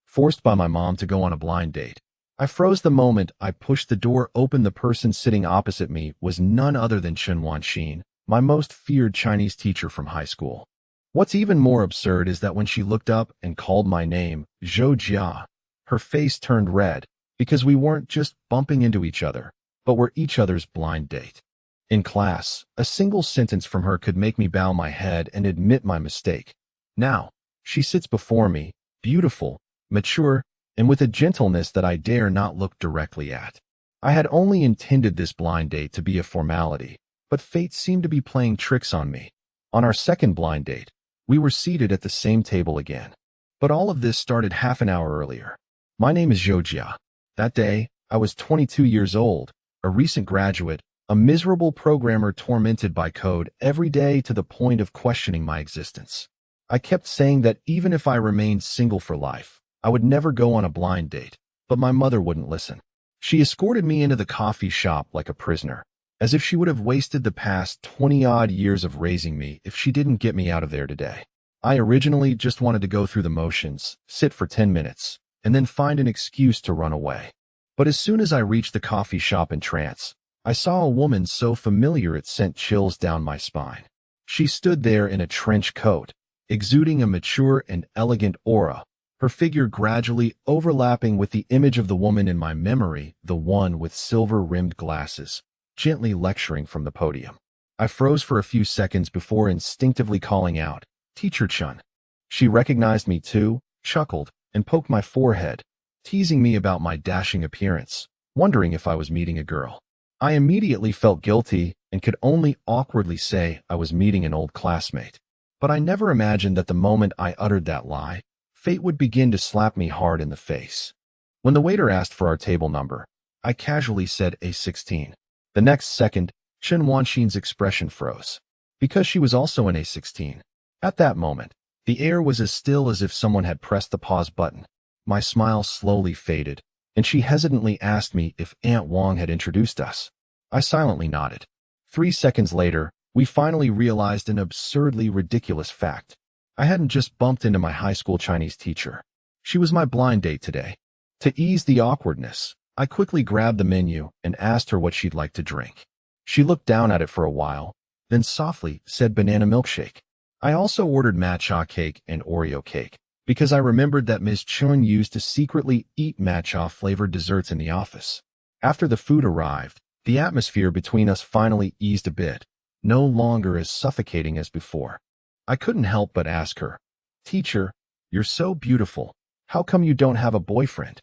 forced by my mom to go on a blind date. I froze the moment I pushed the door open. The person sitting opposite me was none other than Chen Wanxin, my most feared Chinese teacher from high school. What's even more absurd is that when she looked up and called my name, Zhou Jia, her face turned red, because we weren't just bumping into each other, but were each other's blind date. In class, a single sentence from her could make me bow my head and admit my mistake. Now, she sits before me, beautiful, mature, and with a gentleness that I dare not look directly at. I had only intended this blind date to be a formality, but fate seemed to be playing tricks on me. On our second blind date, we were seated at the same table again. But all of this started half an hour earlier. My name is Zhou Jia. That day, I was 22 years old, a recent graduate, a miserable programmer tormented by code every day to the point of questioning my existence. I kept saying that even if I remained single for life, I would never go on a blind date, but my mother wouldn't listen. She escorted me into the coffee shop like a prisoner, as if she would have wasted the past 20-odd years of raising me if she didn't get me out of there today. I originally just wanted to go through the motions, sit for 10 minutes, and then find an excuse to run away. But as soon as I reached the coffee shop in trance, I saw a woman so familiar it sent chills down my spine. She stood there in a trench coat, exuding a mature and elegant aura, her figure gradually overlapping with the image of the woman in my memory, the one with silver-rimmed glasses, gently lecturing from the podium. I froze for a few seconds before instinctively calling out, "Teacher Chun." She recognized me too, chuckled, and poked my forehead, teasing me about my dashing appearance, wondering if I was meeting a girl. I immediately felt guilty and could only awkwardly say I was meeting an old classmate. But I never imagined that the moment I uttered that lie, fate would begin to slap me hard in the face. When the waiter asked for our table number, I casually said A16. The next second, Chen Wanxin's expression froze, because she was also an A16. At that moment, the air was as still as if someone had pressed the pause button. My smile slowly faded, and she hesitantly asked me if Aunt Wang had introduced us. I silently nodded. 3 seconds later, we finally realized an absurdly ridiculous fact. I hadn't just bumped into my high school Chinese teacher. She was my blind date today. To ease the awkwardness, I quickly grabbed the menu and asked her what she'd like to drink. She looked down at it for a while, then softly said banana milkshake. I also ordered matcha cake and Oreo cake, because I remembered that Ms. Chun used to secretly eat matcha-flavored desserts in the office. After the food arrived, the atmosphere between us finally eased a bit, no longer as suffocating as before. I couldn't help but ask her, "Teacher, you're so beautiful. How come you don't have a boyfriend?"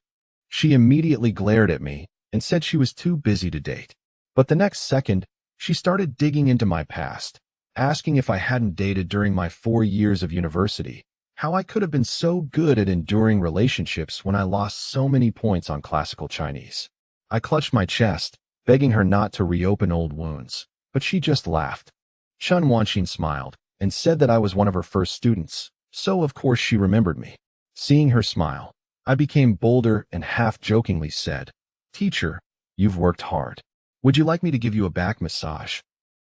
She immediately glared at me and said she was too busy to date. But the next second, she started digging into my past, asking if I hadn't dated during my 4 years of university, how I could have been so good at enduring relationships when I lost so many points on classical Chinese. I clutched my chest, begging her not to reopen old wounds, but she just laughed. Chen Wanxin smiled and said that I was one of her first students, so of course she remembered me. Seeing her smile, I became bolder and half-jokingly said, "Teacher, you've worked hard. Would you like me to give you a back massage?"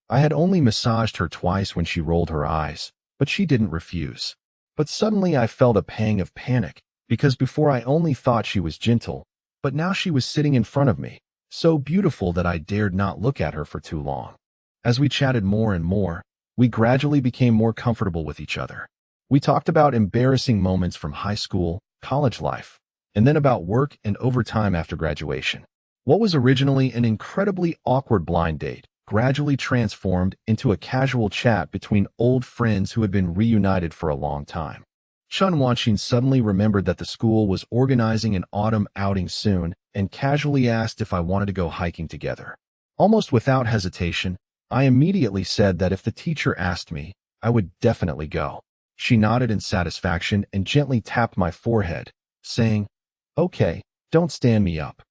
I had only massaged her twice when she rolled her eyes, but she didn't refuse. But suddenly I felt a pang of panic, because before I only thought she was gentle, but now she was sitting in front of me, so beautiful that I dared not look at her for too long. As we chatted more and more, we gradually became more comfortable with each other. We talked about embarrassing moments from high school, college life, and then about work and overtime after graduation. What was originally an incredibly awkward blind date gradually transformed into a casual chat between old friends who had been reunited for a long time. Chen Wanxin suddenly remembered that the school was organizing an autumn outing soon and casually asked if I wanted to go hiking together. Almost without hesitation, I immediately said that if the teacher asked me, I would definitely go. She nodded in satisfaction and gently tapped my forehead, saying, "Okay, don't stand me up."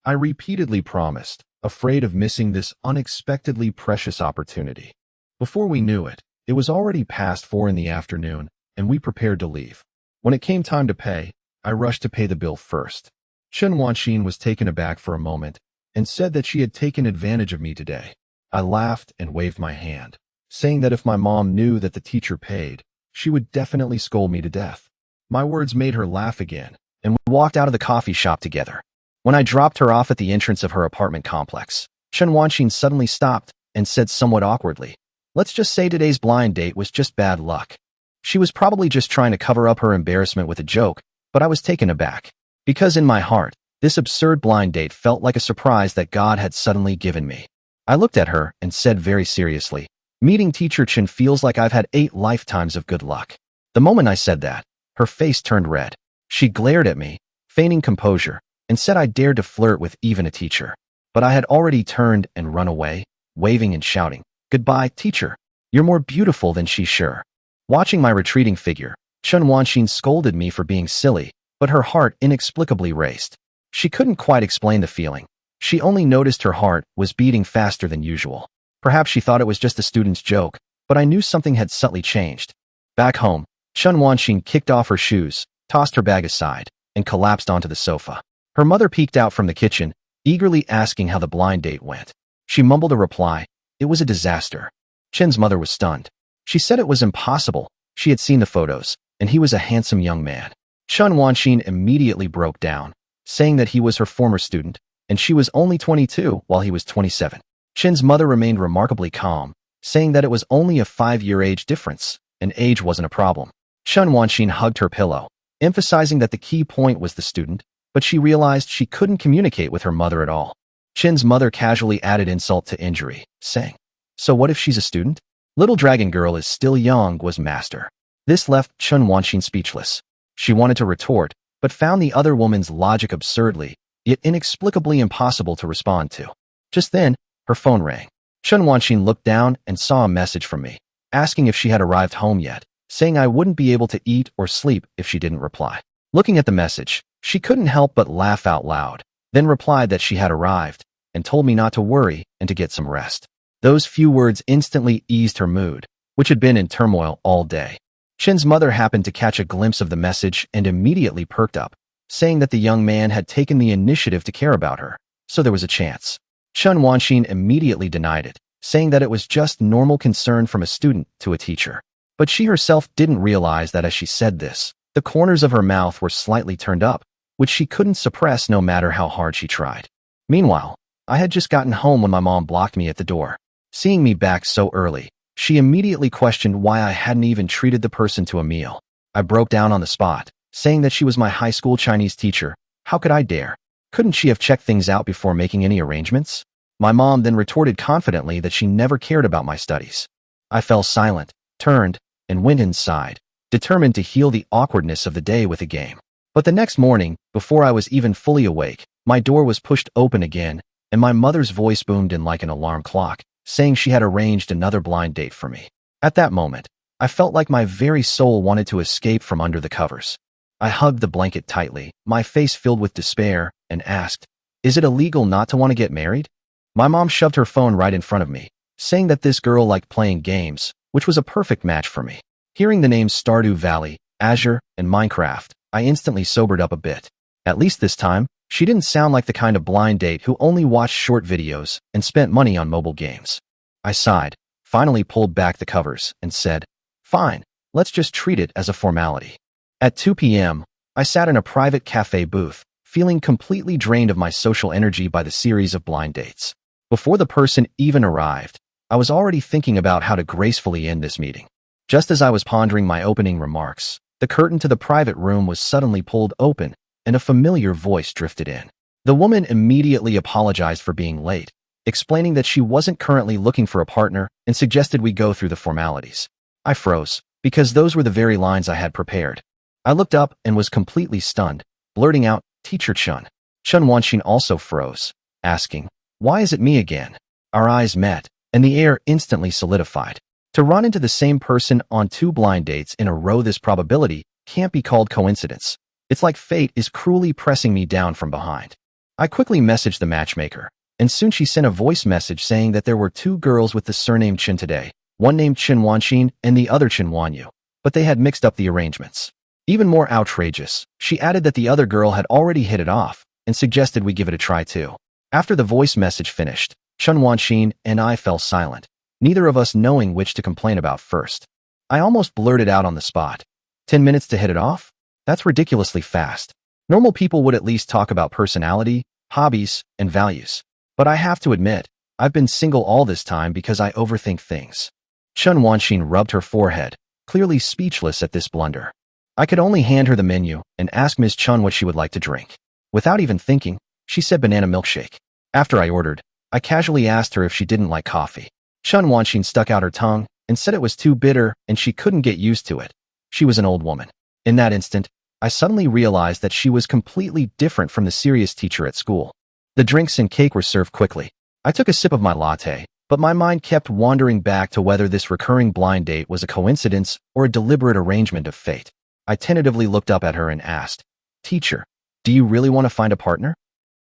I repeatedly promised, afraid of missing this unexpectedly precious opportunity. Before we knew it, it was already past 4 in the afternoon, and we prepared to leave. When it came time to pay, I rushed to pay the bill first. Chen Wanxin was taken aback for a moment and said that she had taken advantage of me today. I laughed and waved my hand, saying that if my mom knew that the teacher paid, she would definitely scold me to death. My words made her laugh again, and we walked out of the coffee shop together. When I dropped her off at the entrance of her apartment complex, Chen Wanxin suddenly stopped and said somewhat awkwardly, "Let's just say today's blind date was just bad luck." She was probably just trying to cover up her embarrassment with a joke, but I was taken aback. Because in my heart, this absurd blind date felt like a surprise that God had suddenly given me. I looked at her and said very seriously, "Meeting Teacher Chen feels like I've had 8 lifetimes of good luck." The moment I said that, her face turned red. She glared at me, feigning composure, and said I dared to flirt with even a teacher. But I had already turned and run away, waving and shouting, "Goodbye, teacher. You're more beautiful than she's sure." Watching my retreating figure, Chen Wanxin scolded me for being silly, but her heart inexplicably raced. She couldn't quite explain the feeling. She only noticed her heart was beating faster than usual. Perhaps she thought it was just a student's joke, but I knew something had subtly changed. Back home, Chen Wanxin kicked off her shoes, tossed her bag aside, and collapsed onto the sofa. Her mother peeked out from the kitchen, eagerly asking how the blind date went. She mumbled a reply, "It was a disaster." Chen's mother was stunned. She said it was impossible. She had seen the photos, and he was a handsome young man. Chen Wanxin immediately broke down, saying that he was her former student, and she was only 22 while he was 27. Chen's mother remained remarkably calm, saying that it was only a 5-year age difference, and age wasn't a problem. Chen Wanxin hugged her pillow, emphasizing that the key point was the student, but she realized she couldn't communicate with her mother at all. Chen's mother casually added insult to injury, saying, "So what if she's a student? Little dragon girl is still young," was master. This left Chen Wanxin speechless. She wanted to retort, but found the other woman's logic absurdly, yet inexplicably impossible to respond to. Just then, her phone rang. Chen Wanxin looked down and saw a message from me, asking if she had arrived home yet, saying I wouldn't be able to eat or sleep if she didn't reply. Looking at the message, she couldn't help but laugh out loud, then replied that she had arrived, and told me not to worry and to get some rest. Those few words instantly eased her mood, which had been in turmoil all day. Chen's mother happened to catch a glimpse of the message and immediately perked up, saying that the young man had taken the initiative to care about her, so there was a chance. Chen Wanxin immediately denied it, saying that it was just normal concern from a student to a teacher. But she herself didn't realize that as she said this, the corners of her mouth were slightly turned up, which she couldn't suppress no matter how hard she tried. Meanwhile, I had just gotten home when my mom blocked me at the door. Seeing me back so early, she immediately questioned why I hadn't even treated the person to a meal. I broke down on the spot, saying that she was my high school Chinese teacher. How could I dare? Couldn't she have checked things out before making any arrangements? My mom then retorted confidently that she never cared about my studies. I fell silent, turned, and went inside, determined to heal the awkwardness of the day with a game. But the next morning, before I was even fully awake, my door was pushed open again, and my mother's voice boomed in like an alarm clock, saying she had arranged another blind date for me. At that moment, I felt like my very soul wanted to escape from under the covers. I hugged the blanket tightly, my face filled with despair, and asked, "Is it illegal not to want to get married?" My mom shoved her phone right in front of me, saying that this girl liked playing games, which was a perfect match for me. Hearing the names Stardew Valley, Azure, and Minecraft, I instantly sobered up a bit. At least this time, she didn't sound like the kind of blind date who only watched short videos and spent money on mobile games. I sighed, finally pulled back the covers, and said, "Fine, let's just treat it as a formality." At 2 p.m., I sat in a private cafe booth, feeling completely drained of my social energy by the series of blind dates. Before the person even arrived, I was already thinking about how to gracefully end this meeting. Just as I was pondering my opening remarks, the curtain to the private room was suddenly pulled open, and a familiar voice drifted in. The woman immediately apologized for being late, explaining that she wasn't currently looking for a partner and suggested we go through the formalities. I froze, because those were the very lines I had prepared. I looked up and was completely stunned, blurting out, "Teacher Chen." Chen Wanxin also froze, asking, "Why is it me again?" Our eyes met, and the air instantly solidified. To run into the same person on 2 blind dates in a row, this probability can't be called coincidence. It's like fate is cruelly pressing me down from behind. I quickly messaged the matchmaker, and soon she sent a voice message saying that there were 2 girls with the surname Chen today, one named Chen Wanxin and the other Chen Wanyu, but they had mixed up the arrangements. Even more outrageous, she added that the other girl had already hit it off and suggested we give it a try too. After the voice message finished, Chen Wanxin and I fell silent, neither of us knowing which to complain about first. I almost blurted out on the spot, "10 minutes to hit it off? That's ridiculously fast." Normal people would at least talk about personality, hobbies, and values. But I have to admit, I've been single all this time because I overthink things. Chun Wanxin rubbed her forehead, clearly speechless at this blunder. I could only hand her the menu and ask Ms. Chun what she would like to drink. Without even thinking, she said banana milkshake. After I ordered, I casually asked her if she didn't like coffee. Chun Wanxin stuck out her tongue and said it was too bitter and she couldn't get used to it. She was an old woman. In that instant, I suddenly realized that she was completely different from the serious teacher at school. The drinks and cake were served quickly. I took a sip of my latte, but my mind kept wandering back to whether this recurring blind date was a coincidence or a deliberate arrangement of fate. I tentatively looked up at her and asked, "Teacher, do you really want to find a partner?"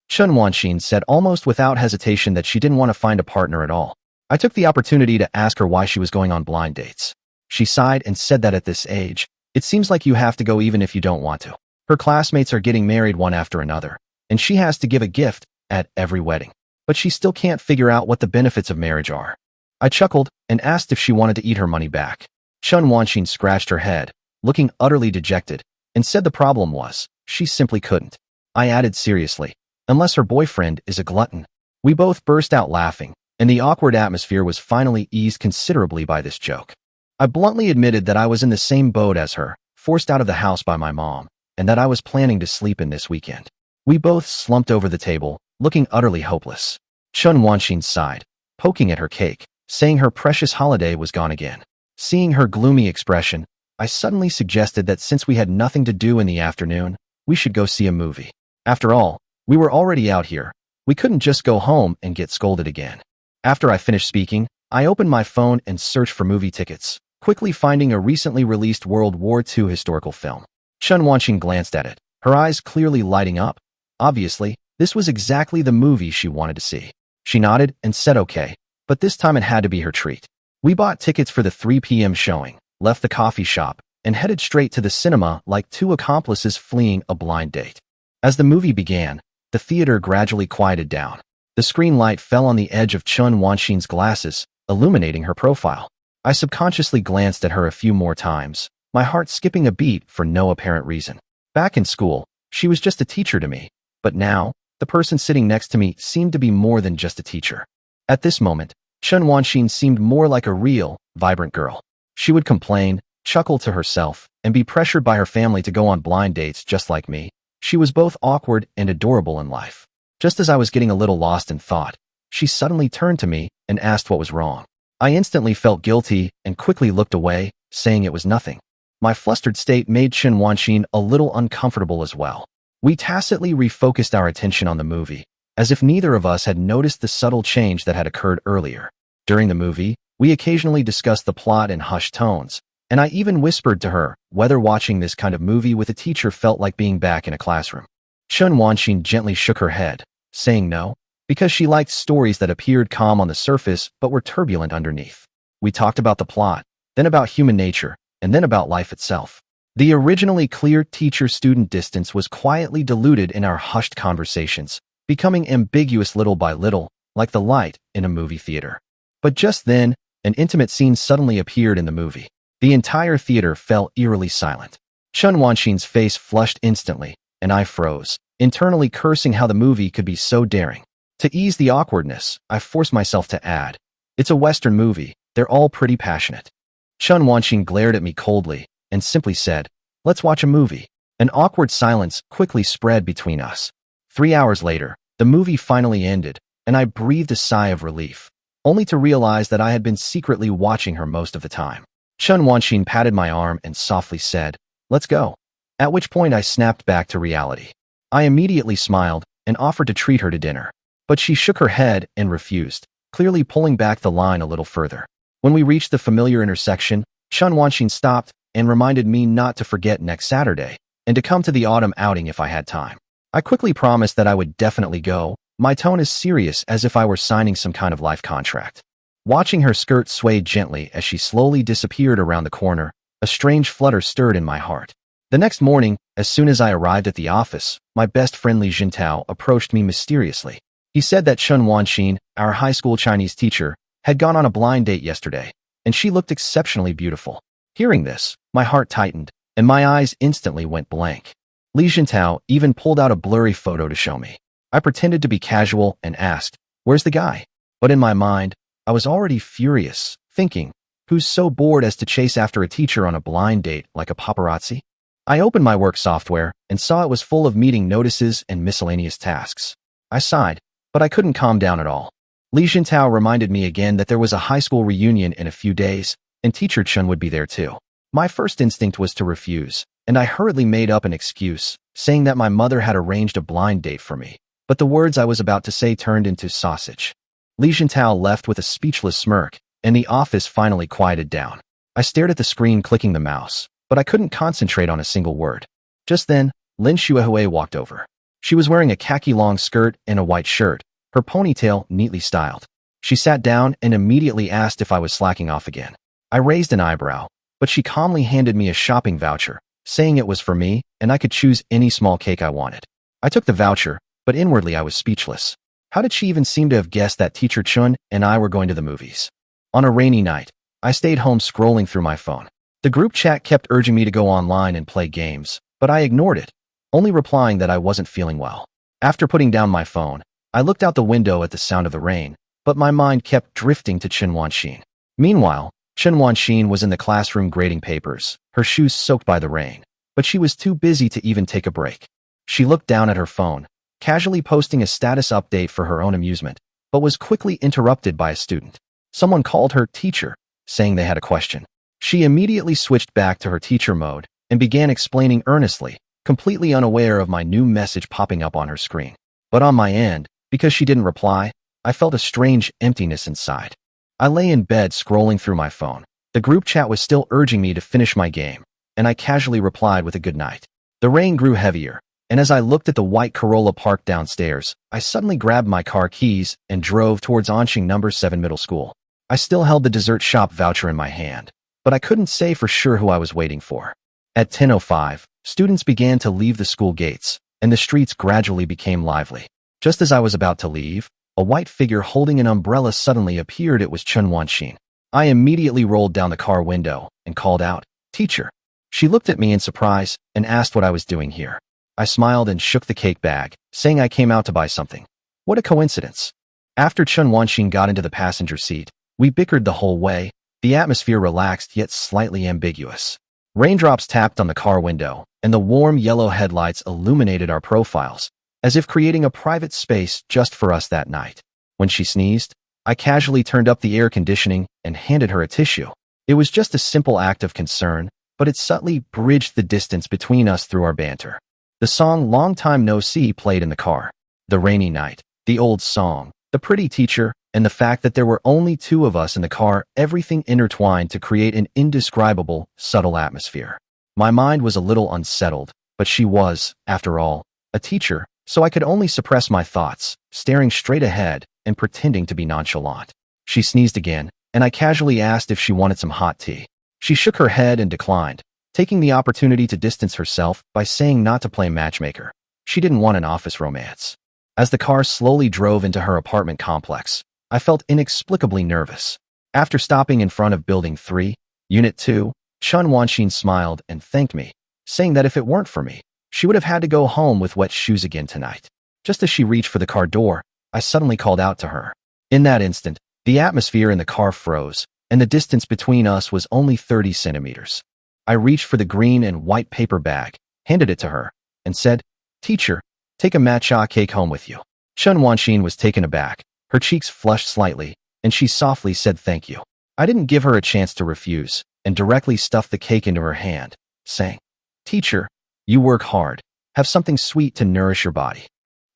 Chun Wanxin said almost without hesitation that she didn't want to find a partner at all. I took the opportunity to ask her why she was going on blind dates. She sighed and said that at this age, it seems like you have to go even if you don't want to. Her classmates are getting married one after another, and she has to give a gift at every wedding. But she still can't figure out what the benefits of marriage are. I chuckled and asked if she wanted to eat her money back. Chun Wanxin scratched her head, looking utterly dejected, and said the problem was, she simply couldn't. I added seriously, unless her boyfriend is a glutton. We both burst out laughing, and the awkward atmosphere was finally eased considerably by this joke. I bluntly admitted that I was in the same boat as her, forced out of the house by my mom, and that I was planning to sleep in this weekend. We both slumped over the table, looking utterly hopeless. Chun Wanxin sighed, poking at her cake, saying her precious holiday was gone again. Seeing her gloomy expression, I suddenly suggested that since we had nothing to do in the afternoon, we should go see a movie. After all, we were already out here. We couldn't just go home and get scolded again. After I finished speaking, I opened my phone and searched for movie tickets, quickly finding a recently released World War II historical film. Chun Wanxin glanced at it, her eyes clearly lighting up. Obviously, this was exactly the movie she wanted to see. She nodded and said okay, but this time it had to be her treat. We bought tickets for the 3 p.m. showing, left the coffee shop, and headed straight to the cinema like two accomplices fleeing a blind date. As the movie began, the theater gradually quieted down. The screen light fell on the edge of Chun Wanxin's glasses, illuminating her profile. I subconsciously glanced at her a few more times, my heart skipping a beat for no apparent reason. Back in school, she was just a teacher to me, but now, the person sitting next to me seemed to be more than just a teacher. At this moment, Chun Wanxin seemed more like a real, vibrant girl. She would complain, chuckle to herself, and be pressured by her family to go on blind dates just like me. She was both awkward and adorable in life. Just as I was getting a little lost in thought, she suddenly turned to me and asked what was wrong. I instantly felt guilty and quickly looked away, saying it was nothing. My flustered state made Chun Wanxin a little uncomfortable as well. We tacitly refocused our attention on the movie, as if neither of us had noticed the subtle change that had occurred earlier. During the movie, we occasionally discussed the plot in hushed tones, and I even whispered to her whether watching this kind of movie with a teacher felt like being back in a classroom. Chun Wanxin gently shook her head, saying no, because she liked stories that appeared calm on the surface but were turbulent underneath. We talked about the plot, then about human nature, and then about life itself. The originally clear teacher-student distance was quietly diluted in our hushed conversations, becoming ambiguous little by little, like the light in a movie theater. But just then, an intimate scene suddenly appeared in the movie. The entire theater fell eerily silent. Chun Wanxin's face flushed instantly, and I froze, internally cursing how the movie could be so daring. To ease the awkwardness, I forced myself to add, "It's a Western movie, they're all pretty passionate." Chun Wanxin glared at me coldly, and simply said, "Let's watch a movie." An awkward silence quickly spread between us. 3 hours later, the movie finally ended, and I breathed a sigh of relief, only to realize that I had been secretly watching her most of the time. Chun Wanxin patted my arm and softly said, "Let's go." At which point I snapped back to reality. I immediately smiled and offered to treat her to dinner, but she shook her head and refused, clearly pulling back the line a little further. When we reached the familiar intersection, Chun Wanxin stopped and reminded me not to forget next Saturday, and to come to the autumn outing if I had time. I quickly promised that I would definitely go, my tone as serious as if I were signing some kind of life contract. Watching her skirt sway gently as she slowly disappeared around the corner, a strange flutter stirred in my heart. The next morning, as soon as I arrived at the office, my best friend Li Jintao approached me mysteriously. He said that Chun Wanxin, our high school Chinese teacher, had gone on a blind date yesterday, and she looked exceptionally beautiful. Hearing this, my heart tightened, and my eyes instantly went blank. Li Jintao even pulled out a blurry photo to show me. I pretended to be casual and asked, "Where's the guy?" But in my mind, I was already furious, thinking, who's so bored as to chase after a teacher on a blind date like a paparazzi? I opened my work software and saw it was full of meeting notices and miscellaneous tasks. I sighed, but I couldn't calm down at all. Li Jintao reminded me again that there was a high school reunion in a few days, and teacher Chun would be there too. My first instinct was to refuse, and I hurriedly made up an excuse, saying that my mother had arranged a blind date for me. But the words I was about to say turned into sausage. Li Jintao left with a speechless smirk, and the office finally quieted down. I stared at the screen clicking the mouse, but I couldn't concentrate on a single word. Just then, Lin Xuehui walked over. She was wearing a khaki long skirt and a white shirt, her ponytail neatly styled. She sat down and immediately asked if I was slacking off again. I raised an eyebrow, but she calmly handed me a shopping voucher, saying it was for me and I could choose any small cake I wanted. I took the voucher, but inwardly I was speechless. How did she even seem to have guessed that teacher Chun and I were going to the movies? On a rainy night, I stayed home scrolling through my phone. The group chat kept urging me to go online and play games, but I ignored it, only replying that I wasn't feeling well. After putting down my phone, I looked out the window at the sound of the rain, but my mind kept drifting to Chen Wanxin. Meanwhile, Chen Wanxin was in the classroom grading papers, her shoes soaked by the rain, but she was too busy to even take a break. She looked down at her phone, casually posting a status update for her own amusement, but was quickly interrupted by a student. Someone called her teacher, saying they had a question. She immediately switched back to her teacher mode and began explaining earnestly, completely unaware of my new message popping up on her screen. But on my end, because she didn't reply, I felt a strange emptiness inside. I lay in bed scrolling through my phone. The group chat was still urging me to finish my game, and I casually replied with a good night. The rain grew heavier, and as I looked at the white Corolla parked downstairs, I suddenly grabbed my car keys and drove towards Anqing No. 7 Middle School. I still held the dessert shop voucher in my hand, but I couldn't say for sure who I was waiting for. At 10:05, students began to leave the school gates, and the streets gradually became lively. Just as I was about to leave, a white figure holding an umbrella suddenly appeared. It was Chen Wanxin. I immediately rolled down the car window and called out, "Teacher." She looked at me in surprise and asked what I was doing here. I smiled and shook the cake bag, saying I came out to buy something. What a coincidence. After Chen Wanxin got into the passenger seat, we bickered the whole way, the atmosphere relaxed yet slightly ambiguous. Raindrops tapped on the car window, and the warm yellow headlights illuminated our profiles, as if creating a private space just for us that night. When she sneezed, I casually turned up the air conditioning and handed her a tissue. It was just a simple act of concern, but it subtly bridged the distance between us through our banter. The song Long Time No See played in the car. The rainy night, the old song, the pretty teacher, and the fact that there were only two of us in the car, everything intertwined to create an indescribable, subtle atmosphere. My mind was a little unsettled, but she was, after all, a teacher, so I could only suppress my thoughts, staring straight ahead and pretending to be nonchalant. She sneezed again, and I casually asked if she wanted some hot tea. She shook her head and declined, taking the opportunity to distance herself by saying not to play matchmaker. She didn't want an office romance. As the car slowly drove into her apartment complex, I felt inexplicably nervous. After stopping in front of Building 3, Unit 2, Chen Wanxin smiled and thanked me, saying that if it weren't for me, she would have had to go home with wet shoes again tonight. Just as she reached for the car door, I suddenly called out to her. In that instant, the atmosphere in the car froze, and the distance between us was only 30 centimeters. I reached for the green and white paper bag, handed it to her, and said, "Teacher, take a matcha cake home with you." Chen Wanxin was taken aback. Her cheeks flushed slightly, and she softly said thank you. I didn't give her a chance to refuse, and directly stuffed the cake into her hand, saying, "Teacher, you work hard. Have something sweet to nourish your body."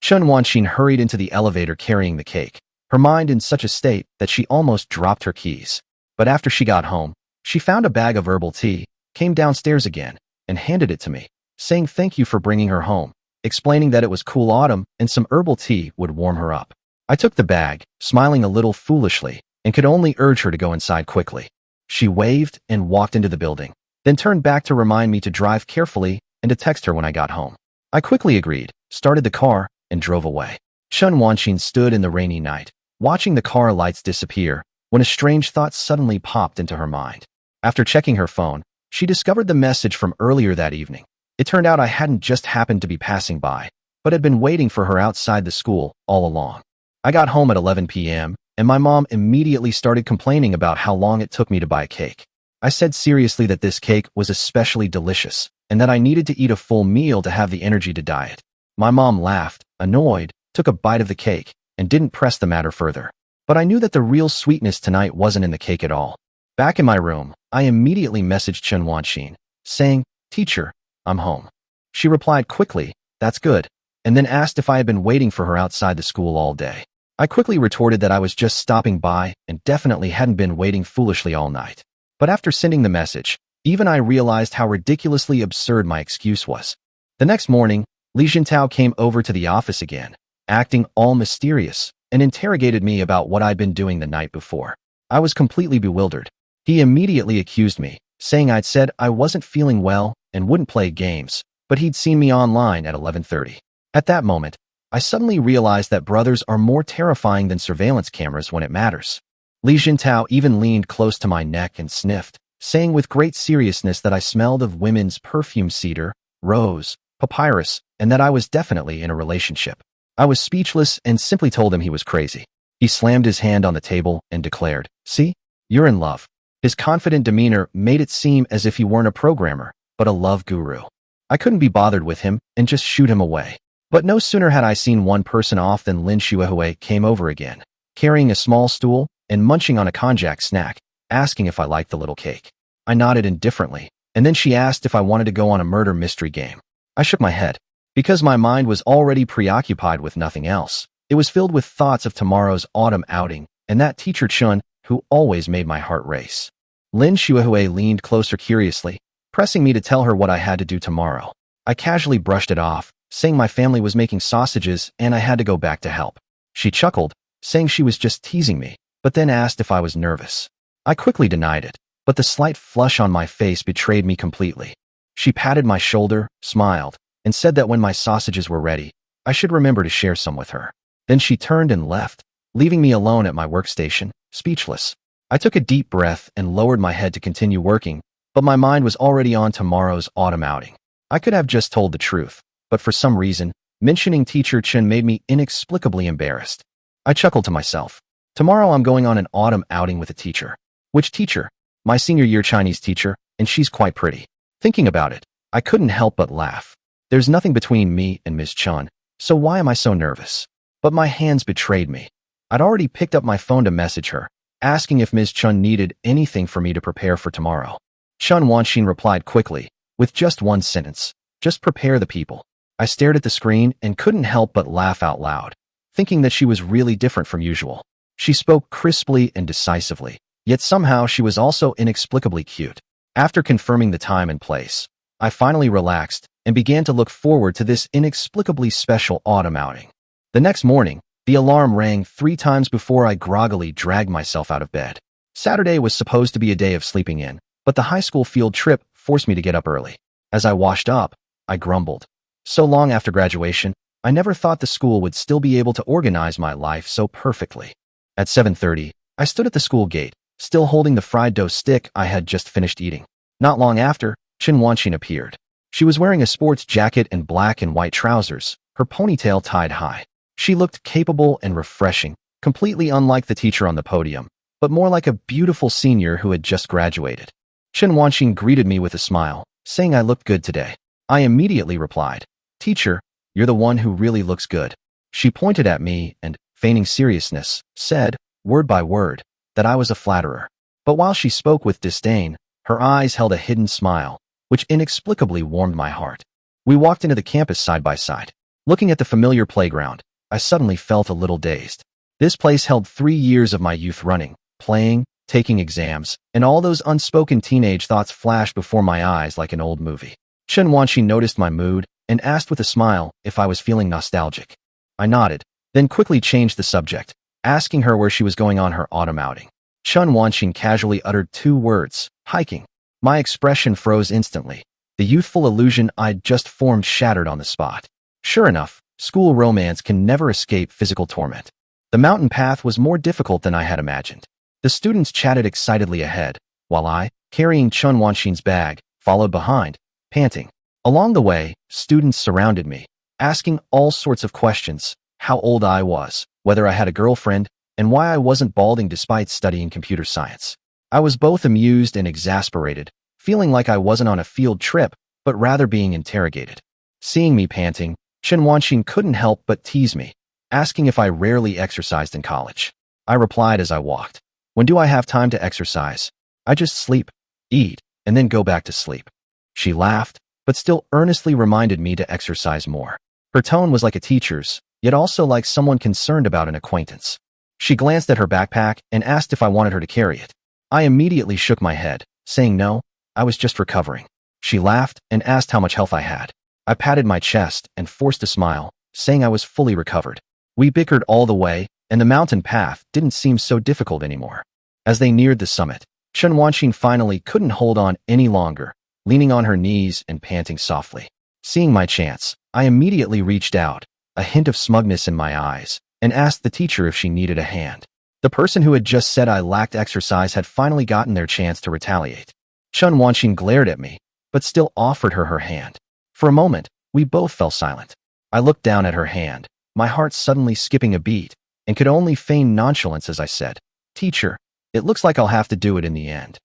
Chen Wanxin hurried into the elevator carrying the cake, her mind in such a state that she almost dropped her keys. But after she got home, she found a bag of herbal tea, came downstairs again, and handed it to me, saying thank you for bringing her home, explaining that it was cool autumn and some herbal tea would warm her up. I took the bag, smiling a little foolishly, and could only urge her to go inside quickly. She waved and walked into the building, then turned back to remind me to drive carefully and to text her when I got home. I quickly agreed, started the car, and drove away. Chen Wanxin stood in the rainy night, watching the car lights disappear, when a strange thought suddenly popped into her mind. After checking her phone, she discovered the message from earlier that evening, It turned out I hadn't just happened to be passing by, but had been waiting for her outside the school all along. I got home at 11 p.m., and my mom immediately started complaining about how long it took me to buy a cake. I said seriously that this cake was especially delicious, and that I needed to eat a full meal to have the energy to diet. My mom laughed, annoyed, took a bite of the cake, and didn't press the matter further. But I knew that the real sweetness tonight wasn't in the cake at all. Back in my room, I immediately messaged Chen Wanxin, saying, "Teacher, I'm home." She replied quickly, "That's good," and then asked if I had been waiting for her outside the school all day. I quickly retorted that I was just stopping by and definitely hadn't been waiting foolishly all night. But after sending the message, even I realized how ridiculously absurd my excuse was. The next morning, Li Jintao came over to the office again, acting all mysterious, and interrogated me about what I'd been doing the night before. I was completely bewildered. He immediately accused me, saying I'd said I wasn't feeling well and wouldn't play games, but he'd seen me online at 11:30. At that moment, I suddenly realized that brothers are more terrifying than surveillance cameras when it matters. Li Jintao even leaned close to my neck and sniffed, saying with great seriousness that I smelled of women's perfume, cedar, rose, papyrus, and that I was definitely in a relationship. I was speechless and simply told him he was crazy. He slammed his hand on the table and declared, "See? You're in love." His confident demeanor made it seem as if he weren't a programmer, but a love guru. I couldn't be bothered with him and just shoot him away. But no sooner had I seen one person off than Lin Shuihui came over again, carrying a small stool and munching on a konjac snack, asking if I liked the little cake. I nodded indifferently, and then she asked if I wanted to go on a murder mystery game. I shook my head. Because my mind was already preoccupied with nothing else, it was filled with thoughts of tomorrow's autumn outing and that teacher Chun who always made my heart race. Lin Shuihui leaned closer curiously, pressing me to tell her what I had to do tomorrow. I casually brushed it off, saying my family was making sausages and I had to go back to help. She chuckled, saying she was just teasing me, but then asked if I was nervous. I quickly denied it, but the slight flush on my face betrayed me completely. She patted my shoulder, smiled, and said that when my sausages were ready, I should remember to share some with her. Then she turned and left, leaving me alone at my workstation, speechless. I took a deep breath and lowered my head to continue working, but my mind was already on tomorrow's autumn outing. I could have just told the truth, but for some reason, mentioning teacher Chen made me inexplicably embarrassed. I chuckled to myself. Tomorrow I'm going on an autumn outing with a teacher. Which teacher? My senior year Chinese teacher, and she's quite pretty. Thinking about it, I couldn't help but laugh. There's nothing between me and Ms. Chun, so why am I so nervous? But my hands betrayed me. I'd already picked up my phone to message her, asking if Ms. Chun needed anything for me to prepare for tomorrow. Chen Wanxin replied quickly, with just one sentence, "Just prepare the people." I stared at the screen and couldn't help but laugh out loud, thinking that she was really different from usual. She spoke crisply and decisively, yet somehow she was also inexplicably cute. After confirming the time and place, I finally relaxed and began to look forward to this inexplicably special autumn outing. The next morning, the alarm rang 3 times before I groggily dragged myself out of bed. Saturday was supposed to be a day of sleeping in, but the high school field trip forced me to get up early. As I washed up, I grumbled. So long after graduation, I never thought the school would still be able to organize my life so perfectly. At 7:30, I stood at the school gate, still holding the fried dough stick I had just finished eating. Not long after, Chen Wanxin appeared. She was wearing a sports jacket and black and white trousers, her ponytail tied high. She looked capable and refreshing, completely unlike the teacher on the podium, but more like a beautiful senior who had just graduated. Chen Wanxin greeted me with a smile, saying I looked good today. I immediately replied, "Teacher, you're the one who really looks good." She pointed at me and, feigning seriousness, said, word by word, that I was a flatterer. But while she spoke with disdain, her eyes held a hidden smile, which inexplicably warmed my heart. We walked into the campus side by side. Looking at the familiar playground, I suddenly felt a little dazed. This place held 3 years of my youth running, playing, taking exams, and all those unspoken teenage thoughts flashed before my eyes like an old movie. Chen Wanxin noticed my mood and asked with a smile if I was feeling nostalgic. I nodded, then quickly changed the subject, asking her where she was going on her autumn outing. Chen Wanxin casually uttered 2 words, hiking. My expression froze instantly. The youthful illusion I'd just formed shattered on the spot. Sure enough, school romance can never escape physical torment. The mountain path was more difficult than I had imagined. The students chatted excitedly ahead, while I, carrying Chen Wanxin's bag, followed behind, panting. Along the way, students surrounded me, asking all sorts of questions: how old I was, whether I had a girlfriend, and why I wasn't balding despite studying computer science. I was both amused and exasperated, feeling like I wasn't on a field trip, but rather being interrogated. Seeing me panting, Chen Wanxin couldn't help but tease me, asking if I rarely exercised in college. I replied as I walked, "When do I have time to exercise? I just sleep, eat, and then go back to sleep." She laughed, but still earnestly reminded me to exercise more. Her tone was like a teacher's, yet also like someone concerned about an acquaintance. She glanced at her backpack and asked if I wanted her to carry it. I immediately shook my head, saying no, I was just recovering. She laughed and asked how much health I had. I patted my chest and forced a smile, saying I was fully recovered. We bickered all the way, and the mountain path didn't seem so difficult anymore. As they neared the summit, Chen Wanxin finally couldn't hold on any longer, leaning on her knees and panting softly. Seeing my chance, I immediately reached out, a hint of smugness in my eyes, and asked the teacher if she needed a hand. The person who had just said I lacked exercise had finally gotten their chance to retaliate. Chen Wanxin glared at me, but still offered her hand. For a moment, we both fell silent. I looked down at her hand, my heart suddenly skipping a beat, and could only feign nonchalance as I said, "Teacher, it looks like I'll have to do it in the end."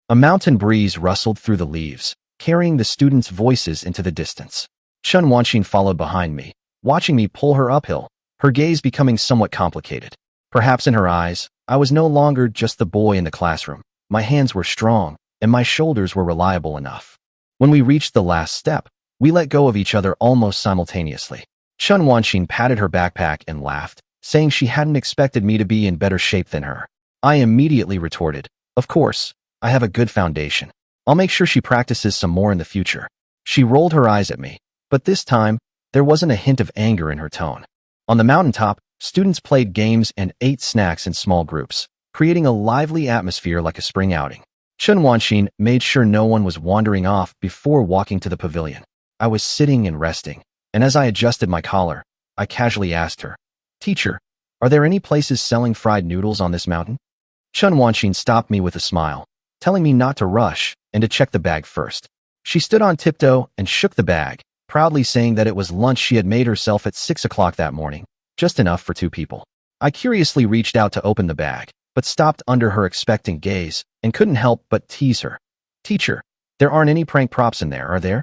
A mountain breeze rustled through the leaves, carrying the students' voices into the distance. Chen Wanxin followed behind me, watching me pull her uphill, her gaze becoming somewhat complicated. Perhaps in her eyes, I was no longer just the boy in the classroom. My hands were strong, and my shoulders were reliable enough. When we reached the last step, we let go of each other almost simultaneously. Chen Wanxin patted her backpack and laughed, saying she hadn't expected me to be in better shape than her. I immediately retorted, "Of course, I have a good foundation. I'll make sure she practices some more in the future." She rolled her eyes at me, but this time, there wasn't a hint of anger in her tone. On the mountaintop, students played games and ate snacks in small groups, creating a lively atmosphere like a spring outing. Chen Wanxin made sure no one was wandering off before walking to the pavilion. I was sitting and resting, and as I adjusted my collar, I casually asked her, "Teacher, are there any places selling fried noodles on this mountain?" Chen Wanxin stopped me with a smile, telling me not to rush and to check the bag first. She stood on tiptoe and shook the bag, proudly saying that it was lunch she had made herself at 6 o'clock that morning, just enough for 2 people. I curiously reached out to open the bag, but stopped under her expectant gaze and couldn't help but tease her. "Teacher, there aren't any prank props in there, are there?"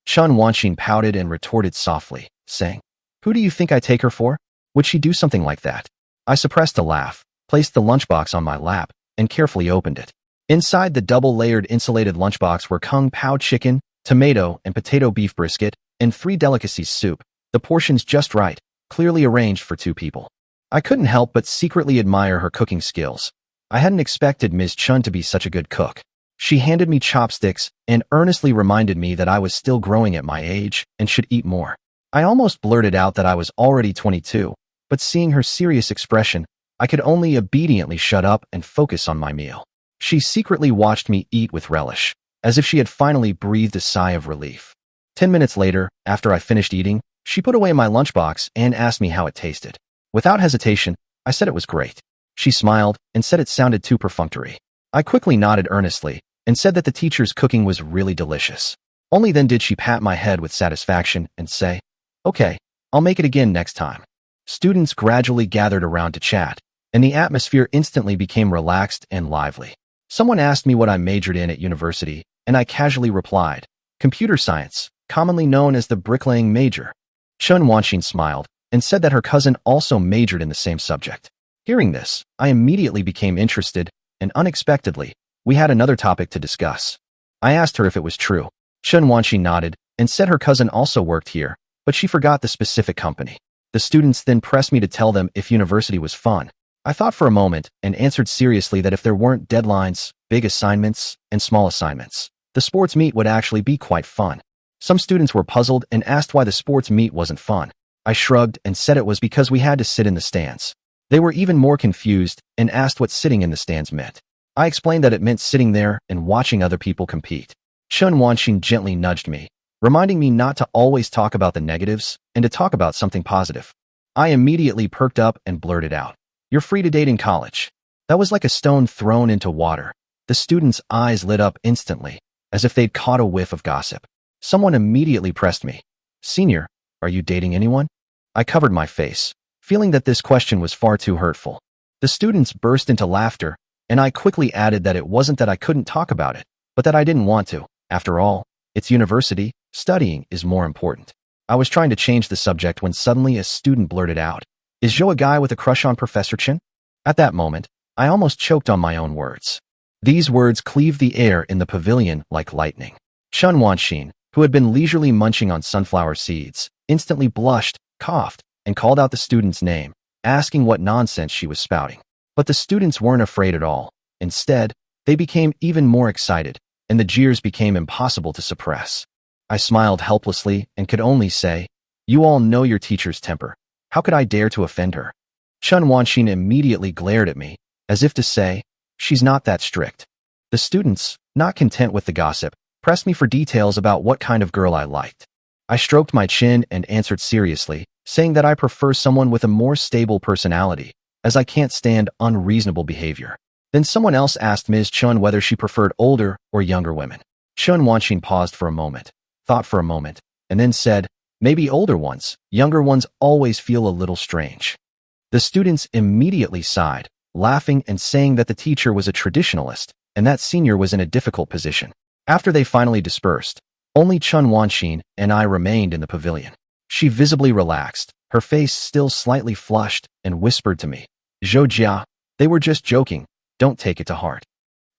Chen Wanxin pouted and retorted softly, saying, "Who do you think I take her for? Would she do something like that?" I suppressed a laugh, placed the lunchbox on my lap, and carefully opened it. Inside the double-layered insulated lunchbox were Kung Pao chicken, tomato and potato beef brisket, and 3 delicacies soup, the portions just right, clearly arranged for 2 people. I couldn't help but secretly admire her cooking skills. I hadn't expected Ms. Chun to be such a good cook. She handed me chopsticks and earnestly reminded me that I was still growing at my age and should eat more. I almost blurted out that I was already 22, but seeing her serious expression, I could only obediently shut up and focus on my meal. She secretly watched me eat with relish, as if she had finally breathed a sigh of relief. 10 minutes later, after I finished eating, she put away my lunchbox and asked me how it tasted. Without hesitation, I said it was great. She smiled and said it sounded too perfunctory. I quickly nodded earnestly and said that the teacher's cooking was really delicious. Only then did she pat my head with satisfaction and say, "Okay, I'll make it again next time." Students gradually gathered around to chat, and the atmosphere instantly became relaxed and lively. Someone asked me what I majored in at university, and I casually replied, "Computer science, commonly known as the bricklaying major." Chen Wanxin smiled and said that her cousin also majored in the same subject. Hearing this, I immediately became interested, and unexpectedly, we had another topic to discuss. I asked her if it was true. Chen Wanxin nodded and said her cousin also worked here, but she forgot the specific company. The students then pressed me to tell them if university was fun. I thought for a moment and answered seriously that if there weren't deadlines, big assignments, and small assignments, the sports meet would actually be quite fun. Some students were puzzled and asked why the sports meet wasn't fun. I shrugged and said it was because we had to sit in the stands. They were even more confused and asked what sitting in the stands meant. I explained that it meant sitting there and watching other people compete. Chen Wanxin gently nudged me, reminding me not to always talk about the negatives and to talk about something positive. I immediately perked up and blurted out, "You're free to date in college." That was like a stone thrown into water. The students' eyes lit up instantly, as if they'd caught a whiff of gossip. Someone immediately pressed me. Senior, are you dating anyone? I covered my face, feeling that this question was far too hurtful. The students burst into laughter, and I quickly added that it wasn't that I couldn't talk about it, but that I didn't want to. After all, it's university, studying is more important. I was trying to change the subject when suddenly a student blurted out, "Is Joe a guy with a crush on Professor Chen?" At that moment, I almost choked on my own words. These words cleaved the air in the pavilion like lightning. Chen Wanxin, who had been leisurely munching on sunflower seeds, instantly blushed, coughed, and called out the student's name, asking what nonsense she was spouting. But the students weren't afraid at all. Instead, they became even more excited, and the jeers became impossible to suppress. I smiled helplessly and could only say, "You all know your teacher's temper. How could I dare to offend her?" Chen Wanxin immediately glared at me, as if to say, "She's not that strict." The students, not content with the gossip, pressed me for details about what kind of girl I liked. I stroked my chin and answered seriously, saying that I prefer someone with a more stable personality, as I can't stand unreasonable behavior. Then someone else asked Ms. Chun whether she preferred older or younger women. Chen Wanxin paused for a moment, thought for a moment, and then said, "Maybe older ones. Younger ones always feel a little strange." The students immediately sighed, laughing and saying that the teacher was a traditionalist and that senior was in a difficult position. After they finally dispersed, only Chen Wanxin and I remained in the pavilion. She visibly relaxed, her face still slightly flushed, and whispered to me, "Zhou Jia, they were just joking. Don't take it to heart."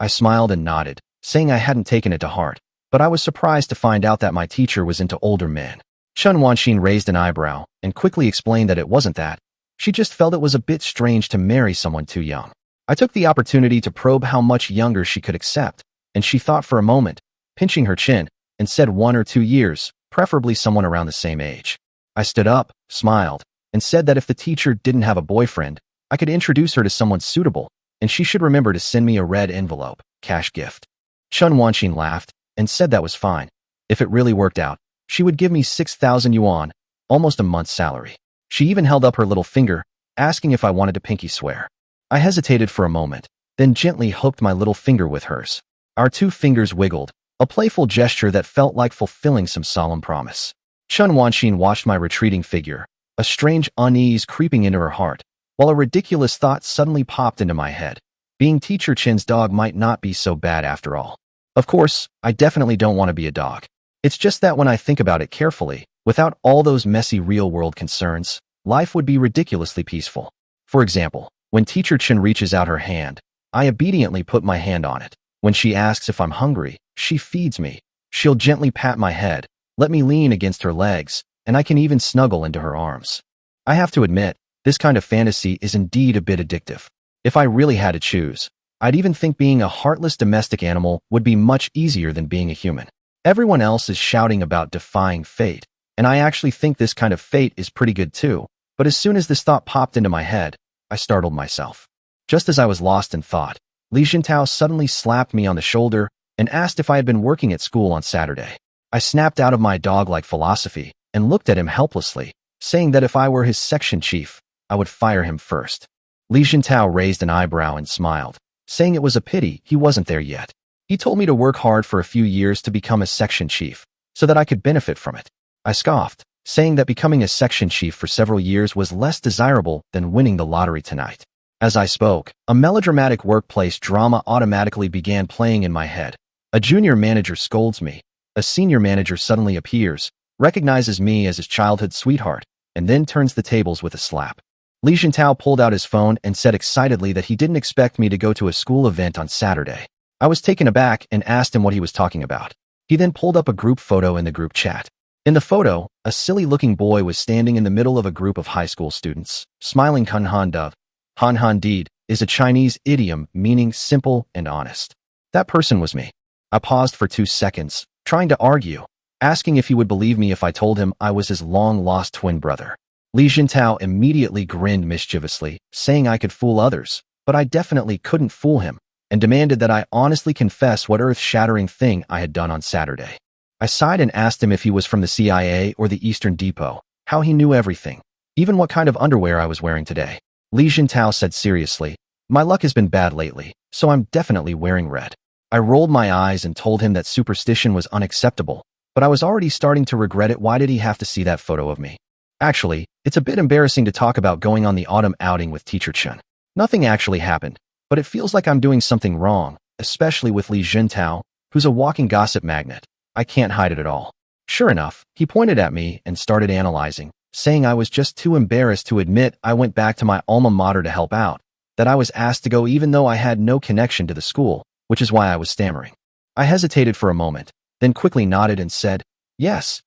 I smiled and nodded, saying I hadn't taken it to heart, but I was surprised to find out that my teacher was into older men. Chen Wanxin raised an eyebrow and quickly explained that it wasn't that. She just felt it was a bit strange to marry someone too young. I took the opportunity to probe how much younger she could accept, and she thought for a moment, pinching her chin, and said 1 or 2 years, preferably someone around the same age. I stood up, smiled, and said that if the teacher didn't have a boyfriend, I could introduce her to someone suitable, and she should remember to send me a red envelope, cash gift. Chen Wanxin laughed and said that was fine. If it really worked out, she would give me 6,000 yuan, almost a month's salary. She even held up her little finger, asking if I wanted to pinky swear. I hesitated for a moment, then gently hooked my little finger with hers. Our 2 fingers wiggled, a playful gesture that felt like fulfilling some solemn promise. Chen Wanxin watched my retreating figure, a strange unease creeping into her heart, while a ridiculous thought suddenly popped into my head. Being Teacher Chen's dog might not be so bad after all. Of course, I definitely don't want to be a dog. It's just that when I think about it carefully, without all those messy real-world concerns, life would be ridiculously peaceful. For example, when Teacher Chen reaches out her hand, I obediently put my hand on it. When she asks if I'm hungry, she feeds me. She'll gently pat my head, let me lean against her legs, and I can even snuggle into her arms. I have to admit, this kind of fantasy is indeed a bit addictive. If I really had to choose, I'd even think being a heartless domestic animal would be much easier than being a human. Everyone else is shouting about defying fate, and I actually think this kind of fate is pretty good too, but as soon as this thought popped into my head, I startled myself. Just as I was lost in thought, Li Jintao suddenly slapped me on the shoulder and asked if I had been working at school on Saturday. I snapped out of my dog-like philosophy and looked at him helplessly, saying that if I were his section chief, I would fire him first. Li Jintao raised an eyebrow and smiled, saying it was a pity he wasn't there yet. He told me to work hard for a few years to become a section chief, so that I could benefit from it. I scoffed, saying that becoming a section chief for several years was less desirable than winning the lottery tonight. As I spoke, a melodramatic workplace drama automatically began playing in my head. A junior manager scolds me. A senior manager suddenly appears, recognizes me as his childhood sweetheart, and then turns the tables with a slap. Li Jintao pulled out his phone and said excitedly that he didn't expect me to go to a school event on Saturday. I was taken aback and asked him what he was talking about. He then pulled up a group photo in the group chat. In the photo, a silly-looking boy was standing in the middle of a group of high school students, smiling. Han Han Dove. Han Han Deed is a Chinese idiom meaning simple and honest. That person was me. I paused for 2 seconds, trying to argue, asking if he would believe me if I told him I was his long-lost twin brother. Li Jintao immediately grinned mischievously, saying I could fool others, but I definitely couldn't fool him, and demanded that I honestly confess what earth-shattering thing I had done on Saturday. I sighed and asked him if he was from the CIA or the Eastern Depot, how he knew everything, even what kind of underwear I was wearing today. Li Jintao said seriously, "My luck has been bad lately, so I'm definitely wearing red." I rolled my eyes and told him that superstition was unacceptable, but I was already starting to regret it. Why did he have to see that photo of me? Actually, it's a bit embarrassing to talk about going on the autumn outing with Teacher Chen. Nothing actually happened, but it feels like I'm doing something wrong, especially with Li Jintao, who's a walking gossip magnet. I can't hide it at all. Sure enough, he pointed at me and started analyzing, saying I was just too embarrassed to admit I went back to my alma mater to help out, that I was asked to go even though I had no connection to the school, which is why I was stammering. I hesitated for a moment, then quickly nodded and said, yes,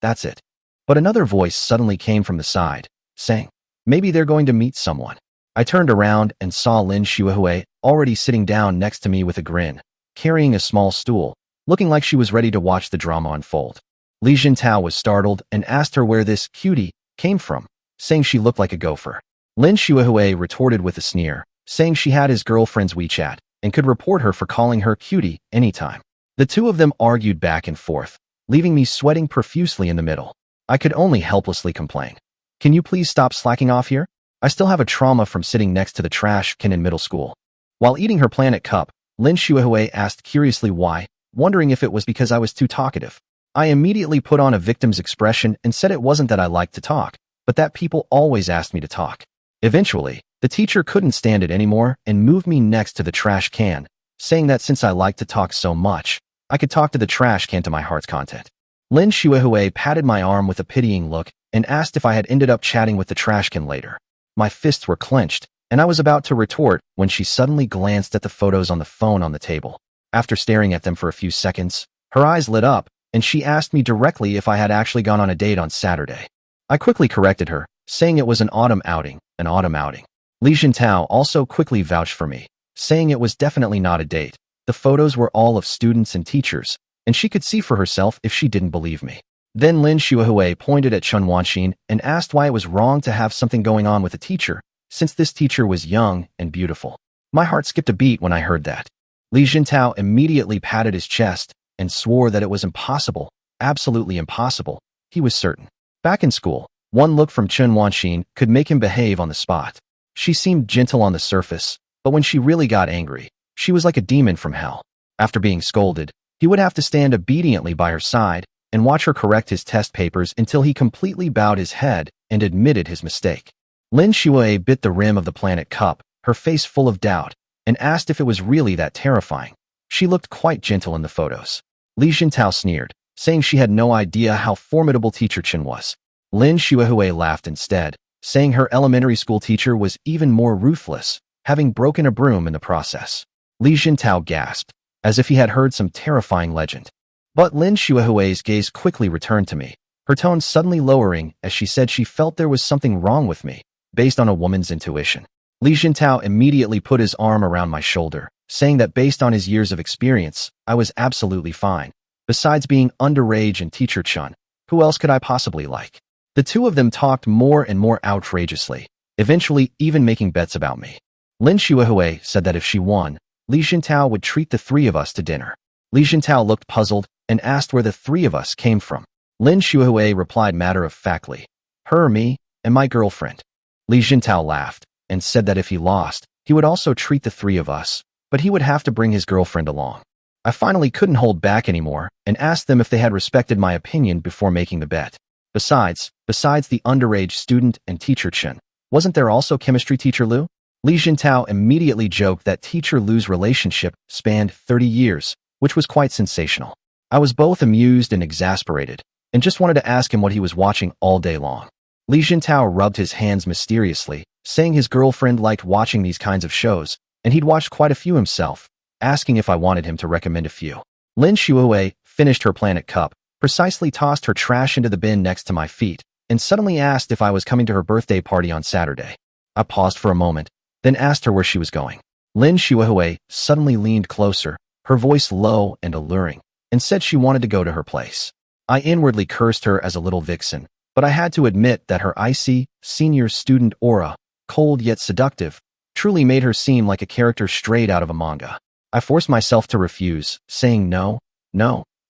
that's it. But another voice suddenly came from the side, saying, maybe they're going to meet someone. I turned around and saw Lin Xuehui already sitting down next to me with a grin, carrying a small stool, looking like she was ready to watch the drama unfold. Li Jintao was startled and asked her where this cutie came from, saying she looked like a gopher. Lin Xuehui retorted with a sneer, saying she had his girlfriend's WeChat and could report her for calling her cutie anytime. The two of them argued back and forth, leaving me sweating profusely in the middle. I could only helplessly complain. Can you please stop slacking off here? I still have a trauma from sitting next to the trash can in middle school. While eating her Planet Cup, Lin Xuehui asked curiously why, wondering if it was because I was too talkative. I immediately put on a victim's expression and said it wasn't that I liked to talk, but that people always asked me to talk. Eventually, the teacher couldn't stand it anymore and moved me next to the trash can, saying that since I liked to talk so much, I could talk to the trash can to my heart's content. Lin Xuehui patted my arm with a pitying look and asked if I had ended up chatting with the trash can later. My fists were clenched, and I was about to retort when she suddenly glanced at the photos on the phone on the table. After staring at them for a few seconds, her eyes lit up, and she asked me directly if I had actually gone on a date on Saturday. I quickly corrected her, saying it was an autumn outing. Li Jintao also quickly vouched for me, saying it was definitely not a date. The photos were all of students and teachers, and she could see for herself if she didn't believe me. Then Lin Xuehui pointed at Chen Wanxin and asked why it was wrong to have something going on with a teacher, since this teacher was young and beautiful. My heart skipped a beat when I heard that. Li Jintao immediately patted his chest and swore that it was impossible, absolutely impossible. He was certain. Back in school, one look from Chen Wanxin could make him behave on the spot. She seemed gentle on the surface, but when she really got angry, she was like a demon from hell. After being scolded, he would have to stand obediently by her side and watch her correct his test papers until he completely bowed his head and admitted his mistake. Lin Xuehui bit the rim of the Planet Cup, her face full of doubt, and asked if it was really that terrifying. She looked quite gentle in the photos. Li Jintao sneered, saying she had no idea how formidable Teacher Chen was. Lin Xuehui laughed instead, saying her elementary school teacher was even more ruthless, having broken a broom in the process. Li Jintao gasped, as if he had heard some terrifying legend. But Lin Xuehui's gaze quickly returned to me, her tone suddenly lowering as she said she felt there was something wrong with me, based on a woman's intuition. Li Jintao immediately put his arm around my shoulder, saying that based on his years of experience, I was absolutely fine. Besides being underage and Teacher Chen, who else could I possibly like? The two of them talked more and more outrageously, eventually even making bets about me. Lin Xuehui said that if she won, Li Jintao would treat the three of us to dinner. Li Jintao looked puzzled and asked where the three of us came from. Lin Xuehui replied matter-of-factly, her, me, and my girlfriend. Li Jintao laughed and said that if he lost, he would also treat the three of us, but he would have to bring his girlfriend along. I finally couldn't hold back anymore and asked them if they had respected my opinion before making the bet. Besides the underage student and Teacher Chen, wasn't there also chemistry teacher Lu? Li Jintao immediately joked that Teacher Lu's relationship spanned 30 years, which was quite sensational. I was both amused and exasperated, and just wanted to ask him what he was watching all day long. Li Jintao rubbed his hands mysteriously, saying his girlfriend liked watching these kinds of shows, and he'd watched quite a few himself, asking if I wanted him to recommend a few. Lin Xuehui finished her Planet Cup, precisely tossed her trash into the bin next to my feet, and suddenly asked if I was coming to her birthday party on Saturday. I paused for a moment, then asked her where she was going. Lin Xuehui suddenly leaned closer, her voice low and alluring, and said she wanted to go to her place. I inwardly cursed her as a little vixen, but I had to admit that her icy, senior student aura, cold yet seductive, truly made her seem like a character straight out of a manga. I forced myself to refuse, saying no.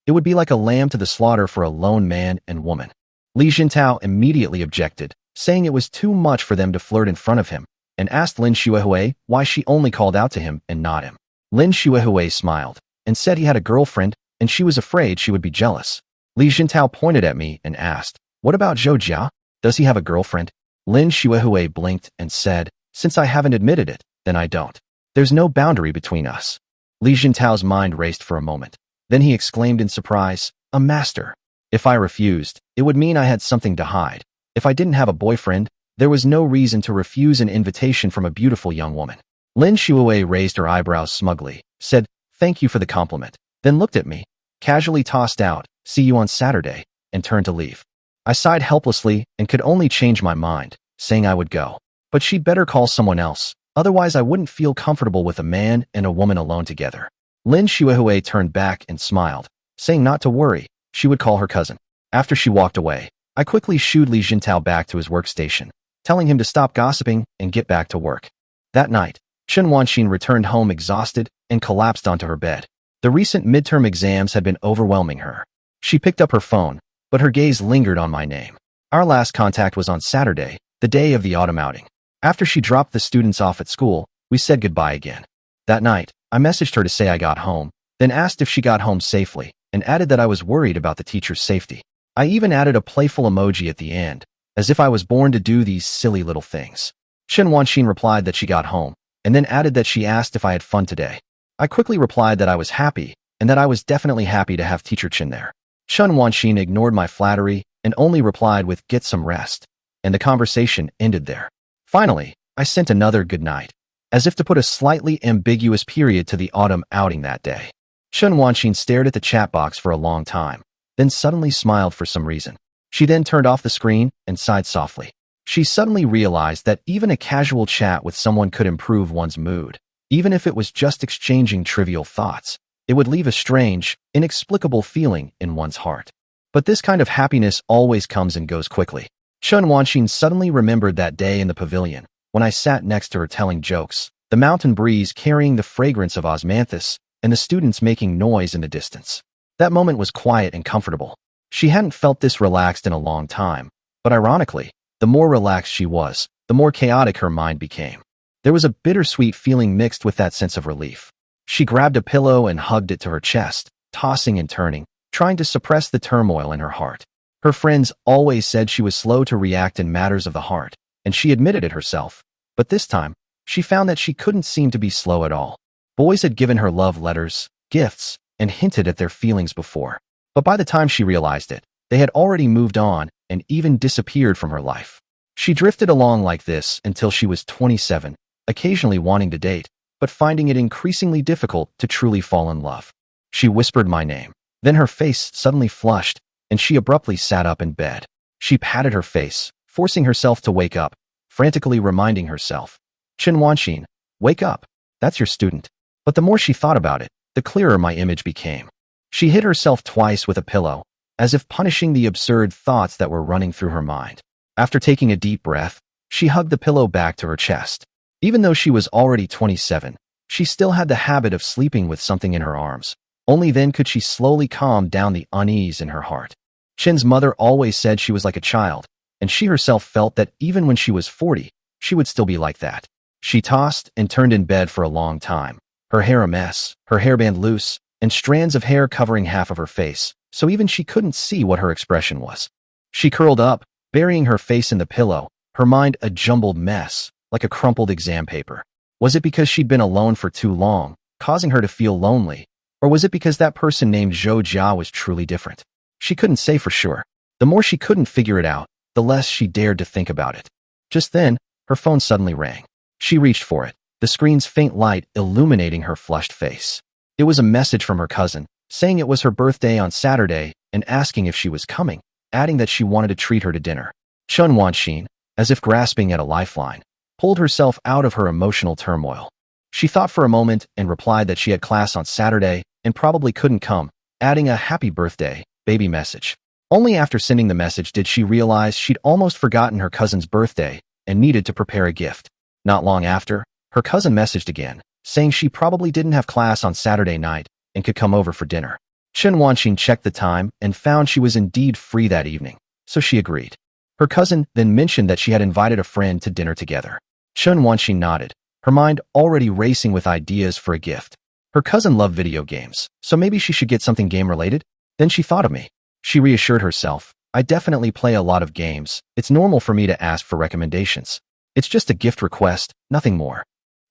It would be like a lamb to the slaughter for a lone man and woman. Li Jintao immediately objected, saying it was too much for them to flirt in front of him, and asked Lin Xuehui why she only called out to him and not him. Lin Xuehui smiled, and said he had a girlfriend, and she was afraid she would be jealous. Li Jintao pointed at me and asked, "What about Zhou Jia? Does he have a girlfriend?" Lin Xuehui blinked and said, "Since I haven't admitted it, then I don't. There's no boundary between us." Li Jintao's mind raced for a moment. Then he exclaimed in surprise, "A master. If I refused, it would mean I had something to hide. If I didn't have a boyfriend, there was no reason to refuse an invitation from a beautiful young woman." Lin Xuehui raised her eyebrows smugly, said, "Thank you for the compliment," then looked at me, casually tossed out, "See you on Saturday," and turned to leave. I sighed helplessly and could only change my mind, saying I would go. But she'd better call someone else, otherwise I wouldn't feel comfortable with a man and a woman alone together. Lin Xuehui turned back and smiled, saying not to worry, she would call her cousin. After she walked away, I quickly shooed Li Jintao back to his workstation, telling him to stop gossiping and get back to work. That night, Chen Wanxin returned home exhausted and collapsed onto her bed. The recent midterm exams had been overwhelming her. She picked up her phone, but her gaze lingered on my name. Our last contact was on Saturday, the day of the autumn outing. After she dropped the students off at school, we said goodbye again. That night, I messaged her to say I got home, then asked if she got home safely, and added that I was worried about the teacher's safety. I even added a playful emoji at the end, as if I was born to do these silly little things. Chen Wanxin replied that she got home, and then added that she asked if I had fun today. I quickly replied that I was happy, and that I was definitely happy to have teacher Chen there. Chen Wanxin ignored my flattery and only replied with "Get some rest," and the conversation ended there. Finally, I sent another good night, as if to put a slightly ambiguous period to the autumn outing that day. Chen Wanxin stared at the chat box for a long time, then suddenly smiled for some reason. She then turned off the screen and sighed softly. She suddenly realized that even a casual chat with someone could improve one's mood. Even if it was just exchanging trivial thoughts, it would leave a strange, inexplicable feeling in one's heart. But this kind of happiness always comes and goes quickly. Chen Wanxin suddenly remembered that day in the pavilion, when I sat next to her telling jokes, the mountain breeze carrying the fragrance of osmanthus, and the students making noise in the distance. That moment was quiet and comfortable. She hadn't felt this relaxed in a long time, but ironically, the more relaxed she was, the more chaotic her mind became. There was a bittersweet feeling mixed with that sense of relief. She grabbed a pillow and hugged it to her chest, tossing and turning, trying to suppress the turmoil in her heart. Her friends always said she was slow to react in matters of the heart, and she admitted it herself. But this time, she found that she couldn't seem to be slow at all. Boys had given her love letters, gifts, and hinted at their feelings before. But by the time she realized it, they had already moved on and even disappeared from her life. She drifted along like this until she was 27, occasionally wanting to date, but finding it increasingly difficult to truly fall in love. She whispered my name. Then her face suddenly flushed, and she abruptly sat up in bed. She patted her face, forcing herself to wake up, frantically reminding herself, "Chen Wanxin, wake up. That's your student." But the more she thought about it, the clearer my image became. She hit herself twice with a pillow, as if punishing the absurd thoughts that were running through her mind. After taking a deep breath, she hugged the pillow back to her chest. Even though she was already 27, she still had the habit of sleeping with something in her arms. Only then could she slowly calm down the unease in her heart. Chen's mother always said she was like a child, and she herself felt that even when she was 40, she would still be like that. She tossed and turned in bed for a long time, her hair a mess, her hairband loose, and strands of hair covering half of her face, so even she couldn't see what her expression was. She curled up, burying her face in the pillow, her mind a jumbled mess, like a crumpled exam paper. Was it because she'd been alone for too long, causing her to feel lonely? Or was it because that person named Zhou Jia was truly different? She couldn't say for sure. The more she couldn't figure it out, the less she dared to think about it. Just then, her phone suddenly rang. She reached for it, the screen's faint light illuminating her flushed face. It was a message from her cousin, saying it was her birthday on Saturday and asking if she was coming, adding that she wanted to treat her to dinner. Chen Wanxin, as if grasping at a lifeline, pulled herself out of her emotional turmoil. She thought for a moment and replied that she had class on Saturday and probably couldn't come, adding a happy birthday, baby message. Only after sending the message did she realize she'd almost forgotten her cousin's birthday and needed to prepare a gift. Not long after, her cousin messaged again, saying she probably didn't have class on Saturday night and could come over for dinner. Chen Wanxin checked the time and found she was indeed free that evening, so she agreed. Her cousin then mentioned that she had invited a friend to dinner together. Chen Wanxin nodded, her mind already racing with ideas for a gift. Her cousin loved video games, so maybe she should get something game-related? Then she thought of me. She reassured herself. I definitely play a lot of games. It's normal for me to ask for recommendations. It's just a gift request, nothing more.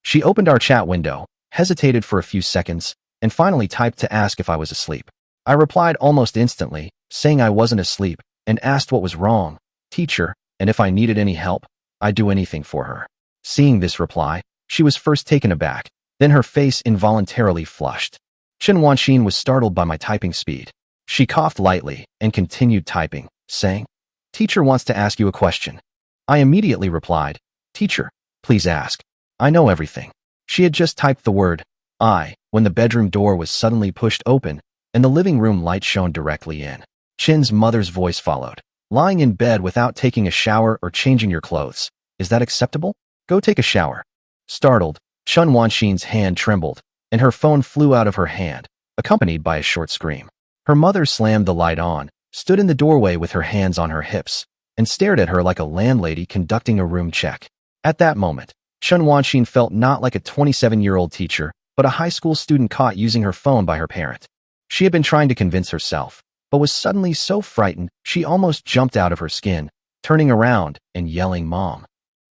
She opened our chat window, hesitated for a few seconds, and finally typed to ask if I was asleep. I replied almost instantly, saying I wasn't asleep, and asked what was wrong. Teacher, and if I needed any help, I'd do anything for her. Seeing this reply, she was first taken aback, then her face involuntarily flushed. Chen Wanxin was startled by my typing speed. She coughed lightly and continued typing, saying, Teacher wants to ask you a question. I immediately replied, Teacher, please ask. I know everything. She had just typed the word, I, when the bedroom door was suddenly pushed open and the living room light shone directly in. Chen's mother's voice followed. Lying in bed without taking a shower or changing your clothes. Is that acceptable? Go take a shower. Startled, Chen Wanxin's hand trembled, and her phone flew out of her hand, accompanied by a short scream. Her mother slammed the light on, stood in the doorway with her hands on her hips, and stared at her like a landlady conducting a room check. At that moment, Chen Wanxin felt not like a 27-year-old teacher, but a high school student caught using her phone by her parent. She had been trying to convince herself, but was suddenly so frightened she almost jumped out of her skin, turning around and yelling, Mom.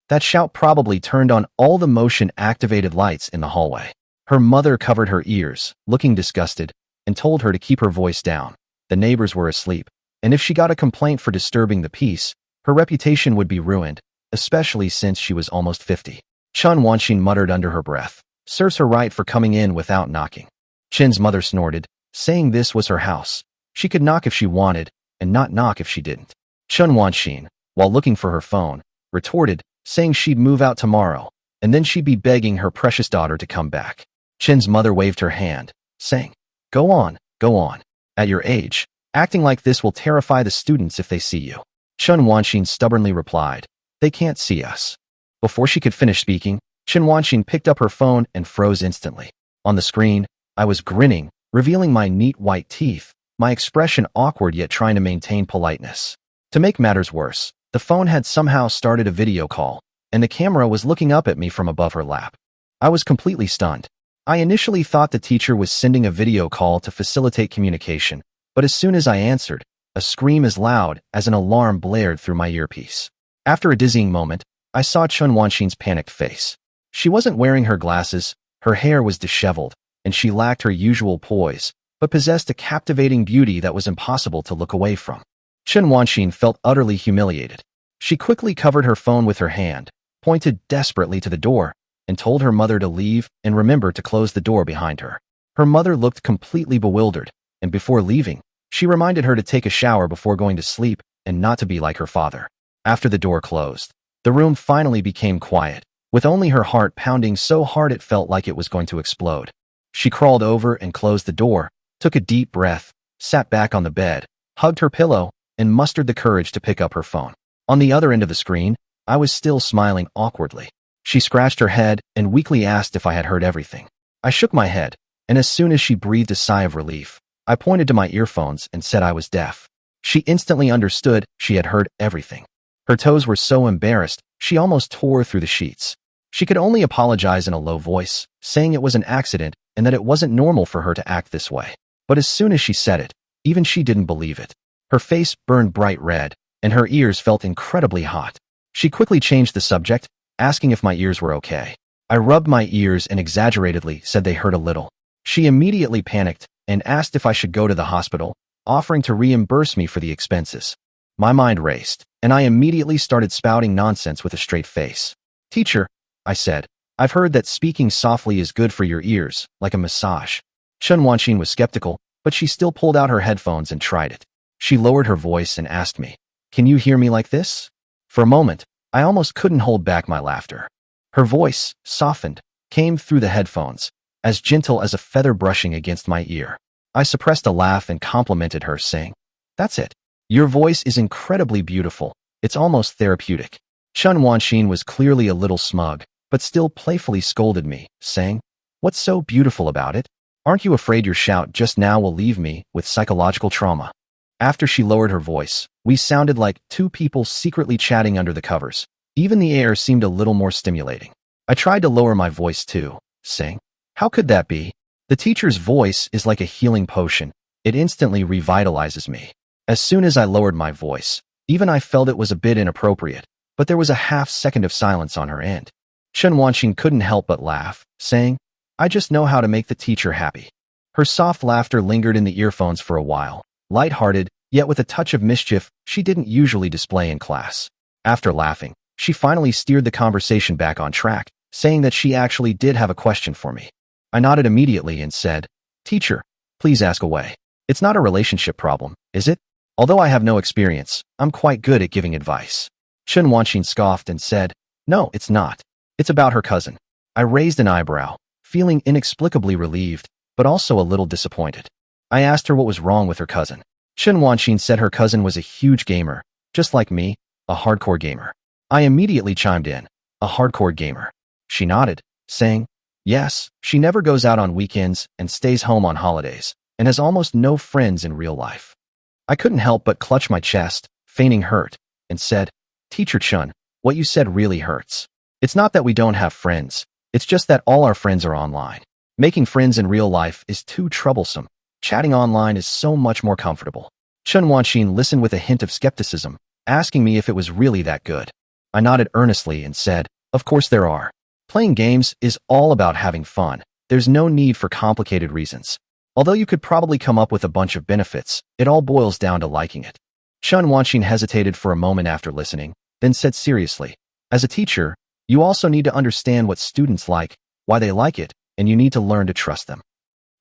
That shout probably turned on all the motion-activated lights in the hallway. Her mother covered her ears, looking disgusted, and told her to keep her voice down. The neighbors were asleep, and if she got a complaint for disturbing the peace, her reputation would be ruined, especially since she was almost 50. Chen Wanxin muttered under her breath, serves her right for coming in without knocking. Chen's mother snorted, saying this was her house. She could knock if she wanted, and not knock if she didn't. Chen Wanxin, while looking for her phone, retorted, saying she'd move out tomorrow, and then she'd be begging her precious daughter to come back. Chen's mother waved her hand, saying, Go on, go on. At your age, acting like this will terrify the students if they see you. Chen Wanxin stubbornly replied, They can't see us. Before she could finish speaking, Chen Wanxin picked up her phone and froze instantly. On the screen, I was grinning, revealing my neat white teeth, my expression awkward yet trying to maintain politeness. To make matters worse, the phone had somehow started a video call, and the camera was looking up at me from above her lap. I was completely stunned. I initially thought the teacher was sending a video call to facilitate communication, but as soon as I answered, a scream as loud as an alarm blared through my earpiece. After a dizzying moment, I saw Chen Wanxin's panicked face. She wasn't wearing her glasses, her hair was disheveled, and she lacked her usual poise, but possessed a captivating beauty that was impossible to look away from. Chen Wanxin felt utterly humiliated. She quickly covered her phone with her hand, pointed desperately to the door, and told her mother to leave and remember to close the door behind her. Her mother looked completely bewildered, and before leaving, she reminded her to take a shower before going to sleep and not to be like her father. After the door closed, the room finally became quiet, with only her heart pounding so hard it felt like it was going to explode. She crawled over and closed the door, took a deep breath, sat back on the bed, hugged her pillow, and mustered the courage to pick up her phone. On the other end of the screen, I was still smiling awkwardly. She scratched her head and weakly asked if I had heard everything. I shook my head, and as soon as she breathed a sigh of relief, I pointed to my earphones and said I was deaf. She instantly understood she had heard everything. Her toes were so embarrassed, she almost tore through the sheets. She could only apologize in a low voice, saying it was an accident and that it wasn't normal for her to act this way. But as soon as she said it, even she didn't believe it. Her face burned bright red, and her ears felt incredibly hot. She quickly changed the subject, asking if my ears were okay. I rubbed my ears and exaggeratedly said they hurt a little. She immediately panicked and asked if I should go to the hospital, offering to reimburse me for the expenses. My mind raced, and I immediately started spouting nonsense with a straight face. Teacher, I said, I've heard that speaking softly is good for your ears, like a massage. Chen Wanxin was skeptical, but she still pulled out her headphones and tried it. She lowered her voice and asked me, Can you hear me like this? For a moment, I almost couldn't hold back my laughter. Her voice, softened, came through the headphones, as gentle as a feather brushing against my ear. I suppressed a laugh and complimented her, saying, That's it. Your voice is incredibly beautiful. It's almost therapeutic. Chen Wanxin was clearly a little smug, but still playfully scolded me, saying, What's so beautiful about it? Aren't you afraid your shout just now will leave me with psychological trauma? After she lowered her voice, we sounded like two people secretly chatting under the covers. Even the air seemed a little more stimulating. I tried to lower my voice too, saying, How could that be? The teacher's voice is like a healing potion. It instantly revitalizes me. As soon as I lowered my voice, even I felt it was a bit inappropriate, but there was a half-second of silence on her end. Chen Wanqing couldn't help but laugh, saying, "I just know how to make the teacher happy." Her soft laughter lingered in the earphones for a while, light-hearted, yet with a touch of mischief she didn't usually display in class. After laughing, she finally steered the conversation back on track, saying that she actually did have a question for me. I nodded immediately and said, "Teacher, please ask away. It's not a relationship problem, is it? Although I have no experience, I'm quite good at giving advice." Chen Wanqing scoffed and said, "No, it's not. It's about her cousin." I raised an eyebrow, feeling inexplicably relieved, but also a little disappointed. I asked her what was wrong with her cousin. Chen Wanqing said her cousin was a huge gamer, just like me, a hardcore gamer. I immediately chimed in, "A hardcore gamer?" She nodded, saying, "Yes, she never goes out on weekends and stays home on holidays, and has almost no friends in real life." I couldn't help but clutch my chest, feigning hurt, and said, "Teacher Chen, what you said really hurts. It's not that we don't have friends, it's just that all our friends are online. Making friends in real life is too troublesome. Chatting online is so much more comfortable." Chen Wanqing listened with a hint of skepticism, asking me if it was really that good. I nodded earnestly and said, "Of course there are. Playing games is all about having fun. There's no need for complicated reasons. Although you could probably come up with a bunch of benefits, it all boils down to liking it." Chen Wanqing hesitated for a moment after listening, then said seriously, "As a teacher, you also need to understand what students like, why they like it, and you need to learn to trust them."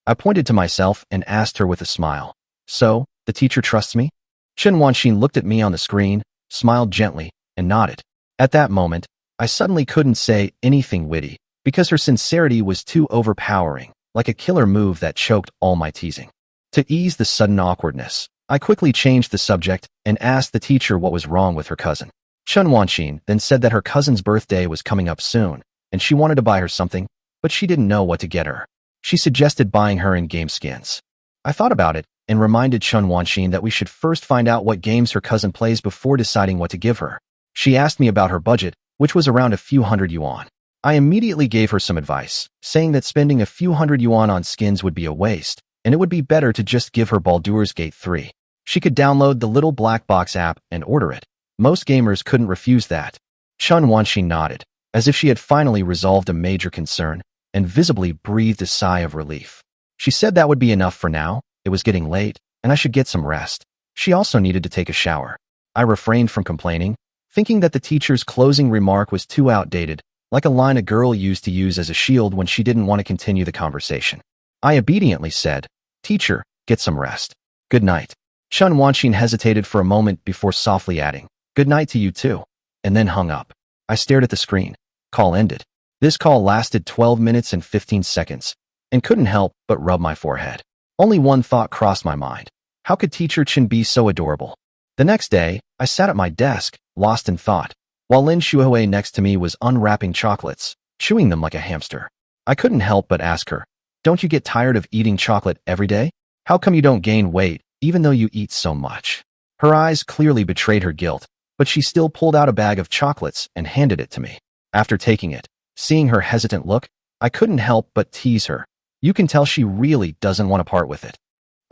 I pointed to myself and asked her with a smile, "So, the teacher trusts me?" Chen Wanqing looked at me on the screen, smiled gently, and nodded. At that moment, I suddenly couldn't say anything witty, because her sincerity was too overpowering, like a killer move that choked all my teasing. To ease the sudden awkwardness, I quickly changed the subject and asked the teacher what was wrong with her cousin. Chen Wanqing then said that her cousin's birthday was coming up soon, and she wanted to buy her something, but she didn't know what to get her. She suggested buying her in-game skins. I thought about it and reminded Chen Wanqing that we should first find out what games her cousin plays before deciding what to give her. She asked me about her budget, which was around a few hundred yuan. I immediately gave her some advice, saying that spending a few hundred yuan on skins would be a waste, and it would be better to just give her Baldur's Gate 3. She could download the little black box app and order it. Most gamers couldn't refuse that. Chen Wanqing nodded, as if she had finally resolved a major concern, and visibly breathed a sigh of relief. She said that would be enough for now. It was getting late, and I should get some rest. She also needed to take a shower. I refrained from complaining, thinking that the teacher's closing remark was too outdated, like a line a girl used to use as a shield when she didn't want to continue the conversation. I obediently said, "Teacher, get some rest. Good night." Chen Wanqing hesitated for a moment before softly adding, "Good night to you too," and then hung up. I stared at the screen. Call ended. This call lasted 12 minutes and 15 seconds, and couldn't help but rub my forehead. Only one thought crossed my mind. How could Teacher Chen be so adorable? The next day, I sat at my desk, lost in thought, while Lin Shuhui next to me was unwrapping chocolates, chewing them like a hamster. I couldn't help but ask her, "Don't you get tired of eating chocolate every day? How come you don't gain weight, even though you eat so much?" Her eyes clearly betrayed her guilt, but she still pulled out a bag of chocolates and handed it to me. After taking it, seeing her hesitant look, I couldn't help but tease her. You can tell she really doesn't want to part with it.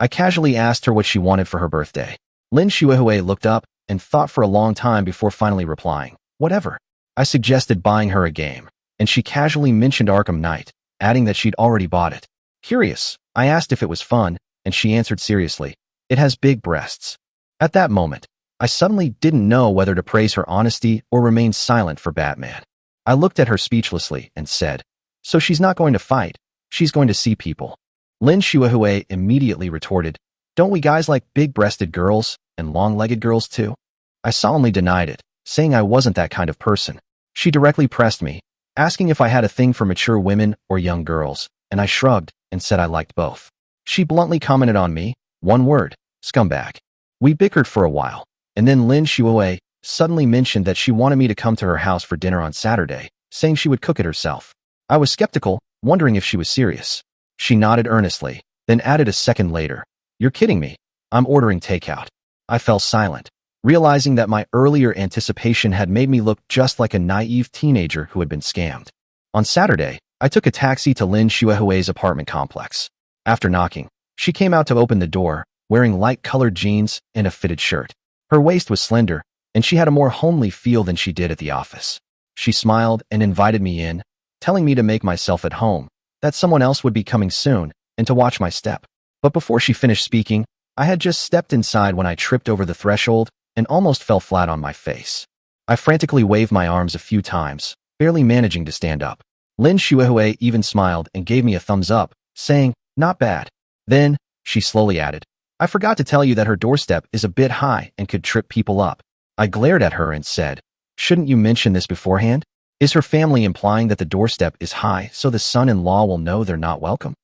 I casually asked her what she wanted for her birthday. Lin Shuhui looked up and thought for a long time before finally replying, "Whatever." I suggested buying her a game, and she casually mentioned Arkham Knight, adding that she'd already bought it. Curious, I asked if it was fun, and she answered seriously, "It has big breasts." At that moment, I suddenly didn't know whether to praise her honesty or remain silent for Batman. I looked at her speechlessly and said, "So she's not going to fight, she's going to see people." Lin Shuhui immediately retorted, "Don't we guys like big-breasted girls and long-legged girls too?" I solemnly denied it, saying I wasn't that kind of person. She directly pressed me, asking if I had a thing for mature women or young girls, and I shrugged and said I liked both. She bluntly commented on me, one word, "Scumbag." We bickered for a while, and then Lin Shuhui suddenly mentioned that she wanted me to come to her house for dinner on Saturday, saying she would cook it herself. I was skeptical, wondering if she was serious. She nodded earnestly, then added a second later, "You're kidding me. I'm ordering takeout." I fell silent, realizing that my earlier anticipation had made me look just like a naive teenager who had been scammed. On Saturday, I took a taxi to Lin Shuihui's apartment complex. After knocking, she came out to open the door, wearing light-colored jeans and a fitted shirt. Her waist was slender, and she had a more homely feel than she did at the office. She smiled and invited me in, telling me to make myself at home, that someone else would be coming soon, and to watch my step. But before she finished speaking, I had just stepped inside when I tripped over the threshold and almost fell flat on my face. I frantically waved my arms a few times, barely managing to stand up. Lin Shuihui even smiled and gave me a thumbs up, saying, "Not bad." Then, she slowly added, "I forgot to tell you that her doorstep is a bit high and could trip people up." I glared at her and said, "Shouldn't you mention this beforehand? Is her family implying that the doorstep is high so the son-in-law will know they're not welcome?"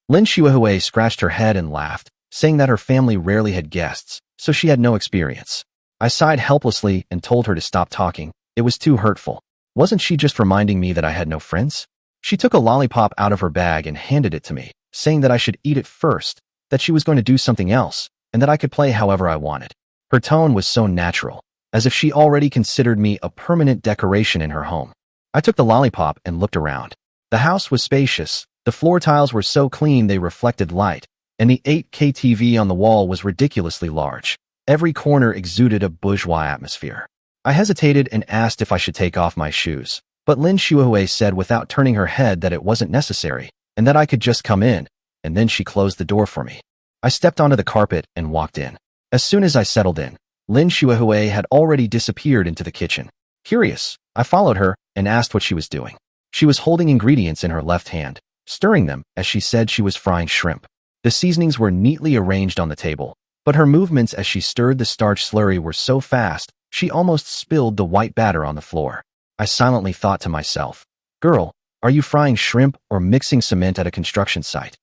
Lin Shuihui scratched her head and laughed, saying that her family rarely had guests, so she had no experience. I sighed helplessly and told her to stop talking. It was too hurtful. Wasn't she just reminding me that I had no friends? She took a lollipop out of her bag and handed it to me, saying that I should eat it first, that she was going to do something else, and that I could play however I wanted. Her tone was so natural, as if she already considered me a permanent decoration in her home. I took the lollipop and looked around. The house was spacious, the floor tiles were so clean they reflected light, and the 8K TV on the wall was ridiculously large. Every corner exuded a bourgeois atmosphere. I hesitated and asked if I should take off my shoes, but Lin Shuihui said without turning her head that it wasn't necessary, and that I could just come in, and then she closed the door for me. I stepped onto the carpet and walked in. As soon as I settled in, Lin Shuihui had already disappeared into the kitchen. Curious, I followed her and asked what she was doing. She was holding ingredients in her left hand, stirring them as she said she was frying shrimp. The seasonings were neatly arranged on the table, but her movements as she stirred the starch slurry were so fast, she almost spilled the white batter on the floor. I silently thought to myself, "Girl, are you frying shrimp or mixing cement at a construction site?"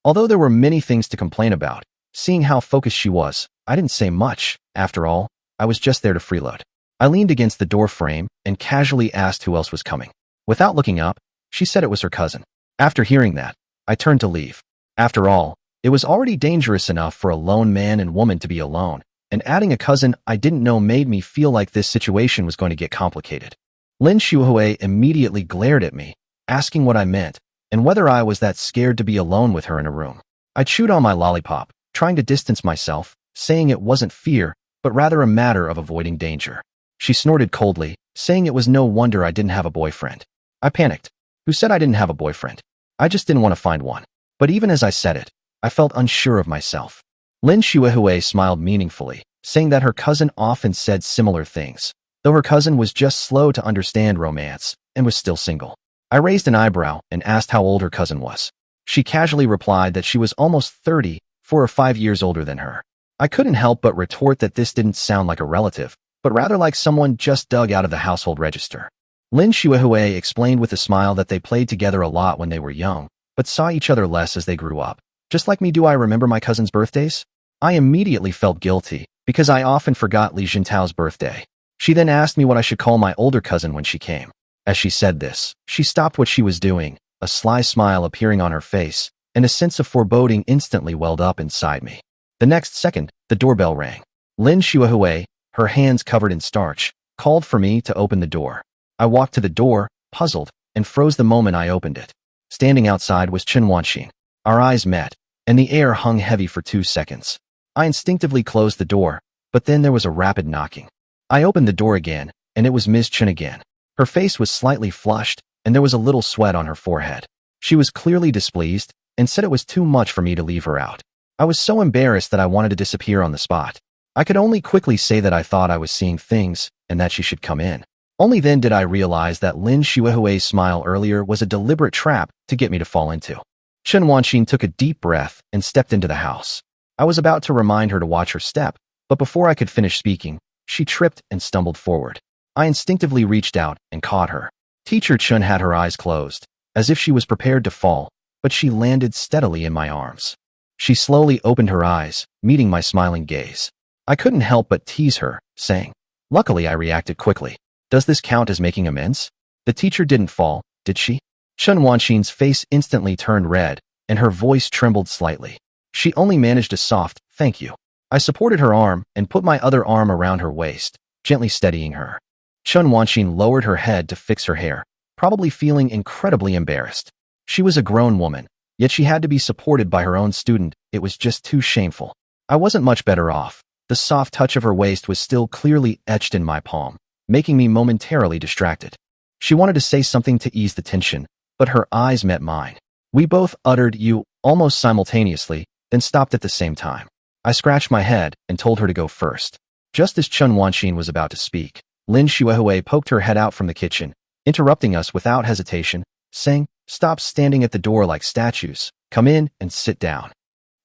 Although there were many things to complain about, seeing how focused she was, I didn't say much. After all, I was just there to freeload. I leaned against the door frame and casually asked who else was coming. Without looking up, she said it was her cousin. After hearing that, I turned to leave. After all, it was already dangerous enough for a lone man and woman to be alone, and adding a cousin I didn't know made me feel like this situation was going to get complicated. Lin Shuihui immediately glared at me, asking what I meant, and whether I was that scared to be alone with her in a room. I chewed on my lollipop, trying to distance myself, saying it wasn't fear, but rather a matter of avoiding danger. She snorted coldly, saying it was no wonder I didn't have a boyfriend. I panicked. Who said I didn't have a boyfriend? I just didn't want to find one. But even as I said it, I felt unsure of myself. Lin Shuihui smiled meaningfully, saying that her cousin often said similar things, though her cousin was just slow to understand romance and was still single. I raised an eyebrow and asked how old her cousin was. She casually replied that she was almost 30, 4 or 5 years older than her. I couldn't help but retort that this didn't sound like a relative, but rather like someone just dug out of the household register. Lin Shuihui explained with a smile that they played together a lot when they were young, but saw each other less as they grew up. Just like me, do I remember my cousin's birthdays? I immediately felt guilty, because I often forgot Li Jintao's birthday. She then asked me what I should call my older cousin when she came. As she said this, she stopped what she was doing, a sly smile appearing on her face, and a sense of foreboding instantly welled up inside me. The next second, the doorbell rang. Lin Shuihui, her hands covered in starch, called for me to open the door. I walked to the door, puzzled, and froze the moment I opened it. Standing outside was Chen Wanxin. Our eyes met, and the air hung heavy for 2 seconds. I instinctively closed the door, but then there was a rapid knocking. I opened the door again, and it was Ms. Chen again. Her face was slightly flushed, and there was a little sweat on her forehead. She was clearly displeased, and said it was too much for me to leave her out. I was so embarrassed that I wanted to disappear on the spot. I could only quickly say that I thought I was seeing things, and that she should come in. Only then did I realize that Lin Shuihui's smile earlier was a deliberate trap to get me to fall into. Chen Wanxin took a deep breath and stepped into the house. I was about to remind her to watch her step, but before I could finish speaking, she tripped and stumbled forward. I instinctively reached out and caught her. Teacher Chen had her eyes closed, as if she was prepared to fall, but she landed steadily in my arms. She slowly opened her eyes, meeting my smiling gaze. I couldn't help but tease her, saying, "Luckily I reacted quickly. Does this count as making amends?" The teacher didn't fall, did she? Chen Wanxin's face instantly turned red, and her voice trembled slightly. She only managed a soft, "Thank you." I supported her arm and put my other arm around her waist, gently steadying her. Chen Wanxin lowered her head to fix her hair, probably feeling incredibly embarrassed. She was a grown woman, yet she had to be supported by her own student. It was just too shameful. I wasn't much better off. The soft touch of her waist was still clearly etched in my palm, making me momentarily distracted. She wanted to say something to ease the tension, but her eyes met mine. We both uttered "you" almost simultaneously, then stopped at the same time. I scratched my head and told her to go first. Just as Chen Wanxin was about to speak, Lin Xuehui poked her head out from the kitchen, interrupting us without hesitation, saying, "Stop standing at the door like statues. Come in and sit down."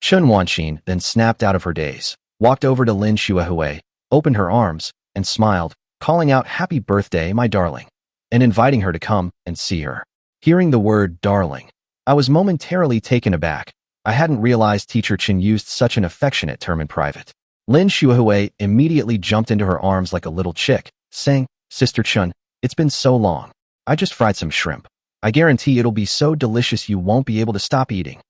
Chen Wanxin then snapped out of her daze, walked over to Lin Xuehui, opened her arms, and smiled, calling out "Happy birthday, my darling," and inviting her to come and see her. Hearing the word darling, I was momentarily taken aback. I hadn't realized Teacher Chen used such an affectionate term in private. Lin Xuehui immediately jumped into her arms like a little chick, saying, "Sister Chen, it's been so long. I just fried some shrimp. I guarantee it'll be so delicious you won't be able to stop eating."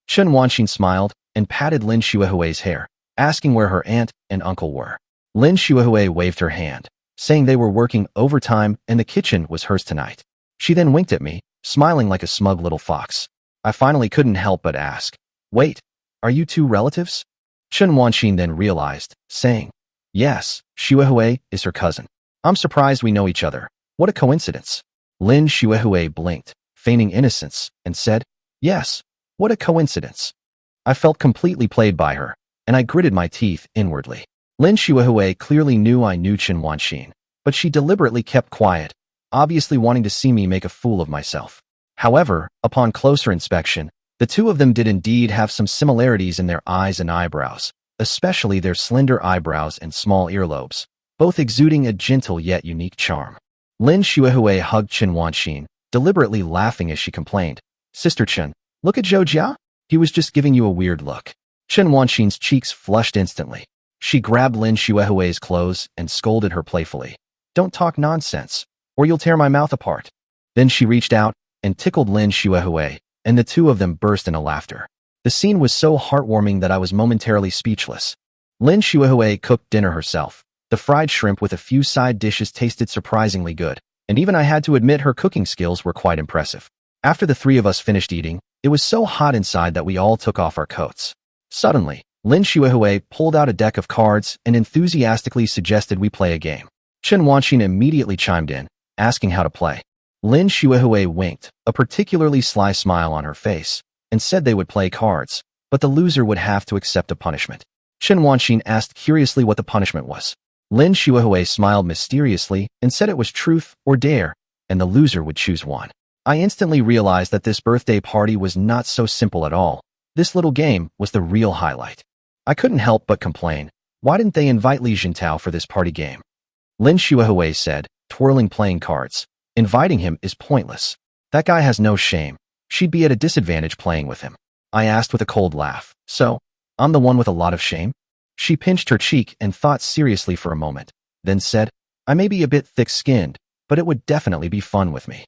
Chen Wanxin smiled and patted Lin Xuehui's hair, asking where her aunt and uncle were. Lin Xuehui waved her hand, saying they were working overtime and the kitchen was hers tonight. She then winked at me, smiling like a smug little fox. I finally couldn't help but ask, "Wait, are you two relatives?" Chen Wanxin then realized, saying, "Yes, Xuehui is her cousin. I'm surprised we know each other. What a coincidence." Lin Xuehui blinked, feigning innocence, and said, "Yes, what a coincidence." I felt completely played by her, and I gritted my teeth inwardly. Lin Xuehui clearly knew I knew Chen Wanxin, but she deliberately kept quiet, obviously wanting to see me make a fool of myself. However, upon closer inspection, the two of them did indeed have some similarities in their eyes and eyebrows, especially their slender eyebrows and small earlobes, both exuding a gentle yet unique charm. Lin Xuehui hugged Chen Wanxin, deliberately laughing as she complained, "Sister Chen, look at Zhou Jia. He was just giving you a weird look." Chen Wanxin's cheeks flushed instantly. She grabbed Lin Xuehui's clothes and scolded her playfully. "Don't talk nonsense, or you'll tear my mouth apart." Then she reached out and tickled Lin Xuehui, and the two of them burst into laughter. The scene was so heartwarming that I was momentarily speechless. Lin Xuehui cooked dinner herself. The fried shrimp with a few side dishes tasted surprisingly good, and even I had to admit her cooking skills were quite impressive. After the three of us finished eating, it was so hot inside that we all took off our coats. Suddenly, Lin Xuehui pulled out a deck of cards and enthusiastically suggested we play a game. Chen Wanxin immediately chimed in, asking how to play. Lin Xuehui winked, a particularly sly smile on her face, and said they would play cards, but the loser would have to accept a punishment. Chen Wanxin asked curiously what the punishment was. Lin Xuehui smiled mysteriously and said it was truth or dare, and the loser would choose one. I instantly realized that this birthday party was not so simple at all. This little game was the real highlight. I couldn't help but complain. Why didn't they invite Li Jintao for this party game? Lin Xuehui said, twirling playing cards. "Inviting him is pointless. That guy has no shame. She'd be at a disadvantage playing with him." I asked with a cold laugh. "So, I'm the one with a lot of shame?" She pinched her cheek and thought seriously for a moment, then said, "I may be a bit thick-skinned, but it would definitely be fun with me."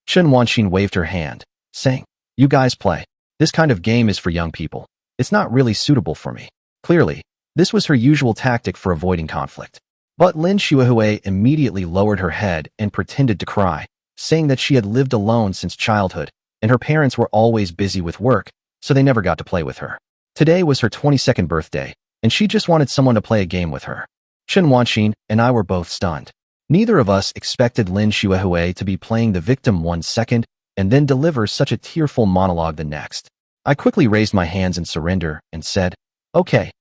Chen Wanxin waved her hand, saying, "You guys play. This kind of game is for young people. It's not really suitable for me." Clearly, this was her usual tactic for avoiding conflict. But Lin Xuehui immediately lowered her head and pretended to cry, saying that she had lived alone since childhood, and her parents were always busy with work, so they never got to play with her. Today was her 22nd birthday, and she just wanted someone to play a game with her. Chen Wanxin and I were both stunned. Neither of us expected Lin Xuehui to be playing the victim 1 second and then deliver such a tearful monologue the next. I quickly raised my hands in surrender and said, Okay,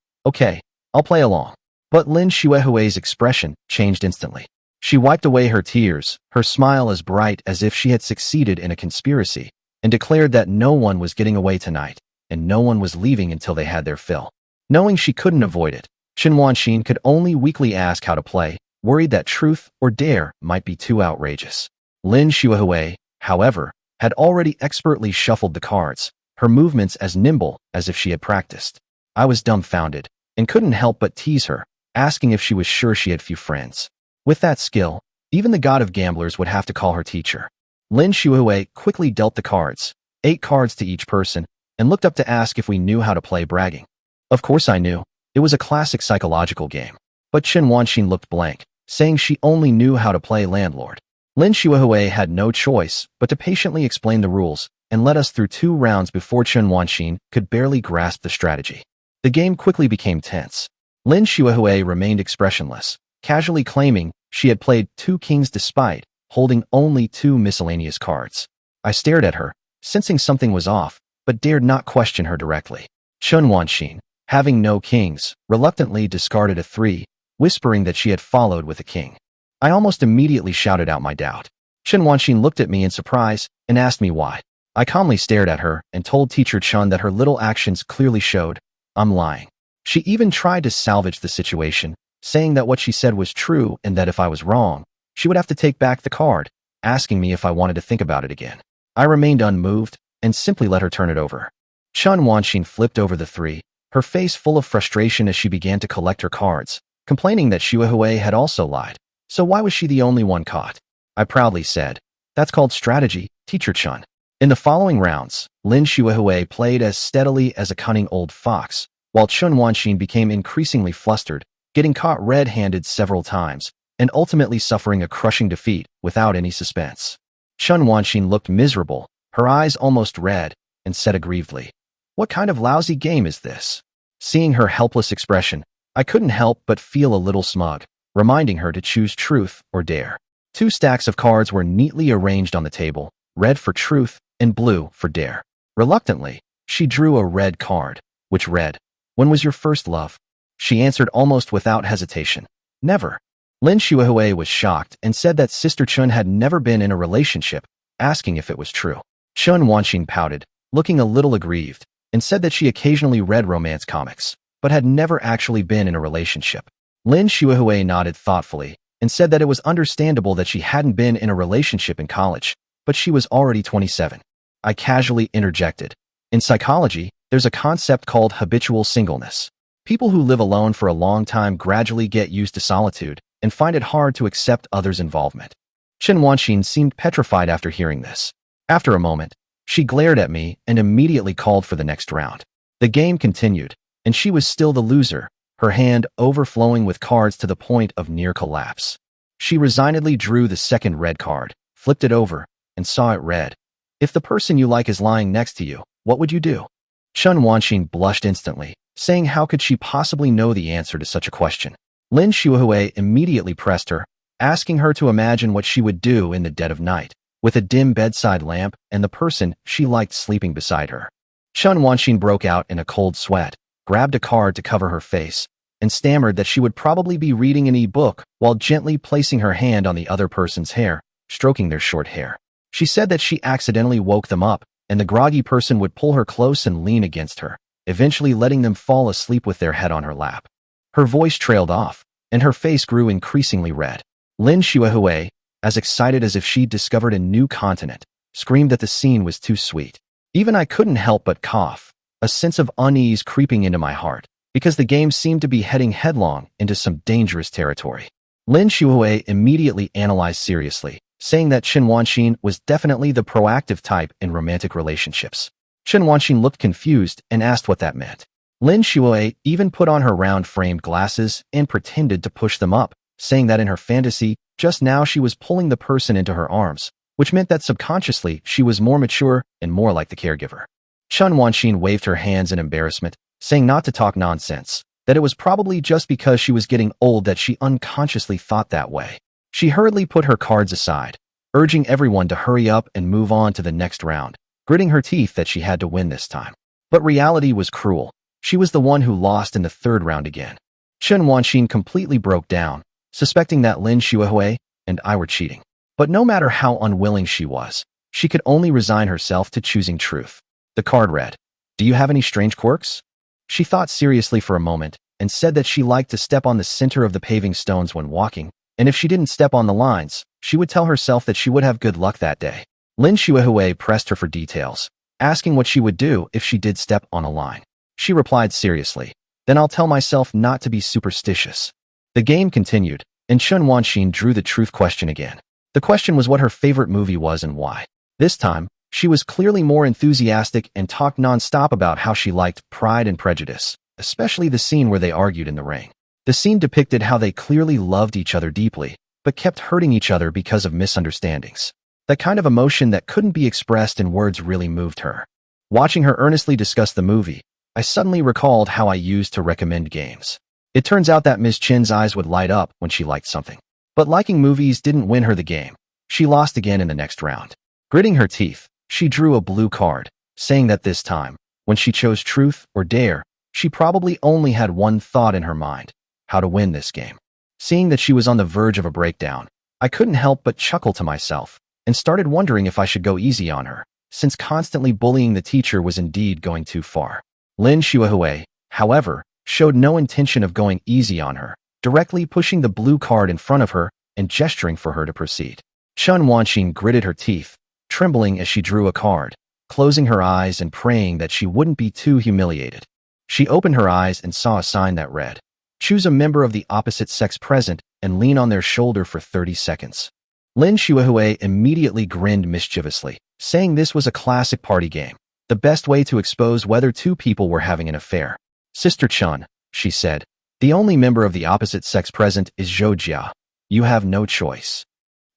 I'll play along." But Lin Xuehui's expression changed instantly. She wiped away her tears, her smile as bright as if she had succeeded in a conspiracy, and declared that no one was getting away tonight, and no one was leaving until they had their fill. Knowing she couldn't avoid it, Chen Wanxin could only weakly ask how to play, worried that truth or dare might be too outrageous. Lin Xuehui, however, had already expertly shuffled the cards, her movements as nimble as if she had practiced. I was dumbfounded, and couldn't help but tease her, asking if she was sure she had few friends. With that skill, even the god of gamblers would have to call her teacher. Lin Xuehui quickly dealt the cards, 8 cards to each person, and looked up to ask if we knew how to play bragging. Of course I knew. It was a classic psychological game. But Chen Wanxin looked blank, saying she only knew how to play landlord. Lin Xuehui had no choice but to patiently explain the rules and led us through 2 rounds before Chen Wanxin could barely grasp the strategy. The game quickly became tense. Lin Shuahui remained expressionless, casually claiming she had played 2 kings despite holding only 2 miscellaneous cards. I stared at her, sensing something was off, but dared not question her directly. Chen Wanxin, having no kings, reluctantly discarded a 3, whispering that she had followed with a king. I almost immediately shouted out my doubt. Chen Wanxin looked at me in surprise and asked me why. I calmly stared at her and told Teacher Chen that her little actions clearly showed I'm lying. She even tried to salvage the situation, saying that what she said was true and that if I was wrong, she would have to take back the card, asking me if I wanted to think about it again. I remained unmoved and simply let her turn it over. Chen Wanxin flipped over the 3, her face full of frustration as she began to collect her cards, complaining that Shuahui had also lied. So why was she the only one caught? I proudly said, "That's called strategy, Teacher Chen." In the following rounds, Lin Shuahui played as steadily as a cunning old fox, while Chen Wanxin became increasingly flustered, getting caught red-handed several times, and ultimately suffering a crushing defeat without any suspense. Chen Wanxin looked miserable, her eyes almost red, and said aggrievedly, "What kind of lousy game is this?" Seeing her helpless expression, I couldn't help but feel a little smug, reminding her to choose truth or dare. 2 stacks of cards were neatly arranged on the table, red for truth and blue for dare. Reluctantly, she drew a red card, which read, "When was your first love?" She answered almost without hesitation, "Never." Lin Shuahui was shocked and said that Sister Chen had never been in a relationship, asking if it was true. Chen Wanxin pouted, looking a little aggrieved, and said that she occasionally read romance comics, but had never actually been in a relationship. Lin Shuahui nodded thoughtfully and said that it was understandable that she hadn't been in a relationship in college, but she was already 27. I casually interjected, "In psychology, there's a concept called habitual singleness. People who live alone for a long time gradually get used to solitude and find it hard to accept others' involvement." Chen Wanxin seemed petrified after hearing this. After a moment, she glared at me and immediately called for the next round. The game continued, and she was still the loser, her hand overflowing with cards to the point of near collapse. She resignedly drew the second red card, flipped it over, and saw it read, "If the person you like is lying next to you, what would you do?" Chen Wanxin blushed instantly, saying how could she possibly know the answer to such a question. Lin Shuahui immediately pressed her, asking her to imagine what she would do in the dead of night, with a dim bedside lamp and the person she liked sleeping beside her. Chen Wanxin broke out in a cold sweat, grabbed a card to cover her face, and stammered that she would probably be reading an e-book while gently placing her hand on the other person's hair, stroking their short hair. She said that she accidentally woke them up, and the groggy person would pull her close and lean against her, eventually letting them fall asleep with their head on her lap. Her voice trailed off, and her face grew increasingly red. Lin Shuahui, as excited as if she'd discovered a new continent, screamed that the scene was too sweet. Even I couldn't help but cough, a sense of unease creeping into my heart, because the game seemed to be heading headlong into some dangerous territory. Lin Shuahui immediately analyzed seriously, saying that Chen Wanxin was definitely the proactive type in romantic relationships. Chen Wanxin looked confused and asked what that meant. Lin Shuahui even put on her round-framed glasses and pretended to push them up, saying that in her fantasy, just now she was pulling the person into her arms, which meant that subconsciously she was more mature and more like the caregiver. Chen Wanxin waved her hands in embarrassment, saying not to talk nonsense, that it was probably just because she was getting old that she unconsciously thought that way. She hurriedly put her cards aside, urging everyone to hurry up and move on to the next round, gritting her teeth that she had to win this time. But reality was cruel. She was the one who lost in the third round again. Chen Wanxin completely broke down, suspecting that Lin Shuahui and I were cheating. But no matter how unwilling she was, she could only resign herself to choosing truth. The card read, "Do you have any strange quirks?" She thought seriously for a moment and said that she liked to step on the center of the paving stones when walking, and if she didn't step on the lines, she would tell herself that she would have good luck that day. Lin Shuahui pressed her for details, asking what she would do if she did step on a line. She replied seriously, "Then I'll tell myself not to be superstitious." The game continued, and Chen Wanxin drew the truth question again. The question was what her favorite movie was and why. This time, she was clearly more enthusiastic and talked non-stop about how she liked Pride and Prejudice, especially the scene where they argued in the ring. The scene depicted how they clearly loved each other deeply, but kept hurting each other because of misunderstandings. That kind of emotion that couldn't be expressed in words really moved her. Watching her earnestly discuss the movie, I suddenly recalled how I used to recommend games. It turns out that Miss Chen's eyes would light up when she liked something. But liking movies didn't win her the game. She lost again in the next round. Gritting her teeth, she drew a blue card, saying that this time, when she chose truth or dare, she probably only had one thought in her mind: how to win this game. Seeing that she was on the verge of a breakdown, I couldn't help but chuckle to myself and started wondering if I should go easy on her, since constantly bullying the teacher was indeed going too far. Lin Shuahui, however, showed no intention of going easy on her, directly pushing the blue card in front of her and gesturing for her to proceed. Chen Wanxin gritted her teeth, trembling as she drew a card, closing her eyes and praying that she wouldn't be too humiliated. She opened her eyes and saw a sign that read, "Choose a member of the opposite sex present and lean on their shoulder for 30 seconds. Lin Shuahui immediately grinned mischievously, saying this was a classic party game, the best way to expose whether two people were having an affair. "Sister Chen," she said, "the only member of the opposite sex present is Zhou Jia. You have no choice."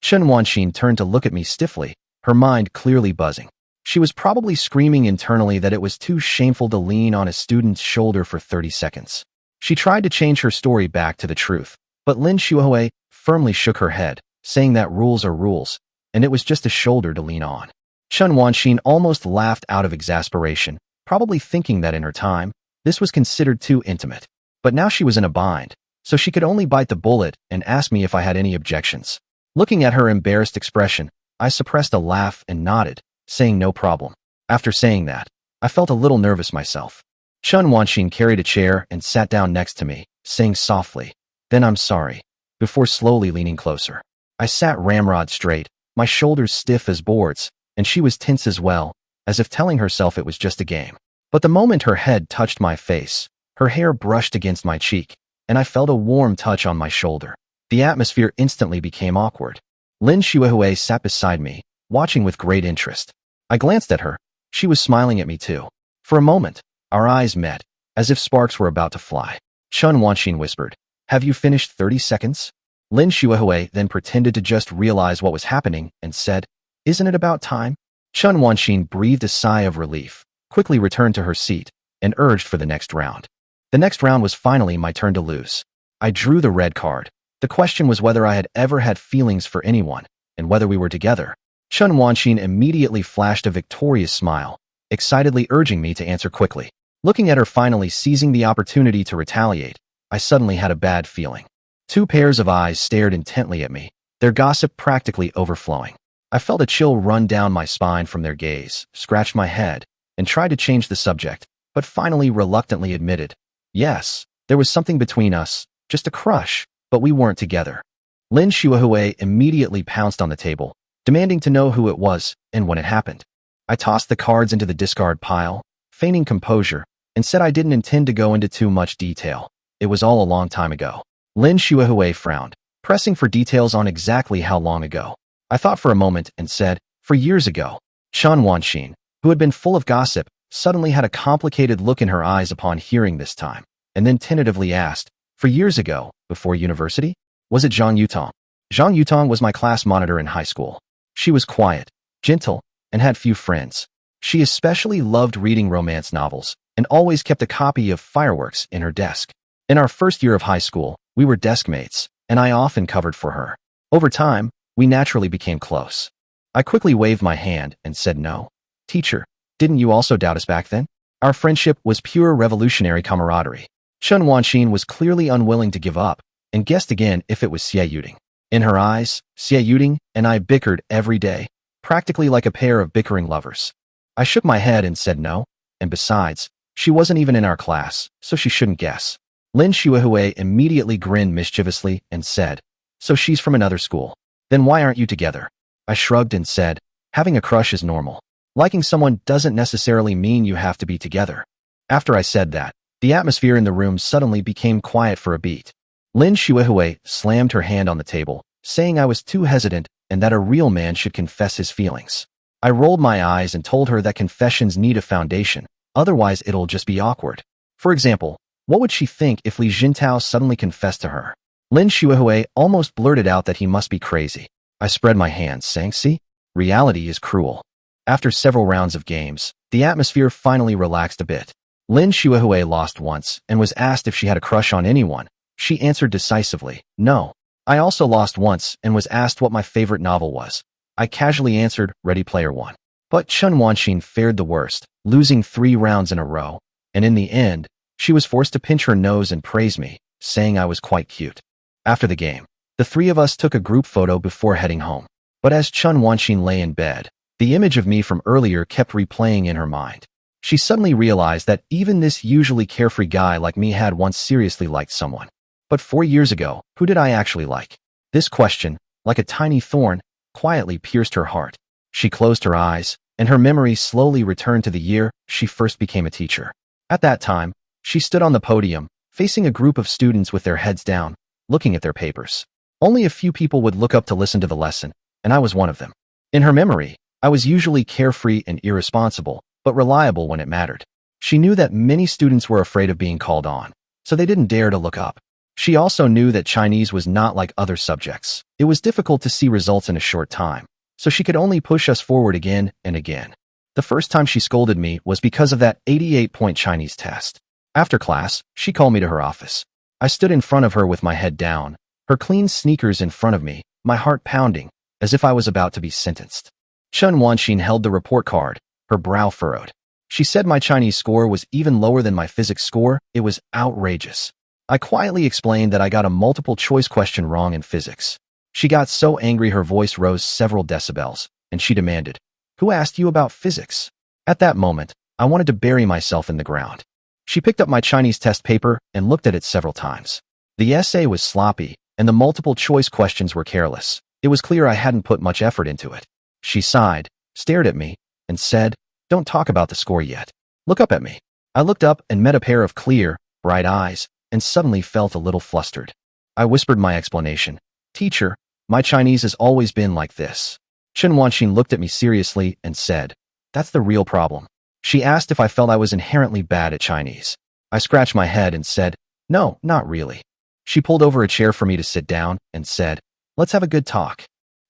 Chen Wanxin turned to look at me stiffly, her mind clearly buzzing. She was probably screaming internally that it was too shameful to lean on a student's shoulder for 30 seconds. She tried to change her story back to the truth, but Lin Shuahui firmly shook her head, saying that rules are rules, and it was just a shoulder to lean on. Chen Wanxin almost laughed out of exasperation, probably thinking that in her time, this was considered too intimate. But now she was in a bind, so she could only bite the bullet and ask me if I had any objections. Looking at her embarrassed expression, I suppressed a laugh and nodded, saying no problem. After saying that, I felt a little nervous myself. Chen Wanxin carried a chair and sat down next to me, saying softly, "Then I'm sorry," before slowly leaning closer. I sat ramrod straight, my shoulders stiff as boards, and she was tense as well, as if telling herself it was just a game. But the moment her head touched my face, her hair brushed against my cheek, and I felt a warm touch on my shoulder. The atmosphere instantly became awkward. Lin Shuahui sat beside me, watching with great interest. I glanced at her. She was smiling at me too. For a moment, our eyes met, as if sparks were about to fly. Chen Wanxin whispered, "Have you finished 30 seconds?" Lin Shuahui then pretended to just realize what was happening and said, "Isn't it about time?" Chen Wanxin breathed a sigh of relief, quickly returned to her seat, and urged for the next round. The next round was finally my turn to lose. I drew the red card. The question was whether I had ever had feelings for anyone, and whether we were together. Chen Wanxin immediately flashed a victorious smile, excitedly urging me to answer quickly. Looking at her finally seizing the opportunity to retaliate, I suddenly had a bad feeling. Two pairs of eyes stared intently at me, their gossip practically overflowing. I felt a chill run down my spine from their gaze, scratched my head, and tried to change the subject, but finally reluctantly admitted, yes, there was something between us, just a crush, but we weren't together. Lin Shuahui immediately pounced on the table, demanding to know who it was and when it happened. I tossed the cards into the discard pile, feigning composure, and said I didn't intend to go into too much detail. It was all a long time ago. Lin Shuahui frowned, pressing for details on exactly how long ago. I thought for a moment and said, for years ago. Chen Wanxin, who had been full of gossip, suddenly had a complicated look in her eyes upon hearing this time, and then tentatively asked, for years ago, before university? Was it Zhang Yutong? Zhang Yutong was my class monitor in high school. She was quiet, gentle, and had few friends. She especially loved reading romance novels and always kept a copy of Fireworks in her desk. In our first year of high school, we were desk mates, and I often covered for her. Over time, we naturally became close. I quickly waved my hand and said no. Teacher, didn't you also doubt us back then? Our friendship was pure revolutionary camaraderie. Chen Wanxin was clearly unwilling to give up, and guessed again if it was Xie Yuding. In her eyes, Xie Yuding and I bickered every day, practically like a pair of bickering lovers. I shook my head and said no, and besides, she wasn't even in our class, so she shouldn't guess. Lin Shuahui immediately grinned mischievously and said, so she's from another school. Then why aren't you together? I shrugged and said, having a crush is normal. Liking someone doesn't necessarily mean you have to be together. After I said that, the atmosphere in the room suddenly became quiet for a beat. Lin Shuahui slammed her hand on the table, saying I was too hesitant and that a real man should confess his feelings. I rolled my eyes and told her that confessions need a foundation, otherwise it'll just be awkward. For example, what would she think if Li Jintao suddenly confessed to her? Lin Shuahui almost blurted out that he must be crazy. I spread my hands, saying, see, reality is cruel. After several rounds of games, the atmosphere finally relaxed a bit. Lin Shuahui lost once and was asked if she had a crush on anyone. She answered decisively, no. I also lost once and was asked what my favorite novel was. I casually answered, Ready Player One. But Chen Wanxin fared the worst, losing 3 rounds in a row, and in the end, she was forced to pinch her nose and praise me, saying I was quite cute. After the game, the 3 of us took a group photo before heading home. But as Chen Wanxin lay in bed, the image of me from earlier kept replaying in her mind. She suddenly realized that even this usually carefree guy like me had once seriously liked someone. But 4 years ago, who did I actually like? This question, like a tiny thorn, quietly pierced her heart. She closed her eyes, and her memory slowly returned to the year she first became a teacher. At that time, she stood on the podium, facing a group of students with their heads down, looking at their papers. Only a few people would look up to listen to the lesson, and I was one of them. In her memory, I was usually carefree and irresponsible, but reliable when it mattered. She knew that many students were afraid of being called on, so they didn't dare to look up. She also knew that Chinese was not like other subjects. It was difficult to see results in a short time, so she could only push us forward again and again. The first time she scolded me was because of that 88-point Chinese test. After class, she called me to her office. I stood in front of her with my head down, her clean sneakers in front of me, my heart pounding, as if I was about to be sentenced. Chen Wanxin held the report card, her brow furrowed. She said my Chinese score was even lower than my physics score. It was outrageous. I quietly explained that I got a multiple-choice question wrong in physics. She got so angry her voice rose several decibels, and she demanded, "Who asked you about physics?" At that moment, I wanted to bury myself in the ground. She picked up my Chinese test paper and looked at it several times. The essay was sloppy, and the multiple-choice questions were careless. It was clear I hadn't put much effort into it. She sighed, stared at me, and said, "Don't talk about the score yet. Look up at me." I looked up and met a pair of clear, bright eyes, and suddenly felt a little flustered. I whispered my explanation. "Teacher, my Chinese has always been like this." Chen Wanxin looked at me seriously and said, "That's the real problem." She asked if I felt I was inherently bad at Chinese. I scratched my head and said, "No, not really." She pulled over a chair for me to sit down and said, "Let's have a good talk."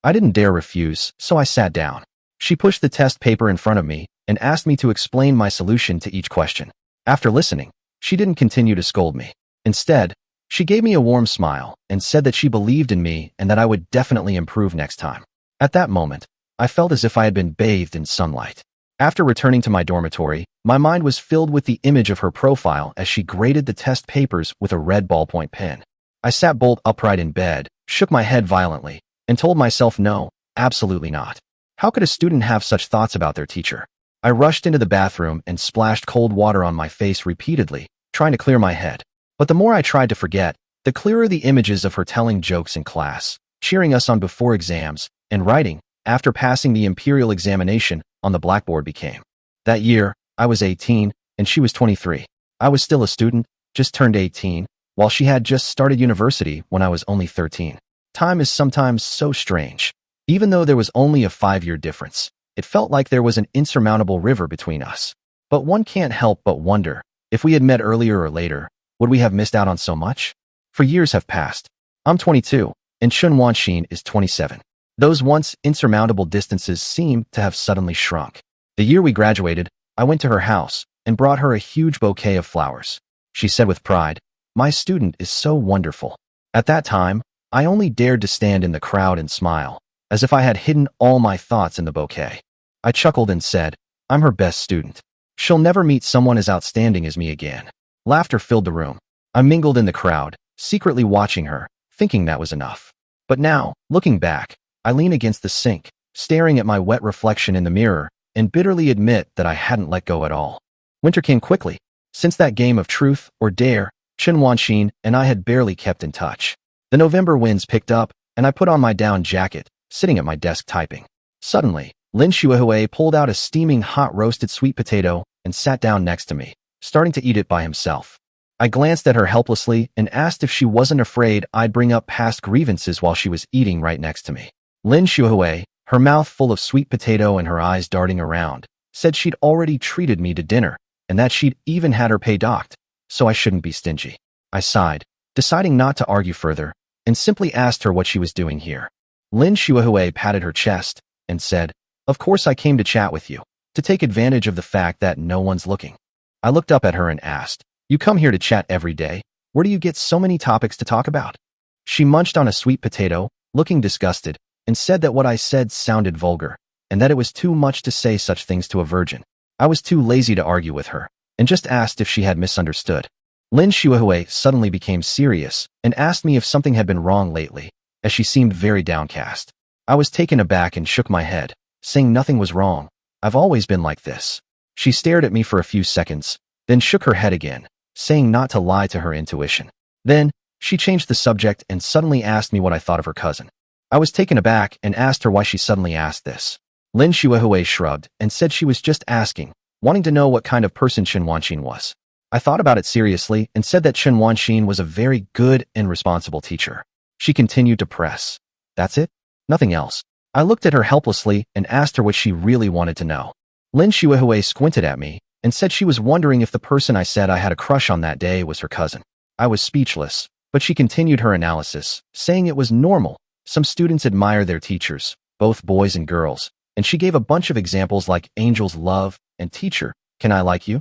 I didn't dare refuse, so I sat down. She pushed the test paper in front of me and asked me to explain my solution to each question. After listening, she didn't continue to scold me. Instead, she gave me a warm smile and said that she believed in me and that I would definitely improve next time. At that moment, I felt as if I had been bathed in sunlight. After returning to my dormitory, my mind was filled with the image of her profile as she graded the test papers with a red ballpoint pen. I sat bolt upright in bed, shook my head violently, and told myself no, absolutely not. How could a student have such thoughts about their teacher? I rushed into the bathroom and splashed cold water on my face repeatedly, trying to clear my head. But the more I tried to forget, the clearer the images of her telling jokes in class, cheering us on before exams, and writing, after passing the imperial examination, on the blackboard became. That year, I was 18, and she was 23. I was still a student, just turned 18, while she had just started university when I was only 13. Time is sometimes so strange. Even though there was only a 5-year difference, it felt like there was an insurmountable river between us. But one can't help but wonder, if we had met earlier or later, would we have missed out on so much? For years have passed. I'm 22, and Chen Wanxin is 27. Those once insurmountable distances seem to have suddenly shrunk. The year we graduated, I went to her house and brought her a huge bouquet of flowers. She said with pride, "My student is so wonderful." At that time, I only dared to stand in the crowd and smile, as if I had hidden all my thoughts in the bouquet. I chuckled and said, "I'm her best student. She'll never meet someone as outstanding as me again." Laughter filled the room. I mingled in the crowd, secretly watching her, thinking that was enough. But now, looking back, I lean against the sink, staring at my wet reflection in the mirror, and bitterly admit that I hadn't let go at all. Winter came quickly. Since that game of truth or dare, Chen Wanxin and I had barely kept in touch. The November winds picked up, and I put on my down jacket, sitting at my desk typing. Suddenly, Lin Shuahui pulled out a steaming hot roasted sweet potato and sat down next to me, starting to eat it by himself. I glanced at her helplessly and asked if she wasn't afraid I'd bring up past grievances while she was eating right next to me. Lin Shuahui, her mouth full of sweet potato and her eyes darting around, said she'd already treated me to dinner and that she'd even had her pay docked, so I shouldn't be stingy. I sighed, deciding not to argue further, and simply asked her what she was doing here. Lin Shuahui patted her chest and said, "Of course I came to chat with you, to take advantage of the fact that no one's looking." I looked up at her and asked, "You come here to chat every day? Where do you get so many topics to talk about?" She munched on a sweet potato, looking disgusted, and said that what I said sounded vulgar, and that it was too much to say such things to a virgin. I was too lazy to argue with her, and just asked if she had misunderstood. Lin Shuihui suddenly became serious and asked me if something had been wrong lately, as she seemed very downcast. I was taken aback and shook my head, saying nothing was wrong. I've always been like this. She stared at me for a few seconds, then shook her head again, saying not to lie to her intuition. Then, she changed the subject and suddenly asked me what I thought of her cousin. I was taken aback and asked her why she suddenly asked this. Lin Shuihui shrugged and said she was just asking, wanting to know what kind of person Chen Wanxin was. I thought about it seriously and said that Chen Wanxin was a very good and responsible teacher. She continued to press. That's it? Nothing else. I looked at her helplessly and asked her what she really wanted to know. Lin Shuihui squinted at me and said she was wondering if the person I said I had a crush on that day was her cousin. I was speechless, but she continued her analysis, saying it was normal. Some students admire their teachers, both boys and girls, and she gave a bunch of examples like Angel's Love and Teacher, Can I Like You?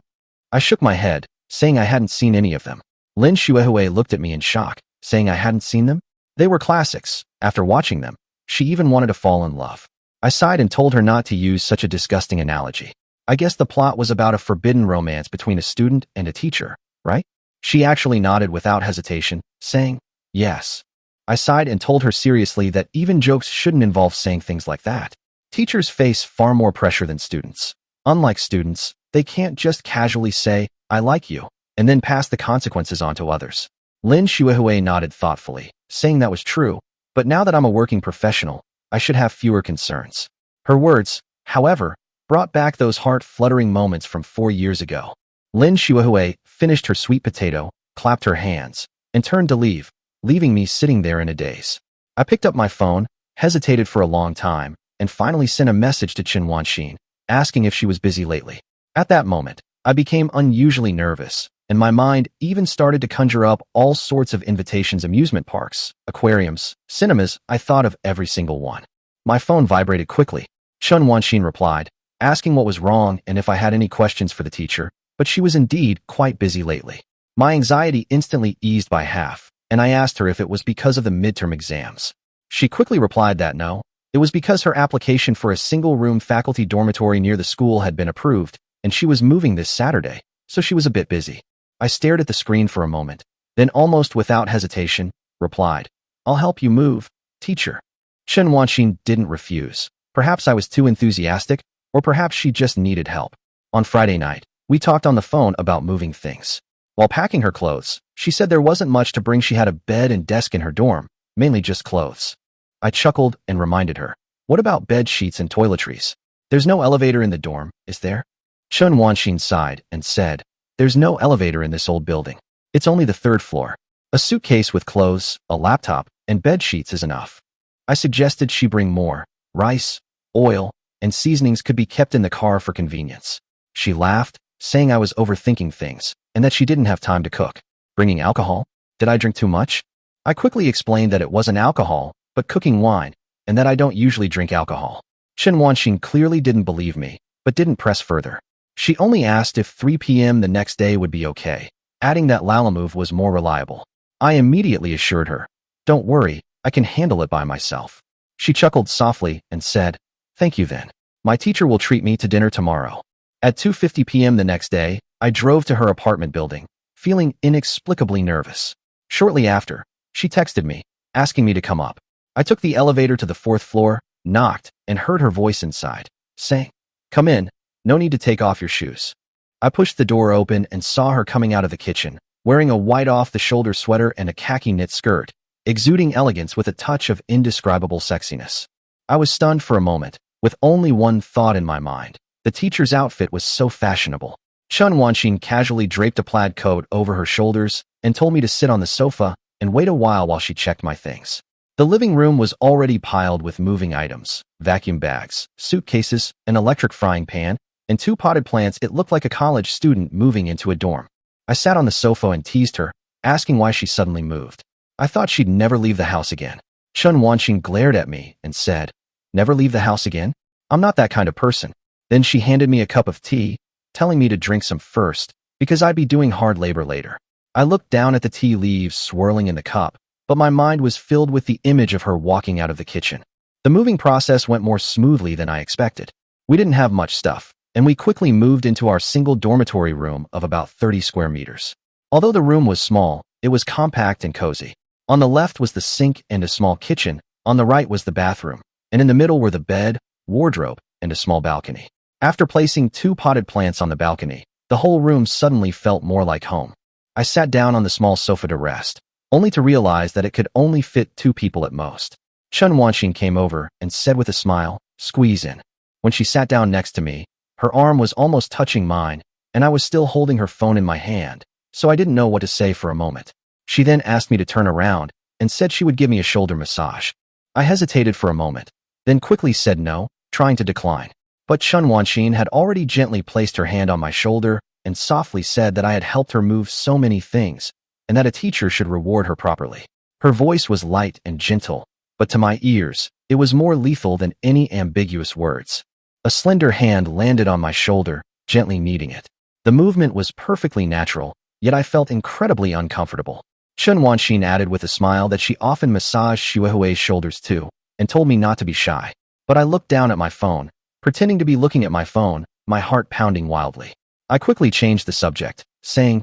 I shook my head, saying I hadn't seen any of them. Lin Shuihui looked at me in shock, saying I hadn't seen them? They were classics. After watching them, she even wanted to fall in love. I sighed and told her not to use such a disgusting analogy. I guess the plot was about a forbidden romance between a student and a teacher, right? She actually nodded without hesitation, saying, yes. I sighed and told her seriously that even jokes shouldn't involve saying things like that. Teachers face far more pressure than students. Unlike students, they can't just casually say, I like you, and then pass the consequences on to others. Lin Shuihui nodded thoughtfully, saying that was true, but now that I'm a working professional, I should have fewer concerns. Her words, however, brought back those heart-fluttering moments from 4 years ago. Lin Shuihui finished her sweet potato, clapped her hands, and turned to leave, leaving me sitting there in a daze. I picked up my phone, hesitated for a long time, and finally sent a message to Chen Wanxin, asking if she was busy lately. At that moment, I became unusually nervous, and my mind even started to conjure up all sorts of invitations: amusement parks, aquariums, cinemas. I thought of every single one. My phone vibrated quickly. Chen Wanxin replied, asking what was wrong and if I had any questions for the teacher, but she was indeed quite busy lately. My anxiety instantly eased by half, and I asked her if it was because of the midterm exams. She quickly replied that no, it was because her application for a single-room faculty dormitory near the school had been approved, and she was moving this Saturday, so she was a bit busy. I stared at the screen for a moment, then almost without hesitation, replied, I'll help you move, teacher. Chen Wanxin didn't refuse. Perhaps I was too enthusiastic, or perhaps she just needed help. On Friday night, we talked on the phone about moving things. While packing her clothes, she said there wasn't much to bring. She had a bed and desk in her dorm, mainly just clothes. I chuckled and reminded her, what about bed sheets and toiletries? There's no elevator in the dorm, is there? Chen Wanxin sighed and said, there's no elevator in this old building. It's only the 3rd floor. A suitcase with clothes, a laptop, and bed sheets is enough. I suggested she bring more. Rice, oil, and seasonings could be kept in the car for convenience. She laughed, saying I was overthinking things, and that she didn't have time to cook. Bringing alcohol? Did I drink too much? I quickly explained that it wasn't alcohol, but cooking wine, and that I don't usually drink alcohol. Chen Wanxin clearly didn't believe me, but didn't press further. She only asked if 3 p.m. the next day would be okay, adding that Lalamove was more reliable. I immediately assured her, don't worry, I can handle it by myself. She chuckled softly and said, thank you then. My teacher will treat me to dinner tomorrow. At 2:50 p.m. the next day, I drove to her apartment building, feeling inexplicably nervous. Shortly after, she texted me, asking me to come up. I took the elevator to the 4th floor, knocked, and heard her voice inside, saying, come in, no need to take off your shoes. I pushed the door open and saw her coming out of the kitchen, wearing a white off-the-shoulder sweater and a khaki knit skirt, exuding elegance with a touch of indescribable sexiness. I was stunned for a moment, with only one thought in my mind. The teacher's outfit was so fashionable. Chen Wanxin casually draped a plaid coat over her shoulders and told me to sit on the sofa and wait a while she checked my things. The living room was already piled with moving items, vacuum bags, suitcases, an electric frying pan, and 2 potted plants. It looked like a college student moving into a dorm. I sat on the sofa and teased her, asking why she suddenly moved. I thought she'd never leave the house again. Chen Wanxin glared at me and said, never leave the house again? I'm not that kind of person. Then she handed me a cup of tea, telling me to drink some first, because I'd be doing hard labor later. I looked down at the tea leaves swirling in the cup, but my mind was filled with the image of her walking out of the kitchen. The moving process went more smoothly than I expected. We didn't have much stuff, and we quickly moved into our single dormitory room of about 30 square meters. Although the room was small, it was compact and cozy. On the left was the sink and a small kitchen, on the right was the bathroom, and in the middle were the bed, wardrobe, and a small balcony. After placing 2 potted plants on the balcony, the whole room suddenly felt more like home. I sat down on the small sofa to rest, only to realize that it could only fit 2 people at most. Chen Wanxin came over and said with a smile, "Squeeze in." When she sat down next to me, her arm was almost touching mine, and I was still holding her phone in my hand, so I didn't know what to say for a moment. She then asked me to turn around and said she would give me a shoulder massage. I hesitated for a moment, then quickly said no, trying to decline. But Chen Wanxin had already gently placed her hand on my shoulder and softly said that I had helped her move so many things, and that a teacher should reward her properly. Her voice was light and gentle, but to my ears, it was more lethal than any ambiguous words. A slender hand landed on my shoulder, gently kneading it. The movement was perfectly natural, yet I felt incredibly uncomfortable. Chen Wanxin added with a smile that she often massaged Xuehui's shoulders too, and told me not to be shy. But I looked down at my phone, pretending to be looking at my phone, my heart pounding wildly. I quickly changed the subject, saying,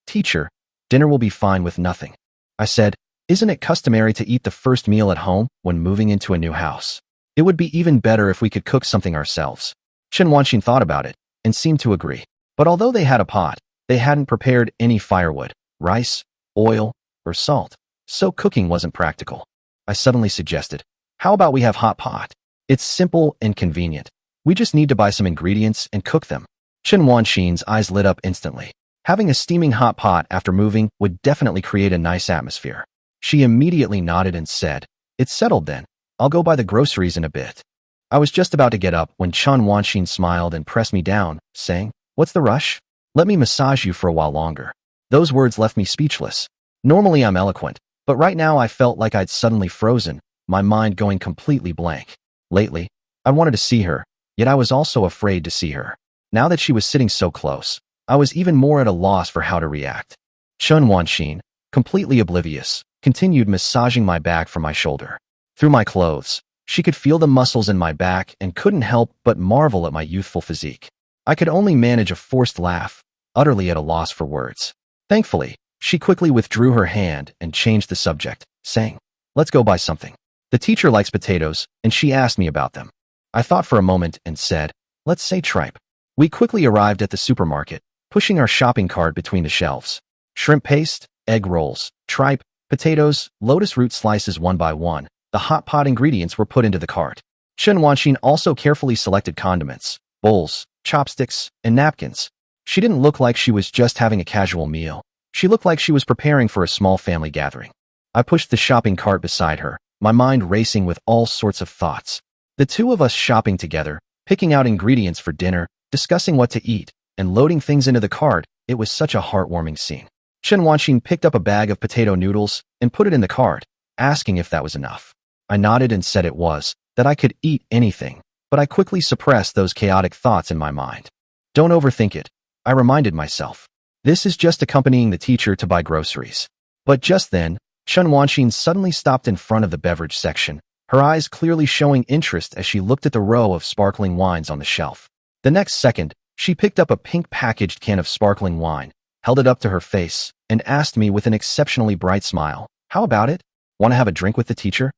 "Teacher, dinner will be fine with nothing." I said, "Isn't it customary to eat the first meal at home when moving into a new house? It would be even better if we could cook something ourselves." Chen Wanxin thought about it and seemed to agree. But although they had a pot, they hadn't prepared any firewood, rice, oil, or salt, so cooking wasn't practical. I suddenly suggested, "How about we have hot pot? It's simple and convenient. We just need to buy some ingredients and cook them." Chen Wanxin's eyes lit up instantly. Having a steaming hot pot after moving would definitely create a nice atmosphere. She immediately nodded and said, "It's settled then. I'll go buy the groceries in a bit." I was just about to get up when Chen Wanxin smiled and pressed me down, saying, "What's the rush? Let me massage you for a while longer." Those words left me speechless. Normally I'm eloquent, but right now I felt like I'd suddenly frozen, my mind going completely blank. Lately, I wanted to see her, yet I was also afraid to see her. Now that she was sitting so close, I was even more at a loss for how to react. Chen Wanxin, completely oblivious, continued massaging my back from my shoulder. Through my clothes, she could feel the muscles in my back and couldn't help but marvel at my youthful physique. I could only manage a forced laugh, utterly at a loss for words. Thankfully, she quickly withdrew her hand and changed the subject, saying, "Let's go buy something. The teacher likes potatoes, and she asked me about them." I thought for a moment and said, "Let's say tripe." We quickly arrived at the supermarket, pushing our shopping cart between the shelves. Shrimp paste, egg rolls, tripe, potatoes, lotus root slices one by one, the hot pot ingredients were put into the cart. Chen Wanxin also carefully selected condiments, bowls, chopsticks, and napkins. She didn't look like she was just having a casual meal. She looked like she was preparing for a small family gathering. I pushed the shopping cart beside her, my mind racing with all sorts of thoughts. The two of us shopping together, picking out ingredients for dinner, discussing what to eat, and loading things into the cart, it was such a heartwarming scene. Chen Wanxin picked up a bag of potato noodles and put it in the cart, asking if that was enough. I nodded and said it was, that I could eat anything, but I quickly suppressed those chaotic thoughts in my mind. "Don't overthink it," I reminded myself. "This is just accompanying the teacher to buy groceries." But just then, Chen Wanxin suddenly stopped in front of the beverage section, her eyes clearly showing interest as she looked at the row of sparkling wines on the shelf. The next second, she picked up a pink packaged can of sparkling wine, held it up to her face, and asked me with an exceptionally bright smile, "How about it? Want to have a drink with the teacher?"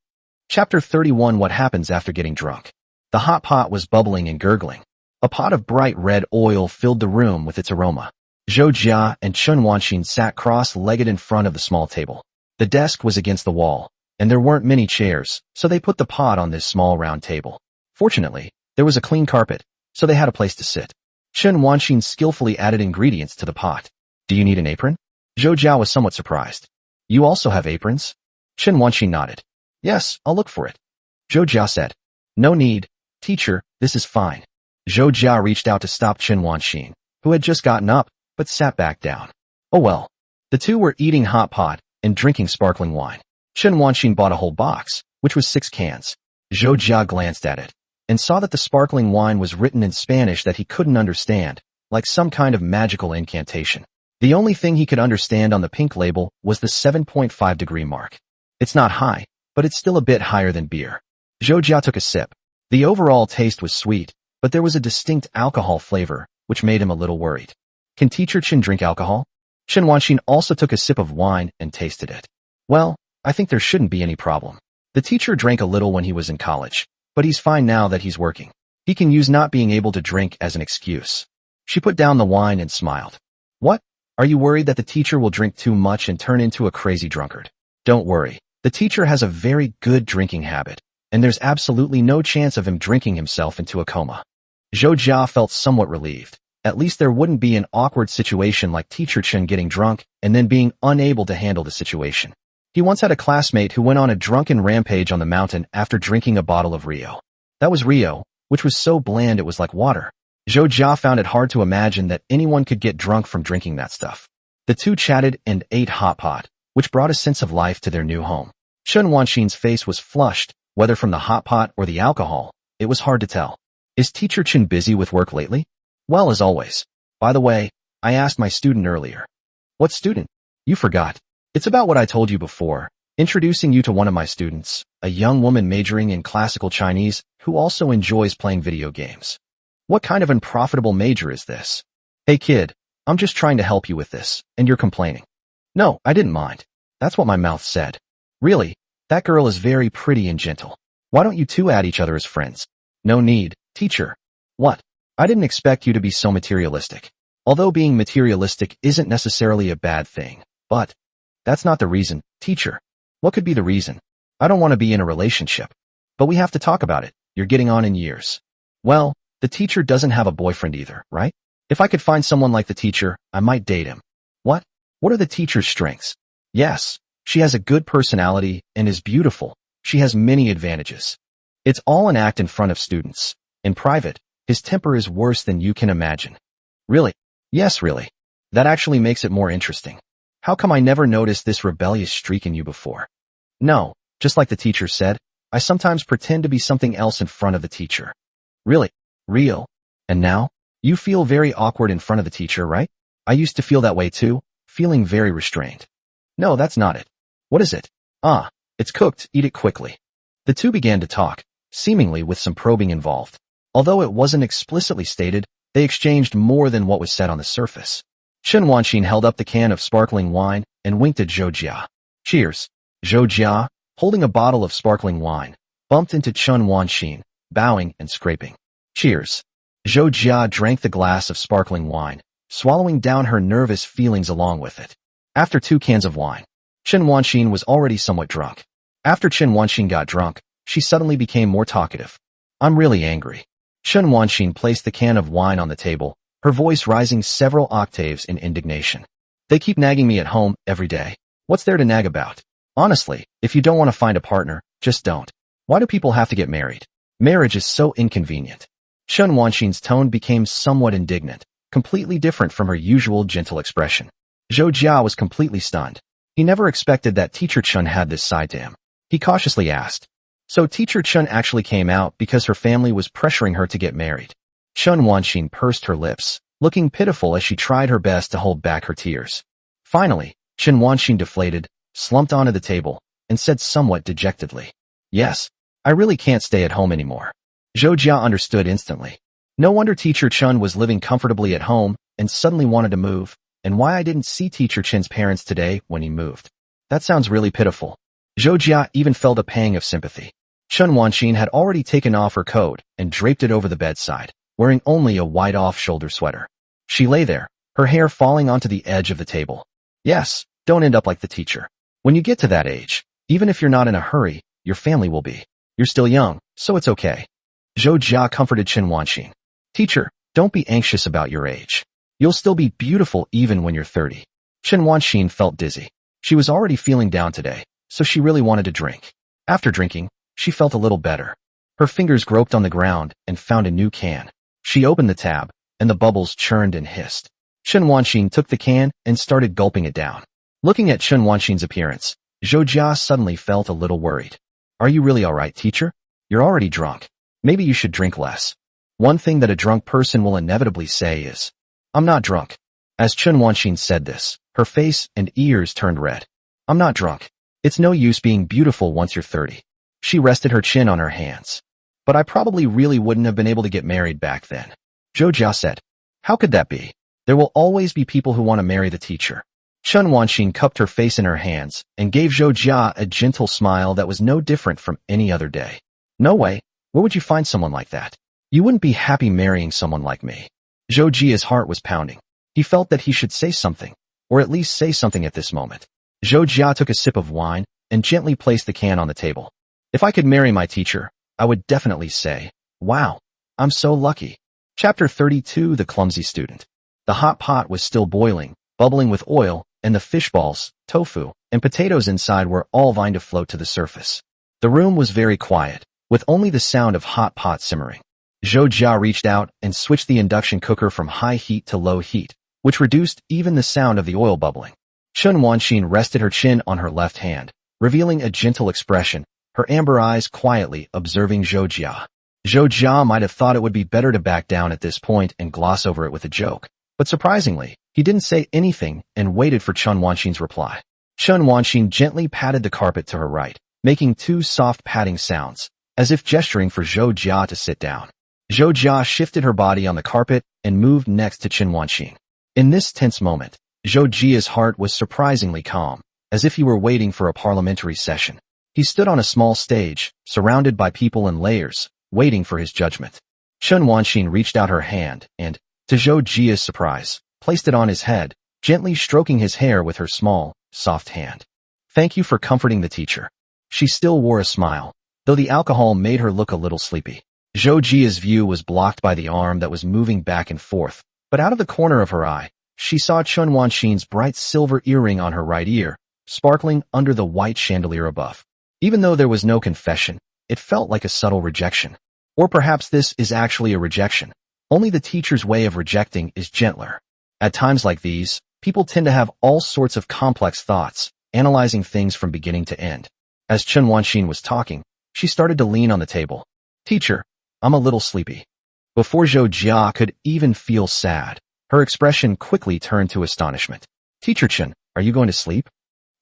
Chapter 31: What Happens After Getting Drunk. The hot pot was bubbling and gurgling. A pot of bright red oil filled the room with its aroma. Zhou Jia and Chen Wanxin sat cross-legged in front of the small table. The desk was against the wall, and there weren't many chairs, so they put the pot on this small round table. Fortunately, there was a clean carpet, so they had a place to sit. Chen Wanxin skillfully added ingredients to the pot. "Do you need an apron?" Zhou Jia was somewhat surprised. "You also have aprons?" Chen Wanxin nodded. "Yes, I'll look for it." Zhou Jia said, "No need, teacher, this is fine." Zhou Jia reached out to stop Chen Wanxin, who had just gotten up, but sat back down. Oh well. The two were eating hot pot and drinking sparkling wine. Chen Wanxin bought a whole box, which was 6 cans. Zhou Jia glanced at it, and saw that the sparkling wine was written in Spanish that he couldn't understand, like some kind of magical incantation. The only thing he could understand on the pink label was the 7.5 degree mark. It's not high, but it's still a bit higher than beer. Zhou Jia took a sip. The overall taste was sweet, but there was a distinct alcohol flavor, which made him a little worried. Can Teacher Chen drink alcohol? Chen Wanxin also took a sip of wine and tasted it. Well, I think there shouldn't be any problem. The teacher drank a little when he was in college, but he's fine now that he's working. He can use not being able to drink as an excuse. She put down the wine and smiled. What? Are you worried that the teacher will drink too much and turn into a crazy drunkard? Don't worry. The teacher has a very good drinking habit, and there's absolutely no chance of him drinking himself into a coma. Zhou Jia felt somewhat relieved. At least there wouldn't be an awkward situation like Teacher Chen getting drunk and then being unable to handle the situation. He once had a classmate who went on a drunken rampage on the mountain after drinking a bottle of Rio. That was Rio, which was so bland it was like water. Zhou Jia found it hard to imagine that anyone could get drunk from drinking that stuff. The two chatted and ate hot pot, which brought a sense of life to their new home. Chen Wanxin's face was flushed, whether from the hot pot or the alcohol. It was hard to tell. Is Teacher Chen busy with work lately? Well, as always. By the way, I asked my student earlier. What student? You forgot. It's about what I told you before, introducing you to one of my students, a young woman majoring in classical Chinese who also enjoys playing video games. What kind of unprofitable major is this? Hey kid, I'm just trying to help you with this, and you're complaining. No, I didn't mind. That's what my mouth said. Really, that girl is very pretty and gentle. Why don't you two add each other as friends? No need, teacher. What? I didn't expect you to be so materialistic. Although being materialistic isn't necessarily a bad thing, but that's not the reason, teacher. What could be the reason? I don't want to be in a relationship. But we have to talk about it. You're getting on in years. Well, the teacher doesn't have a boyfriend either, right? If I could find someone like the teacher, I might date him. What? What are the teacher's strengths? Yes, she has a good personality and is beautiful. She has many advantages. It's all an act in front of students. In private, his temper is worse than you can imagine. Really? Yes, really. That actually makes it more interesting. How come I never noticed this rebellious streak in you before? No, just like the teacher said, I sometimes pretend to be something else in front of the teacher. Really? Real? And now? You feel very awkward in front of the teacher, right? I used to feel that way too, feeling very restrained. No, that's not it. What is it? Ah, it's cooked, eat it quickly. The two began to talk, seemingly with some probing involved. Although it wasn't explicitly stated, they exchanged more than what was said on the surface. Chen Wanxin held up the can of sparkling wine and winked at Zhou Jia. Cheers. Zhou Jia, holding a bottle of sparkling wine, bumped into Chen Wanxin, bowing and scraping. Cheers. Zhou Jia drank the glass of sparkling wine, swallowing down her nervous feelings along with it. After 2 cans of wine, Chen Wanxin was already somewhat drunk. After Chen Wanxin got drunk, she suddenly became more talkative. I'm really angry. Chen Wanxin placed the can of wine on the table, her voice rising several octaves in indignation. They keep nagging me at home every day. What's there to nag about? Honestly, if you don't want to find a partner, just don't. Why do people have to get married? Marriage is so inconvenient. Chen Wanxin's tone became somewhat indignant, completely different from her usual gentle expression. Zhou Jia was completely stunned. He never expected that Teacher Chen had this side to him. He cautiously asked. So Teacher Chen actually came out because her family was pressuring her to get married. Chen Wanxin pursed her lips, looking pitiful as she tried her best to hold back her tears. Finally, Chen Wanxin deflated, slumped onto the table, and said somewhat dejectedly, Yes, I really can't stay at home anymore. Zhou Jia understood instantly. No wonder Teacher Chen was living comfortably at home and suddenly wanted to move, and why I didn't see Teacher Chen's parents today when he moved. That sounds really pitiful. Zhou Jia even felt a pang of sympathy. Chen Wanxin had already taken off her coat and draped it over the bedside, wearing only a white off-shoulder sweater. She lay there, her hair falling onto the edge of the table. Yes, don't end up like the teacher. When you get to that age, even if you're not in a hurry, your family will be. You're still young, so it's okay. Zhou Jia comforted Chen Wanxin. Teacher, don't be anxious about your age. You'll still be beautiful even when you're 30. Chen Wanxin felt dizzy. She was already feeling down today, so she really wanted to drink. After drinking, she felt a little better. Her fingers groped on the ground and found a new can. She opened the tab, and the bubbles churned and hissed. Chen Wanxin took the can and started gulping it down. Looking at Chen Wanxin's appearance, Zhou Jia suddenly felt a little worried. Are you really alright, teacher? You're already drunk. Maybe you should drink less. One thing that a drunk person will inevitably say is, I'm not drunk. As Chen Wanxin said this, her face and ears turned red. I'm not drunk. It's no use being beautiful once you're 30. She rested her chin on her hands. But I probably really wouldn't have been able to get married back then. Zhou Jia said. How could that be? There will always be people who want to marry the teacher. Chen Wanxin cupped her face in her hands and gave Zhou Jia a gentle smile that was no different from any other day. No way. Where would you find someone like that? You wouldn't be happy marrying someone like me. Zhou Jia's heart was pounding. He felt that he should say something, or at least say something at this moment. Zhou Jia took a sip of wine and gently placed the can on the table. If I could marry my teacher, I would definitely say, wow, I'm so lucky. Chapter 32, The Clumsy Student. The hot pot was still boiling, bubbling with oil, and the fish balls, tofu, and potatoes inside were all vying to float to the surface. The room was very quiet, with only the sound of hot pot simmering. Zhou Jia reached out and switched the induction cooker from high heat to low heat, which reduced even the sound of the oil bubbling. Chen Wanxin rested her chin on her left hand, revealing a gentle expression, her amber eyes quietly observing Zhou Jia. Zhou Jia might have thought it would be better to back down at this point and gloss over it with a joke, but surprisingly, he didn't say anything and waited for Chen Wanxin's reply. Chen Wanxin gently patted the carpet to her right, making two soft patting sounds, as if gesturing for Zhou Jia to sit down. Zhou Jia shifted her body on the carpet and moved next to Chen Wanxin. In this tense moment, Zhou Jia's heart was surprisingly calm, as if he were waiting for a parliamentary session. He stood on a small stage, surrounded by people in layers, waiting for his judgment. Chen Wanxin reached out her hand and, to Zhou Jia's surprise, placed it on his head, gently stroking his hair with her small, soft hand. Thank you for comforting the teacher. She still wore a smile, though the alcohol made her look a little sleepy. Zhou Jia's view was blocked by the arm that was moving back and forth, but out of the corner of her eye, she saw Chen Wanxin's bright silver earring on her right ear, sparkling under the white chandelier above. Even though there was no confession, it felt like a subtle rejection. Or perhaps this is actually a rejection. Only the teacher's way of rejecting is gentler. At times like these, people tend to have all sorts of complex thoughts, analyzing things from beginning to end. As Chen Wanxin was talking, she started to lean on the table. Teacher, I'm a little sleepy. Before Zhou Jia could even feel sad, her expression quickly turned to astonishment. Teacher Chen, are you going to sleep?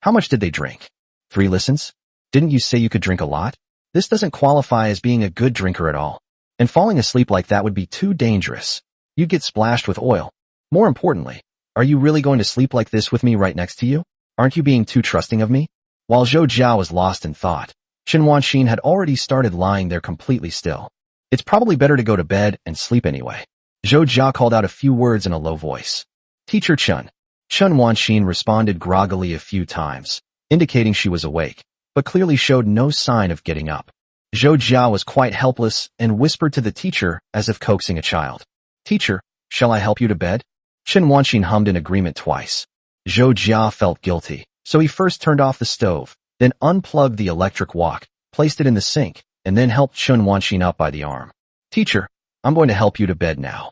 How much did they drink? 3 listens? Didn't you say you could drink a lot? This doesn't qualify as being a good drinker at all. And falling asleep like that would be too dangerous. You'd get splashed with oil. More importantly, are you really going to sleep like this with me right next to you? Aren't you being too trusting of me? While Zhou Jia was lost in thought, Chen Wanxin had already started lying there completely still. It's probably better to go to bed and sleep anyway. Zhou Jia called out a few words in a low voice. Teacher Chen. Chen Wanxin responded groggily a few times, indicating she was awake, but clearly showed no sign of getting up. Zhou Jia was quite helpless and whispered to the teacher as if coaxing a child. Teacher, shall I help you to bed? Chen Wanxin hummed in agreement twice. Zhou Jia felt guilty, so he first turned off the stove, then unplugged the electric wok, placed it in the sink, and then helped Chen Wanxin up by the arm. Teacher, I'm going to help you to bed now.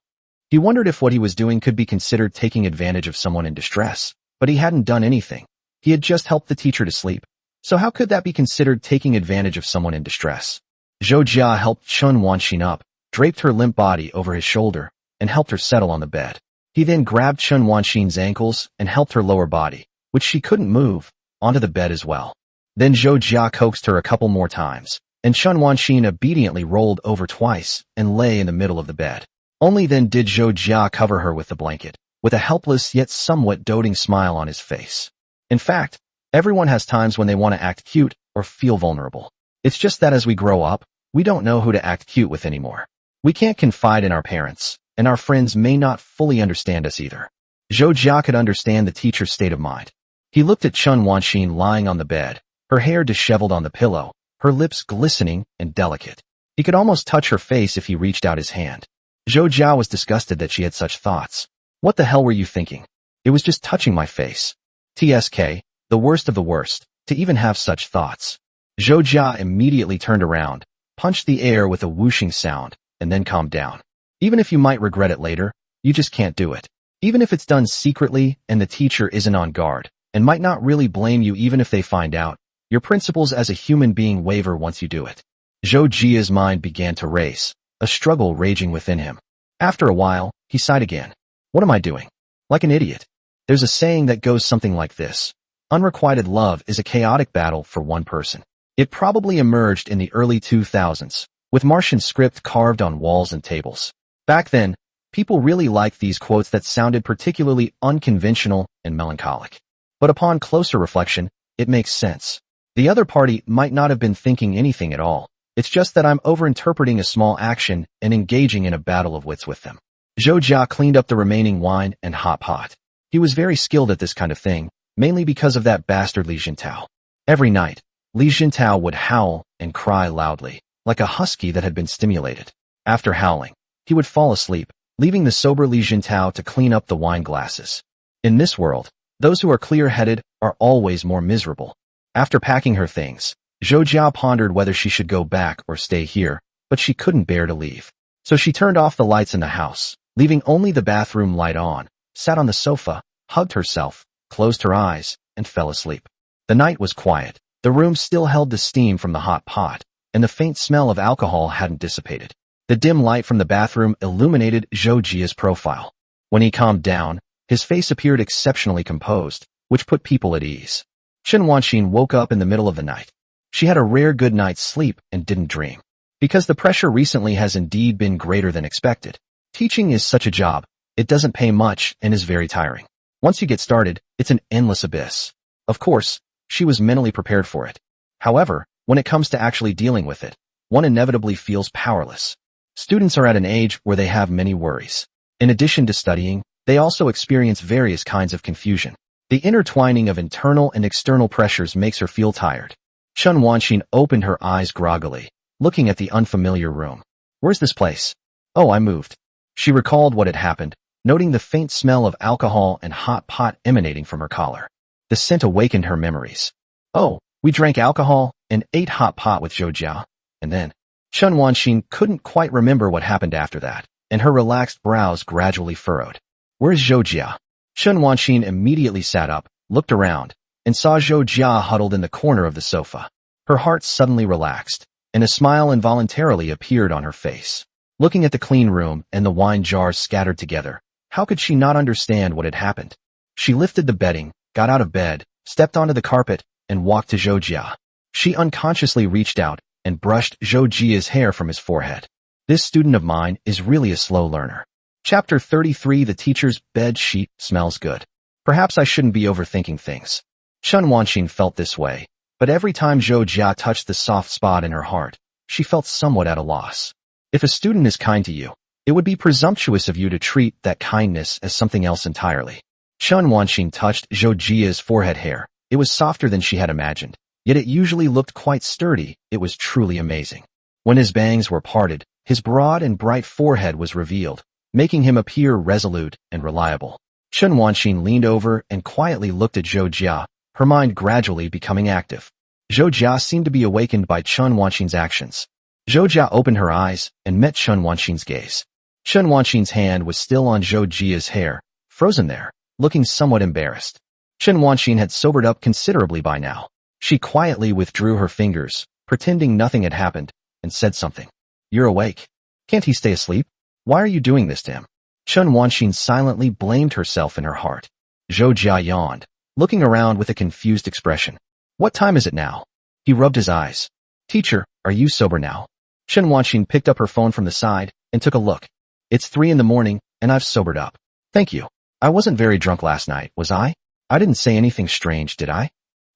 He wondered if what he was doing could be considered taking advantage of someone in distress, but he hadn't done anything. He had just helped the teacher to sleep. So how could that be considered taking advantage of someone in distress? Zhou Jia helped Chen Wanxin up, draped her limp body over his shoulder, and helped her settle on the bed. He then grabbed Chen Wanxin's ankles and helped her lower body, which she couldn't move, onto the bed as well. Then Zhou Jia coaxed her a couple more times, and Chen Wanxin obediently rolled over twice and lay in the middle of the bed. Only then did Zhou Jia cover her with the blanket, with a helpless yet somewhat doting smile on his face. In fact, everyone has times when they want to act cute or feel vulnerable. It's just that as we grow up, we don't know who to act cute with anymore. We can't confide in our parents, and our friends may not fully understand us either. Zhou Jia could understand the teacher's state of mind. He looked at Chen Wanxin lying on the bed, her hair disheveled on the pillow, her lips glistening and delicate. He could almost touch her face if he reached out his hand. Zhou Jia was disgusted that she had such thoughts. What the hell were you thinking? It was just touching my face. TSK, the worst of the worst, to even have such thoughts. Zhou Jia immediately turned around, punched the air with a whooshing sound, and then calmed down. Even if you might regret it later, you just can't do it. Even if it's done secretly and the teacher isn't on guard, and might not really blame you even if they find out, your principles as a human being waver once you do it. Zhou Jia's mind began to race, a struggle raging within him. After a while, he sighed again. What am I doing? Like an idiot. There's a saying that goes something like this. Unrequited love is a chaotic battle for one person. It probably emerged in the early 2000s, with Martian script carved on walls and tables. Back then, people really liked these quotes that sounded particularly unconventional and melancholic. But upon closer reflection, it makes sense. The other party might not have been thinking anything at all. It's just that I'm overinterpreting a small action and engaging in a battle of wits with them. Zhou Jia cleaned up the remaining wine and hot pot. He was very skilled at this kind of thing, mainly because of that bastard Li Jintao. Every night, Li Jintao would howl and cry loudly, like a husky that had been stimulated. After howling, he would fall asleep, leaving the sober Li Jintao to clean up the wine glasses. In this world, those who are clear-headed are always more miserable. After packing her things, Zhou Jia pondered whether she should go back or stay here, but she couldn't bear to leave. So she turned off the lights in the house, leaving only the bathroom light on, sat on the sofa, hugged herself, closed her eyes, and fell asleep. The night was quiet. The room still held the steam from the hot pot, and the faint smell of alcohol hadn't dissipated. The dim light from the bathroom illuminated Zhou Jia's profile. When he calmed down, his face appeared exceptionally composed, which put people at ease. Chen Wanxin woke up in the middle of the night. She had a rare good night's sleep and didn't dream. Because the pressure recently has indeed been greater than expected. Teaching is such a job. It doesn't pay much and is very tiring. Once you get started, it's an endless abyss. Of course, she was mentally prepared for it. However, when it comes to actually dealing with it, one inevitably feels powerless. Students are at an age where they have many worries. In addition to studying, they also experience various kinds of confusion. The intertwining of internal and external pressures makes her feel tired. Chen Wanxin opened her eyes groggily, looking at the unfamiliar room. Where's this place? Oh, I moved. She recalled what had happened, noting the faint smell of alcohol and hot pot emanating from her collar. The scent awakened her memories. Oh, we drank alcohol and ate hot pot with Zhou Jia, and then Chen Wanxin couldn't quite remember what happened after that, and her relaxed brows gradually furrowed. Where's Zhou Jia? Chen Wanxin immediately sat up, looked around, and saw Zhou Jia huddled in the corner of the sofa. Her heart suddenly relaxed, and a smile involuntarily appeared on her face. Looking at the clean room and the wine jars scattered together, how could she not understand what had happened? She lifted the bedding, got out of bed, stepped onto the carpet, and walked to Zhou Jia. She unconsciously reached out and brushed Zhou Jia's hair from his forehead. This student of mine is really a slow learner. Chapter 33 The teacher's bed sheet smells good. Perhaps I shouldn't be overthinking things. Chen Wanxin felt this way, but every time Zhou Jia touched the soft spot in her heart, she felt somewhat at a loss. If a student is kind to you, it would be presumptuous of you to treat that kindness as something else entirely. Chen Wanxin touched Zhou Jia's forehead hair. It was softer than she had imagined, yet it usually looked quite sturdy. It was truly amazing. When his bangs were parted, his broad and bright forehead was revealed, making him appear resolute and reliable. Chen Wanxin leaned over and quietly looked at Zhou Jia, her mind gradually becoming active. Zhou Jia seemed to be awakened by Chen Wanxin's actions. Zhou Jia opened her eyes and met Chen Wanxin's gaze. Chen Wanxin's hand was still on Zhou Jia's hair, frozen there, looking somewhat embarrassed. Chen Wanxin had sobered up considerably by now. She quietly withdrew her fingers, pretending nothing had happened, and said something. You're awake. Can't he stay asleep? Why are you doing this to him? Chen Wanxin silently blamed herself in her heart. Zhou Jia yawned, looking around with a confused expression. What time is it now? He rubbed his eyes. Teacher, are you sober now? Chen Wanxin picked up her phone from the side and took a look. It's 3 a.m, and I've sobered up. Thank you. I wasn't very drunk last night, was I? I didn't say anything strange, did I?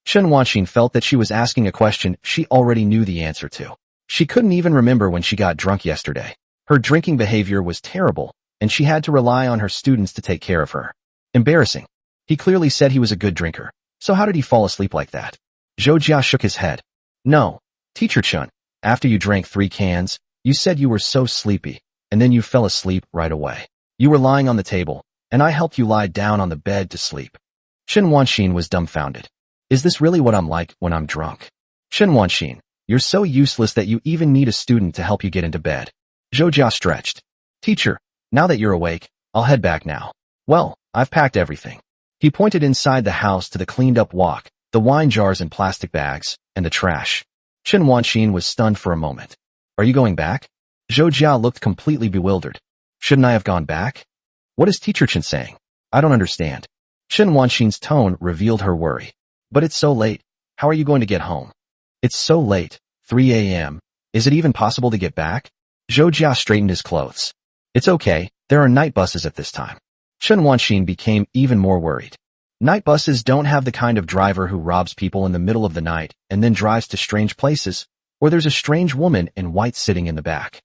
Chen Wanxin felt that she was asking a question she already knew the answer to. She couldn't even remember when she got drunk yesterday. Her drinking behavior was terrible, and she had to rely on her students to take care of her. Embarrassing. He clearly said he was a good drinker, so how did he fall asleep like that? Zhou Jia shook his head. No, Teacher Chen, after you drank 3 cans, you said you were so sleepy, and then you fell asleep right away. You were lying on the table, and I helped you lie down on the bed to sleep. Chen Wanxin was dumbfounded. Is this really what I'm like when I'm drunk? Chen Wanxin, you're so useless that you even need a student to help you get into bed. Zhou Jia stretched. Teacher, now that you're awake, I'll head back now. Well, I've packed everything. He pointed inside the house to the cleaned-up wok, the wine jars in plastic bags, and the trash. Chen Wanxin was stunned for a moment. Are you going back? Zhou Jia looked completely bewildered. Shouldn't I have gone back? What is Teacher Chen saying? I don't understand. Chen Wanxin's tone revealed her worry. But it's so late. How are you going to get home? It's so late. 3 a.m. Is it even possible to get back? Zhou Jia straightened his clothes. It's okay. There are night buses at this time. Chen Wanxin became even more worried. Night buses don't have the kind of driver who robs people in the middle of the night and then drives to strange places, or there's a strange woman in white sitting in the back.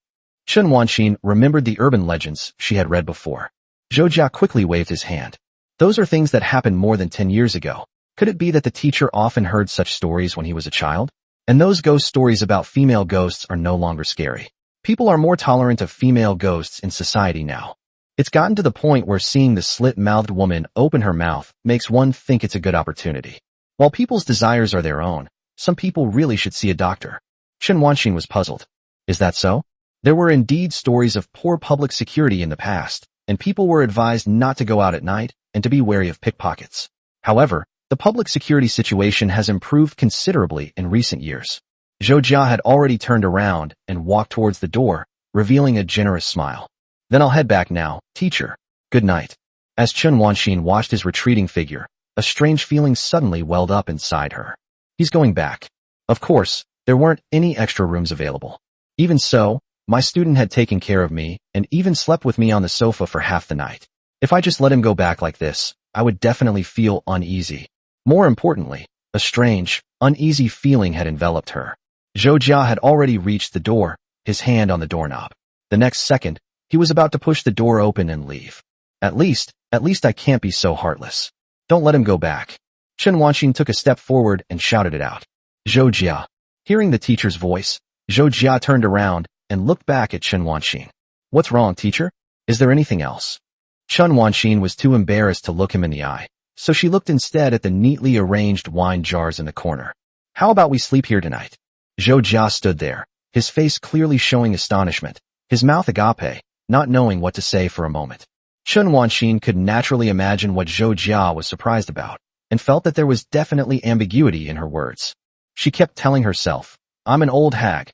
Chen Wanxin remembered the urban legends she had read before. Zhou Jia quickly waved his hand. Those are things that happened more than 10 years ago. Could it be that the teacher often heard such stories when he was a child? And those ghost stories about female ghosts are no longer scary. People are more tolerant of female ghosts in society now. It's gotten to the point where seeing the slit-mouthed woman open her mouth makes one think it's a good opportunity. While people's desires are their own, some people really should see a doctor. Chen Wanxin was puzzled. Is that so? There were indeed stories of poor public security in the past, and people were advised not to go out at night and to be wary of pickpockets. However, the public security situation has improved considerably in recent years. Zhou Jia had already turned around and walked towards the door, revealing a generous smile. Then I'll head back now, teacher. Good night. As Chen Wanxin watched his retreating figure, a strange feeling suddenly welled up inside her. He's going back. Of course, there weren't any extra rooms available. Even so, my student had taken care of me and even slept with me on the sofa for half the night. If I just let him go back like this, I would definitely feel uneasy. More importantly, a strange, uneasy feeling had enveloped her. Zhou Jia had already reached the door, his hand on the doorknob. The next second, he was about to push the door open and leave. At least I can't be so heartless. Don't let him go back. Chen Wanxin took a step forward and shouted it out. Zhou Jia. Hearing the teacher's voice, Zhou Jia turned around and looked back at Chen Wanxin. What's wrong, teacher? Is there anything else? Chen Wanxin was too embarrassed to look him in the eye, so she looked instead at the neatly arranged wine jars in the corner. How about we sleep here tonight? Zhou Jia stood there, his face clearly showing astonishment, his mouth agape, not knowing what to say for a moment. Chen Wanxin could naturally imagine what Zhou Jia was surprised about, and felt that there was definitely ambiguity in her words. She kept telling herself, I'm an old hag.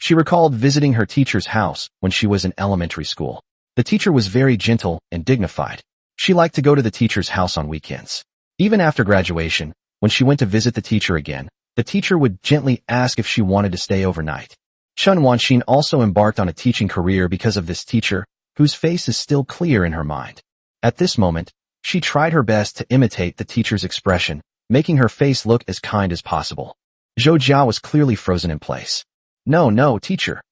She recalled visiting her teacher's house when she was in elementary school. The teacher was very gentle and dignified. She liked to go to the teacher's house on weekends. Even after graduation, when she went to visit the teacher again, the teacher would gently ask if she wanted to stay overnight. Chen Wanxin also embarked on a teaching career because of this teacher, whose face is still clear in her mind. At this moment, she tried her best to imitate the teacher's expression, making her face look as kind as possible. Zhou Jia was clearly frozen in place. No, teacher.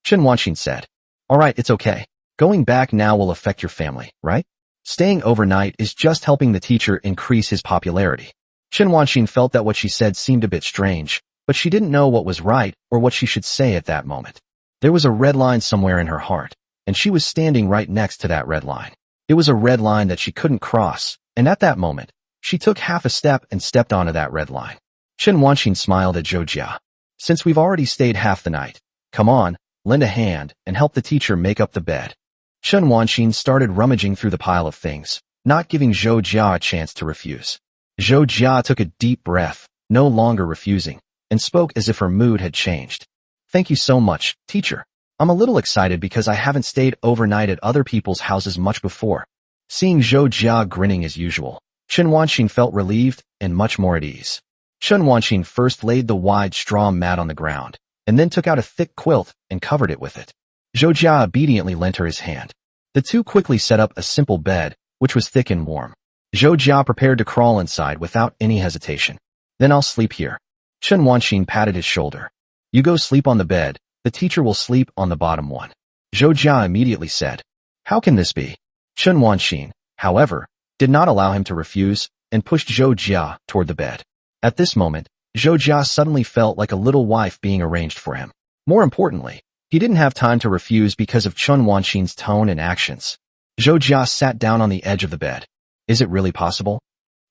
Chen Wanxin said. All right, it's okay. Going back now will affect your family, right? Staying overnight is just helping the teacher increase his popularity. Chen Wanxin felt that what she said seemed a bit strange, but she didn't know what was right or what she should say at that moment. There was a red line somewhere in her heart, and she was standing right next to that red line. It was a red line that she couldn't cross, and at that moment, she took half a step and stepped onto that red line. Chen Wanxin smiled at Zhou Jia. Since we've already stayed half the night, come on, lend a hand and help the teacher make up the bed. Chen Wanxin started rummaging through the pile of things, not giving Zhou Jia a chance to refuse. Zhou Jia took a deep breath, no longer refusing, and spoke as if her mood had changed. Thank you so much, teacher. I'm a little excited because I haven't stayed overnight at other people's houses much before. Seeing Zhou Jia grinning as usual, Chen Wanxin felt relieved and much more at ease. Chen Wanxin first laid the wide straw mat on the ground, and then took out a thick quilt and covered it with it. Zhou Jia obediently lent her his hand. The two quickly set up a simple bed, which was thick and warm. Zhou Jia prepared to crawl inside without any hesitation. Then I'll sleep here. Chen Wanxin patted his shoulder. You go sleep on the bed, the teacher will sleep on the bottom one. Zhou Jia immediately said. How can this be? Chen Wanxin, however, did not allow him to refuse, and pushed Zhou Jia toward the bed. At this moment, Zhou Jia suddenly felt like a little wife being arranged for him. More importantly, he didn't have time to refuse because of Chen Wanxin's tone and actions. Zhou Jia sat down on the edge of the bed. Is it really possible?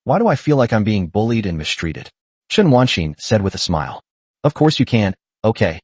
Why do I feel like I'm being bullied and mistreated? Chen Wanxin said with a smile. Of course you can. Okay,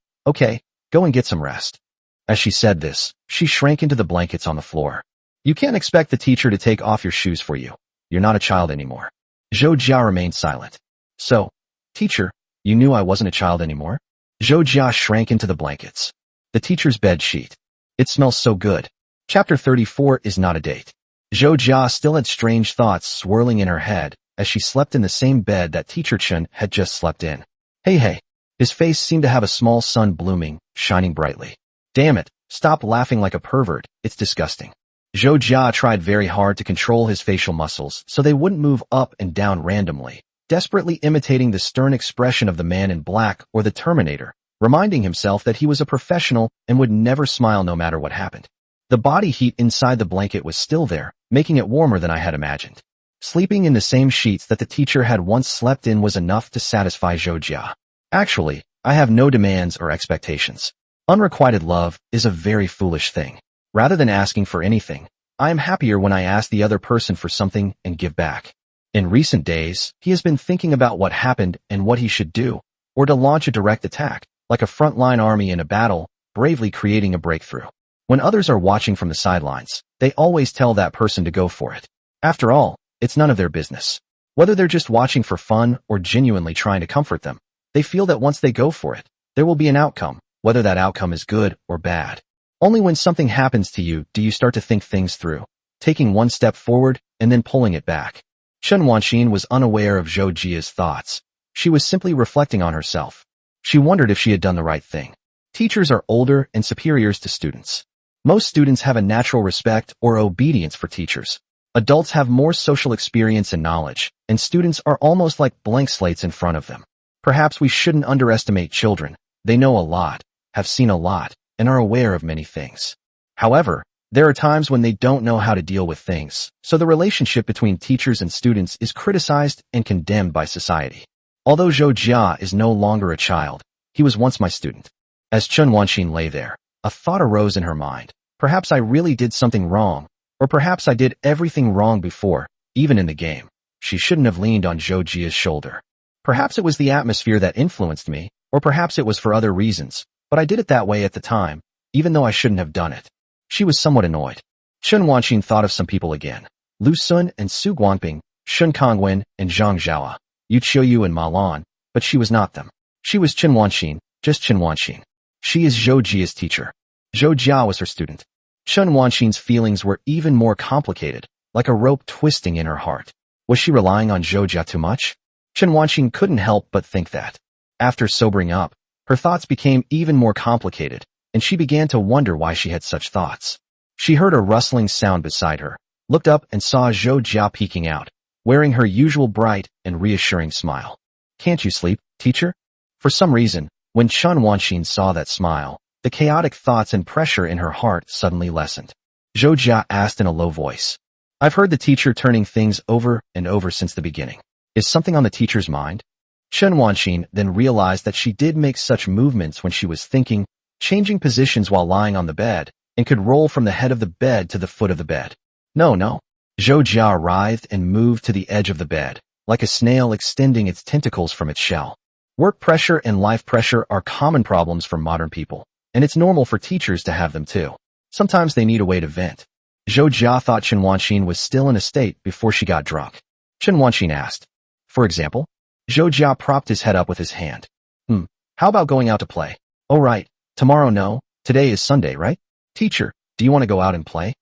go and get some rest. As she said this, she shrank into the blankets on the floor. You can't expect the teacher to take off your shoes for you. You're not a child anymore. Zhou Jia remained silent. So, teacher, you knew I wasn't a child anymore? Zhou Jia shrank into the blankets. The teacher's bed sheet. It smells so good. Chapter 34 is not a date. Zhou Jia still had strange thoughts swirling in her head as she slept in the same bed that teacher Chen had just slept in. Hey. His face seemed to have a small sun blooming, shining brightly. Damn it, stop laughing like a pervert, it's disgusting. Zhou Jia tried very hard to control his facial muscles so they wouldn't move up and down randomly, desperately imitating the stern expression of the Man in Black or the Terminator, reminding himself that he was a professional and would never smile no matter what happened. The body heat inside the blanket was still there, making it warmer than I had imagined. Sleeping in the same sheets that the teacher had once slept in was enough to satisfy Zhou Jia. Actually, I have no demands or expectations. Unrequited love is a very foolish thing. Rather than asking for anything, I am happier when I ask the other person for something and give back. In recent days, he has been thinking about what happened and what he should do, or to launch a direct attack, like a frontline army in a battle, bravely creating a breakthrough. When others are watching from the sidelines, they always tell that person to go for it. After all, it's none of their business. Whether they're just watching for fun or genuinely trying to comfort them, they feel that once they go for it, there will be an outcome, whether that outcome is good or bad. Only when something happens to you do you start to think things through, taking one step forward and then pulling it back. Chen Wanxin was unaware of Zhou Jia's thoughts. She was simply reflecting on herself. She wondered if she had done the right thing. Teachers are older and superiors to students. Most students have a natural respect or obedience for teachers. Adults have more social experience and knowledge, and students are almost like blank slates in front of them. Perhaps we shouldn't underestimate children. They know a lot, have seen a lot, and are aware of many things. However, there are times when they don't know how to deal with things, so the relationship between teachers and students is criticized and condemned by society. Although Zhou Jia is no longer a child, he was once my student. As Chen Wanxin lay there, a thought arose in her mind. Perhaps I really did something wrong, or perhaps I did everything wrong before, even in the game. She shouldn't have leaned on Zhou Jia's shoulder. Perhaps it was the atmosphere that influenced me, or perhaps it was for other reasons, but I did it that way at the time, even though I shouldn't have done it. She was somewhat annoyed. Chen Wanxin thought of some people again. Lu Sun and Su Guangping, Shun Kongwen and Zhang Zhaoa, Yu Qiuyu and Ma Lan, but she was not them. She was Chen Wanxin, just Chen Wanxin. She is Zhou Jia's teacher. Zhou Jia was her student. Chen Wanxin's feelings were even more complicated, like a rope twisting in her heart. Was she relying on Zhou Jia too much? Chen Wanxin couldn't help but think that. After sobering up, her thoughts became even more complicated, and she began to wonder why she had such thoughts. She heard a rustling sound beside her, looked up and saw Zhou Jia peeking out, wearing her usual bright and reassuring smile. "Can't you sleep, teacher?" For some reason, when Chen Wanxin saw that smile, the chaotic thoughts and pressure in her heart suddenly lessened. Zhou Jia asked in a low voice. "I've heard the teacher turning things over and over since the beginning. Is something on the teacher's mind?" Chen Wanxin then realized that she did make such movements when she was thinking, changing positions while lying on the bed, and could roll from the head of the bed to the foot of the bed. No. Zhou Jia writhed and moved to the edge of the bed, like a snail extending its tentacles from its shell. Work pressure and life pressure are common problems for modern people, and it's normal for teachers to have them too. Sometimes they need a way to vent. Zhou Jia thought Chen Wanxin was still in a state before she got drunk. Chen Wanxin asked. "For example?" Zhou Jia propped his head up with his hand. How about going out to play?" "Oh right, tomorrow no, today is Sunday, right?" "Teacher, do you want to go out and play?"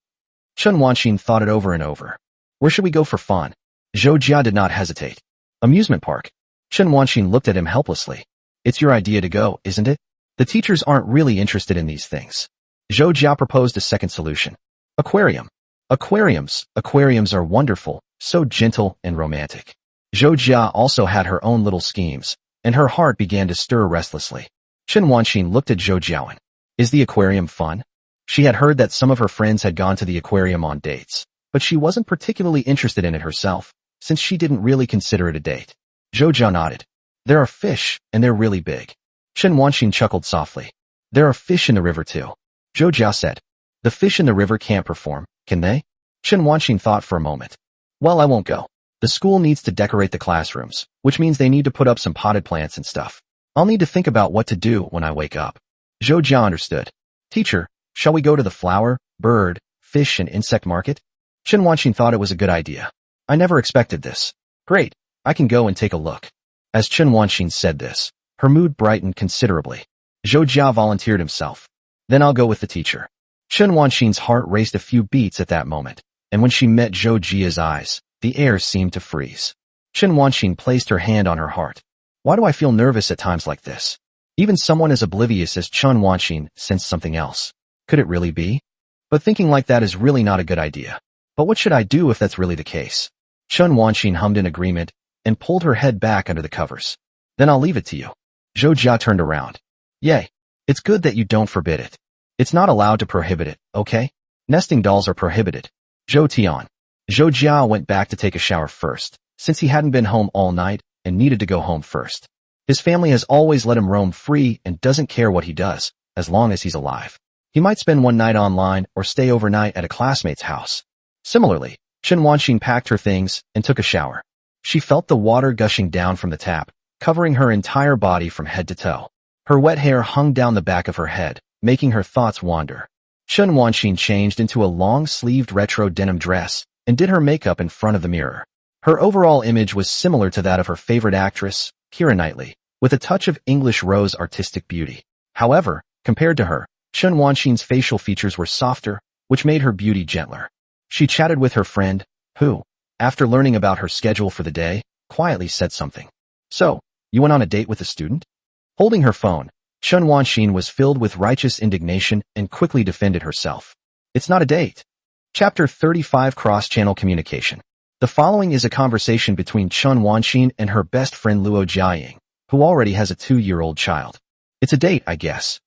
Chen Wanxin thought it over and over. "Where should we go for fun?" Zhou Jia did not hesitate. "Amusement park." Chen Wanxin looked at him helplessly. "It's your idea to go, isn't it? The teachers aren't really interested in these things." Zhou Jia proposed a second solution. "Aquarium." Aquariums are wonderful, so gentle and romantic. Zhou Jia also had her own little schemes, and her heart began to stir restlessly. Chen Wanxin looked at Zhou Jiawen. "Is the aquarium fun?" She had heard that some of her friends had gone to the aquarium on dates, but she wasn't particularly interested in it herself, since she didn't really consider it a date. Zhou Jia nodded. "There are fish, and they're really big." Chen Wanxin chuckled softly. "There are fish in the river too." Zhou Jia said. "The fish in the river can't perform, can they?" Chen Wanxin thought for a moment. "Well, I won't go. The school needs to decorate the classrooms, which means they need to put up some potted plants and stuff. I'll need to think about what to do when I wake up." Zhou Jia understood. "Teacher, shall we go to the flower, bird, fish and insect market?" Chen Wanxin thought it was a good idea. "I never expected this." "Great, I can go and take a look." As Chen Wanxin said this, her mood brightened considerably. Zhou Jia volunteered himself. "Then I'll go with the teacher." Chen Wanxin's heart raced a few beats at that moment, and when she met Zhou Jia's eyes, the air seemed to freeze. Chen Wanxin placed her hand on her heart. Why do I feel nervous at times like this? Even someone as oblivious as Chen Wanxin sensed something else. Could it really be? But thinking like that is really not a good idea. But what should I do if that's really the case? Chen Wanxin hummed in agreement and pulled her head back under the covers. Then I'll leave it to you. Zhou Jia turned around. Yay. It's good that you don't forbid it. It's not allowed to prohibit it, okay? Nesting dolls are prohibited. Zhou Tian. Zhou Jia went back to take a shower first, since he hadn't been home all night and needed to go home first. His family has always let him roam free and doesn't care what he does, as long as he's alive. He might spend one night online or stay overnight at a classmate's house. Similarly, Chen Wanxin packed her things and took a shower. She felt the water gushing down from the tap, covering her entire body from head to toe. Her wet hair hung down the back of her head, making her thoughts wander. Chen Wanxin changed into a long-sleeved retro denim dress and did her makeup in front of the mirror. Her overall image was similar to that of her favorite actress, Keira Knightley, with a touch of English rose artistic beauty. However, compared to her, Chen Wanxin's facial features were softer, which made her beauty gentler. She chatted with her friend, who, after learning about her schedule for the day, quietly said something. So, you went on a date with a student? Holding her phone, Chen Wanxin was filled with righteous indignation and quickly defended herself. It's not a date. Chapter 35 Cross-Channel Communication. The following is a conversation between Chen Wanxin and her best friend Luo Jiaying, who already has a 2-year-old child. It's a date, I guess.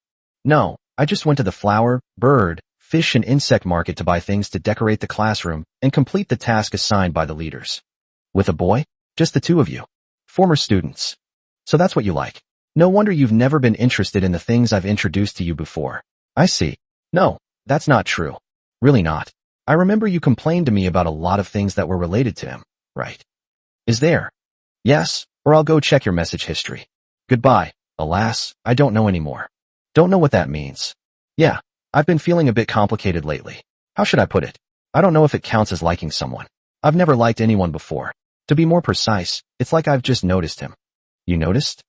No, I just went to the flower, bird, fish and insect market to buy things to decorate the classroom and complete the task assigned by the leaders. With a boy? Just the two of you. Former students. So that's what you like. No wonder you've never been interested in the things I've introduced to you before. I see. No, that's not true. Really not. I remember you complained to me about a lot of things that were related to him, right? Is there? Yes, or I'll go check your message history. Goodbye. Alas, I don't know anymore. Don't know what that means. Yeah, I've been feeling a bit complicated lately. How should I put it? I don't know if it counts as liking someone. I've never liked anyone before. To be more precise, it's like I've just noticed him. You noticed?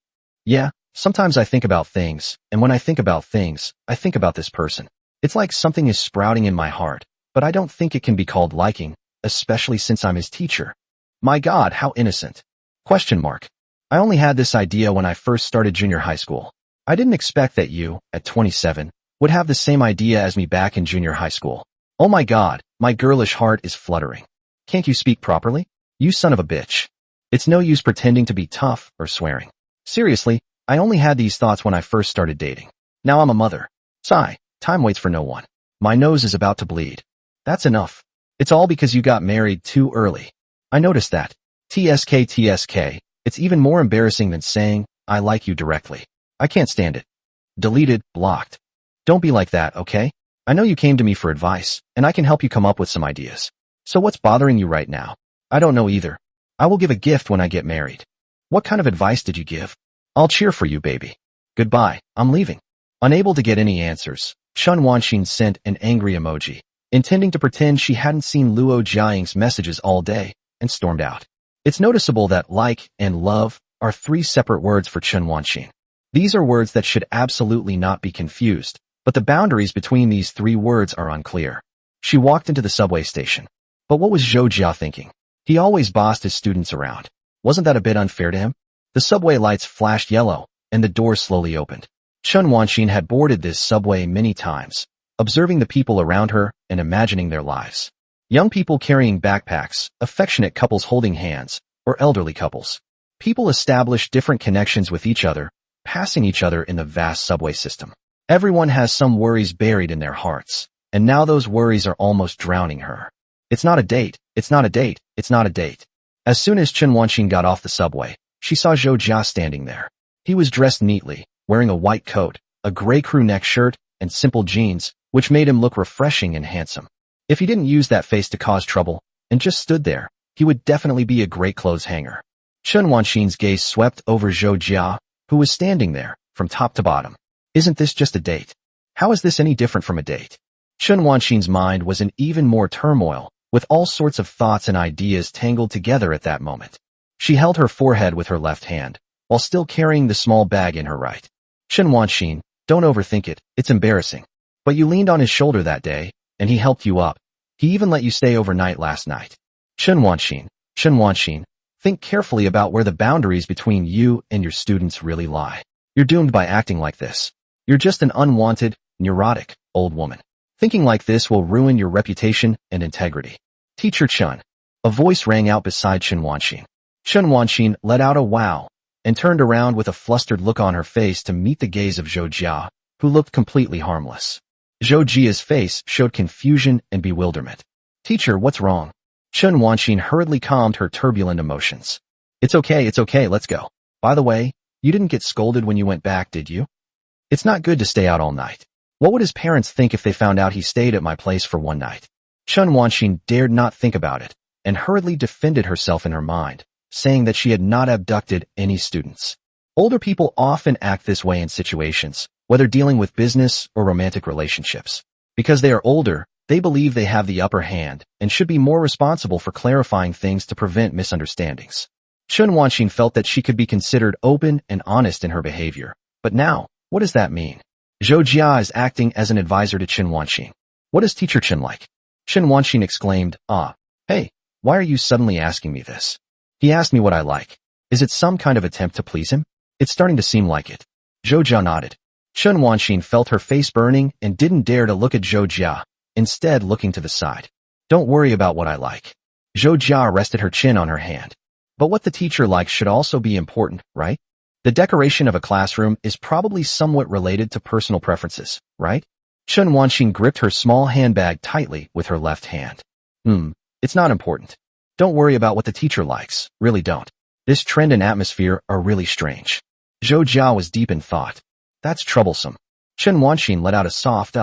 Yeah, sometimes I think about things, and when I think about things, I think about this person. It's like something is sprouting in my heart, but I don't think it can be called liking, especially since I'm his teacher. My God, how innocent. Question mark. I only had this idea when I first started junior high school. I didn't expect that you, at 27, would have the same idea as me back in junior high school. Oh my God, my girlish heart is fluttering. Can't you speak properly? You son of a bitch. It's no use pretending to be tough or swearing. Seriously, I only had these thoughts when I first started dating. Now I'm a mother. Sigh, time waits for no one. My nose is about to bleed. That's enough. It's all because you got married too early. I noticed that. TSK. It's even more embarrassing than saying, I like you directly. I can't stand it. Deleted, blocked. Don't be like that, okay? I know you came to me for advice, and I can help you come up with some ideas. So what's bothering you right now? I don't know either. I will give a gift when I get married. What kind of advice did you give? I'll cheer for you, baby. Goodbye, I'm leaving. Unable to get any answers, Chen Wanxin sent an angry emoji, intending to pretend she hadn't seen Luo Jiaying's messages all day, and stormed out. It's noticeable that like and love are 3 separate words for Chen Wanxin. These are words that should absolutely not be confused, but the boundaries between these 3 words are unclear. She walked into the subway station. But what was Zhou Jia thinking? He always bossed his students around. Wasn't that a bit unfair to him? The subway lights flashed yellow, and the door slowly opened. Chen Wanxin had boarded this subway many times, observing the people around her and imagining their lives. Young people carrying backpacks, affectionate couples holding hands, or elderly couples. People established different connections with each other, passing each other in the vast subway system. Everyone has some worries buried in their hearts, and now those worries are almost drowning her. It's not a date, it's not a date, it's not a date. As soon as Chen Wanxin got off the subway, she saw Zhou Jia standing there. He was dressed neatly, wearing a white coat, a gray crew neck shirt, and simple jeans, which made him look refreshing and handsome. If he didn't use that face to cause trouble, and just stood there, he would definitely be a great clothes hanger. Chen Wanxin's gaze swept over Zhou Jia, who was standing there, from top to bottom. Isn't this just a date? How is this any different from a date? Chen Wanxin's mind was in even more turmoil, with all sorts of thoughts and ideas tangled together at that moment. She held her forehead with her left hand, while still carrying the small bag in her right. Chen Wanxin, don't overthink it, it's embarrassing. But you leaned on his shoulder that day, and he helped you up. He even let you stay overnight last night. Chen Wanxin, think carefully about where the boundaries between you and your students really lie. You're doomed by acting like this. You're just an unwanted, neurotic, old woman. Thinking like this will ruin your reputation and integrity. Teacher Chen. A voice rang out beside Chen Wanxin. Chen Wanxin let out a wow and turned around with a flustered look on her face to meet the gaze of Zhou Jia, who looked completely harmless. Zhou Jia's face showed confusion and bewilderment. Teacher, what's wrong? Chen Wanxin hurriedly calmed her turbulent emotions. It's okay, let's go. By the way, you didn't get scolded when you went back, did you? It's not good to stay out all night. What would his parents think if they found out he stayed at my place for one night? Chen Wanxin dared not think about it, and hurriedly defended herself in her mind, saying that she had not abducted any students. Older people often act this way in situations, whether dealing with business or romantic relationships. Because they are older, they believe they have the upper hand and should be more responsible for clarifying things to prevent misunderstandings. Chen Wanxin felt that she could be considered open and honest in her behavior. But now, what does that mean? Zhou Jia is acting as an advisor to Chen Wanxin. What is Teacher Chen like? Chen Wanxin exclaimed, hey, why are you suddenly asking me this? He asked me what I like. Is it some kind of attempt to please him? It's starting to seem like it. Zhou Jia nodded. Chen Wanxin felt her face burning and didn't dare to look at Zhou Jia, instead looking to the side. Don't worry about what I like. Zhou Jia rested her chin on her hand. But what the teacher likes should also be important, right? The decoration of a classroom is probably somewhat related to personal preferences, right? Chen Wanxin gripped her small handbag tightly with her left hand. It's not important. Don't worry about what the teacher likes, really don't. This trend and atmosphere are really strange. Zhou Jia was deep in thought. That's troublesome. Chen Wanxin let out a soft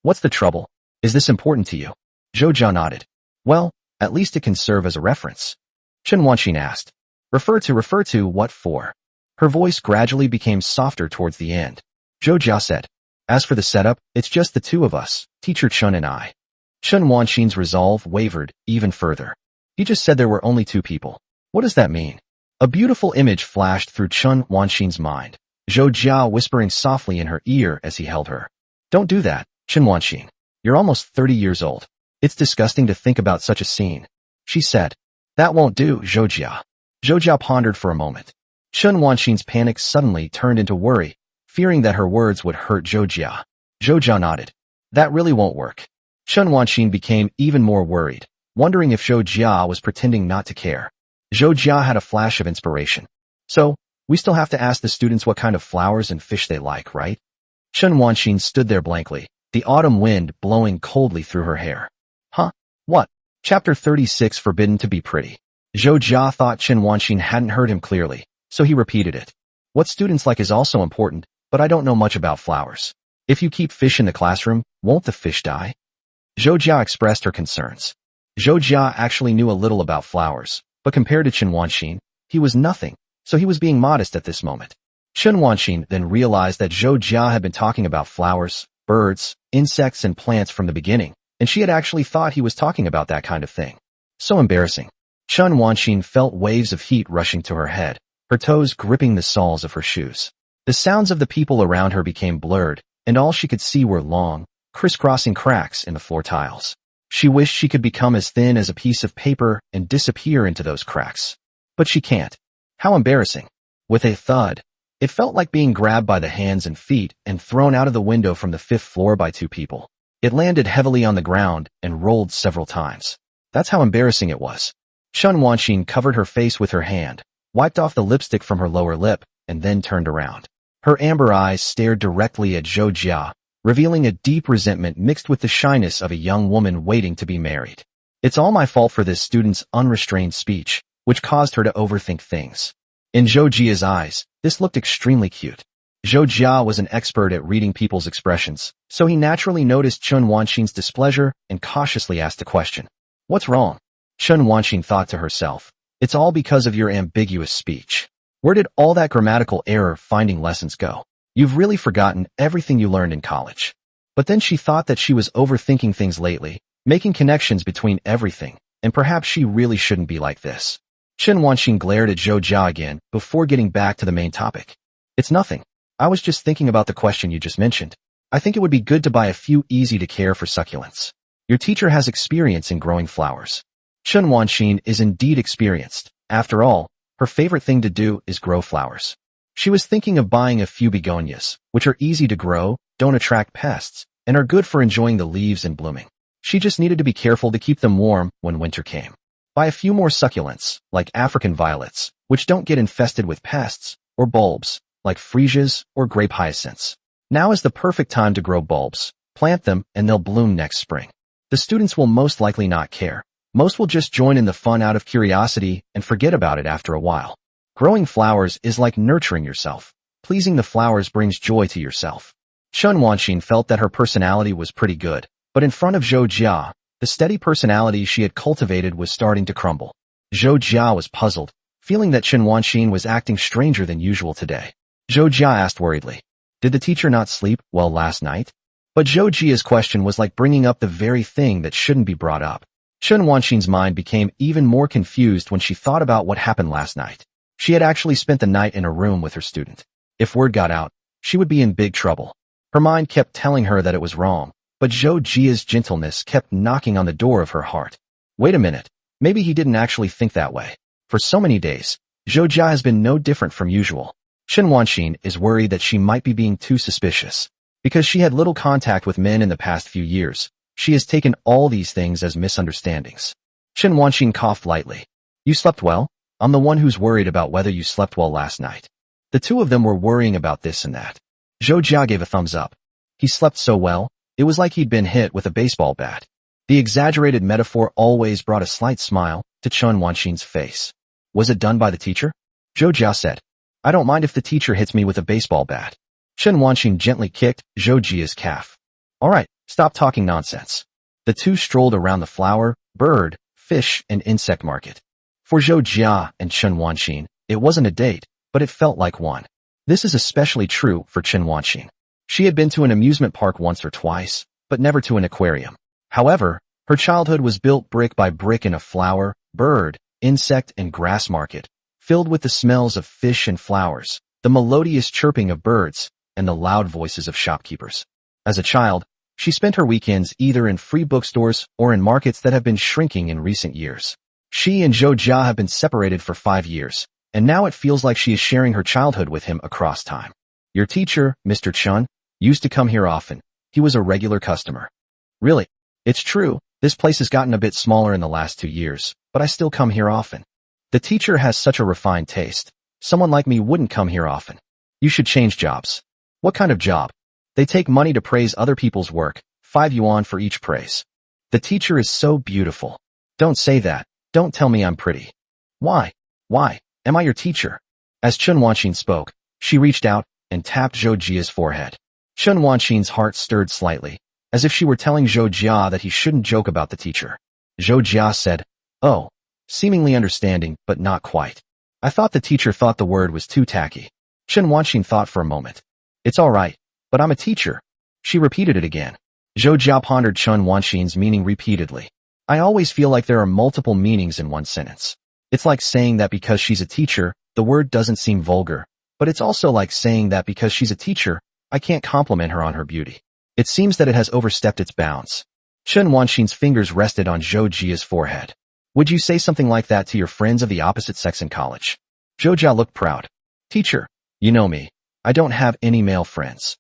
What's the trouble? Is this important to you? Zhou Jia nodded. Well, at least it can serve as a reference. Chen Wanxin asked. Refer to what for? Her voice gradually became softer towards the end. Zhou Jia said, as for the setup, it's just the two of us, Teacher Chen and I. Chen Wanxin's resolve wavered even further. He just said there were only two people. What does that mean? A beautiful image flashed through Chen Wanxin's mind, Zhou Jia whispering softly in her ear as he held her. Don't do that, Chen Wanxin. You're almost 30 years old. It's disgusting to think about such a scene. She said. That won't do, Zhou Jia. Zhou Jia pondered for a moment. Chen Wanxin's panic suddenly turned into worry, fearing that her words would hurt Zhou Jia. Zhou Jia nodded. That really won't work. Chen Wanxin became even more worried, wondering if Zhou Jia was pretending not to care. Zhou Jia had a flash of inspiration. So, we still have to ask the students what kind of flowers and fish they like, right? Chen Wanxin stood there blankly, the autumn wind blowing coldly through her hair. Huh? What? Chapter 36 Forbidden to be Pretty. Zhou Jia thought Chen Wanxin hadn't heard him clearly, so he repeated it. What students like is also important, but I don't know much about flowers. If you keep fish in the classroom, won't the fish die? Zhou Jia expressed her concerns. Zhou Jia actually knew a little about flowers, but compared to Chen Wanxin, he was nothing, so he was being modest at this moment. Chen Wanxin then realized that Zhou Jia had been talking about flowers, birds, insects, and plants from the beginning, and she had actually thought he was talking about that kind of thing. So embarrassing. Chen Wanxin felt waves of heat rushing to her head, her toes gripping the soles of her shoes. The sounds of the people around her became blurred, and all she could see were long, crisscrossing cracks in the floor tiles. She wished she could become as thin as a piece of paper and disappear into those cracks. But she can't. How embarrassing. With a thud, it felt like being grabbed by the hands and feet and thrown out of the window from the 5th floor by two people. It landed heavily on the ground and rolled several times. That's how embarrassing it was. Chen Wanxin covered her face with her hand, wiped off the lipstick from her lower lip, and then turned around. Her amber eyes stared directly at Zhou Jia, revealing a deep resentment mixed with the shyness of a young woman waiting to be married. It's all my fault for this student's unrestrained speech, which caused her to overthink things. In Zhou Jia's eyes, this looked extremely cute. Zhou Jia was an expert at reading people's expressions, so he naturally noticed Chen Wanxin's displeasure and cautiously asked a question. What's wrong? Chen Wanxin thought to herself. It's all because of your ambiguous speech. Where did all that grammatical error finding lessons go? You've really forgotten everything you learned in college. But then she thought that she was overthinking things lately, making connections between everything, and perhaps she really shouldn't be like this. Chen Wanxin glared at Zhou Jia again before getting back to the main topic. It's nothing. I was just thinking about the question you just mentioned. I think it would be good to buy a few easy-to-care for succulents. Your teacher has experience in growing flowers. Chen Wanxin is indeed experienced. After all, her favorite thing to do is grow flowers. She was thinking of buying a few begonias, which are easy to grow, don't attract pests, and are good for enjoying the leaves and blooming. She just needed to be careful to keep them warm when winter came. Buy a few more succulents, like African violets, which don't get infested with pests, or bulbs, like freesias or grape hyacinths. Now is the perfect time to grow bulbs. Plant them and they'll bloom next spring. The students will most likely not care. Most will just join in the fun out of curiosity and forget about it after a while. Growing flowers is like nurturing yourself. Pleasing the flowers brings joy to yourself. Chen Wanxin felt that her personality was pretty good, but in front of Zhou Jia, the steady personality she had cultivated was starting to crumble. Zhou Jia was puzzled, feeling that Chen Wanxin was acting stranger than usual today. Zhou Jia asked worriedly, "Did the teacher not sleep well last night?" But Zhou Jia's question was like bringing up the very thing that shouldn't be brought up. Chen Wanxin's mind became even more confused when she thought about what happened last night. She had actually spent the night in a room with her student. If word got out, she would be in big trouble. Her mind kept telling her that it was wrong, but Zhou Jia's gentleness kept knocking on the door of her heart. Wait a minute, maybe he didn't actually think that way. For so many days, Zhou Jia has been no different from usual. Chen Wanxin is worried that she might be being too suspicious. Because she had little contact with men in the past few years, she has taken all these things as misunderstandings. Chen Wanxin coughed lightly. "You slept well? I'm the one who's worried about whether you slept well last night." The two of them were worrying about this and that. Zhou Jia gave a thumbs up. He slept so well, it was like he'd been hit with a baseball bat. The exaggerated metaphor always brought a slight smile to Chen Wanxin's face. "Was it done by the teacher?" Zhou Jia said. "I don't mind if the teacher hits me with a baseball bat." Chen Wanxin gently kicked Zhou Jia's calf. "All right, stop talking nonsense." The two strolled around the flower, bird, fish, and insect market. For Zhou Jia and Chen Wanxin, it wasn't a date, but it felt like one. This is especially true for Chen Wanxin. She had been to an amusement park once or twice, but never to an aquarium. However, her childhood was built brick by brick in a flower, bird, insect, and grass market, filled with the smells of fish and flowers, the melodious chirping of birds, and the loud voices of shopkeepers. As a child, she spent her weekends either in free bookstores or in markets that have been shrinking in recent years. She and Zhou Jia have been separated for 5 years, and now it feels like she is sharing her childhood with him across time. "Your teacher, Mr. Chen, used to come here often. He was a regular customer." "Really? It's true, this place has gotten a bit smaller in the last 2 years, but I still come here often. The teacher has such a refined taste. Someone like me wouldn't come here often. You should change jobs." "What kind of job?" "They take money to praise other people's work, 5 yuan for each praise." "The teacher is so beautiful." "Don't say that. Don't tell me I'm pretty." "Why? Why? Am I your teacher?" As Chen Wanxin spoke, she reached out and tapped Zhou Jia's forehead. Chen Wanxin's heart stirred slightly, as if she were telling Zhou Jia that he shouldn't joke about the teacher. Zhou Jia said, "Oh," seemingly understanding, but not quite. "I thought the teacher thought the word was too tacky." Chen Wanxin thought for a moment. "It's all right, but I'm a teacher." She repeated it again. Zhou Jia pondered Chen Wanxin's meaning repeatedly. "I always feel like there are multiple meanings in one sentence. It's like saying that because she's a teacher, the word doesn't seem vulgar, but it's also like saying that because she's a teacher, I can't compliment her on her beauty. It seems that it has overstepped its bounds." Chen Wanxin's fingers rested on Zhou Jia's forehead. "Would you say something like that to your friends of the opposite sex in college?" Zhou Jia looked proud. "Teacher, you know me. I don't have any male friends."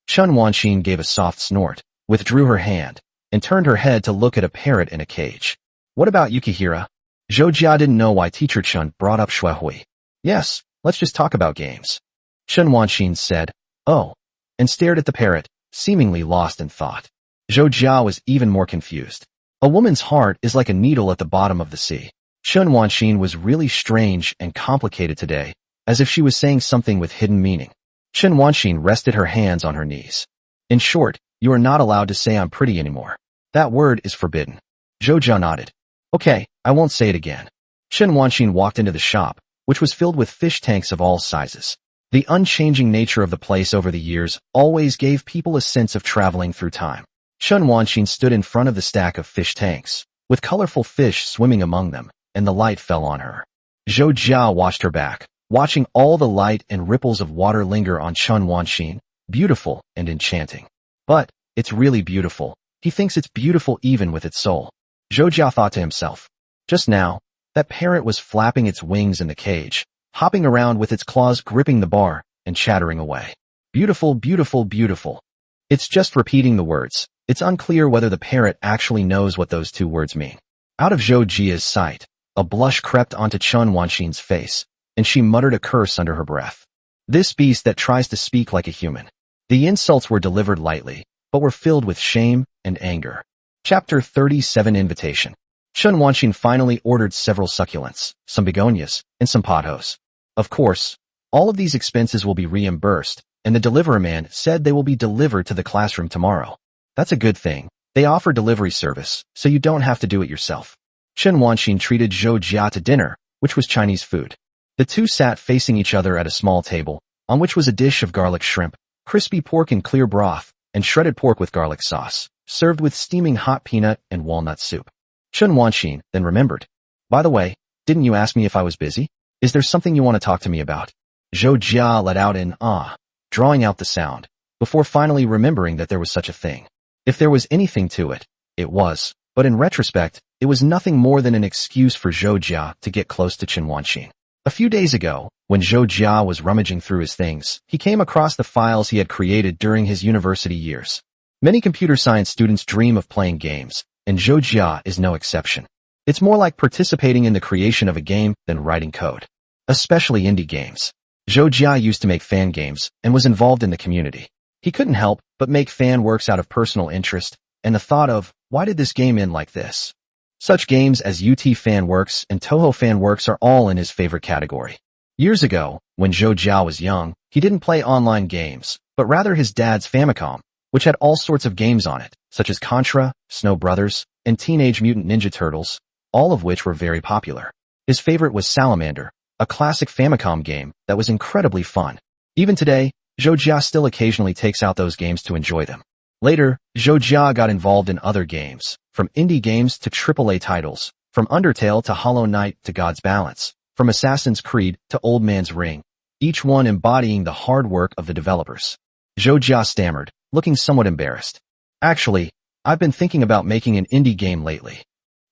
Chen Wanxin gave a soft snort, withdrew her hand, and turned her head to look at a parrot in a cage. "What about Yukihira?" Zhou Jia didn't know why Teacher Chen brought up Shuhui. "Yes, let's just talk about games." Chen Wanxin said, "Oh," and stared at the parrot, seemingly lost in thought. Zhou Jia was even more confused. A woman's heart is like a needle at the bottom of the sea. Chen Wanxin was really strange and complicated today, as if she was saying something with hidden meaning. Chen Wanxin rested her hands on her knees. "In short, you are not allowed to say I'm pretty anymore. That word is forbidden." Zhou Jia nodded. "Okay, I won't say it again." Chen Wanxin walked into the shop, which was filled with fish tanks of all sizes. The unchanging nature of the place over the years always gave people a sense of traveling through time. Chen Wanxin stood in front of the stack of fish tanks, with colorful fish swimming among them, and the light fell on her. Zhou Jia watched her back, watching all the light and ripples of water linger on Chen Wanxin, beautiful and enchanting. But it's really beautiful. He thinks it's beautiful even with its soul. Zhou Jia thought to himself. Just now, that parrot was flapping its wings in the cage, hopping around with its claws gripping the bar, and chattering away. Beautiful, beautiful, beautiful. It's just repeating the words. It's unclear whether the parrot actually knows what those two words mean. Out of Zhou Jia's sight, a blush crept onto Chen Wanxin's face, and she muttered a curse under her breath. This beast that tries to speak like a human. The insults were delivered lightly, but were filled with shame and anger. Chapter 37 Invitation. Chen Wanxin finally ordered several succulents, some begonias, and some pothos. Of course, all of these expenses will be reimbursed, and the delivery man said they will be delivered to the classroom tomorrow. That's a good thing. They offer delivery service, so you don't have to do it yourself. Chen Wanxin treated Zhou Jia to dinner, which was Chinese food. The two sat facing each other at a small table, on which was a dish of garlic shrimp, crispy pork in clear broth, and shredded pork with garlic sauce, served with steaming hot peanut and walnut soup. Chen Wanxin then remembered. By the way, didn't you ask me if I was busy? Is there something you want to talk to me about? Zhou Jia let out an ah, drawing out the sound, before finally remembering that there was such a thing. If there was anything to it, it was, but in retrospect, it was nothing more than an excuse for Zhou Jia to get close to Chen Wanxin. A few days ago, when Zhou Jia was rummaging through his things, he came across the files he had created during his university years. Many computer science students dream of playing games, and Zhou Jia is no exception. It's more like participating in the creation of a game than writing code. Especially indie games. Zhou Jia used to make fan games and was involved in the community. He couldn't help but make fan works out of personal interest and the thought of, why did this game end like this? Such games as UT Fan Works and Toho Fan Works are all in his favorite category. Years ago, when Zhou Jia was young, he didn't play online games, but rather his dad's Famicom, which had all sorts of games on it, such as Contra, Snow Brothers, and Teenage Mutant Ninja Turtles, all of which were very popular. His favorite was Salamander, a classic Famicom game that was incredibly fun. Even today, Zhou Jia still occasionally takes out those games to enjoy them. Later, Zhou Jia got involved in other games, from indie games to AAA titles, from Undertale to Hollow Knight to God's Balance, from Assassin's Creed to Old Man's Ring, each one embodying the hard work of the developers. Zhou Jia stammered, looking somewhat embarrassed. Actually, I've been thinking about making an indie game lately.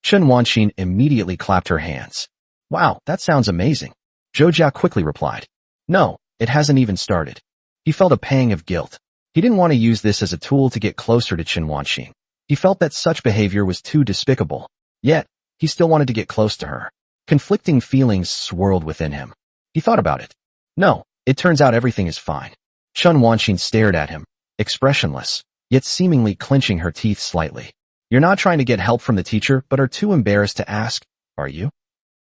Chen Wanxin immediately clapped her hands. Wow, that sounds amazing. Zhou Jia quickly replied. No, it hasn't even started. He felt a pang of guilt. He didn't want to use this as a tool to get closer to Chen Wanxin. He felt that such behavior was too despicable. Yet, he still wanted to get close to her. Conflicting feelings swirled within him. He thought about it. No, it turns out everything is fine. Chen Wanxin stared at him, expressionless, yet seemingly clenching her teeth slightly. You're not trying to get help from the teacher, but are too embarrassed to ask, are you?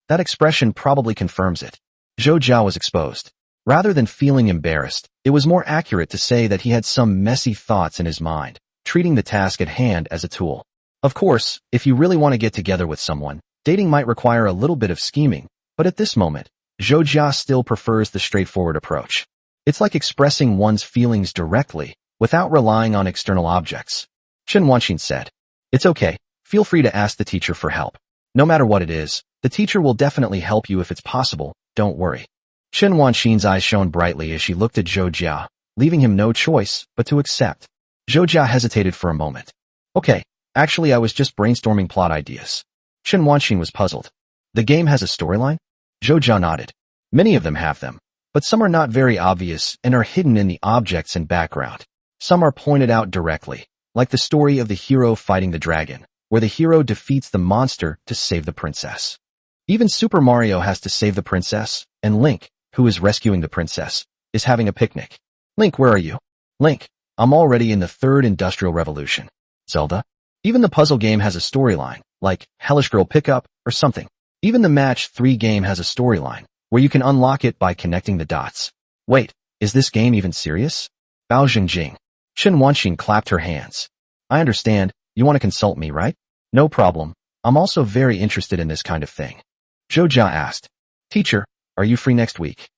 That expression probably confirms it. Zhou Jia was exposed. Rather than feeling embarrassed, it was more accurate to say that he had some messy thoughts in his mind, treating the task at hand as a tool. Of course, if you really want to get together with someone, dating might require a little bit of scheming, but at this moment, Zhou Jia still prefers the straightforward approach. It's like expressing one's feelings directly, without relying on external objects. Chen Wanxin said, it's okay, feel free to ask the teacher for help. No matter what it is, the teacher will definitely help you if it's possible, don't worry. Chen Wanxin's eyes shone brightly as she looked at Zhou Jia, leaving him no choice but to accept. Zhou Jia hesitated for a moment. Okay, actually I was just brainstorming plot ideas. Chen Wanxin was puzzled. The game has a storyline? Zhou Jia nodded. Many of them have them, but some are not very obvious and are hidden in the objects and background. Some are pointed out directly, like the story of the hero fighting the dragon, where the hero defeats the monster to save the princess. Even Super Mario has to save the princess, and Link, who is rescuing the princess, is having a picnic. Link, where are you? Link, I'm already in the third industrial revolution. Zelda? Even the puzzle game has a storyline, like Hellish Girl Pickup or something. Even the Match 3 game has a storyline, where you can unlock it by connecting the dots. Wait, is this game even serious? Bao Jingjing. Chen Wanxin clapped her hands. I understand, you want to consult me, right? No problem. I'm also very interested in this kind of thing. Zhou Jia asked. Teacher, are you free next week?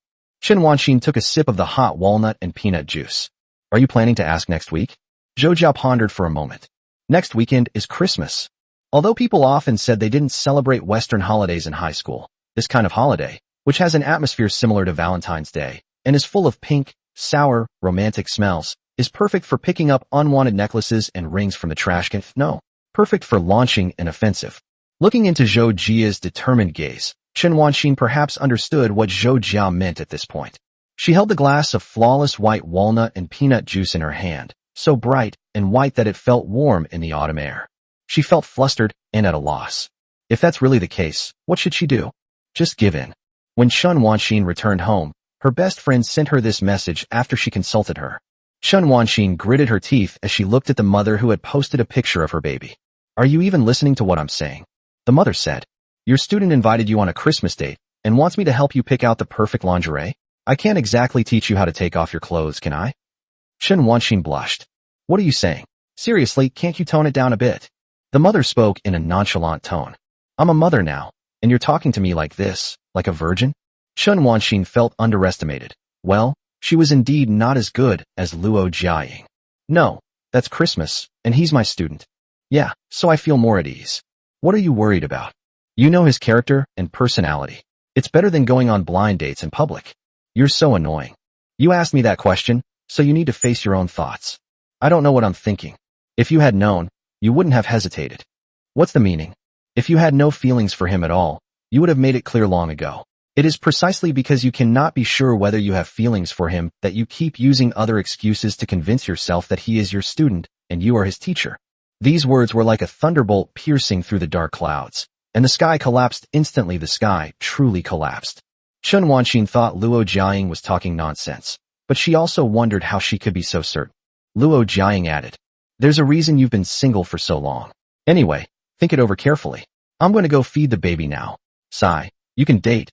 Chen Wanxin took a sip of the hot walnut and peanut juice. Are you planning to ask next week? Zhou Jia pondered for a moment. Next weekend is Christmas. Although people often said they didn't celebrate Western holidays in high school, this kind of holiday, which has an atmosphere similar to Valentine's Day, and is full of pink, sour, romantic smells, Is perfect for picking up unwanted necklaces and rings from the trash can? No. Perfect for launching an offensive. Looking into Zhou Jia's determined gaze, Chen Wanxin perhaps understood what Zhou Jia meant at this point. She held the glass of flawless white walnut and peanut juice in her hand, so bright and white that it felt warm in the autumn air. She felt flustered and at a loss. If that's really the case, what should she do? Just give in. When Chen Wanxin returned home, her best friend sent her this message after she consulted her. Chen Wanxin gritted her teeth as she looked at the mother who had posted a picture of her baby. Are you even listening to what I'm saying? The mother said, your student invited you on a Christmas date and wants me to help you pick out the perfect lingerie? I can't exactly teach you how to take off your clothes, can I? Chen Wanxin blushed. What are you saying? Seriously, can't you tone it down a bit? The mother spoke in a nonchalant tone. I'm a mother now, and you're talking to me like this, like a virgin? Chen Wanxin felt underestimated. Well, she was indeed not as good as Luo Jiaying. No, that's Christmas, and he's my student. Yeah, so I feel more at ease. What are you worried about? You know his character and personality. It's better than going on blind dates in public. You're so annoying. You asked me that question, so you need to face your own thoughts. I don't know what I'm thinking. If you had known, you wouldn't have hesitated. What's the meaning? If you had no feelings for him at all, you would have made it clear long ago. It is precisely because you cannot be sure whether you have feelings for him that you keep using other excuses to convince yourself that he is your student and you are his teacher. These words were like a thunderbolt piercing through the dark clouds, and the sky collapsed instantly. The sky truly collapsed. Chen Wanxin thought Luo Jiaying was talking nonsense, but she also wondered how she could be so certain. Luo Jiaying added, there's a reason you've been single for so long. Anyway, think it over carefully. I'm going to go feed the baby now. Sigh, you can date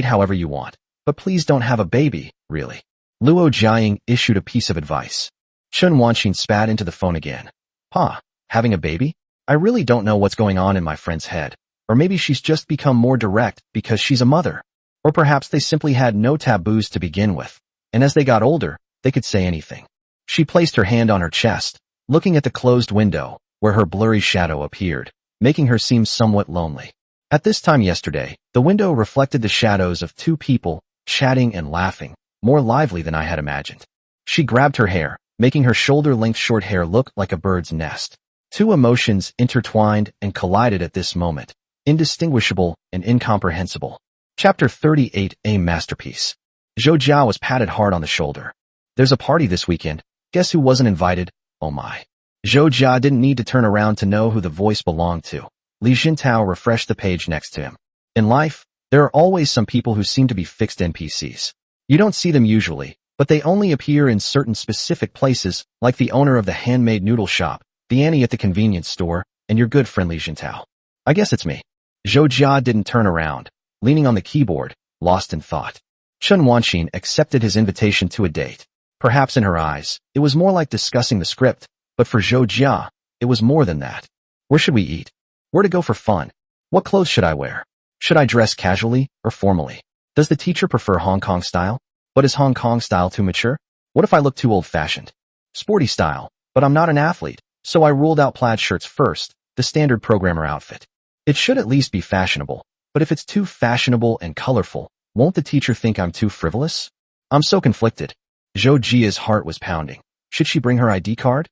however you want, but please don't have a baby, really. Luo Jiaying issued a piece of advice. Chen Wanxin spat into the phone again. Pa, having a baby? I really don't know what's going on in my friend's head. Or maybe she's just become more direct because she's a mother. Or perhaps they simply had no taboos to begin with, and as they got older, they could say anything. She placed her hand on her chest, looking at the closed window, where her blurry shadow appeared, making her seem somewhat lonely. At this time yesterday, the window reflected the shadows of two people, chatting and laughing, more lively than I had imagined. She grabbed her hair, making her shoulder-length short hair look like a bird's nest. Two emotions intertwined and collided at this moment, indistinguishable and incomprehensible. Chapter 38, A Masterpiece. Zhou Jia was patted hard on the shoulder. There's a party this weekend. Guess who wasn't invited? Oh my. Zhou Jia didn't need to turn around to know who the voice belonged to. Li Jintao refreshed the page next to him. In life, there are always some people who seem to be fixed NPCs. You don't see them usually, but they only appear in certain specific places, like the owner of the handmade noodle shop, the Annie at the convenience store, and your good friend Li Jintao. I guess it's me. Zhou Jia didn't turn around, leaning on the keyboard, lost in thought. Chen Wanxin accepted his invitation to a date. Perhaps in her eyes, it was more like discussing the script, but for Zhou Jia, it was more than that. Where should we eat? Where to go for fun? What clothes should I wear? Should I dress casually or formally? Does the teacher prefer Hong Kong style? But is Hong Kong style too mature? What if I look too old-fashioned? Sporty style, but I'm not an athlete, so I ruled out plaid shirts first, the standard programmer outfit. It should at least be fashionable, but if it's too fashionable and colorful, won't the teacher think I'm too frivolous? I'm so conflicted. Zhou Jia's heart was pounding. Should she bring her ID card?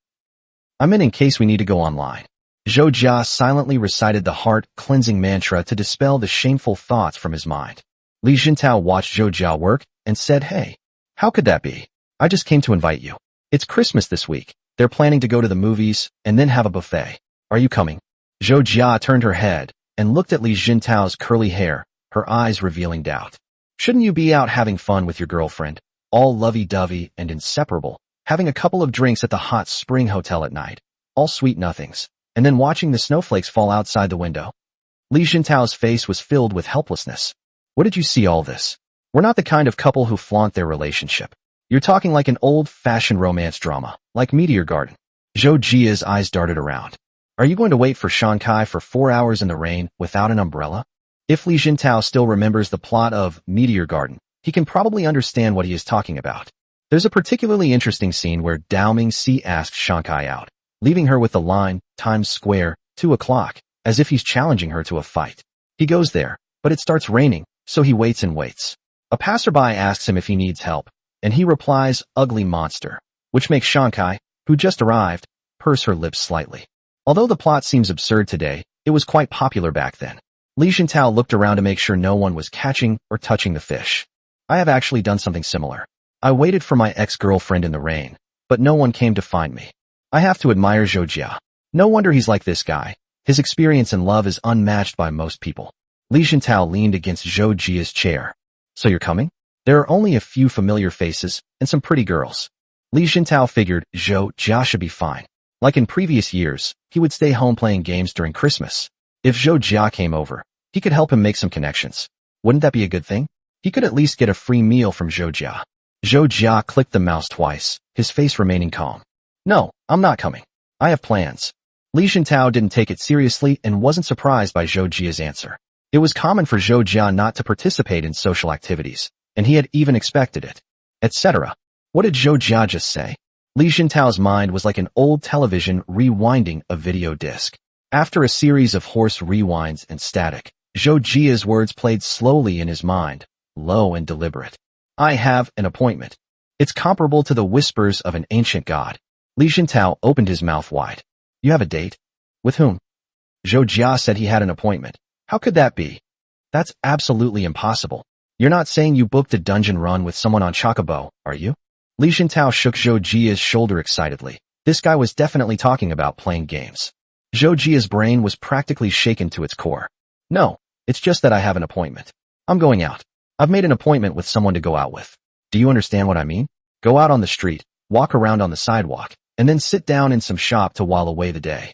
I'm in case we need to go online. Zhou Jia silently recited the heart-cleansing mantra to dispel the shameful thoughts from his mind. Li Jintao watched Zhou Jia work and said, hey, how could that be? I just came to invite you. It's Christmas this week. They're planning to go to the movies and then have a buffet. Are you coming? Zhou Jia turned her head and looked at Li Jintao's curly hair, her eyes revealing doubt. Shouldn't you be out having fun with your girlfriend, all lovey-dovey and inseparable, having a couple of drinks at the hot spring hotel at night, all sweet nothings, and then watching the snowflakes fall outside the window? Li Jintao's face was filled with helplessness. Where did you see all this? We're not the kind of couple who flaunt their relationship. You're talking like an old-fashioned romance drama, like Meteor Garden. Zhou Jia's eyes darted around. Are you going to wait for Shanghai for 4 hours in the rain without an umbrella? If Li Jintao still remembers the plot of Meteor Garden, he can probably understand what he is talking about. There's a particularly interesting scene where Dao Mingxi asks Shanghai out, leaving her with the line, Times Square, 2 o'clock, as if he's challenging her to a fight. He goes there, but it starts raining, so he waits and waits. A passerby asks him if he needs help, and he replies, ugly monster. which makes Shankai, who just arrived, purse her lips slightly. Although the plot seems absurd today, it was quite popular back then. Li Jintao looked around to make sure no one was catching or touching the fish. I have actually done something similar. I waited for my ex-girlfriend in the rain, but no one came to find me. I have to admire Zhou Jia. No wonder he's like this guy. His experience in love is unmatched by most people. Li Jintao leaned against Zhou Jia's chair. So you're coming? There are only a few familiar faces and some pretty girls. Li Jintao figured Zhou Jia should be fine. Like in previous years, he would stay home playing games during Christmas. If Zhou Jia came over, he could help him make some connections. Wouldn't that be a good thing? He could at least get a free meal from Zhou Jia. Zhou Jia clicked the mouse twice, his face remaining calm. No, I'm not coming. I have plans. Li Jintao didn't take it seriously and wasn't surprised by Zhou Jia's answer. It was common for Zhou Jia not to participate in social activities, and he had even expected it. Etc. What did Zhou Jia just say? Li Jintao's mind was like an old television rewinding a video disc. After a series of hoarse rewinds and static, Zhou Jia's words played slowly in his mind, low and deliberate. I have an appointment. It's comparable to the whispers of an ancient god. Li Jintao opened his mouth wide. You have a date? With whom? Zhou Jia said he had an appointment. How could that be? That's absolutely impossible. You're not saying you booked a dungeon run with someone on Chocobo, are you? Li Jintao shook Zhou Jia's shoulder excitedly. This guy was definitely talking about playing games. Zhou Jia's brain was practically shaken to its core. No, it's just that I have an appointment. I'm going out. I've made an appointment with someone to go out with. Do you understand what I mean? Go out on the street, walk around on the sidewalk, and then sit down in some shop to while away the day.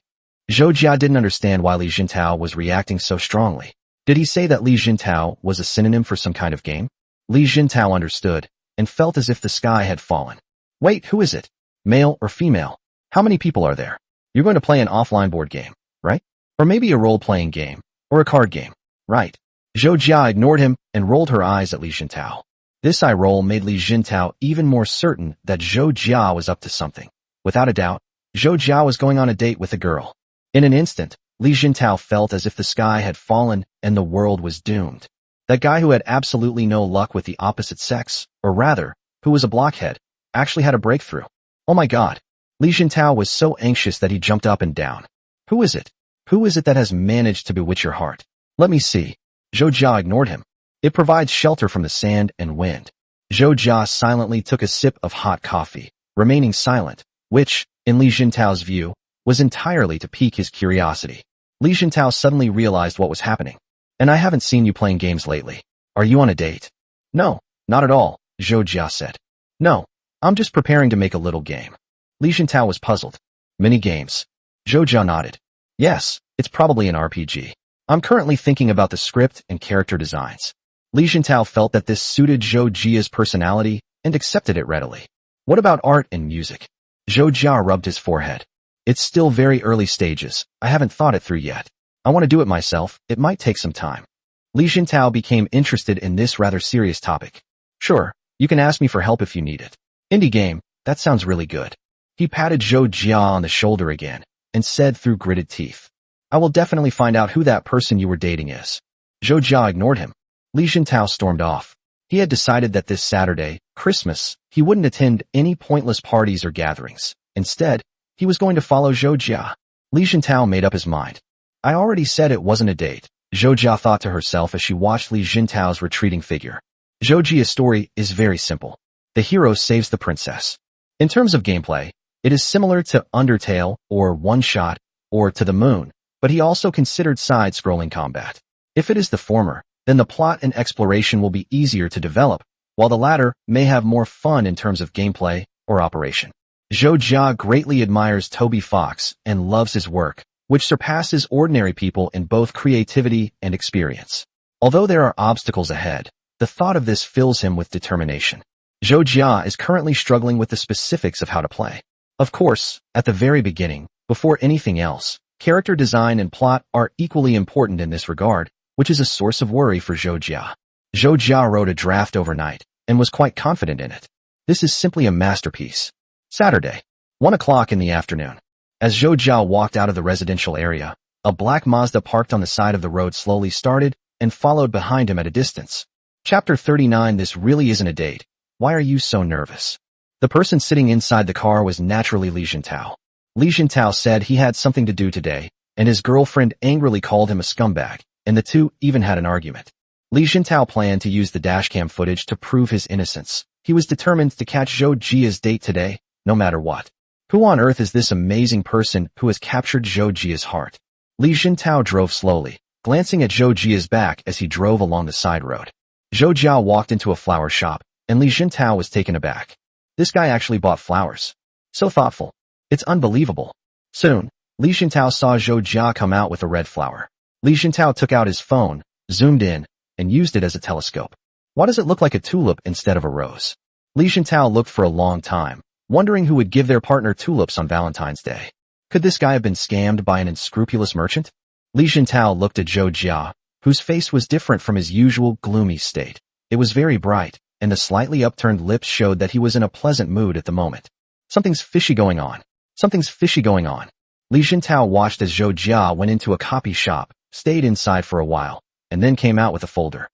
Zhou Jia didn't understand why Li Jintao was reacting so strongly. Did he say that Li Jintao was a synonym for some kind of game? Li Jintao understood, and felt as if the sky had fallen. Wait, who is it? Male or female? How many people are there? You're going to play an offline board game, right? Or maybe a role-playing game, or a card game, right? Zhou Jia ignored him and rolled her eyes at Li Jintao. This eye roll made Li Jintao even more certain that Zhou Jia was up to something. Without a doubt, Zhou Jia was going on a date with a girl. In an instant, Li Jintao felt as if the sky had fallen and the world was doomed. That guy who had absolutely no luck with the opposite sex, or rather, who was a blockhead, actually had a breakthrough. Oh my god. Li Jintao was so anxious that he jumped up and down. Who is it? Who is it that has managed to bewitch your heart? Let me see. Zhou Jia ignored him. It provides shelter from the sand and wind. Zhou Jia silently took a sip of hot coffee, remaining silent, which, in Li Jintao's view, was entirely to pique his curiosity. Li Jintao suddenly realized what was happening. And I haven't seen you playing games lately. Are you on a date? No, not at all, Zhou Jia said. No, I'm just preparing to make a little game. Li Jintao was puzzled. Mini games. Zhou Jia nodded. Yes, it's probably an RPG. I'm currently thinking about the script and character designs. Li Jintao felt that this suited Zhou Jia's personality and accepted it readily. What about art and music? Zhou Jia rubbed his forehead. It's still very early stages. I haven't thought it through yet. I want to do it myself. It might take some time. Li Jintao became interested in this rather serious topic. Sure, you can ask me for help if you need it. Indie game, that sounds really good. He patted Zhou Jia on the shoulder again and said through gritted teeth. I will definitely find out who that person you were dating is. Zhou Jia ignored him. Li Jintao stormed off. He had decided that this Saturday, Christmas, he wouldn't attend any pointless parties or gatherings. Instead, he was going to follow Zhou Jia. Li Jintao made up his mind. I already said it wasn't a date, Zhou Jia thought to herself as she watched Li Jintao's retreating figure. Zhou Jia's story is very simple. The hero saves the princess. In terms of gameplay, it is similar to Undertale or One Shot or To the Moon, but he also considered side-scrolling combat. If it is the former, then the plot and exploration will be easier to develop, while the latter may have more fun in terms of gameplay or operation. Zhou Jia greatly admires Toby Fox and loves his work, which surpasses ordinary people in both creativity and experience. Although there are obstacles ahead, the thought of this fills him with determination. Zhou Jia is currently struggling with the specifics of how to play. Of course, at the very beginning, before anything else, character design and plot are equally important in this regard, which is a source of worry for Zhou Jia. Zhou Jia wrote a draft overnight and was quite confident in it. This is simply a masterpiece. Saturday, 1 o'clock in the afternoon. As Zhou Jia walked out of the residential area, a black Mazda parked on the side of the road slowly started and followed behind him at a distance. Chapter 39. This really isn't a date. Why are you so nervous? The person sitting inside the car was naturally Li Jintao. Li Jintao said he had something to do today, and his girlfriend angrily called him a scumbag, and the two even had an argument. Li Jintao planned to use the dashcam footage to prove his innocence. He was determined to catch Zhou Jia's date today, no matter what. Who on earth is this amazing person who has captured Zhou Jia's heart? Li Jintao drove slowly, glancing at Zhou Jia's back as he drove along the side road. Zhou Jia walked into a flower shop, and Li Jintao was taken aback. This guy actually bought flowers. So thoughtful. It's unbelievable. Soon, Li Jintao saw Zhou Jia come out with a red flower. Li Jintao took out his phone, zoomed in, and used it as a telescope. Why does it look like a tulip instead of a rose? Li Jintao looked for a long time, wondering who would give their partner tulips on Valentine's Day. Could this guy have been scammed by an unscrupulous merchant? Li Jintao looked at Zhou Jia, whose face was different from his usual gloomy state. It was very bright, and the slightly upturned lips showed that he was in a pleasant mood at the moment. Something's fishy going on. Something's fishy going on. Li Jintao watched as Zhou Jia went into a copy shop, stayed inside for a while, and then came out with a folder.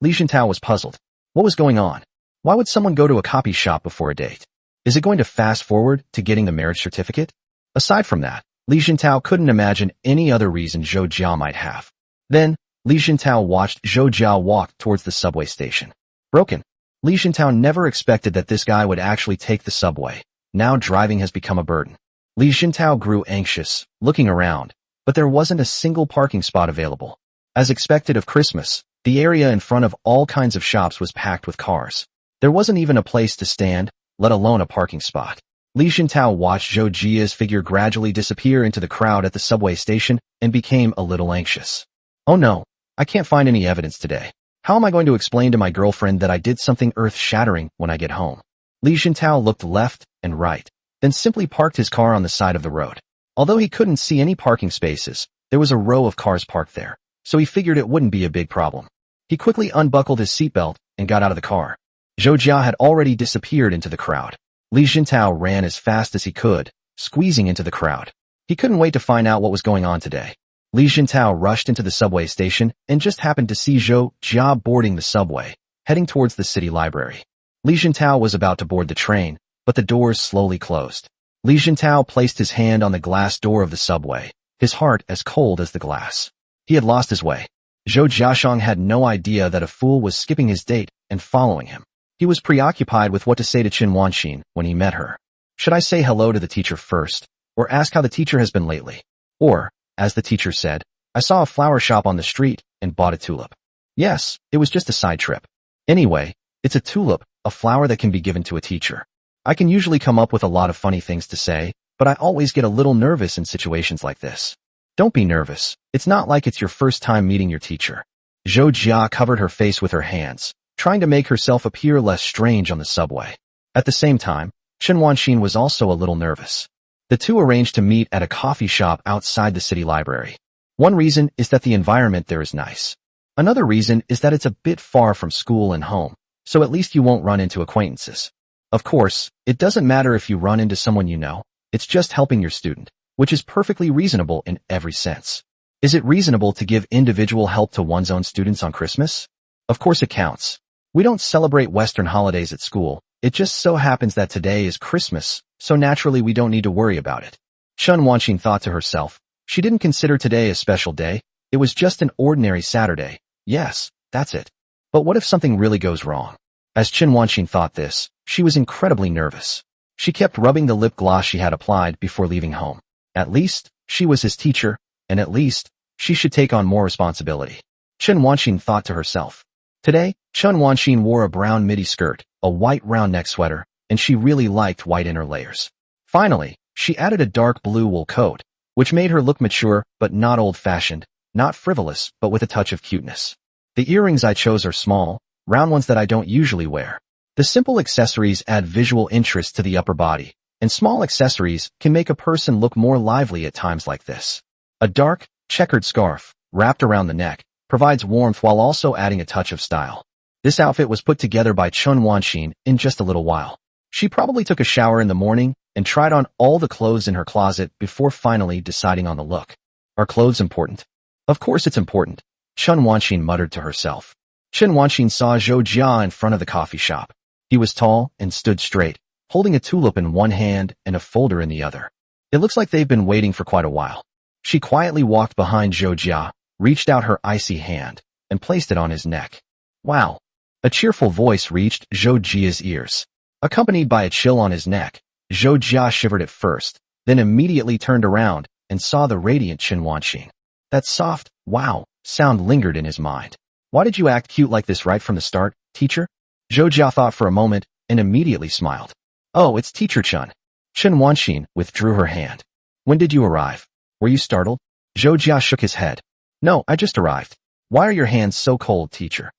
Li Jintao was puzzled. What was going on? Why would someone go to a copy shop before a date? Is it going to fast forward to getting the marriage certificate? Aside from that, Li Jintao couldn't imagine any other reason Zhou Jia might have. Then, Li Jintao watched Zhou Jia walk towards the subway station. Broken. Li Jintao never expected that this guy would actually take the subway. Now driving has become a burden. Li Jintao grew anxious, looking around, but there wasn't a single parking spot available. As expected of Christmas, the area in front of all kinds of shops was packed with cars. There wasn't even a place to stand, let alone a parking spot. Li Jintao watched Zhou Jia's figure gradually disappear into the crowd at the subway station and became a little anxious. Oh no, I can't find any evidence today. How am I going to explain to my girlfriend that I did something earth-shattering when I get home? Li Jintao looked left and right, then simply parked his car on the side of the road. Although he couldn't see any parking spaces, there was a row of cars parked there, so he figured it wouldn't be a big problem. He quickly unbuckled his seatbelt and got out of the car. Zhou Jia had already disappeared into the crowd. Li Jintao ran as fast as he could, squeezing into the crowd. He couldn't wait to find out what was going on today. Li Jintao rushed into the subway station and just happened to see Zhou Jia boarding the subway, heading towards the city library. Li Jintao was about to board the train, but the doors slowly closed. Li Jintao placed his hand on the glass door of the subway, his heart as cold as the glass. He had lost his way. Zhou Jiasheng had no idea that a fool was skipping his date and following him. He was preoccupied with what to say to Qin Wanxin when he met her. Should I say hello to the teacher first, or ask how the teacher has been lately? Or, as the teacher said, I saw a flower shop on the street and bought a tulip. Yes, it was just a side trip. Anyway, it's a tulip, a flower that can be given to a teacher. I can usually come up with a lot of funny things to say, but I always get a little nervous in situations like this. Don't be nervous. It's not like it's your first time meeting your teacher. Zhou Jia covered her face with her hands, trying to make herself appear less strange on the subway. At the same time, Qin Wanxin was also a little nervous. The two arranged to meet at a coffee shop outside the city library. One reason is that the environment there is nice. Another reason is that it's a bit far from school and home, so at least you won't run into acquaintances. Of course, it doesn't matter if you run into someone you know, it's just helping your student, which is perfectly reasonable in every sense. Is it reasonable to give individual help to one's own students on Christmas? Of course it counts. We don't celebrate Western holidays at school, it just so happens that today is Christmas, so naturally we don't need to worry about it. Qin Wanxin thought to herself. She didn't consider today a special day, it was just an ordinary Saturday. Yes, that's it. But what if something really goes wrong? As Qin Wanxin thought this, she was incredibly nervous. She kept rubbing the lip gloss she had applied before leaving home. At least, she was his teacher, and at least, she should take on more responsibility. Qin Wanxin thought to herself. Today, Qin Wanxin wore a brown midi skirt, a white round neck sweater, and she really liked white inner layers. Finally, she added a dark blue wool coat, which made her look mature but not old-fashioned, not frivolous but with a touch of cuteness. The earrings I chose are small, round ones that I don't usually wear. The simple accessories add visual interest to the upper body, and small accessories can make a person look more lively at times like this. A dark, checkered scarf, wrapped around the neck, provides warmth while also adding a touch of style. This outfit was put together by Qin Wanxin in just a little while. She probably took a shower in the morning and tried on all the clothes in her closet before finally deciding on the look. Are clothes important? Of course it's important, Qin Wanxin muttered to herself. Qin Wanxin saw Zhou Jia in front of the coffee shop. He was tall and stood straight, holding a tulip in one hand and a folder in the other. It looks like they've been waiting for quite a while. She quietly walked behind Zhou Jia, reached out her icy hand, and placed it on his neck. Wow! A cheerful voice reached Zhou Jia's ears. Accompanied by a chill on his neck, Zhou Jia shivered at first, then immediately turned around and saw the radiant Chen Wanxin. That soft, wow, sound lingered in his mind. Why did you act cute like this right from the start, teacher? Zhou Jia thought for a moment and immediately smiled. Oh, it's Teacher Chen. Chen Wanxin withdrew her hand. When did you arrive? Were you startled? Zhou Jia shook his head. No, I just arrived. Why are your hands so cold, teacher?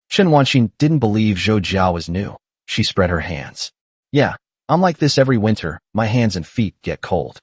Chen Wanxin didn't believe Zhou Jia was new. She spread her hands. Yeah, I'm like this every winter, my hands and feet get cold.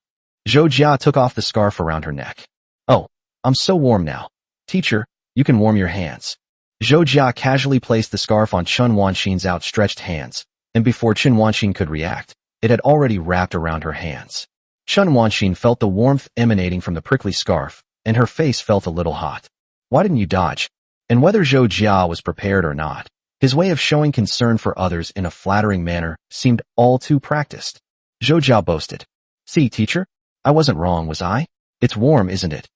Zhou Jia took off the scarf around her neck. Oh, I'm so warm now. Teacher, you can warm your hands. Zhou Jia casually placed the scarf on Chen Wanxin's outstretched hands, and before Chen Wanxin could react, it had already wrapped around her hands. Chen Wanxin felt the warmth emanating from the prickly scarf, and her face felt a little hot. Why didn't you dodge? And whether Zhou Jia was prepared or not, his way of showing concern for others in a flattering manner seemed all too practiced. Zhou Jia boasted. See, teacher, I wasn't wrong, was I? It's warm, isn't it?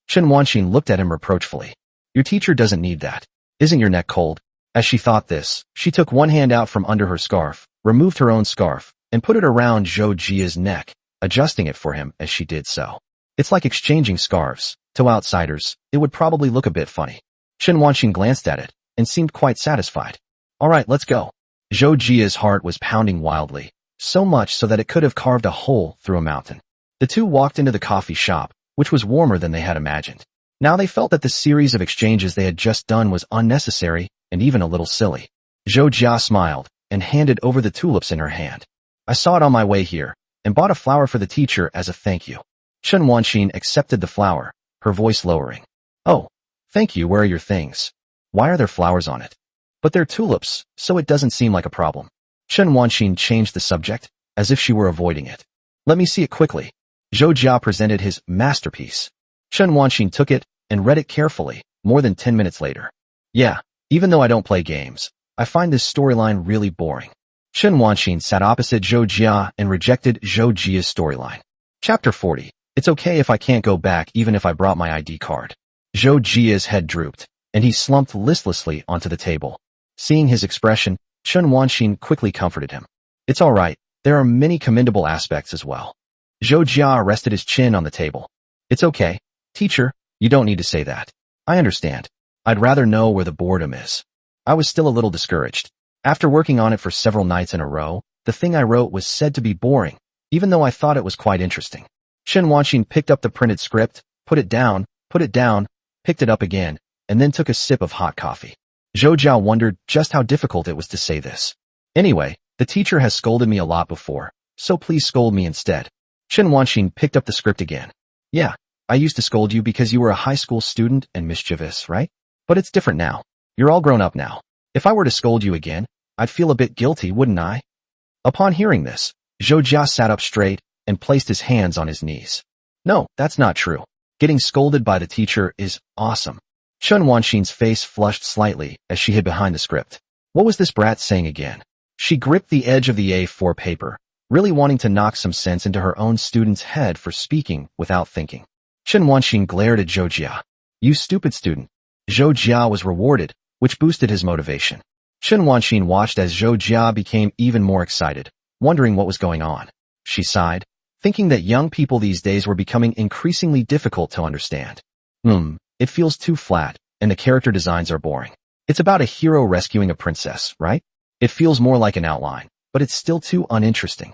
Chen Wanxin looked at him reproachfully. Your teacher doesn't need that. Isn't your neck cold? As she thought this, she took one hand out from under her scarf, removed her own scarf, and put it around Zhou Jia's neck, adjusting it for him as she did so. It's like exchanging scarves. To outsiders, it would probably look a bit funny. Chen Wanxin glanced at it and seemed quite satisfied. All right, let's go. Zhou Jia's heart was pounding wildly, so much so that it could have carved a hole through a mountain. The two walked into the coffee shop, which was warmer than they had imagined. Now they felt that the series of exchanges they had just done was unnecessary and even a little silly. Zhou Jia smiled and handed over the tulips in her hand. I saw it on my way here and bought a flower for the teacher as a thank you. Chen Wanxin accepted the flower, her voice lowering. Oh, thank you, where are your things? Why are there flowers on it? But they're tulips, so it doesn't seem like a problem. Chen Wanxin changed the subject, as if she were avoiding it. Let me see it quickly. Zhou Jia presented his masterpiece. Chen Wanxin took it and read it carefully, more than 10 minutes later. Yeah, even though I don't play games, I find this storyline really boring. Chen Wanxin sat opposite Zhou Jia and rejected Zhou Jia's storyline. Chapter 40. It's okay if I can't go back even if I brought my ID card. Zhou Jia's head drooped, and he slumped listlessly onto the table. Seeing his expression, Chen Wanxin quickly comforted him. It's all right, there are many commendable aspects as well. Zhou Jia rested his chin on the table. It's okay, teacher, you don't need to say that. I understand. I'd rather know where the boredom is. I was still a little discouraged. After working on it for several nights in a row, the thing I wrote was said to be boring, even though I thought it was quite interesting. Chen Wanxin picked up the printed script, put it down, picked it up again, and then took a sip of hot coffee. Zhou Jia wondered just how difficult it was to say this. Anyway, the teacher has scolded me a lot before, so please scold me instead. Chen Wanxin picked up the script again. Yeah, I used to scold you because you were a high school student and mischievous, right? But it's different now. You're all grown up now. If I were to scold you again, I'd feel a bit guilty, wouldn't I? Upon hearing this, Zhou Jia sat up straight and placed his hands on his knees. No, that's not true. Getting scolded by the teacher is awesome. Chen Wanxin's face flushed slightly as she hid behind the script. What was this brat saying again? She gripped the edge of the A4 paper, really wanting to knock some sense into her own student's head for speaking without thinking. Chen Wanxin glared at Zhou Jia. You stupid student. Zhou Jia was rewarded, which boosted his motivation. Chen Wanxin watched as Zhou Jia became even more excited, wondering what was going on. She sighed, thinking that young people these days were becoming increasingly difficult to understand. It feels too flat, and the character designs are boring. It's about a hero rescuing a princess, right? It feels more like an outline, but it's still too uninteresting.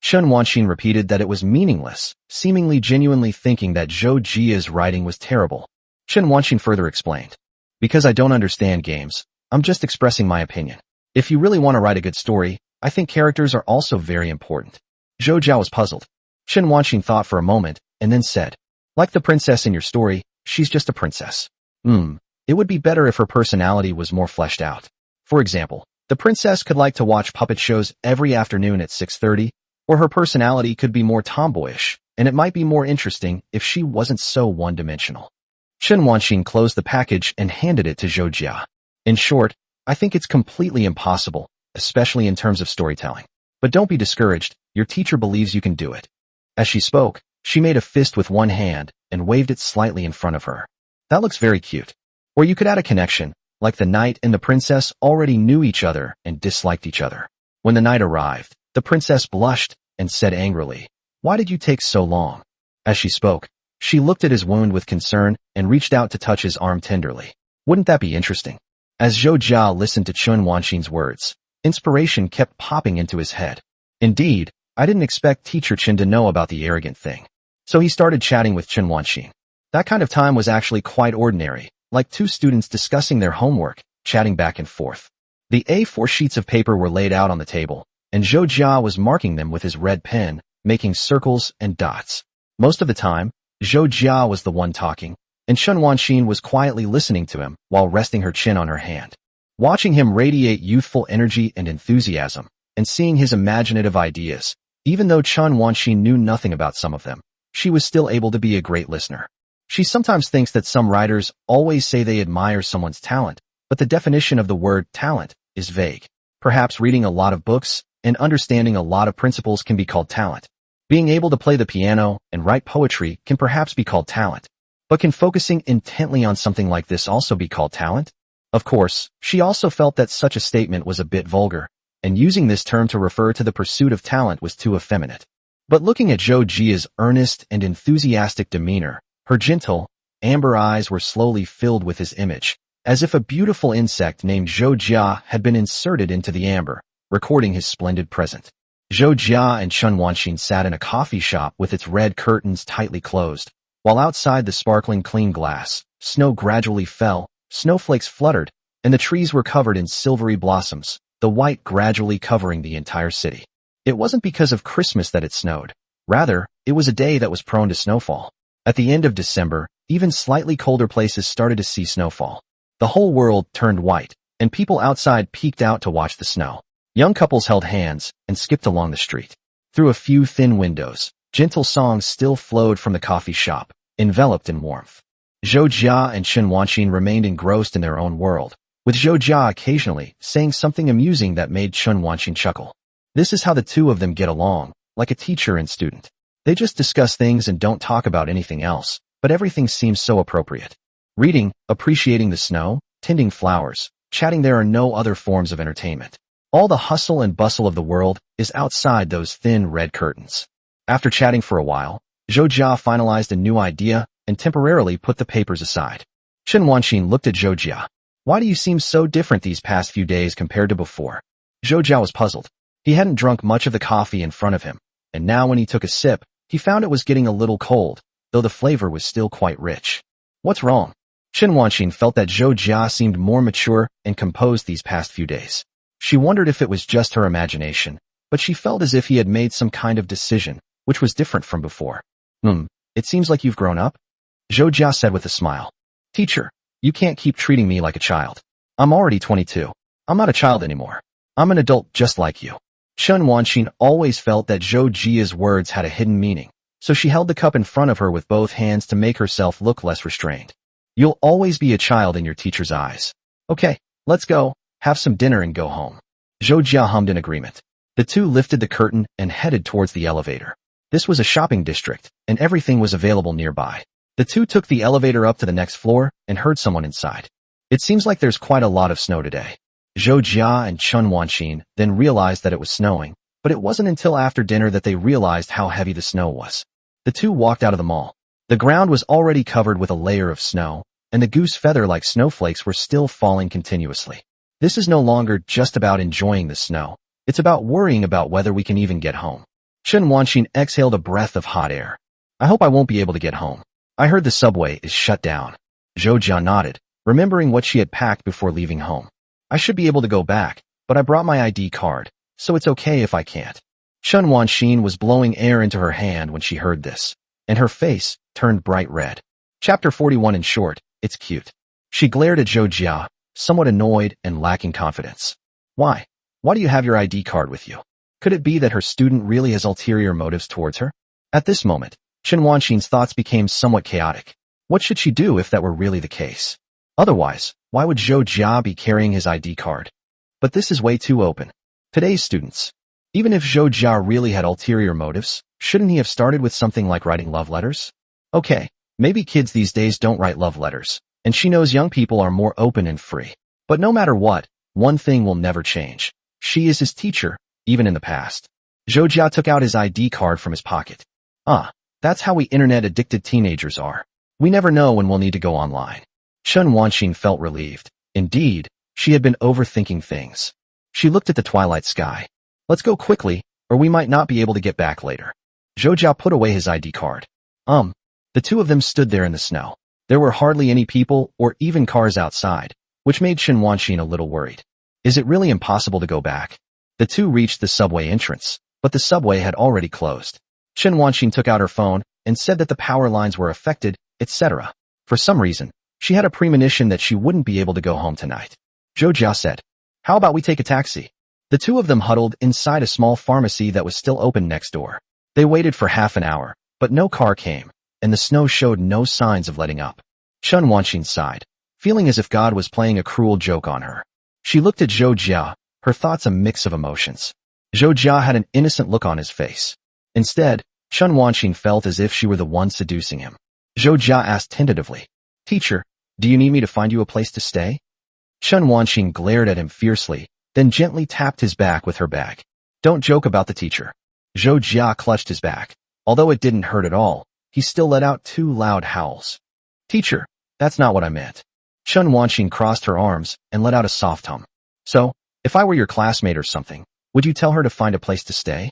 Chen Wanxin repeated that it was meaningless, seemingly genuinely thinking that Zhou Jia's writing was terrible. Chen Wanxin further explained. Because I don't understand games, I'm just expressing my opinion. If you really want to write a good story, I think characters are also very important. Zhou Jia was puzzled. Chen Wanxin thought for a moment, and then said, like the princess in your story, she's just a princess. It would be better if her personality was more fleshed out. For example, the princess could like to watch puppet shows every afternoon at 6:30, or her personality could be more tomboyish, and it might be more interesting if she wasn't so one-dimensional. Chen Wanxin closed the package and handed it to Zhou Jia. In short, I think it's completely impossible, especially in terms of storytelling. But don't be discouraged, your teacher believes you can do it. As she spoke, she made a fist with one hand and waved it slightly in front of her. That looks very cute. Or you could add a connection, like the knight and the princess already knew each other and disliked each other. When the night arrived, the princess blushed and said angrily, "Why did you take so long?" As she spoke, she looked at his wound with concern and reached out to touch his arm tenderly. Wouldn't that be interesting? As Zhou Jia listened to Chen Wanxin's words, inspiration kept popping into his head. Indeed, I didn't expect Teacher Chen to know about the arrogant thing. So he started chatting with Chen Wanxin. That kind of time was actually quite ordinary, like two students discussing their homework, chatting back and forth. The A4 sheets of paper were laid out on the table, and Zhou Jia was marking them with his red pen, making circles and dots. Most of the time, Zhou Jia was the one talking, and Chen Wanxin was quietly listening to him while resting her chin on her hand. Watching him radiate youthful energy and enthusiasm, and seeing his imaginative ideas, even though Chen Wanxin knew nothing about some of them, she was still able to be a great listener. She sometimes thinks that some writers always say they admire someone's talent, but the definition of the word talent is vague. Perhaps reading a lot of books and understanding a lot of principles can be called talent. Being able to play the piano and write poetry can perhaps be called talent. But can focusing intently on something like this also be called talent? Of course, she also felt that such a statement was a bit vulgar, and using this term to refer to the pursuit of talent was too effeminate. But looking at Zhou Jia's earnest and enthusiastic demeanor, her gentle, amber eyes were slowly filled with his image, as if a beautiful insect named Zhou Jia had been inserted into the amber, recording his splendid present. Zhou Jia and Chen Wanxin sat in a coffee shop with its red curtains tightly closed, while outside the sparkling clean glass, snow gradually fell, snowflakes fluttered, and the trees were covered in silvery blossoms, the white gradually covering the entire city. It wasn't because of Christmas that it snowed. Rather, it was a day that was prone to snowfall. At the end of December, even slightly colder places started to see snowfall. The whole world turned white, and people outside peeked out to watch the snow. Young couples held hands and skipped along the street. Through a few thin windows, gentle songs still flowed from the coffee shop, enveloped in warmth. Zhou Jia and Chen Wanxin remained engrossed in their own world, with Zhou Jia occasionally saying something amusing that made Chen Wanxin chuckle. This is how the two of them get along, like a teacher and student. They just discuss things and don't talk about anything else, but everything seems so appropriate. Reading, appreciating the snow, tending flowers, chatting, there are no other forms of entertainment. All the hustle and bustle of the world is outside those thin red curtains. After chatting for a while, Zhou Jia finalized a new idea and temporarily put the papers aside. Chen Wanxin looked at Zhou Jia. "Why do you seem so different these past few days compared to before?" Zhou Jia was puzzled. He hadn't drunk much of the coffee in front of him, and now when he took a sip, he found it was getting a little cold, though the flavor was still quite rich. "What's wrong?" Chen Wanxin felt that Zhou Jia seemed more mature and composed these past few days. She wondered if it was just her imagination, but she felt as if he had made some kind of decision, which was different from before. It seems like you've grown up?" Zhou Jia said with a smile. "Teacher, you can't keep treating me like a child. I'm already 22. I'm not a child anymore. I'm an adult just like you." Chen Wanxin always felt that Zhou Jia's words had a hidden meaning, so she held the cup in front of her with both hands to make herself look less restrained. "You'll always be a child in your teacher's eyes. Okay, let's go, have some dinner and go home." Zhou Jia hummed in agreement. The two lifted the curtain and headed towards the elevator. This was a shopping district, and everything was available nearby. The two took the elevator up to the next floor and heard someone inside. "It seems like there's quite a lot of snow today." Zhou Jia and Chen Wanxin then realized that it was snowing, but it wasn't until after dinner that they realized how heavy the snow was. The two walked out of the mall. The ground was already covered with a layer of snow, and the goose feather-like snowflakes were still falling continuously. This is no longer just about enjoying the snow. It's about worrying about whether we can even get home. Chen Wanxin exhaled a breath of hot air. "I hope I won't be able to get home. I heard the subway is shut down." Zhou Jia nodded, remembering what she had packed before leaving home. "I should be able to go back, but I brought my ID card, so it's okay if I can't." Chen Wanxin was blowing air into her hand when she heard this, and her face turned bright red. Chapter 41 in short, it's cute. She glared at Zhou Jia, somewhat annoyed and lacking confidence. Why? Why do you have your ID card with you? Could it be that her student really has ulterior motives towards her? At this moment, Chen Wanxin's thoughts became somewhat chaotic. What should she do if that were really the case? Otherwise, why would Zhou Jia be carrying his ID card? But this is way too open. Today's students. Even if Zhou Jia really had ulterior motives, shouldn't he have started with something like writing love letters? Okay, maybe kids these days don't write love letters, and she knows young people are more open and free. But no matter what, one thing will never change. She is his teacher, even in the past. Zhou Jia took out his ID card from his pocket. That's how we internet-addicted teenagers are. We never know when we'll need to go online. Chen Wanxin felt relieved. Indeed, she had been overthinking things. She looked at the twilight sky. Let's go quickly, or we might not be able to get back later. Zhou Jia put away his ID card. The two of them stood there in the snow. There were hardly any people or even cars outside, which made Chen Wanxin a little worried. Is it really impossible to go back? The two reached the subway entrance, but the subway had already closed. Chen Wanxin took out her phone and said that the power lines were affected, etc. For some reason, she had a premonition that she wouldn't be able to go home tonight. Zhou Jia said, "How about we take a taxi?" The two of them huddled inside a small pharmacy that was still open next door. They waited for half an hour, but no car came, and the snow showed no signs of letting up. Chen Wanxin sighed, feeling as if God was playing a cruel joke on her. She looked at Zhou Jia, her thoughts a mix of emotions. Zhou Jia had an innocent look on his face. Instead, Chen Wanxin felt as if she were the one seducing him. Zhou Jia asked tentatively, "Teacher, do you need me to find you a place to stay?" Chen Wanxin glared at him fiercely, then gently tapped his back with her bag. "Don't joke about the teacher." Zhou Jia clutched his back. Although it didn't hurt at all, he still let out 2 loud howls. "Teacher, that's not what I meant." Chen Wanxin crossed her arms and let out a soft hum. "So, if I were your classmate or something, would you tell her to find a place to stay?"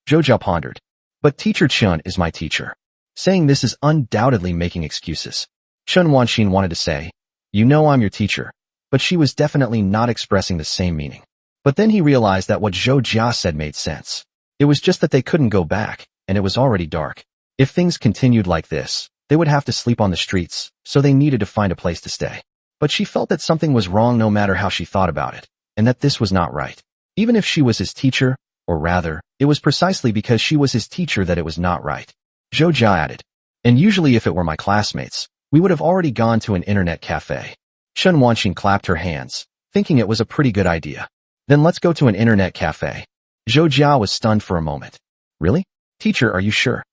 Zhou Jia pondered. "But Teacher Chen is my teacher." Saying this is undoubtedly making excuses. Chen Wanxin wanted to say, "You know I'm your teacher," but she was definitely not expressing the same meaning. But then he realized that what Zhou Jia said made sense. It was just that they couldn't go back, and it was already dark. If things continued like this, they would have to sleep on the streets, so they needed to find a place to stay. But she felt that something was wrong no matter how she thought about it, and that this was not right. Even if she was his teacher, or rather, it was precisely because she was his teacher that it was not right. Zhou Jia added, "And usually if it were my classmates, we would have already gone to an internet cafe." Chen Wanxin clapped her hands, thinking it was a pretty good idea. "Then let's go to an internet cafe." Zhou Jia was stunned for a moment. "Really? Teacher, are you sure?"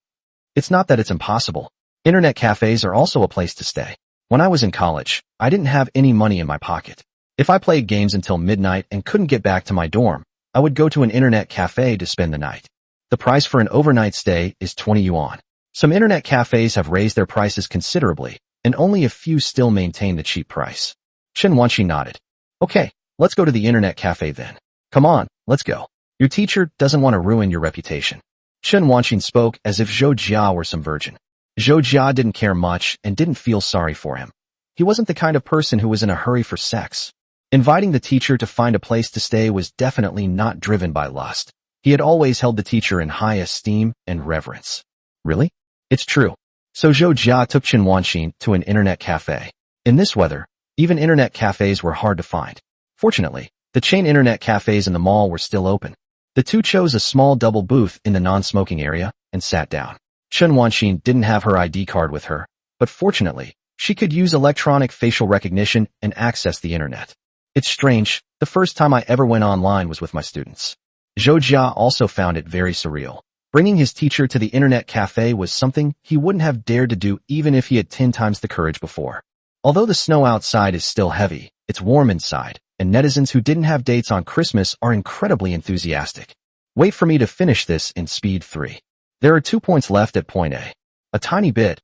"It's not that it's impossible. Internet cafes are also a place to stay. When I was in college, I didn't have any money in my pocket. If I played games until midnight and couldn't get back to my dorm, I would go to an internet cafe to spend the night. The price for an overnight stay is 20 yuan. Some internet cafes have raised their prices considerably, and only a few still maintain the cheap price." Chen Wanxin nodded. "Okay, let's go to the internet cafe then. Come on, let's go. Your teacher doesn't want to ruin your reputation." Chen Wanxin spoke as if Zhou Jia were some virgin. Zhou Jia didn't care much and didn't feel sorry for him. He wasn't the kind of person who was in a hurry for sex. Inviting the teacher to find a place to stay was definitely not driven by lust. He had always held the teacher in high esteem and reverence. "Really? It's true." So Zhou Jia took Chen Wanxin to an internet cafe. In this weather, even internet cafes were hard to find. Fortunately, the chain internet cafes in the mall were still open. The two chose a small double booth in the non-smoking area and sat down. Chen Wanxin didn't have her ID card with her, but fortunately, she could use electronic facial recognition and access the internet. "It's strange, the first time I ever went online was with my students." Zhou Jia also found it very surreal. Bringing his teacher to the internet cafe was something he wouldn't have dared to do even if he had 10 times the courage before. Although the snow outside is still heavy, it's warm inside, and netizens who didn't have dates on Christmas are incredibly enthusiastic. Wait for me to finish this in speed 3. There are 2 points left at point A. A tiny bit,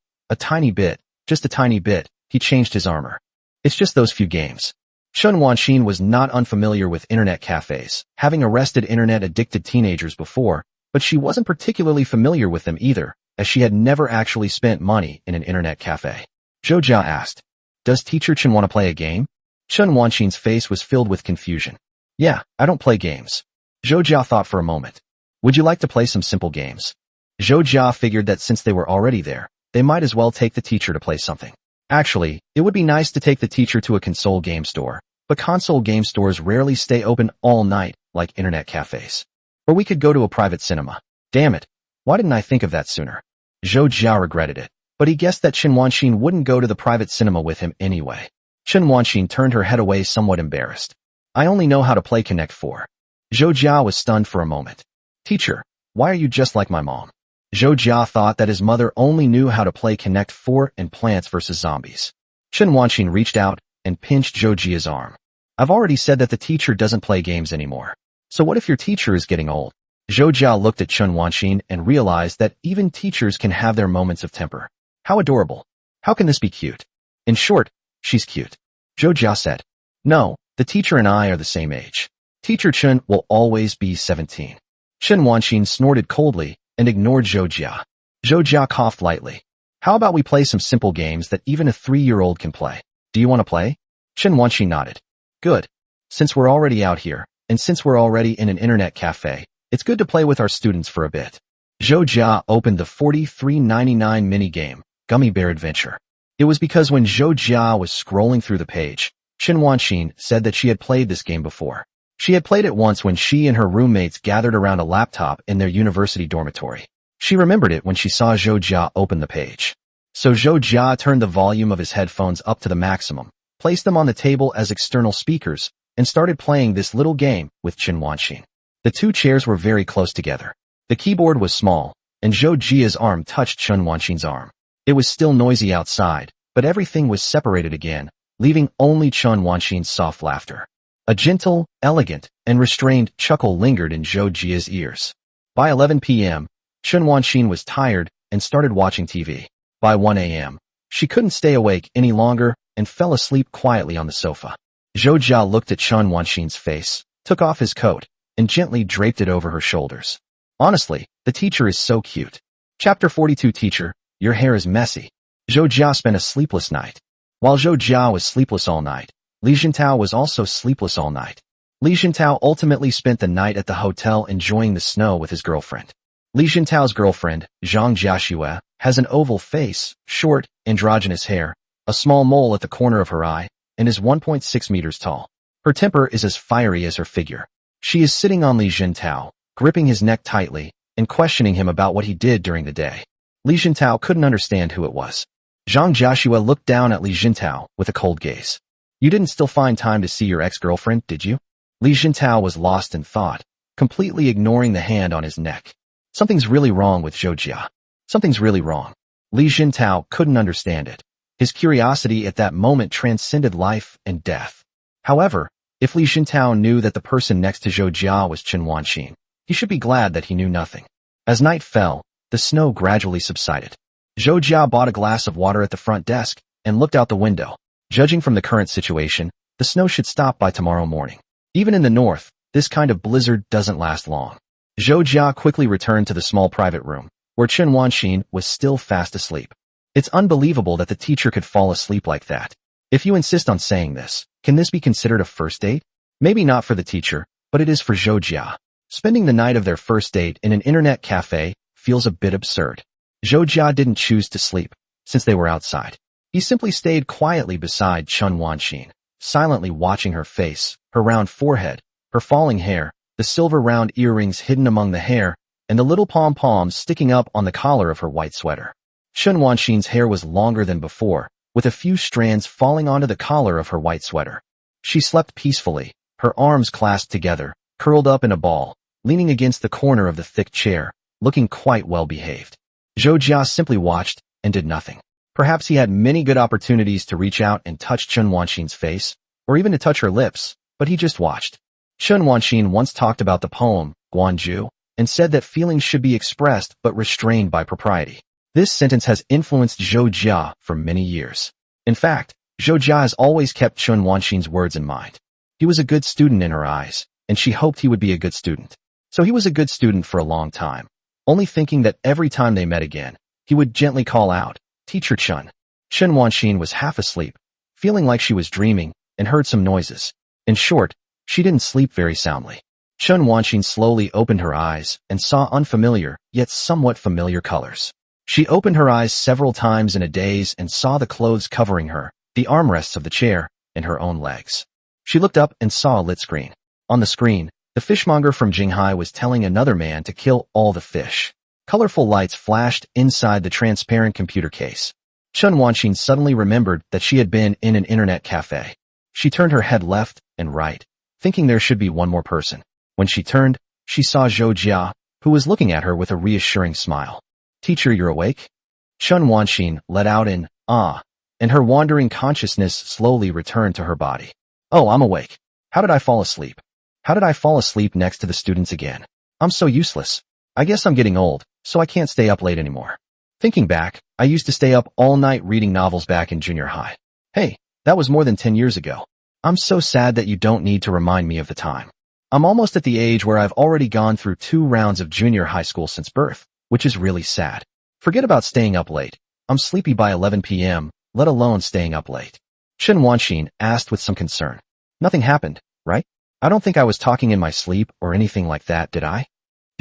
just a tiny bit, he changed his armor. It's just those few games. Chen Wanxin was not unfamiliar with internet cafes, having arrested internet-addicted teenagers before, but she wasn't particularly familiar with them either, as she had never actually spent money in an internet cafe. Zhou Jia asked, "Does Teacher Chen want to play a game?" Chen Wanxin's face was filled with confusion. "Yeah, I don't play games." Zhou Jia thought for a moment. "Would you like to play some simple games?" Zhou Jia figured that since they were already there, they might as well take the teacher to play something. Actually, it would be nice to take the teacher to a console game store, but console game stores rarely stay open all night like internet cafes. Or we could go to a private cinema. Damn it, why didn't I think of that sooner? Zhou Jia regretted it, but he guessed that Chen Wanxin wouldn't go to the private cinema with him anyway. Chen Wanxin turned her head away somewhat embarrassed. "I only know how to play Connect 4. Zhou Jia was stunned for a moment. Teacher, why are you just like my mom? Zhou Jia thought that his mother only knew how to play Connect 4 and Plants vs. Zombies. Chen Wanqing reached out and pinched Zhou Jia's arm. I've already said that the teacher doesn't play games anymore. So what if your teacher is getting old? Zhou Jia looked at Chen Wanqing and realized that even teachers can have their moments of temper. How adorable. How can this be cute? In short, she's cute. Zhou Jia said. No, the teacher and I are the same age. Teacher Chen will always be 17. Chen Wanqing snorted coldly and ignored Zhou Jia. Zhou Jia coughed lightly. How about we play some simple games that even a 3-year-old can play? Do you want to play? Chen Wanqing nodded. Good. Since we're already out here, and since we're already in an internet cafe, it's good to play with our students for a bit. Zhou Jia opened the $43.99 mini-game, Gummy Bear Adventure. It was because when Zhou Jia was scrolling through the page, Chen Wanqing said that she had played this game before. She had played it once when she and her roommates gathered around a laptop in their university dormitory. She remembered it when she saw Zhou Jia open the page. So Zhou Jia turned the volume of his headphones up to the maximum, placed them on the table as external speakers, and started playing this little game with Chen Wanqing. The two chairs were very close together. The keyboard was small, and Zhou Jia's arm touched Chen Wanqing's arm. It was still noisy outside, but everything was separated again, leaving only Chen Wanqing's soft laughter. A gentle, elegant, and restrained chuckle lingered in Zhou Jia's ears. By 11 p.m., Chen Wanqing was tired and started watching TV. By 1 a.m., she couldn't stay awake any longer and fell asleep quietly on the sofa. Zhou Jia looked at Chen Wanqing's face, took off his coat, and gently draped it over her shoulders. Honestly, the teacher is so cute. Chapter 42 Teacher, your hair is messy. Zhou Jia spent a sleepless night. While Zhou Jia was sleepless all night, Li Jintao was also sleepless all night. Li Jintao ultimately spent the night at the hotel enjoying the snow with his girlfriend. Li Jintao's girlfriend, Zhang Jiaxue, has an oval face, short, androgynous hair, a small mole at the corner of her eye, and is 1.6 meters tall. Her temper is as fiery as her figure. She is sitting on Li Jintao, gripping his neck tightly, and questioning him about what he did during the day. Li Jintao couldn't understand who it was. Zhang Jiaxue looked down at Li Jintao with a cold gaze. You didn't still find time to see your ex-girlfriend, did you? Li Jintao was lost in thought, completely ignoring the hand on his neck. Something's really wrong with Zhou Jia. Something's really wrong. Li Jintao couldn't understand it. His curiosity at that moment transcended life and death. However, if Li Jintao knew that the person next to Zhou Jia was Chen Wanqing, he should be glad that he knew nothing. As night fell, the snow gradually subsided. Zhou Jia bought a glass of water at the front desk and looked out the window. Judging from the current situation, the snow should stop by tomorrow morning. Even in the north, this kind of blizzard doesn't last long. Zhou Jia quickly returned to the small private room, where Chen Wanqing was still fast asleep. It's unbelievable that the teacher could fall asleep like that. If you insist on saying this, can this be considered a first date? Maybe not for the teacher, but it is for Zhou Jia. Spending the night of their first date in an internet cafe feels a bit absurd. Zhou Jia didn't choose to sleep, since they were outside. He simply stayed quietly beside Chen Wanqing, silently watching her face, her round forehead, her falling hair, the silver round earrings hidden among the hair, and the little pom-poms sticking up on the collar of her white sweater. Chen Wanqing's hair was longer than before, with a few strands falling onto the collar of her white sweater. She slept peacefully, her arms clasped together, curled up in a ball, leaning against the corner of the thick chair, looking quite well behaved. Zhou Jia simply watched and did nothing. Perhaps he had many good opportunities to reach out and touch Chen Wanqing's face, or even to touch her lips, but he just watched. Chen Wanqing once talked about the poem, Guanju, and said that feelings should be expressed but restrained by propriety. This sentence has influenced Zhou Jia for many years. In fact, Zhou Jia has always kept Chen Wanqing's words in mind. He was a good student in her eyes, and she hoped he would be a good student. So he was a good student for a long time, only thinking that every time they met again, he would gently call out, Teacher Chen. Chen Wanqing was half asleep, feeling like she was dreaming, and heard some noises. In short, she didn't sleep very soundly. Chen Wanqing slowly opened her eyes and saw unfamiliar, yet somewhat familiar colors. She opened her eyes several times in a daze and saw the clothes covering her, the armrests of the chair, and her own legs. She looked up and saw a lit screen. On the screen, the fishmonger from Jinghai was telling another man to kill all the fish. Colorful lights flashed inside the transparent computer case. Chen Wanqing suddenly remembered that she had been in an internet cafe. She turned her head left and right, thinking there should be one more person. When she turned, she saw Zhou Jia, who was looking at her with a reassuring smile. Teacher, you're awake? Chen Wanxin let out an ah, and her wandering consciousness slowly returned to her body. Oh, I'm awake. How did I fall asleep? How did I fall asleep next to the students again? I'm so useless. I guess I'm getting old, so I can't stay up late anymore. Thinking back, I used to stay up all night reading novels back in junior high. Hey, that was more than 10 years ago. I'm so sad that you don't need to remind me of the time. I'm almost at the age where I've already gone through 2 rounds of junior high school since birth, which is really sad. Forget about staying up late. I'm sleepy by 11 p.m., let alone staying up late. Chen Wanxin asked with some concern. Nothing happened, right? I don't think I was talking in my sleep or anything like that, did I?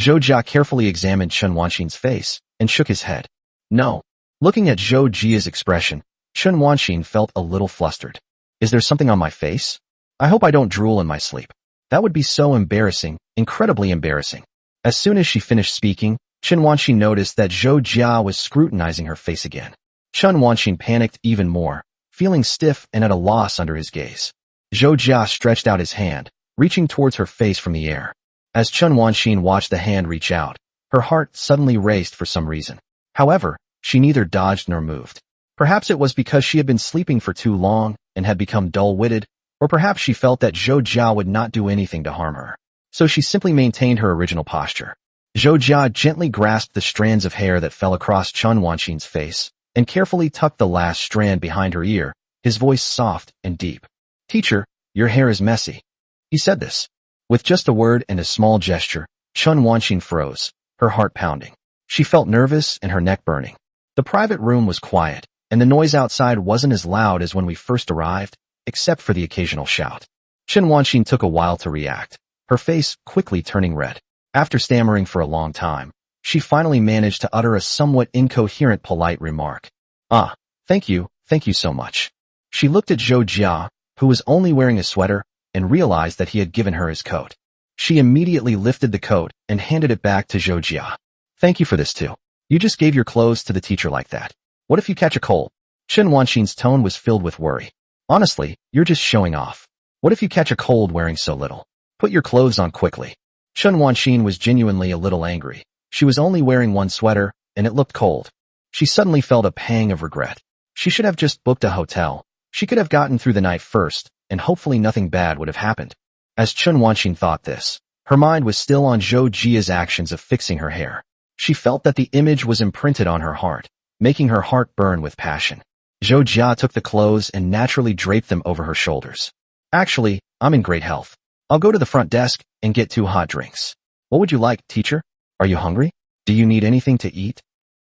Zhou Jia carefully examined Chen Wanxin's face and shook his head. No. Looking at Zhou Jia's expression, Chen Wanxin felt a little flustered. Is there something on my face? I hope I don't drool in my sleep. That would be so embarrassing, incredibly embarrassing. As soon as she finished speaking, Chen Wanxin noticed that Zhou Jia was scrutinizing her face again. Chen Wanxin panicked even more, feeling stiff and at a loss under his gaze. Zhou Jia stretched out his hand, reaching towards her face from the air. As Chen Wanxin watched the hand reach out, her heart suddenly raced for some reason. However, she neither dodged nor moved. Perhaps it was because she had been sleeping for too long and had become dull-witted, or perhaps she felt that Zhou Jia would not do anything to harm her. So she simply maintained her original posture. Zhou Jia gently grasped the strands of hair that fell across Chen Wanxin's face and carefully tucked the last strand behind her ear, his voice soft and deep. Teacher, your hair is messy. He said this. With just a word and a small gesture, Chen Wanxin froze, her heart pounding. She felt nervous and her neck burning. The private room was quiet, and the noise outside wasn't as loud as when we first arrived, except for the occasional shout. Chen Wanxin took a while to react, her face quickly turning red. After stammering for a long time, she finally managed to utter a somewhat incoherent polite remark. Ah, thank you so much. She looked at Zhou Jia, who was only wearing a sweater, and realized that he had given her his coat. She immediately lifted the coat and handed it back to Zhou Jia. Thank you for this too. You just gave your clothes to the teacher like that. What if you catch a cold? Chen Wanxin's tone was filled with worry. Honestly, you're just showing off. What if you catch a cold wearing so little? Put your clothes on quickly. Chen Wanxin was genuinely a little angry. She was only wearing one sweater, and it looked cold. She suddenly felt a pang of regret. She should have just booked a hotel. She could have gotten through the night first, and hopefully nothing bad would have happened. As Chen Wanxin thought this, her mind was still on Zhou Jia's actions of fixing her hair. She felt that the image was imprinted on her heart, making her heart burn with passion. Zhou Jia took the clothes and naturally draped them over her shoulders. Actually, I'm in great health. I'll go to the front desk and get 2 hot drinks. What would you like, teacher? Are you hungry? Do you need anything to eat?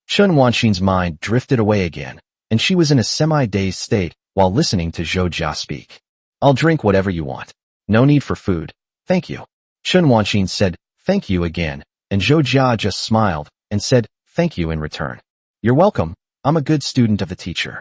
Chen Wanxin's mind drifted away again, and she was in a semi-dazed state while listening to Zhou Jia speak. I'll drink whatever you want. No need for food. Thank you. Chen Wanxin said, thank you again, and Zhou Jia just smiled and said, thank you in return. You're welcome. I'm a good student of the teacher.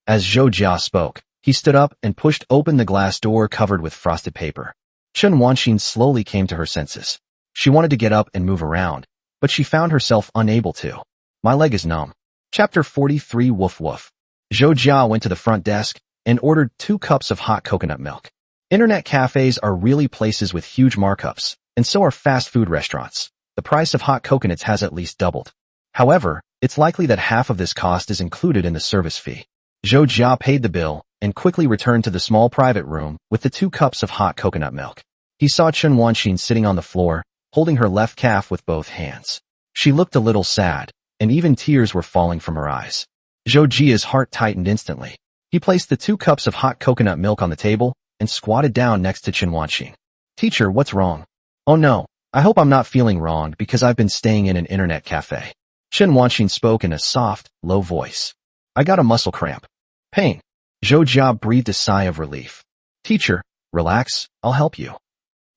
As Zhou Jia spoke, he stood up and pushed open the glass door covered with frosted paper. Chen Wanxin slowly came to her senses. She wanted to get up and move around, but she found herself unable to. My leg is numb. Chapter 43 Woof Woof. Zhou Jia went to the front desk and ordered 2 cups of hot coconut milk. Internet cafes are really places with huge markups, and so are fast food restaurants. The price of hot coconuts has at least doubled. However, it's likely that half of this cost is included in the service fee. Zhou Jia paid the bill and quickly returned to the small private room with the 2 cups of hot coconut milk. He saw Chen Wanxin sitting on the floor, holding her left calf with both hands. She looked a little sad, and even tears were falling from her eyes. Zhou Jia's heart tightened instantly. He placed the 2 cups of hot coconut milk on the table and squatted down next to Chen Wanxin. Teacher, what's wrong? Oh no, I hope I'm not feeling wrong because I've been staying in an internet cafe. Chen Wanxin spoke in a soft, low voice. I got a muscle cramp. Pain. Zhou Jia breathed a sigh of relief. Teacher, relax, I'll help you.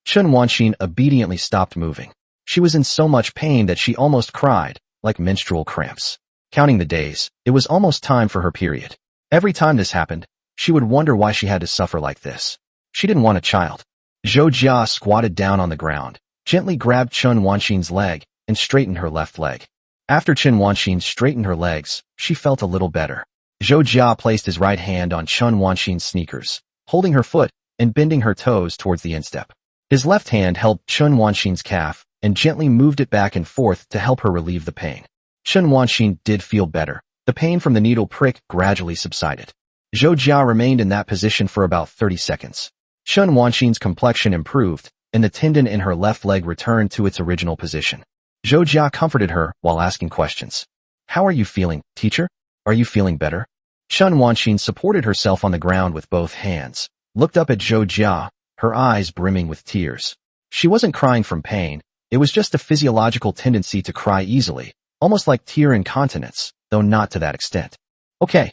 Chen Wanxin obediently stopped moving. She was in so much pain that she almost cried, like menstrual cramps. Counting the days, it was almost time for her period. Every time this happened, she would wonder why she had to suffer like this. She didn't want a child. Zhou Jia squatted down on the ground, gently grabbed Chen Wanxin's leg, and straightened her left leg. After Chen Wanxin straightened her legs, she felt a little better. Zhou Jia placed his right hand on Chen Wanxin's sneakers, holding her foot and bending her toes towards the instep. His left hand held Chen Wanxin's calf and gently moved it back and forth to help her relieve the pain. Chen Wanxin did feel better. The pain from the needle prick gradually subsided. Zhou Jia remained in that position for about 30 seconds. Chen Wanxin's complexion improved, and the tendon in her left leg returned to its original position. Zhou Jia comforted her while asking questions. "How are you feeling, teacher? Are you feeling better?" Chen Wanxin supported herself on the ground with both hands, looked up at Zhou Jia, her eyes brimming with tears. She wasn't crying from pain. It was just a physiological tendency to cry easily, almost like tear incontinence, though not to that extent. Okay,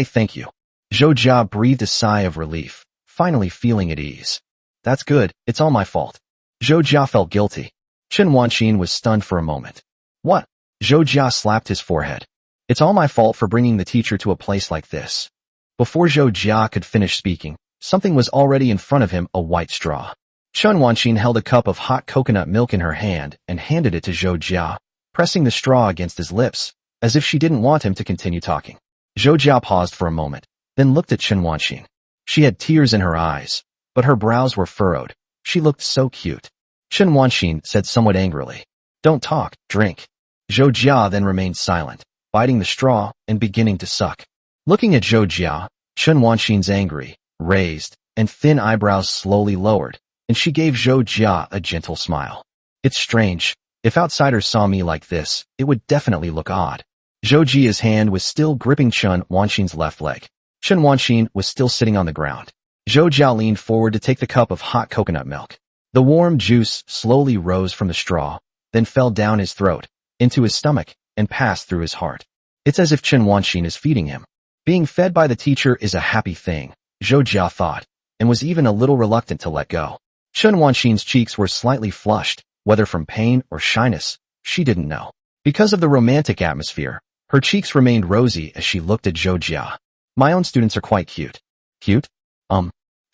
thank you." Zhou Jia breathed a sigh of relief, finally feeling at ease. "That's good, it's all my fault." Zhou Jia felt guilty. Chen Wanxin was stunned for a moment. "What?" Zhou Jia slapped his forehead. "It's all my fault for bringing the teacher to a place like this." Before Zhou Jia could finish speaking, something was already in front of him, a white straw. Chen Wanxin held a cup of hot coconut milk in her hand and handed it to Zhou Jia, pressing the straw against his lips, as if she didn't want him to continue talking. Zhou Jia paused for a moment, then looked at Chen Wanxin. She had tears in her eyes, but her brows were furrowed. She looked so cute. Chen Wanxin said somewhat angrily, "Don't talk, drink." Zhou Jia then remained silent, biting the straw and beginning to suck. Looking at Zhou Jia, Chen Wanxin's angry, raised, and thin eyebrows slowly lowered, and she gave Zhou Jia a gentle smile. "It's strange. If outsiders saw me like this, it would definitely look odd." Zhou Jia's hand was still gripping Chen Wanxin's left leg. Chen Wanxin was still sitting on the ground. Zhou Jia leaned forward to take the cup of hot coconut milk. The warm juice slowly rose from the straw, then fell down his throat, into his stomach, and passed through his heart. It's as if Chen Wanxin is feeding him. Being fed by the teacher is a happy thing, Zhou Jia thought, and was even a little reluctant to let go. Chen Wanxin's cheeks were slightly flushed, whether from pain or shyness, she didn't know. Because of the romantic atmosphere, her cheeks remained rosy as she looked at Zhou Jia. "My own students are quite cute." "Cute?"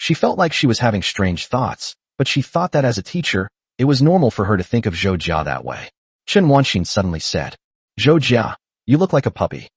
She felt like she was having strange thoughts, but she thought that as a teacher, it was normal for her to think of Zhou Jia that way. Chen Wanxin suddenly said, "Zhou Jia, you look like a puppy."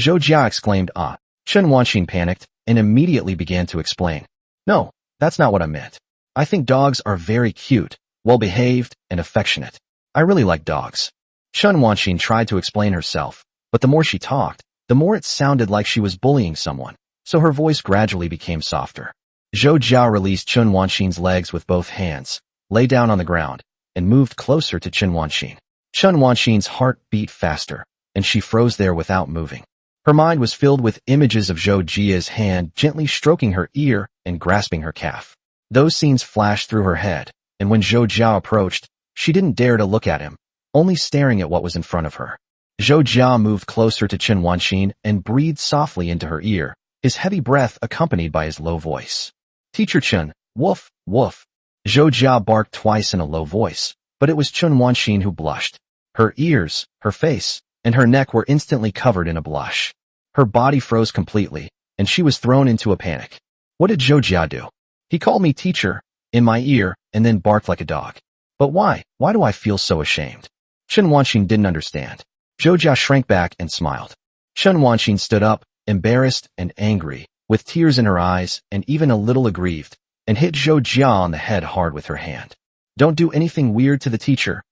Zhou Jia exclaimed, "Ah." Chen Wanxin panicked and immediately began to explain. "No, that's not what I meant. I think dogs are very cute, well-behaved, and affectionate. I really like dogs." Chen Wanxin tried to explain herself, but the more she talked, the more it sounded like she was bullying someone, so her voice gradually became softer. Zhou Jia released Chen Wanxin's legs with both hands, lay down on the ground, and moved closer to Chen Wanxin. Chen Wanxin's heart beat faster, and she froze there without moving. Her mind was filled with images of Zhou Jia's hand gently stroking her ear and grasping her calf. Those scenes flashed through her head, and when Zhou Jia approached, she didn't dare to look at him, only staring at what was in front of her. Zhou Jia moved closer to Chen Wanxin and breathed softly into her ear, his heavy breath accompanied by his low voice. "Teacher Chen, woof, woof." Zhou Jia barked twice in a low voice, but it was Chen Wanxin who blushed. Her ears, her face, and her neck were instantly covered in a blush. Her body froze completely, and she was thrown into a panic. What did Zhou Jia do? "He called me teacher, in my ear, and then barked like a dog. But why? Why do I feel so ashamed?" Chen Wanxin didn't understand. Zhou Jia shrank back and smiled. Chen Wanxin stood up, embarrassed and angry, with tears in her eyes and even a little aggrieved, and hit Zhou Jia on the head hard with her hand. "Don't do anything weird to the teacher."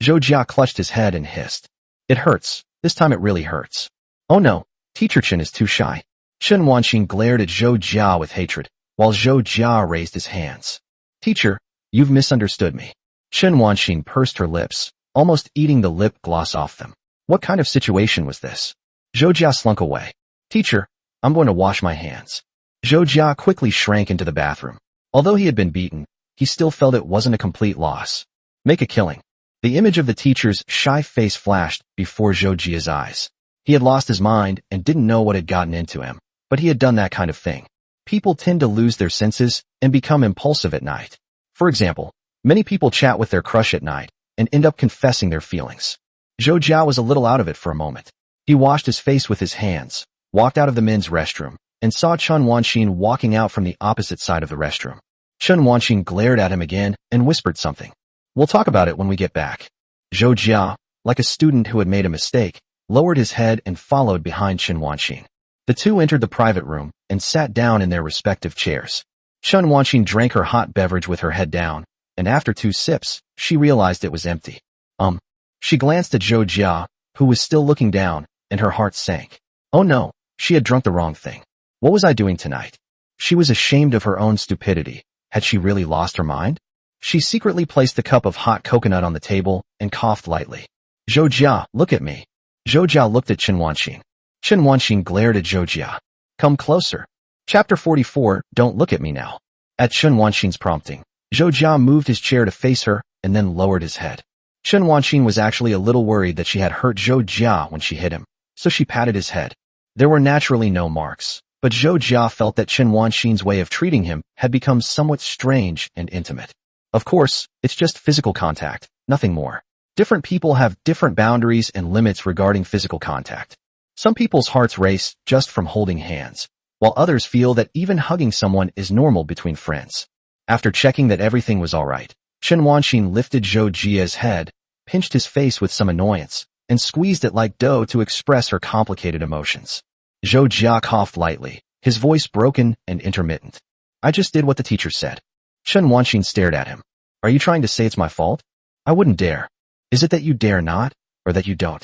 Zhou Jia clutched his head and hissed. "It hurts. This time it really hurts." "Oh no, Teacher Chen is too shy." Chen Wanxin glared at Zhou Jia with hatred, while Zhou Jia raised his hands. "Teacher, you've misunderstood me." Chen Wanxin pursed her lips, almost eating the lip gloss off them. What kind of situation was this? Zhou Jia slunk away. "Teacher, I'm going to wash my hands." Zhou Jia quickly shrank into the bathroom. Although he had been beaten, he still felt it wasn't a complete loss. Make a killing. The image of the teacher's shy face flashed before Zhou Jia's eyes. He had lost his mind and didn't know what had gotten into him, but he had done that kind of thing. People tend to lose their senses and become impulsive at night. For example, many people chat with their crush at night and end up confessing their feelings. Zhou Jia was a little out of it for a moment. He washed his face with his hands, walked out of the men's restroom, and saw Chen Wanxin walking out from the opposite side of the restroom. Chen Wanxin glared at him again and whispered something. "We'll talk about it when we get back." Zhou Jia, like a student who had made a mistake, lowered his head and followed behind Chen Wanxin. The two entered the private room and sat down in their respective chairs. Chen Wanxin drank her hot beverage with her head down, and after 2 sips, she realized it was empty. She glanced at Zhou Jia, who was still looking down, and her heart sank. Oh no, she had drunk the wrong thing. What was I doing tonight? She was ashamed of her own stupidity. Had she really lost her mind? She secretly placed the cup of hot coconut on the table and coughed lightly. Zhou Jia, look at me. Zhou Jia looked at Chen Wanxin. Chen Wanxin glared at Zhou Jia. Come closer. Chapter 44, Don't look at me now. At Chen Wanxin's prompting, Zhou Jia moved his chair to face her and then lowered his head. Chen Wanxin was actually a little worried that she had hurt Zhou Jia when she hit him, so she patted his head. There were naturally no marks, but Zhou Jia felt that Chen Wanxin's way of treating him had become somewhat strange and intimate. Of course, it's just physical contact, nothing more. Different people have different boundaries and limits regarding physical contact. Some people's hearts race just from holding hands, while others feel that even hugging someone is normal between friends. After checking that everything was all right, Chen Wanxin lifted Zhou Jia's head, pinched his face with some annoyance, and squeezed it like dough to express her complicated emotions. Zhou Jia coughed lightly, his voice broken and intermittent. I just did what the teacher said. Chen Wanxin stared at him. Are you trying to say it's my fault? I wouldn't dare. Is it that you dare not, or that you don't?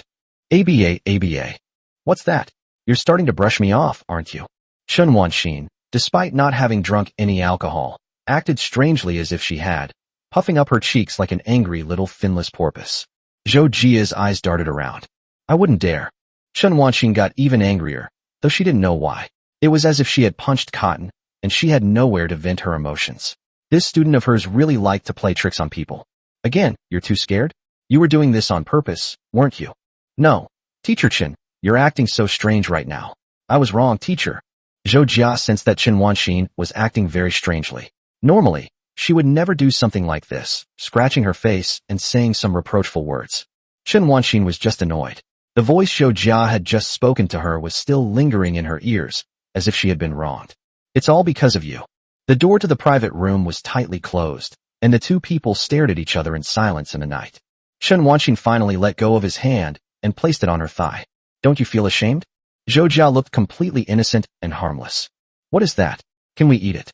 ABA. What's that? You're starting to brush me off, aren't you? Chen Wanxin, despite not having drunk any alcohol, acted strangely as if she had, puffing up her cheeks like an angry little finless porpoise. Zhou Jia's eyes darted around. I wouldn't dare. Chen Wanxin got even angrier, though she didn't know why. It was as if she had punched cotton, and she had nowhere to vent her emotions. This student of hers really liked to play tricks on people. Again, you're too scared? You were doing this on purpose, weren't you? No. Teacher Chen, you're acting so strange right now. I was wrong, teacher. Zhou Jia sensed that Chen Wanxin was acting very strangely. Normally, she would never do something like this, scratching her face and saying some reproachful words. Chen Wanxin was just annoyed. The voice Zhou Jia had just spoken to her was still lingering in her ears, as if she had been wronged. It's all because of you. The door to the private room was tightly closed, and the two people stared at each other in silence in the night. Chen Wanxin finally let go of his hand and placed it on her thigh. Don't you feel ashamed? Zhou Jia looked completely innocent and harmless. What is that? Can we eat it?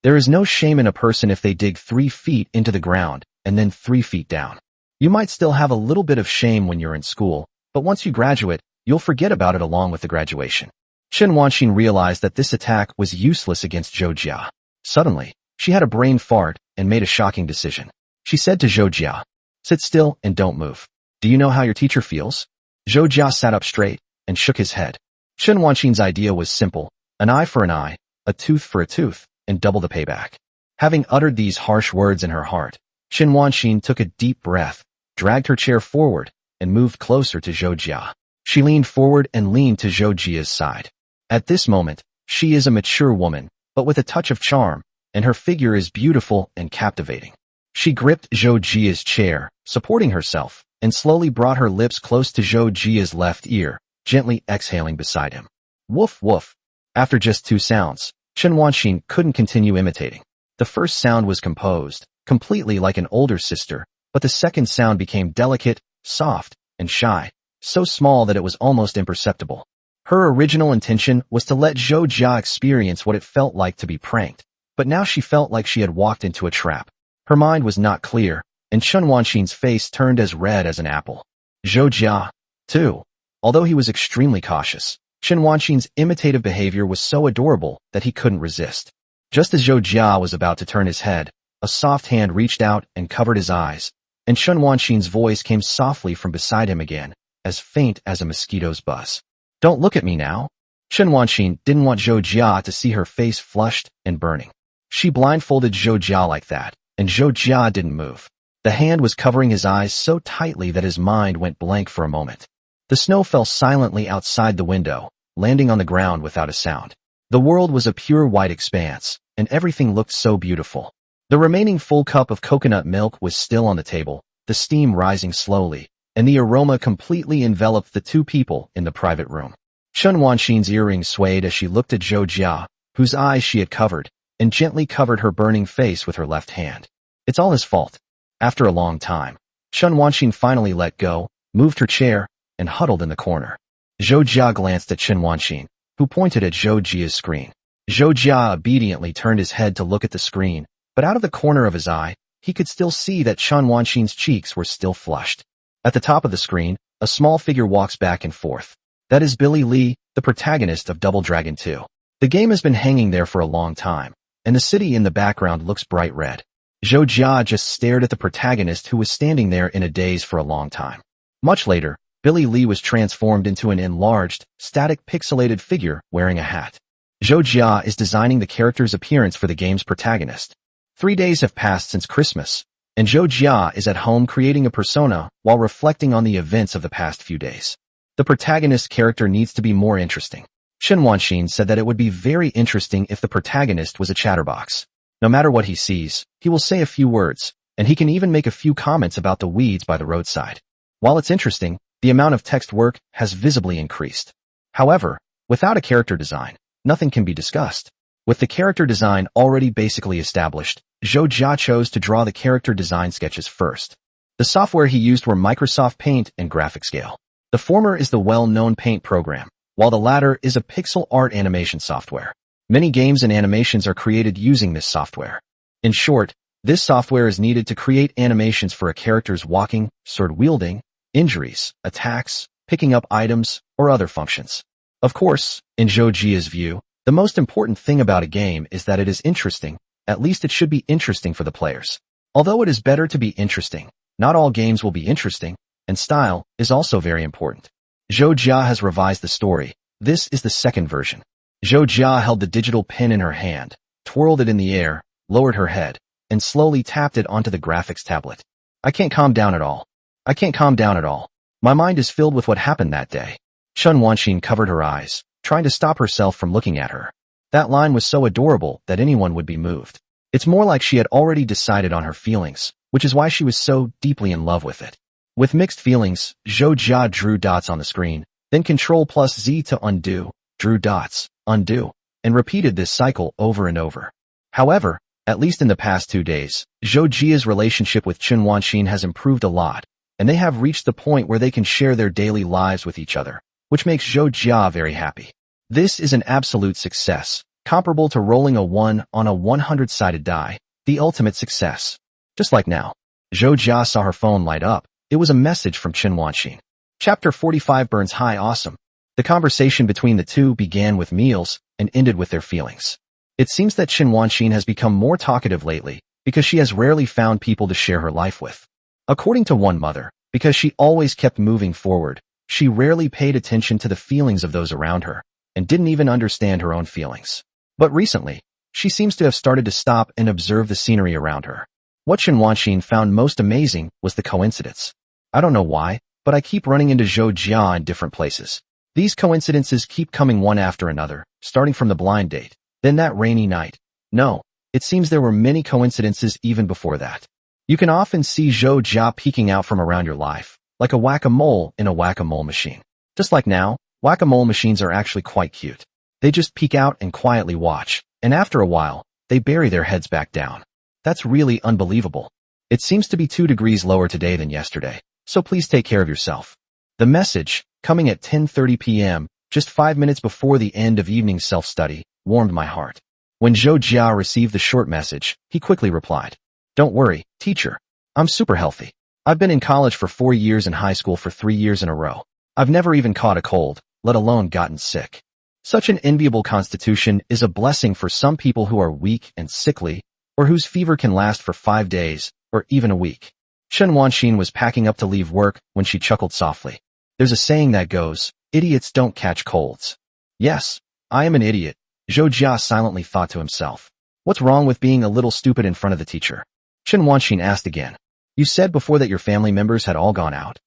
There is no shame in a person if they dig 3 feet into the ground and then 3 feet down. You might still have a little bit of shame when you're in school, but once you graduate, you'll forget about it along with the graduation. Chen Wanxin realized that this attack was useless against Zhou Jia. Suddenly, she had a brain fart and made a shocking decision. She said to Zhou Jia, sit still and don't move. Do you know how your teacher feels? Zhou Jia sat up straight and shook his head. Chen Wanxin's idea was simple, an eye for an eye, a tooth for a tooth, and double the payback. Having uttered these harsh words in her heart, Chen Wanxin took a deep breath, dragged her chair forward, and moved closer to Zhou Jia. She leaned forward and leaned to Zhou Jia's side. At this moment, she is a mature woman, but with a touch of charm, and her figure is beautiful and captivating. She gripped Zhou Jia's chair, supporting herself, and slowly brought her lips close to Zhou Jia's left ear, gently exhaling beside him. Woof woof. After just 2 sounds, Chen Wanxin couldn't continue imitating. The first sound was composed, completely like an older sister, but the second sound became delicate, soft, and shy, so small that it was almost imperceptible. Her original intention was to let Zhou Jia experience what it felt like to be pranked, but now she felt like she had walked into a trap. Her mind was not clear, and Chen Wanxin's face turned as red as an apple. Zhou Jia, too. Although he was extremely cautious, Chen Wanxin's imitative behavior was so adorable that he couldn't resist. Just as Zhou Jia was about to turn his head, a soft hand reached out and covered his eyes, and Chen Wanxin's voice came softly from beside him again, as faint as a mosquito's buzz. Don't look at me now. Chen Wanxin didn't want Zhou Jia to see her face flushed and burning. She blindfolded Zhou Jia like that, and Zhou Jia didn't move. The hand was covering his eyes so tightly that his mind went blank for a moment. The snow fell silently outside the window, landing on the ground without a sound. The world was a pure white expanse, and everything looked so beautiful. The remaining full cup of coconut milk was still on the table, the steam rising slowly, and the aroma completely enveloped the two people in the private room. Chen Wanxin's earrings swayed as she looked at Zhou Jia, whose eyes she had covered, and gently covered her burning face with her left hand. It's all his fault. After a long time, Chen Wanxin finally let go, moved her chair, and huddled in the corner. Zhou Jia glanced at Chen Wanxin, who pointed at Zhou Jia's screen. Zhou Jia obediently turned his head to look at the screen, but out of the corner of his eye, he could still see that Chen Wanxin's cheeks were still flushed. At the top of the screen, a small figure walks back and forth. That is Billy Li, the protagonist of Double Dragon 2. The game has been hanging there for a long time, and the city in the background looks bright red. Zhou Jia just stared at the protagonist who was standing there in a daze for a long time. Much later, Billy Li was transformed into an enlarged, static pixelated figure wearing a hat. Zhou Jia is designing the character's appearance for the game's protagonist. 3 days have passed since Christmas, and Zhou Jia is at home creating a persona while reflecting on the events of the past few days. The protagonist character needs to be more interesting. Chen Wanxin said that it would be very interesting if the protagonist was a chatterbox. No matter what he sees, he will say a few words, and he can even make a few comments about the weeds by the roadside. While it's interesting, the amount of text work has visibly increased. However, without a character design, nothing can be discussed. With the character design already basically established, Zhou Jia chose to draw the character design sketches first. The software he used were Microsoft Paint and GraphicsScale. The former is the well-known Paint program, while the latter is a pixel art animation software. Many games and animations are created using this software. In short, this software is needed to create animations for a character's walking, sword-wielding, injuries, attacks, picking up items, or other functions. Of course, in Zhou Jia's view, the most important thing about a game is that it is interesting. At least it should be interesting for the players. Although it is better to be interesting, not all games will be interesting, and style is also very important. Zhou Jia has revised the story. This is the second version. Zhou Jia held the digital pen in her hand, twirled it in the air, lowered her head, and slowly tapped it onto the graphics tablet. I can't calm down at all. I can't calm down at all. My mind is filled with what happened that day. Chen Wanxin covered her eyes, trying to stop herself from looking at her. That line was so adorable that anyone would be moved. It's more like she had already decided on her feelings, which is why she was so deeply in love with it. With mixed feelings, Zhou Jia drew dots on the screen, then Ctrl+Z to undo, drew dots, undo, and repeated this cycle over and over. However, at least in the past 2 days, Zhou Jia's relationship with Chen Wanxin has improved a lot, and they have reached the point where they can share their daily lives with each other, which makes Zhou Jia very happy. This is an absolute success, comparable to rolling a 1 on a 100-sided die, the ultimate success. Just like now. Zhou Jia saw her phone light up. It was a message from Chen Wanxin. Chapter 45 Burns High Awesome. The conversation between the two began with meals and ended with their feelings. It seems that Chen Wanxin has become more talkative lately because she has rarely found people to share her life with. According to one mother, because she always kept moving forward, she rarely paid attention to the feelings of those around her and didn't even understand her own feelings. But recently, she seems to have started to stop and observe the scenery around her. What Chen Wanxin found most amazing was the coincidence. I don't know why, but I keep running into Zhou Jia in different places. These coincidences keep coming one after another, starting from the blind date, then that rainy night. No, it seems there were many coincidences even before that. You can often see Zhou Jia peeking out from around your life, like a whack-a-mole in a whack-a-mole machine. Just like now, whack-a-mole machines are actually quite cute. They just peek out and quietly watch, and after a while, they bury their heads back down. That's really unbelievable. It seems to be 2 degrees lower today than yesterday, so please take care of yourself. The message, coming at 10:30 p.m., just 5 minutes before the end of evening self-study, warmed my heart. When Zhou Jia received the short message, he quickly replied, "Don't worry, teacher. I'm super healthy. I've been in college for 4 years and high school for 3 years in a row. I've never even caught a cold, let alone gotten sick." Such an enviable constitution is a blessing for some people who are weak and sickly, or whose fever can last for 5 days, or even a week. Chen Wanxin was packing up to leave work when she chuckled softly. There's a saying that goes, idiots don't catch colds. Yes, I am an idiot, Zhou Jia silently thought to himself. What's wrong with being a little stupid in front of the teacher? Chen Wanxin asked again. You said before that your family members had all gone out.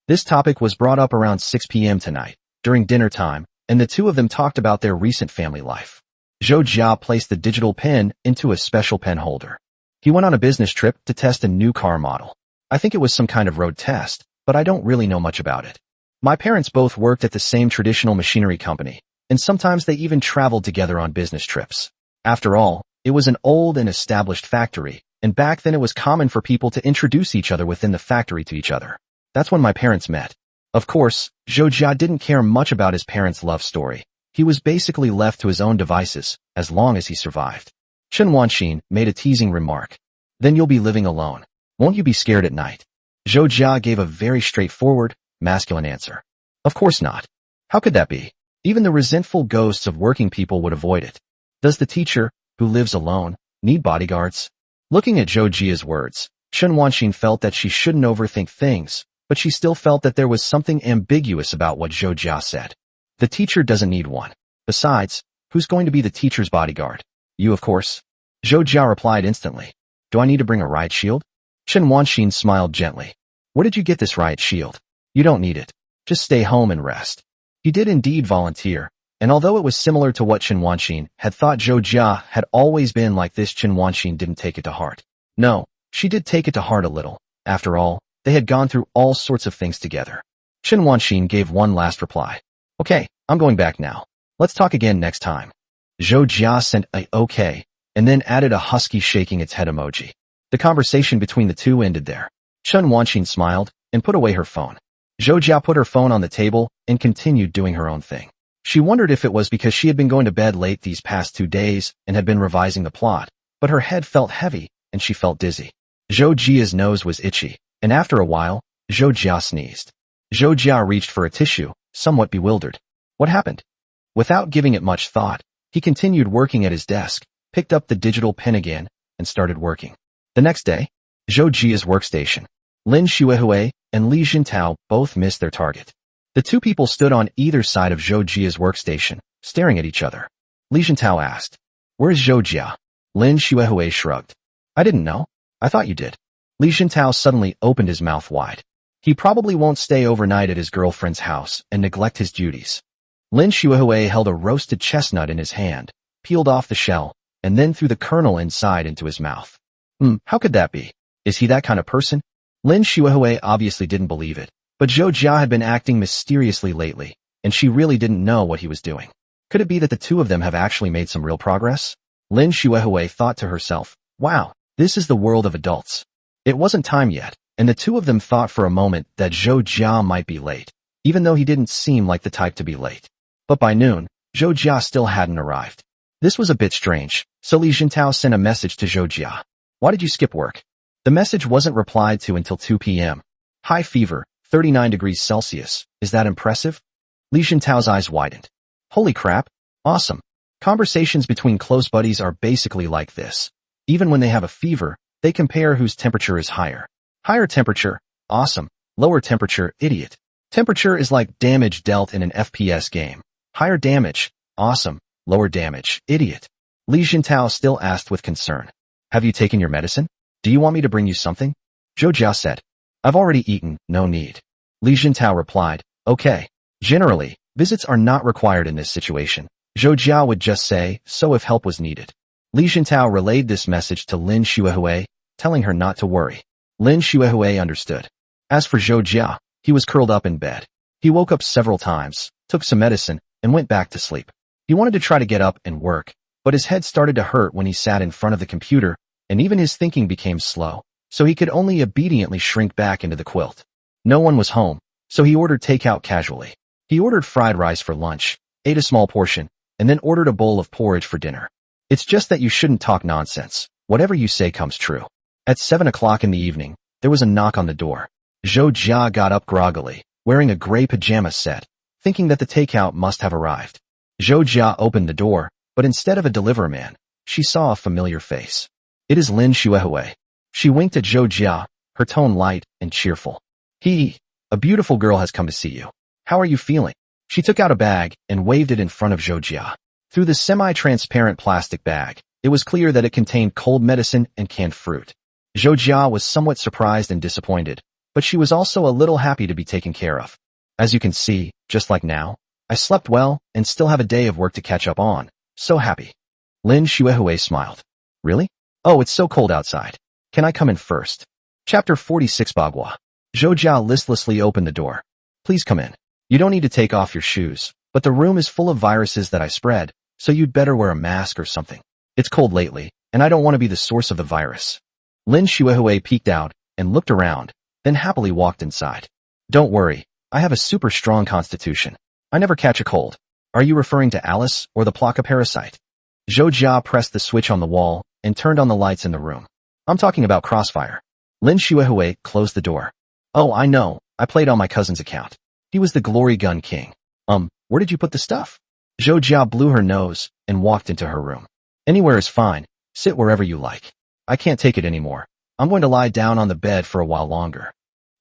This topic was brought up around 6 p.m. tonight, during dinner time, and the two of them talked about their recent family life. Zhou Jia placed the digital pen into a special pen holder. He went on a business trip to test a new car model. I think it was some kind of road test, but I don't really know much about it. My parents both worked at the same traditional machinery company, and sometimes they even traveled together on business trips. After all, it was an old and established factory, and back then it was common for people to introduce each other within the factory to each other. That's when my parents met. Of course, Zhou Jia didn't care much about his parents' love story. He was basically left to his own devices, as long as he survived. Chen Wanxin made a teasing remark. Then you'll be living alone. Won't you be scared at night? Zhou Jia gave a very straightforward, masculine answer. Of course not. How could that be? Even the resentful ghosts of working people would avoid it. Does the teacher, who lives alone, need bodyguards? Looking at Zhou Jia's words, Chen Wanxin felt that she shouldn't overthink things, but she still felt that there was something ambiguous about what Zhou Jia said. The teacher doesn't need one. Besides, who's going to be the teacher's bodyguard? You, of course. Zhou Jia replied instantly. Do I need to bring a riot shield? Chen Wanxin smiled gently. Where did you get this riot shield? You don't need it. Just stay home and rest. He did indeed volunteer, and although it was similar to what Chen Wanxin had thought Zhou Jia had always been like this, Chen Wanxin didn't take it to heart. No, she did take it to heart a little. After all, they had gone through all sorts of things together. Chen Wanxin gave one last reply. Okay, I'm going back now. Let's talk again next time. Zhou Jia sent a okay, and then added a husky shaking its head emoji. The conversation between the two ended there. Chen Wanxin smiled and put away her phone. Zhou Jia put her phone on the table and continued doing her own thing. She wondered if it was because she had been going to bed late these past 2 days and had been revising the plot, but her head felt heavy and she felt dizzy. Zhou Jia's nose was itchy, and after a while, Zhou Jia sneezed. Zhou Jia reached for a tissue, somewhat bewildered. What happened? Without giving it much thought, he continued working at his desk, picked up the digital pen again, and started working. The next day, Zhou Jia's workstation. Lin Xuehui and Li Jintao both missed their target. The two people stood on either side of Zhou Jia's workstation, staring at each other. Li Jintao asked, Where's Zhou Jia? Lin Xuehui shrugged. I didn't know. I thought you did. Li Jintao suddenly opened his mouth wide. He probably won't stay overnight at his girlfriend's house and neglect his duties. Lin Xuehui held a roasted chestnut in his hand, peeled off the shell, and then threw the kernel inside into his mouth. How could that be? Is he that kind of person? Lin Xuehui obviously didn't believe it, but Zhou Jia had been acting mysteriously lately, and she really didn't know what he was doing. Could it be that the two of them have actually made some real progress? Lin Xuehui thought to herself, wow, this is the world of adults. It wasn't time yet, and the two of them thought for a moment that Zhou Jia might be late, even though he didn't seem like the type to be late. But by noon, Zhou Jia still hadn't arrived. This was a bit strange, so Li Jintao sent a message to Zhou Jia. Why did you skip work? The message wasn't replied to until 2 p.m. High fever, 39 degrees Celsius. Is that impressive? Li Jintao's eyes widened. Holy crap. Awesome. Conversations between close buddies are basically like this. Even when they have a fever, they compare whose temperature is higher. Higher temperature, awesome. Lower temperature, idiot. Temperature is like damage dealt in an FPS game. Higher damage, awesome. Lower damage, idiot. Li Jintao still asked with concern. Have you taken your medicine? Do you want me to bring you something? Zhou Jia said. I've already eaten, no need. Li Jintao replied, okay. Generally, visits are not required in this situation. Zhou Jia would just say, so if help was needed. Li Jintao relayed this message to Lin Xuehui, telling her not to worry. Lin Xuehui understood. As for Zhou Jia, he was curled up in bed. He woke up several times, took some medicine, and went back to sleep. He wanted to try to get up and work, but his head started to hurt when he sat in front of the computer, and even his thinking became slow, so he could only obediently shrink back into the quilt. No one was home, so he ordered takeout casually. He ordered fried rice for lunch, ate a small portion, and then ordered a bowl of porridge for dinner. It's just that you shouldn't talk nonsense. Whatever you say comes true. At 7 o'clock in the evening, there was a knock on the door. Zhou Jia got up groggily, wearing a gray pajama set, thinking that the takeout must have arrived. Zhou Jia opened the door, but instead of a deliveryman, she saw a familiar face. It is Lin Xuehui. She winked at Zhou Jia, her tone light and cheerful. A beautiful girl has come to see you. How are you feeling? She took out a bag and waved it in front of Zhou Jia. Through the semi-transparent plastic bag, it was clear that it contained cold medicine and canned fruit. Zhou Jia was somewhat surprised and disappointed, but she was also a little happy to be taken care of. As you can see, just like now, I slept well and still have a day of work to catch up on. So happy. Lin Xuehui smiled. Really? Oh, it's so cold outside. Can I come in first? Chapter 46 Bagua. Zhou Jia listlessly opened the door. Please come in. You don't need to take off your shoes, but the room is full of viruses that I spread, so you'd better wear a mask or something. It's cold lately, and I don't want to be the source of the virus. Lin Xuehui peeked out and looked around, then happily walked inside. Don't worry, I have a super strong constitution. I never catch a cold. Are you referring to Alice or the Plaka parasite? Zhou Jia pressed the switch on the wall and turned on the lights in the room. I'm talking about Crossfire. Lin Shuehui closed the door. Oh, I know. I played on my cousin's account. He was the Glory Gun King. Where did you put the stuff? Zhou Jia blew her nose and walked into her room. Anywhere is fine. Sit wherever you like. I can't take it anymore. I'm going to lie down on the bed for a while longer.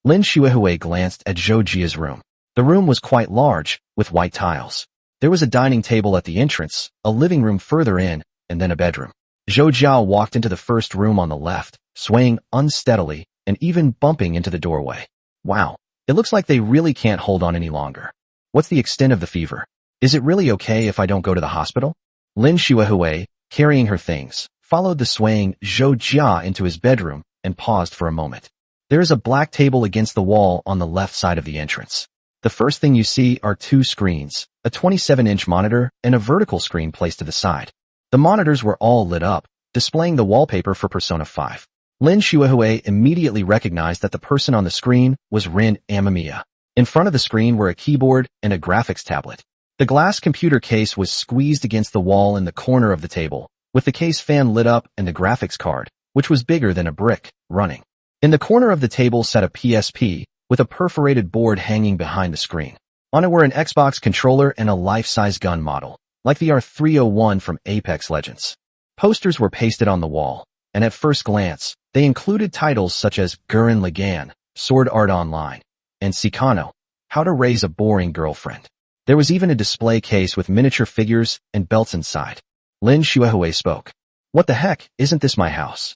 Lin Shuehui glanced at Zhou Jia's room. The room was quite large, with white tiles. There was a dining table at the entrance, a living room further in, and then a bedroom. Zhou Jia walked into the first room on the left, swaying unsteadily and even bumping into the doorway. Wow, it looks like they really can't hold on any longer. What's the extent of the fever? Is it really okay if I don't go to the hospital? Lin Shuehui, carrying her things, followed the swaying Zhou Jia into his bedroom and paused for a moment. There is a black table against the wall on the left side of the entrance. The first thing you see are two screens, a 27-inch monitor and a vertical screen placed to the side. The monitors were all lit up, displaying the wallpaper for Persona 5. Lin Shuehui immediately recognized that the person on the screen was Rin Amamiya. In front of the screen were a keyboard and a graphics tablet. The glass computer case was squeezed against the wall in the corner of the table, with the case fan lit up and the graphics card, which was bigger than a brick, running. In the corner of the table sat a PSP, with a perforated board hanging behind the screen. On it were an Xbox controller and a life-size gun model, like the R301 from Apex Legends. Posters were pasted on the wall, and at first glance, they included titles such as Gurren Lagann, Sword Art Online, and Sikano, How to Raise a Boring Girlfriend. There was even a display case with miniature figures and belts inside. Lin Shuehui spoke. What the heck, isn't this my house?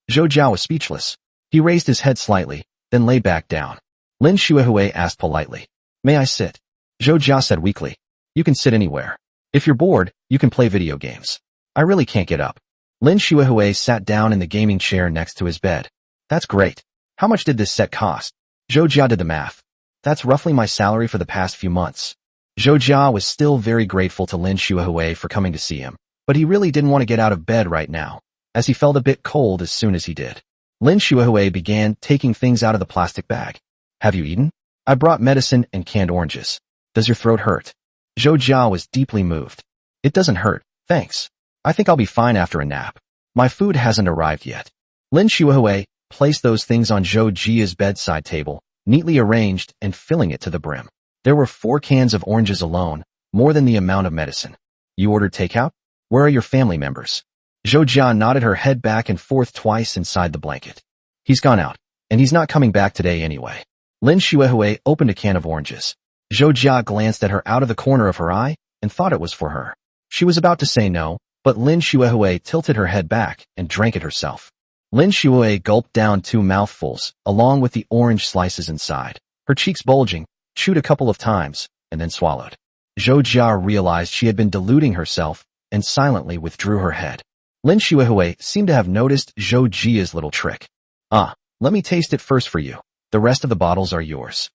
Zhou Jia was speechless. He raised his head slightly, then lay back down. Lin Shuehui asked politely. May I sit? Zhou Jia said weakly. You can sit anywhere. If you're bored, you can play video games. I really can't get up. Lin Shuehui sat down in the gaming chair next to his bed. That's great. How much did this set cost? Zhou Jia did the math. That's roughly my salary for the past few months. Zhou Jia was still very grateful to Lin Shuehui for coming to see him, but he really didn't want to get out of bed right now, as he felt a bit cold as soon as he did. Lin Shuehui began taking things out of the plastic bag. Have you eaten? I brought medicine and canned oranges. Does your throat hurt? Zhou Jia was deeply moved. It doesn't hurt, thanks. I think I'll be fine after a nap. My food hasn't arrived yet. Lin Shuehui placed those things on Zhou Jia's bedside table, neatly arranged and filling it to the brim. There were 4 cans of oranges alone, more than the amount of medicine. You ordered takeout? Where are your family members? Zhou Jia nodded her head back and forth twice inside the blanket. He's gone out, and he's not coming back today anyway. Lin Shuehui opened a can of oranges. Zhou Jia glanced at her out of the corner of her eye and thought it was for her. She was about to say no, but Lin Shuehui tilted her head back and drank it herself. Lin Shuehui gulped down 2 mouthfuls, along with the orange slices inside. Her cheeks bulging, chewed a couple of times, and then swallowed. Zhou Jia realized she had been deluding herself and silently withdrew her head. Lin Shuehui seemed to have noticed Zhou Jia's little trick. Let me taste it first for you. The rest of the bottles are yours.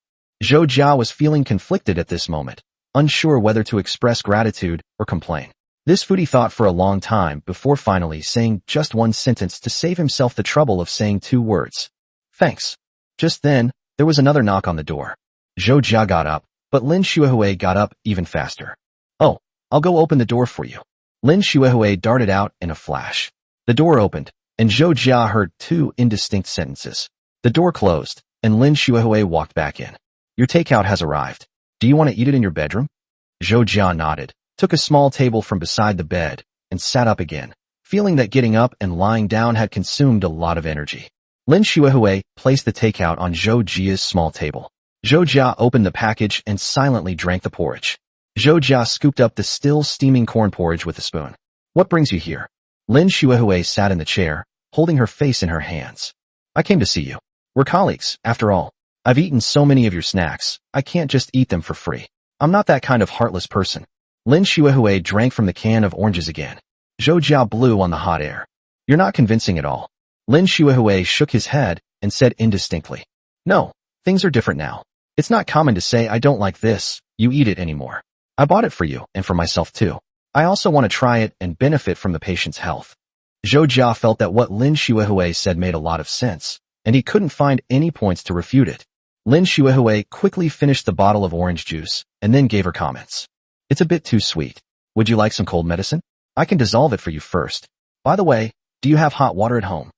Zhou Jia was feeling conflicted at this moment, unsure whether to express gratitude or complain. This foodie thought for a long time before finally saying just one sentence to save himself the trouble of saying 2 words. Thanks. Just then, there was another knock on the door. Zhou Jia got up, but Lin Shuehui got up even faster. Oh, I'll go open the door for you. Lin Shuehui darted out in a flash. The door opened, and Zhou Jia heard 2 indistinct sentences. The door closed, and Lin Shuehui walked back in. Your takeout has arrived. Do you want to eat it in your bedroom? Zhou Jia nodded, took a small table from beside the bed, and sat up again, feeling that getting up and lying down had consumed a lot of energy. Lin Shuehui placed the takeout on Zhou Jia's small table. Zhou Jia opened the package and silently drank the porridge. Zhou Jia scooped up the still steaming corn porridge with a spoon. What brings you here? Lin Shuehui sat in the chair, holding her face in her hands. I came to see you. We're colleagues, after all. I've eaten so many of your snacks, I can't just eat them for free. I'm not that kind of heartless person. Lin Shuehui drank from the can of oranges again. Zhou Jia blew on the hot air. You're not convincing at all. Lin Shuehui shook his head and said indistinctly. No, things are different now. It's not common to say I don't like this, you eat it anymore. I bought it for you and for myself too. I also want to try it and benefit from the patient's health. Zhou Jia felt that what Lin Shuehui said made a lot of sense, and he couldn't find any points to refute it. Lin Shuehui quickly finished the bottle of orange juice and then gave her comments. It's a bit too sweet. Would you like some cold medicine? I can dissolve it for you first. By the way, do you have hot water at home?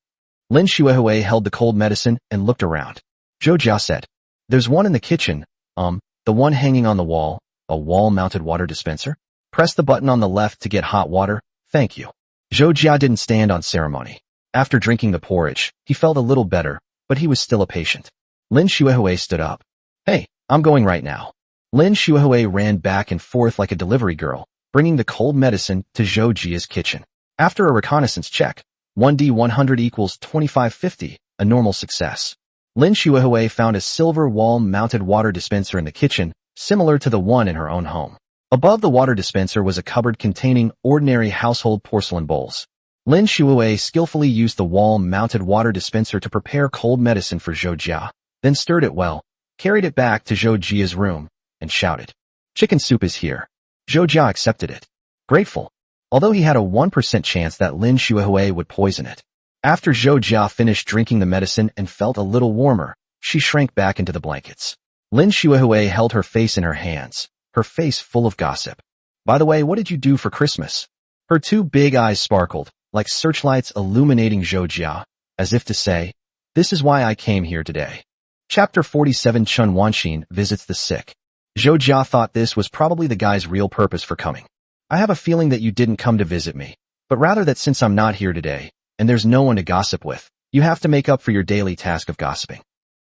Lin Shuehui held the cold medicine and looked around. Zhou Jia said, "There's one in the kitchen, the one hanging on the wall, a wall-mounted water dispenser. Press the button on the left to get hot water, thank you." Zhou Jia didn't stand on ceremony. After drinking the porridge, he felt a little better, but he was still a patient. Lin Shuehui stood up. "Hey, I'm going right now." Lin Shuehui ran back and forth like a delivery girl, bringing the cold medicine to Zhou Jia's kitchen. After a reconnaissance check, 1D100 equals 2550, a normal success. Lin Shuehui found a silver wall-mounted water dispenser in the kitchen, similar to the one in her own home. Above the water dispenser was a cupboard containing ordinary household porcelain bowls. Lin Shuehui skillfully used the wall-mounted water dispenser to prepare cold medicine for Zhou Jia, then stirred it well, carried it back to Zhou Jia's room, and shouted, "Chicken soup is here." Zhou Jia accepted it, grateful, although he had a 1% chance that Lin Shuehui would poison it. After Zhou Jia finished drinking the medicine and felt a little warmer, she shrank back into the blankets. Lin Shuehui held her face in her hands, her face full of gossip. "By the way, what did you do for Christmas?" Her two big eyes sparkled, like searchlights illuminating Zhou Jia, as if to say, "This is why I came here today." Chapter 47 Chen Wanxin visits the sick. Zhou Jia thought this was probably the guy's real purpose for coming. "I have a feeling that you didn't come to visit me, but rather that since I'm not here today, and there's no one to gossip with, you have to make up for your daily task of gossiping."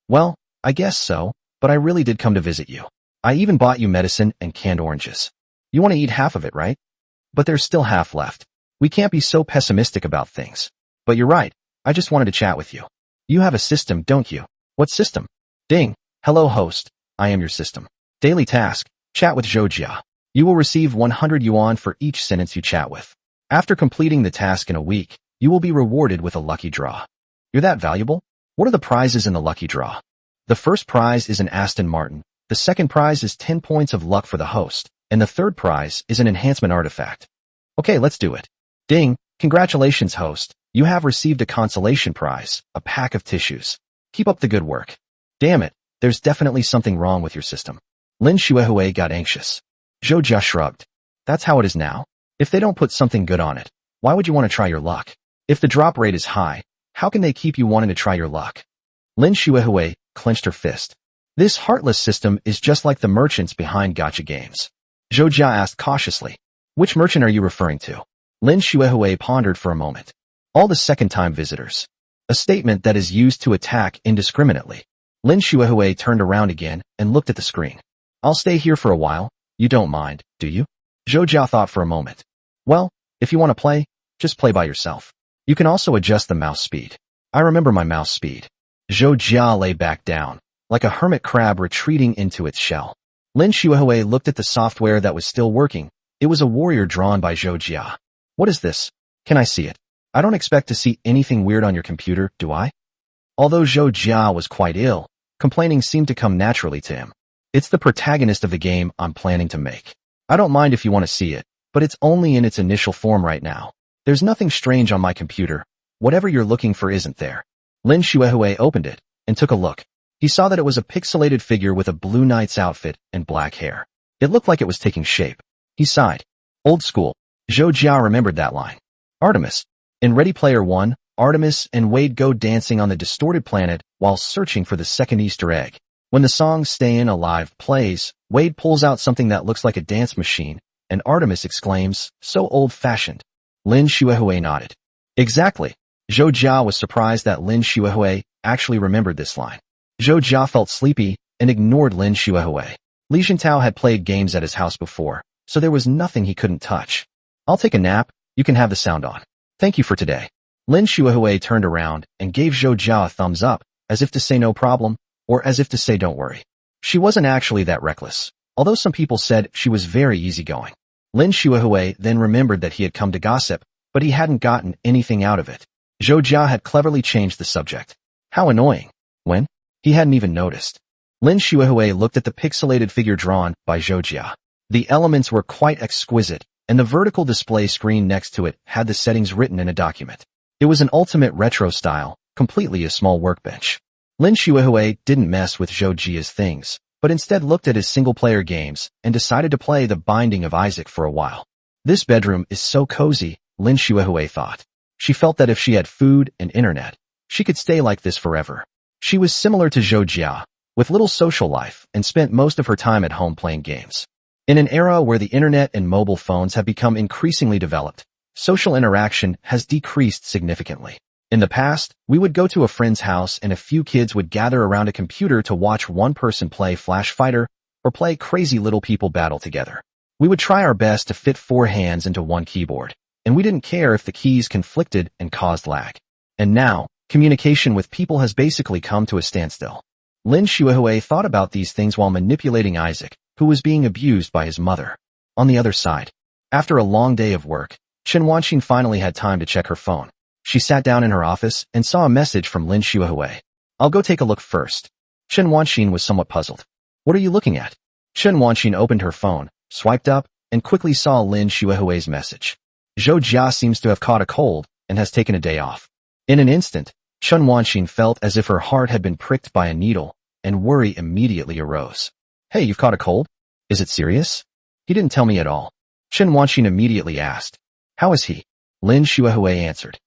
"Well, I guess so, but I really did come to visit you. I even bought you medicine and canned oranges. You want to eat half of it, right? But there's still half left. We can't be so pessimistic about things. But you're right, I just wanted to chat with you. You have a system, don't you?" "What system?" "Ding. Hello host, I am your system. Daily task, chat with Zhou Jia. You will receive 100 yuan for each sentence you chat with. After completing the task in a week, you will be rewarded with a lucky draw." "You're that valuable? What are the prizes in the lucky draw?" "The first prize is an Aston Martin, the second prize is 10 points of luck for the host, and the third prize is an enhancement artifact." "Okay, let's do it." "Ding, congratulations host, you have received a consolation prize, a pack of tissues. Keep up the good work." "Damn it, there's definitely something wrong with your system." Lin Shuehui got anxious. Zhou Jia shrugged. "That's how it is now. If they don't put something good on it, why would you want to try your luck? If the drop rate is high, how can they keep you wanting to try your luck?" Lin Shuehui clenched her fist. "This heartless system is just like the merchants behind gacha games." Zhou Jia asked cautiously, "Which merchant are you referring to?" Lin Shuehui pondered for a moment. "All the second-time visitors." A statement that is used to attack indiscriminately. Lin Shuehui turned around again and looked at the screen. "I'll stay here for a while. You don't mind, do you?" Zhou Jia thought for a moment. "Well, if you want to play, just play by yourself. You can also adjust the mouse speed. I remember my mouse speed." Zhou Jia lay back down, like a hermit crab retreating into its shell. Lin Shuehui looked at the software that was still working. It was a warrior drawn by Zhou Jia. "What is this? Can I see it? I don't expect to see anything weird on your computer, do I?" Although Zhou Jia was quite ill, complaining seemed to come naturally to him. "It's the protagonist of the game I'm planning to make. I don't mind if you want to see it, but it's only in its initial form right now. There's nothing strange on my computer. Whatever you're looking for isn't there." Lin Shuehui opened it and took a look. He saw that it was a pixelated figure with a blue knight's outfit and black hair. It looked like it was taking shape. He sighed. Old school. Zhou Jia remembered that line. Artemis. In Ready Player One, Artemis and Wade go dancing on the distorted planet while searching for the second Easter egg. When the song Stayin' Alive plays, Wade pulls out something that looks like a dance machine, and Artemis exclaims, "So old-fashioned." Lin Shuehui nodded. Exactly. Zhou Jia was surprised that Lin Shuehui actually remembered this line. Zhou Jia felt sleepy and ignored Lin Shuehui. Li Xiantao had played games at his house before, so there was nothing he couldn't touch. "I'll take a nap, you can have the sound on. Thank you for today." Lin Shuehui turned around and gave Zhou Jia a thumbs up, as if to say no problem, or as if to say don't worry. She wasn't actually that reckless, although some people said she was very easygoing. Lin Shuehui then remembered that he had come to gossip, but he hadn't gotten anything out of it. Zhou Jia had cleverly changed the subject. How annoying. When? He hadn't even noticed. Lin Shuehui looked at the pixelated figure drawn by Zhou Jia. The elements were quite exquisite, and the vertical display screen next to it had the settings written in a document. It was an ultimate retro style, completely a small workbench. Lin Shuehui didn't mess with Zhou Jia's things, but instead looked at his single-player games and decided to play The Binding of Isaac for a while. This bedroom is so cozy, Lin Shuehui thought. She felt that if she had food and internet, She could stay like this forever. She was similar to Zhou Jia, with little social life and spent most of her time at home playing games. In an era where the internet and mobile phones have become increasingly developed, social interaction has decreased significantly. In the past, we would go to a friend's house and a few kids would gather around a computer to watch one person play Flash Fighter or play Crazy Little People battle together. We would try our best to fit 4 hands into one keyboard, and we didn't care if the keys conflicted and caused lag. And now, communication with people has basically come to a standstill. Lin Shuhui thought about these things while manipulating Isaac, who was being abused by his mother. On the other side, after a long day of work, Chen Wanxin finally had time to check her phone. She sat down in her office and saw a message from Lin Shuhui. I'll go take a look first. Chen Wanxin was somewhat puzzled. What are you looking at? Chen Wanxin opened her phone, swiped up, and quickly saw Lin Shuhui's message. Zhou Jia seems to have caught a cold and has taken a day off. In an instant, Chen Wanxin felt as if her heart had been pricked by a needle, and worry immediately arose. Hey, you've caught a cold? Is it serious? He didn't tell me at all. Chen Wanxin immediately asked. How is he? Lin Shuhui answered.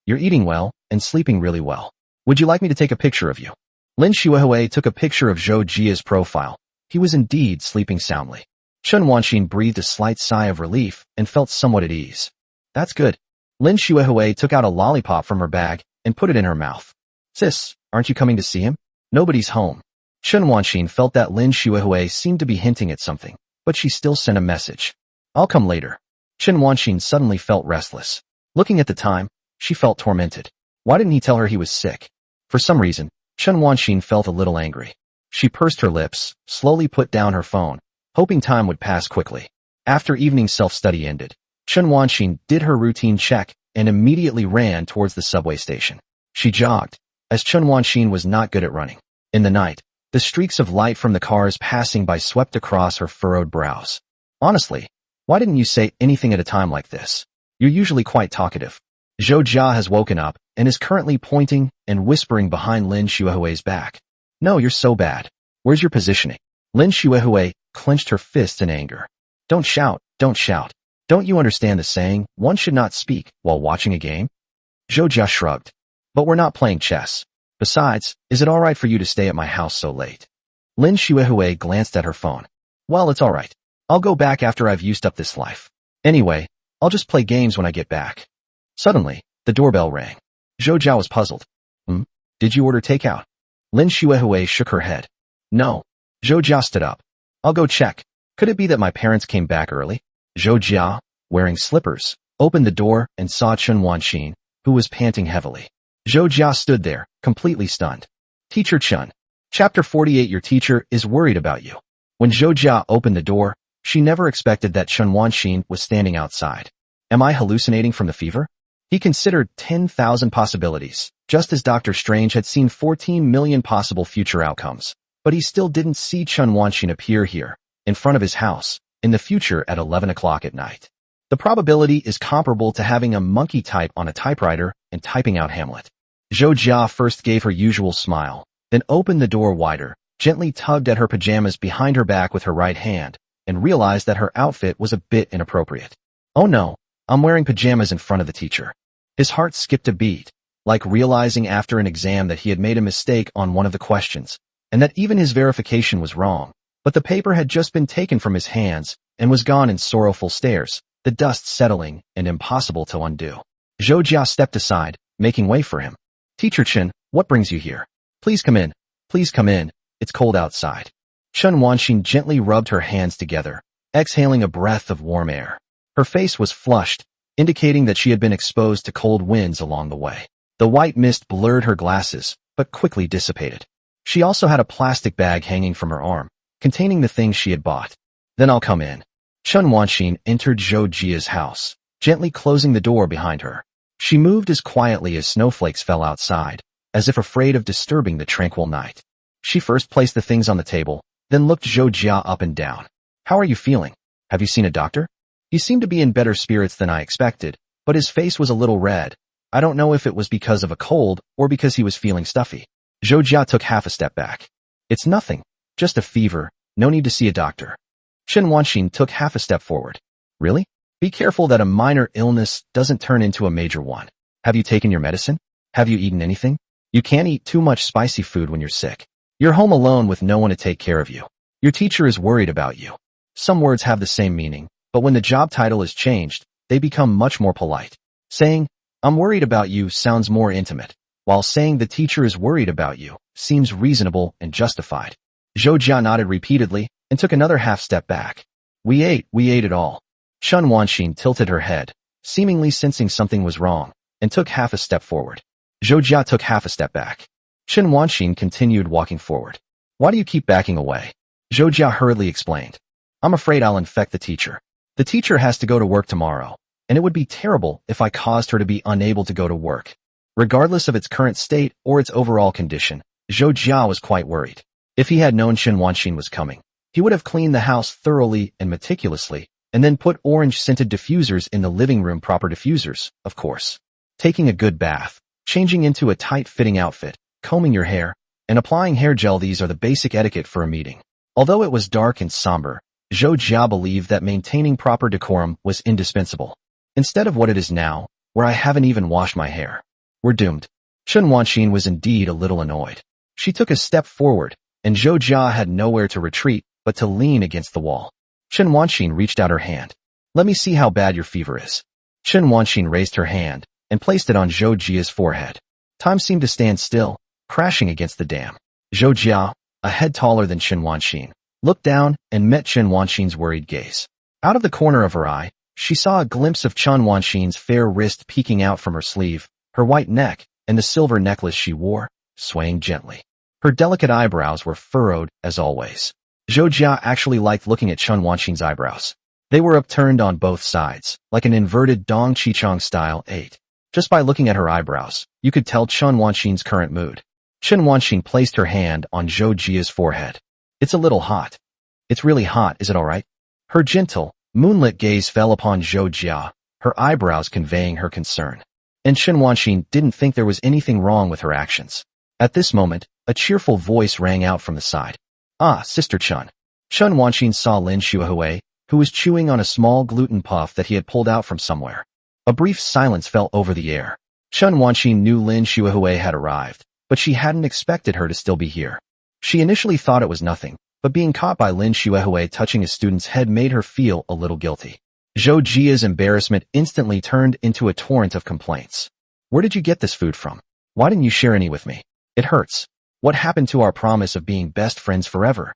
You're eating well and sleeping really well. Would you like me to take a picture of you? Lin Shuhui took a picture of Zhou Jia's profile. He was indeed sleeping soundly. Chen Wanxin breathed a slight sigh of relief and felt somewhat at ease. That's good. Lin Shuhui took out a lollipop from her bag and put it in her mouth. Sis, aren't you coming to see him? Nobody's home. Chen Wanxin felt that Lin Shuhui seemed to be hinting at something, but she still sent a message. I'll come later. Chen Wanxin suddenly felt restless. Looking at the time, she felt tormented. Why didn't he tell her he was sick? For some reason, Chen Wanxin felt a little angry. She pursed her lips, slowly put down her phone, hoping time would pass quickly. After evening self-study ended, Chen Wanxin did her routine check and immediately ran towards the subway station. She jogged, as Chen Wanxin was not good at running. In the night, the streaks of light from the cars passing by swept across her furrowed brows. Honestly, why didn't you say anything at a time like this? You're usually quite talkative. Zhou Jia has woken up and is currently pointing and whispering behind Lin Shuhui's back. No, you're so bad. Where's your positioning? Lin Shuhui clenched her fists in anger. Don't shout, don't shout. Don't you understand the saying, one should not speak while watching a game? Zhou Jia shrugged. But we're not playing chess. Besides, is it alright for you to stay at my house so late? Lin Shuhui glanced at her phone. Well, it's alright. I'll go back after I've used up this life. Anyway, I'll just play games when I get back. Suddenly, the doorbell rang. Zhou Jia was puzzled. Did you order takeout? Lin Shuhui shook her head. No. Zhou Jia stood up. I'll go check. Could it be that my parents came back early? Zhou Jia, wearing slippers, opened the door and saw Chen Wanxin, who was panting heavily. Zhou Jia stood there, completely stunned. Teacher Chen. Chapter 48. Your teacher is worried about you. When Zhou Jia opened the door, she never expected that Chen Wanxin was standing outside. Am I hallucinating from the fever? He considered 10,000 possibilities, just as Dr. Strange had seen 14 million possible future outcomes. But he still didn't see Chen Wanxin appear here, in front of his house, in the future at 11 o'clock at night. The probability is comparable to having a monkey type on a typewriter and typing out Hamlet. Zhou Jia first gave her usual smile, then opened the door wider, gently tugged at her pajamas behind her back with her right hand, and realized that her outfit was a bit inappropriate. Oh no, I'm wearing pajamas in front of the teacher. His heart skipped a beat, like realizing after an exam that he had made a mistake on one of the questions, and that even his verification was wrong, but the paper had just been taken from his hands and was gone in sorrowful stares, the dust settling and impossible to undo. Zhou Jia stepped aside, making way for him. Teacher Chen, what brings you here? Please come in. Please come in. It's cold outside. Chen Wanxin gently rubbed her hands together, exhaling a breath of warm air. Her face was flushed, indicating that she had been exposed to cold winds along the way. The white mist blurred her glasses, but quickly dissipated. She also had a plastic bag hanging from her arm, containing the things she had bought. Then I'll come in. Chen Wanxin entered Zhou Jia's house, gently closing the door behind her. She moved as quietly as snowflakes fell outside, as if afraid of disturbing the tranquil night. She first placed the things on the table, then looked Zhou Jia up and down. How are you feeling? Have you seen a doctor? He seemed to be in better spirits than I expected, but his face was a little red. I don't know if it was because of a cold or because he was feeling stuffy. Zhou Jia took half a step back. It's nothing. Just a fever. No need to see a doctor. Chen Wanxin took half a step forward. Really? Be careful that a minor illness doesn't turn into a major one. Have you taken your medicine? Have you eaten anything? You can't eat too much spicy food when you're sick. You're home alone with no one to take care of you. Your teacher is worried about you. Some words have the same meaning, but when the job title is changed, they become much more polite. Saying, I'm worried about you sounds more intimate, while saying the teacher is worried about you seems reasonable and justified. Zhou Jia nodded repeatedly and took another half step back. We ate it all. Chen Wanxin tilted her head, seemingly sensing something was wrong, and took half a step forward. Zhou Jia took half a step back. Chen Wanxin continued walking forward. Why do you keep backing away? Zhou Jia hurriedly explained. I'm afraid I'll infect the teacher. The teacher has to go to work tomorrow, and it would be terrible if I caused her to be unable to go to work. Regardless of its current state or its overall condition, Zhou Jia was quite worried. If he had known Chen Wanxin was coming, he would have cleaned the house thoroughly and meticulously, and then put orange-scented diffusers in the living room, proper diffusers, of course. Taking a good bath, changing into a tight-fitting outfit, combing your hair, and applying hair gel, these are the basic etiquette for a meeting. Although it was dark and somber, Zhou Jia believed that maintaining proper decorum was indispensable. Instead of what it is now, where I haven't even washed my hair. We're doomed. Chen Wanxin was indeed a little annoyed. She took a step forward, and Zhou Jia had nowhere to retreat but to lean against the wall. Chen Wanxin reached out her hand. Let me see how bad your fever is. Chen Wanxin raised her hand and placed it on Zhou Jia's forehead. Time seemed to stand still, crashing against the dam. Zhou Jia, a head taller than Chen Wanxin, looked down and met Chen Wanxin's worried gaze. Out of the corner of her eye, she saw a glimpse of Chen Wanxin's fair wrist peeking out from her sleeve, her white neck, and the silver necklace she wore, swaying gently. Her delicate eyebrows were furrowed, as always. Zhou Jia actually liked looking at Chen Wanxin's eyebrows. They were upturned on both sides, like an inverted Dong Qichong style 8. Just by looking at her eyebrows, you could tell Chen Wanxin's current mood. Chen Wanxin placed her hand on Zhou Jia's forehead. It's a little hot. It's really hot, is it alright? Her gentle, moonlit gaze fell upon Zhou Jia, her eyebrows conveying her concern. And Chen Wanxin didn't think there was anything wrong with her actions. At this moment, a cheerful voice rang out from the side. Ah, Sister Chen. Chen Wanxin saw Lin Xuehui, who was chewing on a small gluten puff that he had pulled out from somewhere. A brief silence fell over the air. Chen Wanxin knew Lin Xuehui had arrived, but she hadn't expected her to still be here. She initially thought it was nothing, but being caught by Lin Xuehui touching a student's head made her feel a little guilty. Zhou Jia's embarrassment instantly turned into a torrent of complaints. Where did you get this food from? Why didn't you share any with me? It hurts. What happened to our promise of being best friends forever?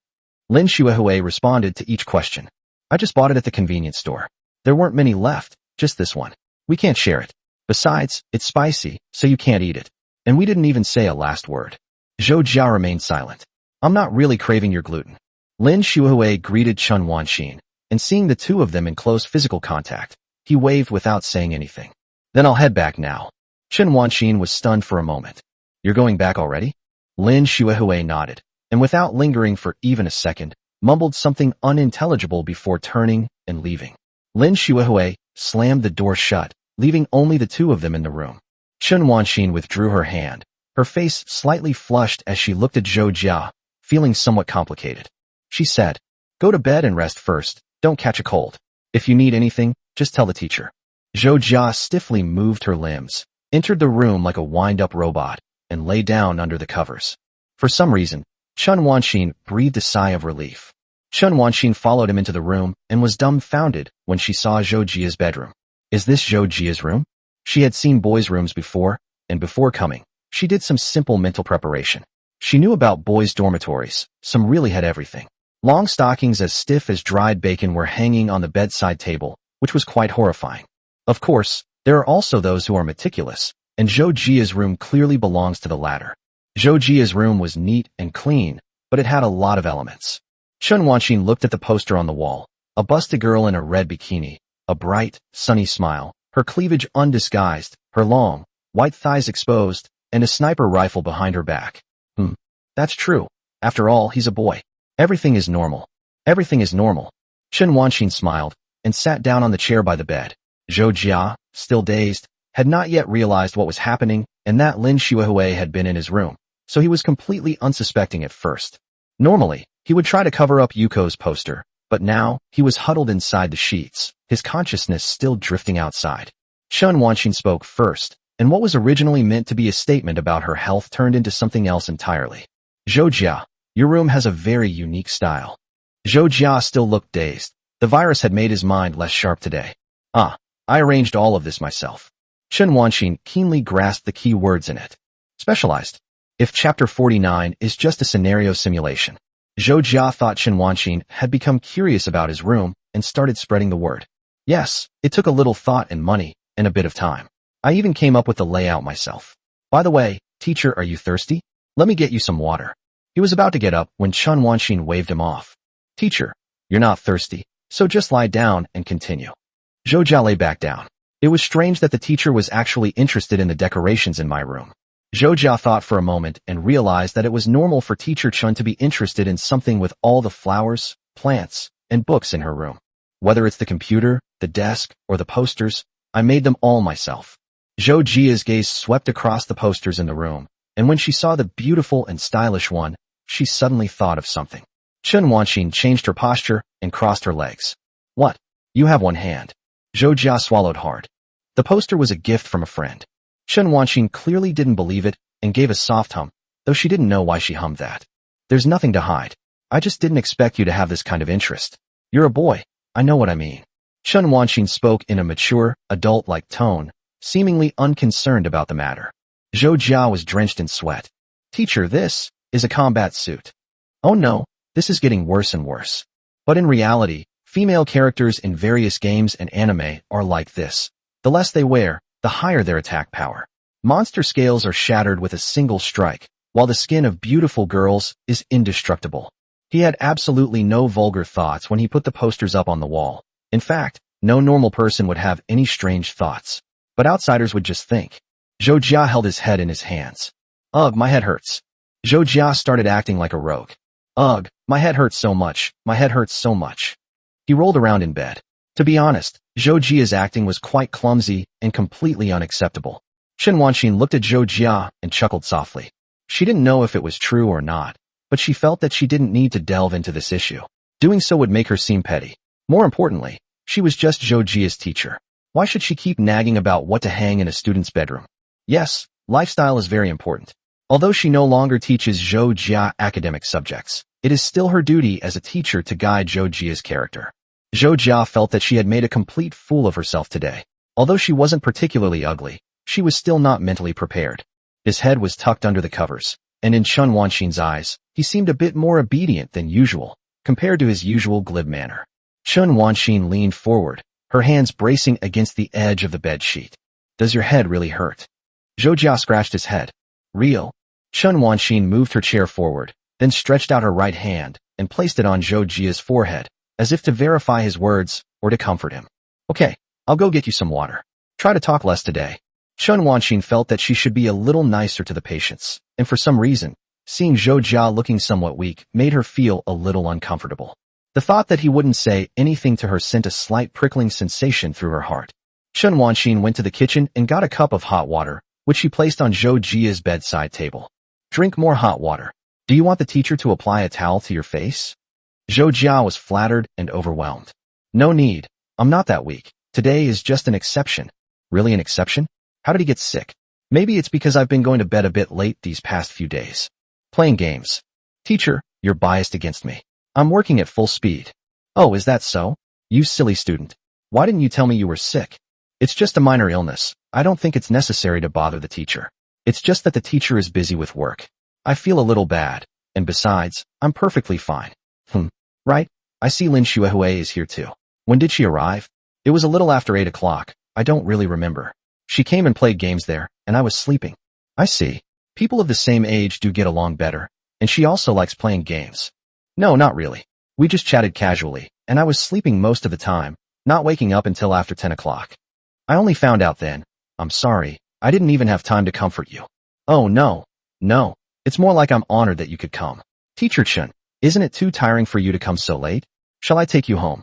Lin Xuehui responded to each question. I just bought it at the convenience store. There weren't many left, just this one. We can't share it. Besides, it's spicy, so you can't eat it. And we didn't even say a last word. Zhou Jia remained silent. I'm not really craving your gluten. Lin Xuehui greeted Chen Wanxin, and seeing the two of them in close physical contact, he waved without saying anything. Then I'll head back now. Chen Wanxin was stunned for a moment. You're going back already? Lin Xuehui nodded, and without lingering for even a second, mumbled something unintelligible before turning and leaving. Lin Xuehui slammed the door shut, leaving only the two of them in the room. Chen Wanxin withdrew her hand, her face slightly flushed as she looked at Zhou Jia, feeling somewhat complicated. She said, Go to bed and rest first, don't catch a cold. If you need anything, just tell the teacher. Zhou Jia stiffly moved her limbs, entered the room like a wind-up robot, and lay down under the covers. For some reason, Chen Wanxin breathed a sigh of relief. Chen Wanxin followed him into the room and was dumbfounded when she saw Zhou Jia's bedroom. Is this Zhou Jia's room? She had seen boys' rooms before, and before coming, she did some simple mental preparation. She knew about boys' dormitories, some really had everything. Long stockings as stiff as dried bacon were hanging on the bedside table, which was quite horrifying. Of course, there are also those who are meticulous, and Zhou Jia's room clearly belongs to the latter. Zhou Jia's room was neat and clean, but it had a lot of elements. Chen Wanxin looked at the poster on the wall, a busty girl in a red bikini, a bright, sunny smile, her cleavage undisguised, her long, white thighs exposed, and a sniper rifle behind her back. That's true. After all, he's a boy. Everything is normal. Everything is normal. Chen Wanxin smiled, and sat down on the chair by the bed. Zhou Jia, still dazed, had not yet realized what was happening and that Lin Xuehui had been in his room, so he was completely unsuspecting at first. Normally, he would try to cover up Yuko's poster, but now, he was huddled inside the sheets, his consciousness still drifting outside. Chen Wanxin spoke first, and what was originally meant to be a statement about her health turned into something else entirely. Zhou Jia, your room has a very unique style. Zhou Jia still looked dazed. The virus had made his mind less sharp today. I arranged all of this myself. Chen Wanxin keenly grasped the key words in it. Specialized. If Chapter 49 is just a scenario simulation. Zhou Jia thought Chen Wanxin had become curious about his room and started spreading the word. Yes, it took a little thought and money, and a bit of time. I even came up with the layout myself. By the way, teacher, are you thirsty? Let me get you some water. He was about to get up when Chen Wanxin waved him off. Teacher, you're not thirsty, so just lie down and continue. Zhou Jia lay back down. It was strange that the teacher was actually interested in the decorations in my room. Zhou Jia thought for a moment and realized that it was normal for Teacher Chen to be interested in something with all the flowers, plants, and books in her room. Whether it's the computer, the desk, or the posters, I made them all myself. Zhou Jia's gaze swept across the posters in the room, and when she saw the beautiful and stylish one, she suddenly thought of something. Chen Wanxin changed her posture and crossed her legs. What? You have one hand. Zhou Jia swallowed hard. The poster was a gift from a friend. Chen Wanxin clearly didn't believe it and gave a soft hum, though she didn't know why she hummed that. There's nothing to hide. I just didn't expect you to have this kind of interest. You're a boy. I know what I mean. Chen Wanxin spoke in a mature, adult-like tone, seemingly unconcerned about the matter. Zhou Jia was drenched in sweat. Teacher, this is a combat suit. Oh no, this is getting worse and worse. But in reality, female characters in various games and anime are like this. The less they wear, the higher their attack power. Monster scales are shattered with a single strike, while the skin of beautiful girls is indestructible. He had absolutely no vulgar thoughts when he put the posters up on the wall. In fact, no normal person would have any strange thoughts. But outsiders would just think. Zhou Jia held his head in his hands. Ugh, my head hurts. Zhou Jia started acting like a rogue. Ugh, my head hurts so much, my head hurts so much. He rolled around in bed. To be honest, Zhou Jia's acting was quite clumsy and completely unacceptable. Chen Wanxin looked at Zhou Jia and chuckled softly. She didn't know if it was true or not, but she felt that she didn't need to delve into this issue. Doing so would make her seem petty. More importantly, she was just Zhou Jia's teacher. Why should she keep nagging about what to hang in a student's bedroom? Yes, lifestyle is very important. Although she no longer teaches Zhou Jia academic subjects, it is still her duty as a teacher to guide Zhou Jia's character. Zhou Jia felt that she had made a complete fool of herself today. Although she wasn't particularly ugly, she was still not mentally prepared. His head was tucked under the covers, and in Chen Wanxin's eyes, he seemed a bit more obedient than usual, compared to his usual glib manner. Chen Wanxin leaned forward, her hands bracing against the edge of the bed sheet. Does your head really hurt? Zhou Jia scratched his head. Real. Chen Wanxin moved her chair forward, then stretched out her right hand and placed it on Zhou Jia's forehead, as if to verify his words or to comfort him. Okay, I'll go get you some water. Try to talk less today. Chen Wanxin felt that she should be a little nicer to the patients, and for some reason, seeing Zhou Jia looking somewhat weak made her feel a little uncomfortable. The thought that he wouldn't say anything to her sent a slight prickling sensation through her heart. Chen Wanxin went to the kitchen and got a cup of hot water, which she placed on Zhou Jia's bedside table. Drink more hot water. Do you want the teacher to apply a towel to your face? Zhou Jia was flattered and overwhelmed. No need. I'm not that weak. Today is just an exception. Really an exception? How did he get sick? Maybe it's because I've been going to bed a bit late these past few days. Playing games. Teacher, you're biased against me. I'm working at full speed. Oh, is that so? You silly student. Why didn't you tell me you were sick? It's just a minor illness. I don't think it's necessary to bother the teacher. It's just that the teacher is busy with work. I feel a little bad. And besides, I'm perfectly fine. Right? I see Lin Xuehui is here too. When did she arrive? It was a little after 8 o'clock. I don't really remember. She came and played games there, and I was sleeping. I see. People of the same age do get along better, and she also likes playing games. No, not really. We just chatted casually, and I was sleeping most of the time, not waking up until after 10 o'clock. I only found out then. I'm sorry. I didn't even have time to comfort you. Oh, no. No. It's more like I'm honored that you could come. Teacher Chen, isn't it too tiring for you to come so late? Shall I take you home?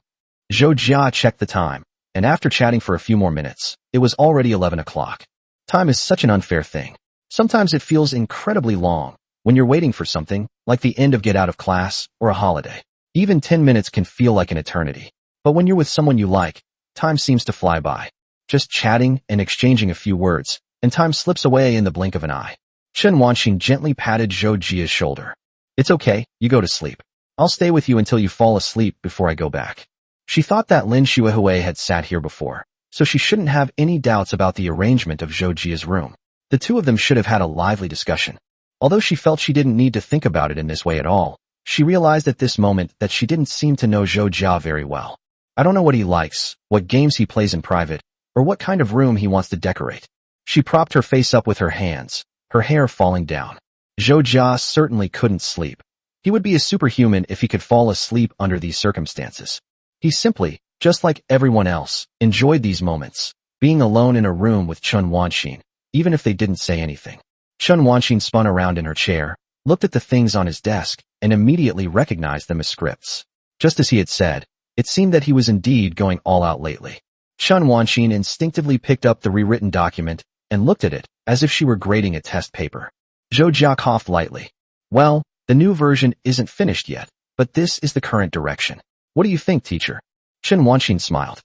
Zhou Jia checked the time, and after chatting for a few more minutes, it was already 11 o'clock. Time is such an unfair thing. Sometimes it feels incredibly long when you're waiting for something, like the end of get out of class or a holiday. Even 10 minutes can feel like an eternity. But when you're with someone you like, time seems to fly by. Just chatting and exchanging a few words, and time slips away in the blink of an eye. Chen Wanxin gently patted Zhou Jia's shoulder. It's okay, you go to sleep. I'll stay with you until you fall asleep before I go back. She thought that Lin Xuehui had sat here before, so she shouldn't have any doubts about the arrangement of Zhou Jia's room. The two of them should have had a lively discussion. Although she felt she didn't need to think about it in this way at all, she realized at this moment that she didn't seem to know Zhou Jia very well. I don't know what he likes, what games he plays in private, or what kind of room he wants to decorate. She propped her face up with her hands, her hair falling down. Zhou Jia certainly couldn't sleep. He would be a superhuman if he could fall asleep under these circumstances. He simply, just like everyone else, enjoyed these moments, being alone in a room with Chen Wanxin, even if they didn't say anything. Chen Wanxin spun around in her chair, looked at the things on his desk, and immediately recognized them as scripts. Just as he had said, it seemed that he was indeed going all out lately. Chen Wanxin instinctively picked up the rewritten document and looked at it, as if she were grading a test paper. Zhou Jia coughed lightly. Well, the new version isn't finished yet, but this is the current direction. What do you think, teacher? Chen Wanxin smiled.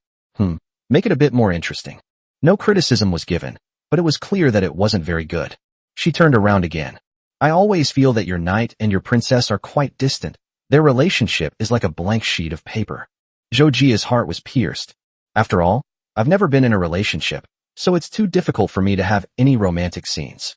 Make it a bit more interesting. No criticism was given, but it was clear that it wasn't very good. She turned around again. I always feel that your knight and your princess are quite distant. Their relationship is like a blank sheet of paper. Zhou Jia's heart was pierced. After all, I've never been in a relationship, so it's too difficult for me to have any romantic scenes.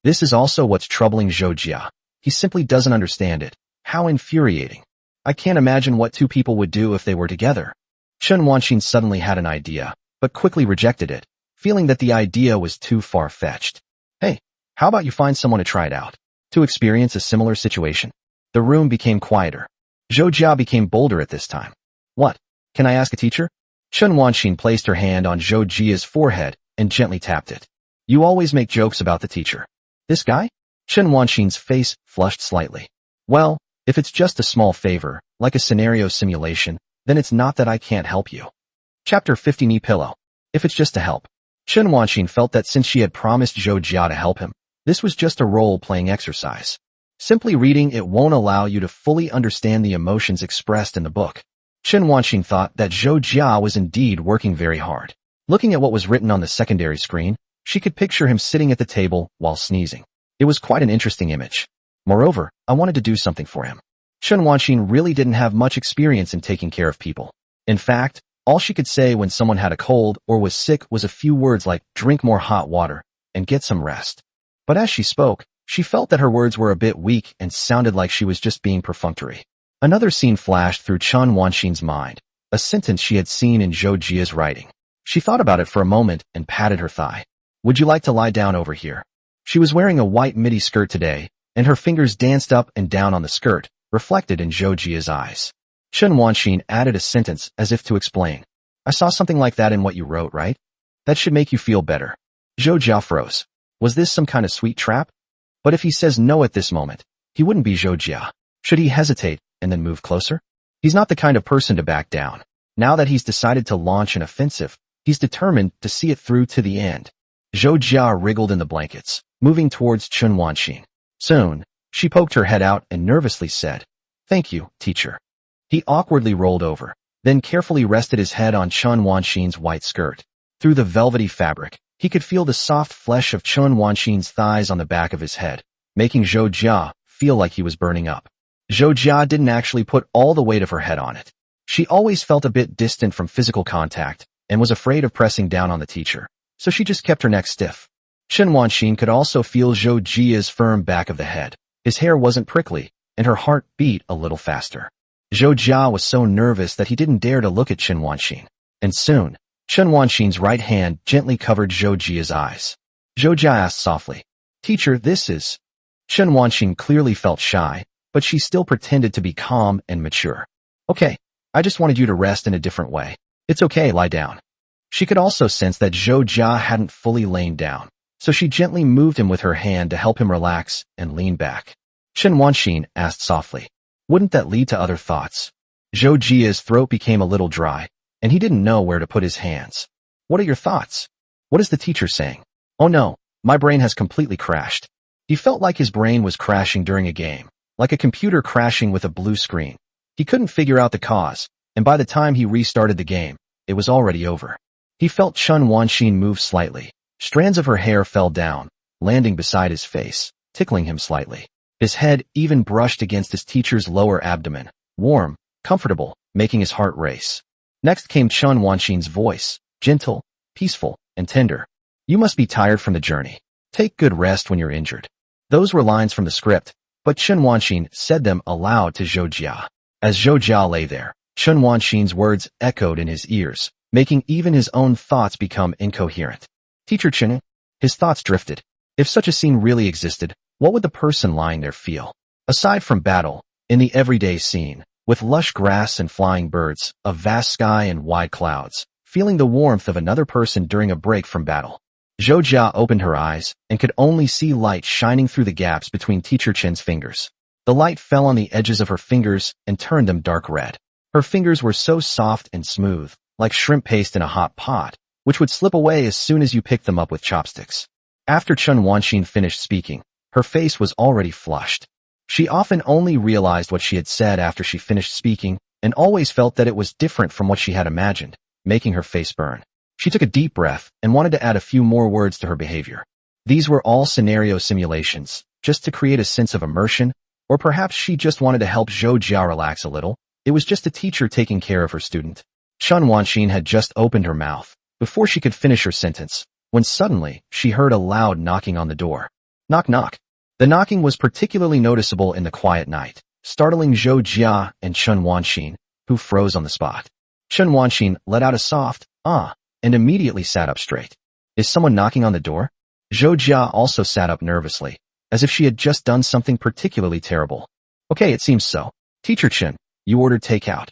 This is also what's troubling Zhou Jia. He simply doesn't understand it. How infuriating. I can't imagine what two people would do if they were together. Chen Wanxin suddenly had an idea, but quickly rejected it, feeling that the idea was too far-fetched. Hey, how about you find someone to try it out? To experience a similar situation? The room became quieter. Zhou Jia became bolder at this time. What? Can I ask a teacher? Chen Wanxin placed her hand on Zhou Jia's forehead and gently tapped it. You always make jokes about the teacher. This guy? Chen Wanxin's face flushed slightly. Well, if it's just a small favor, like a scenario simulation, then it's not that I can't help you. Chapter 50 Knee Pillow. If it's just to help. Chen Wanxin felt that since she had promised Zhou Jia to help him, this was just a role-playing exercise. Simply reading it won't allow you to fully understand the emotions expressed in the book. Chen Wanxin thought that Zhou Jia was indeed working very hard. Looking at what was written on the secondary screen, she could picture him sitting at the table while sneezing. It was quite an interesting image. Moreover, I wanted to do something for him. Chen Wanxin really didn't have much experience in taking care of people. In fact, all she could say when someone had a cold or was sick was a few words like, drink more hot water, and get some rest. But as she spoke, she felt that her words were a bit weak and sounded like she was just being perfunctory. Another scene flashed through Chen Wanxin's mind, a sentence she had seen in Zhou Jia's writing. She thought about it for a moment and patted her thigh. Would you like to lie down over here? She was wearing a white midi skirt today, and her fingers danced up and down on the skirt, reflected in Zhou Jia's eyes. Chen Wanxin added a sentence as if to explain. I saw something like that in what you wrote, right? That should make you feel better. Zhou Jia froze. Was this some kind of sweet trap? But if he says no at this moment, he wouldn't be Zhou Jia. Should he hesitate and then move closer? He's not the kind of person to back down. Now that he's decided to launch an offensive, he's determined to see it through to the end. Zhou Jia wriggled in the blankets, moving towards Chen Wanxin. Soon, she poked her head out and nervously said, Thank you, teacher. He awkwardly rolled over, then carefully rested his head on Chen Wanxin's white skirt. Through the velvety fabric, he could feel the soft flesh of Chen Wanxin's thighs on the back of his head, making Zhou Jia feel like he was burning up. Zhou Jia didn't actually put all the weight of her head on it. She always felt a bit distant from physical contact and was afraid of pressing down on the teacher, so she just kept her neck stiff. Chen Wanxin could also feel Zhou Jia's firm back of the head. His hair wasn't prickly, and her heart beat a little faster. Zhou Jia was so nervous that he didn't dare to look at Chen Wanxin. And soon, Chen Wanxin's right hand gently covered Zhou Jia's eyes. Zhou Jia asked softly, Teacher, this is... Chen Wanxin clearly felt shy, but she still pretended to be calm and mature. Okay, I just wanted you to rest in a different way. It's okay, lie down. She could also sense that Zhou Jia hadn't fully lain down, so she gently moved him with her hand to help him relax and lean back. Chen Wanxin asked softly, Wouldn't that lead to other thoughts? Zhou Jia's throat became a little dry, and he didn't know where to put his hands. What are your thoughts? What is the teacher saying? Oh no, my brain has completely crashed. He felt like his brain was crashing during a game, like a computer crashing with a blue screen. He couldn't figure out the cause, and by the time he restarted the game, it was already over. He felt Chen Wanxin move slightly, Strands of her hair fell down, landing beside his face, tickling him slightly. His head even brushed against his teacher's lower abdomen, warm, comfortable, making his heart race. Next came Chen Wanxin's voice, gentle, peaceful, and tender. You must be tired from the journey. Take good rest when you're injured. Those were lines from the script, but Chen Wanxin said them aloud to Zhou Jia. As Zhou Jia lay there, Chen Wanxin's words echoed in his ears, making even his own thoughts become incoherent. Teacher Chen, his thoughts drifted. If such a scene really existed, what would the person lying there feel? Aside from battle, in the everyday scene, with lush grass and flying birds, a vast sky and wide clouds, feeling the warmth of another person during a break from battle. Zhou Jia opened her eyes and could only see light shining through the gaps between Teacher Chen's fingers. The light fell on the edges of her fingers and turned them dark red. Her fingers were so soft and smooth, like shrimp paste in a hot pot, which would slip away as soon as you picked them up with chopsticks. After Chen Wanxin finished speaking, her face was already flushed. She often only realized what she had said after she finished speaking and always felt that it was different from what she had imagined, making her face burn. She took a deep breath and wanted to add a few more words to her behavior. These were all scenario simulations, just to create a sense of immersion, or perhaps she just wanted to help Zhou Jia relax a little. It was just a teacher taking care of her student. Chen Wanxin had just opened her mouth before she could finish her sentence, when suddenly she heard a loud knocking on the door. Knock knock. The knocking was particularly noticeable in the quiet night, startling Zhou Jia and Chen Wanxin, who froze on the spot. Chen Wanxin let out a soft, ah, and immediately sat up straight. Is someone knocking on the door? Zhou Jia also sat up nervously, as if she had just done something particularly terrible. Okay, it seems so. Teacher Chen, you ordered takeout.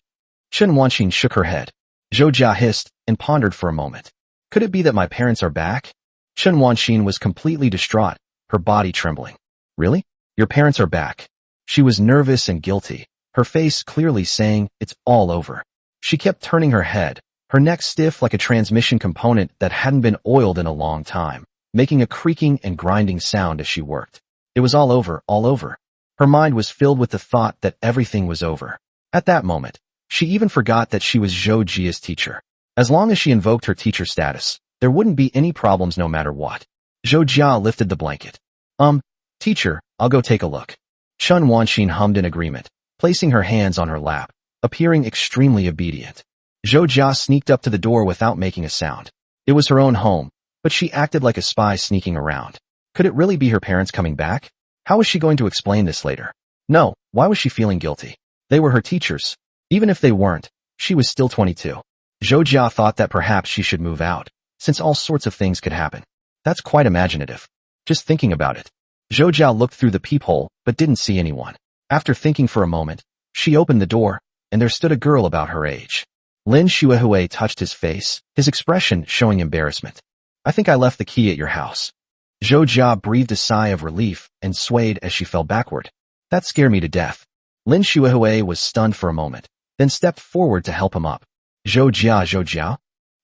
Chen Wanxin shook her head. Zhou Jia hissed and pondered for a moment. Could it be that my parents are back? Chen Wanxin was completely distraught, her body trembling. Really? Your parents are back. She was nervous and guilty, her face clearly saying, it's all over. She kept turning her head, her neck stiff like a transmission component that hadn't been oiled in a long time, making a creaking and grinding sound as she worked. It was all over, all over. Her mind was filled with the thought that everything was over. At that moment, she even forgot that she was Zhou Jia's teacher. As long as she invoked her teacher status, there wouldn't be any problems no matter what. Zhou Jia lifted the blanket. Teacher, I'll go take a look. Chen Wanxin hummed in agreement, placing her hands on her lap, appearing extremely obedient. Zhou Jia sneaked up to the door without making a sound. It was her own home, but she acted like a spy sneaking around. Could it really be her parents coming back? How was she going to explain this later? No, why was she feeling guilty? They were her teachers. Even if they weren't, she was still 22. Zhou Jia thought that perhaps she should move out, since all sorts of things could happen. That's quite imaginative. Just thinking about it. Zhou Jia looked through the peephole, but didn't see anyone. After thinking for a moment, she opened the door, and there stood a girl about her age. Lin Xuehui touched his face, his expression showing embarrassment. I think I left the key at your house. Zhou Jia breathed a sigh of relief and swayed as she fell backward. That scared me to death. Lin Xuehui was stunned for a moment, then stepped forward to help him up. Zhou Jia,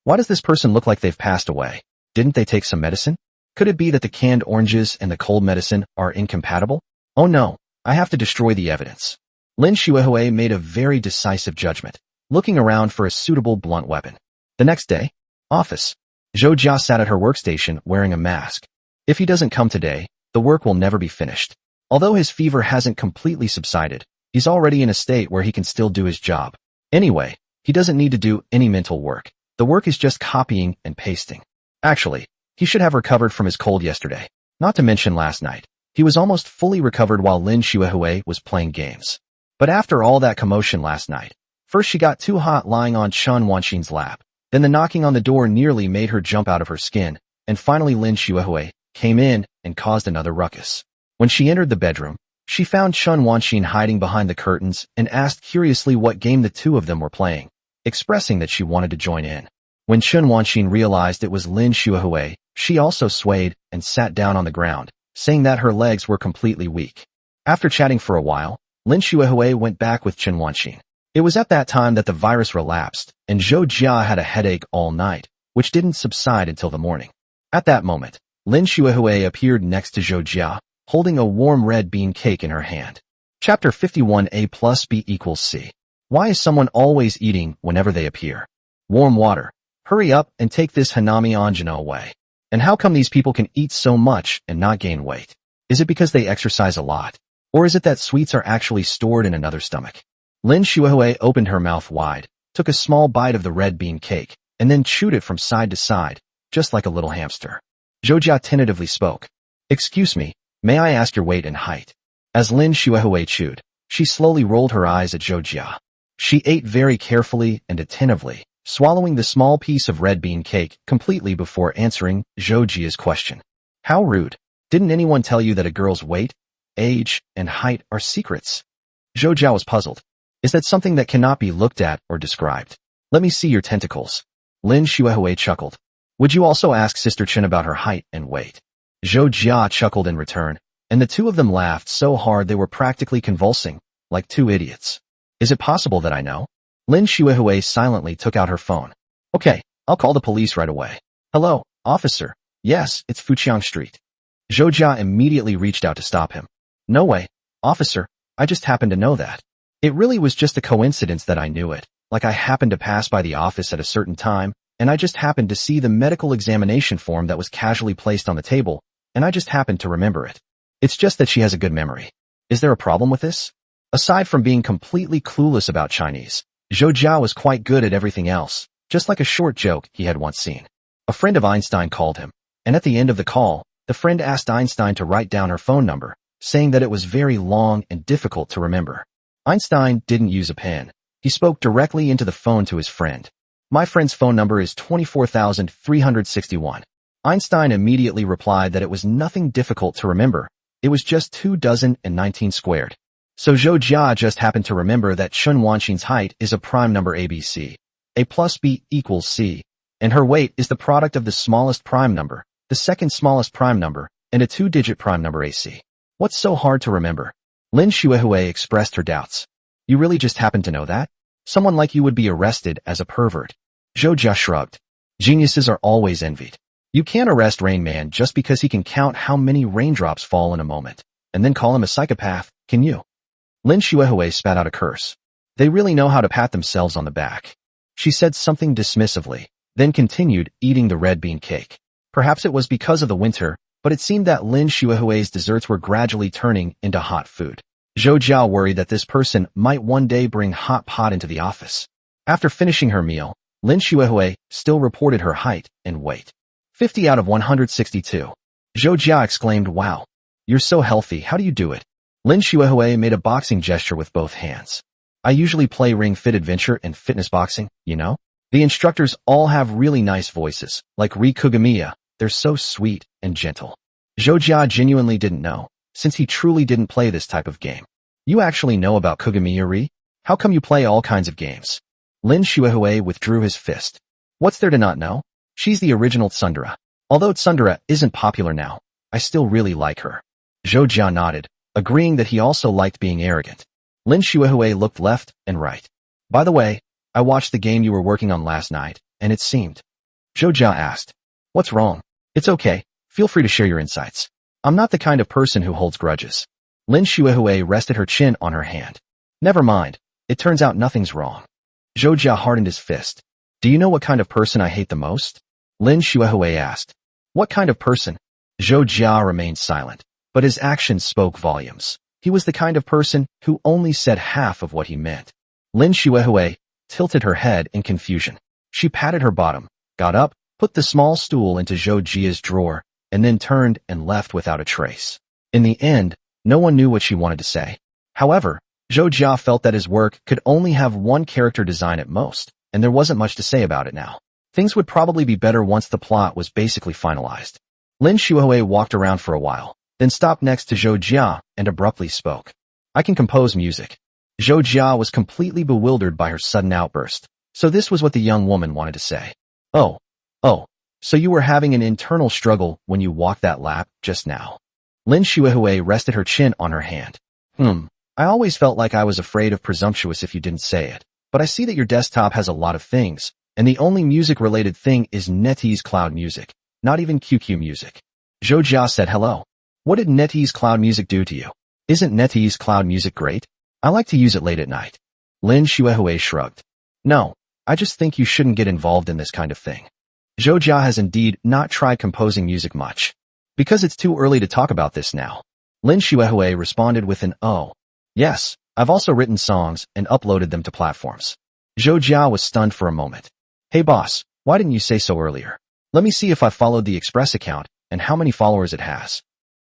why does this person look like they've passed away? Didn't they take some medicine? Could it be that the canned oranges and the cold medicine are incompatible? Oh no, I have to destroy the evidence. Lin Xuehui made a very decisive judgment, looking around for a suitable blunt weapon. The next day, office. Zhou Jia sat at her workstation wearing a mask. If he doesn't come today, the work will never be finished. Although his fever hasn't completely subsided, he's already in a state where he can still do his job. Anyway, he doesn't need to do any mental work. The work is just copying and pasting. Actually, he should have recovered from his cold yesterday. Not to mention last night. He was almost fully recovered while Lin Xuehui was playing games. But after all that commotion last night, first she got too hot lying on Chen Wanxin's lap, then the knocking on the door nearly made her jump out of her skin, and finally Lin Xuehui came in and caused another ruckus. When she entered the bedroom, she found Chen Wanxin hiding behind the curtains and asked curiously what game the two of them were playing, expressing that she wanted to join in. When Chen Wanxin realized it was Lin Xuehui, she also swayed and sat down on the ground, saying that her legs were completely weak. After chatting for a while, Lin Xuehui went back with Chen Wanxin. It was at that time that the virus relapsed, and Zhou Jia had a headache all night, which didn't subside until the morning. At that moment, Lin Xuehui appeared next to Zhou Jia, holding a warm red bean cake in her hand. Chapter 51 A plus B equals C. Why is someone always eating whenever they appear? Warm water. Hurry up and take this Hanami Anjuna away. And how come these people can eat so much and not gain weight? Is it because they exercise a lot? Or is it that sweets are actually stored in another stomach? Lin Shuihui opened her mouth wide, took a small bite of the red bean cake, and then chewed it from side to side, just like a little hamster. Zhou Jia tentatively spoke. Excuse me, may I ask your weight and height? As Lin Shuihui chewed, she slowly rolled her eyes at Zhou Jia. She ate very carefully and attentively, swallowing the small piece of red bean cake completely before answering Zhou Jia's question. How rude. Didn't anyone tell you that a girl's weight, age, and height are secrets? Zhou Jia was puzzled. Is that something that cannot be looked at or described? Let me see your tentacles. Lin Shuihui chuckled. Would you also ask Sister Chen about her height and weight? Zhou Jia chuckled in return, and the two of them laughed so hard they were practically convulsing, like two idiots. Is it possible that I know? Lin Shuihui silently took out her phone. Okay, I'll call the police right away. Hello, officer. Yes, it's Fuqiang Street. Zhou Jia immediately reached out to stop him. No way, officer, I just happened to know that. It really was just a coincidence that I knew it, like I happened to pass by the office at a certain time, and I just happened to see the medical examination form that was casually placed on the table, and I just happened to remember it. It's just that she has a good memory. Is there a problem with this? Aside from being completely clueless about Chinese, Zhou Jia was quite good at everything else, just like a short joke he had once seen. A friend of Einstein called him, and at the end of the call, the friend asked Einstein to write down her phone number, saying that it was very long and difficult to remember. Einstein didn't use a pen. He spoke directly into the phone to his friend. My friend's phone number is 24,361. Einstein immediately replied that it was nothing difficult to remember. It was just 2,019 squared. So Zhou Jia just happened to remember that Chen Wanxin's height is a prime number ABC. A plus B equals C. And her weight is the product of the smallest prime number, the second smallest prime number, and a two-digit prime number AC. What's so hard to remember? Lin Shuihui expressed her doubts. You really just happen to know that? Someone like you would be arrested as a pervert. Zhou Jia shrugged. Geniuses are always envied. You can't arrest Rain Man just because he can count how many raindrops fall in a moment, and then call him a psychopath, can you? Lin Shuihui spat out a curse. They really know how to pat themselves on the back. She said something dismissively, then continued eating the red bean cake. Perhaps it was because of the winter, but it seemed that Lin Shuihui's desserts were gradually turning into hot food. Zhou Jia worried that this person might one day bring hot pot into the office. After finishing her meal, Lin Shuihui still reported her height and weight. 50 out of 162. Zhou Jia exclaimed, wow. You're so healthy, how do you do it? Lin Shuihui made a boxing gesture with both hands. I usually play Ring Fit Adventure and fitness boxing, you know? The instructors all have really nice voices, like Ri Kugamiya. They're so sweet and gentle. Zhou Jia genuinely didn't know, since he truly didn't play this type of game. You actually know about Kugamiya Ri? How come you play all kinds of games? Lin Shuihui withdrew his fist. What's there to not know? She's the original Tsundere. Although Tsundere isn't popular now, I still really like her. Zhou Jia nodded, agreeing that he also liked being arrogant. Lin Shuihui looked left and right. By the way, I watched the game you were working on last night, and it seemed. Zhou Jia asked. What's wrong? It's okay, feel free to share your insights. I'm not the kind of person who holds grudges. Lin Shuihui rested her chin on her hand. Never mind, it turns out nothing's wrong. Zhou Jia hardened his fist. Do you know what kind of person I hate the most? Lin Shuihui asked. What kind of person? Zhou Jia remained silent, but his actions spoke volumes. He was the kind of person who only said half of what he meant. Lin Shuihui tilted her head in confusion. She patted her bottom, got up, put the small stool into Zhou Jia's drawer, and then turned and left without a trace. In the end, no one knew what she wanted to say. However, Zhou Jia felt that his work could only have one character design at most, and there wasn't much to say about it now. Things would probably be better once the plot was basically finalized. Lin Shuihui walked around for a while, then stopped next to Zhou Jia and abruptly spoke. I can compose music. Zhou Jia was completely bewildered by her sudden outburst, so this was what the young woman wanted to say. Oh, so you were having an internal struggle when you walked that lap just now. Lin Shuihui rested her chin on her hand. I always felt like I was afraid of presumptuous if you didn't say it, but I see that your desktop has a lot of things, and the only music-related thing is NetEase Cloud Music, not even QQ Music. Zhou Jia said hello. What did NetEase Cloud Music do to you? Isn't NetEase Cloud Music great? I like to use it late at night. Lin Shuihui shrugged. No, I just think you shouldn't get involved in this kind of thing. Zhou Jia has indeed not tried composing music much. Because it's too early to talk about this now. Lin Xuehui responded with an oh. Yes, I've also written songs and uploaded them to platforms. Zhou Jia was stunned for a moment. Hey boss, why didn't you say so earlier? Let me see if I followed the Express account and how many followers it has.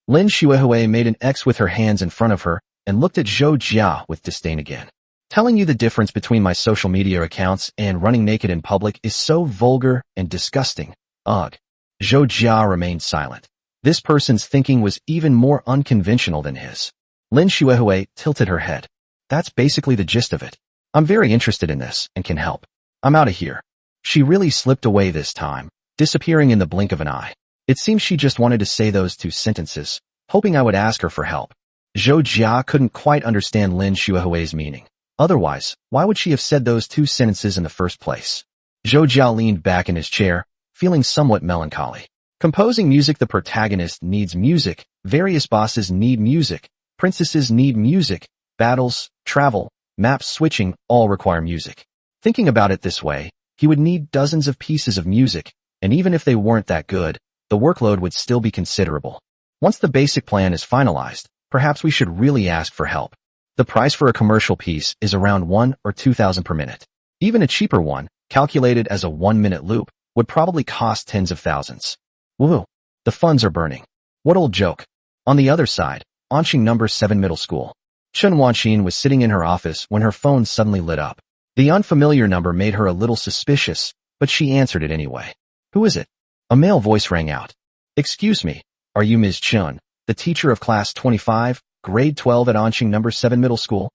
Lin Xuehui made an X with her hands in front of her and looked at Zhou Jia with disdain again. Telling you the difference between my social media accounts and running naked in public is so vulgar and disgusting. Ugh. Zhou Jia remained silent. This person's thinking was even more unconventional than his. Lin Xuehui tilted her head. That's basically the gist of it. I'm very interested in this and can help. I'm out of here. She really slipped away this time, disappearing in the blink of an eye. It seems she just wanted to say those two sentences, hoping I would ask her for help. Zhou Jia couldn't quite understand Lin Xuehui's meaning. Otherwise, why would she have said those two sentences in the first place? Zhou Jia leaned back in his chair, feeling somewhat melancholy. Composing music. The protagonist needs music, various bosses need music, princesses need music, battles, travel, map switching all require music. Thinking about it this way, he would need dozens of pieces of music, and even if they weren't that good, the workload would still be considerable. Once the basic plan is finalized, perhaps we should really ask for help. The price for a commercial piece is around 1 or 2,000 per minute. Even a cheaper one, calculated as a 1-minute loop, would probably cost tens of thousands. Woo! The funds are burning. What old joke? On the other side, Anqing No. 7 Middle School. Chen Wanxin was sitting in her office when her phone suddenly lit up. The unfamiliar number made her a little suspicious, but she answered it anyway. Who is it? A male voice rang out. Excuse me, are you Ms. Chun, the teacher of class 25, grade 12 at Anqing No. 7 Middle School?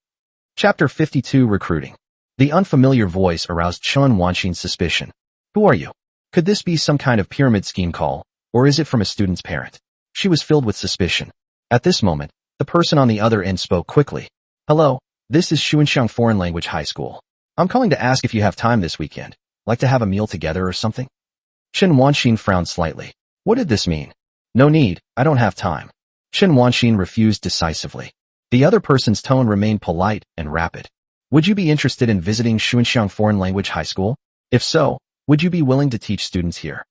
Chapter 52 Recruiting. The unfamiliar voice aroused Chen Wanxin's suspicion. Who are you? Could this be some kind of pyramid scheme call, or is it from a student's parent? She was filled with suspicion. At this moment, the person on the other end spoke quickly. Hello, this is Xuanxiang Foreign Language High School. I'm calling to ask if you have time this weekend. Like to have a meal together or something? Chen Wanxin frowned slightly. What did this mean? No need, I don't have time. Chen Wanxin refused decisively. The other person's tone remained polite and rapid. Would you be interested in visiting Xuanxiang Foreign Language High School? If so, would you be willing to teach students here?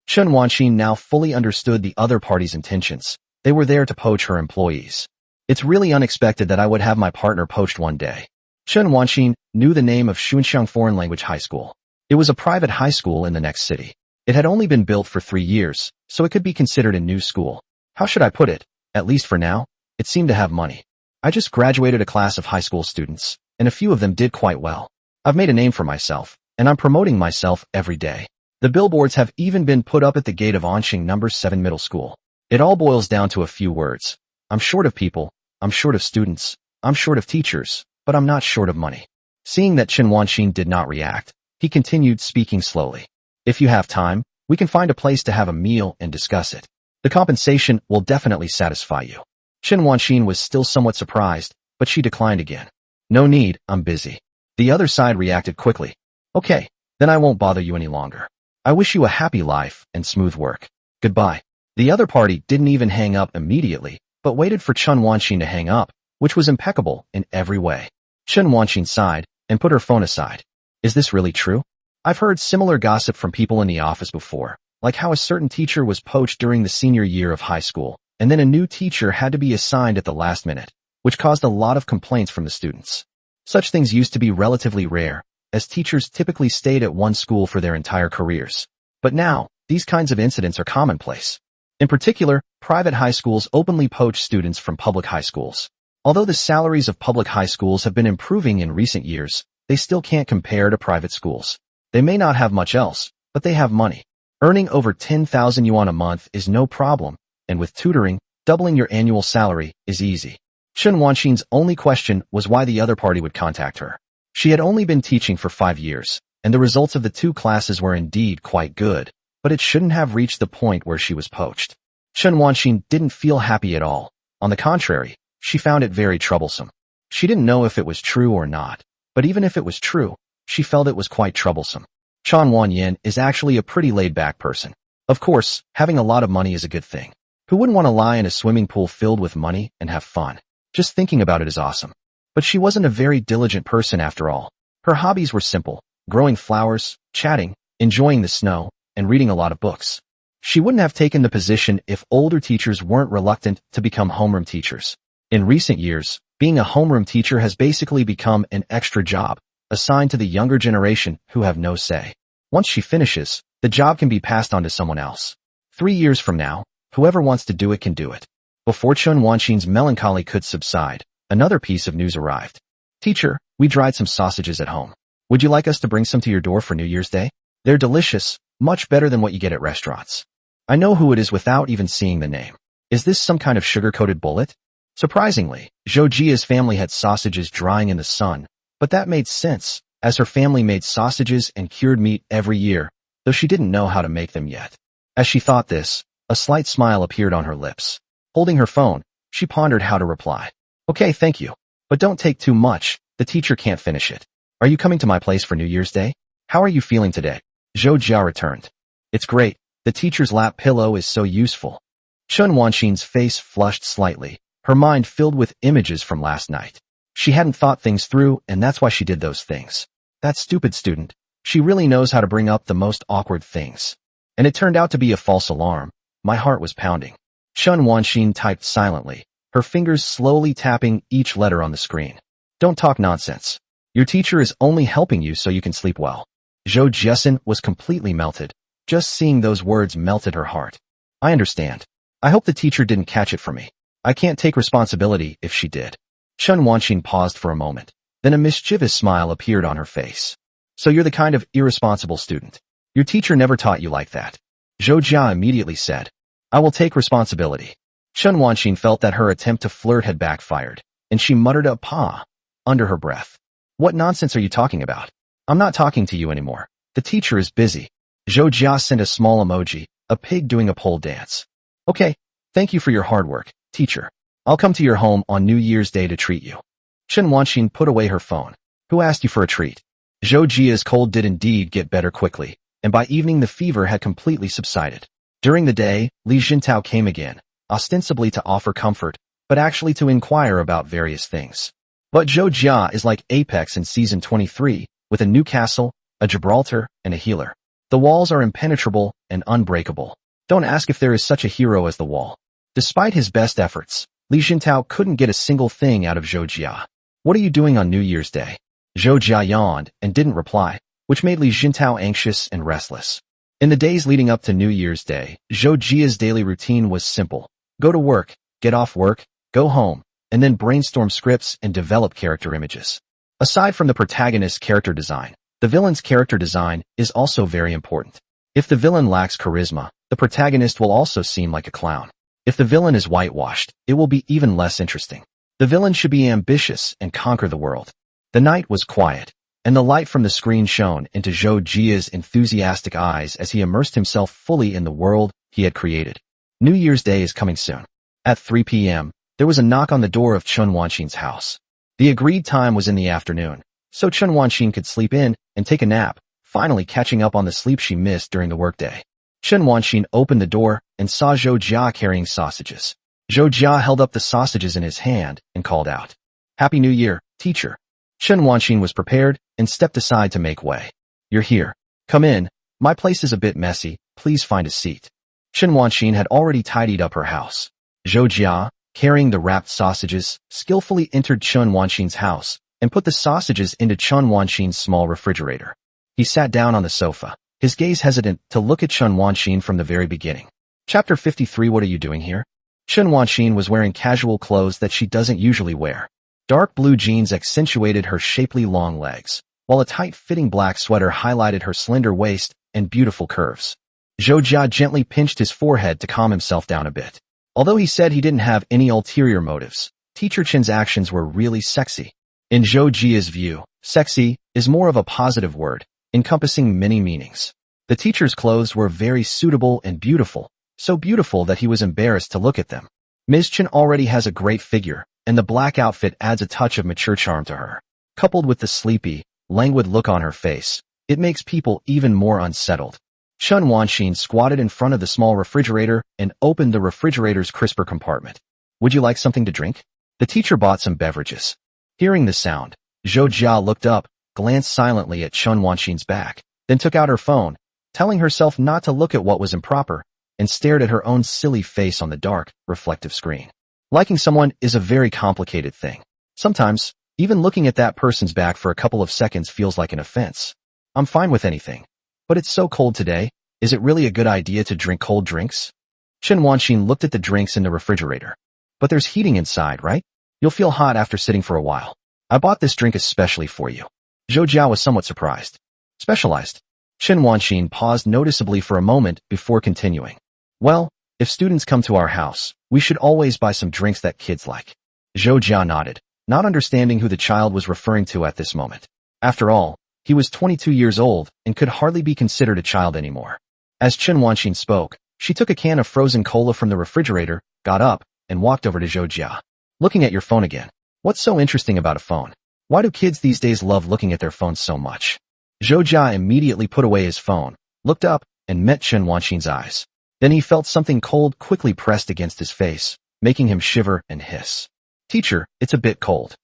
Chen Wanxin now fully understood the other party's intentions. They were there to poach her employees. It's really unexpected that I would have my partner poached one day. Chen Wanxin knew the name of Xuanxiang Foreign Language High School. It was a private high school in the next city. It had only been built for 3 years, so it could be considered a new school. How should I put it? At least for now, it seemed to have money. I just graduated a class of high school students, and a few of them did quite well. I've made a name for myself, and I'm promoting myself every day. The billboards have even been put up at the gate of Anqing No. 7 Middle School. It all boils down to a few words. I'm short of people, I'm short of students, I'm short of teachers, but I'm not short of money. Seeing that Chen Wanxin did not react, he continued speaking slowly. If you have time, we can find a place to have a meal and discuss it. The compensation will definitely satisfy you. Chen Wanxin was still somewhat surprised, but she declined again. No need, I'm busy. The other side reacted quickly. Okay, then I won't bother you any longer. I wish you a happy life and smooth work. Goodbye. The other party didn't even hang up immediately, but waited for Chen Wanxin to hang up, which was impeccable in every way. Chen Wanxin sighed and put her phone aside. Is this really true? I've heard similar gossip from people in the office before, like how a certain teacher was poached during the senior year of high school, and then a new teacher had to be assigned at the last minute, which caused a lot of complaints from the students. Such things used to be relatively rare, as teachers typically stayed at one school for their entire careers. But now, these kinds of incidents are commonplace. In particular, private high schools openly poach students from public high schools. Although the salaries of public high schools have been improving in recent years, they still can't compare to private schools. They may not have much else, but they have money. Earning over 10,000 yuan a month is no problem, and with tutoring, doubling your annual salary is easy. Chen Wanxin's only question was why the other party would contact her. She had only been teaching for 5 years, and the results of the 2 classes were indeed quite good, but it shouldn't have reached the point where she was poached. Chen Wanxin didn't feel happy at all. On the contrary, she found it very troublesome. She didn't know if it was true or not, but even if it was true, she felt it was quite troublesome. Chen Wanyan is actually a pretty laid-back person. Of course, having a lot of money is a good thing. Who wouldn't want to lie in a swimming pool filled with money and have fun? Just thinking about it is awesome. But she wasn't a very diligent person after all. Her hobbies were simple: growing flowers, chatting, enjoying the snow, and reading a lot of books. She wouldn't have taken the position if older teachers weren't reluctant to become homeroom teachers. In recent years, being a homeroom teacher has basically become an extra job, assigned to the younger generation who have no say. Once she finishes, the job can be passed on to someone else. 3 years from now, whoever wants to do it can do it. Before Chun Wanxin's melancholy could subside, another piece of news arrived. Teacher, we dried some sausages at home. Would you like us to bring some to your door for New Year's Day? They're delicious, much better than what you get at restaurants. I know who it is without even seeing the name. Is this some kind of sugar-coated bullet? Surprisingly, Zhou Jia's family had sausages drying in the sun, but that made sense, as her family made sausages and cured meat every year, though she didn't know how to make them yet. As she thought this, a slight smile appeared on her lips. Holding her phone, she pondered how to reply. Okay, thank you. But don't take too much, the teacher can't finish it. Are you coming to my place for New Year's Day? How are you feeling today? Zhou Jia returned. It's great, the teacher's lap pillow is so useful. Chun Wanxin's face flushed slightly, her mind filled with images from last night. She hadn't thought things through, and that's why she did those things. That stupid student. She really knows how to bring up the most awkward things. And it turned out to be a false alarm. My heart was pounding. Chun Wanxin typed silently, her fingers slowly tapping each letter on the screen. Don't talk nonsense. Your teacher is only helping you so you can sleep well. Zhou Jiasin was completely melted. Just seeing those words melted her heart. I understand. I hope the teacher didn't catch it from me. I can't take responsibility if she did. Chun Wanxin paused for a moment. Then a mischievous smile appeared on her face. So you're the kind of irresponsible student. Your teacher never taught you like that. Zhou Jia immediately said. I will take responsibility. Chun Wanxin felt that her attempt to flirt had backfired, and she muttered a "pa" under her breath. What nonsense are you talking about? I'm not talking to you anymore. The teacher is busy. Zhou Jia sent a small emoji, a pig doing a pole dance. Okay, thank you for your hard work, teacher. I'll come to your home on New Year's Day to treat you. Chun Wanxin put away her phone. Who asked you for a treat? Zhou Jia's cold did indeed get better quickly, and by evening the fever had completely subsided. During the day, Li Jintao came again, ostensibly to offer comfort, but actually to inquire about various things. But Zhou Jia is like Apex in Season 23, with a new castle, a Gibraltar, and a healer. The walls are impenetrable and unbreakable. Don't ask if there is such a hero as the wall. Despite his best efforts, Li Jintao couldn't get a single thing out of Zhou Jia. What are you doing on New Year's Day? Zhou Jia yawned and didn't reply, which made Li Jintao anxious and restless. In the days leading up to New Year's Day, Zhou Jia's daily routine was simple. Go to work, get off work, go home, and then brainstorm scripts and develop character images. Aside from the protagonist's character design, the villain's character design is also very important. If the villain lacks charisma, the protagonist will also seem like a clown. If the villain is whitewashed, it will be even less interesting. The villain should be ambitious and conquer the world. The night was quiet, and the light from the screen shone into Zhou Jia's enthusiastic eyes as he immersed himself fully in the world he had created. New Year's Day is coming soon. At 3 p.m., there was a knock on the door of Chun Wanxin's house. The agreed time was in the afternoon, so Chun Wanxin could sleep in and take a nap, finally catching up on the sleep she missed during the workday. Chun Wanxin opened the door and saw Zhou Jia carrying sausages. Zhou Jia held up the sausages in his hand and called out, "Happy New Year, teacher." Chun Wanxin was prepared and stepped aside to make way. "You're here. Come in. My place is a bit messy. Please find a seat." Chun Wanxin had already tidied up her house. Zhou Jia, carrying the wrapped sausages, skillfully entered Chun Wanxin's house and put the sausages into Chun Wanxin's small refrigerator. He sat down on the sofa, his gaze hesitant to look at Chun Wanxin from the very beginning. Chapter 53. What are you doing here? Chun Wanxin was wearing casual clothes that she doesn't usually wear. Dark blue jeans accentuated her shapely long legs, while a tight-fitting black sweater highlighted her slender waist and beautiful curves. Zhou Jia gently pinched his forehead to calm himself down a bit. Although he said he didn't have any ulterior motives, Teacher Chen's actions were really sexy. In Zhou Jia's view, sexy is more of a positive word, encompassing many meanings. The teacher's clothes were very suitable and beautiful, so beautiful that he was embarrassed to look at them. Ms. Chen already has a great figure, and the black outfit adds a touch of mature charm to her. Coupled with the sleepy, languid look on her face, it makes people even more unsettled. Chun Wanxin squatted in front of the small refrigerator and opened the refrigerator's crisper compartment. "Would you like something to drink?" The teacher bought some beverages. Hearing the sound, Zhou Jia looked up, glanced silently at Chun Wanxin's back, then took out her phone, telling herself not to look at what was improper, and stared at her own silly face on the dark, reflective screen. Liking someone is a very complicated thing. Sometimes, even looking at that person's back for a couple of seconds feels like an offense. I'm fine with anything. But it's so cold today, is it really a good idea to drink cold drinks? Chen Wanxin looked at the drinks in the refrigerator. But there's heating inside, right? You'll feel hot after sitting for a while. I bought this drink especially for you. Zhou Jia was somewhat surprised. Specialized. Chen Wanxin paused noticeably for a moment before continuing. Well, if students come to our house, we should always buy some drinks that kids like. Zhou Jia nodded, not understanding who the child was referring to at this moment. After all, he was 22 years old and could hardly be considered a child anymore. As Chen Wanxin spoke, she took a can of frozen cola from the refrigerator, got up, and walked over to Zhou Jia. Looking at your phone again. What's so interesting about a phone? Why do kids these days love looking at their phones so much? Zhou Jia immediately put away his phone, looked up, and met Chen Wanxin's eyes. Then he felt something cold quickly pressed against his face, making him shiver and hiss. Teacher, it's a bit cold.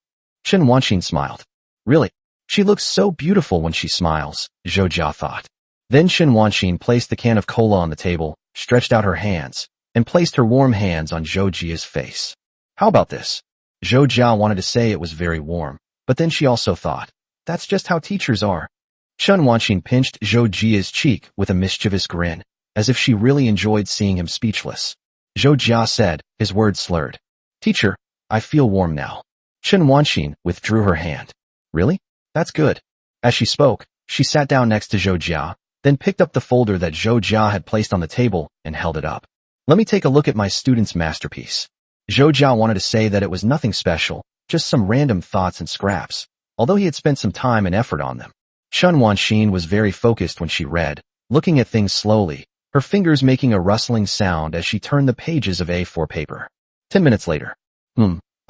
Chen Wanxin smiled. Really? She looks so beautiful when she smiles, Zhou Jia thought. Then Chen Wanxin placed the can of cola on the table, stretched out her hands, and placed her warm hands on Zhou Jia's face. How about this? Zhou Jia wanted to say it was very warm, but then she also thought, that's just how teachers are. Chen Wanxin pinched Zhou Jia's cheek with a mischievous grin, as if she really enjoyed seeing him speechless. Zhou Jia said, his words slurred. Teacher, I feel warm now. Chen Wanxin withdrew her hand. Really? That's good. As she spoke, she sat down next to Zhou Jia, then picked up the folder that Zhou Jia had placed on the table and held it up. Let me take a look at my student's masterpiece. Zhou Jia wanted to say that it was nothing special, just some random thoughts and scraps, although he had spent some time and effort on them. Chen Wanxin was very focused when she read, looking at things slowly, her fingers making a rustling sound as she turned the pages of A4 paper. 10 minutes later.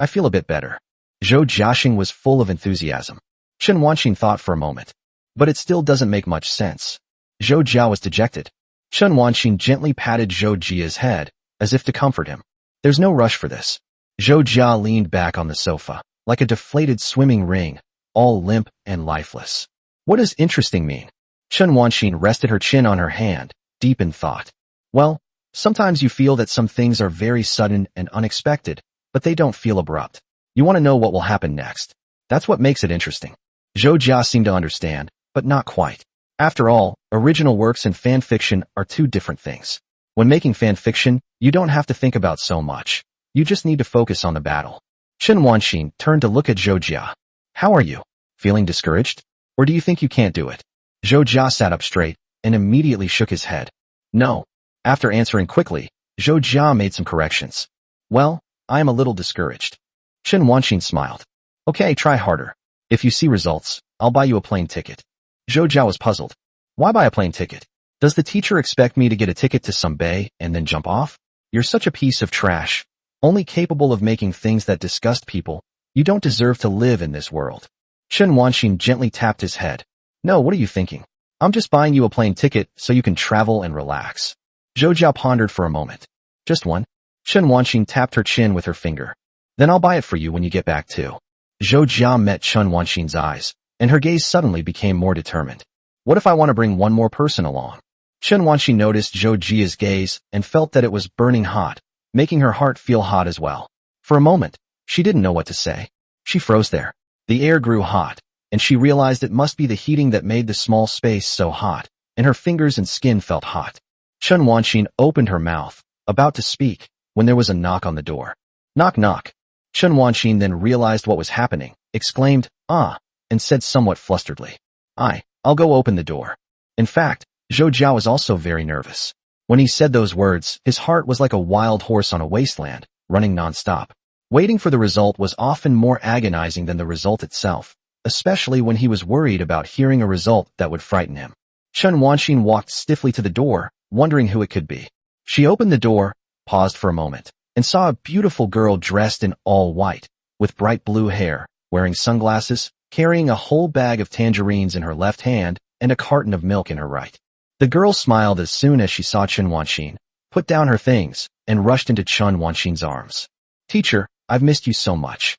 I feel a bit better. Zhou Jiaxing was full of enthusiasm. Chen Wanxin thought for a moment. But it still doesn't make much sense. Zhou Jia was dejected. Chen Wanxin gently patted Zhou Jia's head, as if to comfort him. There's no rush for this. Zhou Jia leaned back on the sofa, like a deflated swimming ring, all limp and lifeless. What does interesting mean? Chen Wanxin rested her chin on her hand, deep in thought. Well, sometimes you feel that some things are very sudden and unexpected, but they don't feel abrupt. You want to know what will happen next. That's what makes it interesting. Zhou Jia seemed to understand, but not quite. After all, original works and fan fiction are two different things. When making fan fiction, you don't have to think about so much. You just need to focus on the battle. Chen Wanxin turned to look at Zhou Jia. How are you? Feeling discouraged? Or do you think you can't do it? Zhou Jia sat up straight and immediately shook his head. No. After answering quickly, Zhou Jia made some corrections. Well, I am a little discouraged. Chen Wanxin smiled. Okay, try harder. If you see results, I'll buy you a plane ticket. Zhou Jia was puzzled. Why buy a plane ticket? Does the teacher expect me to get a ticket to some bay and then jump off? You're such a piece of trash. Only capable of making things that disgust people. You don't deserve to live in this world. Chen Wanxin gently tapped his head. No, what are you thinking? I'm just buying you a plane ticket so you can travel and relax. Zhou Jia pondered for a moment. Just one? Chen Wanxin tapped her chin with her finger. Then I'll buy it for you when you get back too. Zhou Jia met Chen Wanxin's eyes, and her gaze suddenly became more determined. What if I want to bring one more person along? Chen Wanxin noticed Zhou Jia's gaze and felt that it was burning hot, making her heart feel hot as well. For a moment, she didn't know what to say. She froze there. The air grew hot, and she realized it must be the heating that made the small space so hot, and her fingers and skin felt hot. Chen Wanxin opened her mouth, about to speak, when there was a knock on the door. Knock knock. Chen Wanxin then realized what was happening, exclaimed, ah, and said somewhat flusteredly, I'll go open the door. In fact, Zhou Jia was also very nervous. When he said those words, his heart was like a wild horse on a wasteland, running nonstop. Waiting for the result was often more agonizing than the result itself, especially when he was worried about hearing a result that would frighten him. Chen Wanxin walked stiffly to the door, wondering who it could be. She opened the door, paused for a moment, and saw a beautiful girl dressed in all white, with bright blue hair, wearing sunglasses, carrying a whole bag of tangerines in her left hand and a carton of milk in her right. The girl smiled as soon as she saw Chen Wanxin, put down her things, and rushed into Chen Wanxin's arms. Teacher, I've missed you so much.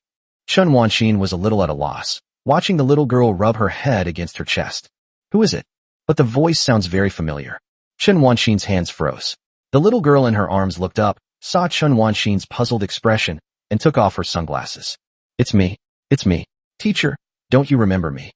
Chen Wanxin was a little at a loss, watching the little girl rub her head against her chest. Who is it? but the voice sounds very familiar. Chen Wanxin's hands froze. The little girl in her arms looked up, saw Chen Wanxin's puzzled expression, and took off her sunglasses. It's me. It's me. Teacher, don't you remember me?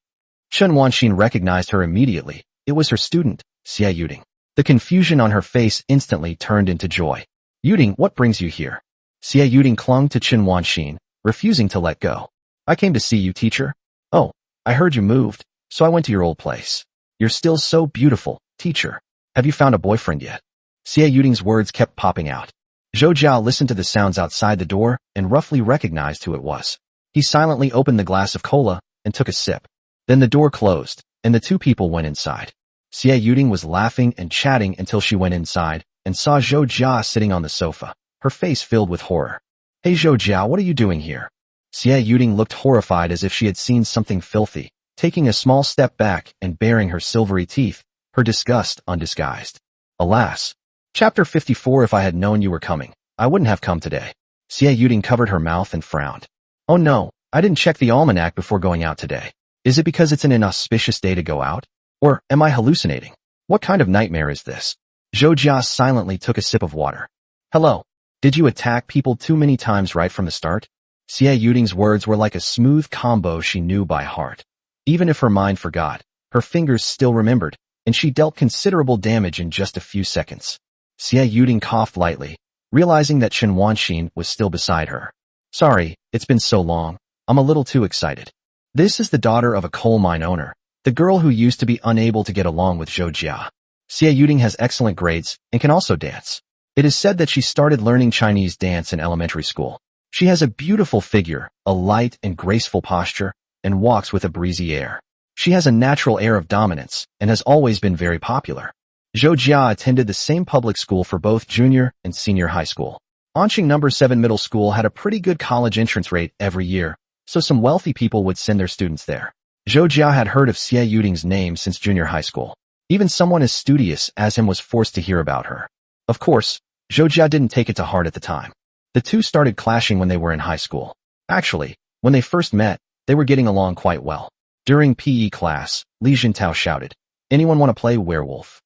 Chen Wanxin recognized her immediately. It was her student, Xie Yuding. The confusion on her face instantly turned into joy. Yuding, what brings you here? Xie Yuding clung to Chen Wanxin, refusing to let go. I came to see you, teacher. Oh, I heard you moved, so I went to your old place. You're still so beautiful, teacher. Have you found a boyfriend yet? Xie Yuding's words kept popping out. Zhou Jia listened to the sounds outside the door and roughly recognized who it was. He silently opened the glass of cola and took a sip. Then the door closed, and the two people went inside. Xie Yuding was laughing and chatting until she went inside and saw Zhou Jia sitting on the sofa, her face filled with horror. Hey Zhou Jia, what are you doing here? Xie Yuding looked horrified as if she had seen something filthy, taking a small step back and baring her silvery teeth, her disgust undisguised. Alas. Chapter 54. If I had known you were coming, I wouldn't have come today. Xie Yuding covered her mouth and frowned. Oh no, I didn't check the almanac before going out today. Is it because it's an inauspicious day to go out? Or am I hallucinating? What kind of nightmare is this? Zhou Jia silently took a sip of water. Hello. Did you attack people too many times right from the start? Xie Yuding's words were like a smooth combo she knew by heart. Even if her mind forgot, her fingers still remembered, and she dealt considerable damage in just a few seconds. Xie Yuding coughed lightly, realizing that Chen Wanxin was still beside her. Sorry, it's been so long. I'm a little too excited. This is the daughter of a coal mine owner, the girl who used to be unable to get along with Zhou Jia. Xie Yuding has excellent grades and can also dance. It is said that she started learning Chinese dance in elementary school. She has a beautiful figure, a light and graceful posture, and walks with a breezy air. She has a natural air of dominance and has always been very popular. Zhou Jia attended the same public school for both junior and senior high school. Anqing No. 7 Middle School had a pretty good college entrance rate every year, so some wealthy people would send their students there. Zhou Jia had heard of Xie Yuding's name since junior high school. Even someone as studious as him was forced to hear about her. Of course, Zhou Jia didn't take it to heart at the time. The two started clashing when they were in high school. Actually, when they first met, they were getting along quite well. During PE class, Li Jintao shouted, "Anyone want to play werewolf?"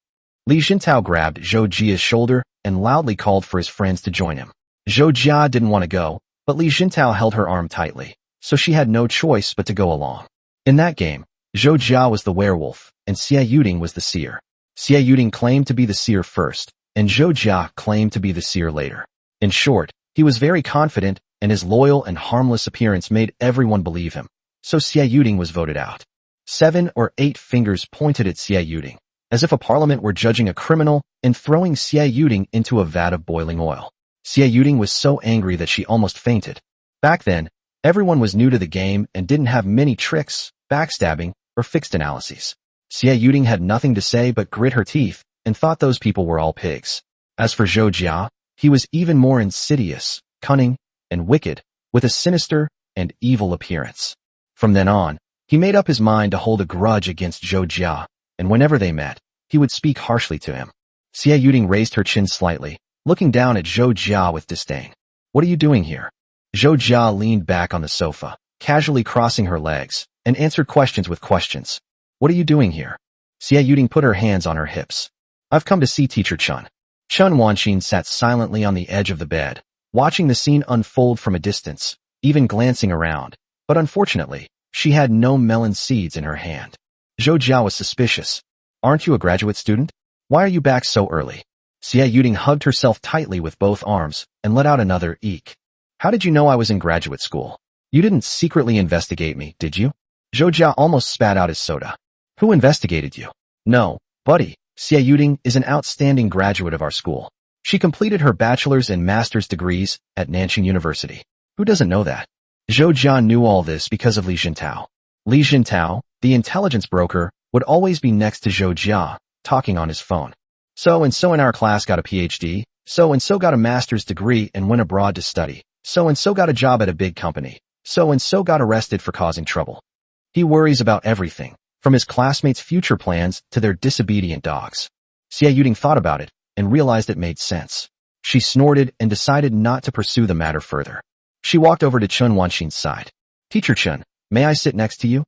Li Jintao grabbed Zhou Jia's shoulder and loudly called for his friends to join him. Zhou Jia didn't want to go, but Li Jintao held her arm tightly, so she had no choice but to go along. In that game, Zhou Jia was the werewolf, and Xie Yuding was the seer. Xie Yuding claimed to be the seer first, and Zhou Jia claimed to be the seer later. In short, he was very confident, and his loyal and harmless appearance made everyone believe him, so Xie Yuding was voted out. 7 or 8 fingers pointed at Xie Yuding, as if a parliament were judging a criminal and throwing Xie Yuding into a vat of boiling oil. Xie Yuding was so angry that she almost fainted. Back then, everyone was new to the game and didn't have many tricks, backstabbing, or fixed analyses. Xie Yuding had nothing to say but grit her teeth and thought those people were all pigs. As for Zhou Jia, he was even more insidious, cunning, and wicked, with a sinister and evil appearance. From then on, he made up his mind to hold a grudge against Zhou Jia, and whenever they met, he would speak harshly to him. Xie Yuding raised her chin slightly, looking down at Zhou Jia with disdain. What are you doing here? Zhou Jia leaned back on the sofa, casually crossing her legs, and answered questions with questions. What are you doing here? Xie Yuding put her hands on her hips. I've come to see Teacher Chen. Chen Wanxin sat silently on the edge of the bed, watching the scene unfold from a distance, even glancing around, but unfortunately, she had no melon seeds in her hand. Zhou Jia was suspicious. Aren't you a graduate student? Why are you back so early? Xie Yuding hugged herself tightly with both arms and let out another eek. How did you know I was in graduate school? You didn't secretly investigate me, did you? Zhou Jia almost spat out his soda. Who investigated you? No, buddy. Xie Yuding is an outstanding graduate of our school. She completed her bachelor's and master's degrees at Nanjing University. Who doesn't know that? Zhou Jia knew all this because of Li Jintao. Li Jintao, the intelligence broker, would always be next to Zhou Jia, talking on his phone. So-and-so in our class got a PhD, so-and-so got a master's degree and went abroad to study, so-and-so got a job at a big company, so-and-so got arrested for causing trouble. He worries about everything, from his classmates' future plans to their disobedient dogs. Xie Yuding thought about it and realized it made sense. She snorted and decided not to pursue the matter further. She walked over to Chen Wanxin's side. Teacher Chen, may I sit next to you?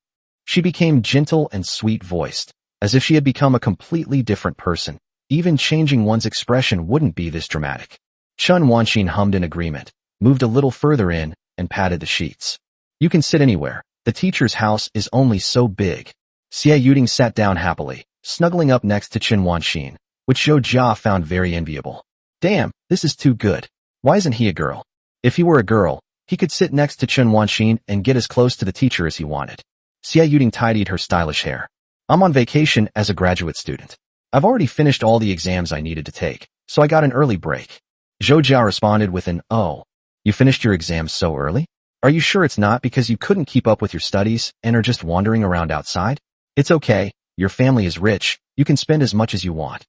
She became gentle and sweet-voiced, as if she had become a completely different person. Even changing one's expression wouldn't be this dramatic. Chen Wanxin hummed in agreement, moved a little further in, and patted the sheets. You can sit anywhere. The teacher's house is only so big. Xie Yuding sat down happily, snuggling up next to Chen Wanxin, which Zhou Jia found very enviable. Damn, this is too good. Why isn't he a girl? If he were a girl, he could sit next to Chen Wanxin and get as close to the teacher as he wanted. Xie Yuding tidied her stylish hair. I'm on vacation as a graduate student. I've already finished all the exams I needed to take, so I got an early break. Zhou Jia responded with an, oh, you finished your exams so early? Are you sure it's not because you couldn't keep up with your studies and are just wandering around outside? It's okay, your family is rich, you can spend as much as you want.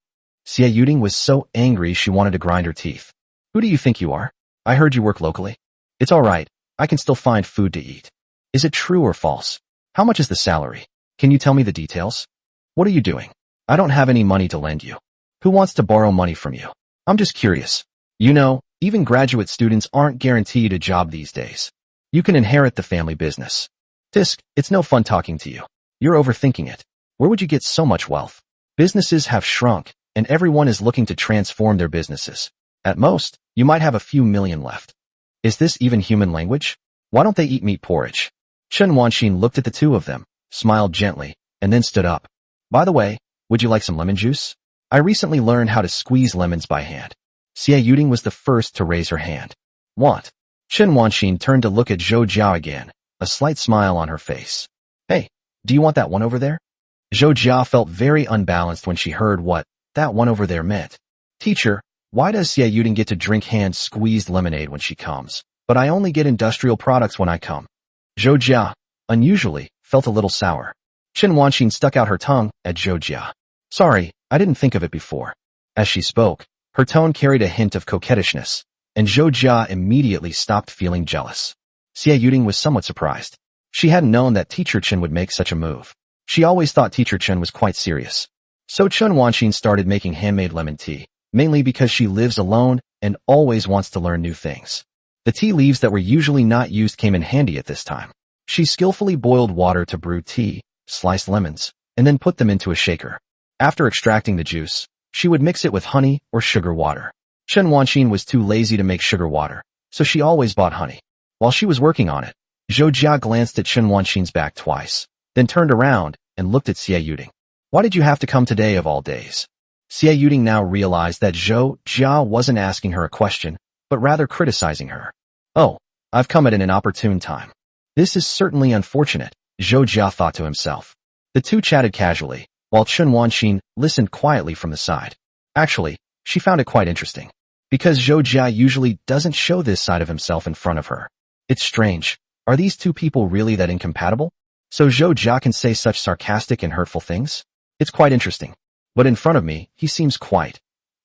Xie Yuding was so angry she wanted to grind her teeth. Who do you think you are? I heard you work locally. It's alright, I can still find food to eat. Is it true or false? How much is the salary? Can you tell me the details? What are you doing? I don't have any money to lend you. Who wants to borrow money from you? I'm just curious. You know, even graduate students aren't guaranteed a job these days. You can inherit the family business. Tisk, it's no fun talking to you. You're overthinking it. Where would you get so much wealth? Businesses have shrunk, and everyone is looking to transform their businesses. At most, you might have a few million left. Is this even human language? Why don't they eat meat porridge? Chen Wanxin looked at the two of them, smiled gently, and then stood up. By the way, would you like some lemon juice? I recently learned how to squeeze lemons by hand. Xie Yuding was the first to raise her hand. Want? Chen Wanxin turned to look at Zhou Jia again, a slight smile on her face. Hey, do you want that one over there? Zhou Jia felt very unbalanced when she heard what that one over there meant. Teacher, why does Xie Yuding get to drink hand-squeezed lemonade when she comes, but I only get industrial products when I come? Zhou Jia, unusually, felt a little sour. Chen Wanxin stuck out her tongue at Zhou Jia. Sorry, I didn't think of it before. As she spoke, her tone carried a hint of coquettishness, and Zhou Jia immediately stopped feeling jealous. Xie Yuding was somewhat surprised. She hadn't known that Teacher Chen would make such a move. She always thought Teacher Chen was quite serious. So Chen Wanxin started making handmade lemon tea, mainly because she lives alone and always wants to learn new things. The tea leaves that were usually not used came in handy at this time. She skillfully boiled water to brew tea, sliced lemons, and then put them into a shaker. After extracting the juice, she would mix it with honey or sugar water. Chen Wanxin was too lazy to make sugar water, so she always bought honey. While she was working on it, Zhou Jia glanced at Chen Wanxin's back twice, then turned around and looked at Xie Yuding. Why did you have to come today of all days? Xie Yuding now realized that Zhou Jia wasn't asking her a question, but rather criticizing her. Oh, I've come at an inopportune time. This is certainly unfortunate, Zhou Jia thought to himself. The two chatted casually, while Chen Wanxin listened quietly from the side. Actually, she found it quite interesting. Because Zhou Jia usually doesn't show this side of himself in front of her. It's strange. Are these two people really that incompatible? So Zhou Jia can say such sarcastic and hurtful things? It's quite interesting. But in front of me, he seems quite.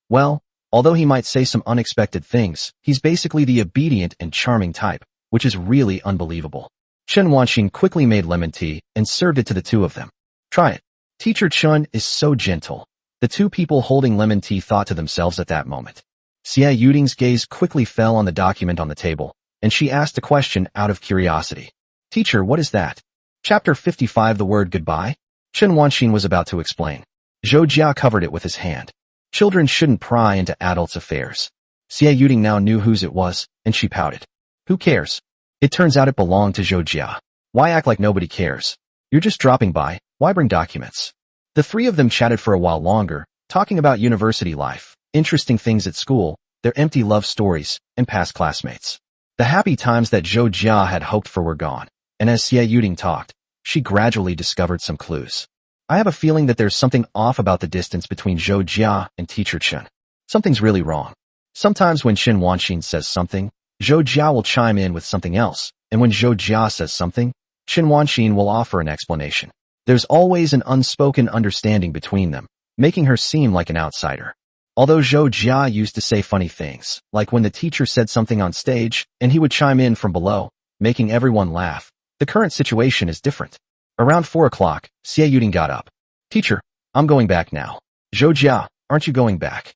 Well, although he might say some unexpected things, he's basically the obedient and charming type, which is really unbelievable. Chen Wanxin quickly made lemon tea and served it to the two of them. Try it. Teacher Chen is so gentle. The two people holding lemon tea thought to themselves at that moment. Xie Yuding's gaze quickly fell on the document on the table, and she asked a question out of curiosity. Teacher, what is that? Chapter 55 The word goodbye? Chen Wanxin was about to explain. Zhou Jia covered it with his hand. Children shouldn't pry into adults' affairs. Xie Yuding now knew whose it was, and she pouted. Who cares? It turns out it belonged to Zhou Jia. Why act like nobody cares? You're just dropping by, why bring documents? The three of them chatted for a while longer, talking about university life, interesting things at school, their empty love stories, and past classmates. The happy times that Zhou Jia had hoped for were gone, and as Xie Yuding talked, she gradually discovered some clues. I have a feeling that there's something off about the distance between Zhou Jia and Teacher Chen. Something's really wrong. Sometimes when Chen Wanxin says something, Zhou Jia will chime in with something else, and when Zhou Jia says something, Chen Wanxin will offer an explanation. There's always an unspoken understanding between them, making her seem like an outsider. Although Zhou Jia used to say funny things, like when the teacher said something on stage, and he would chime in from below, making everyone laugh, the current situation is different. Around 4 o'clock, Xie Yuding got up. Teacher, I'm going back now. Zhou Jia, aren't you going back?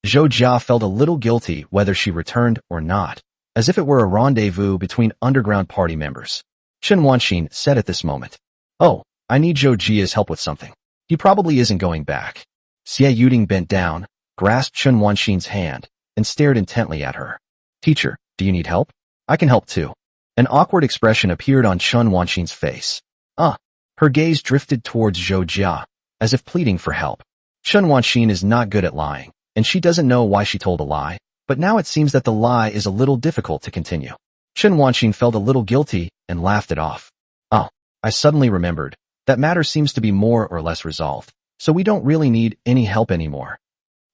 Zhou Jia felt a little guilty whether she returned or not, as if it were a rendezvous between underground party members. Chen Wanxin said at this moment. Oh, I need Zhou Jia's help with something. He probably isn't going back. Xie Yuding bent down, grasped Chen Wanxin's hand, and stared intently at her. Teacher, do you need help? I can help too. An awkward expression appeared on Chen Wanxin's face. Her gaze drifted towards Zhou Jia, as if pleading for help. Chen Wanxin is not good at lying, and she doesn't know why she told a lie, but now it seems that the lie is a little difficult to continue. Chen Wanxin felt a little guilty and laughed it off. I suddenly remembered. That matter seems to be more or less resolved, so we don't really need any help anymore.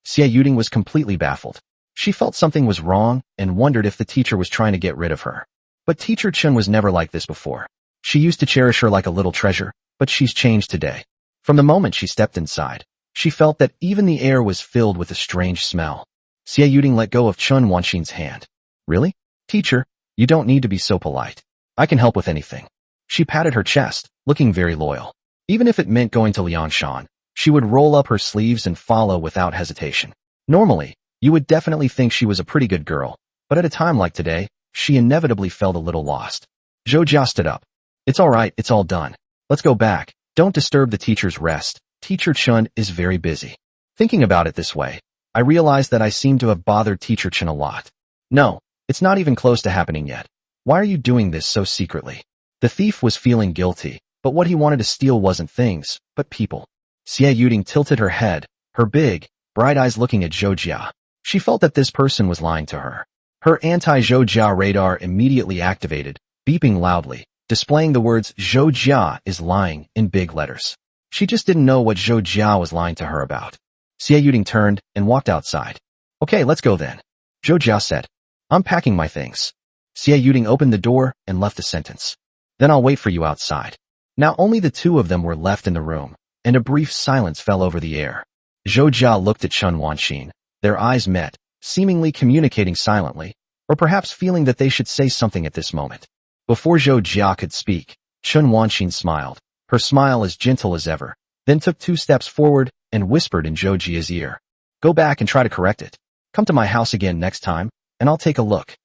Xie Yuding was completely baffled. She felt something was wrong and wondered if the teacher was trying to get rid of her. But Teacher Chen was never like this before. She used to cherish her like a little treasure, but she's changed today. From the moment she stepped inside, she felt that even the air was filled with a strange smell. Xie Yuding let go of Chen Wanxin's hand. Really? Teacher, you don't need to be so polite. I can help with anything. She patted her chest, looking very loyal. Even if it meant going to Liangshan, she would roll up her sleeves and follow without hesitation. Normally, you would definitely think she was a pretty good girl, but at a time like today, she inevitably felt a little lost. Zhou Jia stood up. It's all right, it's all done. Let's go back. Don't disturb the teacher's rest. Teacher Chen is very busy. Thinking about it this way, I realized that I seem to have bothered Teacher Chen a lot. No, it's not even close to happening yet. Why are you doing this so secretly? The thief was feeling guilty, but what he wanted to steal wasn't things, but people. Xie Yuding tilted her head, her big, bright eyes looking at Zhou Jia. She felt that this person was lying to her. Her anti-Zhou Jia radar immediately activated, beeping loudly, displaying the words Zhou Jia is lying in big letters. She just didn't know what Zhou Jia was lying to her about. Xie Yuding turned and walked outside. Okay, let's go then. Zhou Jia said. I'm packing my things. Xie Yuding opened the door and left a sentence. Then I'll wait for you outside. Now only the two of them were left in the room, and a brief silence fell over the air. Zhou Jia looked at Chen Wanxin. Their eyes met, seemingly communicating silently, or perhaps feeling that they should say something at this moment. Before Zhou Jia could speak, Chen Wanxin smiled, her smile as gentle as ever, then took 2 steps forward and whispered in Zhou Jia's ear. Go back and try to correct it. Come to my house again next time, and I'll take a look.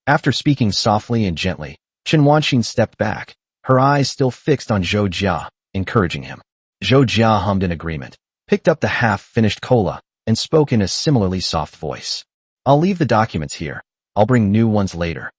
After speaking softly and gently, Chen Wanxin stepped back, her eyes still fixed on Zhou Jia, encouraging him. Zhou Jia hummed in agreement, picked up the half-finished cola, and spoke in a similarly soft voice. I'll leave the documents here. I'll bring new ones later.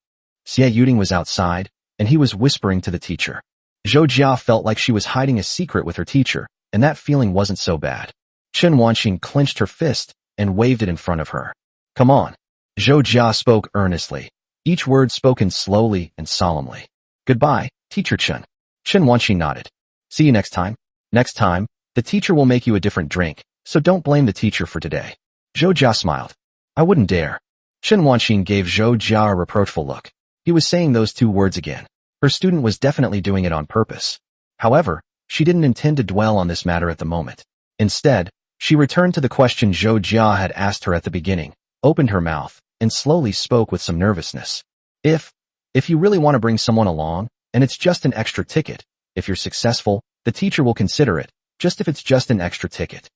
Xie Yuding was outside, and he was whispering to the teacher. Zhou Jia felt like she was hiding a secret with her teacher, and that feeling wasn't so bad. Chen Wanxin clenched her fist and waved it in front of her. Come on. Zhou Jia spoke earnestly, each word spoken slowly and solemnly. Goodbye, Teacher Chen. Chen Wanxin nodded. See you next time. Next time, the teacher will make you a different drink, so don't blame the teacher for today. Zhou Jia smiled. I wouldn't dare. Chen Wanxin gave Zhou Jia a reproachful look. He was saying those 2 words again. Her student was definitely doing it on purpose. However, she didn't intend to dwell on this matter at the moment. Instead, she returned to the question Zhou Jia had asked her at the beginning, opened her mouth, and slowly spoke with some nervousness. If you really want to bring someone along, and it's just an extra ticket, if you're successful, the teacher will consider it, just if it's just an extra ticket.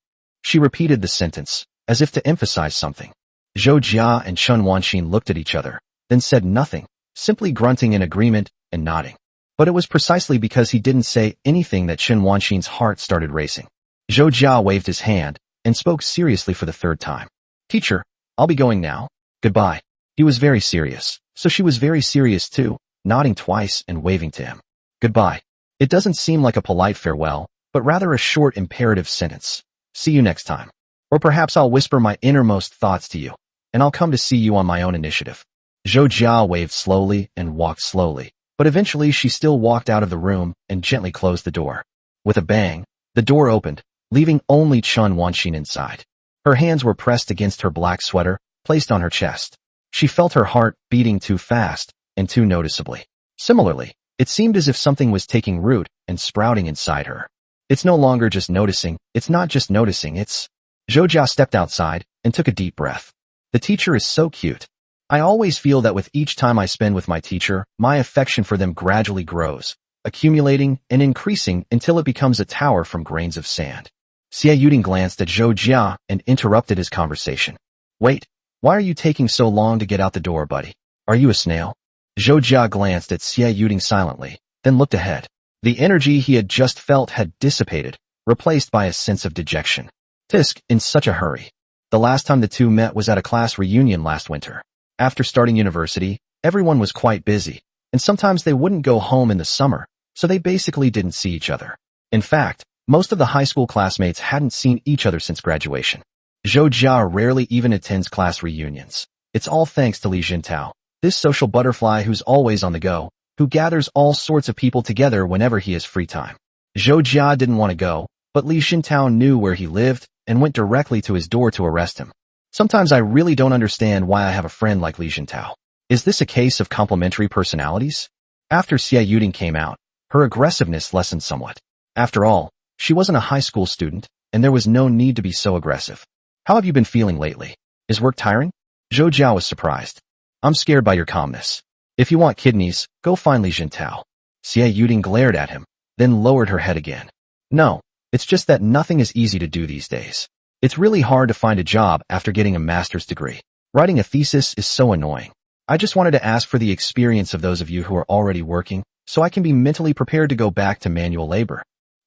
She repeated the sentence, as if to emphasize something. Zhou Jia and Chen Wanxin looked at each other, then said nothing, simply grunting in agreement and nodding. But it was precisely because he didn't say anything that Chen Wanxin's heart started racing. Zhou Jia waved his hand and spoke seriously for the 3rd time. Teacher, I'll be going now. Goodbye. He was very serious, so she was very serious too, nodding twice and waving to him. Goodbye. It doesn't seem like a polite farewell, but rather a short imperative sentence. See you next time. Or perhaps I'll whisper my innermost thoughts to you, and I'll come to see you on my own initiative. Zhou Jia waved slowly and walked slowly, but eventually she still walked out of the room and gently closed the door. With a bang, the door opened, leaving only Chen Wanxin inside. Her hands were pressed against her black sweater, placed on her chest. She felt her heart beating too fast and too noticeably. Similarly, it seemed as if something was taking root and sprouting inside her. It's no longer just noticing, it's not just noticing, it's... Zhou Jia stepped outside and took a deep breath. The teacher is so cute. I always feel that with each time I spend with my teacher, my affection for them gradually grows, accumulating and increasing until it becomes a tower from grains of sand. Xie Yuding glanced at Zhou Jia and interrupted his conversation. Wait, why are you taking so long to get out the door, buddy? Are you a snail? Zhou Jia glanced at Xie Yuding silently, then looked ahead. The energy he had just felt had dissipated, replaced by a sense of dejection. Tisk, in such a hurry. The last time the two met was at a class reunion last winter. After starting university, everyone was quite busy, and sometimes they wouldn't go home in the summer, so they basically didn't see each other. In fact, most of the high school classmates hadn't seen each other since graduation. Zhou Jia rarely even attends class reunions. It's all thanks to Li Jintao, this social butterfly who's always on the go, who gathers all sorts of people together whenever he has free time. Zhou Jia didn't want to go, but Li Jintao knew where he lived and went directly to his door to arrest him. Sometimes I really don't understand why I have a friend like Li Jintao. Is this a case of complementary personalities? After Xie Yuding came out, her aggressiveness lessened somewhat. After all, she wasn't a high school student, and there was no need to be so aggressive. How have you been feeling lately? Is work tiring? Zhou Jia was surprised. I'm scared by your calmness. If you want kidneys, go find Li Jintao. Xie Yuding glared at him, then lowered her head again. No, it's just that nothing is easy to do these days. It's really hard to find a job after getting a master's degree. Writing a thesis is so annoying. I just wanted to ask for the experience of those of you who are already working, so I can be mentally prepared to go back to manual labor.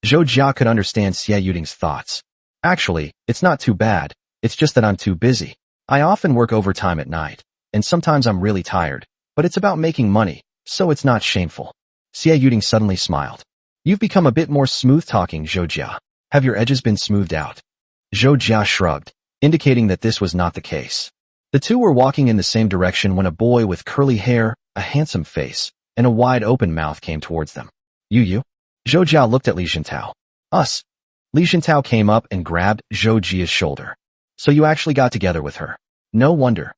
Zhou Jia could understand Xie Yuding's thoughts. Actually, it's not too bad, it's just that I'm too busy. I often work overtime at night, and sometimes I'm really tired, but it's about making money, so it's not shameful. Xie Yuding suddenly smiled. You've become a bit more smooth-talking, Zhou Jia. Have your edges been smoothed out? Zhou Jia shrugged, indicating that this was not the case. The two were walking in the same direction when a boy with curly hair, a handsome face, and a wide-open mouth came towards them. You? Zhou Jia looked at Li Jintao. Us. Li Jintao came up and grabbed Zhou Jia's shoulder. So you actually got together with her. No wonder.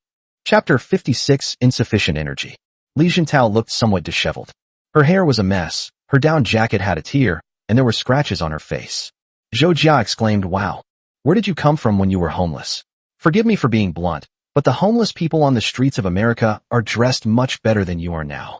Chapter 56, Insufficient Energy. Li Jintao looked somewhat disheveled. Her hair was a mess, her down jacket had a tear, and there were scratches on her face. Zhou Jia exclaimed, wow. Where did you come from when you were homeless? Forgive me for being blunt, but the homeless people on the streets of America are dressed much better than you are now.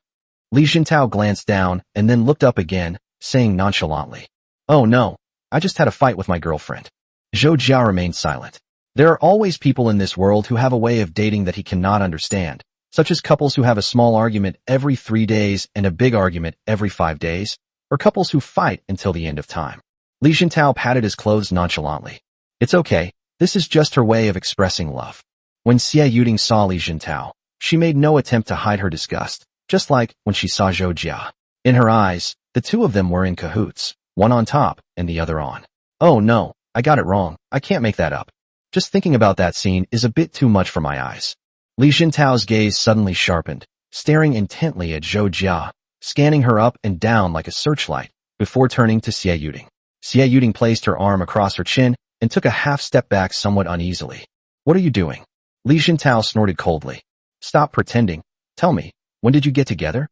Li Jintao glanced down and then looked up again, saying nonchalantly, oh no, I just had a fight with my girlfriend. Zhou Jia remained silent. There are always people in this world who have a way of dating that he cannot understand, such as couples who have a small argument every 3 days and a big argument every 5 days, or couples who fight until the end of time. Li Jintao patted his clothes nonchalantly. It's okay, this is just her way of expressing love. When Xie Yuding saw Li Jintao, she made no attempt to hide her disgust, just like when she saw Zhou Jia. In her eyes, the two of them were in cahoots, one on top and the other on. Oh no, I got it wrong, I can't make that up. Just thinking about that scene is a bit too much for my eyes. Li Jintao's gaze suddenly sharpened, staring intently at Zhou Jia, scanning her up and down like a searchlight, before turning to Xie Yuding. Xie Yuding placed her arm across her chin and took a half step back somewhat uneasily. What are you doing? Li Jintao snorted coldly. Stop pretending. Tell me, when did you get together?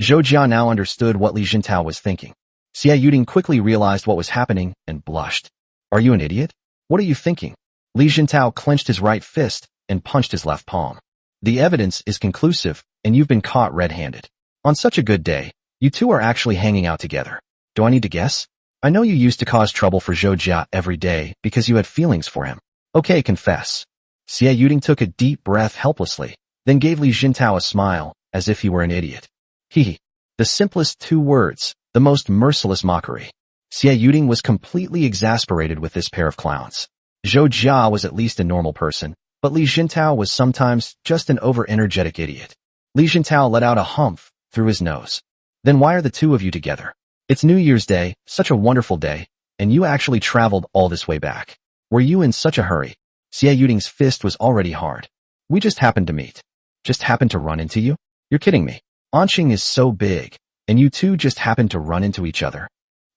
Zhou Jia now understood what Li Jintao was thinking. Xie Yuding quickly realized what was happening and blushed. Are you an idiot? What are you thinking? Li Jintao clenched his right fist and punched his left palm. The evidence is conclusive, and you've been caught red-handed. On such a good day, you two are actually hanging out together. Do I need to guess? I know you used to cause trouble for Zhou Jia every day because you had feelings for him. Okay, confess. Xie Yuding took a deep breath helplessly, then gave Li Jintao a smile, as if he were an idiot. He. The simplest 2 words, the most merciless mockery. Xie Yuding was completely exasperated with this pair of clowns. Zhou Jia was at least a normal person, but Li Jintao was sometimes just an over-energetic idiot. Li Jintao let out a humph through his nose. Then why are the two of you together? It's New Year's Day, such a wonderful day, and you actually traveled all this way back. Were you in such a hurry? Xie Yuding's fist was already hard. We just happened to meet. Just happened to run into you? You're kidding me. Anqing is so big, and you two just happened to run into each other.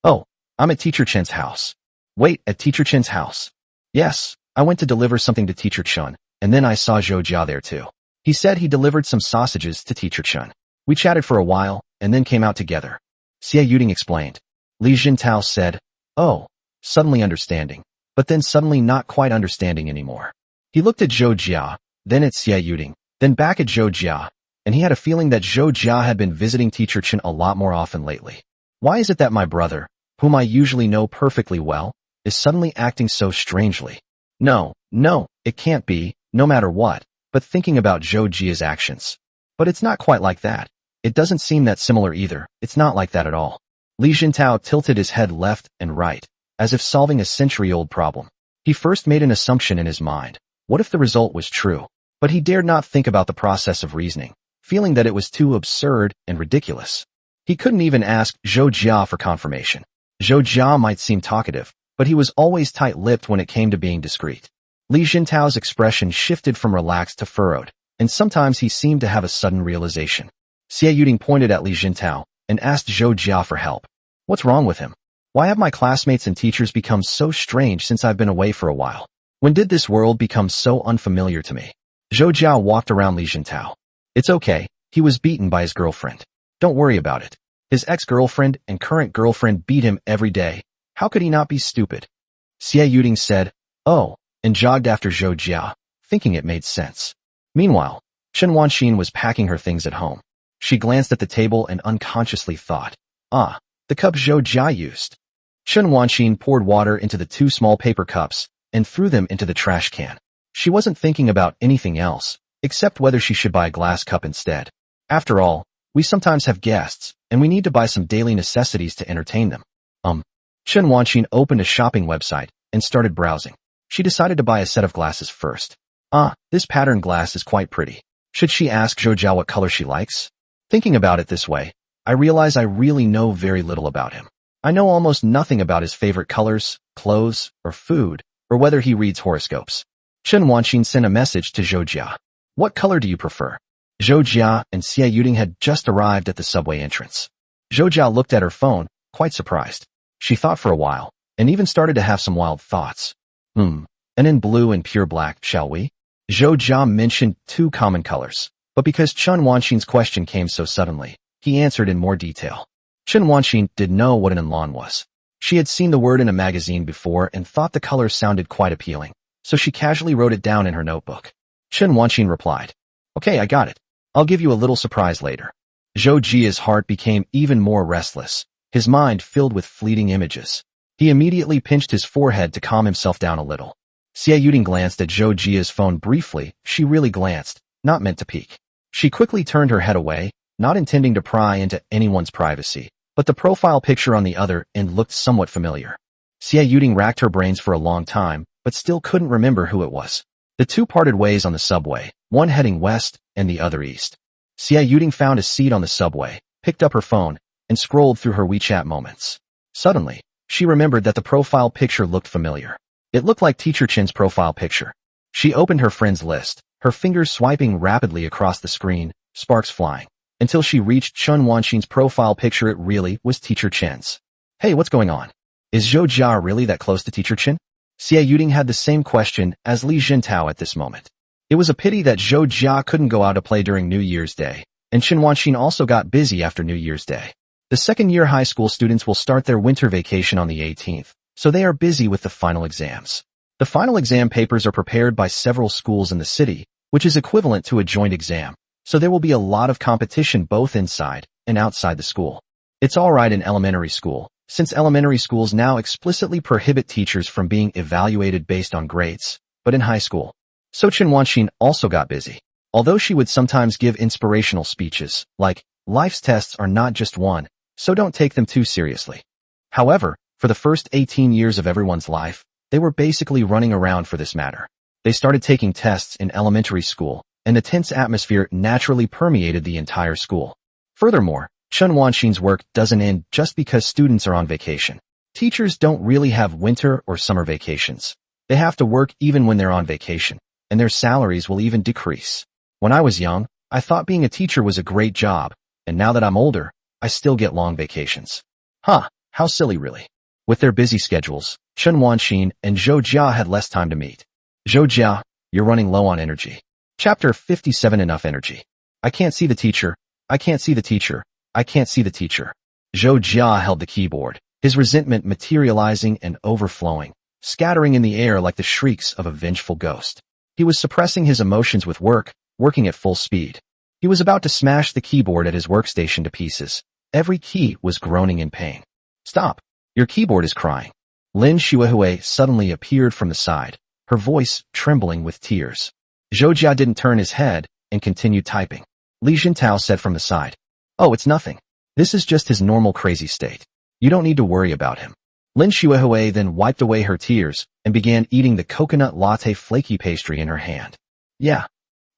Oh, I'm at Teacher Chen's house. Wait, at Teacher Chen's house? Yes, I went to deliver something to Teacher Chen, and then I saw Zhou Jia there too. He said he delivered some sausages to Teacher Chen. We chatted for a while, and then came out together. Xie Yuding explained. Li Jintao said, oh, suddenly understanding, but then suddenly not quite understanding anymore. He looked at Zhou Jia, then at Xie Yuding, then back at Zhou Jia, and he had a feeling that Zhou Jia had been visiting Teacher Chen a lot more often lately. Why is it that my brother, whom I usually know perfectly well, is suddenly acting so strangely? No, it can't be, no matter what, but thinking about Zhou Jia's actions. But it's not quite like that. It doesn't seem that similar either, it's not like that at all. Li Jintao tilted his head left and right, as if solving a century-old problem. He first made an assumption in his mind. What if the result was true? But he dared not think about the process of reasoning, feeling that it was too absurd and ridiculous. He couldn't even ask Zhou Jia for confirmation. Zhou Jia might seem talkative, but he was always tight-lipped when it came to being discreet. Li Jintao's expression shifted from relaxed to furrowed, and sometimes he seemed to have a sudden realization. Xie Yuding pointed at Li Jintao and asked Zhou Jia for help. What's wrong with him? Why have my classmates and teachers become so strange since I've been away for a while? When did this world become so unfamiliar to me? Zhou Jia walked around Li Jintao. It's okay, he was beaten by his girlfriend. Don't worry about it. His ex-girlfriend and current girlfriend beat him every day. How could he not be stupid? Xie Yuding said, oh, and jogged after Zhou Jia, thinking it made sense. Meanwhile, Chen Wanxin was packing her things at home. She glanced at the table and unconsciously thought, ah, the cup Zhou Jia used. Chen Wanxin poured water into the 2 small paper cups and threw them into the trash can. She wasn't thinking about anything else, except whether she should buy a glass cup instead. After all, we sometimes have guests, and we need to buy some daily necessities to entertain them. Chen Wanxin opened a shopping website and started browsing. She decided to buy a set of glasses first. This patterned glass is quite pretty. Should she ask Zhou Jia what color she likes? Thinking about it this way, I realize I really know very little about him. I know almost nothing about his favorite colors, clothes, or food, or whether he reads horoscopes. Chen Wanxin sent a message to Zhou Jia. What color do you prefer? Zhou Jia and Xie Yuding had just arrived at the subway entrance. Zhou Jia looked at her phone, quite surprised. She thought for a while, and even started to have some wild thoughts. And in blue and pure black, shall we? Zhou Jia mentioned 2 common colors, but because Chen Wanxin's question came so suddenly, he answered in more detail. Chen Wanxin didn't know what an enlan was. She had seen the word in a magazine before and thought the color sounded quite appealing, so she casually wrote it down in her notebook. Chen Wanxin replied, okay, I got it. I'll give you a little surprise later. Zhou Jia's heart became even more restless, his mind filled with fleeting images. He immediately pinched his forehead to calm himself down a little. Xie Yuding glanced at Zhou Jia's phone briefly. She really glanced, not meant to peek. She quickly turned her head away, not intending to pry into anyone's privacy, but the profile picture on the other end looked somewhat familiar. Xie Yuding racked her brains for a long time, but still couldn't remember who it was. The 2 parted ways on the subway, one heading west and the other east. Xie Yuding found a seat on the subway, picked up her phone, and scrolled through her WeChat moments. Suddenly, she remembered that the profile picture looked familiar. It looked like Teacher Chen's profile picture. She opened her friends list, her fingers swiping rapidly across the screen, sparks flying, until she reached Chen Wanxin's profile picture. It really was Teacher Chen's. Hey, what's going on? Is Zhou Jia really that close to Teacher Chen? Xie Yuding had the same question as Li Jintao at this moment. It was a pity that Zhou Jia couldn't go out to play during New Year's Day, and Chen Wanxin also got busy after New Year's Day. The second-year high school students will start their winter vacation on the 18th, so they are busy with the final exams. The final exam papers are prepared by several schools in the city, which is equivalent to a joint exam, so there will be a lot of competition both inside and outside the school. It's alright in elementary school, since elementary schools now explicitly prohibit teachers from being evaluated based on grades, but in high school. So Chen Wanxin also got busy. Although she would sometimes give inspirational speeches, like, life's tests are not just one, so don't take them too seriously. However, for the first 18 years of everyone's life, they were basically running around for this matter. They started taking tests in elementary school, and the tense atmosphere naturally permeated the entire school. Furthermore, Chen Wanxin's work doesn't end just because students are on vacation. Teachers don't really have winter or summer vacations. They have to work even when they're on vacation, and their salaries will even decrease. When I was young, I thought being a teacher was a great job, and now that I'm older, I still get long vacations. How silly really. With their busy schedules, Chen Wanxin and Zhou Jia had less time to meet. Zhou Jia, you're running low on energy. Chapter 57. Enough energy. I can't see the teacher. I can't see the teacher. I can't see the teacher. Zhou Jia held the keyboard, his resentment materializing and overflowing, scattering in the air like the shrieks of a vengeful ghost. He was suppressing his emotions with work, working at full speed. He was about to smash the keyboard at his workstation to pieces. Every key was groaning in pain. Stop. Your keyboard is crying. Lin Shuihui suddenly appeared from the side, her voice trembling with tears. Zhou Jia didn't turn his head and continued typing. Li Jintao said from the side, oh, it's nothing. This is just his normal crazy state. You don't need to worry about him. Lin Shuehui then wiped away her tears and began eating the coconut latte flaky pastry in her hand. Yeah.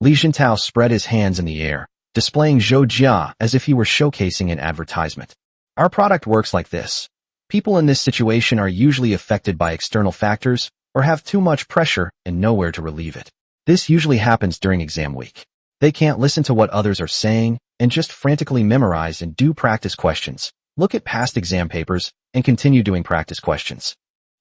Li Jintao spread his hands in the air, displaying Zhou Jia as if he were showcasing an advertisement. Our product works like this. People in this situation are usually affected by external factors or have too much pressure and nowhere to relieve it. This usually happens during exam week. They can't listen to what others are saying and just frantically memorize and do practice questions, look at past exam papers, and continue doing practice questions.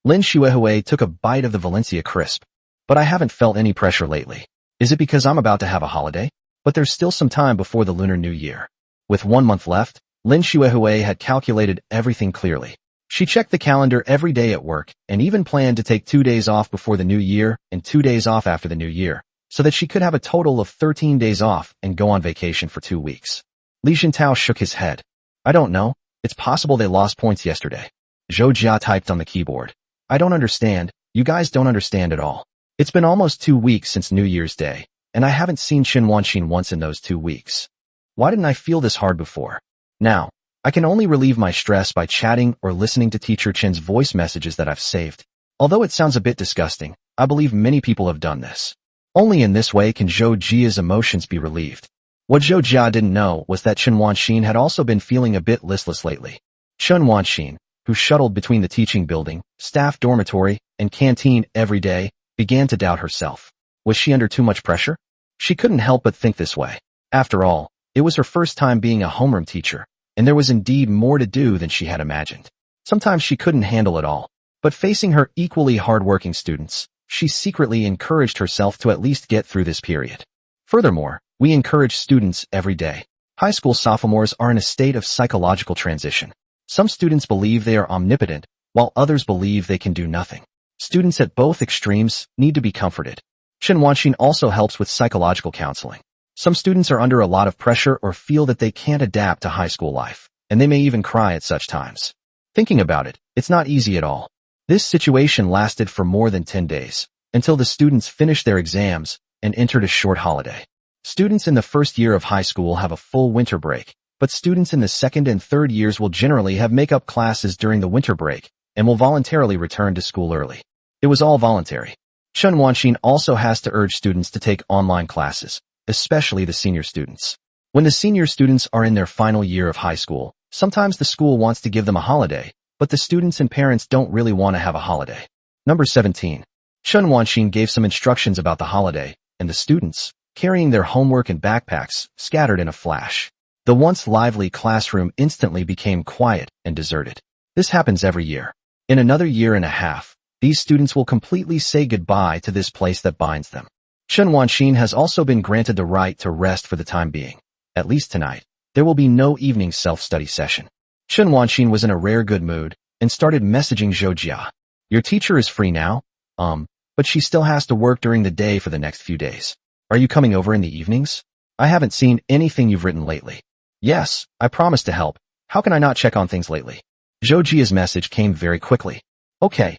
Lin Shuehui took a bite of the Valencia crisp. But I haven't felt any pressure lately. Is it because I'm about to have a holiday? But there's still some time before the Lunar New Year. With 1 month left, Lin Shuehui had calculated everything clearly. She checked the calendar every day at work and even planned to take 2 days off before the New Year and 2 days off after the New Year, so that she could have a total of 13 days off and go on vacation for 2 weeks. Li Jintao shook his head. I don't know. It's possible they lost points yesterday. Zhou Jia typed on the keyboard. I don't understand. You guys don't understand at all. It's been almost 2 weeks since New Year's Day, and I haven't seen Chen Wanxin once in those 2 weeks. Why didn't I feel this hard before? Now, I can only relieve my stress by chatting or listening to Teacher Chen's voice messages that I've saved. Although it sounds a bit disgusting, I believe many people have done this. Only in this way can Zhou Jia's emotions be relieved. What Zhou Jia didn't know was that Chen Wanxin had also been feeling a bit listless lately. Chen Wanxin, who shuttled between the teaching building, staff dormitory, and canteen every day, began to doubt herself. Was she under too much pressure? She couldn't help but think this way. After all, it was her first time being a homeroom teacher, and there was indeed more to do than she had imagined. Sometimes she couldn't handle it all, but facing her equally hard-working students, she secretly encouraged herself to at least get through this period. Furthermore, we encourage students every day. High school sophomores are in a state of psychological transition. Some students believe they are omnipotent, while others believe they can do nothing. Students at both extremes need to be comforted. Chen Wanxin also helps with psychological counseling. Some students are under a lot of pressure or feel that they can't adapt to high school life, and they may even cry at such times. Thinking about it, it's not easy at all. This situation lasted for more than 10 days, until the students finished their exams and entered a short holiday. Students in the first year of high school have a full winter break, but students in the second and third years will generally have make-up classes during the winter break and will voluntarily return to school early. It was all voluntary. Chen Wanxin also has to urge students to take online classes, especially the senior students. When the senior students are in their final year of high school, sometimes the school wants to give them a holiday, but the students and parents don't really want to have a holiday. Number 17. Chen Wanxin gave some instructions about the holiday, and the students, carrying their homework and backpacks, scattered in a flash. The once lively classroom instantly became quiet and deserted. This happens every year. In another year and a half, these students will completely say goodbye to this place that binds them. Chen Wanxin has also been granted the right to rest for the time being. At least tonight, there will be no evening self-study session. Chen Wanxin was in a rare good mood and started messaging Zhou Jia. Your teacher is free now? But she still has to work during the day for the next few days. Are you coming over in the evenings? I haven't seen anything you've written lately. Yes, I promise to help. How can I not check on things lately? Zhou Jia's message came very quickly. Okay,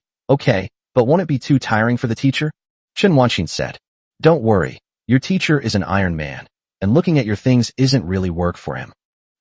but won't it be too tiring for the teacher? Chen Wanxin said. Don't worry, your teacher is an Iron Man, and looking at your things isn't really work for him.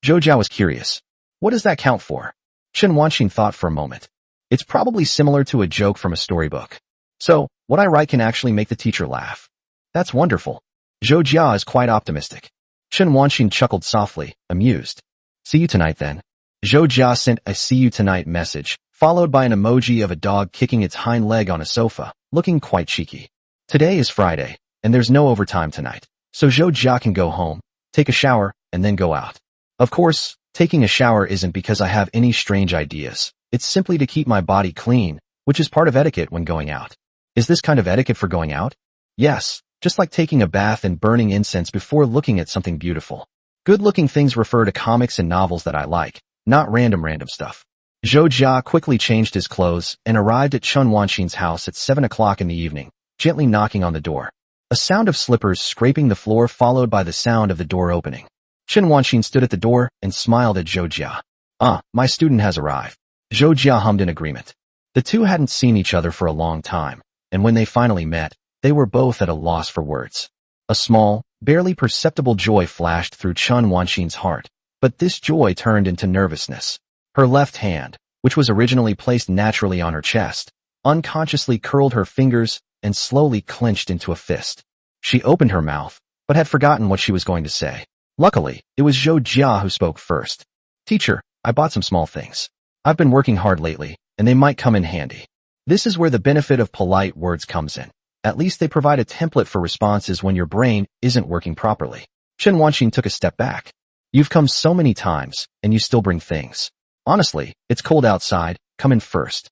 Zhou Jia was curious. What does that count for? Chen Wanxin thought for a moment. It's probably similar to a joke from a storybook. So, what I write can actually make the teacher laugh. That's wonderful. Zhou Jia is quite optimistic. Chen Wanxin chuckled softly, amused. See you tonight then. Zhou Jia sent a see you tonight message, followed by an emoji of a dog kicking its hind leg on a sofa, looking quite cheeky. Today is Friday, and there's no overtime tonight, so Zhou Jia can go home, take a shower, and then go out. Of course, taking a shower isn't because I have any strange ideas. It's simply to keep my body clean, which is part of etiquette when going out. Is this kind of etiquette for going out? Yes, just like taking a bath and burning incense before looking at something beautiful. Good-looking things refer to comics and novels that I like, not random stuff. Zhou Jia quickly changed his clothes and arrived at Chen Wanxin's house at 7 o'clock in the evening, gently knocking on the door. A sound of slippers scraping the floor followed by the sound of the door opening. Chen Wanxin stood at the door and smiled at Zhou Jia. My student has arrived. Zhou Jia hummed in agreement. The two hadn't seen each other for a long time, and when they finally met, they were both at a loss for words. A small, barely perceptible joy flashed through Chen Wanxin's heart, but this joy turned into nervousness. Her left hand, which was originally placed naturally on her chest, unconsciously curled her fingers and slowly clenched into a fist. She opened her mouth, but had forgotten what she was going to say. Luckily, it was Zhou Jia who spoke first. Teacher, I bought some small things. I've been working hard lately, and they might come in handy. This is where the benefit of polite words comes in. At least they provide a template for responses when your brain isn't working properly. Chen Wanxin took a step back. You've come so many times, and you still bring things. Honestly, it's cold outside, come in first.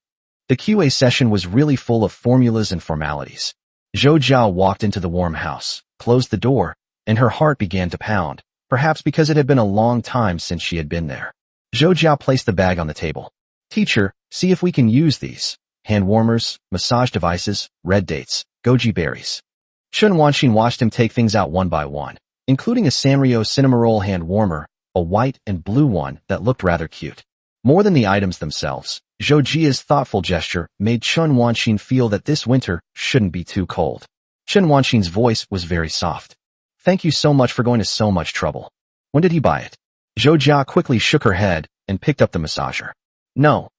The QA session was really full of formulas and formalities. Zhou Jia walked into the warm house, closed the door, and her heart began to pound, perhaps because it had been a long time since she had been there. Zhou Jia placed the bag on the table. Teacher, see if we can use these. Hand warmers, massage devices, red dates, goji berries. Chen Wanxin watched him take things out one by one, including a Sanrio Cinnamoroll hand warmer, a white and blue one that looked rather cute. More than the items themselves, Zhou Jia's thoughtful gesture made Chen Wanxin feel that this winter shouldn't be too cold. Chen Wanxin's voice was very soft. Thank you so much for going to so much trouble. When did he buy it? Zhou Jia quickly shook her head and picked up the massager. No.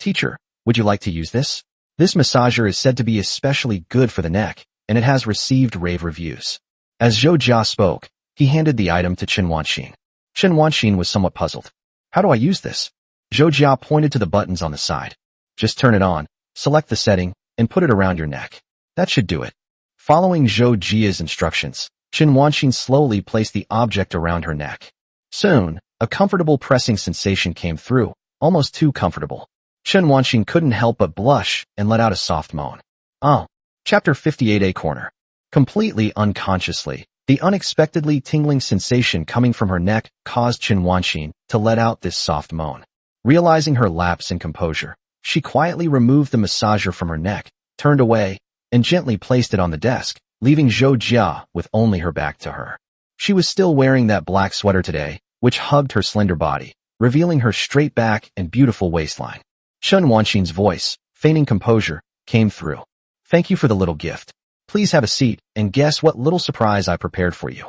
Teacher, would you like to use this? This massager is said to be especially good for the neck, and it has received rave reviews. As Zhou Jia spoke, he handed the item to Chen Wanxin. Chen Wanxin was somewhat puzzled. How do I use this? Zhou Jia pointed to the buttons on the side. Just turn it on, select the setting, and put it around your neck. That should do it. Following Zhou Jia's instructions, Chen Wanxin slowly placed the object around her neck. Soon, a comfortable pressing sensation came through, almost too comfortable. Chen Wanxin couldn't help but blush and let out a soft moan. Oh. Chapter 58A Corner. Completely unconsciously, the unexpectedly tingling sensation coming from her neck caused Chen Wanxin to let out this soft moan. Realizing her lapse in composure, she quietly removed the massager from her neck, turned away, and gently placed it on the desk, leaving Zhou Jia with only her back to her. She was still wearing that black sweater today, which hugged her slender body, revealing her straight back and beautiful waistline. Chen Wanxin's voice, feigning composure, came through. Thank you for the little gift. Please have a seat and guess what little surprise I prepared for you.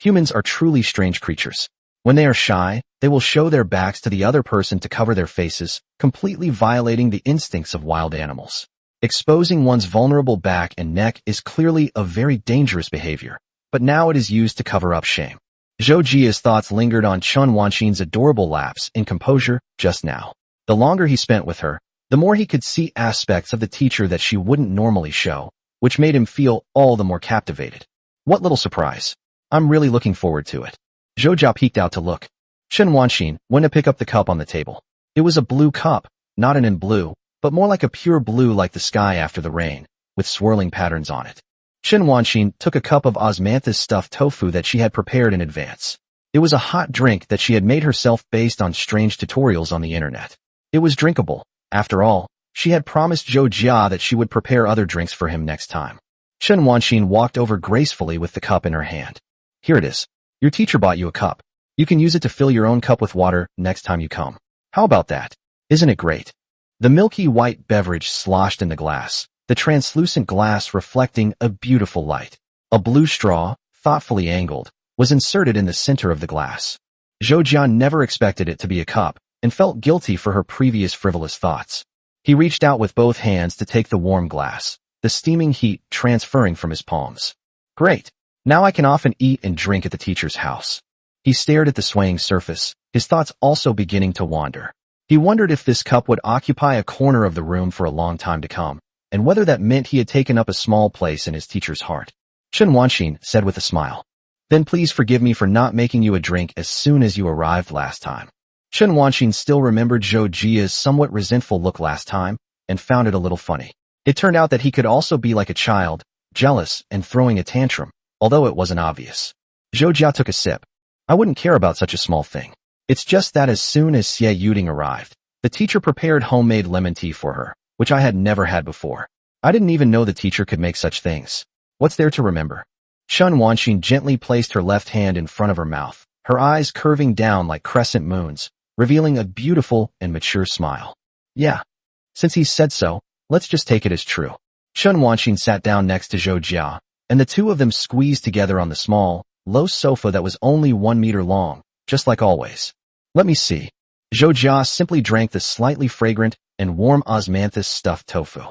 Humans are truly strange creatures. When they are shy, they will show their backs to the other person to cover their faces, completely violating the instincts of wild animals. Exposing one's vulnerable back and neck is clearly a very dangerous behavior, but now it is used to cover up shame. Zhou Jia's thoughts lingered on Chen Wanxin's adorable lapse in composure just now. The longer he spent with her, the more he could see aspects of the teacher that she wouldn't normally show, which made him feel all the more captivated. What little surprise. I'm really looking forward to it. Zhou Jia peeked out to look. Chen Wanxin went to pick up the cup on the table. It was a blue cup, not an in blue, but more like a pure blue like the sky after the rain, with swirling patterns on it. Chen Wanxin took a cup of osmanthus stuffed tofu that she had prepared in advance. It was a hot drink that she had made herself based on strange tutorials on the internet. It was drinkable. After all, she had promised Zhou Jia that she would prepare other drinks for him next time. Chen Wanxin walked over gracefully with the cup in her hand. Here it is. Your teacher bought you a cup. You can use it to fill your own cup with water next time you come. How about that? Isn't it great? The milky white beverage sloshed in the glass, the translucent glass reflecting a beautiful light. A blue straw, thoughtfully angled, was inserted in the center of the glass. Zhou Jia never expected it to be a cup, and felt guilty for her previous frivolous thoughts. He reached out with both hands to take the warm glass, the steaming heat transferring from his palms. Great. Now I can often eat and drink at the teacher's house. He stared at the swaying surface, his thoughts also beginning to wander. He wondered if this cup would occupy a corner of the room for a long time to come, and whether that meant he had taken up a small place in his teacher's heart. Chen Wanxin said with a smile. Then please forgive me for not making you a drink as soon as you arrived last time. Chen Wanxin still remembered Zhou Jia's somewhat resentful look last time, and found it a little funny. It turned out that he could also be like a child, jealous and throwing a tantrum, although it wasn't obvious. Zhou Jia took a sip. I wouldn't care about such a small thing. It's just that as soon as Xie Yuding arrived, the teacher prepared homemade lemon tea for her, which I had never had before. I didn't even know the teacher could make such things. What's there to remember? Chen Wanxin gently placed her left hand in front of her mouth, her eyes curving down like crescent moons, revealing a beautiful and mature smile. Yeah. Since he said so, let's just take it as true. Chen Wanxin sat down next to Zhou Jia, and the two of them squeezed together on the small, low sofa that was only 1 meter long, just like always. Let me see. Zhou Jia simply drank the slightly fragrant and warm osmanthus stuffed tofu.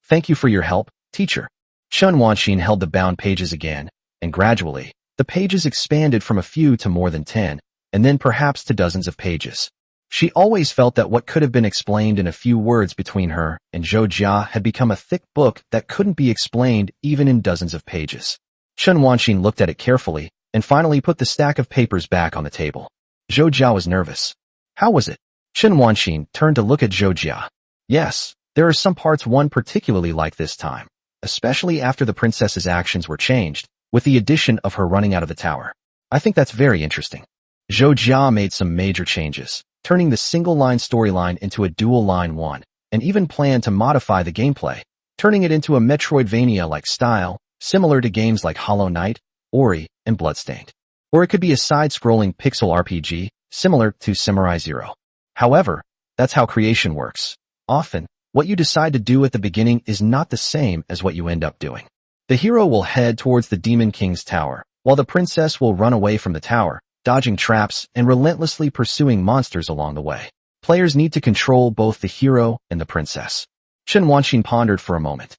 Thank you for your help, teacher. Chen Wanxin held the bound pages again, and gradually, the pages expanded from a few to more than 10, and then perhaps to dozens of pages. She always felt that what could have been explained in a few words between her and Zhou Jia had become a thick book that couldn't be explained even in dozens of pages. Chen Wanxin looked at it carefully and finally put the stack of papers back on the table. Zhou Jia was nervous. How was it? Chen Wanxin turned to look at Zhou Jia. Yes, there are some parts one particularly like this time, especially after the princess's actions were changed, with the addition of her running out of the tower. I think that's very interesting. Zhou Jia made some major changes, turning the single-line storyline into a dual-line one, and even planned to modify the gameplay, turning it into a Metroidvania-like style, similar to games like Hollow Knight, Ori, and Bloodstained. Or it could be a side-scrolling pixel RPG, similar to Samurai Zero. However, that's how creation works. Often, what you decide to do at the beginning is not the same as what you end up doing. The hero will head towards the Demon King's tower, while the princess will run away from the tower, dodging traps and relentlessly pursuing monsters along the way. Players need to control both the hero and the princess. Chen Wanxin pondered for a moment.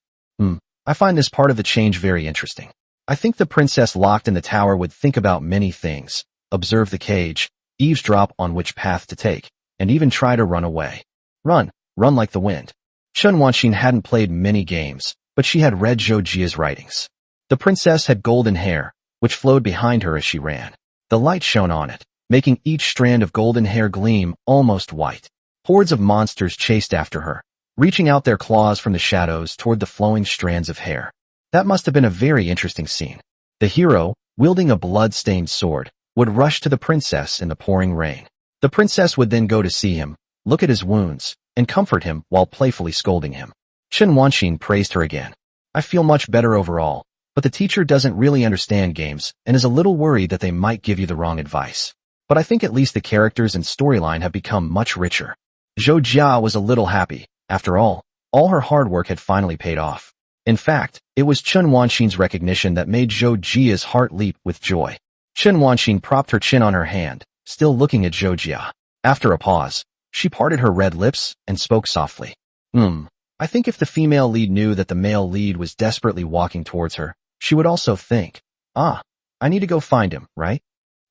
I find this part of the change very interesting. I think the princess locked in the tower would think about many things, observe the cage, eavesdrop on which path to take, and even try to run away. Run like the wind. Chen Wanxin hadn't played many games, but she had read Zhou Jia's writings. The princess had golden hair, which flowed behind her as she ran. The light shone on it, making each strand of golden hair gleam almost white. Hordes of monsters chased after her, reaching out their claws from the shadows toward the flowing strands of hair. That must have been a very interesting scene. The hero, wielding a blood-stained sword, would rush to the princess in the pouring rain. The princess would then go to see him, look at his wounds, and comfort him while playfully scolding him. Chen Wanxin praised her again. I feel much better overall, but the teacher doesn't really understand games and is a little worried that they might give you the wrong advice. But I think at least the characters and storyline have become much richer. Zhou Jia was a little happy. After all her hard work had finally paid off. In fact, it was Chen Wanxin's recognition that made Zhou Jia's heart leap with joy. Chen Wanxin propped her chin on her hand, still looking at Zhou Jia. After a pause, she parted her red lips and spoke softly. I think if the female lead knew that the male lead was desperately walking towards her, she would also think, I need to go find him, right?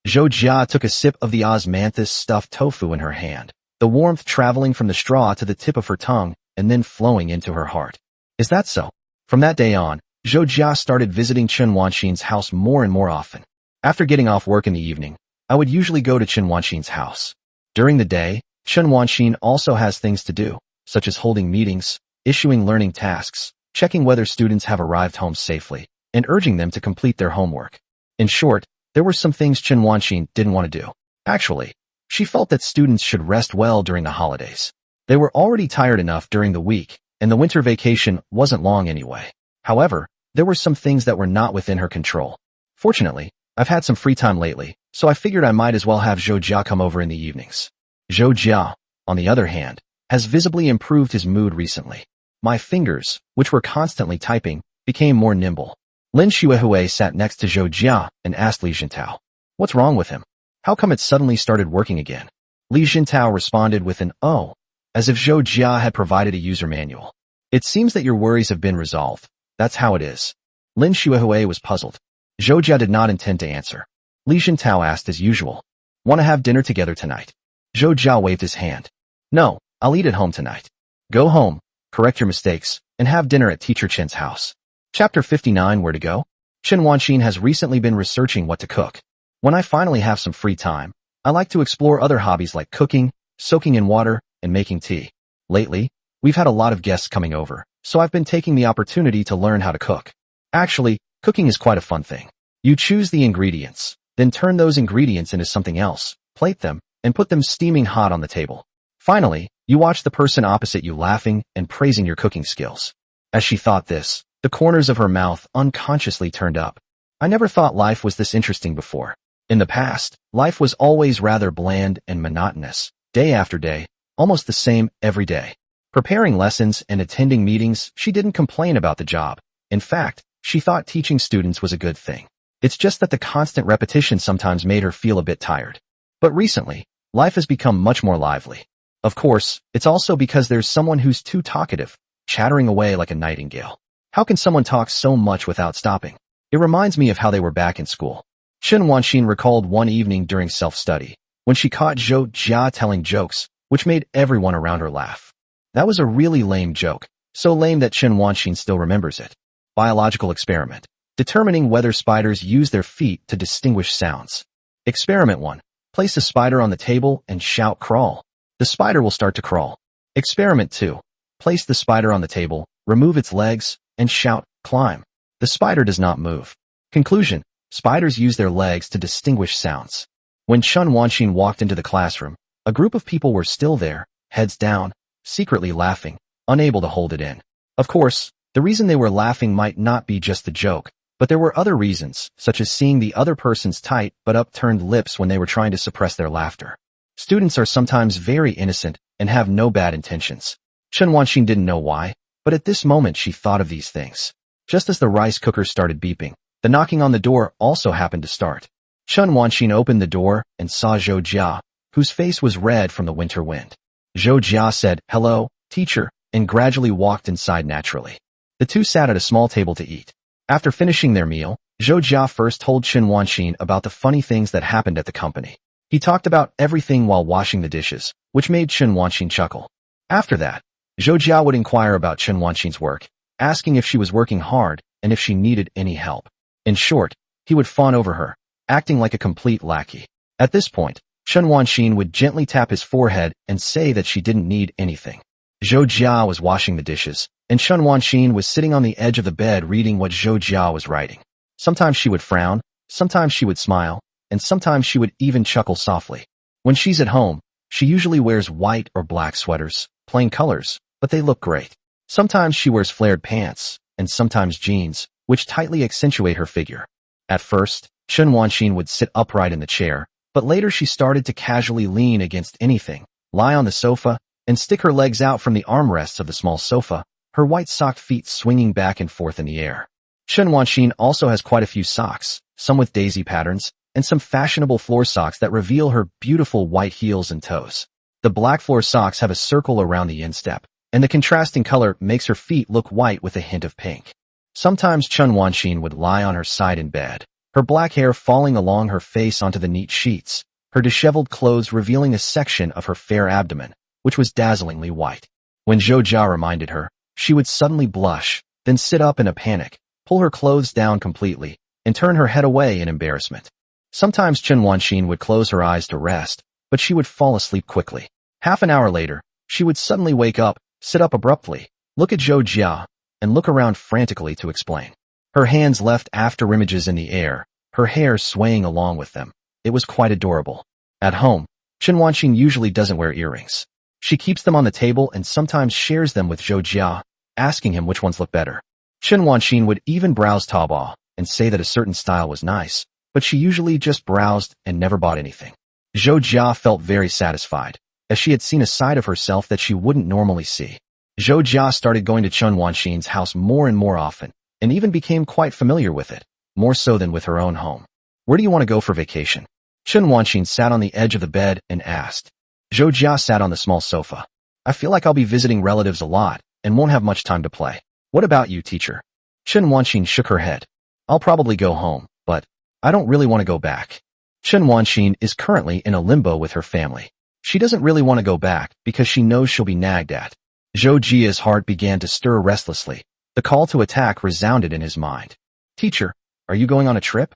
Zhou Jia took a sip of the osmanthus stuffed tofu in her hand, the warmth traveling from the straw to the tip of her tongue and then flowing into her heart. Is that so? From that day on, Zhou Jia started visiting Chen Wanxin's house more and more often. After getting off work in the evening, I would usually go to Chen Wanxin's house. During the day, Chen Wanxin also has things to do, such as holding meetings, issuing learning tasks, checking whether students have arrived home safely, and urging them to complete their homework. In short, there were some things Chen Wanxin didn't want to do. Actually, she felt that students should rest well during the holidays. They were already tired enough during the week, and the winter vacation wasn't long anyway. However, there were some things that were not within her control. Fortunately, I've had some free time lately, so I figured I might as well have Zhou Jia come over in the evenings. Zhou Jia, on the other hand, has visibly improved his mood recently. My fingers, which were constantly typing, became more nimble. Lin Xuehui sat next to Zhou Jia and asked Li Jintao, "What's wrong with him? How come it suddenly started working again?" Li Jintao responded with an "oh," as if Zhou Jia had provided a user manual. "It seems that your worries have been resolved. That's how it is." Lin Xuehui was puzzled. Zhou Jia did not intend to answer. Li Jintao asked as usual, "Want to have dinner together tonight?" Zhou Jia waved his hand. "No, I'll eat at home tonight." "Go home, correct your mistakes, and have dinner at Teacher Chen's house." Chapter 59 Where to Go? Chen Wanxin has recently been researching what to cook. When I finally have some free time, I like to explore other hobbies like cooking, soaking in water, and making tea. Lately, we've had a lot of guests coming over, so I've been taking the opportunity to learn how to cook. Actually, cooking is quite a fun thing. You choose the ingredients, then turn those ingredients into something else, plate them, and put them steaming hot on the table. Finally, you watch the person opposite you laughing and praising your cooking skills. As she thought this, the corners of her mouth unconsciously turned up. I never thought life was this interesting before. In the past, life was always rather bland and monotonous, day after day, almost the same every day. Preparing lessons and attending meetings, she didn't complain about the job. In fact, she thought teaching students was a good thing. It's just that the constant repetition sometimes made her feel a bit tired. But recently, Life has become much more lively. Of course, it's also because there's someone who's too talkative, chattering away like a nightingale. How can someone talk so much without stopping? It reminds me of how they were back in school. Chen Wanxin recalled one evening during self-study, when she caught Zhou Jia telling jokes, which made everyone around her laugh. That was a really lame joke, so lame that Chen Wanxin still remembers it. Biological experiment. Determining whether spiders use their feet to distinguish sounds. Experiment 1. Place a spider on the table and shout crawl. The spider will start to crawl. Experiment 2. Place the spider on the table, remove its legs, and shout climb. The spider does not move. Conclusion. Spiders use their legs to distinguish sounds. When Chen Wanxin walked into the classroom, a group of people were still there, heads down, secretly laughing, unable to hold it in. Of course, the reason they were laughing might not be just the joke, but there were other reasons, such as seeing the other person's tight but upturned lips when they were trying to suppress their laughter. Students are sometimes very innocent and have no bad intentions. Chen Wanxin didn't know why, but at this moment she thought of these things. Just as the rice cooker started beeping, the knocking on the door also happened to start. Chen Wanxin opened the door and saw Zhou Jia, whose face was red from the winter wind. Zhou Jia said, "Hello, teacher," and gradually walked inside naturally. The two sat at a small table to eat. After finishing their meal, Zhou Jia first told Chen Wanxin about the funny things that happened at the company. He talked about everything while washing the dishes, which made Chen Wanxin chuckle. After that, Zhou Jia would inquire about Chen Wanxin's work, asking if she was working hard and if she needed any help. In short, he would fawn over her, acting like a complete lackey. At this point, Chen Wanxin would gently tap his forehead and say that she didn't need anything. Zhou Jia was washing the dishes, and Chen Wanxin was sitting on the edge of the bed reading what Zhou Jia was writing. Sometimes she would frown, sometimes she would smile, and sometimes she would even chuckle softly. When she's at home, she usually wears white or black sweaters, plain colors, but they look great. Sometimes she wears flared pants, and sometimes jeans, which tightly accentuate her figure. At first, Chen Wanxin would sit upright in the chair, but later she started to casually lean against anything, lie on the sofa, and stick her legs out from the armrests of the small sofa, her white-socked feet swinging back and forth in the air. Chen Wanxin also has quite a few socks, some with daisy patterns, and some fashionable floor socks that reveal her beautiful white heels and toes. The black floor socks have a circle around the instep, and the contrasting color makes her feet look white with a hint of pink. Sometimes Chen Wanxin would lie on her side in bed, her black hair falling along her face onto the neat sheets, her disheveled clothes revealing a section of her fair abdomen, which was dazzlingly white. When Zhou Jia reminded her, she would suddenly blush, then sit up in a panic, pull her clothes down completely, and turn her head away in embarrassment. Sometimes Chen Wanxin would close her eyes to rest, but she would fall asleep quickly. Half an hour later, she would suddenly wake up, sit up abruptly, look at Zhou Jia, and look around frantically to explain. Her hands left after images in the air, her hair swaying along with them. It was quite adorable. At home, Chen Wanxin usually doesn't wear earrings. She keeps them on the table and sometimes shares them with Zhou Jia, asking him which ones look better. Chen Wanxin would even browse Taobao and say that a certain style was nice, but she usually just browsed and never bought anything. Zhou Jia felt very satisfied, as she had seen a side of herself that she wouldn't normally see. Zhou Jia started going to Chen Wanxin's house more and more often, and even became quite familiar with it, more so than with her own home. "Where do you want to go for vacation?" Chen Wanxin sat on the edge of the bed and asked. Zhou Jia sat on the small sofa. "I feel like I'll be visiting relatives a lot, and won't have much time to play. What about you, teacher?" Chen Wanxin shook her head. "I'll probably go home, but I don't really want to go back." Chen Wanxin is currently in a limbo with her family. She doesn't really want to go back because she knows she'll be nagged at. Zhou Jia's heart began to stir restlessly. The call to attack resounded in his mind. "Teacher, are you going on a trip?"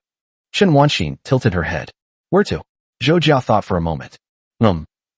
Chen Wanxin tilted her head. "Where to?" Zhou Jia thought for a moment.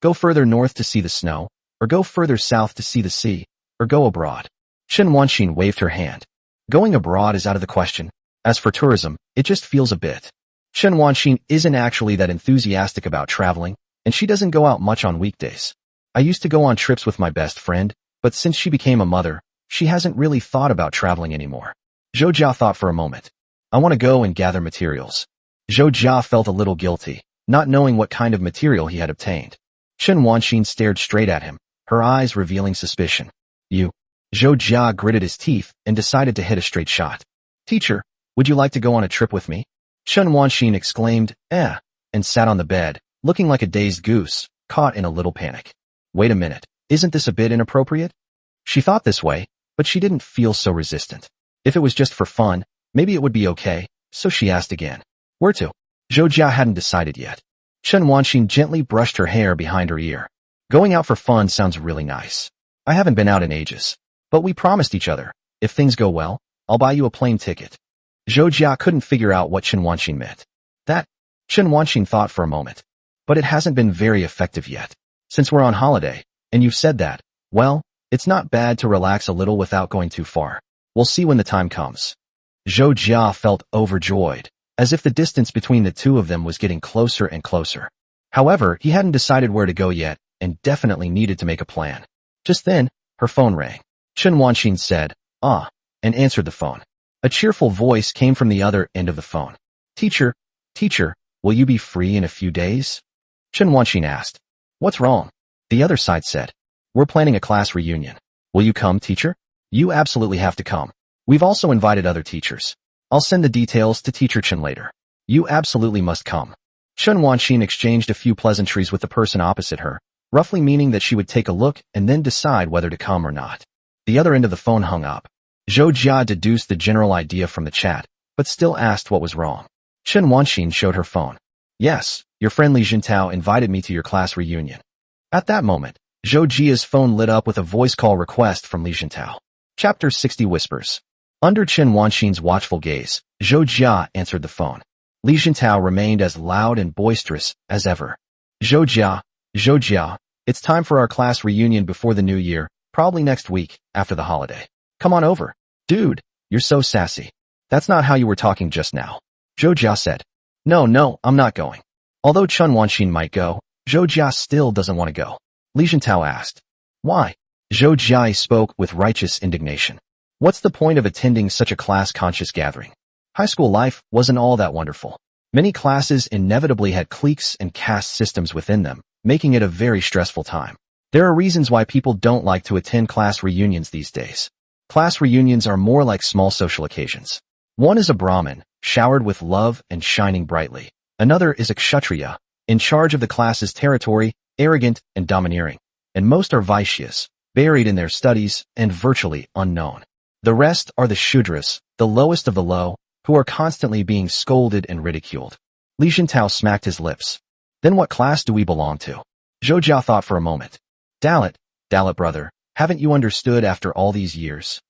Go further north to see the snow, or go further south to see the sea, or go abroad." Chen Wanxin waved her hand. Going abroad is out of the question. As for tourism, it just feels a bit. Chen Wanxin isn't actually that enthusiastic about traveling, and she doesn't go out much on weekdays. "I used to go on trips with my best friend, but since she became a mother, she hasn't really thought about traveling anymore." Zhou Jia thought for a moment. "I want to go and gather materials." Zhou Jia felt a little guilty, not knowing what kind of material he had obtained. Chen Wanxin stared straight at him, her eyes revealing suspicion. "You?" Zhou Jia gritted his teeth and decided to hit a straight shot. "Teacher, would you like to go on a trip with me?" Chen Wanxin exclaimed, and sat on the bed, looking like a dazed goose, caught in a little panic. Wait a minute, isn't this a bit inappropriate? She thought this way, but she didn't feel so resistant. If it was just for fun, maybe it would be okay, so she asked again. Where to? Zhou Jia hadn't decided yet. Chen Wanxin gently brushed her hair behind her ear. Going out for fun sounds really nice. I haven't been out in ages. But we promised each other, if things go well, I'll buy you a plane ticket. Zhou Jia couldn't figure out what Chen Wanxin meant. That? Chen Wanxin thought for a moment. But it hasn't been very effective yet. Since we're on holiday, and you've said that, well, it's not bad to relax a little without going too far. We'll see when the time comes. Zhou Jia felt overjoyed, as if the distance between the two of them was getting closer and closer. However, he hadn't decided where to go yet, and definitely needed to make a plan. Just then, her phone rang. Chen Wanxin said, "Ah," and answered the phone. A cheerful voice came from the other end of the phone. Teacher, will you be free in a few days? Chen Wanxin asked. What's wrong? The other side said. We're planning a class reunion. Will you come, teacher? You absolutely have to come. We've also invited other teachers. I'll send the details to Teacher Chen later. You absolutely must come. Chen Wanxin exchanged a few pleasantries with the person opposite her, roughly meaning that she would take a look and then decide whether to come or not. The other end of the phone hung up. Zhou Jia deduced the general idea from the chat, but still asked what was wrong. Chen Wanxin showed her phone. Yes, your friend Li Jintao invited me to your class reunion. At that moment, Zhou Jia's phone lit up with a voice call request from Li Jintao. Chapter 60 Whispers. Under Chen Wanxin's watchful gaze, Zhou Jia answered the phone. Li Jintao remained as loud and boisterous as ever. Zhou Jia, it's time for our class reunion before the new year, probably next week, after the holiday. Come on over. Dude, you're so sassy. That's not how you were talking just now. Zhou Jia said. No, I'm not going. Although Chen Wanxin might go, Zhou Jia still doesn't want to go. Li Jintao asked. Why? Zhou Jia spoke with righteous indignation. What's the point of attending such a class-conscious gathering? High school life wasn't all that wonderful. Many classes inevitably had cliques and caste systems within them, making it a very stressful time. There are reasons why people don't like to attend class reunions these days. Class reunions are more like small social occasions. One is a Brahmin, showered with love and shining brightly. Another is a Kshatriya, in charge of the class's territory, arrogant and domineering. And most are Vaishyas, buried in their studies and virtually unknown. The rest are the Shudras, the lowest of the low, who are constantly being scolded and ridiculed. Li Jintao smacked his lips. Then what class do we belong to? Zhou Jia thought for a moment. Dalit brother, haven't you understood after all these years?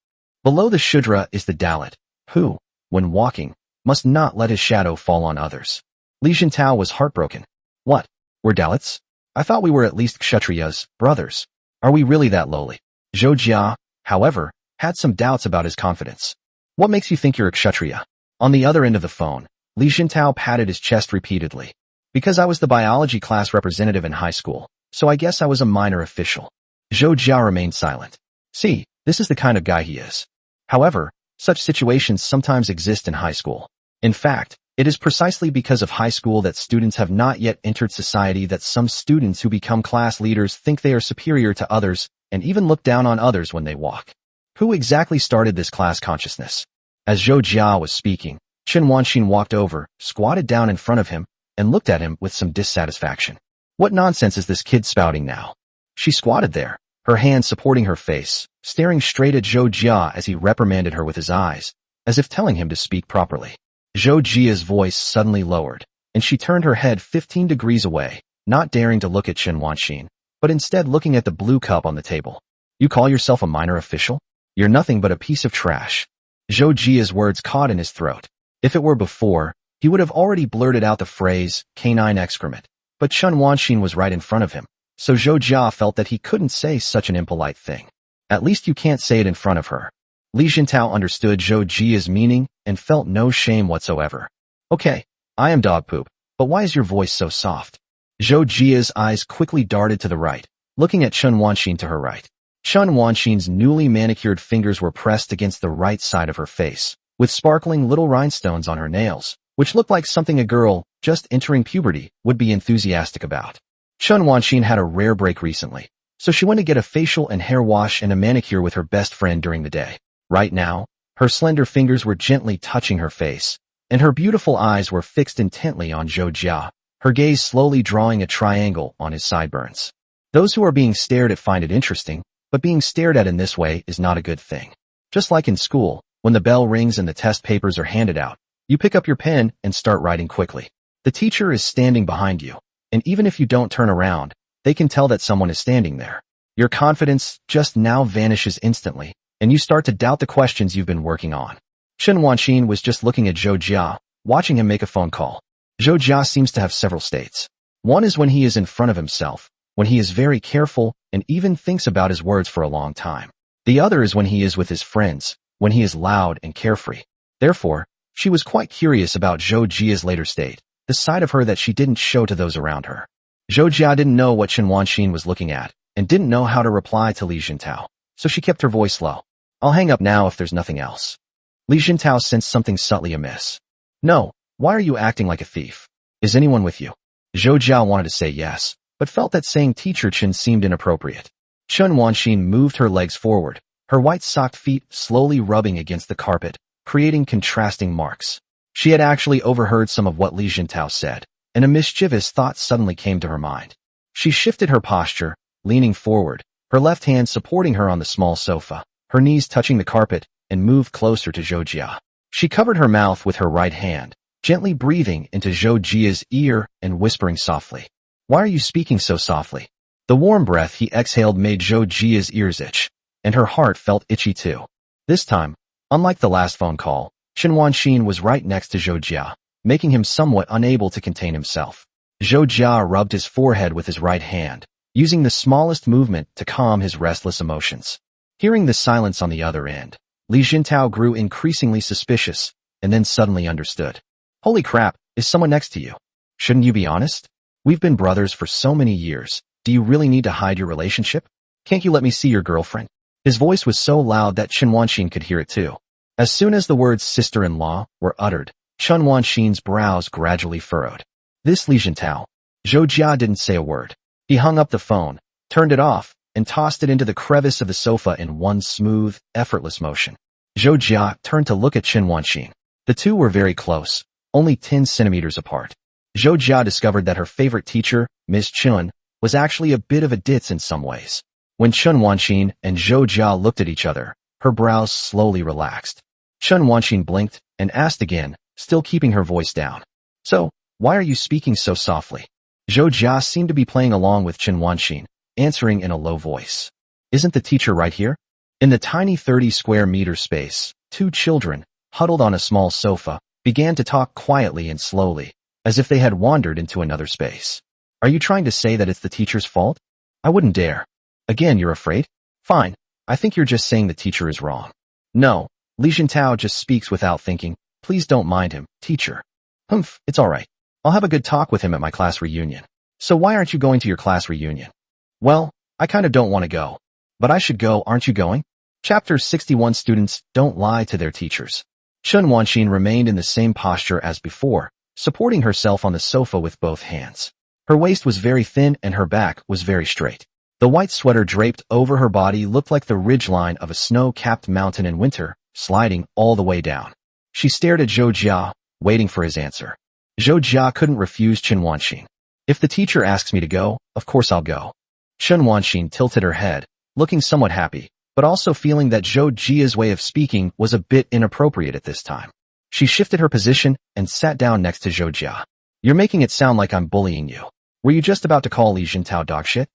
Below the Shudra is the Dalit, who, when walking, must not let his shadow fall on others. Li Jintao was heartbroken. What? We're Dalits? I thought we were at least Kshatriyas, brothers. Are we really that lowly? Zhou Jia, however, had some doubts about his confidence. What makes you think you're a Kshatriya? On the other end of the phone, Li Jintao patted his chest repeatedly. Because I was the biology class representative in high school, so I guess I was a minor official. Zhou Jia remained silent. See, this is the kind of guy he is. However, such situations sometimes exist in high school. In fact, it is precisely because of high school that students have not yet entered society that some students who become class leaders think they are superior to others and even look down on others when they walk. Who exactly started this class consciousness? As Zhou Jia was speaking, Chen Wanxin walked over, squatted down in front of him, and looked at him with some dissatisfaction. What nonsense is this kid spouting now? She squatted there, her hand supporting her face, staring straight at Zhou Jia as he reprimanded her with his eyes, as if telling him to speak properly. Zhou Jia's voice suddenly lowered, and she turned her head 15 degrees away, not daring to look at Chen Wanxin, but instead looking at the blue cup on the table. You call yourself a minor official? You're nothing but a piece of trash. Zhou Jia's words caught in his throat. If it were before, he would have already blurted out the phrase, canine excrement. But Chen Wanxin was right in front of him, so Zhou Jia felt that he couldn't say such an impolite thing. At least you can't say it in front of her. Li Jintao understood Zhou Jia's meaning and felt no shame whatsoever. Okay, I am dog poop, but why is your voice so soft? Zhou Jia's eyes quickly darted to the right, looking at Chen Wanxin to her right. Chen Wanxin's newly manicured fingers were pressed against the right side of her face, with sparkling little rhinestones on her nails, which looked like something a girl, just entering puberty, would be enthusiastic about. Chen Wanxin had a rare break recently, so she went to get a facial and hair wash and a manicure with her best friend during the day. Right now, her slender fingers were gently touching her face, and her beautiful eyes were fixed intently on Zhou Jia, her gaze slowly drawing a triangle on his sideburns. Those who are being stared at find it interesting, but being stared at in this way is not a good thing. Just like in school, when the bell rings and the test papers are handed out, you pick up your pen and start writing quickly. The teacher is standing behind you, and even if you don't turn around, they can tell that someone is standing there. Your confidence just now vanishes instantly, and you start to doubt the questions you've been working on. Chen Wanxin was just looking at Zhou Jia, watching him make a phone call. Zhou Jia seems to have several states. One is when he is in front of himself, when he is very careful and even thinks about his words for a long time. The other is when he is with his friends, when he is loud and carefree. Therefore, she was quite curious about Zhou Jia's later state, the side of her that she didn't show to those around her. Zhou Jia didn't know what Chen Wanxin was looking at, and didn't know how to reply to Li Jintao, so she kept her voice low. I'll hang up now if there's nothing else. Li Jintao sensed something subtly amiss. No, why are you acting like a thief? Is anyone with you? Zhou Jia wanted to say yes, but felt that saying Teacher Chen seemed inappropriate. Chen Wanxin moved her legs forward, her white-socked feet slowly rubbing against the carpet, creating contrasting marks. She had actually overheard some of what Li Jintao said, and a mischievous thought suddenly came to her mind. She shifted her posture, leaning forward, her left hand supporting her on the small sofa, her knees touching the carpet, and moved closer to Zhou Jia. She covered her mouth with her right hand, gently breathing into Zhou Jia's ear and whispering softly. Why are you speaking so softly? The warm breath he exhaled made Zhou Jia's ears itch, and her heart felt itchy too. This time, unlike the last phone call, Chen Wanxin was right next to Zhou Jia, making him somewhat unable to contain himself. Zhou Jia rubbed his forehead with his right hand, using the smallest movement to calm his restless emotions. Hearing the silence on the other end, Li Jintao grew increasingly suspicious, and then suddenly understood. Holy crap, is someone next to you? Shouldn't you be honest? We've been brothers for so many years. Do you really need to hide your relationship? Can't you let me see your girlfriend? His voice was so loud that Chen Wanxin could hear it too. As soon as the words sister-in-law were uttered, Chen Wanxin's brows gradually furrowed. This Li Jintao. Zhou Jia didn't say a word. He hung up the phone, turned it off, and tossed it into the crevice of the sofa in one smooth, effortless motion. Zhou Jia turned to look at Chen Wanxin. The two were very close, only 10 centimeters apart. Zhou Jia discovered that her favorite teacher, Ms. Chun, was actually a bit of a ditz in some ways. When Chen Wanxin and Zhou Jia looked at each other, her brows slowly relaxed. Chen Wanxin blinked and asked again, still keeping her voice down. So, why are you speaking so softly? Zhou Jia seemed to be playing along with Chen Wanxin, answering in a low voice. Isn't the teacher right here? In the tiny 30 square meter space, two children, huddled on a small sofa, began to talk quietly and slowly, as if they had wandered into another space. Are you trying to say that it's the teacher's fault? I wouldn't dare. Again, you're afraid? Fine. I think you're just saying the teacher is wrong. No, Li Jintao just speaks without thinking. Please don't mind him, teacher. Humph, it's all right. I'll have a good talk with him at my class reunion. So why aren't you going to your class reunion? Well, I kind of don't want to go. But I should go, aren't you going? Chapter 61 Students don't lie to their teachers. Chen Wanxin remained in the same posture as before, supporting herself on the sofa with both hands. Her waist was very thin and her back was very straight. The white sweater draped over her body looked like the ridgeline of a snow-capped mountain in winter, sliding all the way down. She stared at Zhou Jia, waiting for his answer. Zhou Jia couldn't refuse Chen Wanxin. If the teacher asks me to go, of course I'll go. Chen Wanxin tilted her head, looking somewhat happy, but also feeling that Zhou Jia's way of speaking was a bit inappropriate at this time. She shifted her position and sat down next to Zhou Jia. You're making it sound like I'm bullying you. Were you just about to call Li Jintao dog shit?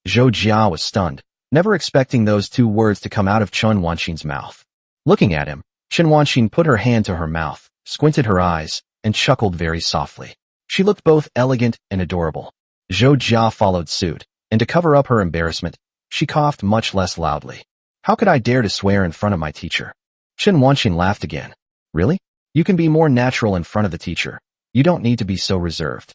Zhou Jia was stunned, never expecting those two words to come out of Chen Wanxin's mouth. Looking at him, Chen Wanxin put her hand to her mouth, squinted her eyes, and chuckled very softly. She looked both elegant and adorable. Zhou Jia followed suit, and to cover up her embarrassment, she coughed much less loudly. How could I dare to swear in front of my teacher? Chen Wanxin laughed again. Really? You can be more natural in front of the teacher. You don't need to be so reserved.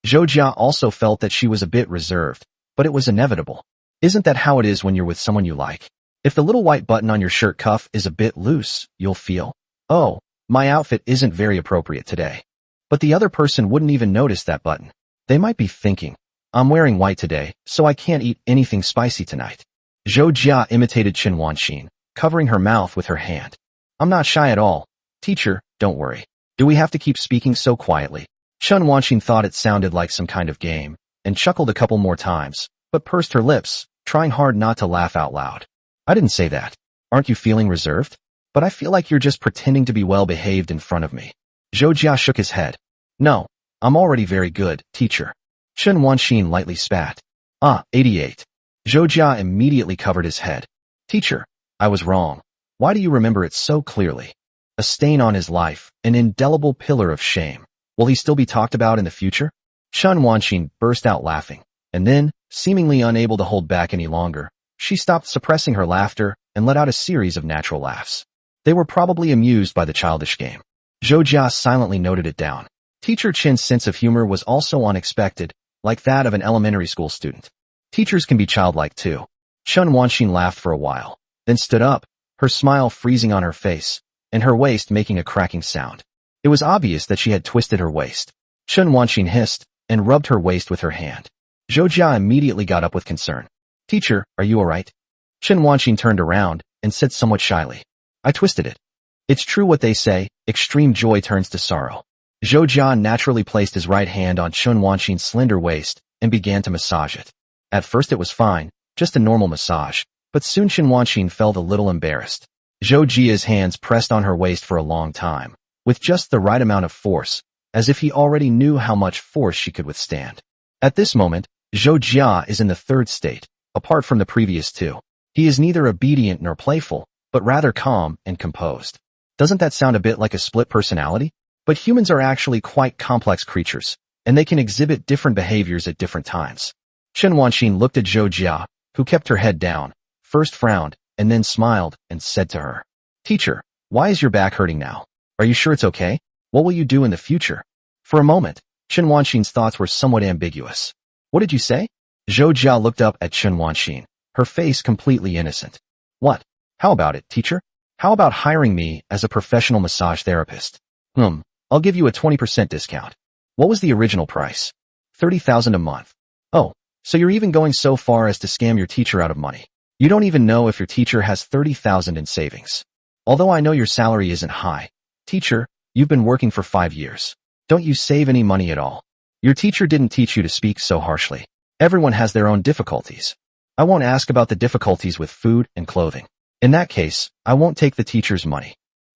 Zhou Jia also felt that she was a bit reserved, but it was inevitable. Isn't that how it is when you're with someone you like? If the little white button on your shirt cuff is a bit loose, you'll feel, oh, my outfit isn't very appropriate today. But the other person wouldn't even notice that button. They might be thinking, I'm wearing white today, so I can't eat anything spicy tonight. Zhou Jia imitated Chen Wanxin, covering her mouth with her hand. I'm not shy at all. Teacher, don't worry. Do we have to keep speaking so quietly? Chun Wanxin thought it sounded like some kind of game, and chuckled a couple more times, but pursed her lips, trying hard not to laugh out loud. I didn't say that. Aren't you feeling reserved? But I feel like you're just pretending to be well-behaved in front of me. Zhou Jia shook his head. No, I'm already very good, teacher. Chun Wanxin lightly spat. 88. Zhou Jia immediately covered his head. Teacher, I was wrong. Why do you remember it so clearly? A stain on his life, an indelible pillar of shame. Will he still be talked about in the future? Chun Wanxin burst out laughing, and then, seemingly unable to hold back any longer, she stopped suppressing her laughter and let out a series of natural laughs. They were probably amused by the childish game. Zhou Jia silently noted it down. Teacher Chen's sense of humor was also unexpected, like that of an elementary school student. Teachers can be childlike too. Chun Wanxin laughed for a while, then stood up, her smile freezing on her face, and her waist making a cracking sound. It was obvious that she had twisted her waist. Chun Wanxin hissed and rubbed her waist with her hand. Zhou Jia immediately got up with concern. Teacher, are you alright? Chun Wanxin turned around and said somewhat shyly. I twisted it. It's true what they say, extreme joy turns to sorrow. Zhou Jia naturally placed his right hand on Chun Wanxin's slender waist and began to massage it. At first it was fine, just a normal massage, but soon Chun Wanxin felt a little embarrassed. Zhou Jia's hands pressed on her waist for a long time, with just the right amount of force, as if he already knew how much force she could withstand. At this moment, Zhou Jia is in the third state, apart from the previous two. He is neither obedient nor playful, but rather calm and composed. Doesn't that sound a bit like a split personality? But humans are actually quite complex creatures, and they can exhibit different behaviors at different times. Chun Wanxin looked at Zhou Jia, who kept her head down, first frowned, and then smiled, and said to her, Teacher, why is your back hurting now? Are you sure it's okay? What will you do in the future? For a moment, Chun Wanxin's thoughts were somewhat ambiguous. What did you say? Zhou Jia looked up at Chun Wanxin, her face completely innocent. What? How about it, teacher? How about hiring me as a professional massage therapist? I'll give you a 20% discount. What was the original price? 30,000 a month. Oh, so you're even going so far as to scam your teacher out of money. You don't even know if your teacher has 30,000 in savings. Although I know your salary isn't high. Teacher, you've been working for 5 years. Don't you save any money at all? Your teacher didn't teach you to speak so harshly. Everyone has their own difficulties. I won't ask about the difficulties with food and clothing. In that case, I won't take the teacher's money.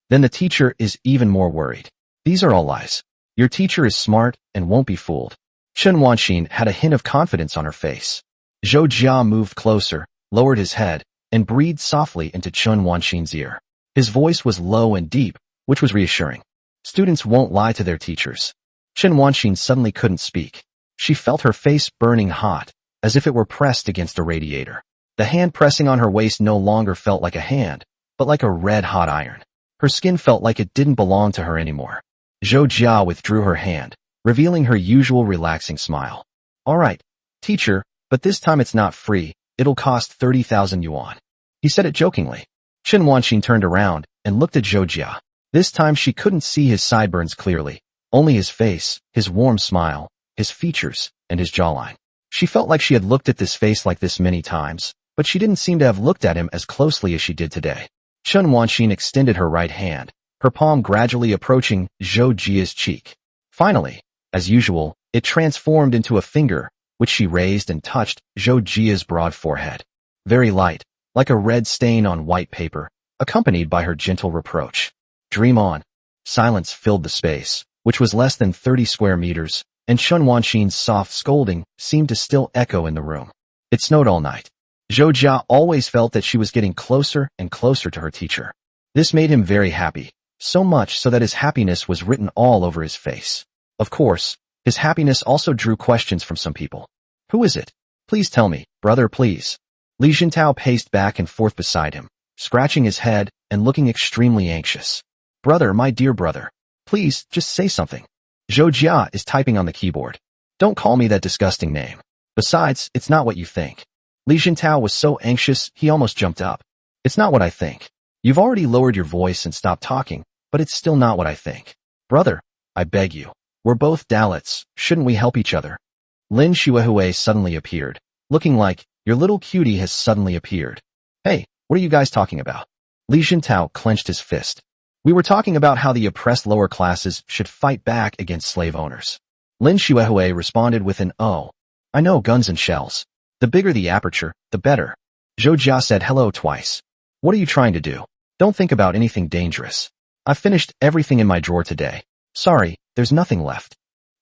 Then the teacher is even more worried. These are all lies. Your teacher is smart and won't be fooled. Chun Wanxin had a hint of confidence on her face. Zhou Jia moved closer, lowered his head, and breathed softly into Chun Wanxin's ear. His voice was low and deep, which was reassuring. Students won't lie to their teachers. Chun Wanxin suddenly couldn't speak. She felt her face burning hot, as if it were pressed against a radiator. The hand pressing on her waist no longer felt like a hand, but like a red-hot iron. Her skin felt like it didn't belong to her anymore. Zhou Jia withdrew her hand, revealing her usual relaxing smile. All right, teacher, but this time it's not free, it'll cost 30,000 yuan. He said it jokingly. Chun Wanxin turned around and looked at Zhou Jia. This time she couldn't see his sideburns clearly, only his face, his warm smile, his features, and his jawline. She felt like she had looked at this face like this many times, but she didn't seem to have looked at him as closely as she did today. Chun Wanxin extended her right hand, her palm gradually approaching Zhou Jia's cheek. Finally, as usual, it transformed into a finger, which she raised and touched Zhou Jia's broad forehead. Very light, like a red stain on white paper, accompanied by her gentle reproach. Dream on. Silence filled the space, which was less than 30 square meters, and Chun Wanxin's soft scolding seemed to still echo in the room. It snowed all night. Zhou Jia always felt that she was getting closer and closer to her teacher. This made him very happy, so much so that his happiness was written all over his face. Of course, his happiness also drew questions from some people. Who is it? Please tell me, brother, please. Li Jintao paced back and forth beside him, scratching his head and looking extremely anxious. Brother, my dear brother. Please, just say something. Zhou Jia is typing on the keyboard. Don't call me that disgusting name. Besides, it's not what you think. Li Jintao was so anxious he almost jumped up. It's not what I think. You've already lowered your voice and stopped talking, but it's still not what I think. Brother, I beg you. We're both Dalits, shouldn't we help each other? Lin Xuehui suddenly appeared, looking like, your little cutie has suddenly appeared. Hey, what are you guys talking about? Li Jintao clenched his fist. We were talking about how the oppressed lower classes should fight back against slave owners. Lin Xuehue responded with an "Oh. I know guns and shells. The bigger the aperture, the better." Zhou Jia said hello twice. "What are you trying to do? Don't think about anything dangerous. I've finished everything in my drawer today. Sorry, there's nothing left."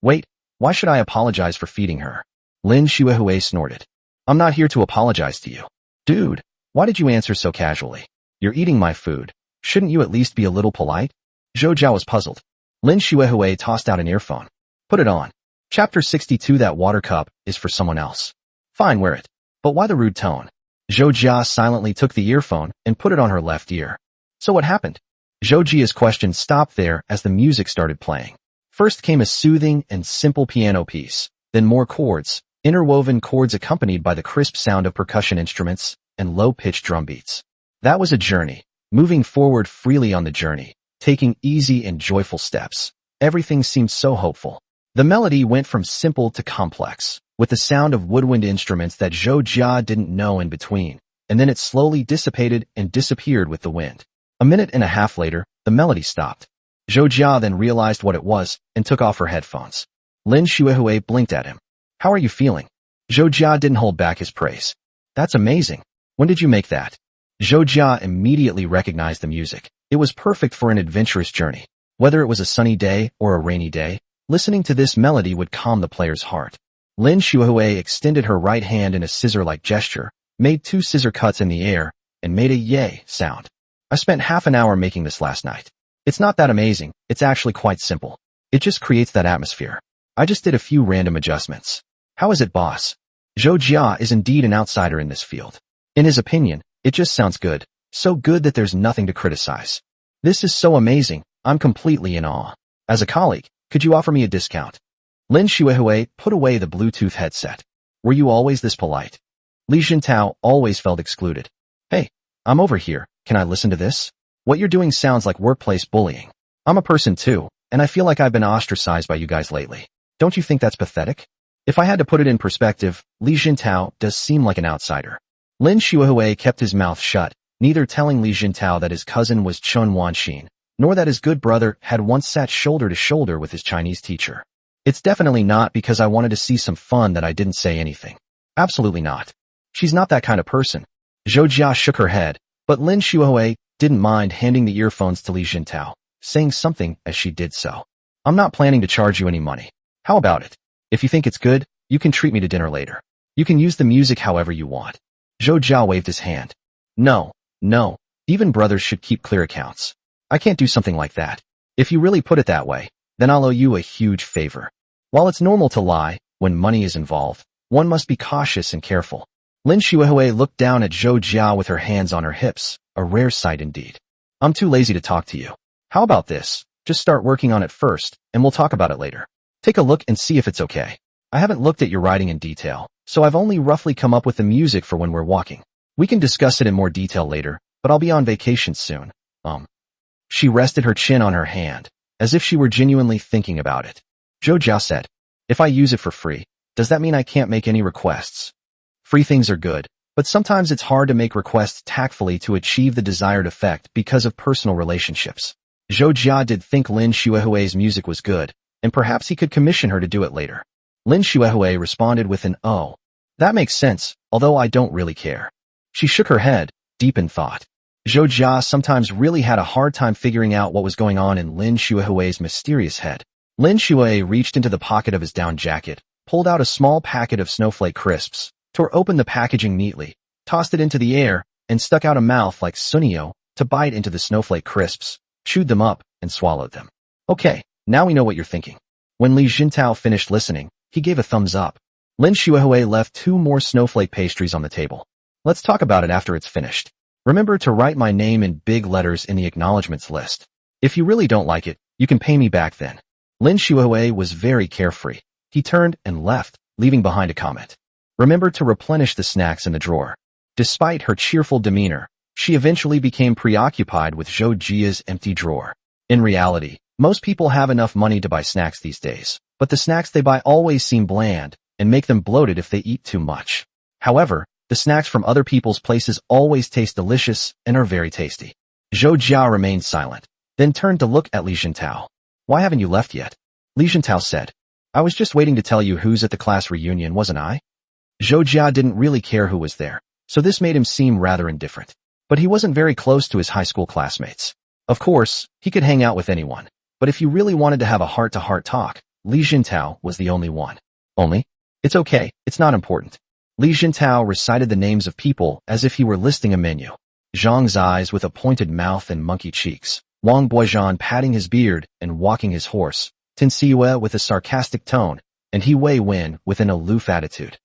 "Wait, why should I apologize for feeding her?" Lin Xuehue snorted. "I'm not here to apologize to you." "Dude, why did you answer so casually? You're eating my food. Shouldn't you at least be a little polite?" Zhou Jia was puzzled. Lin Xuehue tossed out an earphone. "Put it on. Chapter 62 That water cup is for someone else." "Fine, wear it. But why the rude tone?" Zhou Jia silently took the earphone and put it on her left ear. "So what happened?" Zhou Jia's question stopped there as the music started playing. First came a soothing and simple piano piece, then more chords, interwoven chords accompanied by the crisp sound of percussion instruments and low-pitched drum beats. That was a journey, moving forward freely on the journey, taking easy and joyful steps. Everything seemed so hopeful. The melody went from simple to complex, with the sound of woodwind instruments that Zhou Jia didn't know in between, and then it slowly dissipated and disappeared with the wind. A minute and a half later, the melody stopped. Zhou Jia then realized what it was and took off her headphones. Lin Xuehue blinked at him. "How are you feeling?" Zhou Jia didn't hold back his praise. "That's amazing. When did you make that?" Zhou Jia immediately recognized the music. It was perfect for an adventurous journey. Whether it was a sunny day or a rainy day, listening to this melody would calm the player's heart. Lin Xuehue extended her right hand in a scissor-like gesture, made 2 scissor cuts in the air, and made a yay sound. "I spent half an hour making this last night. It's not that amazing, it's actually quite simple. It just creates that atmosphere. I just did a few random adjustments." "How is it, boss?" Zhou Jia is indeed an outsider in this field. In his opinion, it just sounds good, so good that there's nothing to criticize. "This is so amazing, I'm completely in awe. As a colleague, could you offer me a discount?" Lin Xuehue put away the Bluetooth headset. "Were you always this polite?" Li Jintao always felt excluded. "Hey, I'm over here, can I listen to this? What you're doing sounds like workplace bullying. I'm a person too, and I feel like I've been ostracized by you guys lately. Don't you think that's pathetic?" If I had to put it in perspective, Li Jintao does seem like an outsider. Lin Xuehue kept his mouth shut, neither telling Li Jintao that his cousin was Chen Wanxin, nor that his good brother had once sat shoulder to shoulder with his Chinese teacher. "It's definitely not because I wanted to see some fun that I didn't say anything. Absolutely not. She's not that kind of person." Zhou Jia shook her head, but Lin Xuehue didn't mind handing the earphones to Li Jintao, saying something as she did so. "I'm not planning to charge you any money. How about it? If you think it's good, you can treat me to dinner later. You can use the music however you want." Zhou Jia waved his hand. No, even brothers should keep clear accounts. I can't do something like that. If you really put it that way, then I'll owe you a huge favor. While it's normal to lie, when money is involved, one must be cautious and careful." Lin Xuehue looked down at Zhou Jia with her hands on her hips, a rare sight indeed. "I'm too lazy to talk to you. How about this? Just start working on it first, and we'll talk about it later. Take a look and see if it's okay. I haven't looked at your writing in detail, so I've only roughly come up with the music for when we're walking. We can discuss it in more detail later, but I'll be on vacation soon." She rested her chin on her hand, as if she were genuinely thinking about it. Zhou Jia said, "If I use it for free, does that mean I can't make any requests?" Free things are good, but sometimes it's hard to make requests tactfully to achieve the desired effect because of personal relationships. Zhou Jia did think Lin Xuehue's music was good, and perhaps he could commission her to do it later. Lin Xuehue responded with an "Oh. That makes sense, although I don't really care." She shook her head, deep in thought. Zhou Jia sometimes really had a hard time figuring out what was going on in Lin Xuehue's mysterious head. Lin Xuehue reached into the pocket of his down jacket, pulled out a small packet of snowflake crisps, tore open the packaging neatly, tossed it into the air, and stuck out a mouth like Sunio to bite into the snowflake crisps, chewed them up, and swallowed them. "Okay, now we know what you're thinking." When Li Jintao finished listening, he gave a thumbs up. Lin Xuehue left 2 more snowflake pastries on the table. "Let's talk about it after it's finished. Remember to write my name in big letters in the acknowledgements list. If you really don't like it, you can pay me back then." Lin Xuehue was very carefree. He turned and left, leaving behind a comment. "Remember to replenish the snacks in the drawer." Despite her cheerful demeanor, she eventually became preoccupied with Zhou Jia's empty drawer. In reality, most people have enough money to buy snacks these days, but the snacks they buy always seem bland and make them bloated if they eat too much. However, the snacks from other people's places always taste delicious and are very tasty. Zhou Jia remained silent, then turned to look at Li Jintao. "Why haven't you left yet?" Li Jintao said. I was just waiting to tell you who's at the class reunion, wasn't I? Zhou Jia didn't really care who was there, so this made him seem rather indifferent. But he wasn't very close to his high school classmates. Of course, he could hang out with anyone, but if you really wanted to have a heart-to-heart talk, Li Jintao was the only one. Only? It's okay, it's not important. Li Jintao recited the names of people as if he were listing a menu. Zhang's eyes with a pointed mouth and monkey cheeks. Wang Boizhan patting his beard and walking his horse. Tin Siyue with a sarcastic tone, and He Wei Wen with an aloof attitude.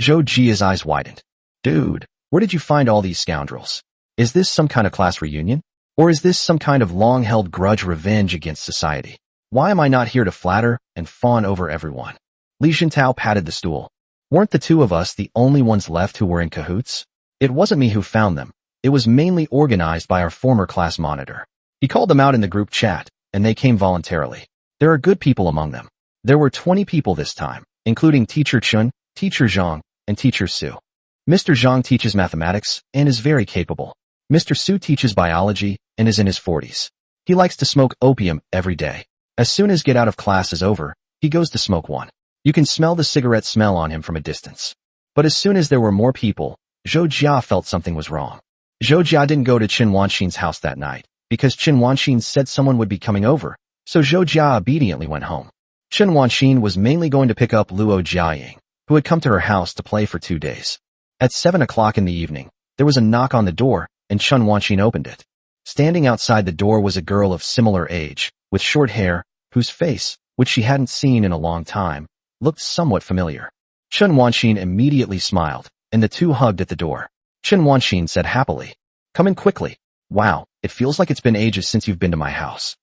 Zhou Jia's eyes widened. Dude, where did you find all these scoundrels? Is this some kind of class reunion? Or is this some kind of long-held grudge revenge against society? Why am I not here to flatter and fawn over everyone? Li Jintao patted the stool. Weren't the two of us the only ones left who were in cahoots? It wasn't me who found them. It was mainly organized by our former class monitor. He called them out in the group chat, and they came voluntarily. There are good people among them. There were 20 people this time, including Teacher Chun, Teacher Zhang, and Teacher Su. Mr. Zhang teaches mathematics and is very capable. Mr. Su teaches biology and is in his 40s. He likes to smoke opium every day. As soon as get out of class is over, he goes to smoke one. You can smell the cigarette smell on him from a distance. But as soon as there were more people, Zhou Jia felt something was wrong. Zhou Jia didn't go to Qin Wanxin's house that night, because Qin Wanxin said someone would be coming over, so Zhou Jia obediently went home. Qin Wanxin was mainly going to pick up Luo Jiaying, who had come to her house to play for 2 days. At 7 o'clock in the evening, there was a knock on the door, and Qin Wanxin opened it. Standing outside the door was a girl of similar age, with short hair, whose face, which she hadn't seen in a long time, looked somewhat familiar. Qin Wanxin immediately smiled, and the two hugged at the door. Qin Wanxin said happily, "Come in quickly. Wow, it feels like it's been ages since you've been to my house."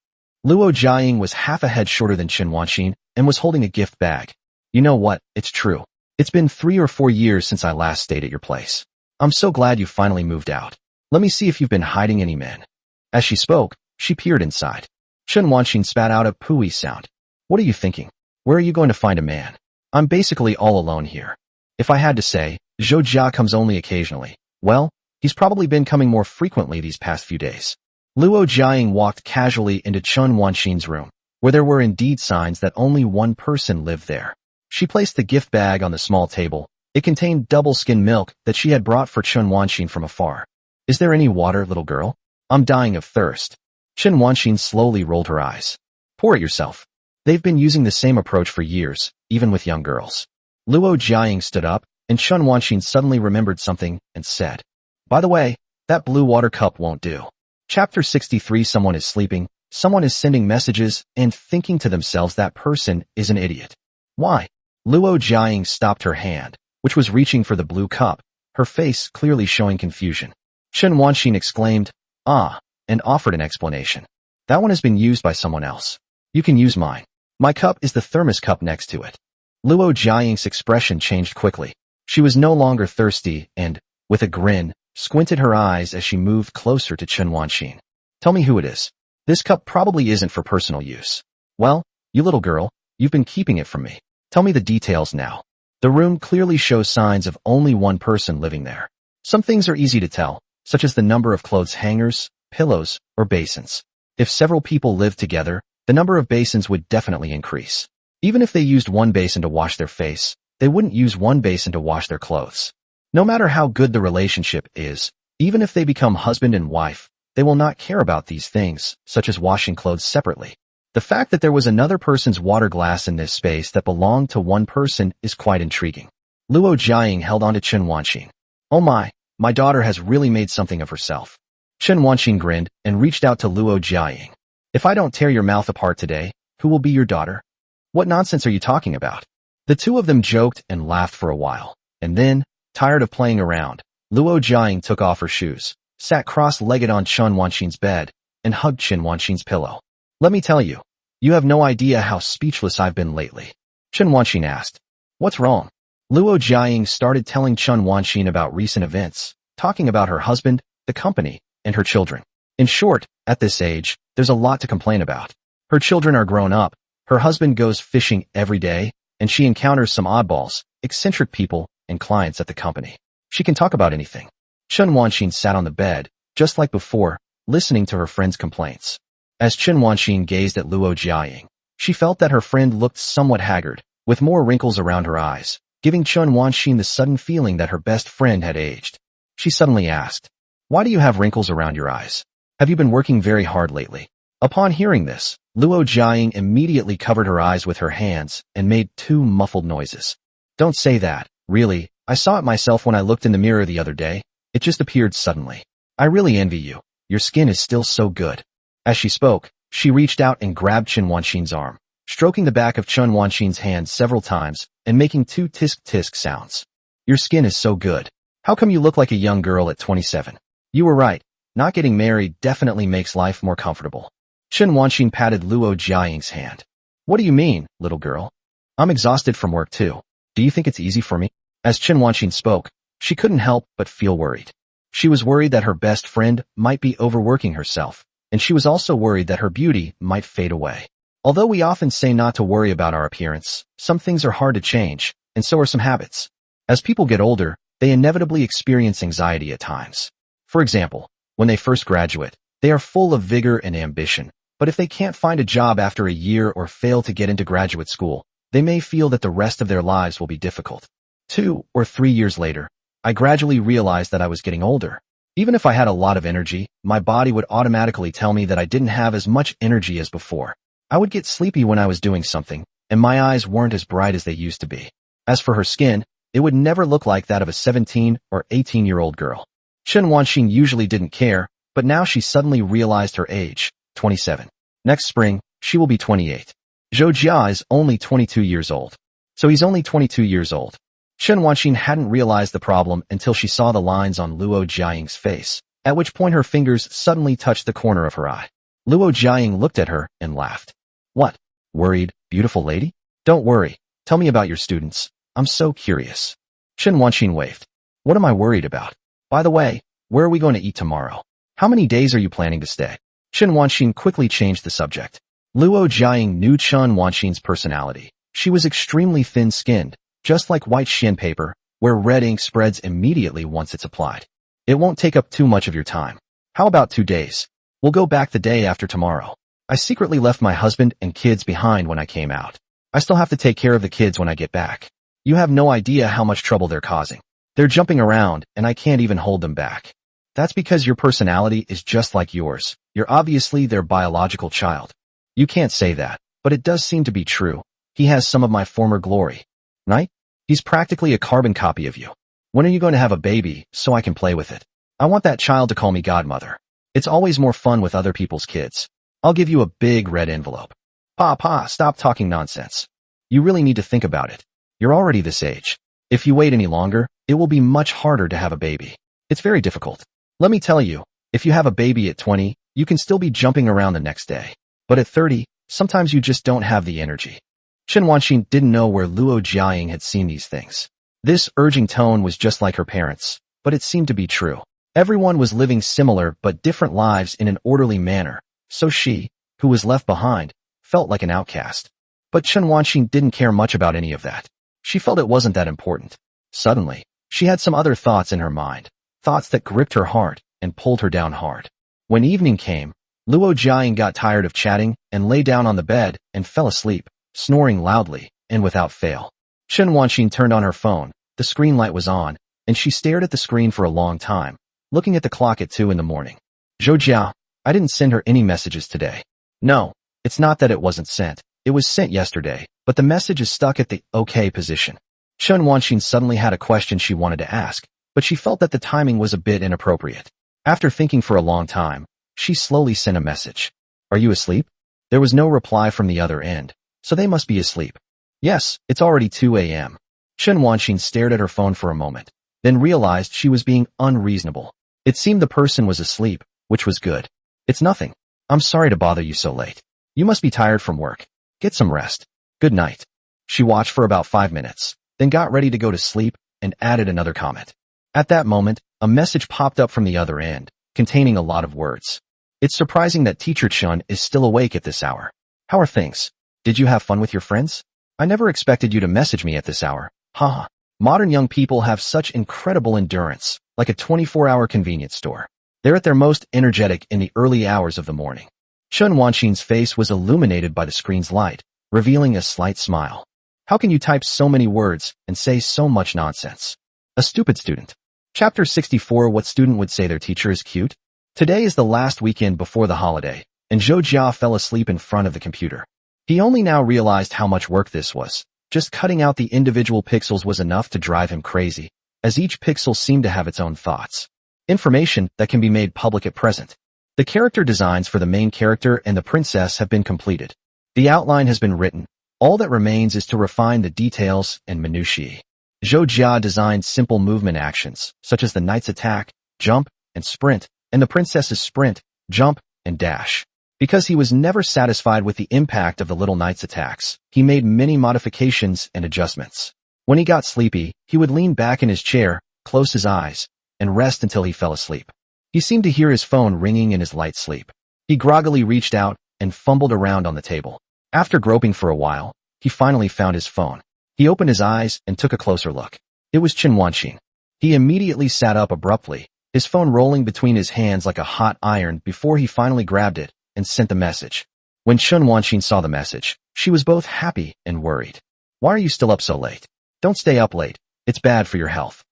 Luo Jiaying was half a head shorter than Qin Wanxin and was holding a gift bag. "You know what, it's true. It's been 3 or 4 years since I last stayed at your place. I'm so glad you finally moved out. Let me see if you've been hiding any men." As she spoke, she peered inside. Qin Wanxin spat out a pooey sound. "What are you thinking? Where are you going to find a man? I'm basically all alone here. If I had to say, Zhou Jia comes only occasionally. Well, he's probably been coming more frequently these past few days." Luo Jiaying walked casually into Qin Wanxin's room, where there were indeed signs that only one person lived there. She placed the gift bag on the small table. It contained double-skim milk that she had brought for Qin Wanxin from afar. "Is there any water, little girl? I'm dying of thirst." Qin Wanxin slowly rolled her eyes. "Pour it yourself. They've been using the same approach for years, even with young girls." Luo Jiaying stood up, and Qin Wanxin suddenly remembered something and said, "By the way, that blue water cup won't do." Chapter 63. Someone is sleeping, someone is sending messages, and thinking to themselves that person is an idiot. Why? Luo Jiaying stopped her hand, which was reaching for the blue cup, her face clearly showing confusion. Qin Wanxin exclaimed, "Ah," and offered an explanation. "That one has been used by someone else. You can use mine. My cup is the thermos cup next to it." Luo Jiaying's expression changed quickly. She was no longer thirsty and, with a grin, squinted her eyes as she moved closer to Qin Wanxin. "Tell me who it is. This cup probably isn't for personal use." "Well, you little girl, you've been keeping it from me. Tell me the details now." The room clearly shows signs of only one person living there. Some things are easy to tell, such as the number of clothes hangers, pillows, or basins. If several people lived together, the number of basins would definitely increase. Even if they used one basin to wash their face, they wouldn't use one basin to wash their clothes. No matter how good the relationship is, even if they become husband and wife, they will not care about these things, such as washing clothes separately. The fact that there was another person's water glass in this space that belonged to one person is quite intriguing. Luo Jiaying held on to Qin Wanxin. "Oh my daughter has really made something of herself." Qin Wanxin grinned and reached out to Luo Jiaying. "If I don't tear your mouth apart today, who will be your daughter?" "What nonsense are you talking about?" The two of them joked and laughed for a while, and then, tired of playing around, Luo Jiaying took off her shoes, sat cross-legged on Qin Wanxin's bed, and hugged Qin Wanxin's pillow. "Let me tell you, you have no idea how speechless I've been lately." Qin Wanxin asked. "What's wrong?" Luo Jiaying started telling Qin Wanxin about recent events, talking about her husband, the company, and her children. In short, at this age, there's a lot to complain about. Her children are grown up, her husband goes fishing every day, and she encounters some oddballs, eccentric people, and clients at the company. She can talk about anything. Qin Wanxin sat on the bed, just like before, listening to her friend's complaints. As Qin Wanxin gazed at Luo Jiaying, she felt that her friend looked somewhat haggard, with more wrinkles around her eyes, giving Chun Wanxin the sudden feeling that her best friend had aged. She suddenly asked, "Why do you have wrinkles around your eyes? Have you been working very hard lately?" Upon hearing this, Luo Jiaying immediately covered her eyes with her hands and made two muffled noises. "Don't say that, really, I saw it myself when I looked in the mirror the other day. It just appeared suddenly. I really envy you. Your skin is still so good." As she spoke, she reached out and grabbed Chun Wanxin's arm, stroking the back of Chun Wanxin's hand several times and making two tisk-tisk sounds. "Your skin is so good. How come you look like a young girl at 27? You were right. Not getting married definitely makes life more comfortable." Chun Wanxin patted Luo Jiaying's hand. "What do you mean, little girl? I'm exhausted from work too. Do you think it's easy for me?" As Chun Wanxin spoke, she couldn't help but feel worried. She was worried that her best friend might be overworking herself, and she was also worried that her beauty might fade away. Although we often say not to worry about our appearance, some things are hard to change, and so are some habits. As people get older, they inevitably experience anxiety at times. For example, when they first graduate, they are full of vigor and ambition, but if they can't find a job after a year or fail to get into graduate school, they may feel that the rest of their lives will be difficult. 2 or 3 years later, I gradually realized that I was getting older. Even if I had a lot of energy, my body would automatically tell me that I didn't have as much energy as before. I would get sleepy when I was doing something, and my eyes weren't as bright as they used to be. As for her skin, it would never look like that of a 17 or 18-year-old girl. Chun Wanxin usually didn't care, but now she suddenly realized her age, 27. Next spring, she will be 28. Zhou Jia is only 22 years old. So he's only 22 years old. Chun Wanxin hadn't realized the problem until she saw the lines on Luo Jiaying's face, at which point her fingers suddenly touched the corner of her eye. Luo Jiaying looked at her and laughed. "What? Worried, beautiful lady? Don't worry. Tell me about your students. I'm so curious." Chun Wanxin waved. "What am I worried about? By the way, where are we going to eat tomorrow? How many days are you planning to stay?" Chun Wanxin quickly changed the subject. Luo Jiaying knew Chun Wanxin's personality. She was extremely thin-skinned, just like white Shin paper, where red ink spreads immediately once it's applied. "It won't take up too much of your time. How about 2 days? We'll go back the day after tomorrow. I secretly left my husband and kids behind when I came out. I still have to take care of the kids when I get back. You have no idea how much trouble they're causing. They're jumping around, and I can't even hold them back. That's because your personality is just like yours. You're obviously their biological child." "You can't say that, but it does seem to be true. He has some of my former glory. Right? He's practically a carbon copy of you. When are you going to have a baby so I can play with it? I want that child to call me godmother. It's always more fun with other people's kids. I'll give you a big red envelope." Pa, stop talking nonsense. You really need to think about it. You're already this age. If you wait any longer, it will be much harder to have a baby. It's very difficult. Let me tell you, if you have a baby at 20, you can still be jumping around the next day. But at 30, sometimes you just don't have the energy. Chun Wanxin didn't know where Luo Jiaying had seen these things. This urging tone was just like her parents, but it seemed to be true. Everyone was living similar but different lives in an orderly manner, so she, who was left behind, felt like an outcast. But Chun Wanxin didn't care much about any of that. She felt it wasn't that important. Suddenly, she had some other thoughts in her mind, thoughts that gripped her heart and pulled her down hard. When evening came, Luo Jiaying got tired of chatting and lay down on the bed and fell asleep, snoring loudly and without fail. Chun Wanxin turned on her phone, the screen light was on, and she stared at the screen for a long time, looking at the clock at 2 in the morning. "Zhou Jia, I didn't send her any messages today." "No, it's not that it wasn't sent. It was sent yesterday, but the message is stuck at the OK position." Chun Wanxin suddenly had a question she wanted to ask, but she felt that the timing was a bit inappropriate. After thinking for a long time, she slowly sent a message. "Are you asleep?" There was no reply from the other end, so they must be asleep. "Yes, it's already 2 a.m. Chun Wanxin stared at her phone for a moment, then realized she was being unreasonable. It seemed the person was asleep, which was good. "It's nothing. I'm sorry to bother you so late. You must be tired from work. Get some rest. Good night." She watched for about 5 minutes, then got ready to go to sleep and added another comment. At that moment, a message popped up from the other end, containing a lot of words. "It's surprising that Teacher Chun is still awake at this hour. How are things? Did you have fun with your friends? I never expected you to message me at this hour. Haha. Modern young people have such incredible endurance, like a 24-hour convenience store. They're at their most energetic in the early hours of the morning." Chun Wanxin's face was illuminated by the screen's light, revealing a slight smile. How can you type so many words and say so much nonsense? A stupid student. Chapter 64. What student would say their teacher is cute? Today is the last weekend before the holiday, and Zhou Jia fell asleep in front of the computer. He only now realized how much work this was. Just cutting out the individual pixels was enough to drive him crazy, as each pixel seemed to have its own thoughts. Information that can be made public at present. The character designs for the main character and the princess have been completed. The outline has been written. All that remains is to refine the details and minutiae. Zhou Jia designed simple movement actions, such as the knight's attack, jump, and sprint, and the princess's sprint, jump, and dash. Because he was never satisfied with the impact of the little knight's attacks, he made many modifications and adjustments. When he got sleepy, he would lean back in his chair, close his eyes, and rest until he fell asleep. He seemed to hear his phone ringing in his light sleep. He groggily reached out and fumbled around on the table. After groping for a while, he finally found his phone. He opened his eyes and took a closer look. It was Chen Wanxin. He immediately sat up abruptly, his phone rolling between his hands like a hot iron before he finally grabbed it and sent the message. When Chen Wanxin saw the message, she was both happy and worried. Why are you still up so late? Don't stay up late. It's bad for your health.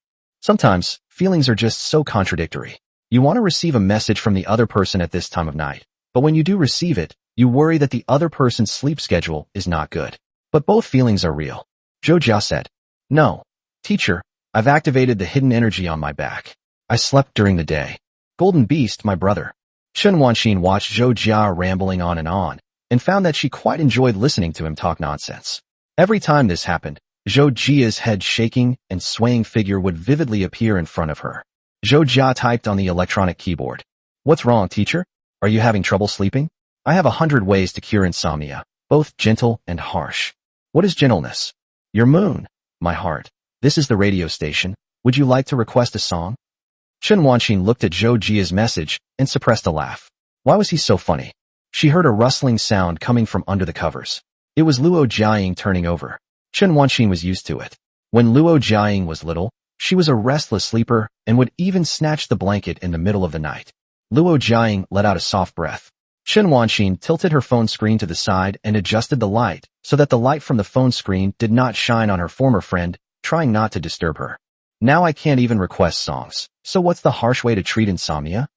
Sometimes, feelings are just so contradictory. You want to receive a message from the other person at this time of night, but when you do receive it, you worry that the other person's sleep schedule is not good. But both feelings are real. Zhou Jia said, "No, teacher, I've activated the hidden energy on my back. I slept during the day. Golden Beast, my brother." Chen Wanxin watched Zhou Jia rambling on, and found that she quite enjoyed listening to him talk nonsense. Every time this happened, Zhou Jia's head shaking and swaying figure would vividly appear in front of her. Zhou Jia typed on the electronic keyboard. "What's wrong, teacher? Are you having trouble sleeping? I have 100 ways to cure insomnia, both gentle and harsh." "What is gentleness?" "Your moon, my heart. This is the radio station. Would you like to request a song?" Chen Wanxin looked at Zhou Jia's message and suppressed a laugh. Why was he so funny? She heard a rustling sound coming from under the covers. It was Luo Jiaying turning over. Chen Wanxin was used to it. When Luo Jiaying was little, she was a restless sleeper and would even snatch the blanket in the middle of the night. Luo Jiaying let out a soft breath. Chen Wanxin tilted her phone screen to the side and adjusted the light so that the light from the phone screen did not shine on her former friend, trying not to disturb her. "Now I can't even request songs, so what's the harsh way to treat insomnia?"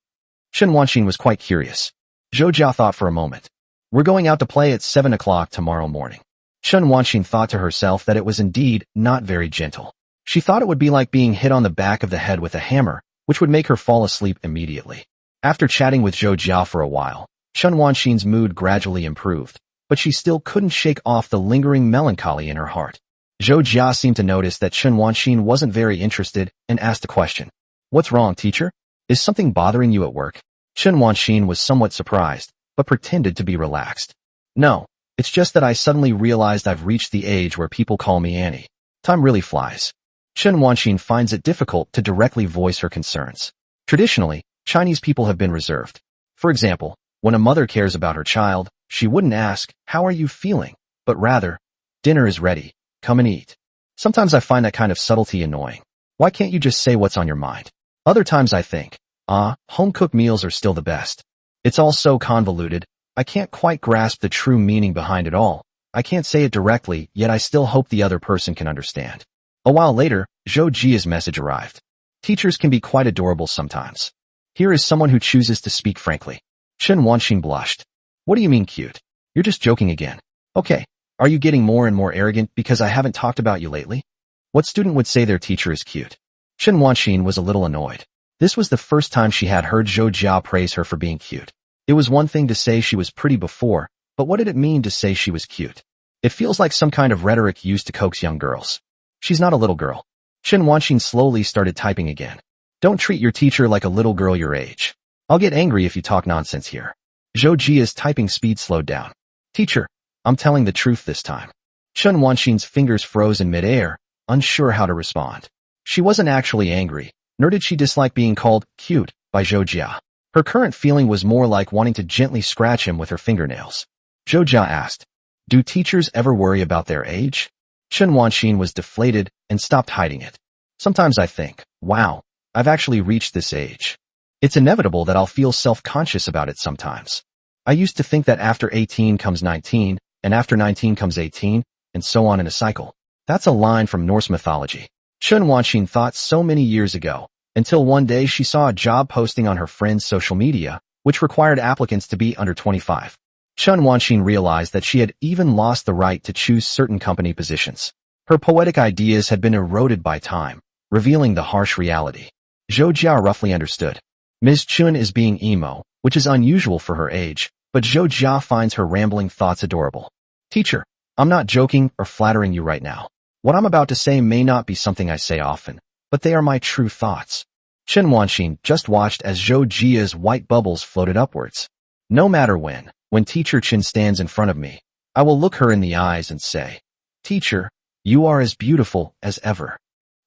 Chen Wanxin was quite curious. Zhou Jia thought for a moment. "We're going out to play at 7 o'clock tomorrow morning." Chen Wanxin thought to herself that it was indeed not very gentle. She thought it would be like being hit on the back of the head with a hammer, which would make her fall asleep immediately. After chatting with Zhou Jia for a while, Chen Wanxin's mood gradually improved, but she still couldn't shake off the lingering melancholy in her heart. Zhou Jia seemed to notice that Chen Wanxin wasn't very interested and asked a question. "What's wrong, teacher? Is something bothering you at work?" Chen Wanxin was somewhat surprised, but pretended to be relaxed. "No, it's just that I suddenly realized I've reached the age where people call me Annie. Time really flies." Chen Wanxin finds it difficult to directly voice her concerns. Traditionally, Chinese people have been reserved. For example, when a mother cares about her child, she wouldn't ask, "How are you feeling?" but rather, "Dinner is ready. Come and eat." Sometimes I find that kind of subtlety annoying. Why can't you just say what's on your mind? Other times I think, home-cooked meals are still the best. It's all so convoluted, I can't quite grasp the true meaning behind it all. I can't say it directly, yet I still hope the other person can understand. A while later, Zhou Jia's message arrived. Teachers can be quite adorable sometimes. Here is someone who chooses to speak frankly. Chen Wanxin blushed. "What do you mean cute? You're just joking again. Okay, are you getting more and more arrogant because I haven't talked about you lately?" What student would say their teacher is cute? Chen Wanxin was a little annoyed. This was the first time she had heard Zhou Jia praise her for being cute. It was one thing to say she was pretty before, but what did it mean to say she was cute? It feels like some kind of rhetoric used to coax young girls. She's not a little girl. Chen Wanxin slowly started typing again. "Don't treat your teacher like a little girl your age. I'll get angry if you talk nonsense here." Zhou Jia's typing speed slowed down. "Teacher, I'm telling the truth this time." Chen Wanxin's fingers froze in midair, unsure how to respond. She wasn't actually angry, nor did she dislike being called cute by Zhou Jia. Her current feeling was more like wanting to gently scratch him with her fingernails. Zhou Jia asked, "Do teachers ever worry about their age?" Chen Wanxin was deflated and stopped hiding it. "Sometimes I think, wow, I've actually reached this age. It's inevitable that I'll feel self-conscious about it sometimes. I used to think that after 18 comes 19, and after 19 comes 18, and so on in a cycle. That's a line from Norse mythology. Chun Wanxin thought so many years ago, until one day she saw a job posting on her friend's social media, which required applicants to be under 25. Chun Wanxin realized that she had even lost the right to choose certain company positions. Her poetic ideas had been eroded by time, revealing the harsh reality. Zhou Jia roughly understood. Ms. Chun is being emo, which is unusual for her age, but Zhou Jia finds her rambling thoughts adorable. Teacher, I'm not joking or flattering you right now. What I'm about to say may not be something I say often, but they are my true thoughts. Chun Wanxin just watched as Zhou Jia's white bubbles floated upwards. No matter when Teacher Chen stands in front of me, I will look her in the eyes and say, Teacher, you are as beautiful as ever.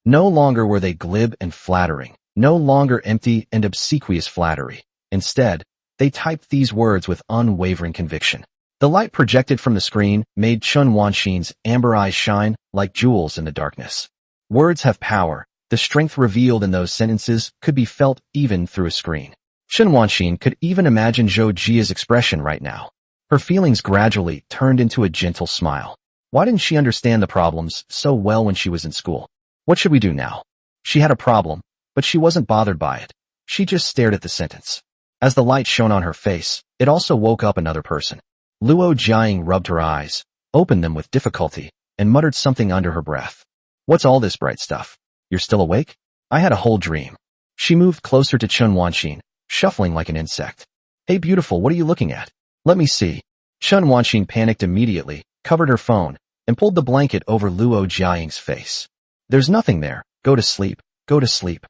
No longer were they glib and flattering, no longer empty and obsequious flattery. Instead, they typed these words with unwavering conviction. The light projected from the screen made Chun Wanxin's amber eyes shine like jewels in the darkness. Words have power. The strength revealed in those sentences could be felt even through a screen. Chun Wanxin could even imagine Zhou Jia's expression right now. Her feelings gradually turned into a gentle smile. Why didn't she understand the problems so well when she was in school? What should we do now? She had a problem, but she wasn't bothered by it. She just stared at the sentence. As the light shone on her face, it also woke up another person. Luo Jiaying rubbed her eyes, opened them with difficulty, and muttered something under her breath. What's all this bright stuff? You're still awake? I had a whole dream. She moved closer to Chun Wanxin, shuffling like an insect. Hey beautiful, what are you looking at? Let me see. Chun Wanxin panicked immediately, covered her phone, and pulled the blanket over Luo Jiaying's face. There's nothing there. Go to sleep. Go to sleep.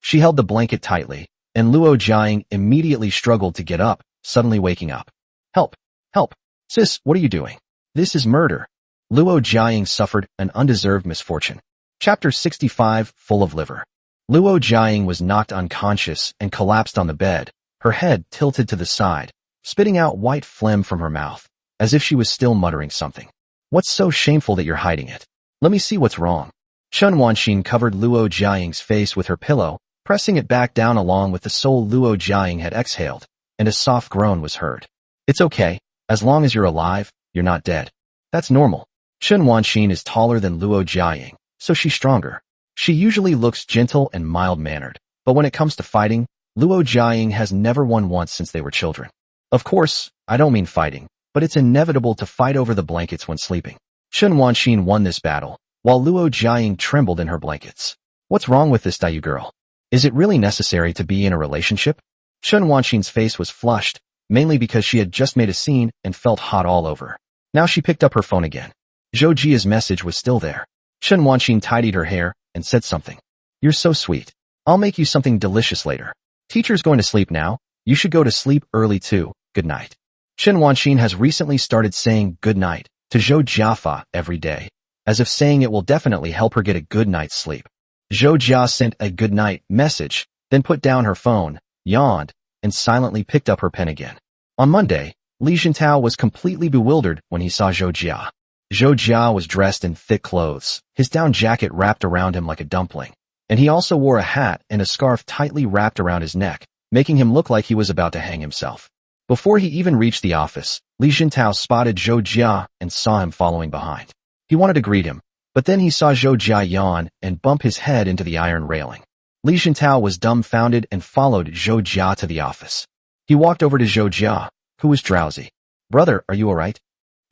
She held the blanket tightly, and Luo Jiaying immediately struggled to get up, suddenly waking up. Help! Help! Sis, what are you doing? This is murder. Luo Jiaying suffered an undeserved misfortune. Chapter 65, Full of Liver. Luo Jiaying was knocked unconscious and collapsed on the bed, her head tilted to the side, spitting out white phlegm from her mouth, as if she was still muttering something. What's so shameful that you're hiding it? Let me see what's wrong. Chun Wanxin covered Luo Jiaying's face with her pillow, pressing it back down along with the soul Luo Jiaying had exhaled, and a soft groan was heard. It's okay. As long as you're alive, you're not dead. That's normal. Chun Wanxin is taller than Luo Jiaying, so she's stronger. She usually looks gentle and mild-mannered, but when it comes to fighting, Luo Jiaying has never won once since they were children. Of course, I don't mean fighting, but it's inevitable to fight over the blankets when sleeping. Chun Wanxin won this battle, while Luo Jiaying trembled in her blankets. What's wrong with this Dayu girl? Is it really necessary to be in a relationship? Chun Wanxin's face was flushed, mainly because she had just made a scene and felt hot all over. Now she picked up her phone again. Zhou Jia's message was still there. Chun Wanxin tidied her hair and said something. You're so sweet. I'll make you something delicious later. Teacher's going to sleep now. You should go to sleep early too. Good night. Chun Wanxin has recently started saying good night to Zhou Jiafa every day, as if saying it will definitely help her get a good night's sleep. Zhou Jia sent a good night message, then put down her phone, yawned, and silently picked up her pen again. On Monday, Li Jintao was completely bewildered when he saw Zhou Jia. Zhou Jia was dressed in thick clothes, his down jacket wrapped around him like a dumpling, and he also wore a hat and a scarf tightly wrapped around his neck, making him look like he was about to hang himself. Before he even reached the office, Li Jintao spotted Zhou Jia and saw him following behind. He wanted to greet him, but then he saw Zhou Jia yawn and bump his head into the iron railing. Li Jintao was dumbfounded and followed Zhou Jia to the office. He walked over to Zhou Jia, who was drowsy. Brother, are you alright?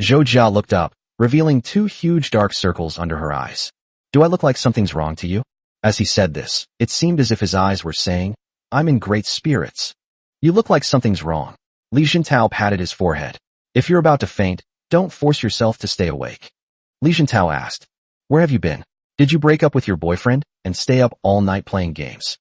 Zhou Jia looked up, revealing two huge dark circles under her eyes. Do I look like something's wrong to you? As he said this, it seemed as if his eyes were saying, I'm in great spirits. You look like something's wrong. Li Jintao patted his forehead. If you're about to faint, don't force yourself to stay awake. Li Jintao asked, where have you been? Did you break up with your boyfriend and stay up all night playing games?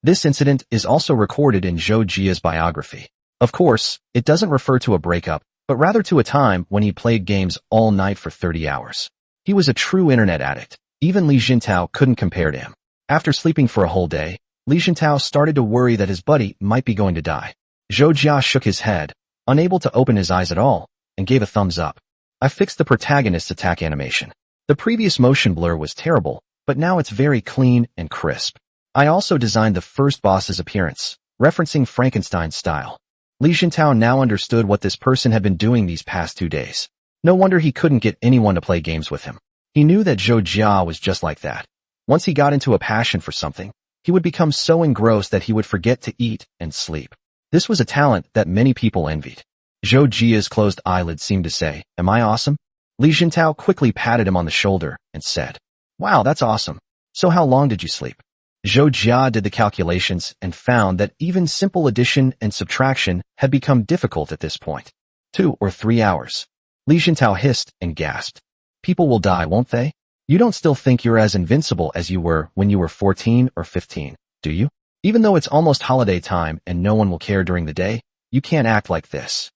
This incident is also recorded in Zhou Jia's biography. Of course, it doesn't refer to a breakup, but rather to a time when he played games all night for 30 hours. He was a true internet addict. Even Li Jintao couldn't compare to him. After sleeping for a whole day, Li Jintao started to worry that his buddy might be going to die. Zhou Jia shook his head, unable to open his eyes at all, and gave a thumbs up. I fixed the protagonist's attack animation. The previous motion blur was terrible, but now it's very clean and crisp. I also designed the first boss's appearance, referencing Frankenstein's style. Li Jintao now understood what this person had been doing these past 2 days. No wonder he couldn't get anyone to play games with him. He knew that Zhou Jia was just like that. Once he got into a passion for something, he would become so engrossed that he would forget to eat and sleep. This was a talent that many people envied. Zhou Jia's closed eyelids seemed to say, "Am I awesome?" Li Jintao quickly patted him on the shoulder and said, "Wow, that's awesome. So how long did you sleep?" Zhou Jia did the calculations and found that even simple addition and subtraction had become difficult at this point. 2 or 3 hours. Li Jintao hissed and gasped. People will die, won't they? You don't still think you're as invincible as you were when you were 14 or 15, do you? Even though it's almost holiday time and no one will care during the day, you can't act like this.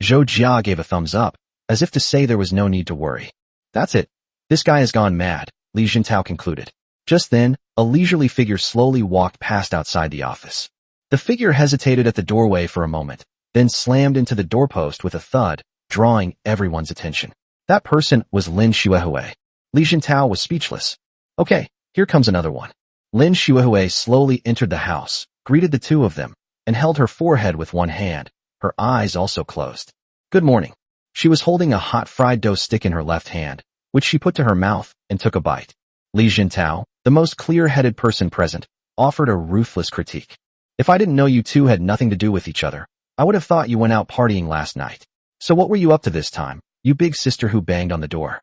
Zhou Jia gave a thumbs up, as if to say there was no need to worry. That's it. This guy has gone mad, Li Jintao concluded. Just then, a leisurely figure slowly walked past outside the office. The figure hesitated at the doorway for a moment, then slammed into the doorpost with a thud, drawing everyone's attention. That person was Lin Xuehui. Li Jintao was speechless. Okay, here comes another one. Lin Xuehui slowly entered the house, greeted the two of them, and held her forehead with one hand, her eyes also closed. Good morning. She was holding a hot fried dough stick in her left hand, which she put to her mouth and took a bite. Li Jintao, the most clear-headed person present, offered a ruthless critique. If I didn't know you two had nothing to do with each other, I would have thought you went out partying last night. So what were you up to this time, you big sister who banged on the door?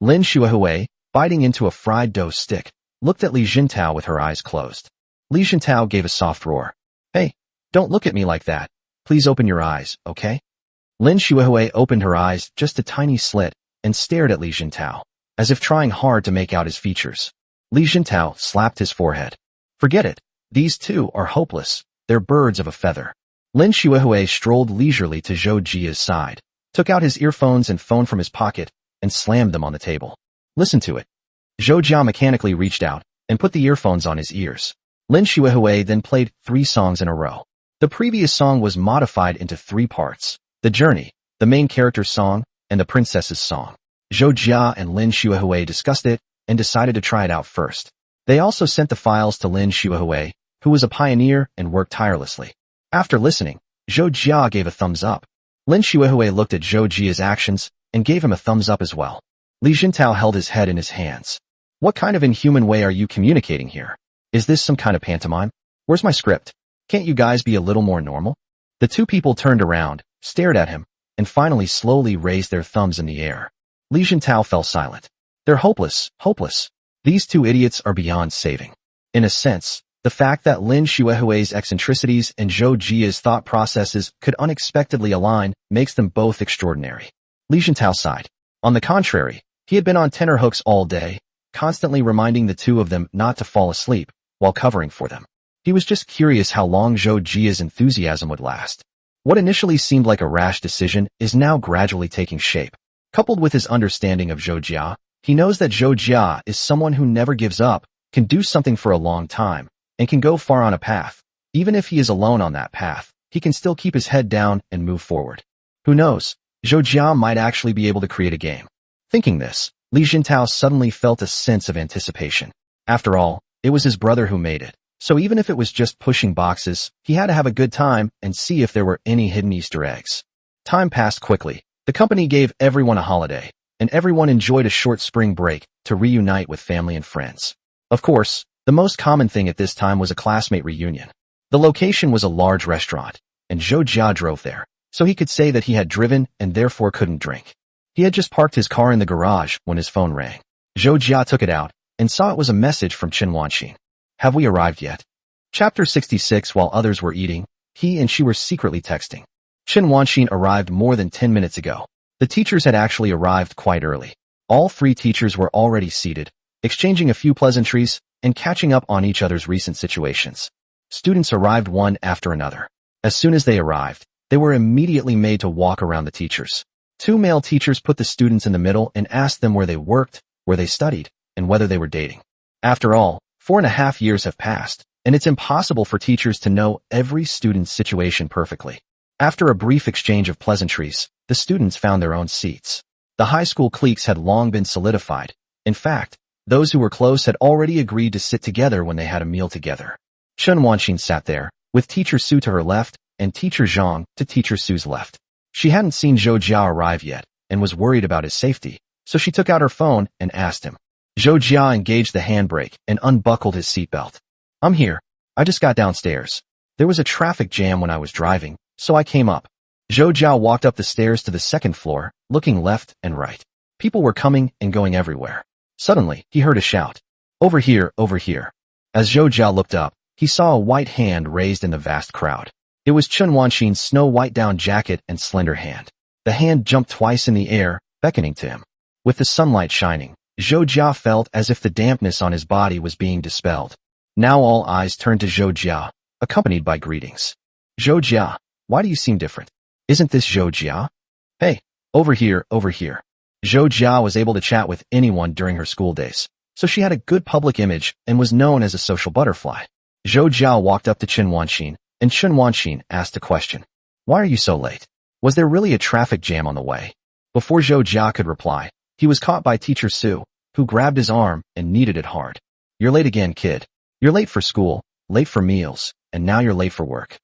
Lin Xuehui, biting into a fried dough stick, looked at Li Jintao with her eyes closed. Li Jintao gave a soft roar. Hey, don't look at me like that. Please open your eyes, okay? Lin Xuehui opened her eyes just a tiny slit and stared at Li Jintao, as if trying hard to make out his features. Li Jintao slapped his forehead. Forget it. These two are hopeless. They're birds of a feather. Lin Xuehui strolled leisurely to Zhou Jia's side, took out his earphones and phone from his pocket, and slammed them on the table. Listen to it. Zhou Jia mechanically reached out and put the earphones on his ears. Lin Xuehui then played 3 songs in a row. The previous song was modified into 3 parts: the journey, the main character's song, and the princess's song. Zhou Jia and Lin Xuehui discussed it and decided to try it out first. They also sent the files to Lin Xuehui, who was a pioneer and worked tirelessly. After listening, Zhou Jia gave a thumbs up. Lin Xuehui looked at Zhou Jia's actions and gave him a thumbs up as well. Li Jintao held his head in his hands. What kind of inhuman way are you communicating here? Is this some kind of pantomime? Where's my script? Can't you guys be a little more normal? The two people turned around, stared at him, and finally slowly raised their thumbs in the air. Li Jintao fell silent. They're hopeless, hopeless. These two idiots are beyond saving. In a sense, the fact that Lin Xuehui's eccentricities and Zhou Jia's thought processes could unexpectedly align makes them both extraordinary. Li Jintao sighed. On the contrary, he had been on tenterhooks all day, constantly reminding the two of them not to fall asleep while covering for them. He was just curious how long Zhou Jia's enthusiasm would last. What initially seemed like a rash decision is now gradually taking shape. Coupled with his understanding of Zhou Jia, he knows that Zhou Jia is someone who never gives up, can do something for a long time, and can go far on a path. Even if he is alone on that path, he can still keep his head down and move forward. Who knows? Zhou Jia might actually be able to create a game. Thinking this, Li Jintao suddenly felt a sense of anticipation. After all, it was his brother who made it. So even if it was just pushing boxes, he had to have a good time and see if there were any hidden Easter eggs. Time passed quickly. The company gave everyone a holiday, and everyone enjoyed a short spring break to reunite with family and friends. Of course, the most common thing at this time was a classmate reunion. The location was a large restaurant, and Zhou Jia drove there, so he could say that he had driven and therefore couldn't drink. He had just parked his car in the garage when his phone rang. Zhou Jia took it out and saw it was a message from Chen Wanxin. Have we arrived yet? Chapter 66. While others were eating, he and she were secretly texting. Chen Wanxin arrived more than 10 minutes ago. The teachers had actually arrived quite early. All 3 teachers were already seated, exchanging a few pleasantries and catching up on each other's recent situations. Students arrived one after another. As soon as they arrived, they were immediately made to walk around the teachers. 2 male teachers put the students in the middle and asked them where they worked, where they studied, and whether they were dating. After all, 4.5 years have passed, and it's impossible for teachers to know every student's situation perfectly. After a brief exchange of pleasantries, the students found their own seats. The high school cliques had long been solidified. In fact, those who were close had already agreed to sit together when they had a meal together. Chen Wanxin sat there, with Teacher Su to her left and Teacher Zhang to Teacher Su's left. She hadn't seen Zhou Jia arrive yet, and was worried about his safety, so she took out her phone and asked him. Zhou Jia engaged the handbrake and unbuckled his seatbelt. I'm here. I just got downstairs. There was a traffic jam when I was driving, so I came up. Zhou Jia walked up the stairs to the second floor, looking left and right. People were coming and going everywhere. Suddenly, he heard a shout. Over here, over here. As Zhou Jia looked up, he saw a white hand raised in the vast crowd. It was Chen Wanxin's snow-white down jacket and slender hand. The hand jumped twice in the air, beckoning to him. With the sunlight shining, Zhou Jia felt as if the dampness on his body was being dispelled. Now all eyes turned to Zhou Jia, accompanied by greetings. Zhou Jia, why do you seem different? Isn't this Zhou Jia? Hey, over here, over here. Zhou Jia was able to chat with anyone during her school days, so she had a good public image and was known as a social butterfly. Zhou Jia walked up to Chen Wanxin, and Chen Wanxin asked a question. Why are you so late? Was there really a traffic jam on the way? Before Zhou Jia could reply, he was caught by Teacher Su, who grabbed his arm and kneaded it hard. You're late again, kid. You're late for school, late for meals, and now you're late for work.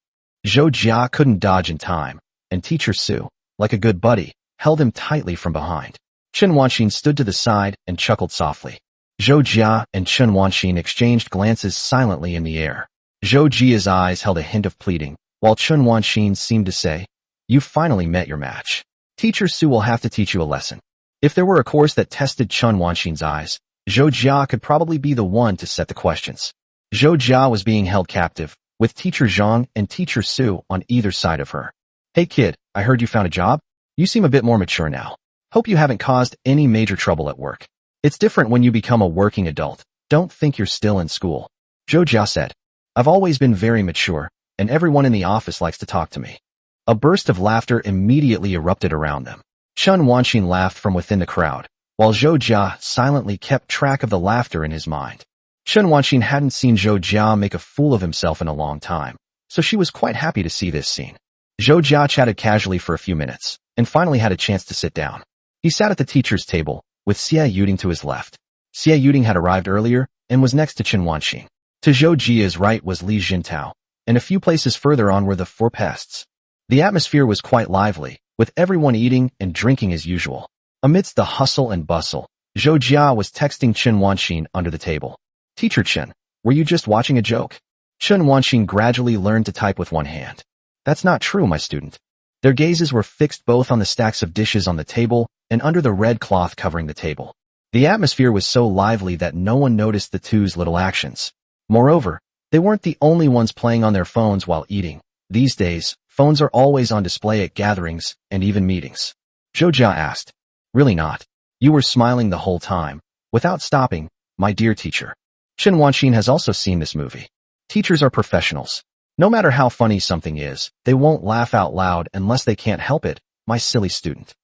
Zhou Jia couldn't dodge in time, and Teacher Su, like a good buddy, held him tightly from behind. Chen Wanxin stood to the side and chuckled softly. Zhou Jia and Chen Wanxin exchanged glances silently in the air. Zhou Jia's eyes held a hint of pleading, while Chen Wanxin seemed to say, "You've finally met your match. Teacher Su will have to teach you a lesson." If there were a course that tested Chen Wanxin's eyes, Zhou Jia could probably be the one to set the questions. Zhou Jia was being held captive, with Teacher Zhang and Teacher Su on either side of her. Hey kid, I heard you found a job? You seem a bit more mature now. Hope you haven't caused any major trouble at work. It's different when you become a working adult. Don't think you're still in school. Zhou Jia said. I've always been very mature, and everyone in the office likes to talk to me. A burst of laughter immediately erupted around them. Chen Wanxin laughed from within the crowd, while Zhou Jia silently kept track of the laughter in his mind. Chen Wanxin hadn't seen Zhou Jia make a fool of himself in a long time, so she was quite happy to see this scene. Zhou Jia chatted casually for a few minutes, and finally had a chance to sit down. He sat at the teacher's table, with Xie Yuding to his left. Xie Yuding had arrived earlier, and was next to Chen Wanxin. To Zhou Jia's right was Li Jintao, and a few places further on were the four pests. The atmosphere was quite lively, with everyone eating and drinking as usual. Amidst the hustle and bustle, Zhou Jia was texting Chen Wanxin under the table. Teacher Chen, were you just watching a joke? Chen Wanxin gradually learned to type with one hand. That's not true, my student. Their gazes were fixed both on the stacks of dishes on the table and under the red cloth covering the table. The atmosphere was so lively that no one noticed the two's little actions. Moreover, they weren't the only ones playing on their phones while eating. These days, phones are always on display at gatherings and even meetings. Zhou Jia asked. Really not. You were smiling the whole time, without stopping, my dear teacher. Chen Wanxin has also seen this movie. Teachers are professionals. No matter how funny something is, they won't laugh out loud unless they can't help it, my silly student.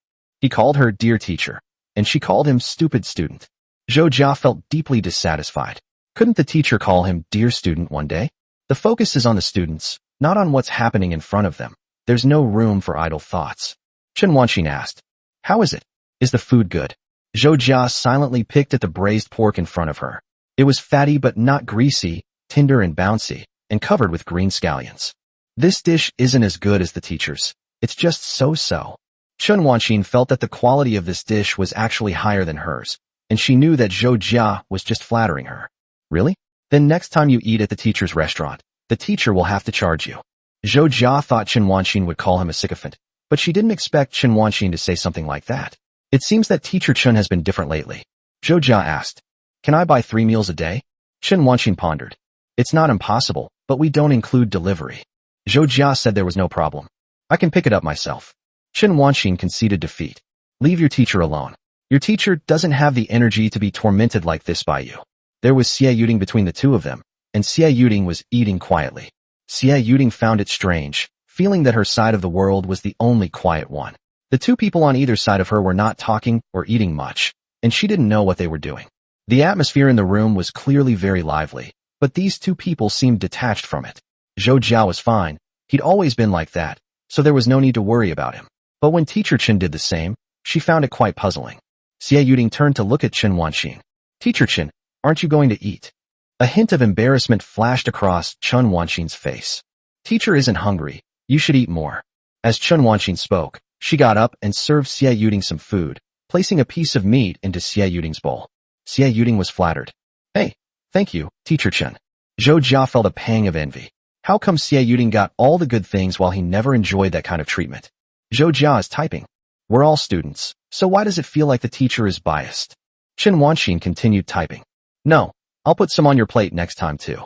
He called her dear teacher, and she called him stupid student. Zhou Jia felt deeply dissatisfied. Couldn't the teacher call him dear student one day? The focus is on the students, not on what's happening in front of them. There's no room for idle thoughts. Chen Wanxin asked, how is it? Is the food good? Zhou Jia silently picked at the braised pork in front of her. It was fatty but not greasy, tender and bouncy, and covered with green scallions. This dish isn't as good as the teacher's. It's just so-so. Chen Wanxin felt that the quality of this dish was actually higher than hers, and she knew that Zhou Jia was just flattering her. Really? Then next time you eat at the teacher's restaurant, the teacher will have to charge you. Zhou Jia thought Chen Wanxin would call him a sycophant, but she didn't expect Chen Wanxin to say something like that. It seems that teacher Chen has been different lately. Zhou Jia asked, can I buy 3 meals a day? Chen Wanxin pondered. It's not impossible, but we don't include delivery. Zhou Jia said there was no problem. I can pick it up myself. Chen Wanxin conceded defeat. Leave your teacher alone. Your teacher doesn't have the energy to be tormented like this by you. There was Xie Yuding between the two of them, and Xie Yuding was eating quietly. Xie Yuding found it strange, feeling that her side of the world was the only quiet one. The two people on either side of her were not talking or eating much, and she didn't know what they were doing. The atmosphere in the room was clearly very lively, but these two people seemed detached from it. Zhou Jia was fine. He'd always been like that, so there was no need to worry about him. But when Teacher Chen did the same, she found it quite puzzling. Xie Yuding turned to look at Chen Wanxin. Teacher Chen, aren't you going to eat? A hint of embarrassment flashed across Chen Wanxin's face. Teacher isn't hungry. You should eat more. As Chen Wanxin spoke, She got up and served Xie Yuding some food, placing a piece of meat into Xie Yuding's bowl. Xie Yuding was flattered. Hey, thank you, Teacher Chen. Zhou Jia felt a pang of envy. How come Xie Yuding got all the good things while he never enjoyed that kind of treatment? Zhou Jia is typing. We're all students, so why does it feel like the teacher is biased? Chen Wanxin continued typing. No, I'll put some on your plate next time too.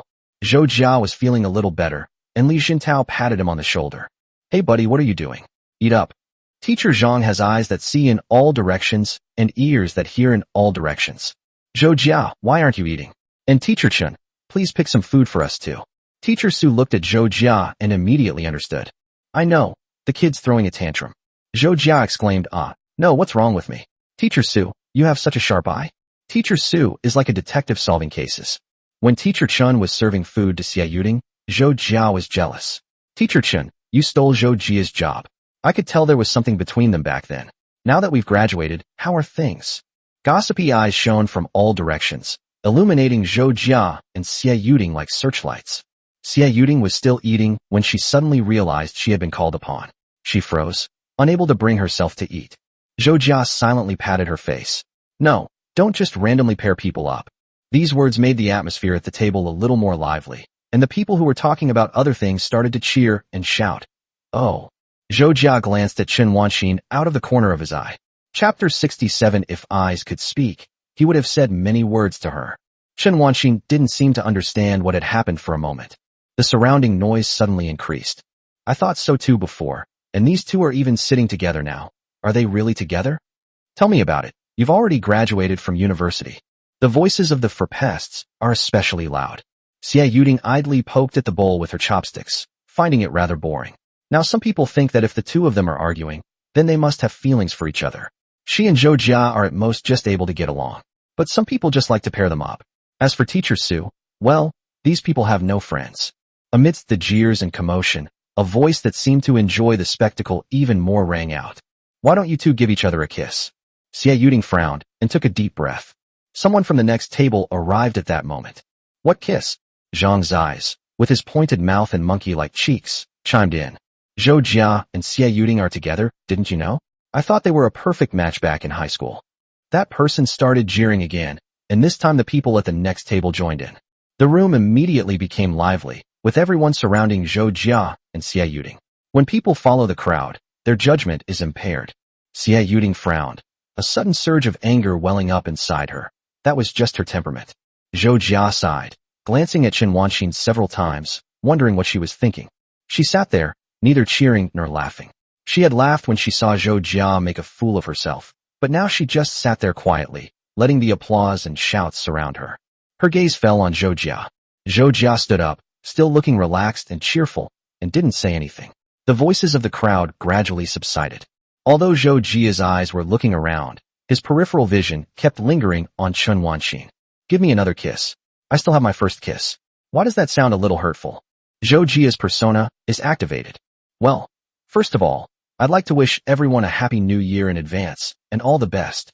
Zhou Jia was feeling a little better, and Li Jintao patted him on the shoulder. Hey buddy, what are you doing? Eat up. Teacher Zhang has eyes that see in all directions and ears that hear in all directions. Zhou Jia, why aren't you eating? And Teacher Chen, please pick some food for us too. Teacher Su looked at Zhou Jia and immediately understood. I know, the kid's throwing a tantrum. Zhou Jia exclaimed, no, what's wrong with me? Teacher Su, you have such a sharp eye. Teacher Su is like a detective solving cases. When Teacher Chen was serving food to Xie Yuding, Zhou Jia was jealous. Teacher Chen, you stole Zhou Jia's job. I could tell there was something between them back then. Now that we've graduated, how are things? Gossipy eyes shone from all directions, illuminating Zhou Jia and Xie Yuding like searchlights. Xie Yuding was still eating when she suddenly realized she had been called upon. She froze, unable to bring herself to eat. Zhou Jia silently patted her face. No, don't just randomly pair people up. These words made the atmosphere at the table a little more lively, and the people who were talking about other things started to cheer and shout. Oh. Zhou Jia glanced at Chen Wanxin out of the corner of his eye. Chapter 67. If eyes could speak, he would have said many words to her. Chen Wanxin didn't seem to understand what had happened for a moment. The surrounding noise suddenly increased. I thought so too before, and these two are even sitting together now. Are they really together? Tell me about it. You've already graduated from university. The voices of the Ferpests are especially loud. Xie Yuding idly poked at the bowl with her chopsticks, finding it rather boring. Now some people think that if the two of them are arguing, then they must have feelings for each other. She and Zhou Jia are at most just able to get along. But some people just like to pair them up. As for Teacher Su, well, these people have no friends. Amidst the jeers and commotion, a voice that seemed to enjoy the spectacle even more rang out. Why don't you two give each other a kiss? Xie Yuding frowned and took a deep breath. Someone from the next table arrived at that moment. What kiss? Zhang's eyes, with his pointed mouth and monkey-like cheeks, chimed in. Zhou Jia and Xie Yuding are together, didn't you know? I thought they were a perfect match back in high school. That person started jeering again, and this time the people at the next table joined in. The room immediately became lively, with everyone surrounding Zhou Jia and Xie Yuding. When people follow the crowd, their judgment is impaired. Xie Yuding frowned, a sudden surge of anger welling up inside her. That was just her temperament. Zhou Jia sighed, glancing at Chen Wanxin several times, wondering what she was thinking. She sat there, neither cheering nor laughing. She had laughed when she saw Zhou Jia make a fool of herself, but now she just sat there quietly, letting the applause and shouts surround her. Her gaze fell on Zhou Jia. Zhou Jia stood up, still looking relaxed and cheerful, and didn't say anything. The voices of the crowd gradually subsided. Although Zhou Jia's eyes were looking around, his peripheral vision kept lingering on Chen Wanxin. Give me another kiss. I still have my first kiss. Why does that sound a little hurtful? Zhou Jia's persona is activated. Well, first of all, I'd like to wish everyone a happy new year in advance, and all the best.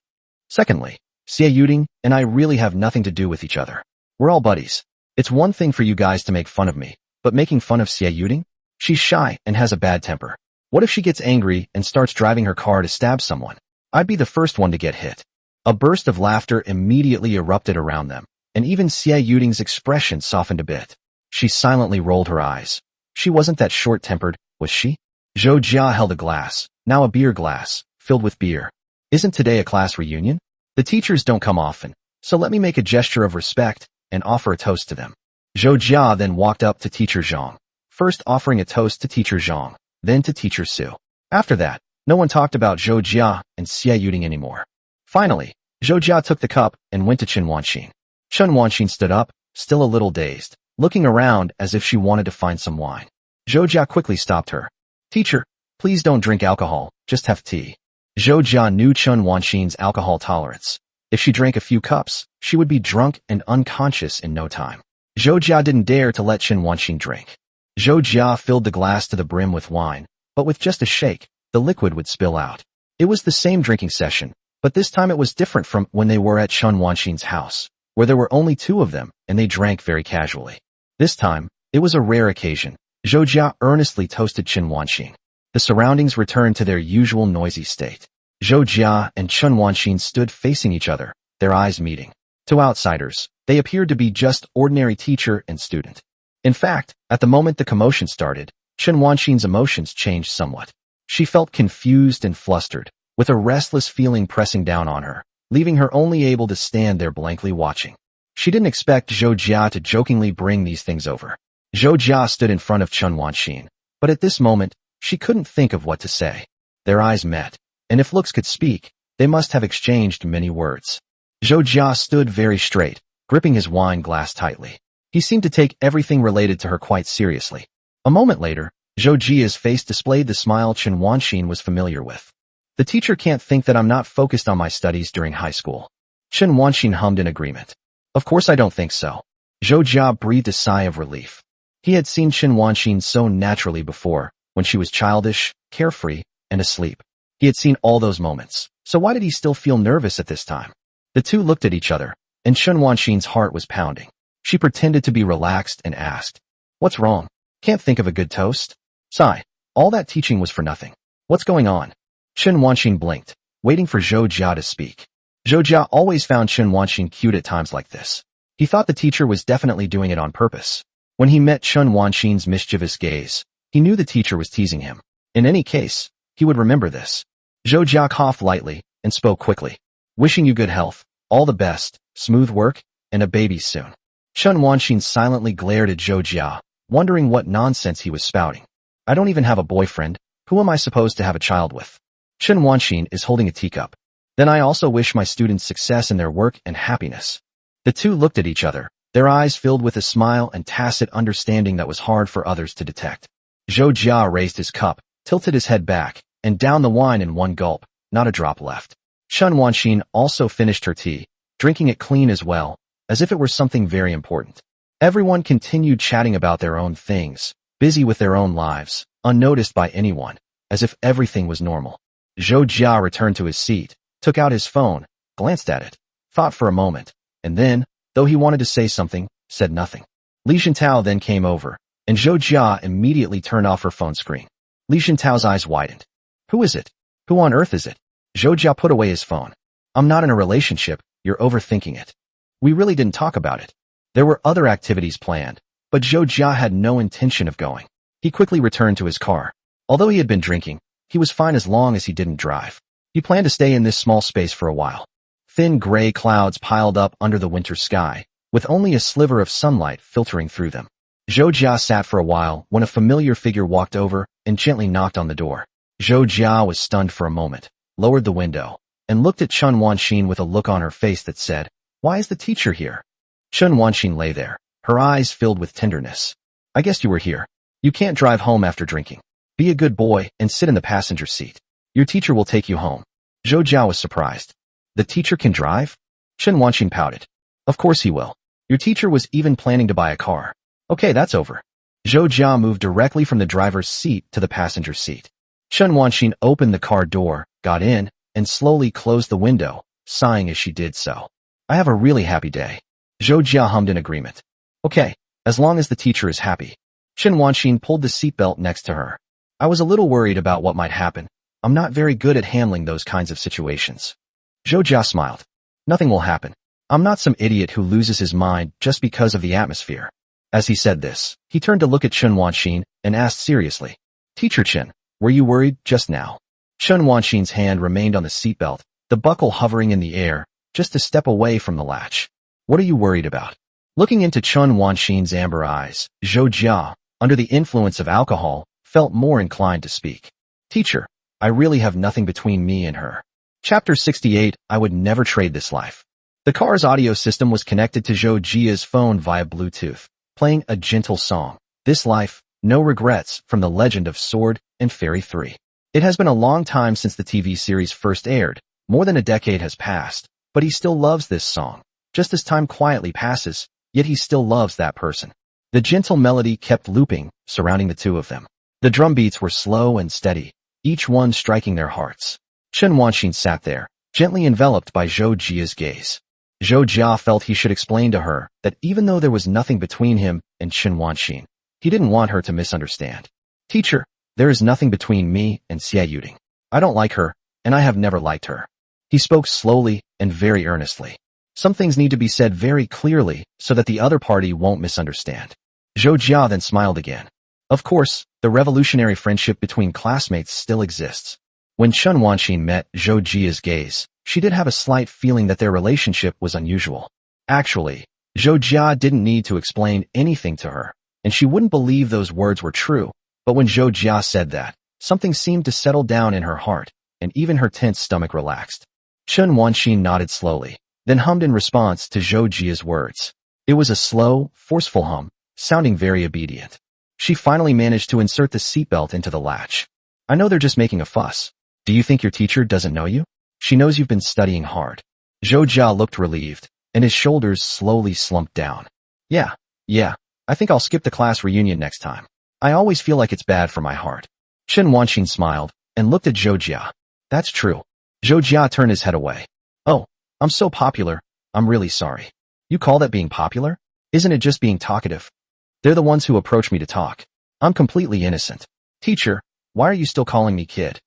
Secondly, Xie Yuding and I really have nothing to do with each other. We're all buddies. It's one thing for you guys to make fun of me, but making fun of Xie Yuding? She's shy and has a bad temper. What if she gets angry and starts driving her car to stab someone? I'd be the first one to get hit. A burst of laughter immediately erupted around them, and even Xie Yuding's expression softened a bit. She silently rolled her eyes. She wasn't that short-tempered, was she? Zhou Jia held a glass, now a beer glass, filled with beer. Isn't today a class reunion? The teachers don't come often, so let me make a gesture of respect and offer a toast to them. Zhou Jia then walked up to Teacher Zhang, first offering a toast to Teacher Zhang, then to Teacher Su. After that, no one talked about Zhou Jia and Xie Yuding anymore. Finally, Zhou Jia took the cup and went to Chen Wanxin. Chen Wanxin stood up, still a little dazed, looking around as if she wanted to find some wine. Zhou Jia quickly stopped her. Teacher, please don't drink alcohol, just have tea. Zhou Jia knew Chen Wanxin's alcohol tolerance. If she drank a few cups, she would be drunk and unconscious in no time. Zhou Jia didn't dare to let Chen Wanxin drink. Zhou Jia filled the glass to the brim with wine, but with just a shake, the liquid would spill out. It was the same drinking session, but this time it was different from when they were at Chen Wanxin's house, where there were only two of them and they drank very casually. This time, it was a rare occasion. Zhou Jia earnestly toasted Chen Wanxin. The surroundings returned to their usual noisy state. Zhou Jia and Chen Wanxin stood facing each other, their eyes meeting. To outsiders, they appeared to be just ordinary teacher and student. In fact, at the moment the commotion started, Chen Wanxin's emotions changed somewhat. She felt confused and flustered, with a restless feeling pressing down on her, leaving her only able to stand there blankly watching. She didn't expect Zhou Jia to jokingly bring these things over. Zhou Jia stood in front of Chen Wanxin, but at this moment, she couldn't think of what to say. Their eyes met, and if looks could speak, they must have exchanged many words. Zhou Jia stood very straight, gripping his wine glass tightly. He seemed to take everything related to her quite seriously. A moment later, Zhou Jia's face displayed the smile Chen Wanxin was familiar with. The teacher can't think that I'm not focused on my studies during high school. Chen Wanxin hummed in agreement. Of course I don't think so. Zhou Jia breathed a sigh of relief. He had seen Chen Wanxin so naturally before, when she was childish, carefree, and asleep. He had seen all those moments, so why did he still feel nervous at this time? The two looked at each other, and Chen Wanxin's heart was pounding. She pretended to be relaxed and asked, "What's wrong? Can't think of a good toast?" Sigh. All that teaching was for nothing. What's going on? Chen Wanxin blinked, waiting for Zhou Jia to speak. Zhou Jia always found Chen Wanxin cute at times like this. He thought the teacher was definitely doing it on purpose. When he met Chen Wanxin's mischievous gaze, he knew the teacher was teasing him. In any case, he would remember this. Zhou Jia coughed lightly and spoke quickly. "Wishing you good health, all the best, smooth work, and a baby soon." Chen Wanxin silently glared at Zhou Jia, wondering what nonsense he was spouting. "I don't even have a boyfriend. Who am I supposed to have a child with?" Chen Wanxin is holding a teacup. "Then I also wish my students success in their work and happiness." The two looked at each other, their eyes filled with a smile and tacit understanding that was hard for others to detect. Zhou Jia raised his cup, tilted his head back, and downed the wine in one gulp, not a drop left. Chen Wanxin also finished her tea, drinking it clean as well, as if it were something very important. Everyone continued chatting about their own things, busy with their own lives, unnoticed by anyone, as if everything was normal. Zhou Jia returned to his seat, took out his phone, glanced at it, thought for a moment, and then, though he wanted to say something, said nothing. Li Shintao then came over, and Zhou Jia immediately turned off her phone screen. Li Shintao's eyes widened. "Who is it? Who on earth is it?" Zhou Jia put away his phone. "I'm not in a relationship, you're overthinking it. We really didn't talk about it." There were other activities planned, but Zhou Jia had no intention of going. He quickly returned to his car. Although he had been drinking, he was fine as long as he didn't drive. He planned to stay in this small space for a while. Thin gray clouds piled up under the winter sky, with only a sliver of sunlight filtering through them. Zhou Jia sat for a while when a familiar figure walked over and gently knocked on the door. Zhou Jia was stunned for a moment, lowered the window, and looked at Chen Wanxin with a look on her face that said, "Why is the teacher here?" Chen Wanxin lay there, her eyes filled with tenderness. "I guess you were here. You can't drive home after drinking. Be a good boy and sit in the passenger seat. Your teacher will take you home." Zhou Jia was surprised. "The teacher can drive?" Chen Wanxin pouted. "Of course he will. Your teacher was even planning to buy a car." "Okay, that's over." Zhou Jia moved directly from the driver's seat to the passenger seat. Chen Wanxin opened the car door, got in, and slowly closed the window, sighing as she did so. "I have a really happy day." Zhou Jia hummed in agreement. "Okay, as long as the teacher is happy." Chen Wanxin pulled the seatbelt next to her. "I was a little worried about what might happen. I'm not very good at handling those kinds of situations." Zhou Jia smiled. "Nothing will happen. I'm not some idiot who loses his mind just because of the atmosphere." As he said this, he turned to look at Chen Wanxin and asked seriously, "Teacher Chen, were you worried just now?" Chen Wanxin's hand remained on the seatbelt, the buckle hovering in the air, just a step away from the latch. "What are you worried about?" Looking into Chen Wanxin's amber eyes, Zhou Jia, under the influence of alcohol, felt more inclined to speak. "Teacher, I really have nothing between me and her." Chapter 68, I would never trade this life. The car's audio system was connected to Zhou Jia's phone via Bluetooth, playing a gentle song, "This Life, No Regrets," from The Legend of Sword and Fairy 3. It has been a long time since the TV series first aired, more than a decade has passed, but he still loves this song. Just as time quietly passes, yet he still loves that person. The gentle melody kept looping, surrounding the two of them. The drum beats were slow and steady, each one striking their hearts. Chen Wanxin sat there, gently enveloped by Zhou Jia's gaze. Zhou Jia felt he should explain to her that even though there was nothing between him and Chen Wanxin, he didn't want her to misunderstand. "Teacher, There is nothing between me and Xie Yuding. I don't like her, and I have never liked her. He spoke slowly and very earnestly. Some things need to be said very clearly so that the other party won't misunderstand. Zhou Jia then smiled again. Of course, the revolutionary friendship between classmates still exists. When Chen Wanxin met Zhou Jia's gaze, she did have a slight feeling that their relationship was unusual. Actually, Zhou Jia didn't need to explain anything to her, and she wouldn't believe those words were true, but when Zhou Jia said that, something seemed to settle down in her heart, and even her tense stomach relaxed. Chen Wanxin nodded slowly, then hummed in response to Zhou Jia's words. It was a slow, forceful hum, sounding very obedient. She finally managed to insert the seatbelt into the latch. I know they're just making a fuss. Do you think your teacher doesn't know you? She knows you've been studying hard. Zhou Jia looked relieved, and his shoulders slowly slumped down. Yeah, I think I'll skip the class reunion next time. I always feel like it's bad for my heart. Chen Wanxin smiled, and looked at Zhou Jia. That's true. Zhou Jia turned his head away. Oh, I'm so popular, I'm really sorry. You call that being popular? Isn't it just being talkative? They're the ones who approach me to talk. I'm completely innocent. Teacher, why are you still calling me kid?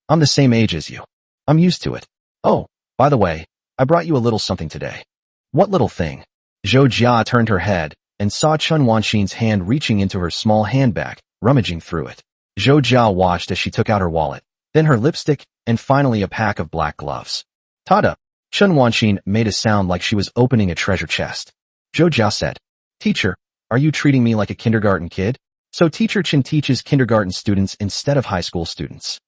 I'm the same age as you. I'm used to it. Oh, by the way, I brought you a little something today. What little thing? Zhou Jia turned her head and saw Chen Wanxin's hand reaching into her small handbag, rummaging through it. Zhou Jia watched as she took out her wallet, then her lipstick, and finally a pack of black gloves. Tada! Chen Wanxin made a sound like she was opening a treasure chest. Zhou Jia said, Teacher, are you treating me like a kindergarten kid? So Teacher Chen teaches kindergarten students instead of high school students.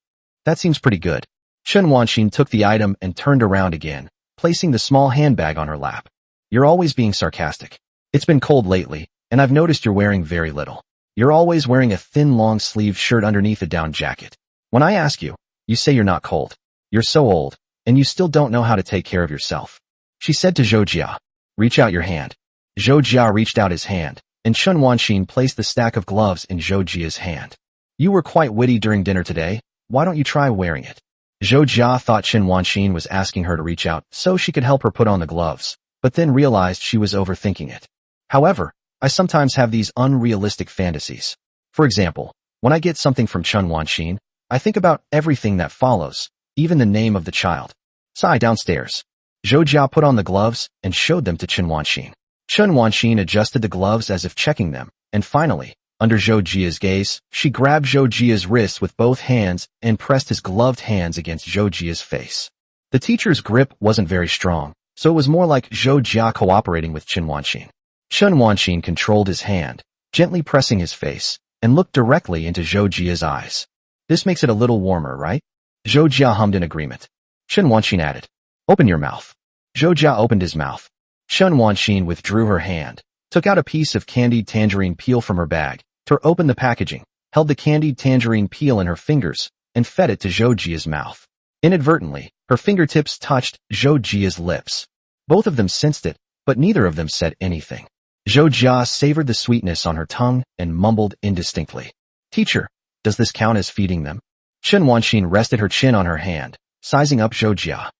That seems pretty good. Chen Wanxin took the item and turned around again, placing the small handbag on her lap. You're always being sarcastic. It's been cold lately, and I've noticed you're wearing very little. You're always wearing a thin long-sleeved shirt underneath a down jacket. When I ask you, you say you're not cold. You're so old, and you still don't know how to take care of yourself. She said to Zhou Jia, reach out your hand. Zhou Jia reached out his hand, and Chen Wanxin placed the stack of gloves in Zhou Jia's hand. You were quite witty during dinner today. Why don't you try wearing it? Zhou Jia thought Chen Wanxin was asking her to reach out so she could help her put on the gloves, but then realized she was overthinking it. However, I sometimes have these unrealistic fantasies. For example, when I get something from Chen Wanxin, I think about everything that follows, even the name of the child. Sai downstairs. Zhou Jia put on the gloves and showed them to Chen Wanxin. Chen Wanxin adjusted the gloves as if checking them, and finally, under Zhou Jia's gaze, she grabbed Zhou Jia's wrists with both hands and pressed his gloved hands against Zhou Jia's face. The teacher's grip wasn't very strong, so it was more like Zhou Jia cooperating with Chen Wanxin. Chen Wanxin controlled his hand, gently pressing his face, and looked directly into Zhou Jia's eyes. This makes it a little warmer, right? Zhou Jia hummed in agreement. Chen Wanxin added, open your mouth. Zhou Jia opened his mouth. Chen Wanxin withdrew her hand, took out a piece of candied tangerine peel from her bag, tore open the packaging, held the candied tangerine peel in her fingers, and fed it to Zhou Jia's mouth. Inadvertently, her fingertips touched Zhou Jia's lips. Both of them sensed it, but neither of them said anything. Zhou Jia savored the sweetness on her tongue and mumbled indistinctly. Teacher, does this count as feeding them? Chen Wanxin rested her chin on her hand, sizing up Zhou Jia.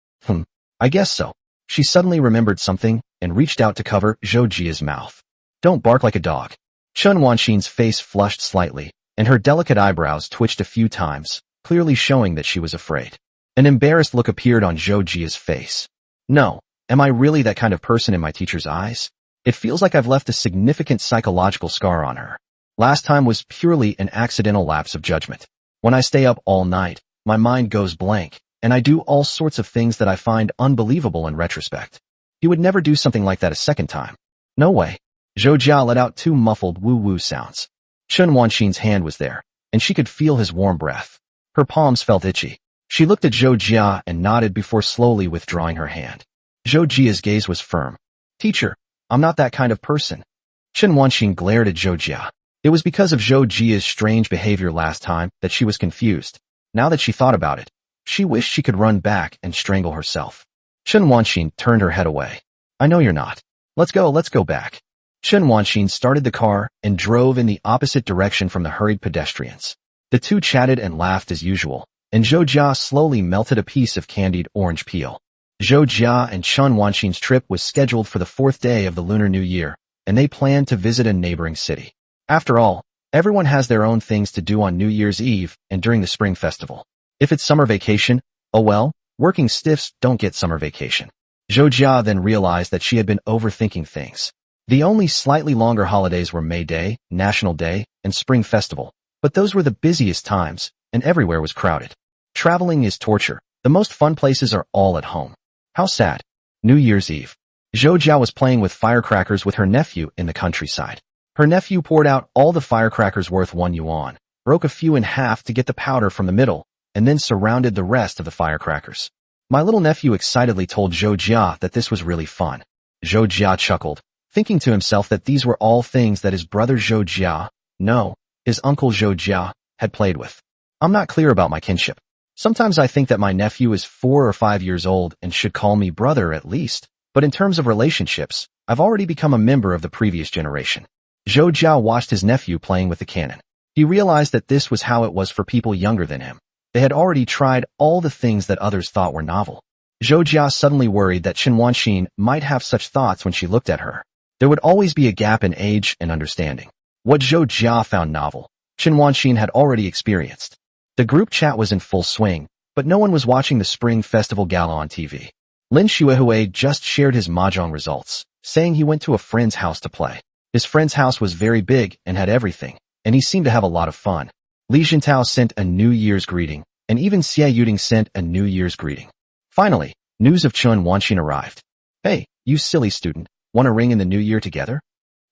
I guess so. She suddenly remembered something and reached out to cover Zhou Jia's mouth. Don't bark like a dog. Chen Wanxin's face flushed slightly, and her delicate eyebrows twitched a few times, clearly showing that she was afraid. An embarrassed look appeared on Zhou Jia's face. No, am I really that kind of person in my teacher's eyes? It feels like I've left a significant psychological scar on her. Last time was purely an accidental lapse of judgment. When I stay up all night, my mind goes blank, and I do all sorts of things that I find unbelievable in retrospect. He would never do something like that a second time. No way. Zhou Jia let out two muffled woo-woo sounds. Chen Wanxin's hand was there, and she could feel his warm breath. Her palms felt itchy. She looked at Zhou Jia and nodded before slowly withdrawing her hand. Zhou Jia's gaze was firm. Teacher, I'm not that kind of person. Chen Wanxin glared at Zhou Jia. It was because of Zhou Jia's strange behavior last time that she was confused. Now that she thought about it, she wished she could run back and strangle herself. Chen Wanxin turned her head away. I know you're not. Let's go back. Chen Wanxin started the car and drove in the opposite direction from the hurried pedestrians. The two chatted and laughed as usual, and Zhou Jia slowly melted a piece of candied orange peel. Zhou Jia and Chen Wanxin's trip was scheduled for the 4th day of the Lunar New Year, and they planned to visit a neighboring city. After all, Everyone has their own things to do on New Year's Eve and during the Spring Festival. If it's summer vacation, oh well, working stiffs don't get summer vacation. Zhou Jia then realized that she had been overthinking things. The only slightly longer holidays were May Day, National Day, and Spring Festival, but those were the busiest times, and everywhere was crowded. Traveling is torture. The most fun places are all at home. How sad. New Year's Eve. Zhou Jia was playing with firecrackers with her nephew in the countryside. Her nephew poured out all the firecrackers worth 1 yuan, broke a few in half to get the powder from the middle, and then surrounded the rest of the firecrackers. My little nephew excitedly told Zhou Jia that this was really fun. Zhou Jia chuckled, thinking to himself that these were all things that his brother Zhou Jia, no, his uncle Zhou Jia, had played with. I'm not clear about my kinship. Sometimes I think that my nephew is 4 or 5 years old and should call me brother at least, but in terms of relationships, I've already become a member of the previous generation. Zhou Jia watched his nephew playing with the cannon. He realized that this was how it was for people younger than him. They had already tried all the things that others thought were novel. Zhou Jia suddenly worried that Chen Wanxin might have such thoughts when she looked at her. There would always be a gap in age and understanding. What Zhou Jia found novel, Chen Wanxin had already experienced. The group chat was in full swing, but no one was watching the Spring Festival Gala on TV. Lin Xuehui just shared his mahjong results, saying he went to a friend's house to play. His friend's house was very big and had everything, and he seemed to have a lot of fun. Li Jintao sent a New Year's greeting, and even Xie Yuding sent a New Year's greeting. Finally, news of Chen Wanxin arrived. Hey, you silly student, want to ring in the new year together?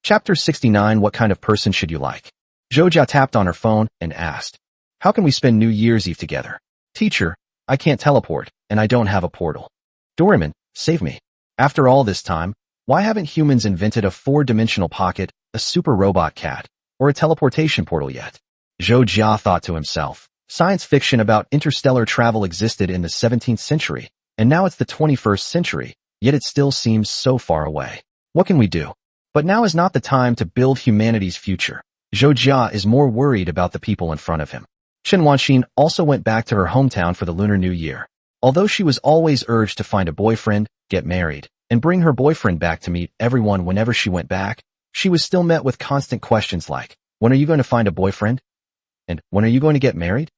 Chapter 69. What kind of person should you like? Zhou Jia tapped on her phone and asked, how can we spend New Year's Eve together? Teacher, I can't teleport, and I don't have a portal. Doraemon, save me. After all this time, why haven't humans invented a 4-dimensional pocket, a super robot cat, or a teleportation portal yet? Zhou Jia thought to himself. Science fiction about interstellar travel existed in the 17th century, and now it's the 21st century, yet it still seems so far away. What can we do? But now is not the time to build humanity's future. Zhou Jia is more worried about the people in front of him. Chen Wanxin also went back to her hometown for the Lunar New Year. Although she was always urged to find a boyfriend, get married, and bring her boyfriend back to meet everyone whenever she went back, she was still met with constant questions like, when are you going to find a boyfriend? And when are you going to get married?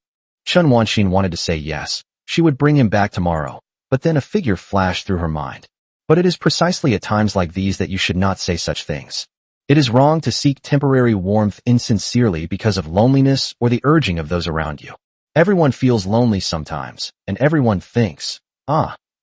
Chen Wanxin wanted to say yes, she would bring him back tomorrow, but then a figure flashed through her mind. But it is precisely at times like these that you should not say such things. It is wrong to seek temporary warmth insincerely because of loneliness or the urging of those around you. Everyone feels lonely sometimes, and everyone thinks,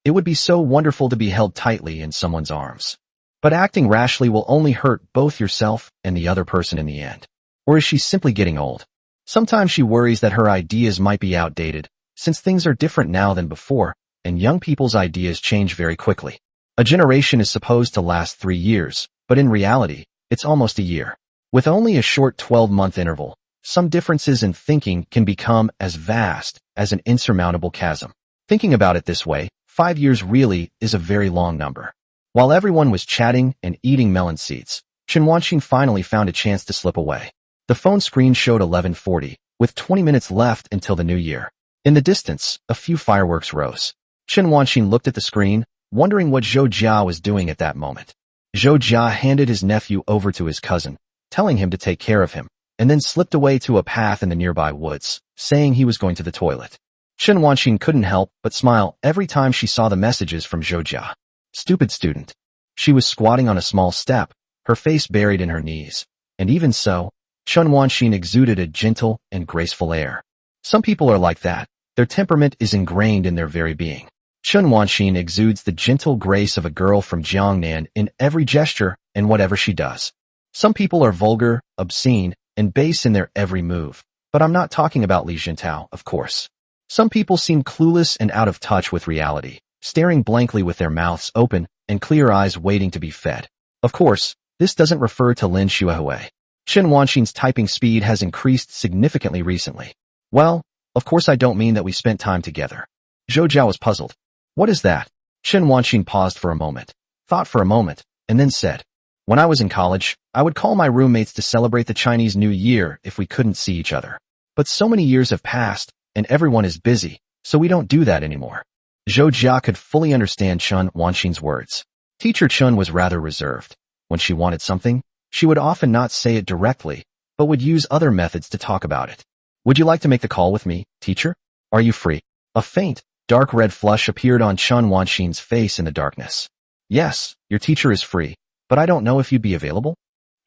it would be so wonderful to be held tightly in someone's arms. But acting rashly will only hurt both yourself and the other person in the end. Or is she simply getting old? Sometimes she worries that her ideas might be outdated, since things are different now than before, and young people's ideas change very quickly. A generation is supposed to last 3 years, but in reality, it's almost a year. With only a short 12-month interval, some differences in thinking can become as vast as an insurmountable chasm. Thinking about it this way, 5 years really is a very long number. While everyone was chatting and eating melon seeds, Chen Wanxin finally found a chance to slip away. The phone screen showed 11:40, with 20 minutes left until the new year. In the distance, a few fireworks rose. Chen Wanxin looked at the screen, wondering what Zhou Jia was doing at that moment. Zhou Jia handed his nephew over to his cousin, telling him to take care of him, and then slipped away to a path in the nearby woods, saying he was going to the toilet. Chen Wanxin couldn't help but smile every time she saw the messages from Zhou Jia. Stupid student. She was squatting on a small step, her face buried in her knees, and even so, Chen Wanxin exuded a gentle and graceful air. Some people are like that. Their temperament is ingrained in their very being. Chen Wanxin exudes the gentle grace of a girl from Jiangnan in every gesture and whatever she does. Some people are vulgar, obscene, and base in their every move, but I'm not talking about Li Jintao, of course. Some people seem clueless and out of touch with reality, staring blankly with their mouths open and clear eyes waiting to be fed. Of course, this doesn't refer to Lin Xuehui. Chen Wanxin's typing speed has increased significantly recently. Well, of course I don't mean that we spent time together. Zhou Jia was puzzled. What is that? Chen Wanxin paused for a moment, thought for a moment, and then said, when I was in college, I would call my roommates to celebrate the Chinese New Year if we couldn't see each other. But so many years have passed, and everyone is busy, so we don't do that anymore. Zhou Jia could fully understand Chen Wanxin's words. Teacher Chen was rather reserved. When she wanted something, she would often not say it directly, but would use other methods to talk about it. Would you like to make the call with me, teacher? Are you free? A faint, dark red flush appeared on Chen Wanxin's face in the darkness. Yes, your teacher is free, but I don't know if you'd be available?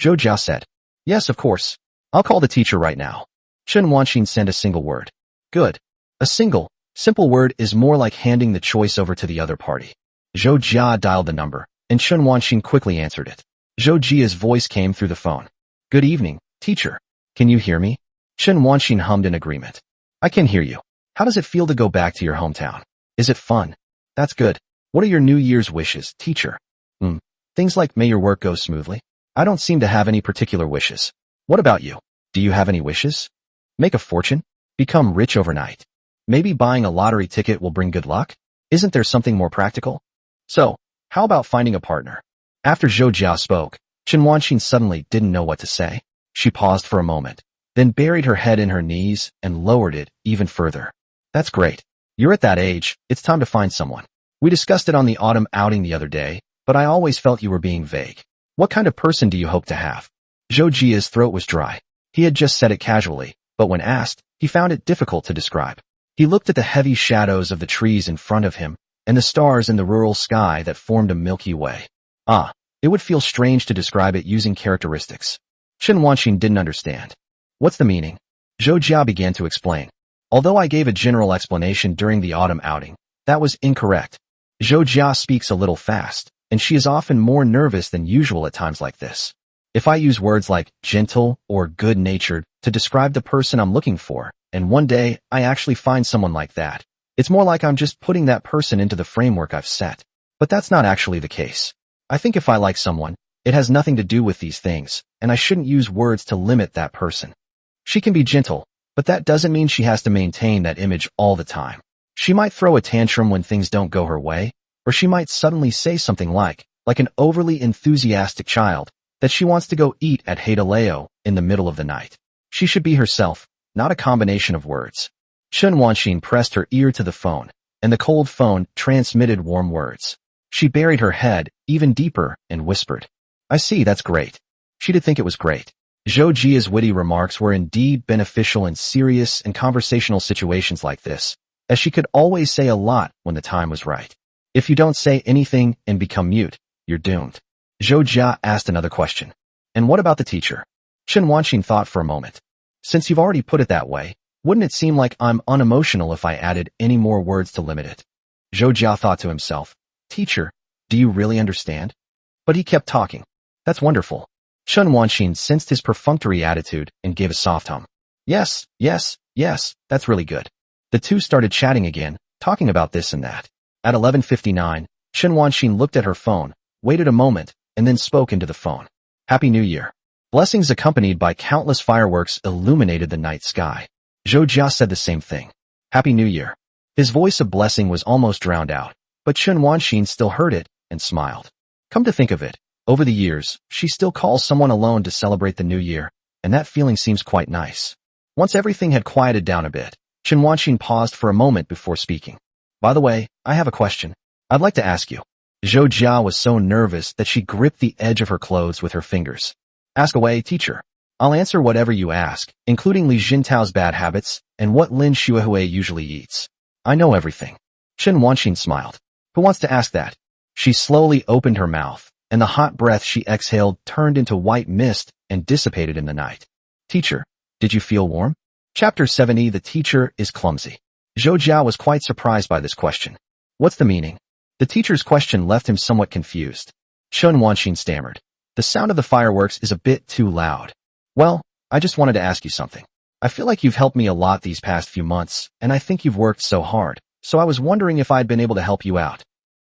Zhou Jia said. Yes, of course. I'll call the teacher right now. Chen Wanxin sent a single word. Good. A simple word is more like handing the choice over to the other party. Zhou Jia dialed the number, and Chen Wanxin quickly answered it. Zhou Jia's voice came through the phone. Good evening, teacher. Can you hear me? Chen Wanxin hummed in agreement. I can hear you. How does it feel to go back to your hometown? Is it fun? That's good. What are your New Year's wishes, teacher? Things like may your work go smoothly. I don't seem to have any particular wishes. What about you? Do you have any wishes? Make a fortune? Become rich overnight? Maybe buying a lottery ticket will bring good luck? Isn't there something more practical? So, how about finding a partner? After Zhou Jia spoke, Chen Wanxin suddenly didn't know what to say. She paused for a moment, then buried her head in her knees and lowered it even further. That's great. You're at that age, it's time to find someone. We discussed it on the autumn outing the other day, but I always felt you were being vague. What kind of person do you hope to have? Zhou Jia's throat was dry. He had just said it casually, but when asked, he found it difficult to describe. He looked at the heavy shadows of the trees in front of him and the stars in the rural sky that formed a Milky Way. It would feel strange to describe it using characteristics. Chen Wanxin didn't understand. What's the meaning? Zhou Jia began to explain. Although I gave a general explanation during the autumn outing, that was incorrect. Zhou Jia speaks a little fast, and she is often more nervous than usual at times like this. If I use words like gentle or good-natured to describe the person I'm looking for, and one day I actually find someone like that, it's more like I'm just putting that person into the framework I've set. But that's not actually the case. I think if I like someone, it has nothing to do with these things, and I shouldn't use words to limit that person. She can be gentle, but that doesn't mean she has to maintain that image all the time. She might throw a tantrum when things don't go her way, or she might suddenly say something like an overly enthusiastic child, that she wants to go eat at Haidaleo in the middle of the night. She should be herself, not a combination of words. Chen Wanxin pressed her ear to the phone, and the cold phone transmitted warm words. She buried her head even deeper and whispered, I see, that's great. She did think it was great. Zhou Jia's witty remarks were indeed beneficial in serious and conversational situations like this, as she could always say a lot when the time was right. If you don't say anything and become mute, you're doomed. Zhou Jia asked another question. And what about the teacher? Chen Wanxin thought for a moment. Since you've already put it that way, wouldn't it seem like I'm unemotional if I added any more words to limit it? Zhou Jia thought to himself, Teacher, do you really understand? But he kept talking. That's wonderful. Chen Wanxin sensed his perfunctory attitude and gave a soft hum. Yes, that's really good. The two started chatting again, talking about this and that. At 11:59, Chen Wanxin looked at her phone, waited a moment, and then spoke into the phone. Happy New Year. Blessings accompanied by countless fireworks illuminated the night sky. Zhou Jia said the same thing. Happy New Year. His voice of blessing was almost drowned out, but Chen Wanxin still heard it and smiled. Come to think of it, over the years, she still calls someone alone to celebrate the new year, and that feeling seems quite nice. Once everything had quieted down a bit, Chen Wanxin paused for a moment before speaking. By the way, I have a question. I'd like to ask you. Zhou Jia was so nervous that she gripped the edge of her clothes with her fingers. Ask away, teacher. I'll answer whatever you ask, including Li Jintao's bad habits and what Lin Xuehui usually eats. I know everything. Chen Wanxin smiled. Who wants to ask that? She slowly opened her mouth, and the hot breath she exhaled turned into white mist and dissipated in the night. Teacher, did you feel warm? Chapter 70. The teacher is clumsy. Zhou Jia was quite surprised by this question. What's the meaning? The teacher's question left him somewhat confused. Chen Wanxin stammered. The sound of the fireworks is a bit too loud. Well, I just wanted to ask you something. I feel like you've helped me a lot these past few months, and I think you've worked so hard, so I was wondering if I'd been able to help you out.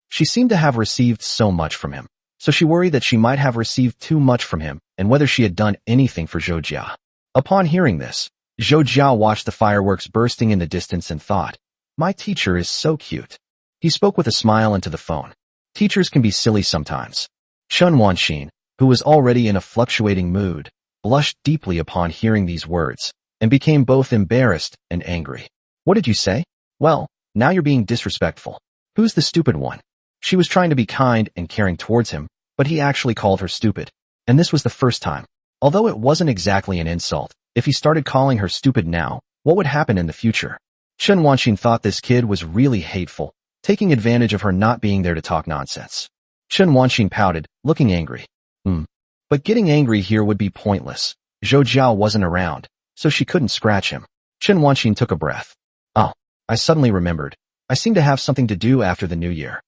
She seemed to have received so much from him, so she worried that she might have received too much from him and whether she had done anything for Zhou Jia. Upon hearing this, Zhou Jia watched the fireworks bursting in the distance and thought, my teacher is so cute. He spoke with a smile into the phone. Teachers can be silly sometimes. Chen Wanxin, who was already in a fluctuating mood, blushed deeply upon hearing these words and became both embarrassed and angry. What did you say? Well, now you're being disrespectful. Who's the stupid one? She was trying to be kind and caring towards him, but he actually called her stupid. And this was the first time. Although it wasn't exactly an insult, if he started calling her stupid now, what would happen in the future? Chen Wanxin thought this kid was really hateful, taking advantage of her not being there to talk nonsense. Chen Wanxin pouted, looking angry. But getting angry here would be pointless. Zhou Jiao wasn't around, so she couldn't scratch him. Chen Wanxin took a breath. Oh, I suddenly remembered. I seem to have something to do after the new year.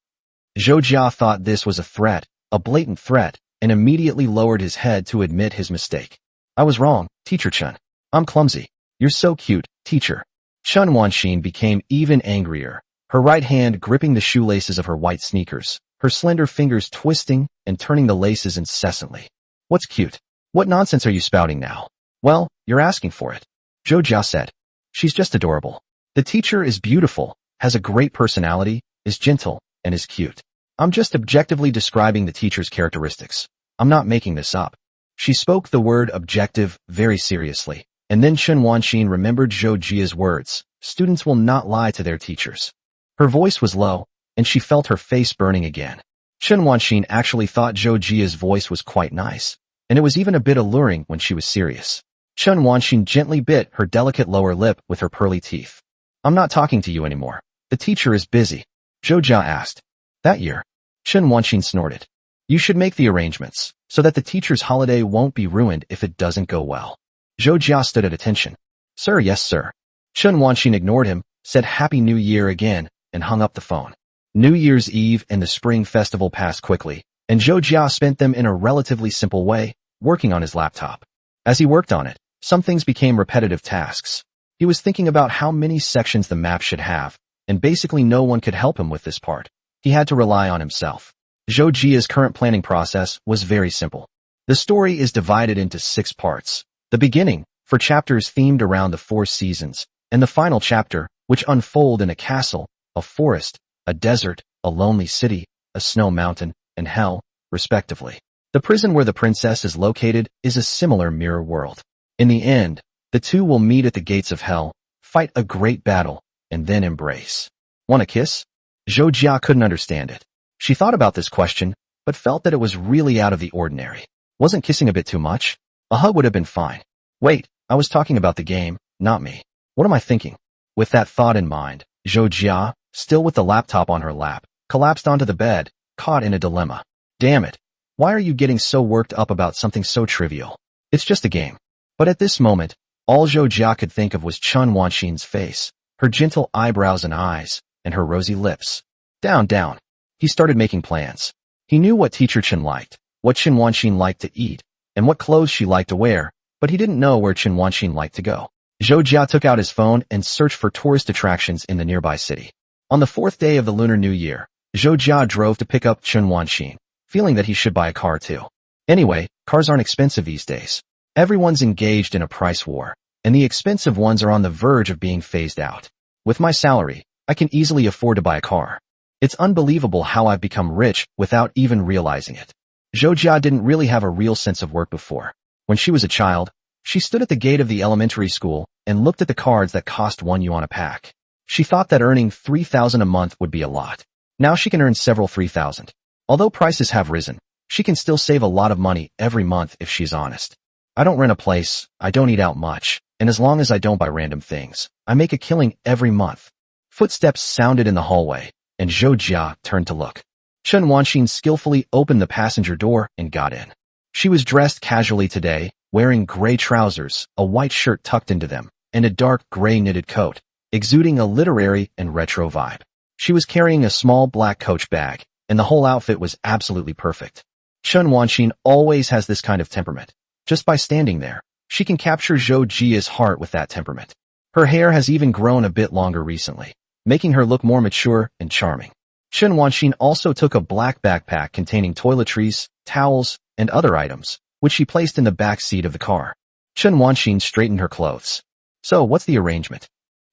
Zhou Jia thought this was a threat, a blatant threat, and immediately lowered his head to admit his mistake. I was wrong, Teacher Chen. I'm clumsy. You're so cute, teacher. Chen Wanxin became even angrier, her right hand gripping the shoelaces of her white sneakers, her slender fingers twisting and turning the laces incessantly. What's cute? What nonsense are you spouting now? Well, you're asking for it. Zhou Jia said. She's just adorable. The teacher is beautiful, has a great personality, is gentle, and is cute. I'm just objectively describing the teacher's characteristics. I'm not making this up. She spoke the word objective very seriously, and then Chen Wanxin remembered Zhou Jia's words. Students will not lie to their teachers. Her voice was low, and she felt her face burning again. Chen Wanxin actually thought Zhou Jia's voice was quite nice, and it was even a bit alluring when she was serious. Chen Wanxin gently bit her delicate lower lip with her pearly teeth. I'm not talking to you anymore. The teacher is busy. Zhou Jia asked. That year. Chen Wanxin snorted. You should make the arrangements, so that the teacher's holiday won't be ruined if it doesn't go well. Zhou Jia stood at attention. Sir, yes, sir. Chen Wanxin ignored him, said Happy New Year again, and hung up the phone. New Year's Eve and the Spring Festival passed quickly, and Zhou Jia spent them in a relatively simple way, working on his laptop. As he worked on it, some things became repetitive tasks. He was thinking about how many sections the map should have, and basically no one could help him with this part. He had to rely on himself. Zhou Jia's current planning process was very simple. The story is divided into 6 parts. The beginning, for chapters themed around the 4 seasons, and the final chapter, which unfold in a castle, a forest, a desert, a lonely city, a snow mountain, and hell, respectively. The prison where the princess is located is a similar mirror world. In the end, the two will meet at the gates of hell, fight a great battle, and then embrace. Want a kiss? Zhou Jia couldn't understand it. She thought about this question, but felt that it was really out of the ordinary. Wasn't kissing a bit too much? A hug would have been fine. Wait, I was talking about the game, not me. What am I thinking? With that thought in mind, Zhou Jia, still with the laptop on her lap, collapsed onto the bed, caught in a dilemma. Damn it. Why are you getting so worked up about something so trivial? It's just a game. But at this moment, all Zhou Jia could think of was Chen Wanxin's face, her gentle eyebrows and eyes, and her rosy lips. Down. He started making plans. He knew what Teacher Chen liked, what Chen Wanxin liked to eat, and what clothes she liked to wear, but he didn't know where Chen Wanxin liked to go. Zhou Jia took out his phone and searched for tourist attractions in the nearby city. On the 4th day of the Lunar New Year, Zhou Jia drove to pick up Chen Wanxin, feeling that he should buy a car too. Anyway, cars aren't expensive these days. Everyone's engaged in a price war, and the expensive ones are on the verge of being phased out. With my salary, I can easily afford to buy a car. It's unbelievable how I've become rich without even realizing it. Zhou Jia didn't really have a real sense of work before. When she was a child, she stood at the gate of the elementary school and looked at the cards that cost 1 yuan a pack. She thought that earning 3,000 a month would be a lot. Now she can earn several 3,000. Although prices have risen, she can still save a lot of money every month if she's honest. I don't rent a place, I don't eat out much, and as long as I don't buy random things, I make a killing every month. Footsteps sounded in the hallway, and Zhou Jia turned to look. Chen Wanxin skillfully opened the passenger door and got in. She was dressed casually today, wearing gray trousers, a white shirt tucked into them, and a dark gray knitted coat, exuding a literary and retro vibe. She was carrying a small black Coach bag, and the whole outfit was absolutely perfect. Chen Wanxin always has this kind of temperament. Just by standing there, she can capture Zhou Jia's heart with that temperament. Her hair has even grown a bit longer recently, making her look more mature and charming. Chen Wanxin also took a black backpack containing toiletries, towels, and other items, which she placed in the back seat of the car. Chen Wanxin straightened her clothes. So, what's the arrangement?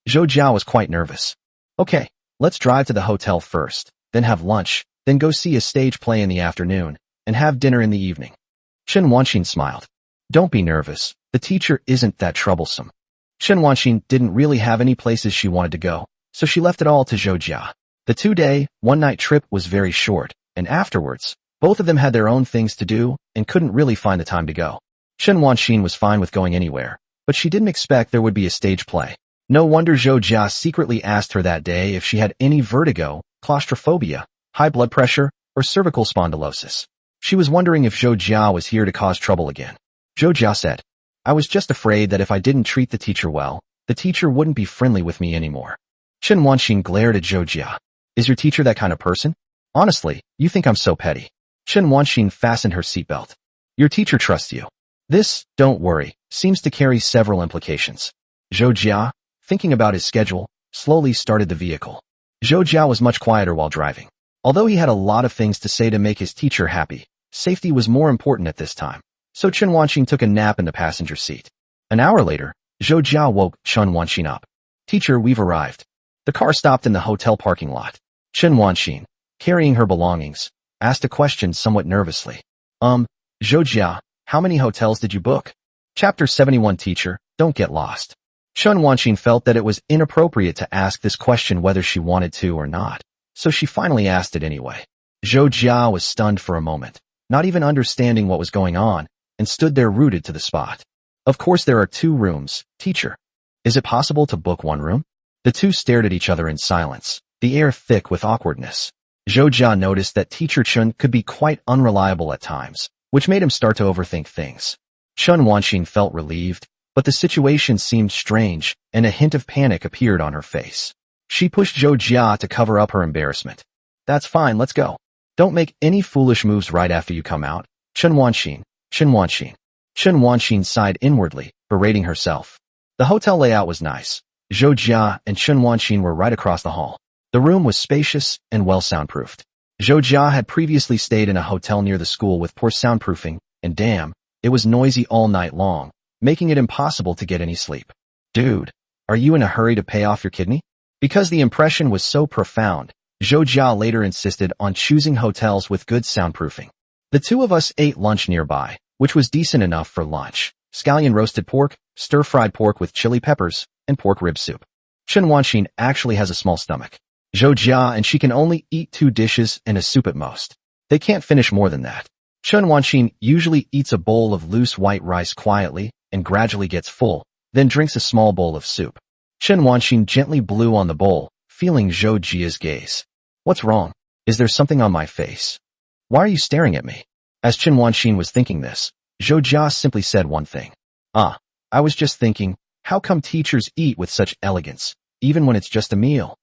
Zhou Jia was quite nervous. Okay, let's drive to the hotel first, then have lunch, then go see a stage play in the afternoon, and have dinner in the evening. Chen Wanxin smiled. Don't be nervous, the teacher isn't that troublesome. Chen Wanxin didn't really have any places she wanted to go, so she left it all to Zhou Jia. The 2-day, 1-night trip was very short, and afterwards, both of them had their own things to do and couldn't really find the time to go. Chen Wanxin was fine with going anywhere, but she didn't expect there would be a stage play. No wonder Zhou Jia secretly asked her that day if she had any vertigo, claustrophobia, high blood pressure, or cervical spondylosis. She was wondering if Zhou Jia was here to cause trouble again. Zhou Jia said, "I was just afraid that if I didn't treat the teacher well, the teacher wouldn't be friendly with me anymore." Chen Wanxin glared at Zhou Jia. "Is your teacher that kind of person? Honestly, you think I'm so petty." Chen Wanxin fastened her seatbelt. "Your teacher trusts you. This, don't worry, seems to carry several implications." Zhou Jia, thinking about his schedule, slowly started the vehicle. Zhou Jia was much quieter while driving. Although he had a lot of things to say to make his teacher happy, safety was more important at this time. So Chen Wanxin took a nap in the passenger seat. An hour later, Zhou Jia woke Chen Wanxin up. "Teacher, we've arrived." The car stopped in the hotel parking lot. Chen Wanxin, carrying her belongings, asked a question somewhat nervously. Zhou Jia, how many hotels did you book?" Chapter 71. Teacher, don't get lost. Chen Wanxin felt that it was inappropriate to ask this question whether she wanted to or not, so she finally asked it anyway. Zhou Jia was stunned for a moment, not even understanding what was going on, and stood there rooted to the spot. "Of course there are 2 rooms, teacher. Is it possible to book 1 room?" The two stared at each other in silence, the air thick with awkwardness. Zhou Jia noticed that Teacher Chen could be quite unreliable at times, which made him start to overthink things. Chen Wanxin felt relieved, but the situation seemed strange, and a hint of panic appeared on her face. She pushed Zhou Jia to cover up her embarrassment. "That's fine, let's go. Don't make any foolish moves right after you come out. Chen Wanxin, Chen Wanxin." Chen Wanxin sighed inwardly, berating herself. The hotel layout was nice. Zhou Jia and Chen Wanxin were right across the hall. The room was spacious and well soundproofed. Zhou Jia had previously stayed in a hotel near the school with poor soundproofing, and damn, it was noisy all night long, making it impossible to get any sleep. "Dude, are you in a hurry to pay off your kidney?" Because the impression was so profound, Zhou Jia later insisted on choosing hotels with good soundproofing. The two of us ate lunch nearby, which was decent enough for lunch. Scallion roasted pork, stir-fried pork with chili peppers, and pork rib soup. Chen Wanxin actually has a small stomach. Zhou Jia and she can only eat 2 dishes and a soup at most. They can't finish more than that. Chen Wanxin usually eats a bowl of loose white rice quietly and gradually gets full, then drinks a small bowl of soup. Chen Wanxin gently blew on the bowl, feeling Zhou Jia's gaze. "What's wrong? Is there something on my face? Why are you staring at me?" As Chen Wanxin was thinking this, Zhou Jia simply said one thing. I was just thinking, how come teachers eat with such elegance, even when it's just a meal?"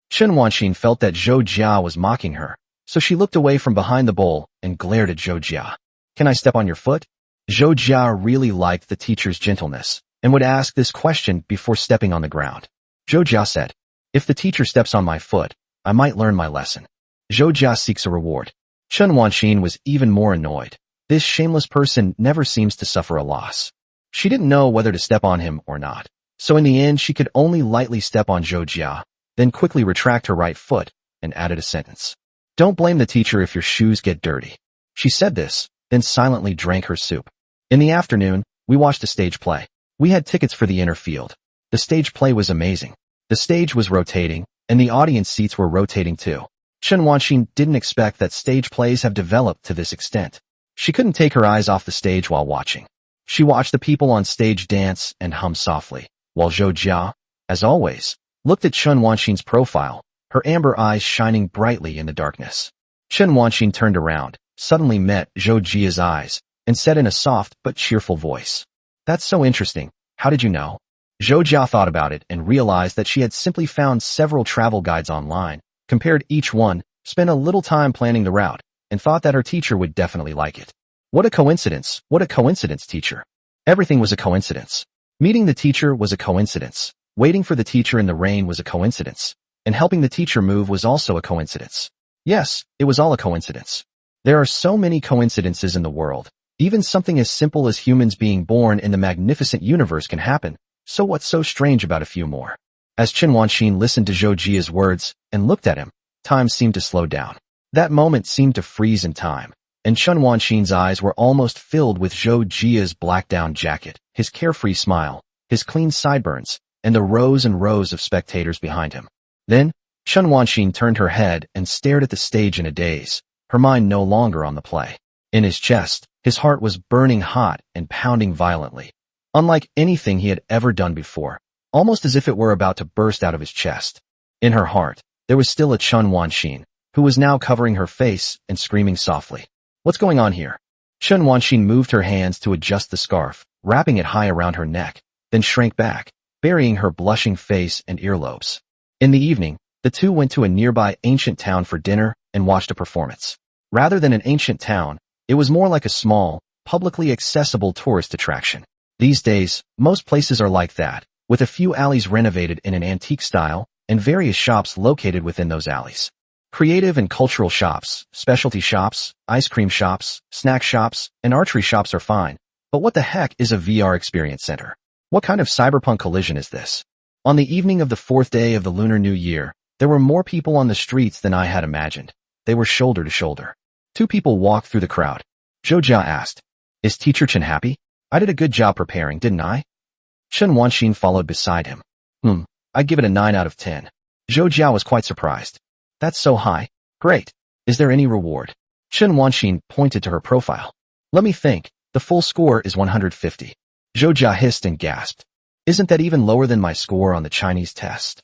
Chen Wanxin felt that Zhou Jia was mocking her, so she looked away from behind the bowl and glared at Zhou Jia. "Can I step on your foot?" Zhou Jia really liked the teacher's gentleness, and would ask this question before stepping on the ground. Zhou Jia said, "If the teacher steps on my foot, I might learn my lesson." Zhou Jia seeks a reward. Chen Wanxin was even more annoyed. This shameless person never seems to suffer a loss. She didn't know whether to step on him or not, so in the end she could only lightly step on Zhou Jia, then quickly retract her right foot, and added a sentence. "Don't blame the teacher if your shoes get dirty." She said this, then silently drank her soup. In the afternoon, we watched a stage play. We had tickets for the inner field. The stage play was amazing. The stage was rotating, and the audience seats were rotating too. Chen Wanxin didn't expect that stage plays have developed to this extent. She couldn't take her eyes off the stage while watching. She watched the people on stage dance and hum softly, while Zhou Jia, as always, looked at Chen Wanxin's profile, her amber eyes shining brightly in the darkness. Chen Wanxin turned around, suddenly met Zhou Jia's eyes, and said in a soft but cheerful voice, "That's so interesting. How did you know?" Zhou Jia thought about it and realized that she had simply found several travel guides online, compared each one, spent a little time planning the route, and thought that her teacher would definitely like it. What a coincidence, teacher. Everything was a coincidence. Meeting the teacher was a coincidence. Waiting for the teacher in the rain was a coincidence. And helping the teacher move was also a coincidence. Yes, it was all a coincidence. There are so many coincidences in the world. Even something as simple as humans being born in the magnificent universe can happen, so what's so strange about a few more? As Chen Wanxin listened to Zhou Jia's words and looked at him, time seemed to slow down. That moment seemed to freeze in time, and Chen Wanxin's eyes were almost filled with Zhou Jia's black down jacket, his carefree smile, his clean sideburns, and the rows and rows of spectators behind him. Then, Chen Wanxin turned her head and stared at the stage in a daze, her mind no longer on the play. In his chest, His heart was burning hot and pounding violently, unlike anything he had ever done before, almost as if it were about to burst out of his chest. In her heart, there was still a Chen Wanxin, who was now covering her face and screaming softly. What's going on here? Chen Wanxin moved her hands to adjust the scarf, wrapping it high around her neck, then shrank back, burying her blushing face and earlobes. In the evening, the two went to a nearby ancient town for dinner and watched a performance. Rather than an ancient town, it was more like a small, publicly accessible tourist attraction. These days, most places are like that, with a few alleys renovated in an antique style and various shops located within those alleys. Creative and cultural shops, specialty shops, ice cream shops, snack shops, and archery shops are fine, but what the heck is a VR experience center? What kind of cyberpunk collision is this? On the evening of the 4th day of the Lunar New Year, there were more people on the streets than I had imagined. They were shoulder to shoulder. Two people walked through the crowd. Zhou Jia asked, "Is Teacher Chen happy? I did a good job preparing, didn't I?" Chen Wanxin followed beside him. I'd give it a 9 out of 10. Zhou Jia was quite surprised. That's so high. Great. Is there any reward? Chen Wanxin pointed to her profile. Let me think. The full score is 150. Zhou Jia hissed and gasped. Isn't that even lower than my score on the Chinese test?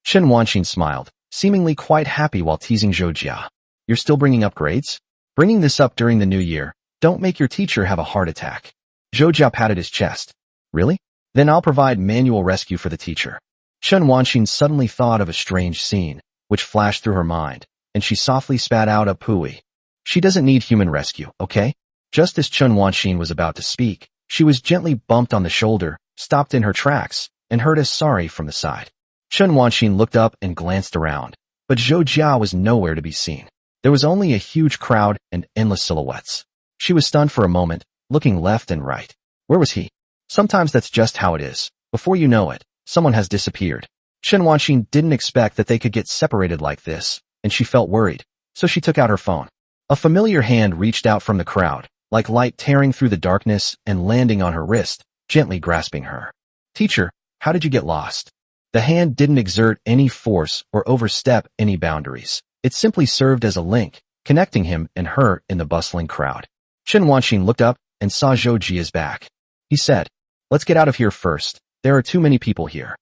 Chen Wanxin smiled, seemingly quite happy while teasing Zhou Jia. You're still bringing up grades? Bringing this up during the new year. Don't make your teacher have a heart attack. Zhou Jia patted his chest. Really? Then I'll provide manual rescue for the teacher. Chen Wanxin suddenly thought of a strange scene, which flashed through her mind, and she softly spat out a pooey. She doesn't need human rescue, okay? Just as Chen Wanxin was about to speak, she was gently bumped on the shoulder, stopped in her tracks, and heard a sorry from the side. Chen Wanxin looked up and glanced around, but Zhou Jia was nowhere to be seen. There was only a huge crowd and endless silhouettes. She was stunned for a moment, looking left and right. Where was he? Sometimes that's just how it is. Before you know it, someone has disappeared. Chen Wanxin didn't expect that they could get separated like this, and she felt worried, so she took out her phone. A familiar hand reached out from the crowd, like light tearing through the darkness and landing on her wrist, gently grasping her. Teacher, how did you get lost? The hand didn't exert any force or overstep any boundaries. It simply served as a link, connecting him and her in the bustling crowd. Chen Wanxin looked up and saw Zhou Jia's back. He said, "Let's get out of here first. There are too many people here."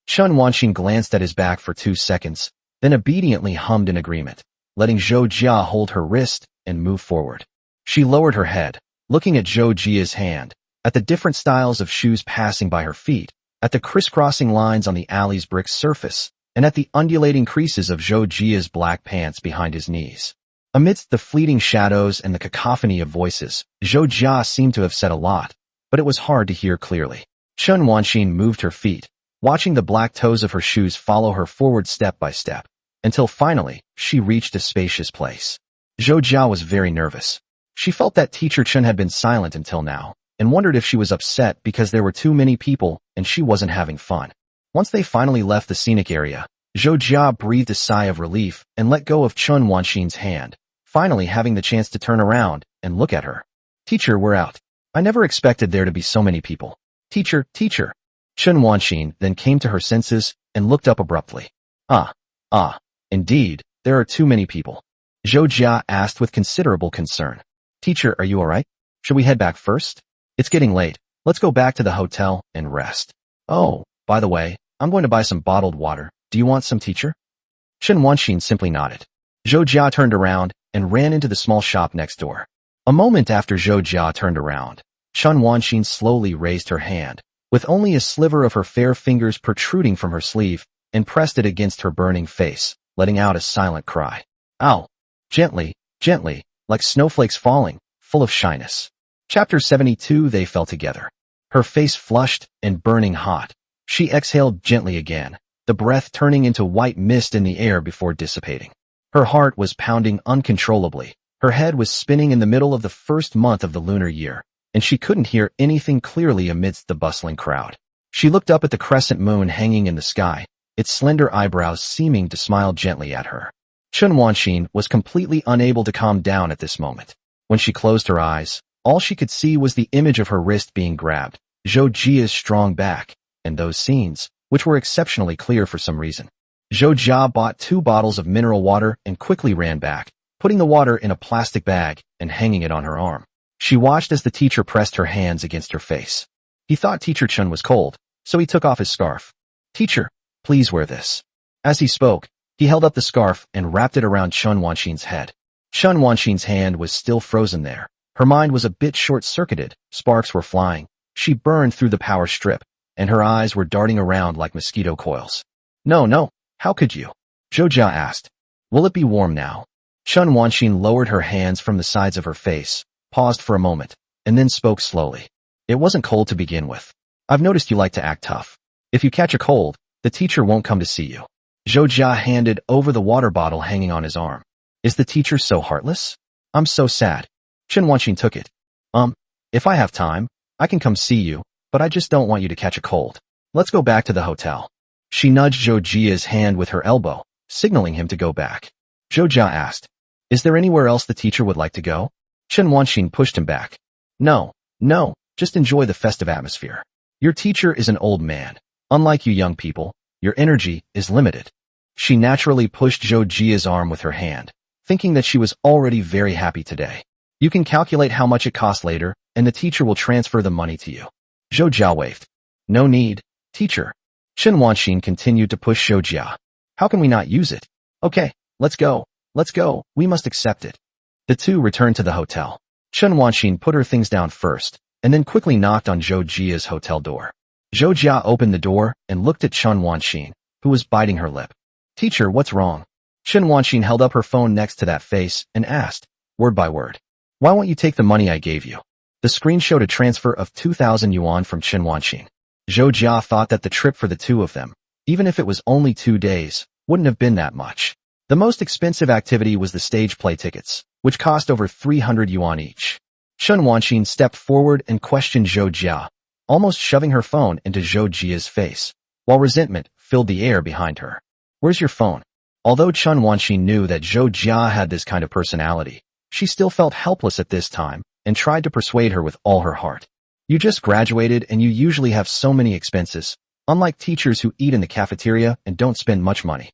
Chen Wanxin glanced at his back for 2 seconds, then obediently hummed in agreement, letting Zhou Jia hold her wrist and move forward. She lowered her head, looking at Zhou Jia's hand, at the different styles of shoes passing by her feet, at the crisscrossing lines on the alley's brick surface, and at the undulating creases of Zhou Jia's black pants behind his knees. Amidst the fleeting shadows and the cacophony of voices, Zhou Jia seemed to have said a lot, but it was hard to hear clearly. Chen Wanxin moved her feet, watching the black toes of her shoes follow her forward step by step, until finally, she reached a spacious place. Zhou Jia was very nervous. She felt that Teacher Chen had been silent until now, and wondered if she was upset because there were too many people and she wasn't having fun. Once they finally left the scenic area, Zhou Jia breathed a sigh of relief and let go of Chen Wanxin's hand, finally having the chance to turn around and look at her. Teacher, we're out. I never expected there to be so many people. Teacher. Chen Wanxin then came to her senses and looked up abruptly. Indeed, there are too many people. Zhou Jia asked with considerable concern. Teacher, are you alright? Should we head back first? It's getting late. Let's go back to the hotel and rest. Oh, by the way, I'm going to buy some bottled water. Do you want some, teacher? Chen Wanxin simply nodded. Zhou Jia turned around and ran into the small shop next door. A moment after Zhou Jia turned around, Chen Wanxin slowly raised her hand, with only a sliver of her fair fingers protruding from her sleeve, and pressed it against her burning face, letting out a silent cry. Ow! Gently, like snowflakes falling, full of shyness. Chapter 72. They fell together. Her face flushed and burning hot. She exhaled gently again, the breath turning into white mist in the air before dissipating. Her heart was pounding uncontrollably. Her head was spinning in the middle of the first month of the lunar year, and she couldn't hear anything clearly amidst the bustling crowd. She looked up at the crescent moon hanging in the sky, its slender eyebrows seeming to smile gently at her. Chen Wanxin was completely unable to calm down at this moment. When she closed her eyes, all she could see was the image of her wrist being grabbed, Zhou Jia's strong back, and those scenes, which were exceptionally clear for some reason. Zhou Jia bought 2 bottles of mineral water and quickly ran back, putting the water in a plastic bag and hanging it on her arm. She watched as the teacher pressed her hands against her face. He thought Teacher Chen was cold, so he took off his scarf. "Teacher, please wear this." As he spoke, he held up the scarf and wrapped it around Chen Wanxin's head. Chen Wanxin's hand was still frozen there. Her mind was a bit short-circuited, sparks were flying. She burned through the power strip, and her eyes were darting around like mosquito coils. No, how could you?" Zhou Jia asked. "Will it be warm now?" Chen Wanxin lowered her hands from the sides of her face, paused for a moment, and then spoke slowly. "It wasn't cold to begin with. I've noticed you like to act tough. If you catch a cold, the teacher won't come to see you." Zhou Jia handed over the water bottle hanging on his arm. "Is the teacher so heartless? I'm so sad." Chen Wanxin took it. If I have time, I can come see you, but I just don't want you to catch a cold. Let's go back to the hotel." She nudged Zhou Jia's hand with her elbow, signaling him to go back. Zhou Jia asked, "Is there anywhere else the teacher would like to go?" Chen Wanxin pushed him back. No, just enjoy the festive atmosphere. Your teacher is an old man. Unlike you young people, your energy is limited." She naturally pushed Zhou Jia's arm with her hand, thinking that she was already very happy today. "You can calculate how much it costs later, and the teacher will transfer the money to you." Zhou Jia waved. "No need, teacher." Chen Wanxin continued to push Zhou Jia. "How can we not use it? Okay, let's go, we must accept it." The two returned to the hotel. Chen Wanxin put her things down first, and then quickly knocked on Zhou Jia's hotel door. Zhou Jia opened the door and looked at Chen Wanxin, who was biting her lip. "Teacher, what's wrong?" Chen Wanxin held up her phone next to that face and asked, word by word, "Why won't you take the money I gave you?" The screen showed a transfer of 2,000 yuan from Chen Wanxin. Zhou Jia thought that the trip for the two of them, even if it was only 2 days, wouldn't have been that much. The most expensive activity was the stage play tickets, which cost over 300 yuan each. Chen Wanxin stepped forward and questioned Zhou Jia, almost shoving her phone into Zhou Jia's face, while resentment filled the air behind her. "Where's your phone?" Although Chen Wanxin knew that Zhou Jia had this kind of personality, she still felt helpless at this time and tried to persuade her with all her heart. "You just graduated and you usually have so many expenses, unlike teachers who eat in the cafeteria and don't spend much money."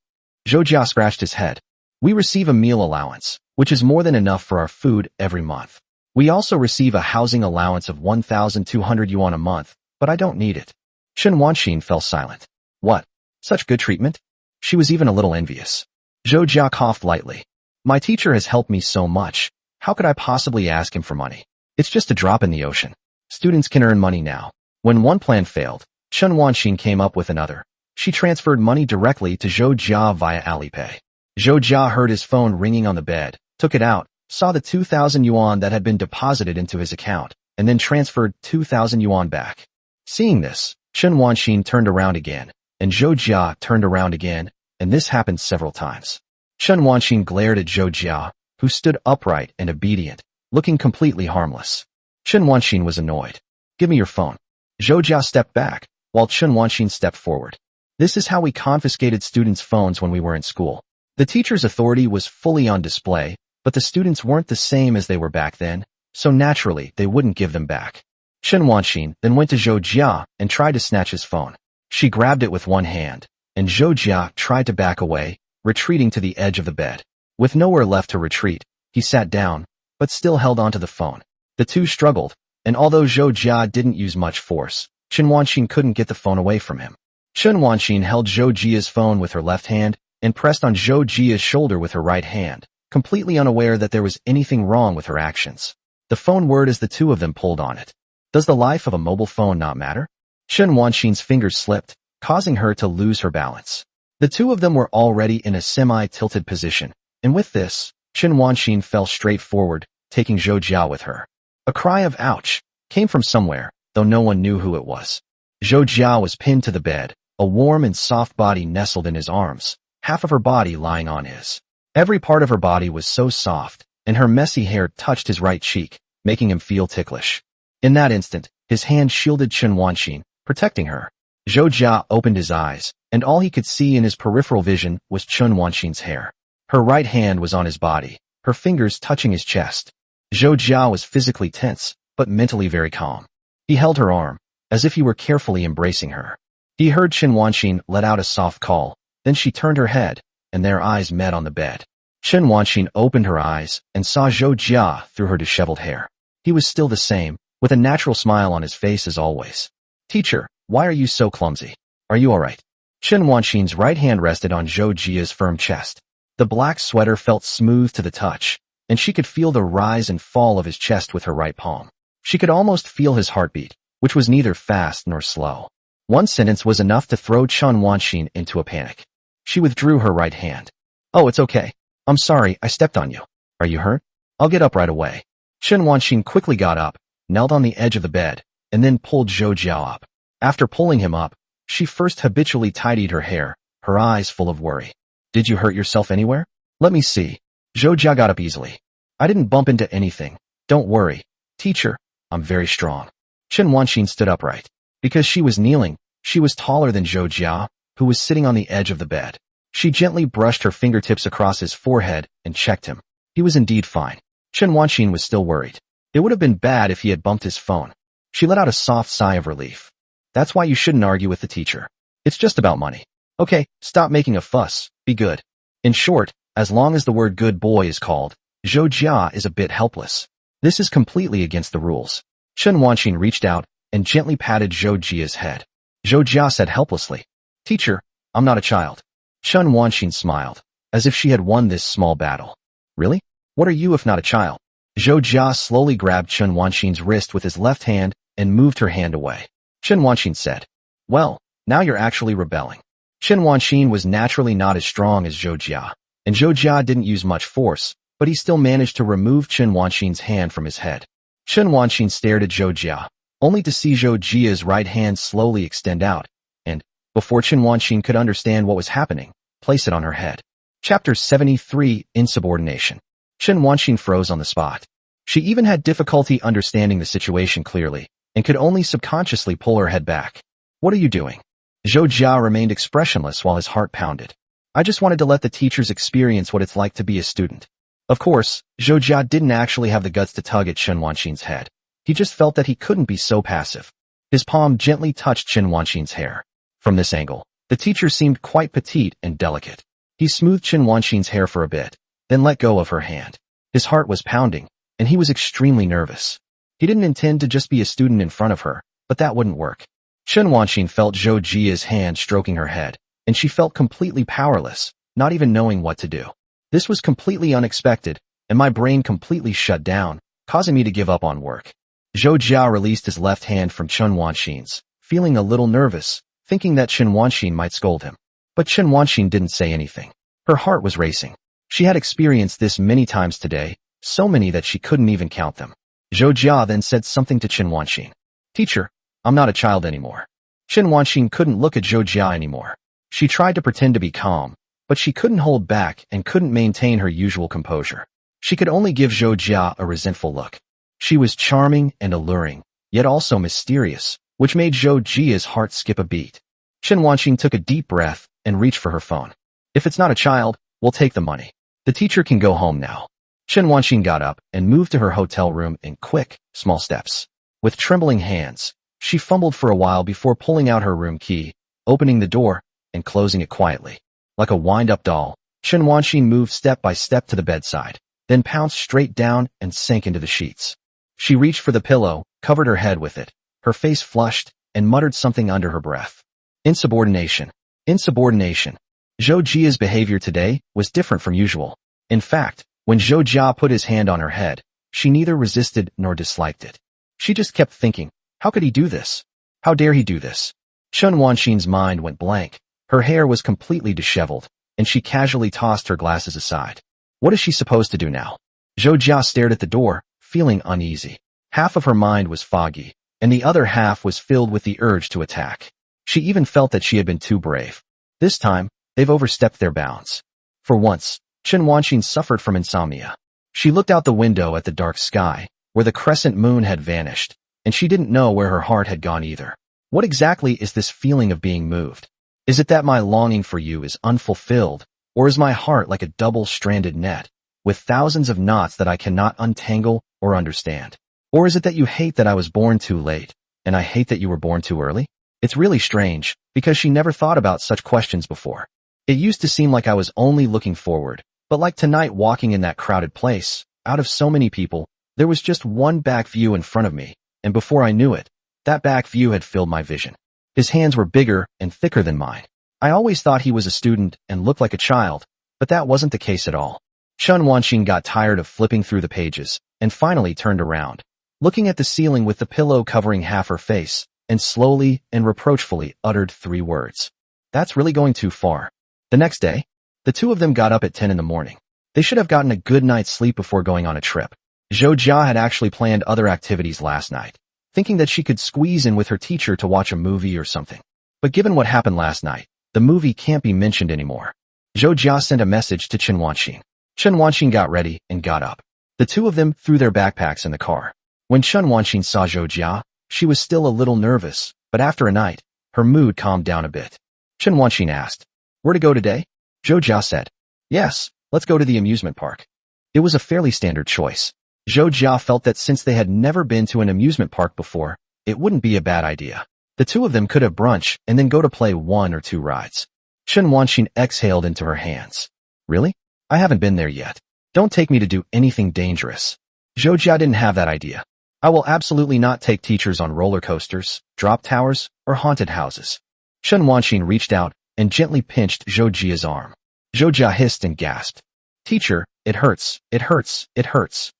Zhou Jia scratched his head. "We receive a meal allowance, which is more than enough for our food every month. We also receive a housing allowance of 1,200 yuan a month, but I don't need it." Chen Wanxin fell silent. "What? Such good treatment?" She was even a little envious. Zhou Jia coughed lightly. "My teacher has helped me so much. How could I possibly ask him for money? It's just a drop in the ocean. Students can earn money now." When one plan failed, Chen Wanxin came up with another. She transferred money directly to Zhou Jia via Alipay. Zhou Jia heard his phone ringing on the bed, took it out, saw the 2,000 yuan that had been deposited into his account, and then transferred 2,000 yuan back. Seeing this, Chen Wanxin turned around again, and Zhou Jia turned around again, and this happened several times. Chen Wanxin glared at Zhou Jia, who stood upright and obedient, looking completely harmless. Chen Wanxin was annoyed. "Give me your phone." Zhou Jia stepped back, while Chen Wanxin stepped forward. "This is how we confiscated students' phones when we were in school." The teacher's authority was fully on display, but the students weren't the same as they were back then, so naturally they wouldn't give them back. Chen Wanxin then went to Zhou Jia and tried to snatch his phone. She grabbed it with one hand, and Zhou Jia tried to back away, retreating to the edge of the bed. With nowhere left to retreat, he sat down, but still held onto the phone. The two struggled, and although Zhou Jia didn't use much force, Chen Wanxin couldn't get the phone away from him. Chen Wanxin held Zhou Jia's phone with her left hand and pressed on Zhou Jia's shoulder with her right hand, completely unaware that there was anything wrong with her actions. The phone whirred as the two of them pulled on it. Does the life of a mobile phone not matter? Chen Wanxin's fingers slipped, causing her to lose her balance. The two of them were already in a semi-tilted position, and with this, Chen Wanxin fell straight forward, taking Zhou Jia with her. A cry of ouch came from somewhere, though no one knew who it was. Zhou Jia was pinned to the bed, a warm and soft body nestled in his arms, half of her body lying on his. Every part of her body was so soft, and her messy hair touched his right cheek, making him feel ticklish. In that instant, his hand shielded Chen Wanxin, protecting her. Zhou Jia opened his eyes, and all he could see in his peripheral vision was Chen Wanxin's hair. Her right hand was on his body, her fingers touching his chest. Zhou Jia was physically tense, but mentally very calm. He held her arm, as if he were carefully embracing her. He heard Chen Wanxin let out a soft call, then she turned her head, and their eyes met on the bed. Chen Wanxin opened her eyes and saw Zhou Jia through her disheveled hair. He was still the same, with a natural smile on his face as always. Teacher, why are you so clumsy? Are you alright? Chen Wanxin's right hand rested on Zhou Jia's firm chest. The black sweater felt smooth to the touch, and she could feel the rise and fall of his chest with her right palm. She could almost feel his heartbeat, which was neither fast nor slow. One sentence was enough to throw Chen Wanxin into a panic. She withdrew her right hand. Oh, it's okay. I'm sorry, I stepped on you. Are you hurt? I'll get up right away. Chen Wanxin quickly got up, knelt on the edge of the bed, and then pulled Zhou Jia up. After pulling him up, she first habitually tidied her hair, her eyes full of worry. Did you hurt yourself anywhere? Let me see. Zhou Jia got up easily. I didn't bump into anything. Don't worry. Teacher, I'm very strong. Chen Wanxin stood upright. Because she was kneeling, she was taller than Zhou Jia, who was sitting on the edge of the bed. She gently brushed her fingertips across his forehead and checked him. He was indeed fine. Chen Wanxin was still worried. It would have been bad if he had bumped his phone. She let out a soft sigh of relief. That's why you shouldn't argue with the teacher. It's just about money. Okay, stop making a fuss. Be good. In short, as long as the word good boy is called, Zhou Jia is a bit helpless. This is completely against the rules. Chen Wanxin reached out and gently patted Zhou Jia's head. Zhou Jia said helplessly, Teacher, I'm not a child. Chen Wanxin smiled, as if she had won this small battle. Really? What are you if not a child? Zhou Jia slowly grabbed Chen Wanxin's wrist with his left hand and moved her hand away. Chen Wanxin said, Well, now you're actually rebelling. Chen Wanxin was naturally not as strong as Zhou Jia, and Zhou Jia didn't use much force, but he still managed to remove Chen Wanxin's hand from his head. Chen Wanxin stared at Zhou Jia, only to see Zhou Jia's right hand slowly extend out, and, before Chen Wanxin could understand what was happening, place it on her head. Chapter 73, Insubordination. Chen Wanxin froze on the spot. She even had difficulty understanding the situation clearly, and could only subconsciously pull her head back. What are you doing? Zhou Jia remained expressionless while his heart pounded. I just wanted to let the teachers experience what it's like to be a student. Of course, Zhou Jia didn't actually have the guts to tug at Chen Wanxin's head. He just felt that he couldn't be so passive. His palm gently touched Chen Wanxin's hair. From this angle, the teacher seemed quite petite and delicate. He smoothed Chen Wanxin's hair for a bit, then let go of her hand. His heart was pounding, and he was extremely nervous. He didn't intend to just be a student in front of her, but that wouldn't work. Chen Wanxin felt Zhou Jia's hand stroking her head, and she felt completely powerless, not even knowing what to do. This was completely unexpected, and my brain completely shut down, causing me to give up on work. Zhou Jia released his left hand from Chen Wanxin's, feeling a little nervous, thinking that Chen Wanxin might scold him. But Chen Wanxin didn't say anything. Her heart was racing. She had experienced this many times today, so many that she couldn't even count them. Zhou Jia then said something to Chen Wanxin. Teacher, I'm not a child anymore. Chen Wanxin couldn't look at Zhou Jia anymore. She tried to pretend to be calm, but she couldn't hold back and couldn't maintain her usual composure. She could only give Zhou Jia a resentful look. She was charming and alluring, yet also mysterious, which made Zhou Jia's heart skip a beat. Chen Wanxin took a deep breath and reached for her phone. If it's not a child, we'll take the money. The teacher can go home now. Chen Wanxin got up and moved to her hotel room in quick, small steps. With trembling hands, she fumbled for a while before pulling out her room key, opening the door, and closing it quietly. Like a wind-up doll, Chen Wanxin moved step by step to the bedside, then pounced straight down and sank into the sheets. She reached for the pillow, covered her head with it, her face flushed, and muttered something under her breath. Insubordination. Insubordination. Zhou Jia's behavior today was different from usual. In fact, when Zhou Jia put his hand on her head, she neither resisted nor disliked it. She just kept thinking, how could he do this? How dare he do this? Chen Wanxin's mind went blank. Her hair was completely disheveled, and she casually tossed her glasses aside. What is she supposed to do now? Zhou Jia stared at the door, feeling uneasy. Half of her mind was foggy, and the other half was filled with the urge to attack. She even felt that she had been too brave. This time, they've overstepped their bounds. For once, Chen Wanxin suffered from insomnia. She looked out the window at the dark sky, where the crescent moon had vanished, and she didn't know where her heart had gone either. What exactly is this feeling of being moved? Is it that my longing for you is unfulfilled, or is my heart like a double-stranded net, with thousands of knots that I cannot untangle or understand? Or is it that you hate that I was born too late, and I hate that you were born too early? It's really strange, because she never thought about such questions before. It used to seem like I was only looking forward, but like tonight walking in that crowded place, out of so many people, There was just one back view in front of me, and before I knew it, that back view had filled my vision. His hands were bigger and thicker than mine. I always thought he was a student and looked like a child, but that wasn't the case at all. Chen Wanxin got tired of flipping through the pages, and finally turned around, looking at the ceiling with the pillow covering half her face, and slowly and reproachfully uttered 3 words. That's really going too far. The next day, the two of them got up at 10 in the morning. They should have gotten a good night's sleep before going on a trip. Zhou Jia had actually planned other activities last night, thinking that she could squeeze in with her teacher to watch a movie or something. But given what happened last night, the movie can't be mentioned anymore. Zhou Jia sent a message to Chen Wanxin. Chen Wanxin got ready and got up. The two of them threw their backpacks in the car. When Chen Wanxin saw Zhou Jia, she was still a little nervous, but after a night, her mood calmed down a bit. Chen Wanxin asked, "Where to go today?" Zhou Jia said, "Yes, let's go to the amusement park." It was a fairly standard choice. Zhou Jia felt that since they had never been to an amusement park before, it wouldn't be a bad idea. The two of them could have brunch and then go to play 1 or 2 rides. Chen Wanxin exhaled into her hands. "Really? I haven't been there yet. Don't take me to do anything dangerous." Zhou Jia didn't have that idea. "I will absolutely not take teachers on roller coasters, drop towers, or haunted houses." Chen Wanxin reached out and gently pinched Zhou Jia's arm. Zhou Jia hissed and gasped. "Teacher, it hurts, it hurts, it hurts."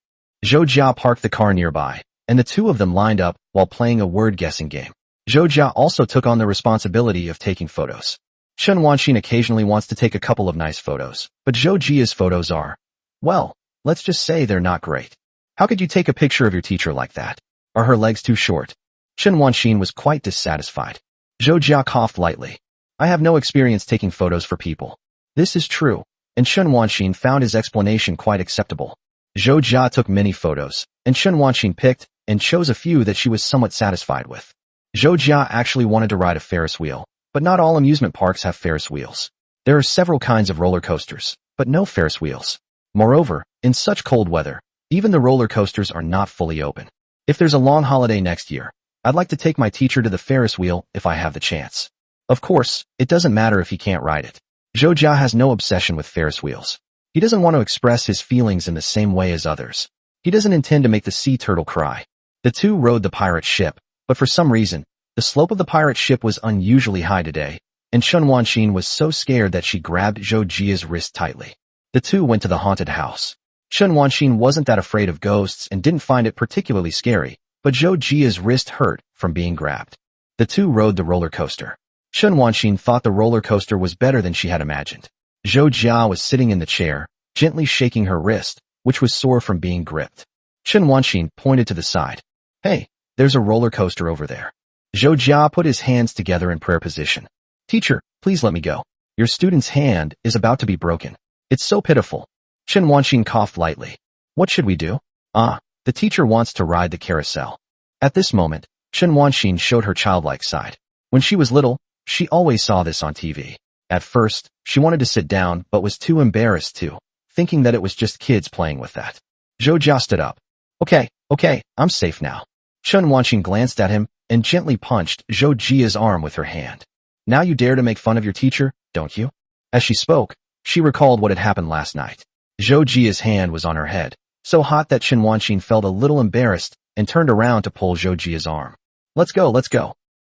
Zhou Jia parked the car nearby, and the two of them lined up while playing a word-guessing game. Zhou Jia also took on the responsibility of taking photos. Chen Wanxin occasionally wants to take a couple of nice photos, but Zhou Jia's photos are, well, let's just say they're not great. How could you take a picture of your teacher like that? Are her legs too short? Chen Wanxin was quite dissatisfied. Zhou Jia coughed lightly. "I have no experience taking photos for people." This is true, and Chen Wanxin found his explanation quite acceptable. Zhou Jia took many photos, and Chen Wanxin picked and chose a few that she was somewhat satisfied with. Zhou Jia actually wanted to ride a Ferris wheel, but not all amusement parks have Ferris wheels. There are several kinds of roller coasters, but no Ferris wheels. Moreover, in such cold weather, even the roller coasters are not fully open. If there's a long holiday next year, I'd like to take my teacher to the Ferris wheel if I have the chance. Of course, it doesn't matter if he can't ride it. Zhou Jia has no obsession with Ferris wheels. He doesn't want to express his feelings in the same way as others. He doesn't intend to make the sea turtle cry. The two rode the pirate ship, but for some reason, the slope of the pirate ship was unusually high today, and Chen Wanxin was so scared that she grabbed Zhou Jia's wrist tightly. The two went to the haunted house. Chen Wanxin wasn't that afraid of ghosts and didn't find it particularly scary, but Zhou Jia's wrist hurt from being grabbed. The two rode the roller coaster. Chen Wanxin thought the roller coaster was better than she had imagined. Zhou Jia was sitting in the chair, gently shaking her wrist, which was sore from being gripped. Chen Wanxin pointed to the side. "Hey, there's a roller coaster over there." Zhou Jia put his hands together in prayer position. "Teacher, please let me go. Your student's hand is about to be broken. It's so pitiful." Chen Wanxin coughed lightly. "What should we do?" The teacher wants to ride the carousel." At this moment, Chen Wanxin showed her childlike side. When she was little, she always saw this on TV. At first, she wanted to sit down but was too embarrassed to, thinking that it was just kids playing with that. Zhou Jia stood up. Okay, I'm safe now." Chen Wanxin glanced at him and gently punched Zhou Jia's arm with her hand. "Now you dare to make fun of your teacher, don't you?" As she spoke, she recalled what had happened last night. Zhou Jia's hand was on her head, so hot that Chen Wanxin felt a little embarrassed and turned around to pull Zhou Jia's arm. Let's go.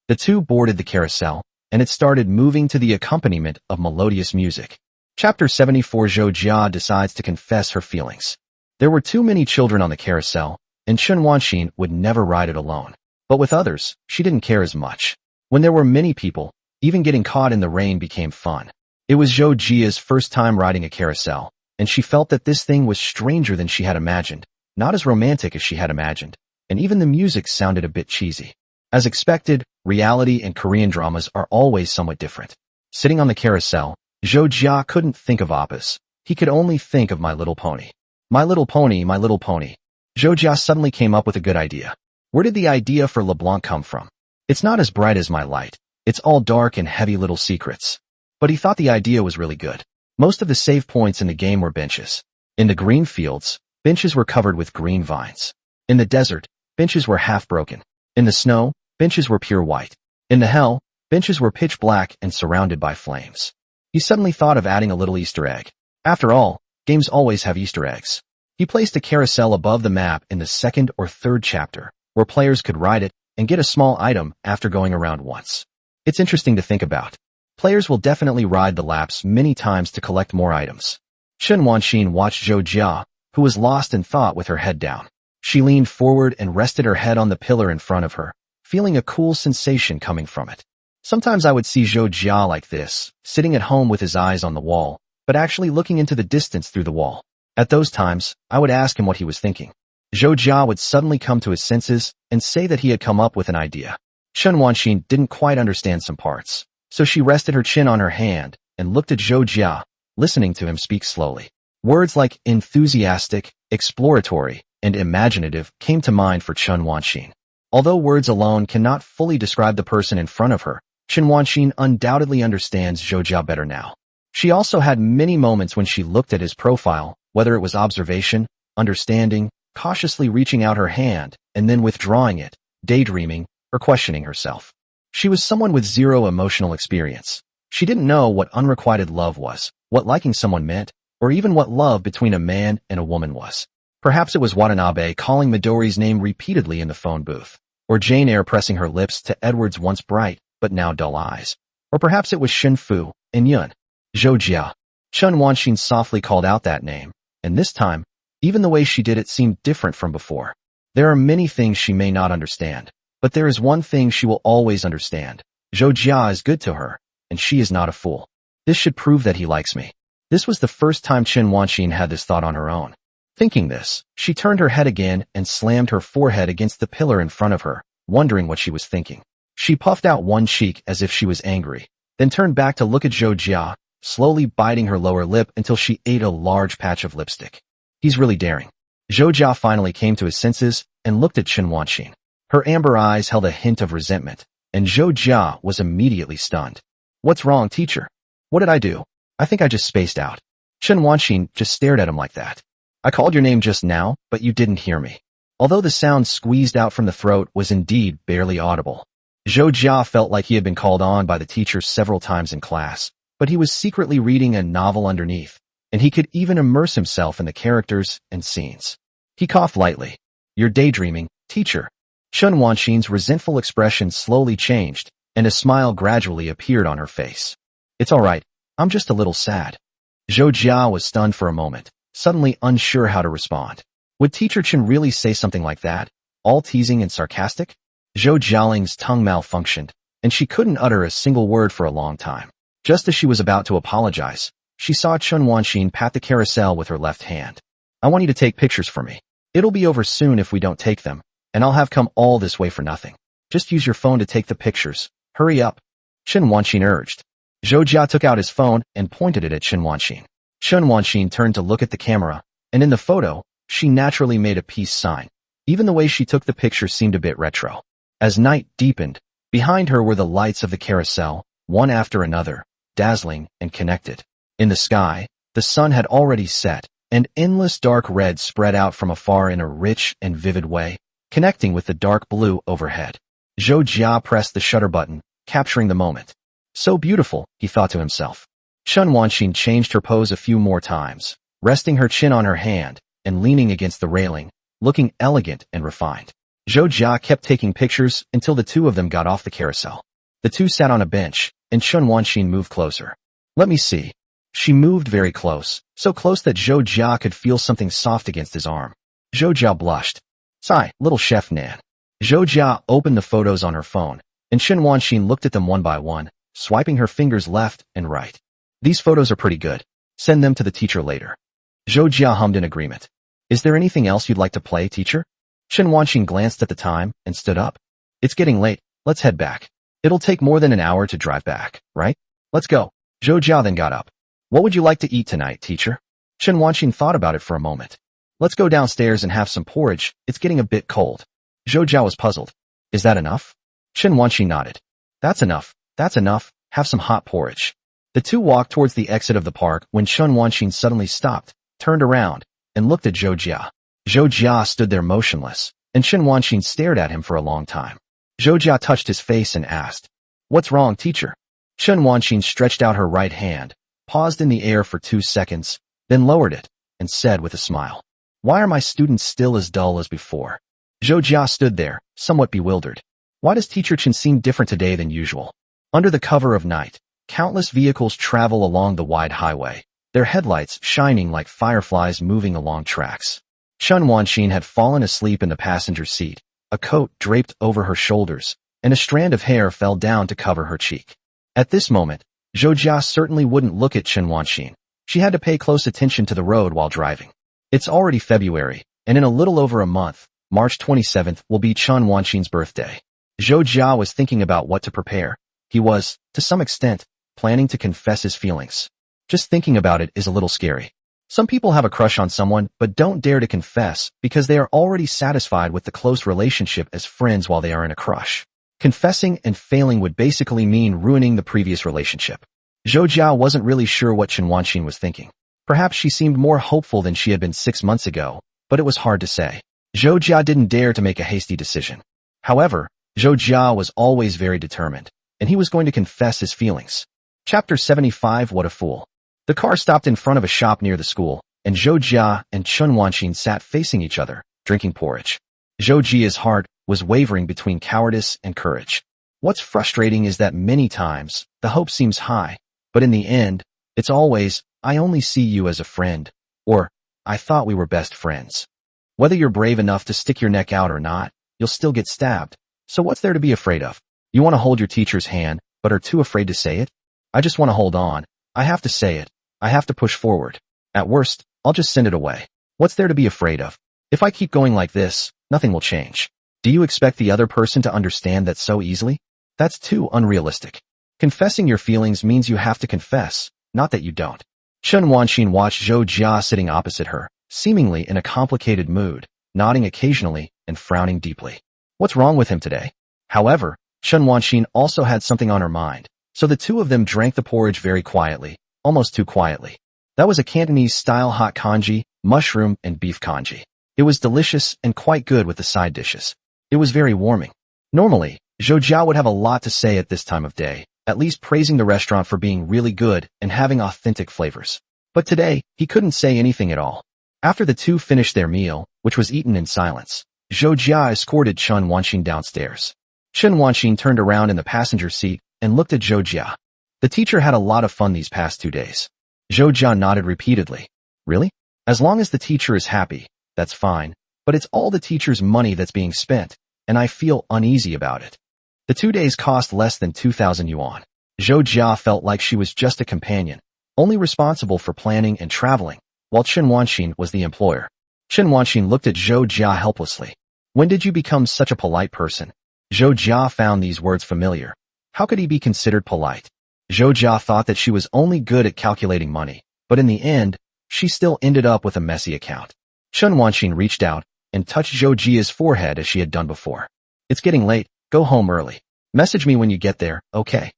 The two boarded the carousel, and it started moving to the accompaniment of melodious music. Chapter 74. Zhou Jia decides to confess her feelings. There were too many children on the carousel, and Chen Wanxin would never ride it alone. But with others, she didn't care as much. When there were many people, even getting caught in the rain became fun. It was Zhou Jia's first time riding a carousel, and she felt that this thing was stranger than she had imagined, not as romantic as she had imagined, and even the music sounded a bit cheesy. As expected, reality and Korean dramas are always somewhat different. Sitting on the carousel, Zhou Jia couldn't think of Appas. He could only think of My Little Pony. My Little Pony, My Little Pony. Zhou Jia suddenly came up with a good idea. Where did the idea for LeBlanc come from? It's not as bright as My Light. It's all dark and heavy little secrets. But he thought the idea was really good. Most of the save points in the game were benches. In the green fields, benches were covered with green vines. In the desert, benches were half broken. In the snow, benches were pure white. In the hell, benches were pitch black and surrounded by flames. He suddenly thought of adding a little Easter egg. After all, games always have Easter eggs. He placed a carousel above the map in the second or third chapter, where players could ride it and get a small item after going around once. It's interesting to think about. Players will definitely ride the laps many times to collect more items. Chen Wanxin watched Zhou Jia, who was lost in thought with her head down. She leaned forward and rested her head on the pillar in front of her, feeling a cool sensation coming from it. Sometimes I would see Zhou Jia like this, sitting at home with his eyes on the wall, but actually looking into the distance through the wall. At those times, I would ask him what he was thinking. Zhou Jia would suddenly come to his senses and say that he had come up with an idea. Chen Wanxin didn't quite understand some parts, so she rested her chin on her hand and looked at Zhou Jia, listening to him speak slowly. Words like enthusiastic, exploratory, and imaginative came to mind for Chen Wanxin. Although words alone cannot fully describe the person in front of her, Chen Wanxin undoubtedly understands Zhou Jia better now. She also had many moments when she looked at his profile, whether it was observation, understanding, cautiously reaching out her hand, and then withdrawing it, daydreaming, or questioning herself. She was someone with zero emotional experience. She didn't know what unrequited love was, what liking someone meant, or even what love between a man and a woman was. Perhaps it was Watanabe calling Midori's name repeatedly in the phone booth, or Jane Eyre pressing her lips to Edward's once bright, but now dull eyes. Or perhaps it was Shen Fu and Yun. Zhou Jia. Chen Wanxin softly called out that name, and this time, even the way she did it seemed different from before. There are many things she may not understand, but there is one thing she will always understand. Zhou Jia is good to her, and she is not a fool. This should prove that he likes me. This was the first time Chen Wanxin had this thought on her own. Thinking this, she turned her head again and slammed her forehead against the pillar in front of her, wondering what she was thinking. She puffed out one cheek as if she was angry, then turned back to look at Zhou Jia, slowly biting her lower lip until she ate a large patch of lipstick. He's really daring. Zhou Jia finally came to his senses and looked at Chen Wanxin. Her amber eyes held a hint of resentment, and Zhou Jia was immediately stunned. What's wrong, teacher? What did I do? I think I just spaced out. Chen Wanxin just stared at him like that. I called your name just now, but you didn't hear me. Although the sound squeezed out from the throat was indeed barely audible. Zhou Jia felt like he had been called on by the teacher several times in class, but he was secretly reading a novel underneath, and he could even immerse himself in the characters and scenes. He coughed lightly. You're daydreaming, teacher. Chen Wanxin's resentful expression slowly changed, and a smile gradually appeared on her face. It's all right. I'm just a little sad. Zhou Jia was stunned for a moment, suddenly unsure how to respond. Would Teacher Chen really say something like that, all teasing and sarcastic? Zhou Jialing's tongue malfunctioned, and she couldn't utter a single word for a long time. Just as she was about to apologize, she saw Chen Wanxin pat the carousel with her left hand. I want you to take pictures for me. It'll be over soon if we don't take them, and I'll have come all this way for nothing. Just use your phone to take the pictures. Hurry up. Chen Wanxin urged. Zhou Jia took out his phone and pointed it at Chen Wanxin. Chen Wanxin turned to look at the camera, and in the photo, she naturally made a peace sign. Even the way she took the picture seemed a bit retro. As night deepened, behind her were the lights of the carousel, one after another, dazzling and connected. In the sky, the sun had already set, and endless dark red spread out from afar in a rich and vivid way, connecting with the dark blue overhead. Zhou Jia pressed the shutter button, capturing the moment. So beautiful, he thought to himself. Chen Wanxin changed her pose a few more times, resting her chin on her hand and leaning against the railing, looking elegant and refined. Zhou Jia kept taking pictures until the two of them got off the carousel. The two sat on a bench, and Chen Wanxin moved closer. Let me see. She moved very close, so close that Zhou Jia could feel something soft against his arm. Zhou Jia blushed. Sigh, little chef Nan. Zhou Jia opened the photos on her phone, and Chen Wanxin looked at them one by one, swiping her fingers left and right. These photos are pretty good. Send them to the teacher later. Zhou Jia hummed in agreement. Is there anything else you'd like to play, teacher? Chen Wanxin glanced at the time and stood up. It's getting late. Let's head back. It'll take more than an hour to drive back, right? Let's go. Zhou Jia then got up. What would you like to eat tonight, teacher? Chen Wanxin thought about it for a moment. Let's go downstairs and have some porridge. It's getting a bit cold. Zhou Jia was puzzled. Is that enough? Chen Wanxin nodded. That's enough. That's enough. Have some hot porridge. The two walked towards the exit of the park when Chen Wanxin suddenly stopped, turned around, and looked at Zhou Jia. Zhou Jia stood there motionless, and Chen Wanxin stared at him for a long time. Zhou Jia touched his face and asked, What's wrong, teacher? Chen Wanxin stretched out her right hand, paused in the air for 2 seconds, then lowered it, and said with a smile, Why are my students still as dull as before? Zhou Jia stood there, somewhat bewildered. Why does Teacher Chen seem different today than usual? Under the cover of night, countless vehicles travel along the wide highway, their headlights shining like fireflies moving along tracks. Chen Wanxin had fallen asleep in the passenger seat, a coat draped over her shoulders, and a strand of hair fell down to cover her cheek. At this moment, Zhou Jia certainly wouldn't look at Chen Wanxin. She had to pay close attention to the road while driving. It's already February, and in a little over a month, March 27th, will be Chen Wanxin's birthday. Zhou Jia was thinking about what to prepare. He was, to some extent, planning to confess his feelings. Just thinking about it is a little scary. Some people have a crush on someone but don't dare to confess because they are already satisfied with the close relationship as friends while they are in a crush. Confessing and failing would basically mean ruining the previous relationship. Zhou Jia wasn't really sure what Chen Wanxin was thinking. Perhaps she seemed more hopeful than she had been 6 months ago, but it was hard to say. Zhou Jia didn't dare to make a hasty decision. However, Zhou Jia was always very determined, and he was going to confess his feelings. Chapter 75 What a Fool. The car stopped in front of a shop near the school, and Zhou Jia and Chen Wanxin sat facing each other, drinking porridge. Zhou Jia's heart was wavering between cowardice and courage. What's frustrating is that many times, the hope seems high, but in the end, it's always, I only see you as a friend, or, I thought we were best friends. Whether you're brave enough to stick your neck out or not, you'll still get stabbed. So what's there to be afraid of? You want to hold your teacher's hand, but are too afraid to say it? I just want to hold on. I have to say it. I have to push forward. At worst, I'll just send it away. What's there to be afraid of? If I keep going like this, nothing will change. Do you expect the other person to understand that so easily? That's too unrealistic. Confessing your feelings means you have to confess, not that you don't. Chen Wanxin watched Zhou Jia sitting opposite her, seemingly in a complicated mood, nodding occasionally and frowning deeply. What's wrong with him today? However, Chen Wanxin also had something on her mind, so the two of them drank the porridge very quietly, almost too quietly. That was a Cantonese-style hot congee, mushroom and beef congee. It was delicious and quite good with the side dishes. It was very warming. Normally, Zhou Jia would have a lot to say at this time of day, at least praising the restaurant for being really good and having authentic flavors. But today, he couldn't say anything at all. After the two finished their meal, which was eaten in silence, Zhou Jia escorted Chen Wanxin downstairs. Chen Wanxin turned around in the passenger seat and looked at Zhou Jia. The teacher had a lot of fun these past 2 days. Zhou Jia nodded repeatedly. Really? As long as the teacher is happy, that's fine, but it's all the teacher's money that's being spent, and I feel uneasy about it. The 2 days cost less than 2,000 yuan. Zhou Jia felt like she was just a companion, only responsible for planning and traveling, while Chen Wanxin was the employer. Chen Wanxin looked at Zhou Jia helplessly. When did you become such a polite person? Zhou Jia found these words familiar. How could he be considered polite? Zhou Jia thought that she was only good at calculating money, but in the end, she still ended up with a messy account. Chen Wanxin reached out and touched Zhou Jia's forehead as she had done before. It's getting late. Go home early. Message me when you get there, okay?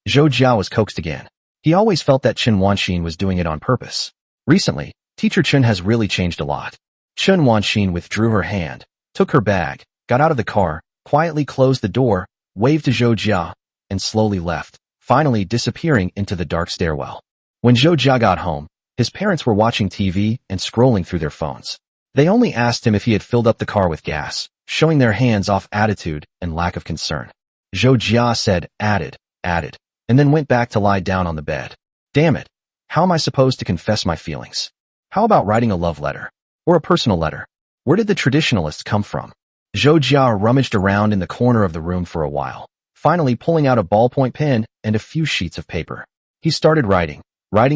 Zhou Jia was coaxed again. He always felt that Chen Wanxin was doing it on purpose. Recently, Teacher Chen has really changed a lot. Chen Wanxin withdrew her hand, took her bag, got out of the car, quietly closed the door, waved to Zhou Jia, and slowly left, finally disappearing into the dark stairwell. When Zhou Jia got home, his parents were watching TV and scrolling through their phones. They only asked him if he had filled up the car with gas, showing their hands-off attitude and lack of concern. Zhou Jia said, added, and then went back to lie down on the bed. Damn it. How am I supposed to confess my feelings? How about writing a love letter? Or a personal letter? Where did the traditionalists come from? Zhou Jia rummaged around in the corner of the room for a while, finally pulling out a ballpoint pen and a few sheets of paper. He started writing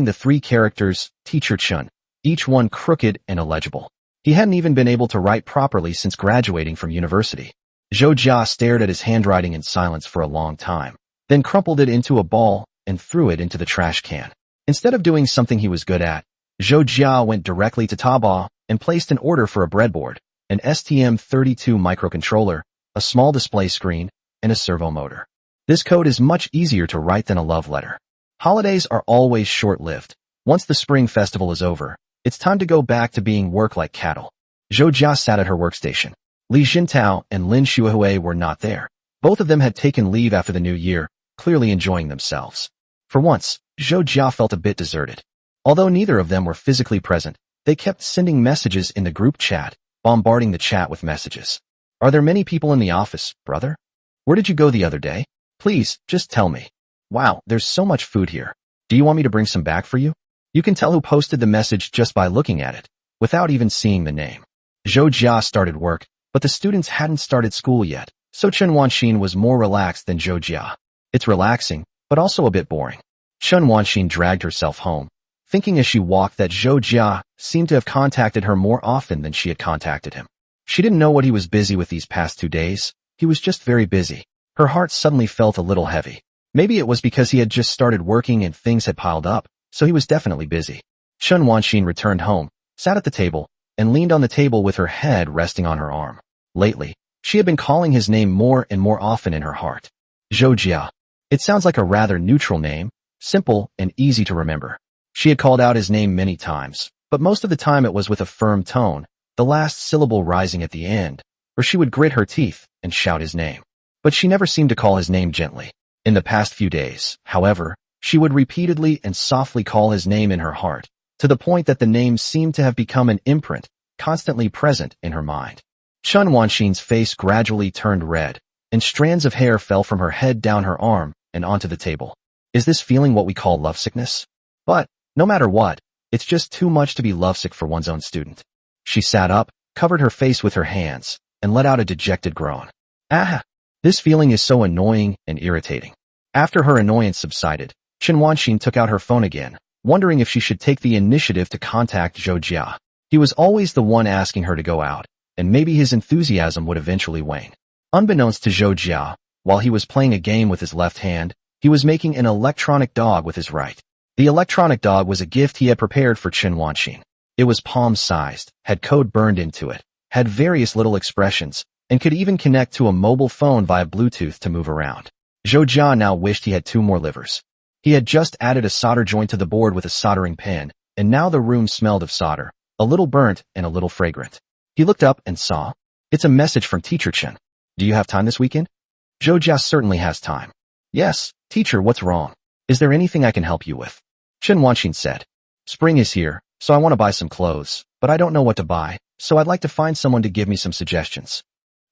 the 3 characters, Teacher Chen, each one crooked and illegible. He hadn't even been able to write properly since graduating from university. Zhou Jia stared at his handwriting in silence for a long time, then crumpled it into a ball and threw it into the trash can. Instead of doing something he was good at, Zhou Jia went directly to Taobao and placed an order for a breadboard, an STM32 microcontroller, a small display screen, and a servo motor. This code is much easier to write than a love letter. Holidays are always short-lived. Once the Spring Festival is over, it's time to go back to being work like cattle. Zhou Jia sat at her workstation. Li Jintao and Lin Shuhui were not there. Both of them had taken leave after the new year, clearly enjoying themselves. For once, Zhou Jia felt a bit deserted. Although neither of them were physically present, They kept sending messages in the group chat, bombarding the chat with messages. Are there many people in the office, brother? Where did you go the other day? Please, just tell me. Wow, there's so much food here. Do you want me to bring some back for you? You can tell who posted the message just by looking at it, without even seeing the name. Zhou Jia started work, but the students hadn't started school yet, so Chen Wanxin was more relaxed than Zhou Jia. It's relaxing, but also a bit boring. Chen Wanxin dragged herself home, thinking as she walked that Zhou Jia seemed to have contacted her more often than she had contacted him. She didn't know what he was busy with these past 2 days. He was just very busy. Her heart suddenly felt a little heavy. Maybe it was because he had just started working and things had piled up, so he was definitely busy. Chen Wanxin returned home, sat at the table, and leaned on the table with her head resting on her arm. Lately, she had been calling his name more and more often in her heart. Zhou Jia. It sounds like a rather neutral name, simple and easy to remember. She had called out his name many times, but most of the time it was with a firm tone, the last syllable rising at the end, or she would grit her teeth and shout his name. But she never seemed to call his name gently. In the past few days, however, she would repeatedly and softly call his name in her heart, to the point that the name seemed to have become an imprint, constantly present in her mind. Chen Wanxin's face gradually turned red, and strands of hair fell from her head down her arm and onto the table. Is this feeling what we call lovesickness? But, no matter what, it's just too much to be lovesick for one's own student. She sat up, covered her face with her hands, and let out a dejected groan. Ah! This feeling is so annoying and irritating. After her annoyance subsided, Chen Wanxin took out her phone again, wondering if she should take the initiative to contact Zhou Jia. He was always the one asking her to go out, and maybe his enthusiasm would eventually wane. Unbeknownst to Zhou Jia, while he was playing a game with his left hand, he was making an electronic dog with his right. The electronic dog was a gift he had prepared for Chen Wanxin. It was palm-sized, had code burned into it, had various little expressions, and could even connect to a mobile phone via Bluetooth to move around. Zhou Jia now wished he had 2 more livers. He had just added a solder joint to the board with a soldering pen, and now the room smelled of solder, a little burnt and a little fragrant. He looked up and saw, it's a message from Teacher Chen. Do you have time this weekend? Zhou Jia certainly has time. Yes, teacher, what's wrong? Is there anything I can help you with? Chen Wanxin said. Spring is here, so I want to buy some clothes, but I don't know what to buy, so I'd like to find someone to give me some suggestions.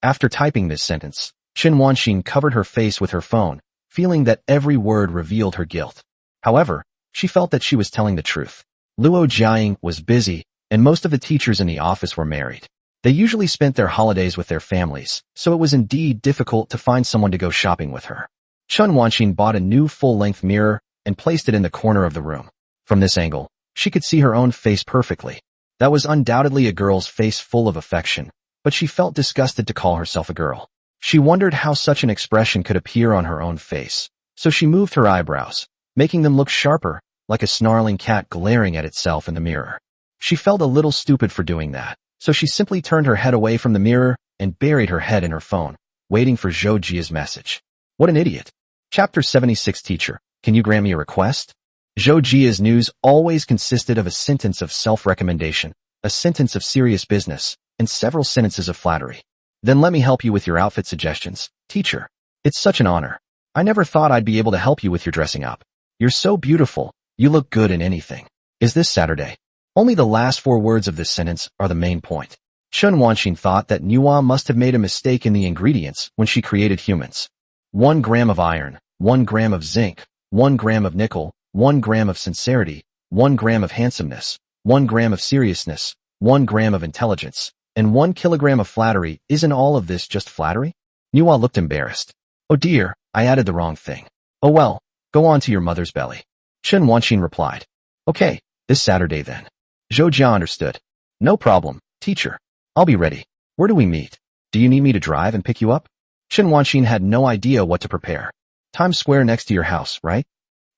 After typing this sentence, Chen Wanxin covered her face with her phone, feeling that every word revealed her guilt. However, she felt that she was telling the truth. Luo Jiaying was busy, and most of the teachers in the office were married. They usually spent their holidays with their families, so it was indeed difficult to find someone to go shopping with her. Chen Wanxin bought a new full-length mirror and placed it in the corner of the room. From this angle, she could see her own face perfectly. That was undoubtedly a girl's face full of affection, but she felt disgusted to call herself a girl. She wondered how such an expression could appear on her own face, so she moved her eyebrows, making them look sharper, like a snarling cat glaring at itself in the mirror. She felt a little stupid for doing that, so she simply turned her head away from the mirror and buried her head in her phone, waiting for Zhou Jia's message. What an idiot. Chapter 76 Teacher, can you grant me a request? Zhou Jia's news always consisted of a sentence of self-recommendation, a sentence of serious business, and several sentences of flattery. Then let me help you with your outfit suggestions, teacher. It's such an honor. I never thought I'd be able to help you with your dressing up. You're so beautiful, you look good in anything. Is this Saturday? Only the last 4 words of this sentence are the main point. Chen Wanxin thought that Nuwa must have made a mistake in the ingredients when she created humans. 1 gram of iron, 1 gram of zinc, 1 gram of nickel, 1 gram of sincerity, 1 gram of handsomeness, 1 gram of seriousness, 1 gram of intelligence, and 1 kilogram of flattery. Isn't all of this just flattery? Nuwa looked embarrassed. Oh dear, I added the wrong thing. Oh well, go on to your mother's belly. Chen Wanxin replied. Okay, this Saturday then. Zhou Jia understood. No problem, teacher. I'll be ready. Where do we meet? Do you need me to drive and pick you up? Chen Wanxin had no idea what to prepare. Times Square next to your house, right?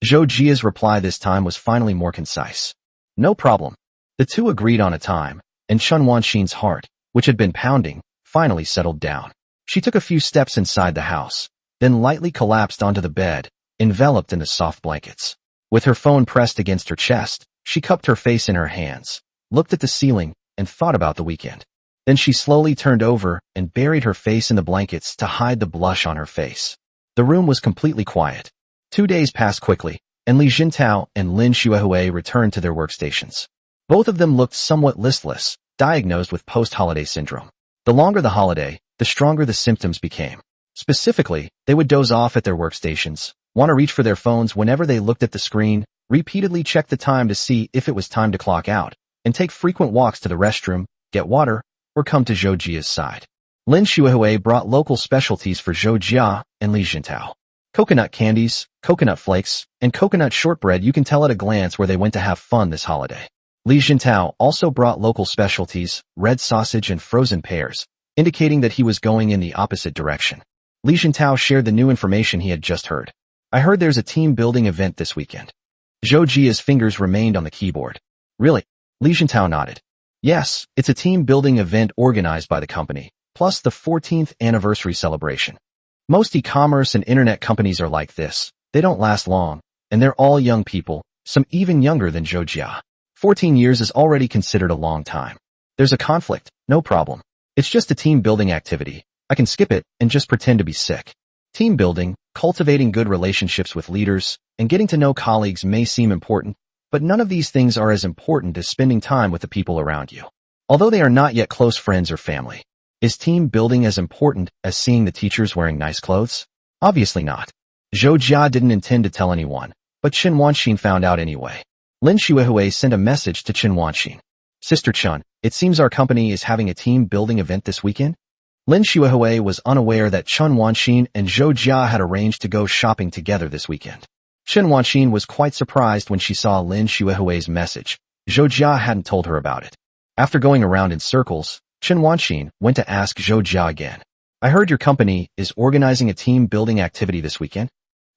Zhou Jia's reply this time was finally more concise. No problem. The two agreed on a time, and Chen Wanxin's heart, which had been pounding, finally settled down. She took a few steps inside the house, then lightly collapsed onto the bed, enveloped in the soft blankets. With her phone pressed against her chest, she cupped her face in her hands, looked at the ceiling, and thought about the weekend. Then she slowly turned over and buried her face in the blankets to hide the blush on her face. The room was completely quiet. 2 days passed quickly, and Li Jintao and Lin Xuehui returned to their workstations. Both of them looked somewhat listless, diagnosed with post-holiday syndrome. The longer the holiday, the stronger the symptoms became. Specifically, they would doze off at their workstations, want to reach for their phones whenever they looked at the screen, repeatedly check the time to see if it was time to clock out, and take frequent walks to the restroom, get water, or come to Zhou Jia's side. Lin Shuihui brought local specialties for Zhou Jia and Li Jintao. Coconut candies, coconut flakes, and coconut shortbread. You can tell at a glance where they went to have fun this holiday. Li Jintao also brought local specialties, red sausage and frozen pears, indicating that he was going in the opposite direction. Li Jintao shared the new information he had just heard. I heard there's a team-building event this weekend. Zhou Jia's fingers remained on the keyboard. Really? Li Jintao nodded. Yes, it's a team-building event organized by the company, plus the 14th anniversary celebration. Most e-commerce and internet companies are like this. They don't last long, and they're all young people, some even younger than Zhou Jia. 14 years is already considered a long time. There's a conflict, no problem. It's just a team-building activity. I can skip it and just pretend to be sick. Team building, cultivating good relationships with leaders, and getting to know colleagues may seem important, but none of these things are as important as spending time with the people around you. Although they are not yet close friends or family. Is team building as important as seeing the teachers wearing nice clothes? Obviously not. Zhou Jia didn't intend to tell anyone, but Chen Wanxin found out anyway. Lin Shuihui sent a message to Chen Wanxin. Sister Chen, it seems our company is having a team-building event this weekend? Lin Shuihui was unaware that Chen Wanxin and Zhou Jia had arranged to go shopping together this weekend. Chen Wanxin was quite surprised when she saw Lin Shuihui's message. Zhou Jia hadn't told her about it. After going around in circles, Chen Wanxin went to ask Zhou Jia again. I heard your company is organizing a team-building activity this weekend?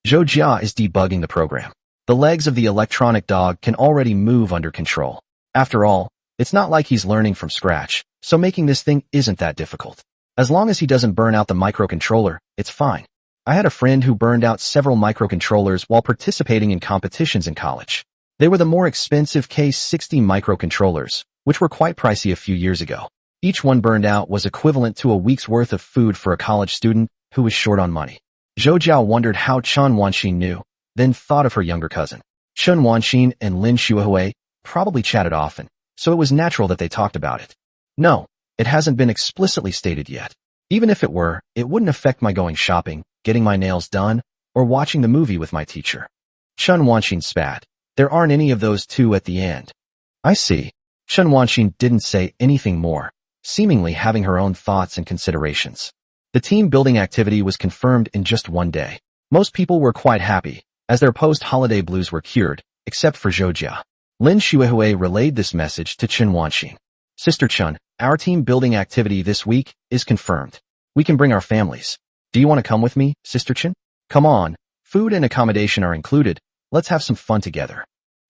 Zhou Jia is debugging the program. The legs of the electronic dog can already move under control. After all, it's not like he's learning from scratch, so making this thing isn't that difficult. As long as he doesn't burn out the microcontroller, it's fine. I had a friend who burned out several microcontrollers while participating in competitions in college. They were the more expensive K60 microcontrollers, which were quite pricey a few years ago. Each one burned out was equivalent to a week's worth of food for a college student who was short on money. Zhou Jia wondered how Chen Wanxin knew, then thought of her younger cousin. Chen Wanxin and Lin Shuihui probably chatted often, so it was natural that they talked about it. No, it hasn't been explicitly stated yet. Even if it were, it wouldn't affect my going shopping, getting my nails done, or watching the movie with my teacher. Chen Wanxin spat. There aren't any of those two at the end. I see. Chen Wanxin didn't say anything more, seemingly having her own thoughts and considerations. The team-building activity was confirmed in just one day. Most people were quite happy, as their post-holiday blues were cured, except for Zhou Jia. Lin Shuihui relayed this message to Chen Wanxin. Sister Chen, our team-building activity this week is confirmed. We can bring our families. Do you want to come with me, Sister Chen? Come on, food and accommodation are included, let's have some fun together.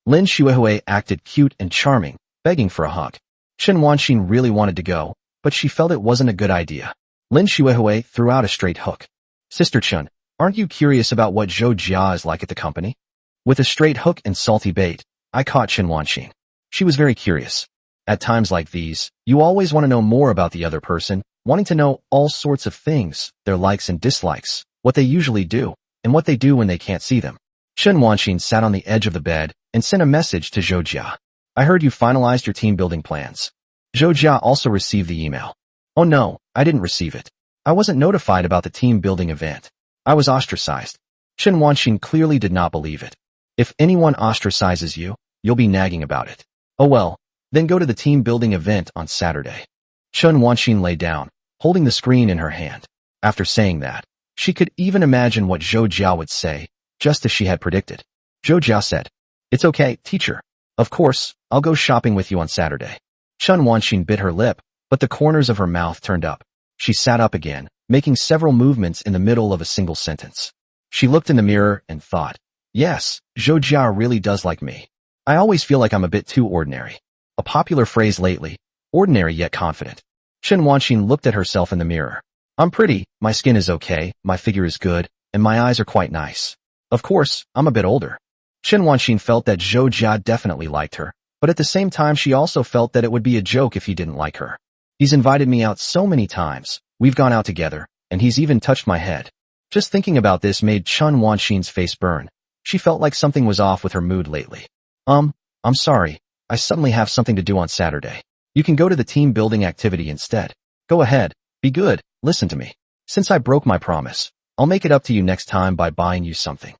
Lin Shuihui acted cute and charming, begging for a hug. Chen Wanxin really wanted to go, but she felt it wasn't a good idea. Lin Shuihui threw out a straight hook. Sister Chen, aren't you curious about what Zhou Jia is like at the company? With a straight hook and salty bait, I caught Chen Wanxin. She was very curious. At times like these, you always want to know more about the other person, wanting to know all sorts of things, their likes and dislikes, what they usually do, and what they do when they can't see them. Chen Wanxin sat on the edge of the bed and sent a message to Zhou Jia. I heard you finalized your team-building plans. Zhou Jia also received the email. Oh no, I didn't receive it. I wasn't notified about the team-building event. I was ostracized. Chen Wanxin clearly did not believe it. If anyone ostracizes you, you'll be nagging about it. Oh well, then go to the team-building event on Saturday. Chen Wanxin lay down, holding the screen in her hand. After saying that, she could even imagine what Zhou Jia would say, just as she had predicted. Zhou Jia said, It's okay, teacher. Of course, I'll go shopping with you on Saturday. Chen Wanxin bit her lip, but the corners of her mouth turned up. She sat up again, making several movements in the middle of a single sentence. She looked in the mirror and thought, yes, Zhou Jia really does like me. I always feel like I'm a bit too ordinary. A popular phrase lately, ordinary yet confident. Chen Wanxin looked at herself in the mirror. I'm pretty, my skin is okay, my figure is good, and my eyes are quite nice. Of course, I'm a bit older. Chen Wanxin felt that Zhou Jia definitely liked her, but at the same time she also felt that it would be a joke if he didn't like her. He's invited me out so many times, we've gone out together, and he's even touched my head. Just thinking about this made Chen Wanxin's face burn. She felt like something was off with her mood lately. I'm sorry, I suddenly have something to do on Saturday. You can go to the team building activity instead. Go ahead. Be good. Listen to me. Since I broke my promise, I'll make it up to you next time by buying you something.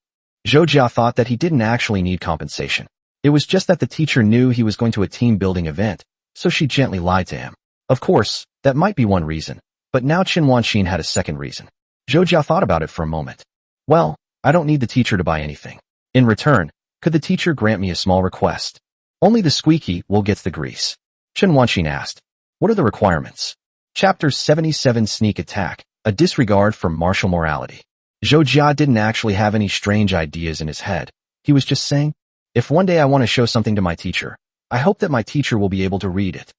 Zhou Jia thought that he didn't actually need compensation. It was just that the teacher knew he was going to a team building event, so she gently lied to him. Of course, that might be one reason, but now Chen Wanxin had a second reason. Zhou Jia thought about it for a moment. Well, I don't need the teacher to buy anything. In return, could the teacher grant me a small request? Only the squeaky will get the grease. Chen Wanxin asked. What are the requirements? Chapter 77 Sneak Attack, a disregard for martial morality. Zhou Jia didn't actually have any strange ideas in his head. He was just saying, if one day I want to show something to my teacher, I hope that my teacher will be able to read it.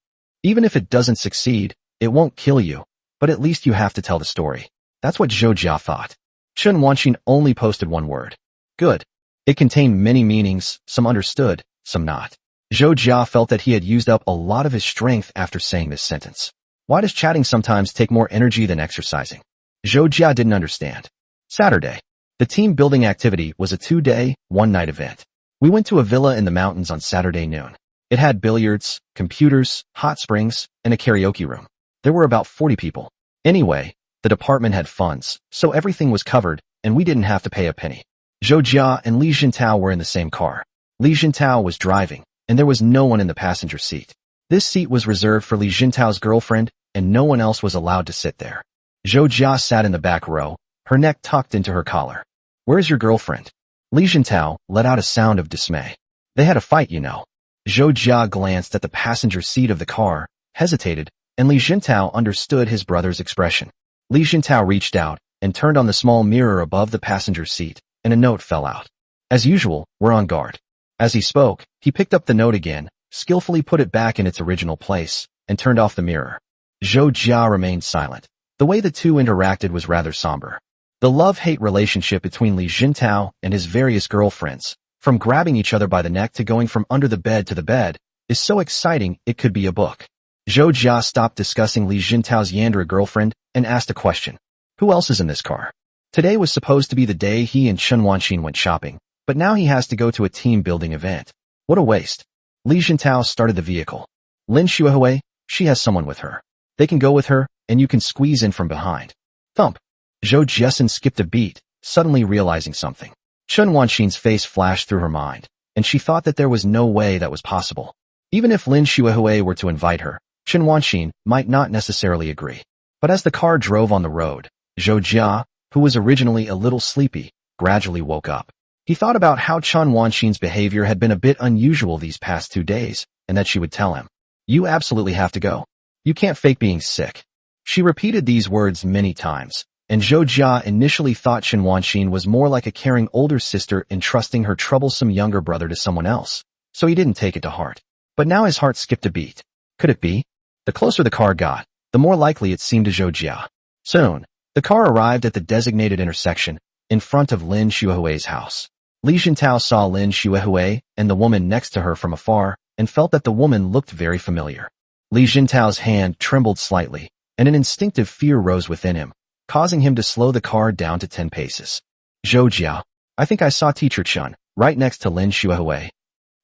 Even if it doesn't succeed, it won't kill you, but at least you have to tell the story. That's what Zhou Jia thought. Chen Wanxin only posted one word. Good. It contained many meanings, some understood, some not. Zhou Jia felt that he had used up a lot of his strength after saying this sentence. Why does chatting sometimes take more energy than exercising? Zhou Jia didn't understand. Saturday. The team building activity was a 2-day, 1-night event. We went to a villa in the mountains on Saturday noon. It had billiards, computers, hot springs, and a karaoke room. There were about 40 people. Anyway, the department had funds, so everything was covered, and we didn't have to pay a penny. Zhou Jia and Li Jintao were in the same car. Li Jintao was driving, and there was no one in the passenger seat. This seat was reserved for Li Jintao's girlfriend, and no one else was allowed to sit there. Zhou Jia sat in the back row, her neck tucked into her collar. Where's your girlfriend? Li Jintao let out a sound of dismay. They had a fight, you know. Zhou Jia glanced at the passenger seat of the car, hesitated, and Li Jintao understood his brother's expression. Li Jintao reached out and turned on the small mirror above the passenger seat, and a note fell out. As usual, we're on guard. As he spoke, he picked up the note again, skillfully put it back in its original place, and turned off the mirror. Zhou Jia remained silent. The way the two interacted was rather somber. The love-hate relationship between Li Jintao and his various girlfriends, from grabbing each other by the neck to going from under the bed to the bed, is so exciting it could be a book. Zhou Jia stopped discussing Li Jintao's Yandra girlfriend and asked a question. Who else is in this car? Today was supposed to be the day he and Chen Wanxin went shopping, but now he has to go to a team-building event. What a waste. Li Jintao started the vehicle. Lin Xuehui, she has someone with her. They can go with her, and you can squeeze in from behind. Thump. Zhou Jiasen skipped a beat, suddenly realizing something. Chen Wanxin's face flashed through her mind, and she thought that there was no way that was possible. Even if Lin Xuehui were to invite her, Chen Wanxin might not necessarily agree. But as the car drove on the road, Zhou Jia, who was originally a little sleepy, gradually woke up. He thought about how Chen Wanxin's behavior had been a bit unusual these past 2 days, and that she would tell him, "You absolutely have to go. You can't fake being sick." She repeated these words many times, and Zhou Jia initially thought Chen Wanxin was more like a caring older sister entrusting her troublesome younger brother to someone else, so he didn't take it to heart. But now his heart skipped a beat. Could it be? The closer the car got, the more likely it seemed to Zhou Jia. Soon, the car arrived at the designated intersection, in front of Lin Xuehui's house. Li Jintao saw Lin Xuehui and the woman next to her from afar, and felt that the woman looked very familiar. Li Jintao's hand trembled slightly, and an instinctive fear rose within him, causing him to slow the car down to 10 paces. Zhou Jia, I think I saw Teacher Chen, right next to Lin Xuehui.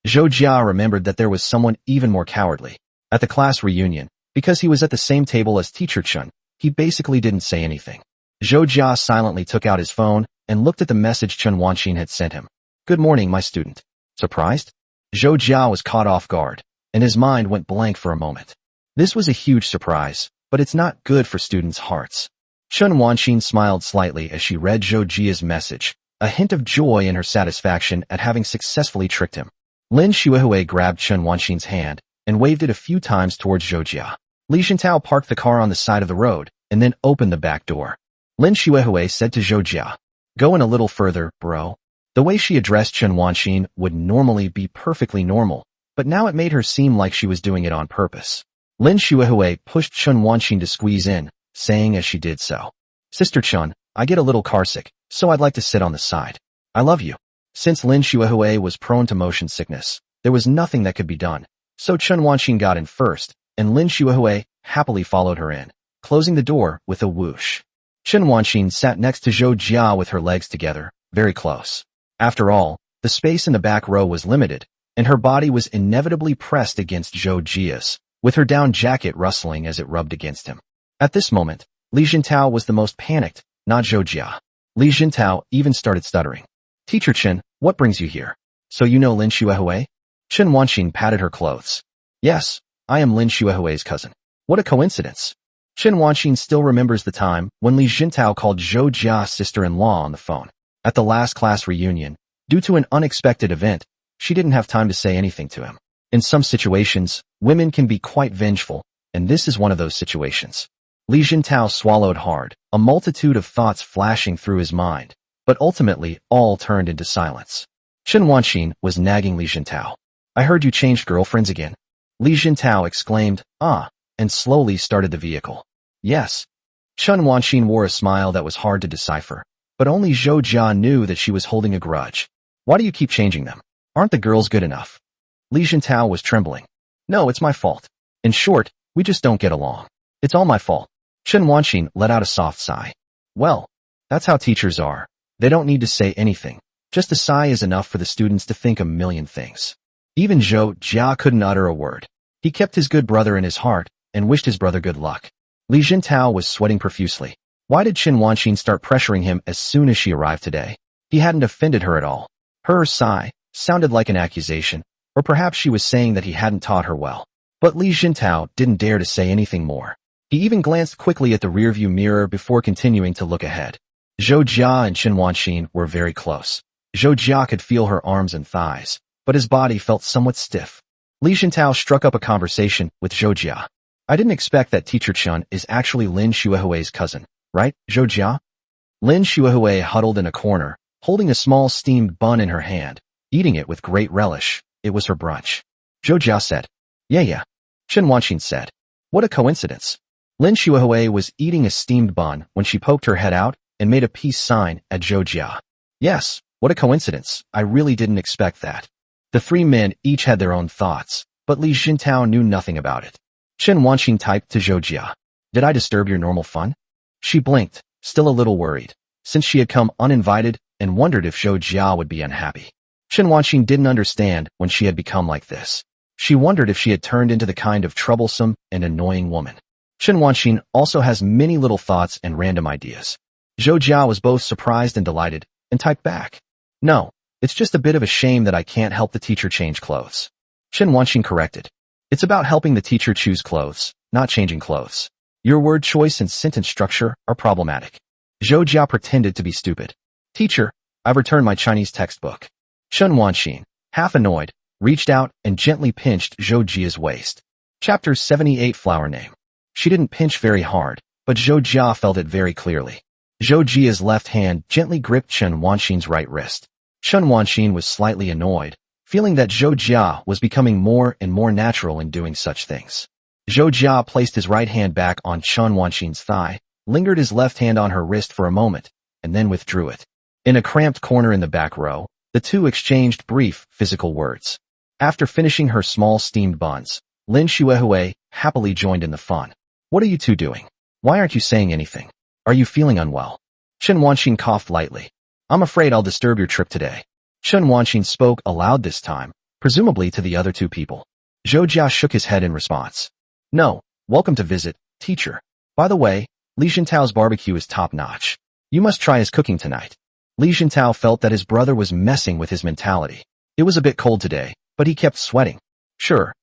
Zhou Jia remembered that there was someone even more cowardly. At the class reunion, because he was at the same table as Teacher Chen, he basically didn't say anything. Zhou Jia silently took out his phone and looked at the message Chen Wanxin had sent him. Good morning, my student. Surprised? Zhou Jia was caught off guard, and his mind went blank for a moment. This was a huge surprise, but it's not good for students' hearts. Chen Wanxin smiled slightly as she read Zhou Jia's message, a hint of joy in her satisfaction at having successfully tricked him. Lin Xuehui grabbed Chen Wanxin's hand and waved it a few times towards Zhou Jia. Li Jintao parked the car on the side of the road and then opened the back door. Lin Xuehui said to Zhou Jia, "Go in a little further, bro." The way she addressed Chen Wanxin would normally be perfectly normal, but now it made her seem like she was doing it on purpose. Lin Xuehui pushed Chen Wanxin to squeeze in, saying as she did so, "Sister Chen, I get a little carsick, so I'd like to sit on the side. I love you." Since Lin Xuehui was prone to motion sickness, there was nothing that could be done, so Chen Wanxin got in first, and Lin Xuehui happily followed her in, closing the door with a whoosh. Chen Wanxin sat next to Zhou Jia with her legs together, very close. After all, the space in the back row was limited, and her body was inevitably pressed against Zhou Jia's, with her down jacket rustling as it rubbed against him. At this moment, Li Jintao was the most panicked, not Zhou Jia. Li Jintao even started stuttering. "Teacher Chen, what brings you here? So you know Lin Xuehui?" Chen Wanxin patted her clothes. "Yes, I am Lin Xuehui's cousin." "What a coincidence." Chen Wanxin still remembers the time when Li Jintao called Zhou Jia's sister-in-law on the phone. At the last class reunion, due to an unexpected event, she didn't have time to say anything to him. In some situations, women can be quite vengeful, and this is one of those situations. Li Jintao swallowed hard, a multitude of thoughts flashing through his mind, but ultimately all turned into silence. Chen Wanxin was nagging Li Jintao. "I heard you changed girlfriends again." Li Jintao exclaimed, "Ah," and slowly started the vehicle. "Yes." Chen Wanxin wore a smile that was hard to decipher, but only Zhou Jia knew that she was holding a grudge. "Why do you keep changing them? Aren't the girls good enough?" Li Jintao was trembling. "No, it's my fault. In short, we just don't get along. It's all my fault." Chen Wanxin let out a soft sigh. "Well, that's how teachers are. They don't need to say anything. Just a sigh is enough for the students to think a million things." Even Zhou Jia couldn't utter a word. He kept his good brother in his heart and wished his brother good luck. Li Jintao was sweating profusely. Why did Chen Wanxin start pressuring him as soon as she arrived today? He hadn't offended her at all. Her sigh sounded like an accusation, or perhaps she was saying that he hadn't taught her well. But Li Jintao didn't dare to say anything more. He even glanced quickly at the rearview mirror before continuing to look ahead. Zhou Jia and Chen Wanxin were very close. Zhou Jia could feel her arms and thighs, but his body felt somewhat stiff. Li Jintao struck up a conversation with Zhou Jia. "I didn't expect that Teacher Chen is actually Lin Xuehui's cousin, right, Zhou Jia?" Lin Xuehui huddled in a corner, holding a small steamed bun in her hand, eating it with great relish. It was her brunch. Zhou Jia said, Yeah. Chen Wanxin said, "What a coincidence." Lin Xuehui was eating a steamed bun when she poked her head out and made a peace sign at Zhou Jia. "Yes, what a coincidence. I really didn't expect that." The three men each had their own thoughts, but Li Jintao knew nothing about it. Chen Wanxin typed to Zhou Jia, "Did I disturb your normal fun?" She blinked, still a little worried, since she had come uninvited and wondered if Zhou Jia would be unhappy. Chen Wanxin didn't understand when she had become like this. She wondered if she had turned into the kind of troublesome and annoying woman. Chen Wanxin also has many little thoughts and random ideas. Zhou Jia was both surprised and delighted, and typed back, "No, it's just a bit of a shame that I can't help the teacher change clothes." Chen Wanxin corrected, "It's about helping the teacher choose clothes, not changing clothes. Your word choice and sentence structure are problematic." Zhou Jia pretended to be stupid. "Teacher, I've returned my Chinese textbook." Chen Wanxin, half annoyed, reached out and gently pinched Zhou Jia's waist. Chapter 78 Flower Name. She didn't pinch very hard, but Zhou Jia felt it very clearly. Zhou Jia's left hand gently gripped Chen Wanxin's right wrist. Chen Wanxin was slightly annoyed, feeling that Zhou Jia was becoming more and more natural in doing such things. Zhou Jia placed his right hand back on Chen Wanxin's thigh, lingered his left hand on her wrist for a moment, and then withdrew it. In a cramped corner in the back row, the two exchanged brief, physical words. After finishing her small steamed buns, Lin Xuehui happily joined in the fun. "What are you two doing? Why aren't you saying anything? Are you feeling unwell?" Chen Wanxin coughed lightly. "I'm afraid I'll disturb your trip today." Chen Wanxin spoke aloud this time, presumably to the other two people. Zhou Jia shook his head in response. "No, welcome to visit, teacher. By the way, Li Jintao's barbecue is top-notch. You must try his cooking tonight." Li Jintao felt that his brother was messing with his mentality. It was a bit cold today, but he kept sweating. Sure.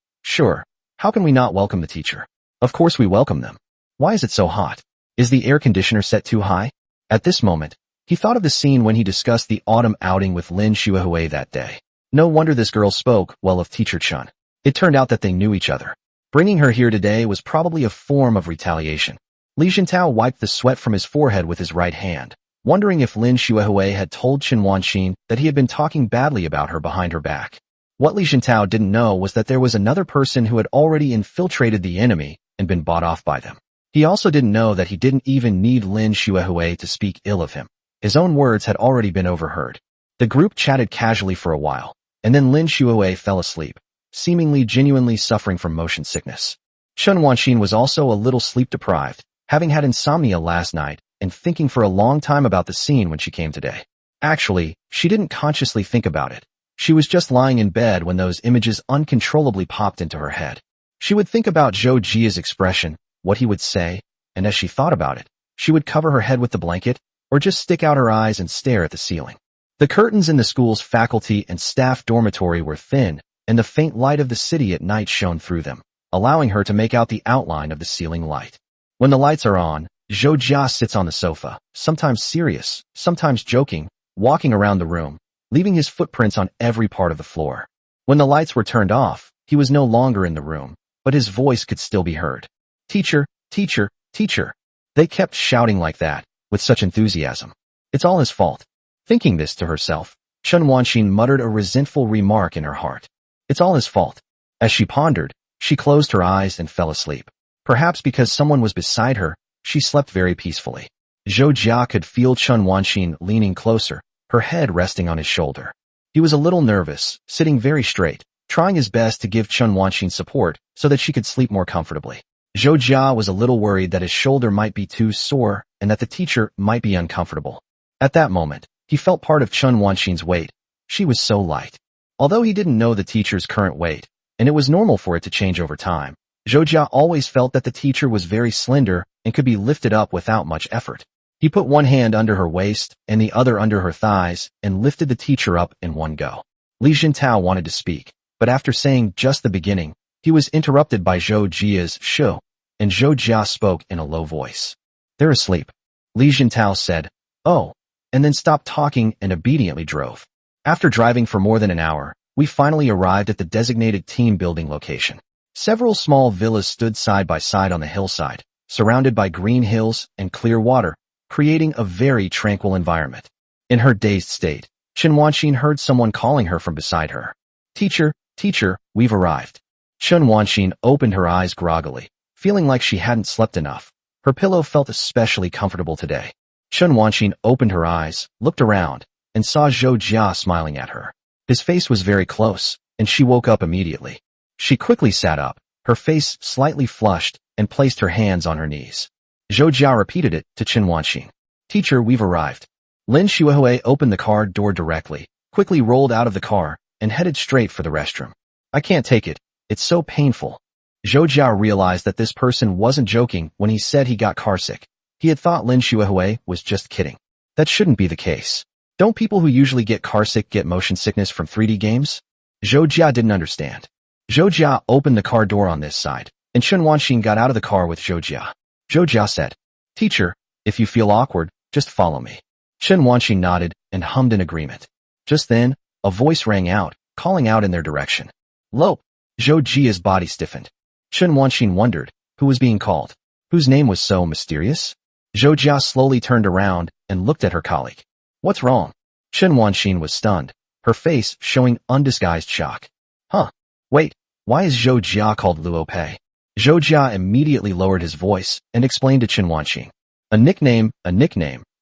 How can we not welcome the teacher? Of course we welcome them. Why is it so hot? Is the air conditioner set too high?" At this moment, he thought of the scene when he discussed the autumn outing with Lin Xuehui that day. No wonder this girl spoke well of Teacher Chen. It turned out that they knew each other. Bringing her here today was probably a form of retaliation. Li Jintao wiped the sweat from his forehead with his right hand, wondering if Lin Xuehui had told Chen Wanxin that he had been talking badly about her behind her back. What Li Jintao didn't know was that there was another person who had already infiltrated the enemy and been bought off by them. He also didn't know that he didn't even need Lin Xuehui to speak ill of him. His own words had already been overheard. The group chatted casually for a while, and then Lin Xuehui fell asleep, seemingly genuinely suffering from motion sickness. Chen Wanxin was also a little sleep-deprived, having had insomnia last night and thinking for a long time about the scene when she came today. Actually, she didn't consciously think about it, She was just lying in bed when those images uncontrollably popped into her head. She would think about Zhou Jia's expression, what he would say, and as she thought about it, she would cover her head with the blanket or just stick out her eyes and stare at the ceiling. The curtains in the school's faculty and staff dormitory were thin, and the faint light of the city at night shone through them, allowing her to make out the outline of the ceiling light. When the lights are on, Zhou Jia sits on the sofa, sometimes serious, sometimes joking, walking around the room, leaving his footprints on every part of the floor. When the lights were turned off, he was no longer in the room, but his voice could still be heard. Teacher, teacher, teacher. They kept shouting like that, with such enthusiasm. It's all his fault. Thinking this to herself, Chen Wanxin muttered a resentful remark in her heart. It's all his fault. As she pondered, she closed her eyes and fell asleep. Perhaps because someone was beside her, she slept very peacefully. Zhou Jia could feel Chen Wanxin leaning closer, her head resting on his shoulder. He was a little nervous, sitting very straight, trying his best to give Chen Wanxin support so that she could sleep more comfortably. Zhou Jia was a little worried that his shoulder might be too sore and that the teacher might be uncomfortable. At that moment, he felt part of Chen Wanxin's weight. She was so light. Although he didn't know the teacher's current weight, and it was normal for it to change over time, Zhou Jia always felt that the teacher was very slender and could be lifted up without much effort. He put one hand under her waist and the other under her thighs and lifted the teacher up in one go. Li Jintao wanted to speak, but after saying just the beginning, he was interrupted by Zhou Jia's "shu," and Zhou Jia spoke in a low voice. They're asleep. Li Jintao said, oh, and then stopped talking and obediently drove. After driving for more than an hour, we finally arrived at the designated team building location. Several small villas stood side by side on the hillside, surrounded by green hills and clear water, creating a very tranquil environment. In her dazed state, Chen Wanxin heard someone calling her from beside her. Teacher, teacher, we've arrived. Chen Wanxin opened her eyes groggily, feeling like she hadn't slept enough. Her pillow felt especially comfortable today. Chen Wanxin opened her eyes, looked around, and saw Zhou Jia smiling at her. His face was very close, and she woke up immediately. She quickly sat up, her face slightly flushed, and placed her hands on her knees. Zhou Jia repeated it to Chen Wanxin. Teacher, we've arrived. Lin Xuehui opened the car door directly, quickly rolled out of the car, and headed straight for the restroom. I can't take it. It's so painful. Zhou Jia realized that this person wasn't joking when he said he got carsick. He had thought Lin Xuehui was just kidding. That shouldn't be the case. Don't people who usually get carsick get motion sickness from 3D games? Zhou Jia didn't understand. Zhou Jia opened the car door on this side, and Chen Wanxin got out of the car with Zhou Jia. Zhou Jia said, Teacher, if you feel awkward, just follow me. Chen Wanxin nodded and hummed in agreement. Just then, a voice rang out, calling out in their direction. Lope! Zhou Jia's body stiffened. Chen Wanxin wondered, who was being called? Whose name was so mysterious? Zhou Jia slowly turned around and looked at her colleague. What's wrong? Chen Wanxin was stunned, her face showing undisguised shock. Huh. Wait, why is Zhou Jia called Luo Pei? Zhou Jia immediately lowered his voice and explained to Chen Wanxin. A nickname,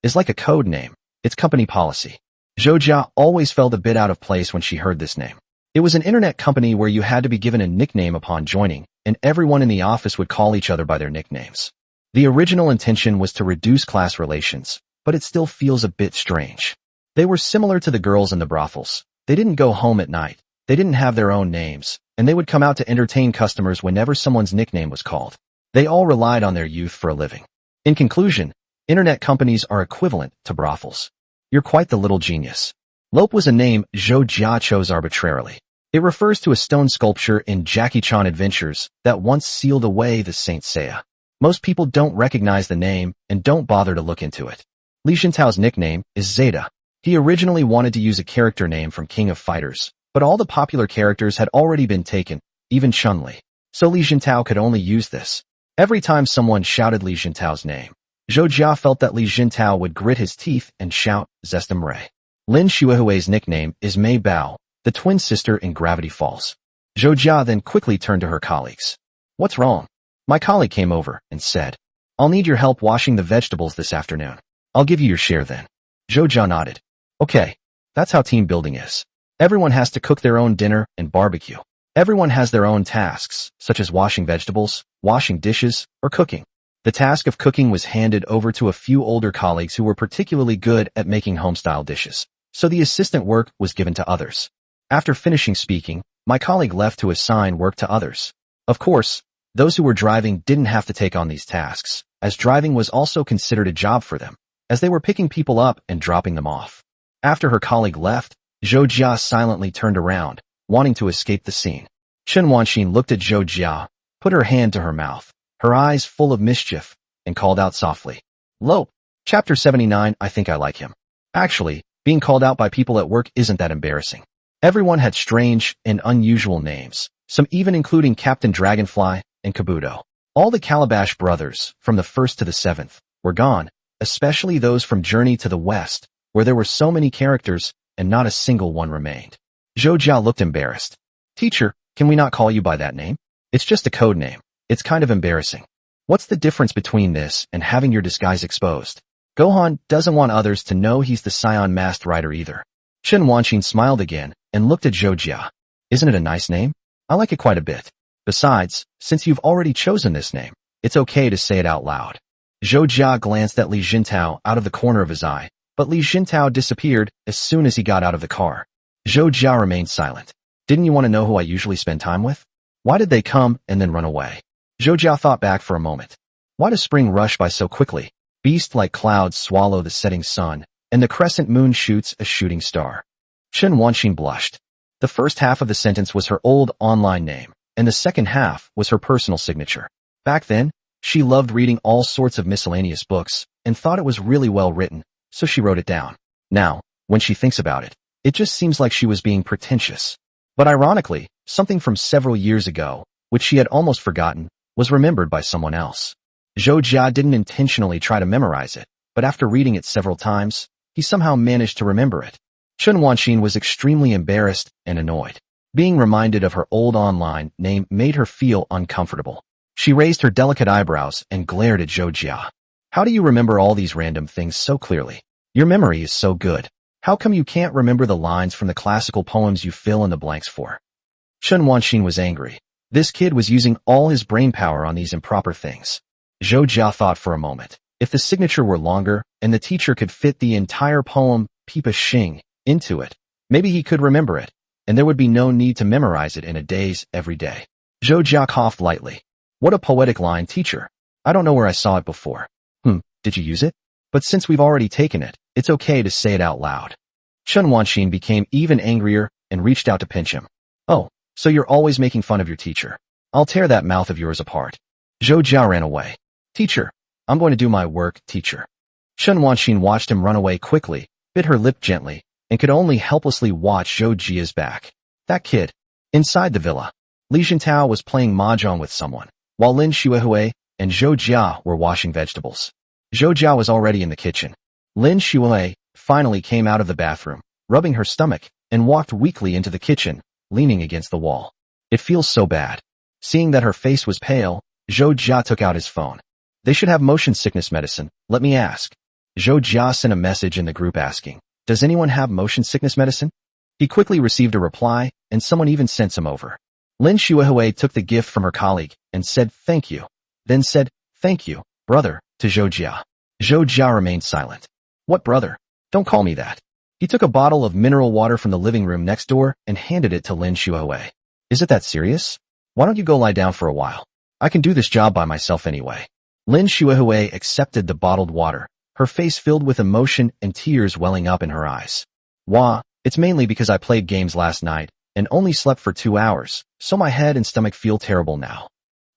is like a code name. It's company policy. Zhou Jia always felt a bit out of place when she heard this name. It was an internet company where you had to be given a nickname upon joining, and everyone in the office would call each other by their nicknames. The original intention was to reduce class relations, but it still feels a bit strange. They were similar to the girls in the brothels. They didn't go home at night. They didn't have their own names, and they would come out to entertain customers whenever someone's nickname was called. They all relied on their youth for a living. In conclusion, internet companies are equivalent to brothels. You're quite the little genius. Lope was a name Zhou Jia chose arbitrarily. It refers to a stone sculpture in Jackie Chan Adventures that once sealed away the Saint Seiya. Most people don't recognize the name and don't bother to look into it. Li Jintao's nickname is Zeta. He originally wanted to use a character name from King of Fighters, but all the popular characters had already been taken, even Chun-Li. So Li Jintao could only use this. Every time someone shouted Li Jintao's name, Zhou Jia felt that Li Jintao would grit his teeth and shout, Zestim Ray. Lin Xuehui's nickname is Mei Bao, the twin sister in Gravity Falls. Zhou Jia then quickly turned to her colleagues. What's wrong? My colleague came over and said, I'll need your help washing the vegetables this afternoon. I'll give you your share then. Zhou Jia nodded. Okay, that's how team building is. Everyone has to cook their own dinner and barbecue. Everyone has their own tasks, such as washing vegetables, washing dishes, or cooking. The task of cooking was handed over to a few older colleagues who were particularly good at making home-style dishes, so the assistant work was given to others. After finishing speaking, my colleague left to assign work to others. Of course, those who were driving didn't have to take on these tasks, as driving was also considered a job for them, as they were picking people up and dropping them off. After her colleague left, Zhou Jia silently turned around, wanting to escape the scene. Chen Wanxin looked at Zhou Jia, put her hand to her mouth, her eyes full of mischief, and called out softly. Lo! Chapter 79. I think I like him. Actually, being called out by people at work isn't that embarrassing. Everyone had strange and unusual names, some even including Captain Dragonfly and Kabuto. All the Calabash brothers, from the 1st to the 7th, were gone, especially those from Journey to the West, where there were so many characters and not a single one remained. Zhou Jia looked embarrassed. Teacher, can we not call you by that name? It's just a code name. It's kind of embarrassing. What's the difference between this and having your disguise exposed? Gohan doesn't want others to know he's the Scion Masked Rider either. Chen Wanxin smiled again and looked at Zhou Jia. Isn't it a nice name? I like it quite a bit. Besides, since you've already chosen this name, it's okay to say it out loud. Zhou Jia glanced at Li Jintao out of the corner of his eye, but Li Jintao disappeared as soon as he got out of the car. Zhou Jia remained silent. Didn't you want to know who I usually spend time with? Why did they come and then run away? Zhou Jia thought back for a moment. Why does spring rush by so quickly? Beast like clouds swallow the setting sun, and the crescent moon shoots a shooting star. Chen Wanxin blushed. The first half of the sentence was her old online name, and the second half was her personal signature. Back then, she loved reading all sorts of miscellaneous books and thought it was really well written, so she wrote it down. Now, when she thinks about it, it just seems like she was being pretentious. But ironically, something from several years ago, which she had almost forgotten, was remembered by someone else. Zhou Jia didn't intentionally try to memorize it, but after reading it several times, he somehow managed to remember it. Chen Wanxin was extremely embarrassed and annoyed. Being reminded of her old online name made her feel uncomfortable. She raised her delicate eyebrows and glared at Zhou Jia. How do you remember all these random things so clearly? Your memory is so good. How come you can't remember the lines from the classical poems you fill in the blanks for? Chen Wanxin was angry. This kid was using all his brainpower on these improper things. Zhou Jia thought for a moment. If the signature were longer and the teacher could fit the entire poem, Pipa Xing, into it, maybe he could remember it, and there would be no need to memorize it in a daze every day. Zhou Jia coughed lightly. What a poetic line, teacher. I don't know where I saw it before. Did you use it? But since we've already taken it, it's okay to say it out loud. Chen Wanxin became even angrier and reached out to pinch him. Oh, so you're always making fun of your teacher. I'll tear that mouth of yours apart. Zhou Jia ran away. Teacher, I'm going to do my work, teacher. Chen Wanxin watched him run away quickly, bit her lip gently, and could only helplessly watch Zhou Jia's back. That kid. Inside the villa, Li Jintao was playing mahjong with someone, while Lin Xuehui and Zhou Jia were washing vegetables. Zhou Jia was already in the kitchen. Lin Xuehui finally came out of the bathroom, rubbing her stomach, and walked weakly into the kitchen, leaning against the wall. It feels so bad. Seeing that her face was pale, Zhou Jia took out his phone. They should have motion sickness medicine, let me ask. Zhou Jia sent a message in the group asking, does anyone have motion sickness medicine? He quickly received a reply, and someone even sent some over. Lin Xuehui took the gift from her colleague and said thank you, then said, thank you, brother, to Zhou Jia. Zhou Jia remained silent. What brother? Don't call me that. He took a bottle of mineral water from the living room next door and handed it to Lin Xuehui. Is it that serious? Why don't you go lie down for a while? I can do this job by myself anyway. Lin Xuehui accepted the bottled water, her face filled with emotion and tears welling up in her eyes. Wah, it's mainly because I played games last night and only slept for 2 hours, so my head and stomach feel terrible now.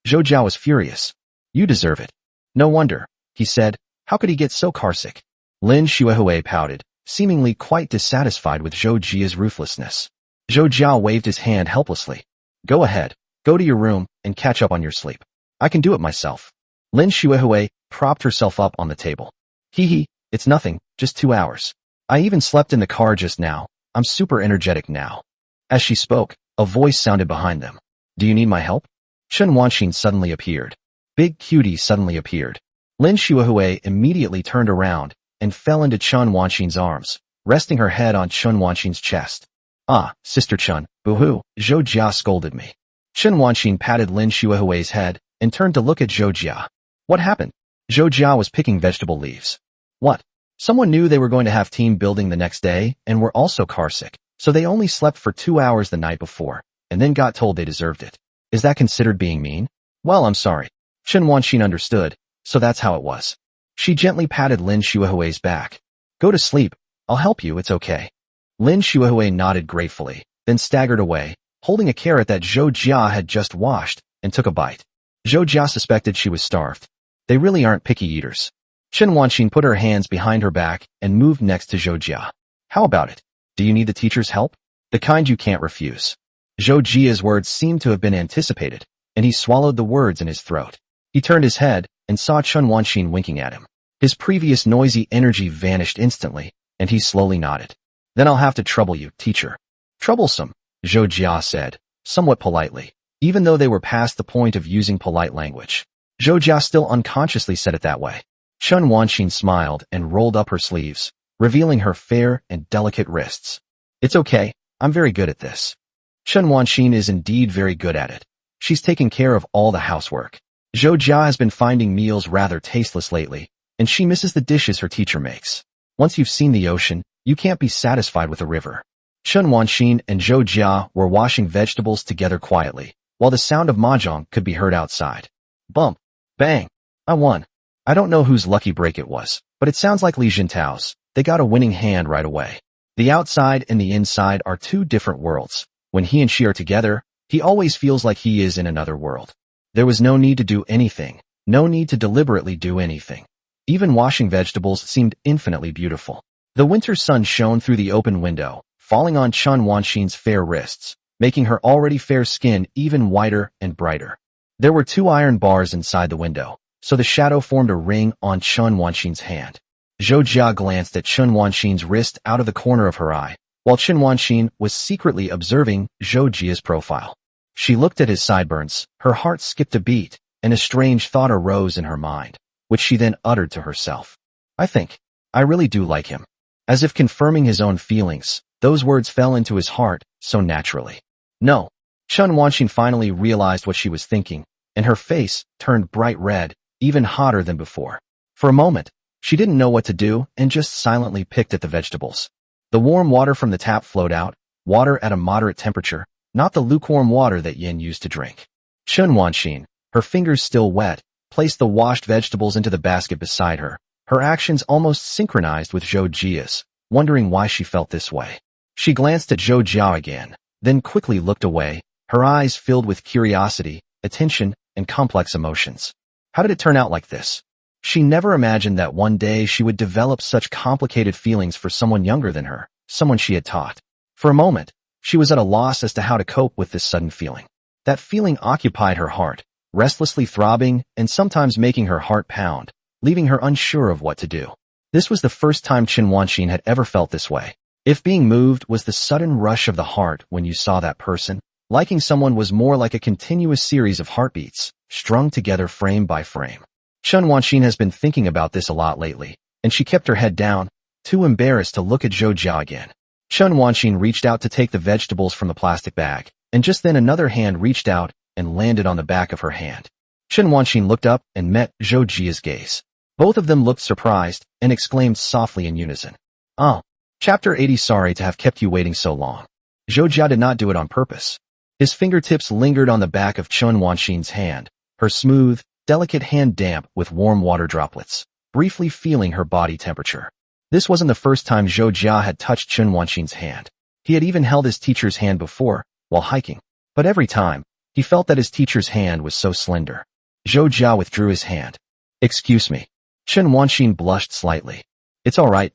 Zhou Jia was furious. You deserve it. No wonder, he said. How could he get so carsick? Lin Xuehui pouted, seemingly quite dissatisfied with Zhou Jia's ruthlessness. Zhou Jia waved his hand helplessly. Go ahead, go to your room and catch up on your sleep. I can do it myself. Lin Xuehui propped herself up on the table. Hee, it's nothing, just 2 hours. I even slept in the car just now. I'm super energetic now. As she spoke, a voice sounded behind them. Do you need my help? Chen Wanxin suddenly appeared. Big Cutie suddenly appeared. Lin Xuehui immediately turned around and fell into Chen Wanxin's arms, resting her head on Chen Wanxin's chest. Ah, Sister Chen, boo-hoo, Zhou Jia scolded me. Chen Wanxin patted Lin Xuehui's head and turned to look at Zhou Jia. What happened? Zhou Jia was picking vegetable leaves. What? Someone knew they were going to have team building the next day and were also carsick. So they only slept for 2 hours the night before, and then got told they deserved it. Is that considered being mean? Well, I'm sorry. Chen Wanxin understood, so that's how it was. She gently patted Lin Shuaihui's back. Go to sleep. I'll help you, it's okay. Lin Shuaihui nodded gratefully, then staggered away, holding a carrot that Zhou Jia had just washed, and took a bite. Zhou Jia suspected she was starved. They really aren't picky eaters. Chen Wanxin put her hands behind her back and moved next to Zhou Jia. How about it? Do you need the teacher's help? The kind you can't refuse. Zhou Jia's words seemed to have been anticipated, and he swallowed the words in his throat. He turned his head and saw Chen Wanxin winking at him. His previous noisy energy vanished instantly, and he slowly nodded. Then I'll have to trouble you, teacher. Troublesome, Zhou Jia said, somewhat politely, even though they were past the point of using polite language. Zhou Jia still unconsciously said it that way. Chen Wanxin smiled and rolled up her sleeves, revealing her fair and delicate wrists. It's okay, I'm very good at this. Chen Wanxin is indeed very good at it. She's taken care of all the housework. Zhou Jia has been finding meals rather tasteless lately, and she misses the dishes her teacher makes. Once you've seen the ocean, you can't be satisfied with a river. Chen Wanxin and Zhou Jia were washing vegetables together quietly, while the sound of mahjong could be heard outside. Bump. Bang. I won. I don't know whose lucky break it was, but it sounds like Li Jintao's. They got a winning hand right away. The outside and the inside are two different worlds. When he and she are together, he always feels like he is in another world. There was no need to do anything, no need to deliberately do anything. Even washing vegetables seemed infinitely beautiful. The winter sun shone through the open window, falling on Chen Wanxin's fair wrists, making her already fair skin even whiter and brighter. There were 2 iron bars inside the window, so the shadow formed a ring on Chen Wanxin's hand. Zhou Jia glanced at Chen Wanxin's wrist out of the corner of her eye, while Chen Wanxin was secretly observing Zhou Jia's profile. She looked at his sideburns, her heart skipped a beat, and a strange thought arose in her mind, which she then uttered to herself. I really do like him. As if confirming his own feelings, those words fell into his heart so naturally. No. Chen Wanxin finally realized what she was thinking, and her face turned bright red, even hotter than before. For a moment, she didn't know what to do and just silently picked at the vegetables. The warm water from the tap flowed out, water at a moderate temperature, not the lukewarm water that Yin used to drink. Chen Wanxin, her fingers still wet, placed the washed vegetables into the basket beside her, her actions almost synchronized with Zhou Jia's, wondering why she felt this way. She glanced at Zhou Jia again, then quickly looked away, her eyes filled with curiosity, attention, and complex emotions. How did it turn out like this? She never imagined that one day she would develop such complicated feelings for someone younger than her, someone she had taught. For a moment, she was at a loss as to how to cope with this sudden feeling. That feeling occupied her heart, restlessly throbbing and sometimes making her heart pound, leaving her unsure of what to do. This was the first time Chen Wanxin had ever felt this way. If being moved was the sudden rush of the heart when you saw that person, liking someone was more like a continuous series of heartbeats, strung together frame by frame. Chen Wanxin has been thinking about this a lot lately, and she kept her head down, too embarrassed to look at Zhou Jia again. Chen Wanxin reached out to take the vegetables from the plastic bag, and just then another hand reached out and landed on the back of her hand. Chen Wanxin looked up and met Zhou Jia's gaze. Both of them looked surprised and exclaimed softly in unison. Oh. Chapter 80. Sorry to have kept you waiting so long. Zhou Jia did not do it on purpose. His fingertips lingered on the back of Chen Wanxin's hand, her smooth, delicate hand damp with warm water droplets, briefly feeling her body temperature. This wasn't the first time Zhou Jia had touched Chen Wanxin's hand. He had even held his teacher's hand before, while hiking. But every time, he felt that his teacher's hand was so slender. Zhou Jia withdrew his hand. Excuse me. Chen Wanxin blushed slightly. It's all right.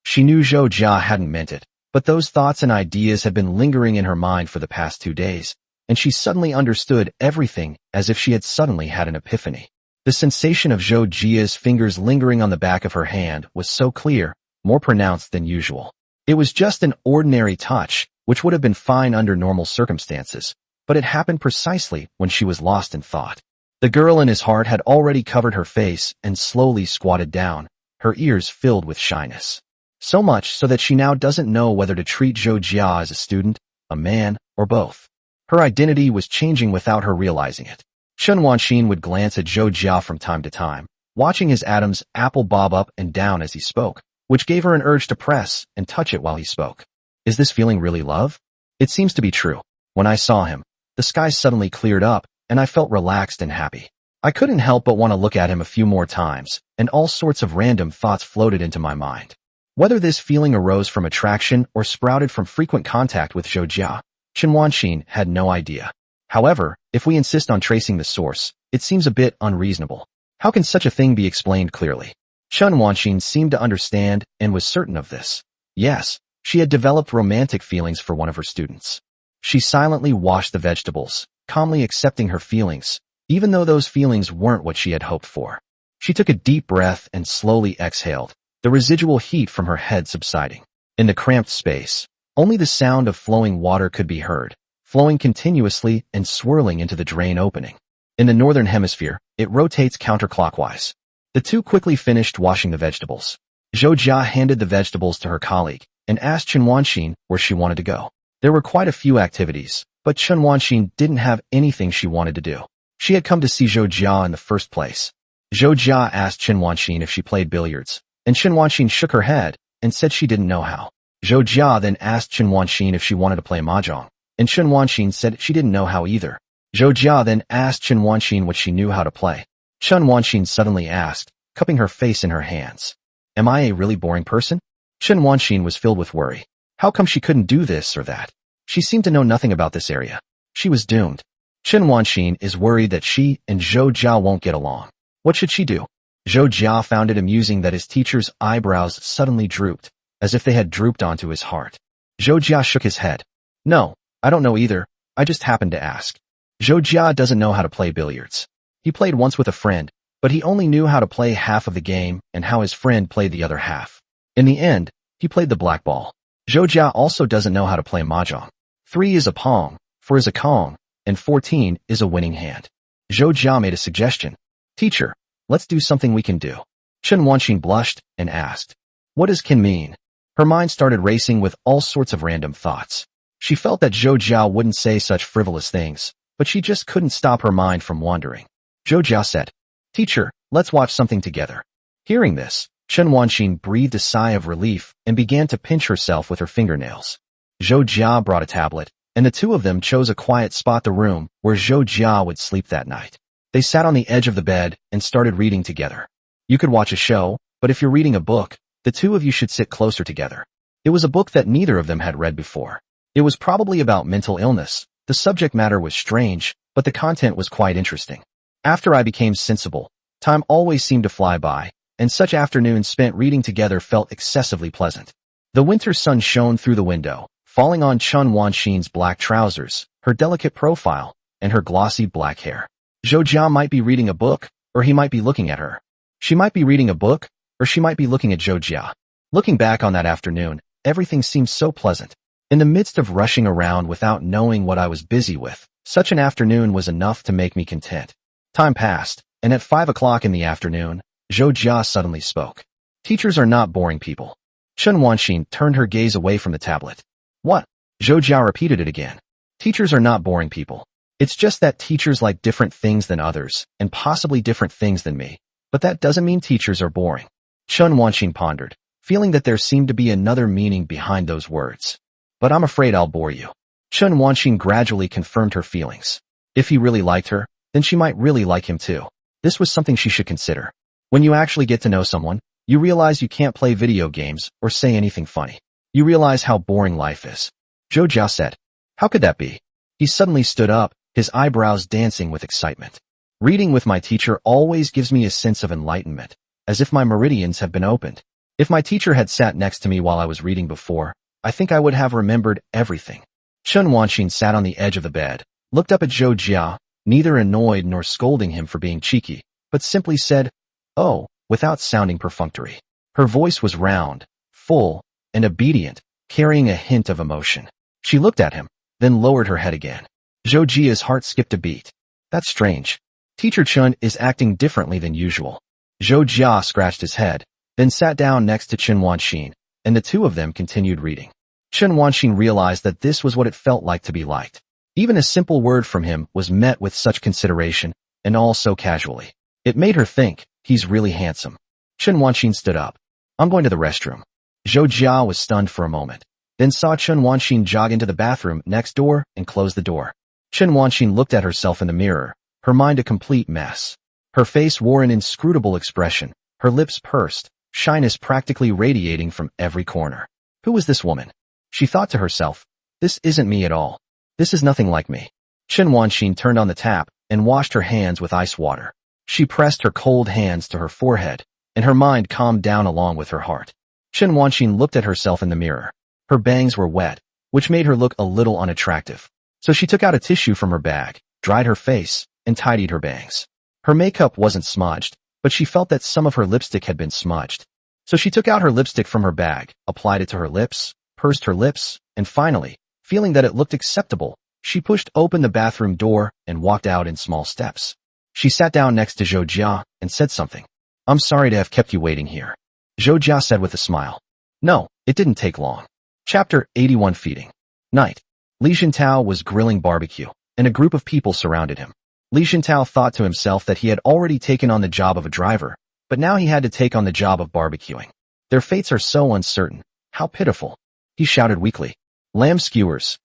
She knew Zhou Jia hadn't meant it, but those thoughts and ideas had been lingering in her mind for the past 2 days, and she suddenly understood everything as if she had suddenly had an epiphany. The sensation of Zhou Jia's fingers lingering on the back of her hand was so clear, more pronounced than usual. It was just an ordinary touch, which would have been fine under normal circumstances, but it happened precisely when she was lost in thought. The girl in his heart had already covered her face and slowly squatted down, her ears filled with shyness. So much so that she now doesn't know whether to treat Zhou Jia as a student, a man, or both. Her identity was changing without her realizing it. Chen Wanxin would glance at Zhou Jia from time to time, watching his Adam's apple bob up and down as he spoke, which gave her an urge to press and touch it while he spoke. Is this feeling really love? It seems to be true. When I saw him, the sky suddenly cleared up, and I felt relaxed and happy. I couldn't help but want to look at him a few more times, and all sorts of random thoughts floated into my mind. Whether this feeling arose from attraction or sprouted from frequent contact with Zhou Jia, Chen Wanxin had no idea. However, if we insist on tracing the source, it seems a bit unreasonable. How can such a thing be explained clearly? Chen Wanxin seemed to understand and was certain of this. Yes, she had developed romantic feelings for one of her students. She silently washed the vegetables, calmly accepting her feelings, even though those feelings weren't what she had hoped for. She took a deep breath and slowly exhaled, the residual heat from her head subsiding. In the cramped space, only the sound of flowing water could be heard, flowing continuously and swirling into the drain opening. In the northern hemisphere, it rotates counterclockwise. The two quickly finished washing the vegetables. Zhou Jia handed the vegetables to her colleague and asked Chen Wanxin where she wanted to go. There were quite a few activities, but Chen Wanxin didn't have anything she wanted to do. She had come to see Zhou Jia in the first place. Zhou Jia asked Chen Wanxin if she played billiards, and Chen Wanxin shook her head and said she didn't know how. Zhou Jia then asked Chen Wanxin if she wanted to play mahjong, and Chen Wanxin said she didn't know how either. Zhou Jia then asked Chen Wanxin what she knew how to play. Chen Wanxin suddenly asked, cupping her face in her hands. Am I a really boring person? Chen Wanxin was filled with worry. How come she couldn't do this or that? She seemed to know nothing about this area. She was doomed. Chen Wanxin is worried that she and Zhou Jia won't get along. What should she do? Zhou Jia found it amusing that his teacher's eyebrows suddenly drooped, as if they had drooped onto his heart. Zhou Jia shook his head. No, I don't know either. I just happened to ask. Zhou Jia doesn't know how to play billiards. He played once with a friend, but he only knew how to play half of the game and how his friend played the other half. In the end, he played the black ball. Zhou Jia also doesn't know how to play mahjong. 3 is a pong, 4 is a kong, and 14 is a winning hand. Zhou Jia made a suggestion. Teacher, let's do something we can do. Chen Wanxin blushed and asked, what does can mean? Her mind started racing with all sorts of random thoughts. She felt that Zhou Jia wouldn't say such frivolous things, but she just couldn't stop her mind from wandering. Zhou Jia said, Teacher, let's watch something together. Hearing this, Chen Wanxin breathed a sigh of relief and began to pinch herself with her fingernails. Zhou Jia brought a tablet, and the two of them chose a quiet spot in the room where Zhou Jia would sleep that night. They sat on the edge of the bed and started reading together. You could watch a show, but if you're reading a book, the two of you should sit closer together. It was a book that neither of them had read before. It was probably about mental illness. The subject matter was strange, but the content was quite interesting. After I became sensible, time always seemed to fly by, and such afternoons spent reading together felt excessively pleasant. The winter sun shone through the window, falling on Chen Wanxin's black trousers, her delicate profile, and her glossy black hair. Zhou Jia might be reading a book, or he might be looking at her. She might be reading a book, or she might be looking at Zhou Jia. Looking back on that afternoon, everything seemed so pleasant. In the midst of rushing around without knowing what I was busy with, such an afternoon was enough to make me content. Time passed, and at 5 o'clock in the afternoon, Zhou Jia suddenly spoke. Teachers are not boring people. Chen Wanxin turned her gaze away from the tablet. What? Zhou Jia repeated it again. Teachers are not boring people. It's just that teachers like different things than others, and possibly different things than me. But that doesn't mean teachers are boring. Chen Wanxin pondered, feeling that there seemed to be another meaning behind those words. But I'm afraid I'll bore you. Chen Wanxin gradually confirmed her feelings. If he really liked her, then she might really like him too. This was something she should consider. When you actually get to know someone, you realize you can't play video games or say anything funny. You realize how boring life is. Zhou Jia said. How could that be? He suddenly stood up, his eyebrows dancing with excitement. Reading with my teacher always gives me a sense of enlightenment, as if my meridians have been opened. If my teacher had sat next to me while I was reading before, I think I would have remembered everything. Chen Wanxin sat on the edge of the bed, looked up at Zhou Jia, neither annoyed nor scolding him for being cheeky, but simply said, oh, without sounding perfunctory. Her voice was round, full, and obedient, carrying a hint of emotion. She looked at him, then lowered her head again. Zhou Jia's heart skipped a beat. That's strange. Teacher Chen is acting differently than usual. Zhou Jia scratched his head, then sat down next to Chen Wanxin, and the two of them continued reading. Chen Wanxin realized that this was what it felt like to be liked. Even a simple word from him was met with such consideration, and all so casually. It made her think, he's really handsome. Chen Wanxin stood up. I'm going to the restroom. Zhou Jia was stunned for a moment. then saw Chen Wanxin jog into the bathroom next door and close the door. Chen Wanxin looked at herself in the mirror, her mind a complete mess. Her face wore an inscrutable expression, her lips pursed, shyness practically radiating from every corner. Who was this woman? She thought to herself, this isn't me at all. This is nothing like me. Chen Wanxin turned on the tap and washed her hands with ice water. She pressed her cold hands to her forehead, and her mind calmed down along with her heart. Chen Wanxin looked at herself in the mirror. Her bangs were wet, which made her look a little unattractive. So she took out a tissue from her bag, dried her face, and tidied her bangs. Her makeup wasn't smudged, but she felt that some of her lipstick had been smudged. So she took out her lipstick from her bag, applied it to her lips, pursed her lips, and finally, feeling that it looked acceptable, she pushed open the bathroom door and walked out in small steps. She sat down next to Zhou Jia and said something. I'm sorry to have kept you waiting here. Zhou Jia said with a smile. No, it didn't take long. Chapter 81 Feeding. Night. Li Xuntao was grilling barbecue, and a group of people surrounded him. Li Xuntao thought to himself that he had already taken on the job of a driver, but now he had to take on the job of barbecuing. Their fates are so uncertain. How pitiful. He shouted weakly. Lamb skewers,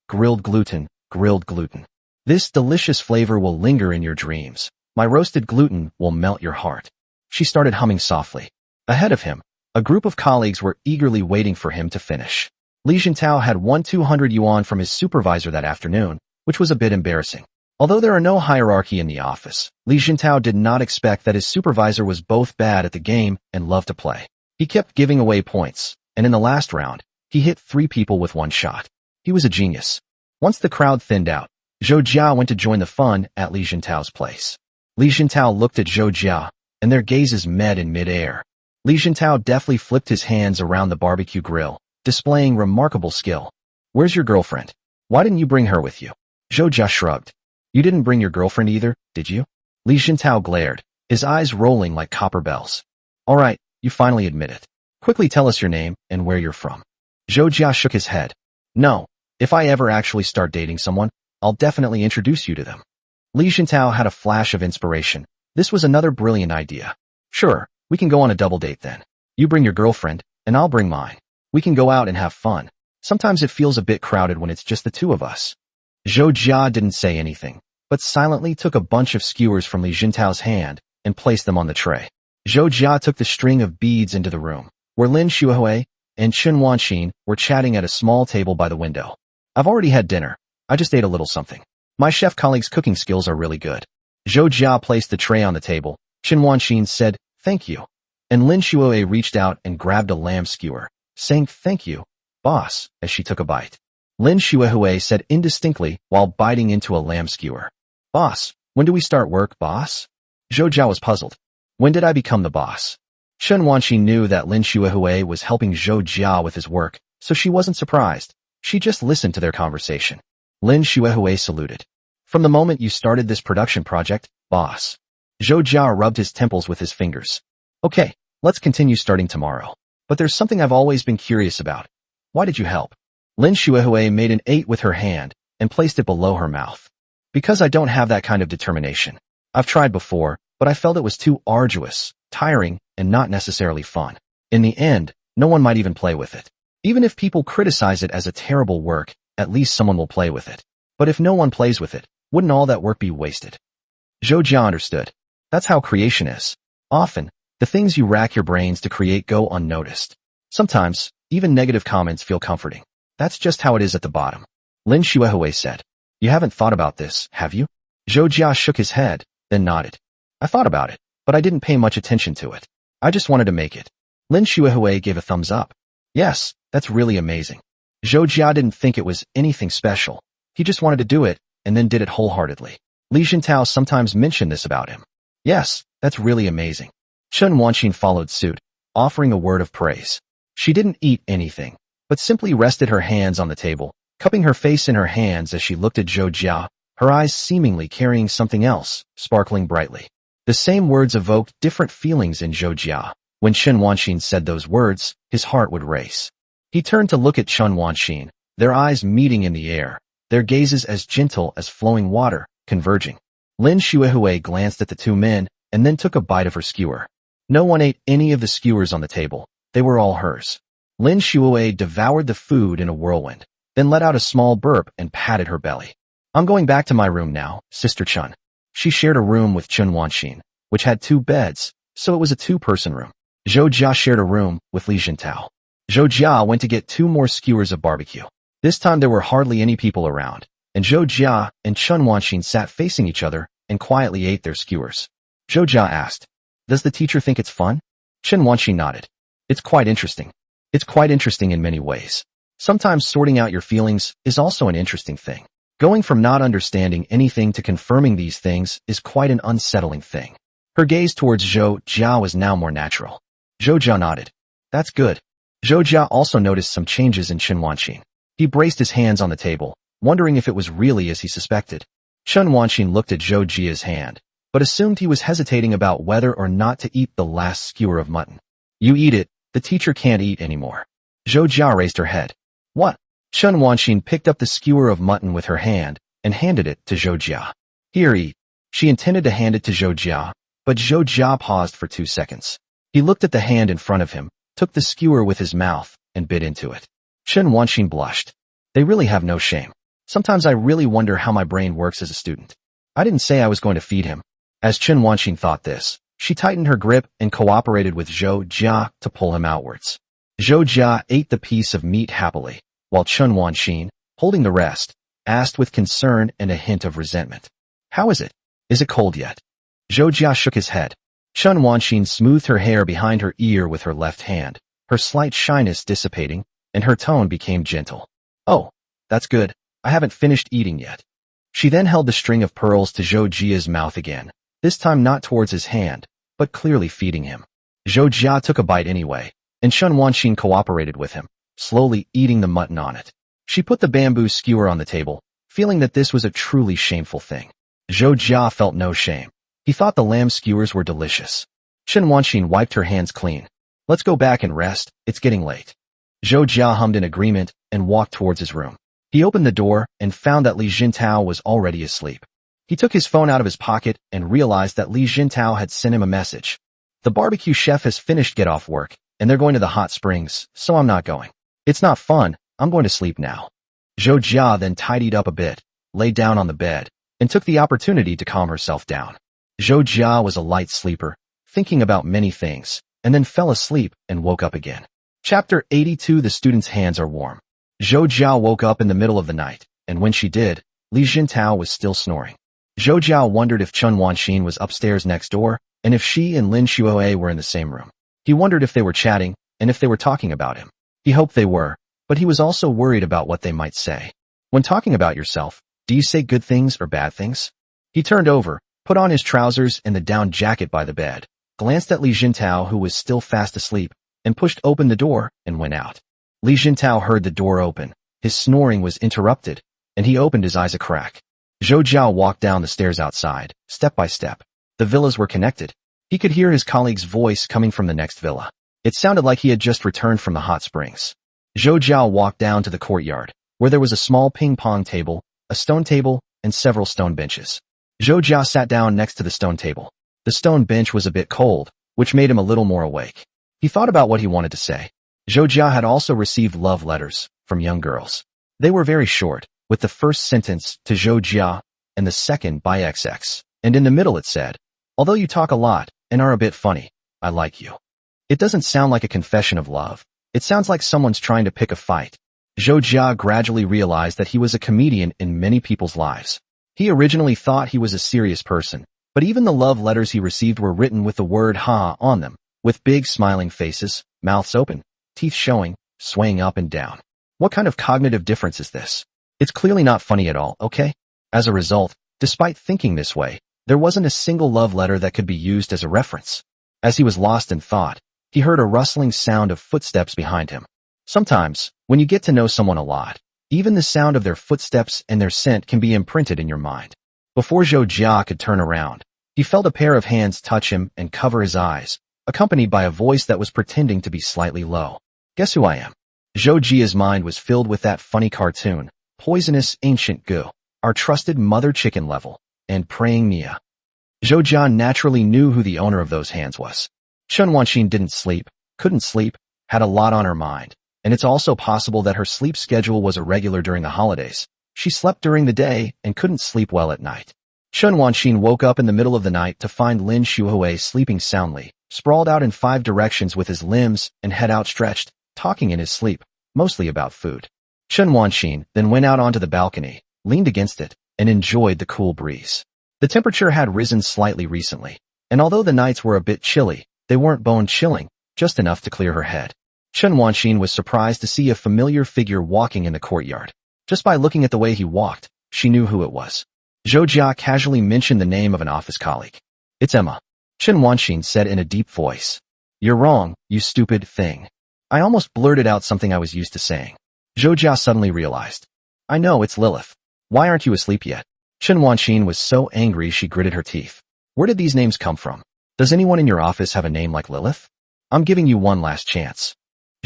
grilled gluten, grilled gluten. This delicious flavor will linger in your dreams. My roasted gluten will melt your heart. She started humming softly. Ahead of him, a group of colleagues were eagerly waiting for him to finish. Li Xuntao had won 200 yuan from his supervisor that afternoon, which was a bit embarrassing. Although there are no hierarchy in the office, Li Xuntao did not expect that his supervisor was both bad at the game and loved to play. He kept giving away points, and in the last round, he hit 3 people with 1 shot. He was a genius. Once the crowd thinned out, Zhou Jia went to join the fun at Li Xuntao's place. Li Xuntao looked at Zhou Jia, and their gazes met in mid-air. Li Xuntao deftly flipped his hands around the barbecue grill, displaying remarkable skill. Where's your girlfriend? Why didn't you bring her with you? Zhou Jia shrugged. You didn't bring your girlfriend either, did you? Li Xuntao glared, his eyes rolling like copper bells. All right, you finally admit it. Quickly tell us your name and where you're from. Zhou Jia shook his head. No, if I ever actually start dating someone, I'll definitely introduce you to them. Li Xuntao had a flash of inspiration. This was another brilliant idea. Sure, we can go on a double date then. You bring your girlfriend, and I'll bring mine. We can go out and have fun. Sometimes it feels a bit crowded when it's just the two of us. Zhou Jia didn't say anything, but silently took a bunch of skewers from Li Xuntao's hand and placed them on the tray. Zhou Jia took the string of beads into the room, where Lin Xuehui and Chen Wanxin were chatting at a small table by the window. I've already had dinner. I just ate a little something. My chef colleague's cooking skills are really good. Zhou Jia placed the tray on the table. Chen Wanxin said, thank you. And Lin Xuehui reached out and grabbed a lamb skewer, saying thank you, boss, as she took a bite. Lin Xuehui said indistinctly while biting into a lamb skewer. Boss, when do we start work, boss? Zhou Jia was puzzled. When did I become the boss? Chen Wanxin knew that Lin Xuehui was helping Zhou Jia with his work, so she wasn't surprised. She just listened to their conversation. Lin Xuehui saluted. From the moment you started this production project, boss. Zhou Jia rubbed his temples with his fingers. Okay, let's continue starting tomorrow. But there's something I've always been curious about. Why did you help? Lin Xuehui made an 8 with her hand and placed it below her mouth. Because I don't have that kind of determination. I've tried before, but I felt it was too arduous, tiring, and not necessarily fun. In the end, no one might even play with it. Even if people criticize it as a terrible work, at least someone will play with it. But if no one plays with it, wouldn't all that work be wasted? Zhou Jia understood. That's how creation is. Often, the things you rack your brains to create go unnoticed. Sometimes, even negative comments feel comforting. That's just how it is at the bottom. Lin Xuehui said. You haven't thought about this, have you? Zhou Jia shook his head, then nodded. I thought about it, but I didn't pay much attention to it. I just wanted to make it. Lin Xuehui gave a thumbs up. Yes, that's really amazing. Zhou Jia didn't think it was anything special. He just wanted to do it, and then did it wholeheartedly. Li Xuntao sometimes mentioned this about him. Yes, that's really amazing. Chen Wanxin followed suit, offering a word of praise. She didn't eat anything, but simply rested her hands on the table, cupping her face in her hands as she looked at Zhou Jia, her eyes seemingly carrying something else, sparkling brightly. The same words evoked different feelings in Zhou Jia. When Chen Wanxin said those words, his heart would race. He turned to look at Chen Wanxin, their eyes meeting in the air, their gazes as gentle as flowing water, converging. Lin Xuehui glanced at the two men, and then took a bite of her skewer. No one ate any of the skewers on the table. They were all hers. Lin Shuoei devoured the food in a whirlwind, then let out a small burp and patted her belly. I'm going back to my room now, Sister Chun. She shared a room with Chun Wanxin, which had 2 beds, so it was a 2-person room. Zhou Jia shared a room with Li Jintao. Zhou Jia went to get 2 more skewers of barbecue. This time there were hardly any people around, and Zhou Jia and Chun Wanxin sat facing each other and quietly ate their skewers. Zhou Jia asked, "Does the teacher think it's fun?" Chun Wanxin nodded. It's quite interesting. It's quite interesting in many ways. Sometimes sorting out your feelings is also an interesting thing. Going from not understanding anything to confirming these things is quite an unsettling thing. Her gaze towards Zhou Jia was now more natural. Zhou Jia nodded. That's good. Zhou Jia also noticed some changes in Chun Wanxin. He braced his hands on the table, wondering if it was really as he suspected. Chun Wanxin looked at Zhou Jia's hand, but assumed he was hesitating about whether or not to eat the last skewer of mutton. You eat it, the teacher can't eat anymore. Zhou Jia raised her head. What? Chun Wanxin picked up the skewer of mutton with her hand and handed it to Zhou Jia. Here, eat. She intended to hand it to Zhou Jia, but Zhou Jia paused for 2 seconds. He looked at the hand in front of him, took the skewer with his mouth, and bit into it. Chun Wanxin blushed. They really have no shame. Sometimes I really wonder how my brain works as a student. I didn't say I was going to feed him. As Chun Wanxin thought this, she tightened her grip and cooperated with Zhou Jia to pull him outwards. Zhou Jia ate the piece of meat happily, while Chun Wanxin, holding the rest, asked with concern and a hint of resentment. How is it? Is it cold yet? Zhou Jia shook his head. Chun Wanxin smoothed her hair behind her ear with her left hand, her slight shyness dissipating, and her tone became gentle. Oh, that's good. I haven't finished eating yet. She then held the string of pearls to Zhou Jia's mouth again, this time not towards his hand, but clearly feeding him. Zhou Jia took a bite anyway, and Chun Wanxin cooperated with him, slowly eating the mutton on it. She put the bamboo skewer on the table, feeling that this was a truly shameful thing. Zhou Jia felt no shame. He thought the lamb skewers were delicious. Chun Wanxin wiped her hands clean. Let's go back and rest, it's getting late. Zhou Jia hummed in agreement and walked towards his room. He opened the door and found that Li Jintao was already asleep. He took his phone out of his pocket and realized that Li Jintao had sent him a message. The barbecue chef has finished get off work, and they're going to the hot springs, so I'm not going. It's not fun, I'm going to sleep now. Zhou Jia then tidied up a bit, lay down on the bed, and took the opportunity to calm herself down. Zhou Jia was a light sleeper, thinking about many things, and then fell asleep and woke up again. Chapter 82. The student's hands are warm. Zhou Jia woke up in the middle of the night, and when she did, Li Jintao was still snoring. Zhou Jia wondered if Chun Wanxin was upstairs next door, and if she and Lin Shuoei were in the same room. He wondered if they were chatting, and if they were talking about him. He hoped they were, but he was also worried about what they might say. When talking about yourself, do you say good things or bad things? He turned over, put on his trousers and the down jacket by the bed, glanced at Li Jintao who was still fast asleep, and pushed open the door and went out. Li Jintao heard the door open. His snoring was interrupted, and he opened his eyes a crack. Zhou Jia walked down the stairs outside, step by step. The villas were connected. He could hear his colleague's voice coming from the next villa. It sounded like he had just returned from the hot springs. Zhou Jia walked down to the courtyard, where there was a small ping-pong table, a stone table, and several stone benches. Zhou Jia sat down next to the stone table. The stone bench was a bit cold, which made him a little more awake. He thought about what he wanted to say. Zhou Jia had also received love letters from young girls. They were very short, with the first sentence to Zhou Jia and the second by XX, and in the middle it said, "Although you talk a lot and are a bit funny, I like you." It doesn't sound like a confession of love. It sounds like someone's trying to pick a fight. Zhou Jia gradually realized that he was a comedian in many people's lives. He originally thought he was a serious person, but even the love letters he received were written with the word "ha" on them, with big smiling faces, mouths open, teeth showing, swaying up and down. What kind of cognitive difference is this? It's clearly not funny at all, okay? As a result, despite thinking this way, there wasn't a single love letter that could be used as a reference. As he was lost in thought, he heard a rustling sound of footsteps behind him. Sometimes, when you get to know someone a lot, even the sound of their footsteps and their scent can be imprinted in your mind. Before Zhou Jia could turn around, he felt a pair of hands touch him and cover his eyes, accompanied by a voice that was pretending to be slightly low. Guess who I am? Zhou Jia's mind was filled with that funny cartoon, Poisonous Ancient Goo, our trusted mother chicken level, and Praying Mia. Zhou Jia naturally knew who the owner of those hands was. Chun Wanxin didn't sleep, couldn't sleep, had a lot on her mind, And it's also possible that her sleep schedule was irregular during the holidays. She slept during the day and couldn't sleep well at night. Chen Wanxin woke up in the middle of the night to find Lin Shuhui sleeping soundly, sprawled out in 5 directions with his limbs and head outstretched, talking in his sleep, mostly about food. Chen Wanxin then went out onto the balcony, leaned against it, and enjoyed the cool breeze. The temperature had risen slightly recently, and although the nights were a bit chilly, they weren't bone-chilling, just enough to clear her head. Chen Wanxin was surprised to see a familiar figure walking in the courtyard. Just by looking at the way he walked, she knew who it was. Zhou Jia casually mentioned the name of an office colleague. "It's Emma," Chen Wanxin said in a deep voice. "You're wrong, you stupid thing." I almost blurted out something I was used to saying. Zhou Jia suddenly realized. "I know, it's Lilith. Why aren't you asleep yet?" Chen Wanxin was so angry she gritted her teeth. "Where did these names come from? Does anyone in your office have a name like Lilith? I'm giving you one last chance."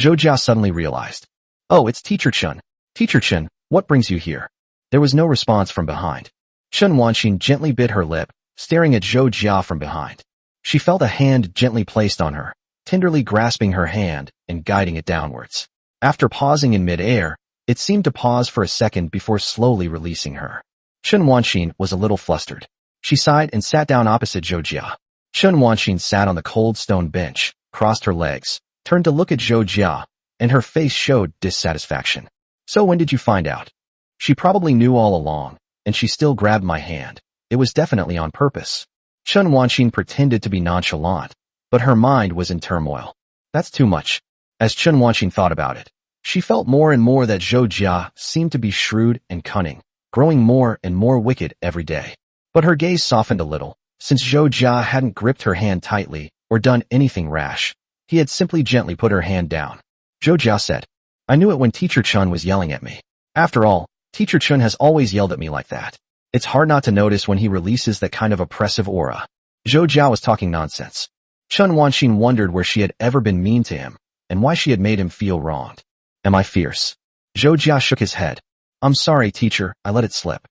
Zhou Jia suddenly realized. "Oh, it's Teacher Chen. Teacher Chen, what brings you here?" There was no response from behind. Chen Wanxin gently bit her lip, staring at Zhou Jia from behind. She felt a hand gently placed on her, tenderly grasping her hand and guiding it downwards. After pausing in mid-air, it seemed to pause for a second before slowly releasing her. Chen Wanxin was a little flustered. She sighed and sat down opposite Zhou Jia. Chen Wanxin sat on the cold stone bench, crossed her legs, turned to look at Zhou Jia, and her face showed dissatisfaction. "So when did you find out?" "She probably knew all along, and she still grabbed my hand. It was definitely on purpose." Chen Wanxin pretended to be nonchalant, but her mind was in turmoil. That's too much. As Chen Wanxin thought about it, she felt more and more that Zhou Jia seemed to be shrewd and cunning, growing more and more wicked every day. But her gaze softened a little, since Zhou Jia hadn't gripped her hand tightly or done anything rash. He had simply gently put her hand down. Zhou Jia said, "I knew it when Teacher Chen was yelling at me. After all, Teacher Chen has always yelled at me like that. It's hard not to notice when he releases that kind of oppressive aura." Zhou Jia was talking nonsense. Chen Wanxin wondered where she had ever been mean to him, and why she had made him feel wronged. "Am I fierce?" Zhou Jia shook his head. "I'm sorry, teacher, I let it slip."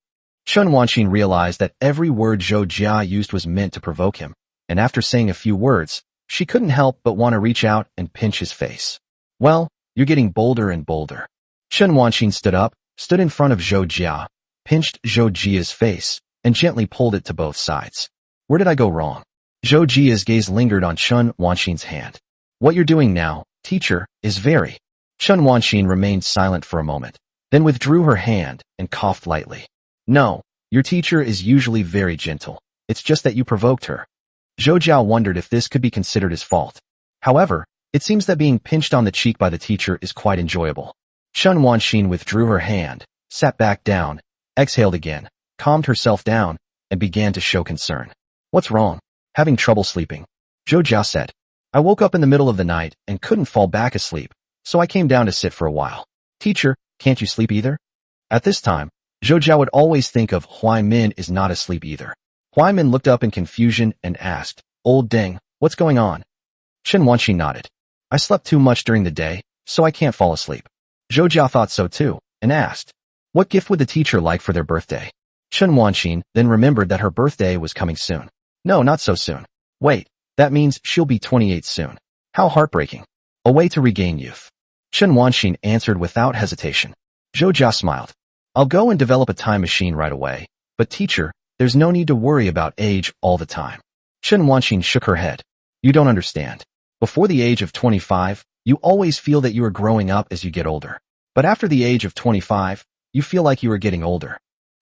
Chen Wanxin realized that every word Zhou Jia used was meant to provoke him, and after saying a few words, she couldn't help but want to reach out and pinch his face. "Well, you're getting bolder and bolder." Chen Wanxin stood in front of Zhou Jia, pinched Zhou Jia's face, and gently pulled it to both sides. "Where did I go wrong?" Zhou Jia's gaze lingered on Chen Wanxin's hand. "What you're doing now, teacher, is very—" Chen Wanxin remained silent for a moment, then withdrew her hand and coughed lightly. "No, your teacher is usually very gentle. It's just that you provoked her." Zhou Jia wondered if this could be considered his fault. However, it seems that being pinched on the cheek by the teacher is quite enjoyable. Chen Wanxin withdrew her hand, sat back down, exhaled again, calmed herself down, and began to show concern. "What's wrong? Having trouble sleeping?" Zhou Jia said. "I woke up in the middle of the night and couldn't fall back asleep, so I came down to sit for a while." "Teacher, can't you sleep either?" At this time, Zhou Jia would always think of Huai Min is not asleep either. Huai Min looked up in confusion and asked, "Old Deng, what's going on?" Chen Wanxin nodded. "I slept too much during the day, so I can't fall asleep." Zhou Jia thought so too, and asked, "What gift would the teacher like for their birthday?" Chen Wanxin then remembered that her birthday was coming soon. "No, not so soon. Wait, that means she'll be 28 soon. How heartbreaking. A way to regain youth." Chen Wanxin answered without hesitation. Zhou Jia smiled. "I'll go and develop a time machine right away, but teacher, there's no need to worry about age all the time." Chen Wanxin shook her head. "You don't understand. Before the age of 25, you always feel that you are growing up as you get older. But after the age of 25, you feel like you are getting older."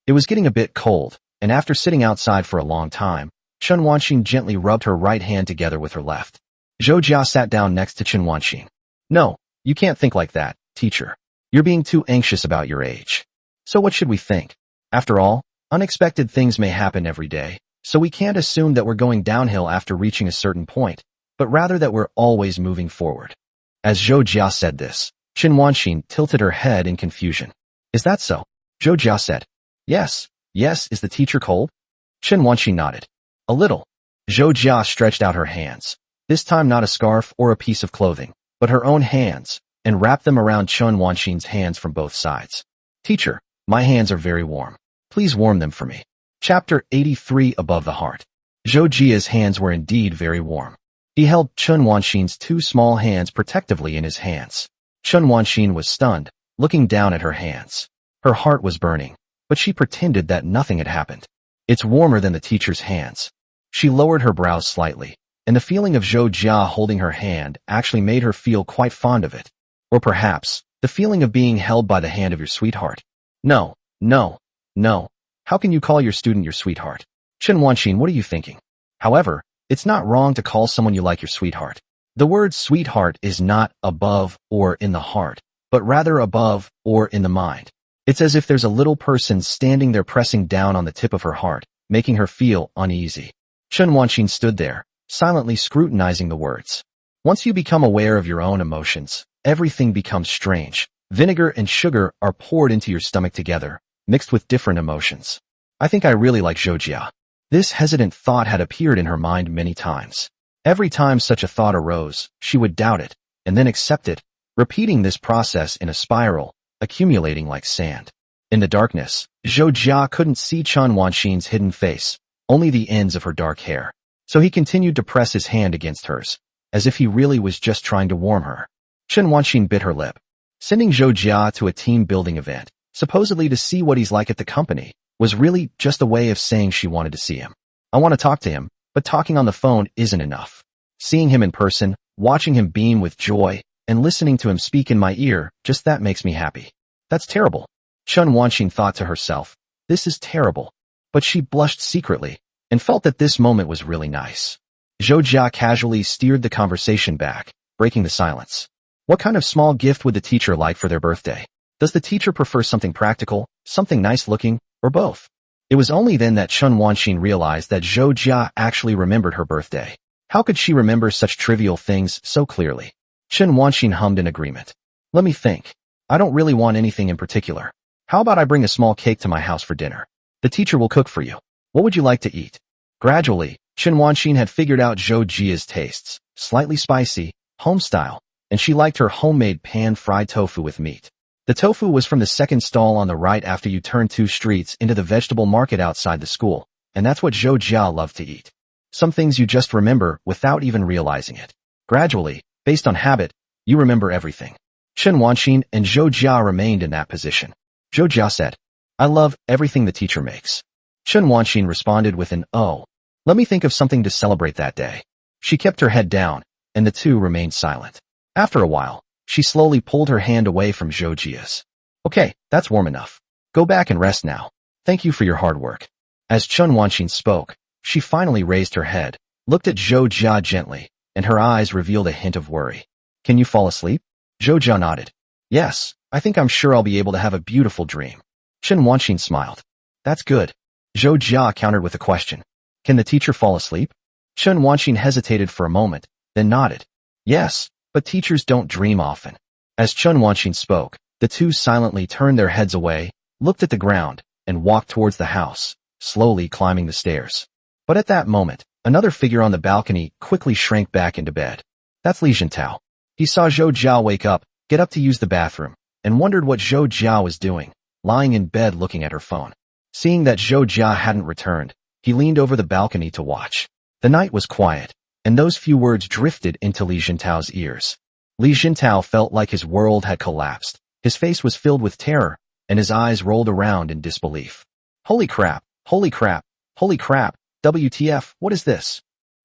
It was getting a bit cold, and after sitting outside for a long time, Chen Wanxin gently rubbed her right hand together with her left. Zhou Jia sat down next to Chen Wanxin. "No, you can't think like that, teacher. You're being too anxious about your age. So what should we think? After all, unexpected things may happen every day, so we can't assume that we're going downhill after reaching a certain point, but rather that we're always moving forward." As Zhou Jia said this, Chen Wanxin tilted her head in confusion. "Is that so?" Zhou Jia said. Yes, is the teacher cold?" Chen Wanxin nodded. "A little." Zhou Jia stretched out her hands, this time not a scarf or a piece of clothing, but her own hands, and wrapped them around Chen Wanxin's hands from both sides. "Teacher, my hands are very warm. Please warm them for me." Chapter 83 Above the Heart. Zhou Jia's hands were indeed very warm. He held Chen Wanxin's 2 small hands protectively in his hands. Chen Wanxin was stunned, looking down at her hands. Her heart was burning, but she pretended that nothing had happened. It's warmer than the teacher's hands. She lowered her brows slightly, and the feeling of Zhou Jia holding her hand actually made her feel quite fond of it. Or perhaps, the feeling of being held by the hand of your sweetheart. No, no, no. How can you call your student your sweetheart? Chen Wanxin, what are you thinking? However, it's not wrong to call someone you like your sweetheart. The word sweetheart is not above or in the heart, but rather above or in the mind. It's as if there's a little person standing there pressing down on the tip of her heart, making her feel uneasy. Chen Wanxin stood there, silently scrutinizing the words. Once you become aware of your own emotions, everything becomes strange. Vinegar and sugar are poured into your stomach together, mixed with different emotions. I think I really like Zhou Jia. This hesitant thought had appeared in her mind many times. Every time such a thought arose, she would doubt it, and then accept it, repeating this process in a spiral, accumulating like sand. In the darkness, Zhou Jia couldn't see Chen Wanxin's hidden face, only the ends of her dark hair. So he continued to press his hand against hers, as if he really was just trying to warm her. Chen Wanxin bit her lip. Sending Zhou Jia to a team-building event, supposedly to see what he's like at the company, was really just a way of saying she wanted to see him. I want to talk to him, but talking on the phone isn't enough. Seeing him in person, watching him beam with joy, and listening to him speak in my ear, just that makes me happy. That's terrible. Chen Wanxin thought to herself, this is terrible. But she blushed secretly, and felt that this moment was really nice. Zhou Jia casually steered the conversation back, breaking the silence. What kind of small gift would the teacher like for their birthday? Does the teacher prefer something practical, something nice-looking, or both? It was only then that Chen Wanxin realized that Zhou Jia actually remembered her birthday. How could she remember such trivial things so clearly? Chen Wanxin hummed in agreement. Let me think. I don't really want anything in particular. How about I bring a small cake to my house for dinner? The teacher will cook for you. What would you like to eat? Gradually, Chen Wanxin had figured out Zhou Jia's tastes, slightly spicy, home-style, and she liked her homemade pan-fried tofu with meat. The tofu was from the second stall on the right after you turn 2 streets into the vegetable market outside the school, and that's what Zhou Jia loved to eat. Some things you just remember without even realizing it. Gradually, based on habit, you remember everything. Chen Wanxin and Zhou Jia remained in that position. Zhou Jia said, I love everything the teacher makes. Chen Wanxin responded with an oh. Let me think of something to celebrate that day. She kept her head down, and the two remained silent. After a while, she slowly pulled her hand away from Zhou Jia's. Okay, that's warm enough. Go back and rest now. Thank you for your hard work. As Chen Wanxin spoke, she finally raised her head, looked at Zhou Jia gently, and her eyes revealed a hint of worry. Can you fall asleep? Zhou Jia nodded. Yes, I think I'm sure I'll be able to have a beautiful dream. Chen Wanxin smiled. That's good. Zhou Jia countered with a question. Can the teacher fall asleep? Chen Wanxin hesitated for a moment, then nodded. Yes, but teachers don't dream often. As Chen Wanxin spoke, the two silently turned their heads away, looked at the ground, and walked towards the house, slowly climbing the stairs. But at that moment, another figure on the balcony quickly shrank back into bed. That's Li Jintao. He saw Zhou Jia wake up, get up to use the bathroom, and wondered what Zhou Jia was doing, lying in bed looking at her phone. Seeing that Zhou Jia hadn't returned, he leaned over the balcony to watch. The night was quiet, and those few words drifted into Li Jintao's ears. Li Jintao felt like his world had collapsed. His face was filled with terror, and his eyes rolled around in disbelief. Holy crap, holy crap, holy crap, WTF, what is this?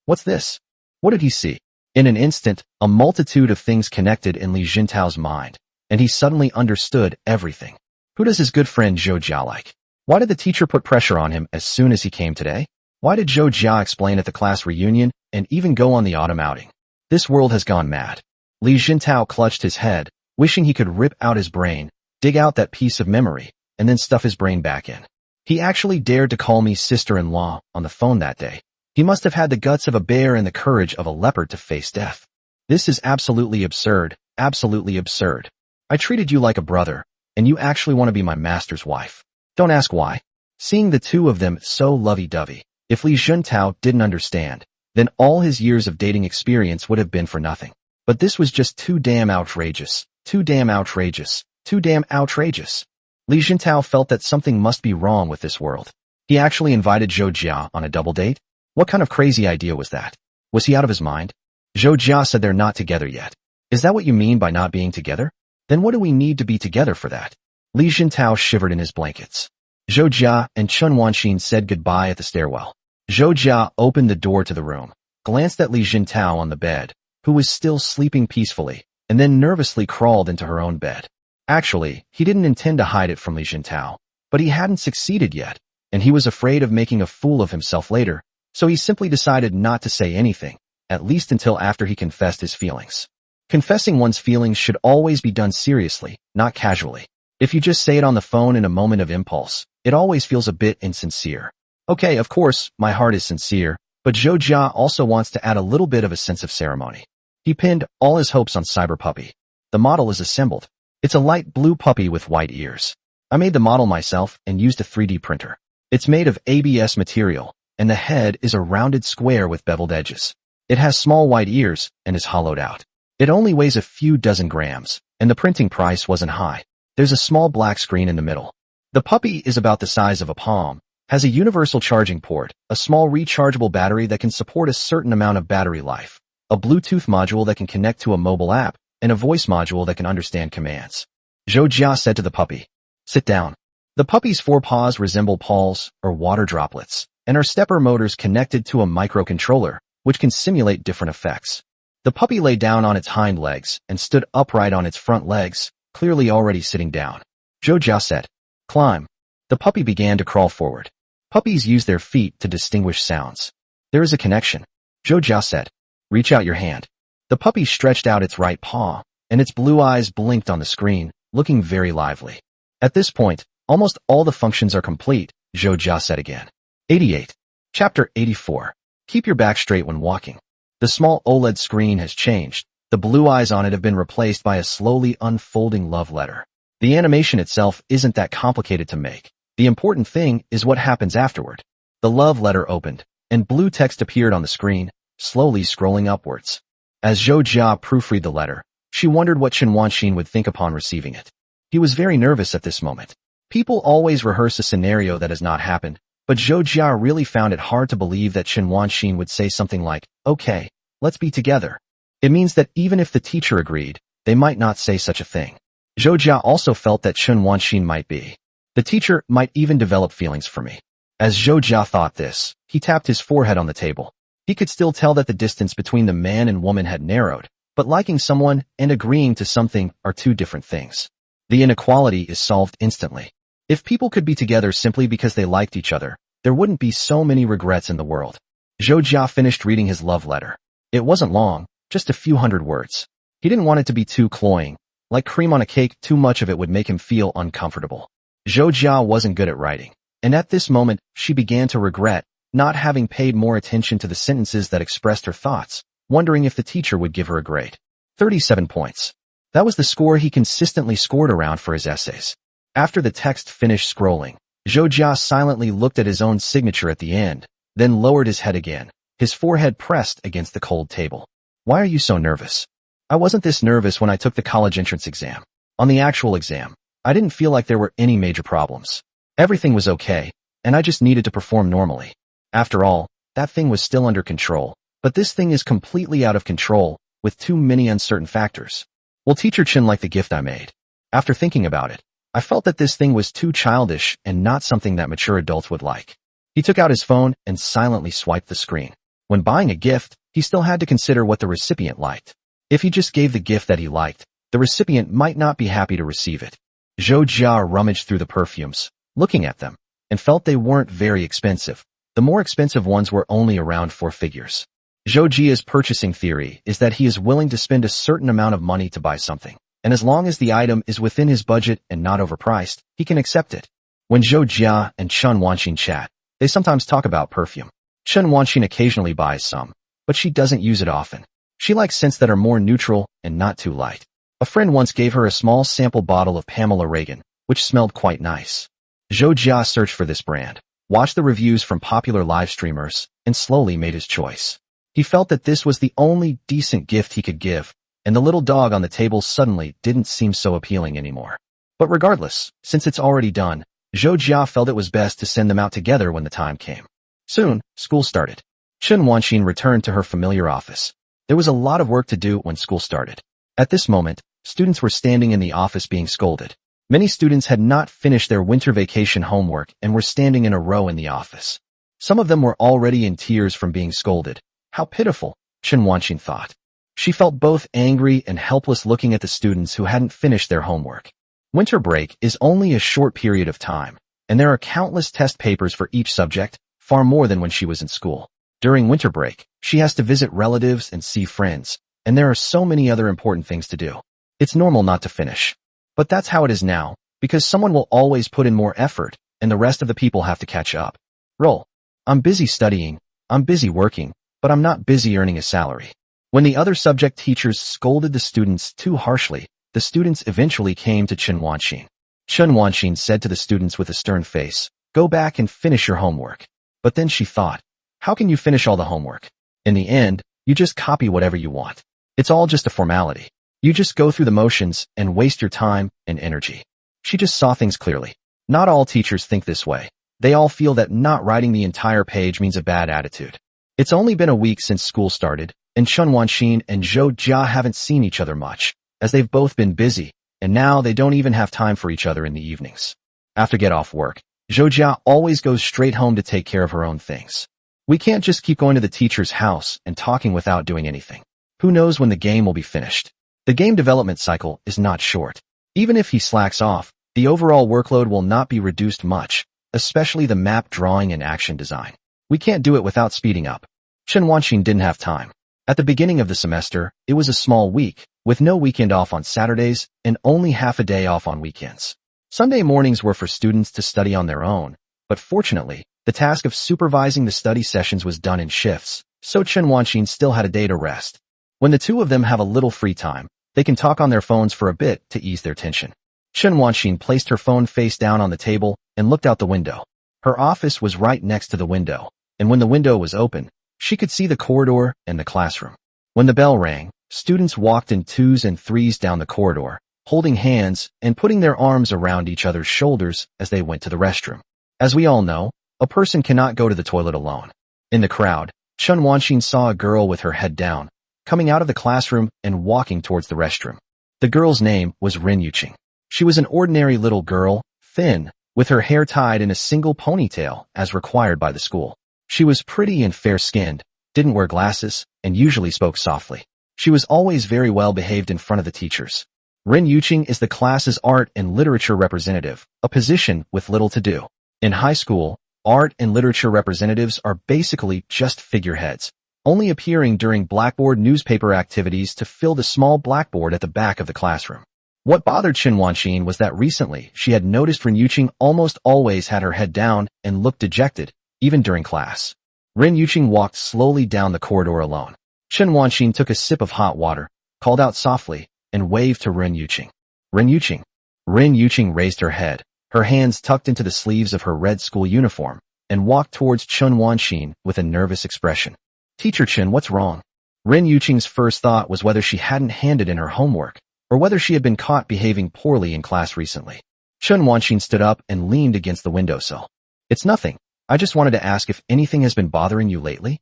What's this? What did he see? In an instant, a multitude of things connected in Li Jintao's mind, and he suddenly understood everything. Who does his good friend Zhou Jia like? Why did the teacher put pressure on him as soon as he came today? Why did Zhou Jia explain at the class reunion and even go on the autumn outing? This world has gone mad. Li Jintao clutched his head, wishing he could rip out his brain, dig out that piece of memory, and then stuff his brain back in. He actually dared to call me sister-in-law on the phone that day. He must have had the guts of a bear and the courage of a leopard to face death. This is absolutely absurd, absolutely absurd. I treated you like a brother, and you actually want to be my master's wife. Don't ask why. Seeing the two of them so lovey-dovey, if Li Jintao didn't understand, then all his years of dating experience would have been for nothing. But this was just too damn outrageous, too damn outrageous, too damn outrageous. Li Jintao felt that something must be wrong with this world. He actually invited Zhou Jia on a double date? What kind of crazy idea was that? Was he out of his mind? Zhou Jia said they're not together yet. Is that what you mean by not being together? Then what do we need to be together for that? Li Jintao shivered in his blankets. Zhou Jia and Chen Wanxin said goodbye at the stairwell. Zhou Jia opened the door to the room, glanced at Li Jintao on the bed, who was still sleeping peacefully, and then nervously crawled into her own bed. Actually, he didn't intend to hide it from Li Jintao, but he hadn't succeeded yet, and he was afraid of making a fool of himself later, so he simply decided not to say anything, at least until after he confessed his feelings. Confessing one's feelings should always be done seriously, not casually. If you just say it on the phone in a moment of impulse, it always feels a bit insincere. Okay, of course, my heart is sincere, but Zhou Jia also wants to add a little bit of a sense of ceremony. He pinned all his hopes on Cyber Puppy. The model is assembled. It's a light blue puppy with white ears. I made the model myself and used a 3D printer. It's made of ABS material, and the head is a rounded square with beveled edges. It has small white ears and is hollowed out. It only weighs a few dozen grams, and the printing price wasn't high. There's a small black screen in the middle. The puppy is about the size of a palm, has a universal charging port, a small rechargeable battery that can support a certain amount of battery life, a Bluetooth module that can connect to a mobile app, and a voice module that can understand commands. Zhou Jia said to the puppy, "Sit down." The puppy's forepaws resemble paws or water droplets, and are stepper motors connected to a microcontroller, which can simulate different effects. The puppy lay down on its hind legs and stood upright on its front legs, clearly already sitting down. Zhou Jia said, "Climb." The puppy began to crawl forward. Puppies use their feet to distinguish sounds. There is a connection. Zhou Jia said, "Reach out your hand." The puppy stretched out its right paw, and its blue eyes blinked on the screen, looking very lively. At this point, almost all the functions are complete, Zhou Jia said again. 88. Chapter 84. Keep your back straight when walking. The small OLED screen has changed. The blue eyes on it have been replaced by a slowly unfolding love letter. The animation itself isn't that complicated to make. The important thing is what happens afterward. The love letter opened, and blue text appeared on the screen, slowly scrolling upwards. As Zhou Jia proofread the letter, she wondered what Chen Wanxin would think upon receiving it. He was very nervous at this moment. People always rehearse a scenario that has not happened, but Zhou Jia really found it hard to believe that Chen Wanxin would say something like, "Okay, let's be together." It means that even if the teacher agreed, they might not say such a thing. Zhou Jia also felt that Chen Wanxin might be. The teacher might even develop feelings for me. As Zhou Jia thought this, he tapped his forehead on the table. He could still tell that the distance between the man and woman had narrowed, but liking someone and agreeing to something are two different things. The inequality is solved instantly. If people could be together simply because they liked each other, there wouldn't be so many regrets in the world. Zhou Jia finished reading his love letter. It wasn't long, just a few hundred words. He didn't want it to be too cloying. Like cream on a cake, too much of it would make him feel uncomfortable. Zhou Jia wasn't good at writing, and at this moment, she began to regret not having paid more attention to the sentences that expressed her thoughts, wondering if the teacher would give her a grade. 37 points. That was the score he consistently scored around for his essays. After the text finished scrolling, Zhou Jia silently looked at his own signature at the end, then lowered his head again, his forehead pressed against the cold table. "Why are you so nervous?" "I wasn't this nervous when I took the college entrance exam. On the actual exam, I didn't feel like there were any major problems. Everything was okay, and I just needed to perform normally. After all, that thing was still under control, but this thing is completely out of control, with too many uncertain factors. Will Teacher Chen like the gift I made?" After thinking about it, I felt that this thing was too childish and not something that mature adults would like. He took out his phone and silently swiped the screen. When buying a gift, he still had to consider what the recipient liked. If he just gave the gift that he liked, the recipient might not be happy to receive it. Zhou Jia rummaged through the perfumes, looking at them, and felt they weren't very expensive. The more expensive ones were only around 4 figures. Zhou Jia's purchasing theory is that he is willing to spend a certain amount of money to buy something, and as long as the item is within his budget and not overpriced, he can accept it. When Zhou Jia and Chen Wanxin chat, they sometimes talk about perfume. Chen Wanxin occasionally buys some, but she doesn't use it often. She likes scents that are more neutral and not too light. A friend once gave her a small sample bottle of Pamela Reagan, which smelled quite nice. Zhou Jia searched for this brand, watched the reviews from popular live streamers, and slowly made his choice. He felt that this was the only decent gift he could give, and the little dog on the table suddenly didn't seem so appealing anymore. But regardless, since it's already done, Zhou Jia felt it was best to send them out together when the time came. Soon, school started. Chen Wanxin returned to her familiar office. There was a lot of work to do when school started. At this moment, students were standing in the office being scolded. Many students had not finished their winter vacation homework and were standing in a row in the office. Some of them were already in tears from being scolded. How pitiful, Chen Wanqing thought. She felt both angry and helpless looking at the students who hadn't finished their homework. Winter break is only a short period of time, and there are countless test papers for each subject, far more than when she was in school. During winter break, she has to visit relatives and see friends, and there are so many other important things to do. It's normal not to finish. But that's how it is now, because someone will always put in more effort, and the rest of the people have to catch up. Roll. I'm busy studying, I'm busy working, but I'm not busy earning a salary. When the other subject teachers scolded the students too harshly, the students eventually came to Chen Wanqing. Chen Wanqing said to the students with a stern face, "Go back and finish your homework." But then she thought, how can you finish all the homework? In the end, you just copy whatever you want. It's all just a formality. You just go through the motions and waste your time and energy. She just saw things clearly. Not all teachers think this way. They all feel that not writing the entire page means a bad attitude. It's only been a week since school started, and Chen Wanqing and Zhou Jia haven't seen each other much, as they've both been busy, and now they don't even have time for each other in the evenings. After get off work, Zhou Jia always goes straight home to take care of her own things. We can't just keep going to the teacher's house and talking without doing anything. Who knows when the game will be finished? The game development cycle is not short. Even if he slacks off, the overall workload will not be reduced much, especially the map drawing and action design. We can't do it without speeding up. Chen Wanqing didn't have time. At the beginning of the semester, it was a small week, with no weekend off on Saturdays and only half a day off on weekends. Sunday mornings were for students to study on their own, but fortunately, the task of supervising the study sessions was done in shifts, so Chen Wanqing still had a day to rest. When the two of them have a little free time, they can talk on their phones for a bit to ease their tension. Chen Wanqing placed her phone face down on the table and looked out the window. Her office was right next to the window, and when the window was open, she could see the corridor and the classroom. When the bell rang, students walked in twos and threes down the corridor, holding hands and putting their arms around each other's shoulders as they went to the restroom. As we all know, a person cannot go to the toilet alone. In the crowd, Chen Wanqing saw a girl with her head down, coming out of the classroom and walking towards the restroom. The girl's name was Ren Yuqing. She was an ordinary little girl, thin, with her hair tied in a single ponytail as required by the school. She was pretty and fair-skinned, didn't wear glasses, and usually spoke softly. She was always very well behaved in front of the teachers. Ren Yuqing is the class's art and literature representative, a position with little to do. In high school, art and literature representatives are basically just figureheads, only appearing during blackboard newspaper activities to fill the small blackboard at the back of the classroom. What bothered Chen Wanqing was that recently she had noticed Ren Yuqing almost always had her head down and looked dejected, even during class. Ren Yuqing walked slowly down the corridor alone. Chen Wanqing took a sip of hot water, called out softly, and waved to Ren Yuqing. Ren Yuqing. Ren Yuqing raised her head, her hands tucked into the sleeves of her red school uniform, and walked towards Chen Wanqing with a nervous expression. "Teacher Chen, what's wrong?" Ren Yuqing's first thought was whether she hadn't handed in her homework, or whether she had been caught behaving poorly in class recently. Chen Wanqing stood up and leaned against the windowsill. "It's nothing. I just wanted to ask if anything has been bothering you lately."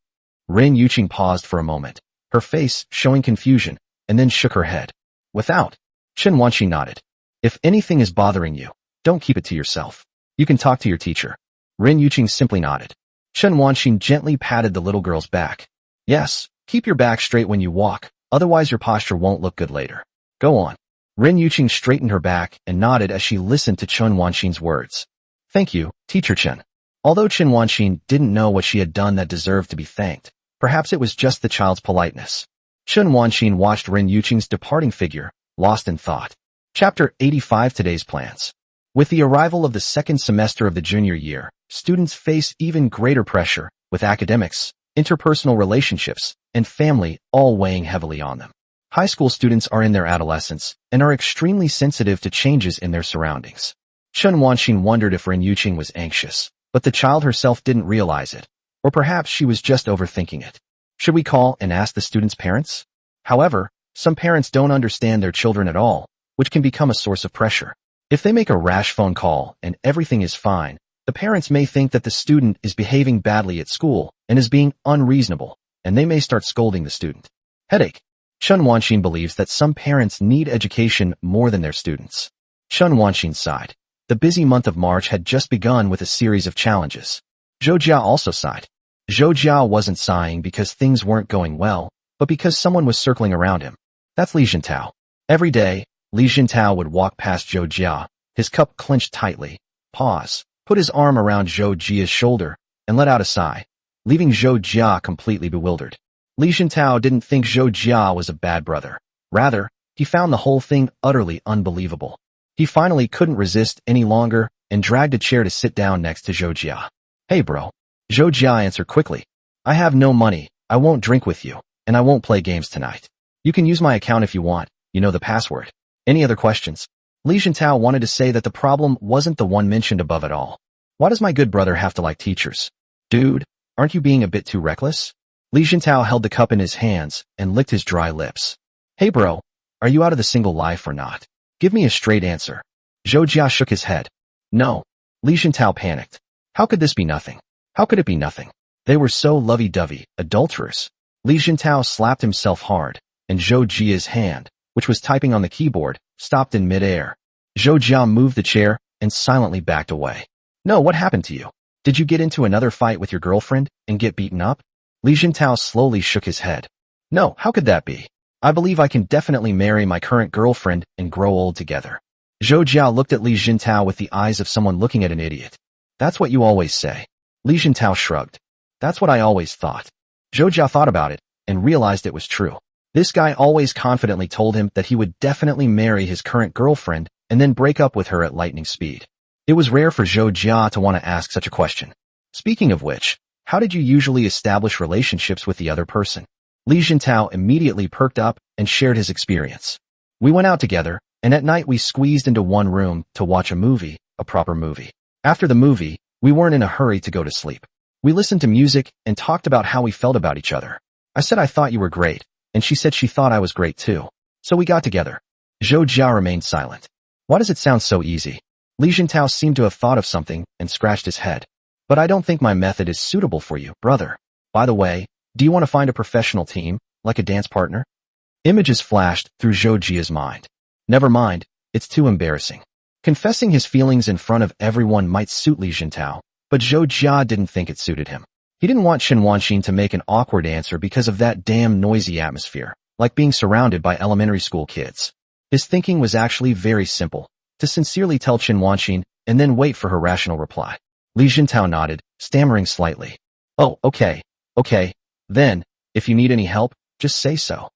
Ren Yuqing paused for a moment, her face showing confusion, and then shook her head. "Without." Chen Wanqing nodded. "If anything is bothering you, don't keep it to yourself. You can talk to your teacher." Ren Yuqing simply nodded. Chen Wanqing gently patted the little girl's back. "Yes, keep your back straight when you walk, otherwise your posture won't look good later. Go on." Ren Yuqing straightened her back and nodded as she listened to Chen Wanqing's words. "Thank you, Teacher Chen." Although Chen Wanqing didn't know what she had done that deserved to be thanked, perhaps it was just the child's politeness. Chen Wanqing watched Ren Yuqing's departing figure, lost in thought. Chapter 85 Today's Plans. With the arrival of the second semester of the junior year, students face even greater pressure, with academics, interpersonal relationships, and family all weighing heavily on them. High school students are in their adolescence and are extremely sensitive to changes in their surroundings. Chen Wanqing wondered if Ren Yuqing was anxious, but the child herself didn't realize it, or perhaps she was just overthinking it. Should we call and ask the students' parents? However, some parents don't understand their children at all, which can become a source of pressure. If they make a rash phone call and everything is fine, the parents may think that the student is behaving badly at school and is being unreasonable, and they may start scolding the student. Headache. Chen Wanxin believes that some parents need education more than their students. Chen Wanxin sighed. The busy month of March had just begun with a series of challenges. Zhou Jia also sighed. Zhou Jia wasn't sighing because things weren't going well, but because someone was circling around him. That's Li Jintao. Every day, Li Jintao would walk past Zhou Jia, his cup clenched tightly, pause, put his arm around Zhou Jia's shoulder, and let out a sigh, leaving Zhou Jia completely bewildered. Li Jintao didn't think Zhou Jia was a bad brother. Rather, he found the whole thing utterly unbelievable. He finally couldn't resist any longer and dragged a chair to sit down next to Zhou Jia. Hey bro. Zhou Jia answered quickly. I have no money, I won't drink with you, and I won't play games tonight. You can use my account if you want, you know the password. Any other questions? Li Jintao wanted to say that the problem wasn't the one mentioned above at all. Why does my good brother have to like teachers? Dude, aren't you being a bit too reckless? Li Jintao held the cup in his hands and licked his dry lips. Hey bro, are you out of the single life or not? Give me a straight answer. Zhou Jia shook his head. No. Li Jintao panicked. How could this be nothing? How could it be nothing? They were so lovey-dovey, adulterers. Li Jintao slapped himself hard, and Zhou Jia's hand, which was typing on the keyboard, stopped in mid-air. Zhou Jia moved the chair and silently backed away. No, what happened to you? Did you get into another fight with your girlfriend and get beaten up? Li Jintao slowly shook his head. No, how could that be? I believe I can definitely marry my current girlfriend and grow old together. Zhou Jia looked at Li Jintao with the eyes of someone looking at an idiot. That's what you always say. Li Jintao shrugged. That's what I always thought. Zhou Jia thought about it and realized it was true. This guy always confidently told him that he would definitely marry his current girlfriend and then break up with her at lightning speed. It was rare for Zhou Jia to want to ask such a question. Speaking of which, how did you usually establish relationships with the other person? Li Jintao immediately perked up and shared his experience. We went out together, and at night we squeezed into one room to watch a movie, a proper movie. After the movie, we weren't in a hurry to go to sleep. We listened to music and talked about how we felt about each other. I said I thought you were great, and she said she thought I was great too. So we got together. Zhou Jia remained silent. Why does it sound so easy? Li Jintao seemed to have thought of something and scratched his head. But I don't think my method is suitable for you, brother. By the way, do you want to find a professional team, like a dance partner? Images flashed through Zhou Jia's mind. Never mind, it's too embarrassing. Confessing his feelings in front of everyone might suit Li Jintao, but Zhou Jia didn't think it suited him. He didn't want Chen Wanxin to make an awkward answer because of that damn noisy atmosphere, like being surrounded by elementary school kids. His thinking was actually very simple, to sincerely tell Chen Wanxin and then wait for her rational reply. Li Jintao nodded, stammering slightly. Oh, okay. Then, if you need any help, just say so.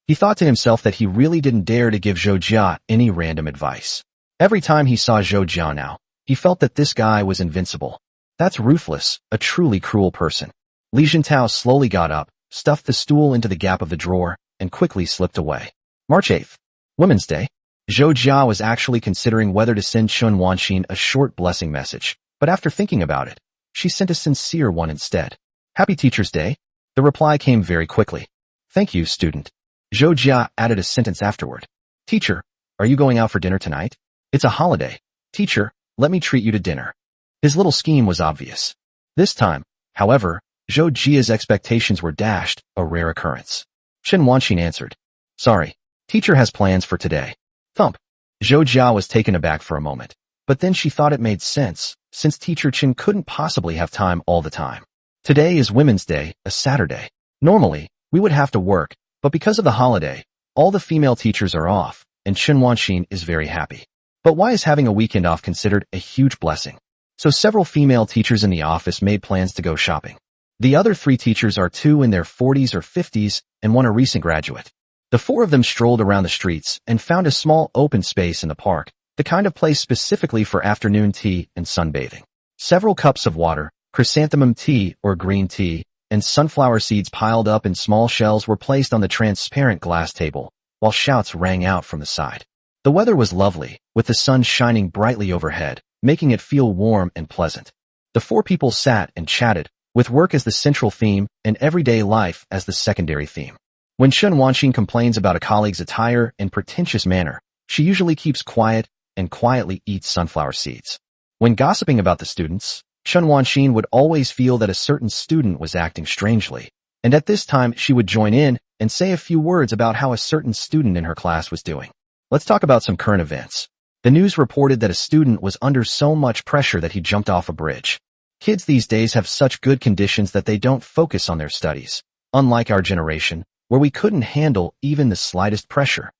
He thought to himself that he really didn't dare to give Zhou Jia any random advice. Every time he saw Zhou Jia now, he felt that this guy was invincible. That's ruthless, a truly cruel person. Li Jintao slowly got up, stuffed the stool into the gap of the drawer, and quickly slipped away. March 8th. Women's Day. Zhou Jia was actually considering whether to send Chen Wanxin a short blessing message, but after thinking about it, she sent a sincere one instead. Happy Teacher's Day. The reply came very quickly. Thank you, student. Zhou Jia added a sentence afterward. Teacher, are you going out for dinner tonight? It's a holiday. Teacher, let me treat you to dinner. His little scheme was obvious. This time, however, Zhou Jia's expectations were dashed, a rare occurrence. Chen Wanxin answered. Sorry, teacher has plans for today. Thump. Zhou Jia was taken aback for a moment, but then she thought it made sense, since teacher Chen couldn't possibly have time all the time. Today is Women's Day, a Saturday. Normally, we would have to work, but because of the holiday, all the female teachers are off, and Chen Wanxin is very happy. But why is having a weekend off considered a huge blessing? So several female teachers in the office made plans to go shopping. The other 3 teachers are 2 in their 40s or 50s and 1 a recent graduate. The 4 of them strolled around the streets and found a small open space in the park, the kind of place specifically for afternoon tea and sunbathing. Several cups of water, chrysanthemum tea or green tea, and sunflower seeds piled up in small shells were placed on the transparent glass table, while shouts rang out from the side. The weather was lovely, with the sun shining brightly overhead, making it feel warm and pleasant. The 4 people sat and chatted, with work as the central theme and everyday life as the secondary theme. When Chen Wanxin complains about a colleague's attire in pretentious manner, she usually keeps quiet and quietly eats sunflower seeds. When gossiping about the students, Chen Wanxin would always feel that a certain student was acting strangely, and at this time she would join in and say a few words about how a certain student in her class was doing. Let's talk about some current events. The news reported that a student was under so much pressure that he jumped off a bridge. Kids these days have such good conditions that they don't focus on their studies, unlike our generation, where we couldn't handle even the slightest pressure.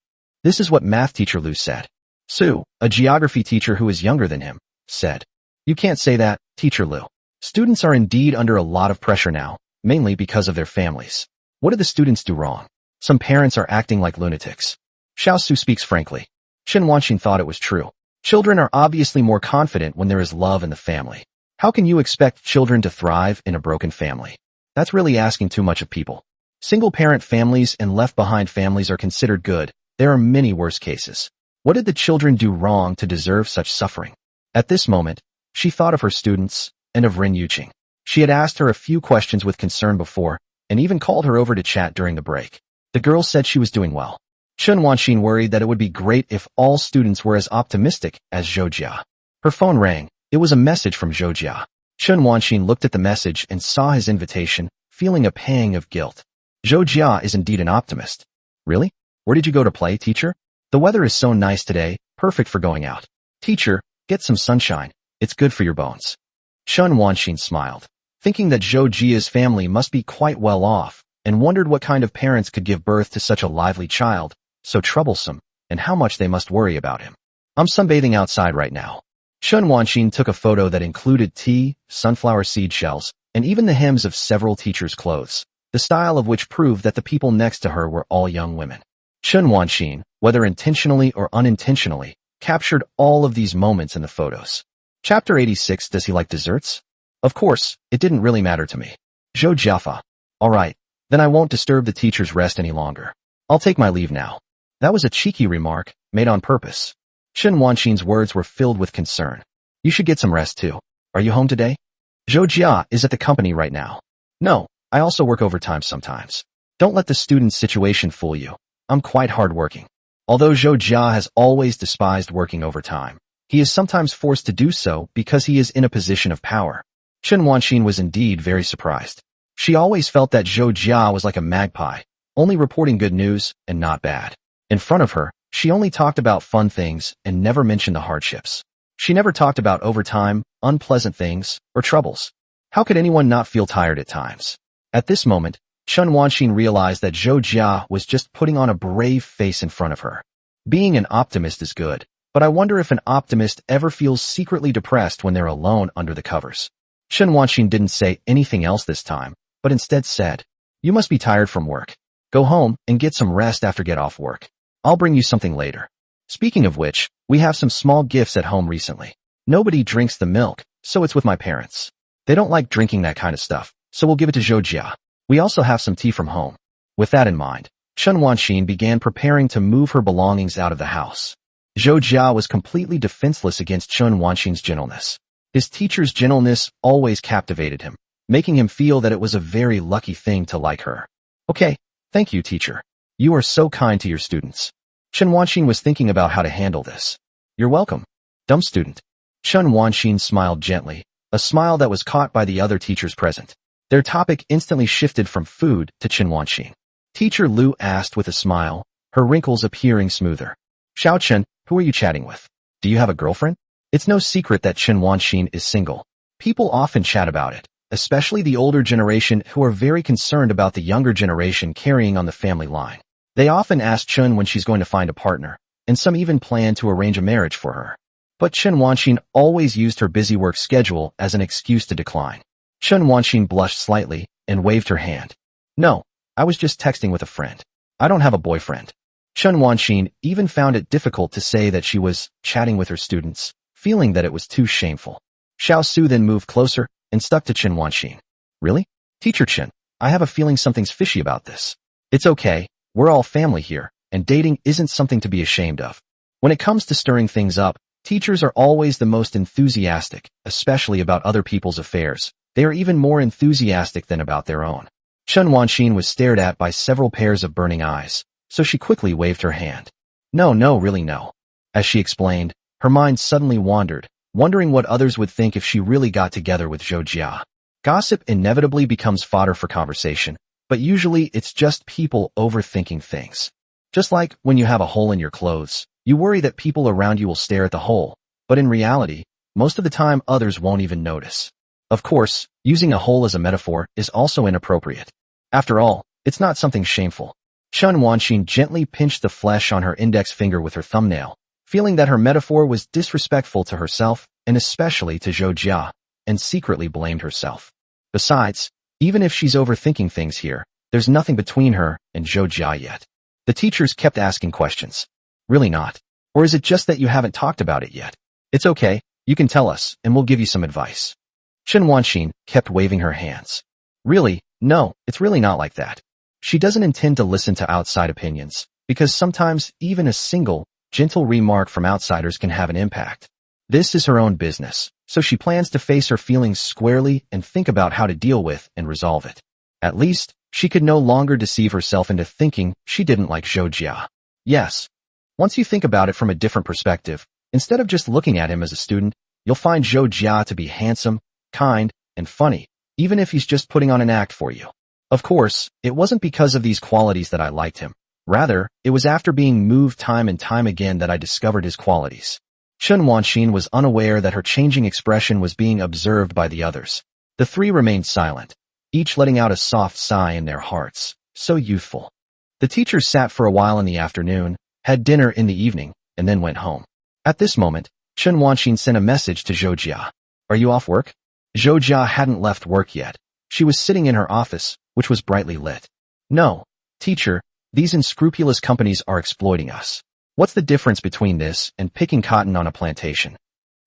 This is what math teacher Lou said. Sue, a geography teacher who is younger than him, said, "You can't say that, Teacher Lou. Students are indeed under a lot of pressure now, mainly because of their families. What did the students do wrong? Some parents are acting like lunatics." Xiao Su speaks frankly. Chen Wanxin thought it was true. Children are obviously more confident when there is love in the family. How can you expect children to thrive in a broken family? That's really asking too much of people. Single-parent families and left-behind families are considered good. There are many worse cases. What did the children do wrong to deserve such suffering? At this moment, she thought of her students and of Ren Yuqing. She had asked her a few questions with concern before, and even called her over to chat during the break. The girl said she was doing well. Chen Wanxin worried that it would be great if all students were as optimistic as Zhou Jia. Her phone rang. It was a message from Zhou Jia. Chen Wanxin looked at the message and saw his invitation, feeling a pang of guilt. Zhou Jia is indeed an optimist. Really? Where did you go to play, teacher? The weather is so nice today, perfect for going out. Teacher, get some sunshine. It's good for your bones. Chen Wanxin smiled, thinking that Zhou Jia's family must be quite well off, and wondered what kind of parents could give birth to such a lively child, so troublesome, and how much they must worry about him. I'm sunbathing outside right now. Chen Wanxin took a photo that included tea, sunflower seed shells, and even the hems of several teachers' clothes, the style of which proved that the people next to her were all young women. Chen Wanxin, whether intentionally or unintentionally, captured all of these moments in the photos. Chapter 86. Does he like desserts? Of course, it didn't really matter to me. Zhou Jiafa. Alright, then I won't disturb the teacher's rest any longer. I'll take my leave now. That was a cheeky remark, made on purpose. Chen Wanxin's words were filled with concern. You should get some rest too. Are you home today? Zhou Jia is at the company right now. No, I also work overtime sometimes. Don't let the student's situation fool you. I'm quite hardworking. Although Zhou Jia has always despised working overtime, he is sometimes forced to do so because he is in a position of power. Chen Wanxin was indeed very surprised. She always felt that Zhou Jia was like a magpie, only reporting good news and not bad. In front of her, she only talked about fun things and never mentioned the hardships. She never talked about overtime, unpleasant things, or troubles. How could anyone not feel tired at times? At this moment, Chen Wanxin realized that Zhou Jia was just putting on a brave face in front of her. Being an optimist is good, but I wonder if an optimist ever feels secretly depressed when they're alone under the covers. Chen Wanxin didn't say anything else this time, but instead said, "You must be tired from work. Go home and get some rest after get off work. I'll bring you something later. Speaking of which, we have some small gifts at home recently. Nobody drinks the milk, so it's with my parents. They don't like drinking that kind of stuff, so we'll give it to Zhou Jia. We also have some tea from home." With that in mind, Chen Wanxin began preparing to move her belongings out of the house. Zhou Jia was completely defenseless against Chen Wanxin's gentleness. His teacher's gentleness always captivated him, making him feel that it was a very lucky thing to like her. Okay, thank you, teacher. You are so kind to your students. Chen Wanxin was thinking about how to handle this. You're welcome, dumb student. Chen Wanxin smiled gently, a smile that was caught by the other teachers present. Their topic instantly shifted from food to Chen Wanxin. Teacher Lu asked with a smile, her wrinkles appearing smoother. Xiao Chen, who are you chatting with? Do you have a girlfriend? It's no secret that Chen Wanxin is single. People often chat about it, especially the older generation who are very concerned about the younger generation carrying on the family line. They often ask Chen when she's going to find a partner, and some even plan to arrange a marriage for her. But Chen Wanxin always used her busy work schedule as an excuse to decline. Chen Wanxin blushed slightly and waved her hand. No, I was just texting with a friend. I don't have a boyfriend. Chen Wanxin even found it difficult to say that she was chatting with her students, feeling that it was too shameful. Xiao Su then moved closer and stuck to Chen Wanxin. Really? Teacher Chen, I have a feeling something's fishy about this. It's okay. We're all family here, and dating isn't something to be ashamed of. When it comes to stirring things up, teachers are always the most enthusiastic, especially about other people's affairs. They are even more enthusiastic than about their own. Chen Wanxin was stared at by several pairs of burning eyes, so she quickly waved her hand. No, really no. As she explained, her mind suddenly wandered, wondering what others would think if she really got together with Zhou Jia. Gossip inevitably becomes fodder for conversation, but usually it's just people overthinking things. Just like when you have a hole in your clothes, you worry that people around you will stare at the hole, but in reality, most of the time others won't even notice. Of course, using a hole as a metaphor is also inappropriate. After all, it's not something shameful. Chen Wanxin gently pinched the flesh on her index finger with her thumbnail, feeling that her metaphor was disrespectful to herself and especially to Zhou Jia, and secretly blamed herself. Besides, even if she's overthinking things here, there's nothing between her and Zhou Jia yet. The teachers kept asking questions. Really not. Or is it just that you haven't talked about it yet? It's okay, you can tell us, and we'll give you some advice. Chen Wanxin kept waving her hands. Really, no, it's really not like that. She doesn't intend to listen to outside opinions, because sometimes even a single, gentle remark from outsiders can have an impact. This is her own business, so she plans to face her feelings squarely and think about how to deal with and resolve it. At least, she could no longer deceive herself into thinking she didn't like Zhou Jia. Yes. Once you think about it from a different perspective, instead of just looking at him as a student, you'll find Zhou Jia to be handsome, kind, and funny, even if he's just putting on an act for you. Of course, it wasn't because of these qualities that I liked him. Rather, it was after being moved time and time again that I discovered his qualities. Chen Wanxin was unaware that her changing expression was being observed by the others. The three remained silent, each letting out a soft sigh in their hearts. So youthful. The teachers sat for a while in the afternoon, had dinner in the evening, and then went home. At this moment, Chen Wanxin sent a message to Zhou Jia. Are you off work? Zhou Jia hadn't left work yet. She was sitting in her office, which was brightly lit. No, teacher, these unscrupulous companies are exploiting us. What's the difference between this and picking cotton on a plantation?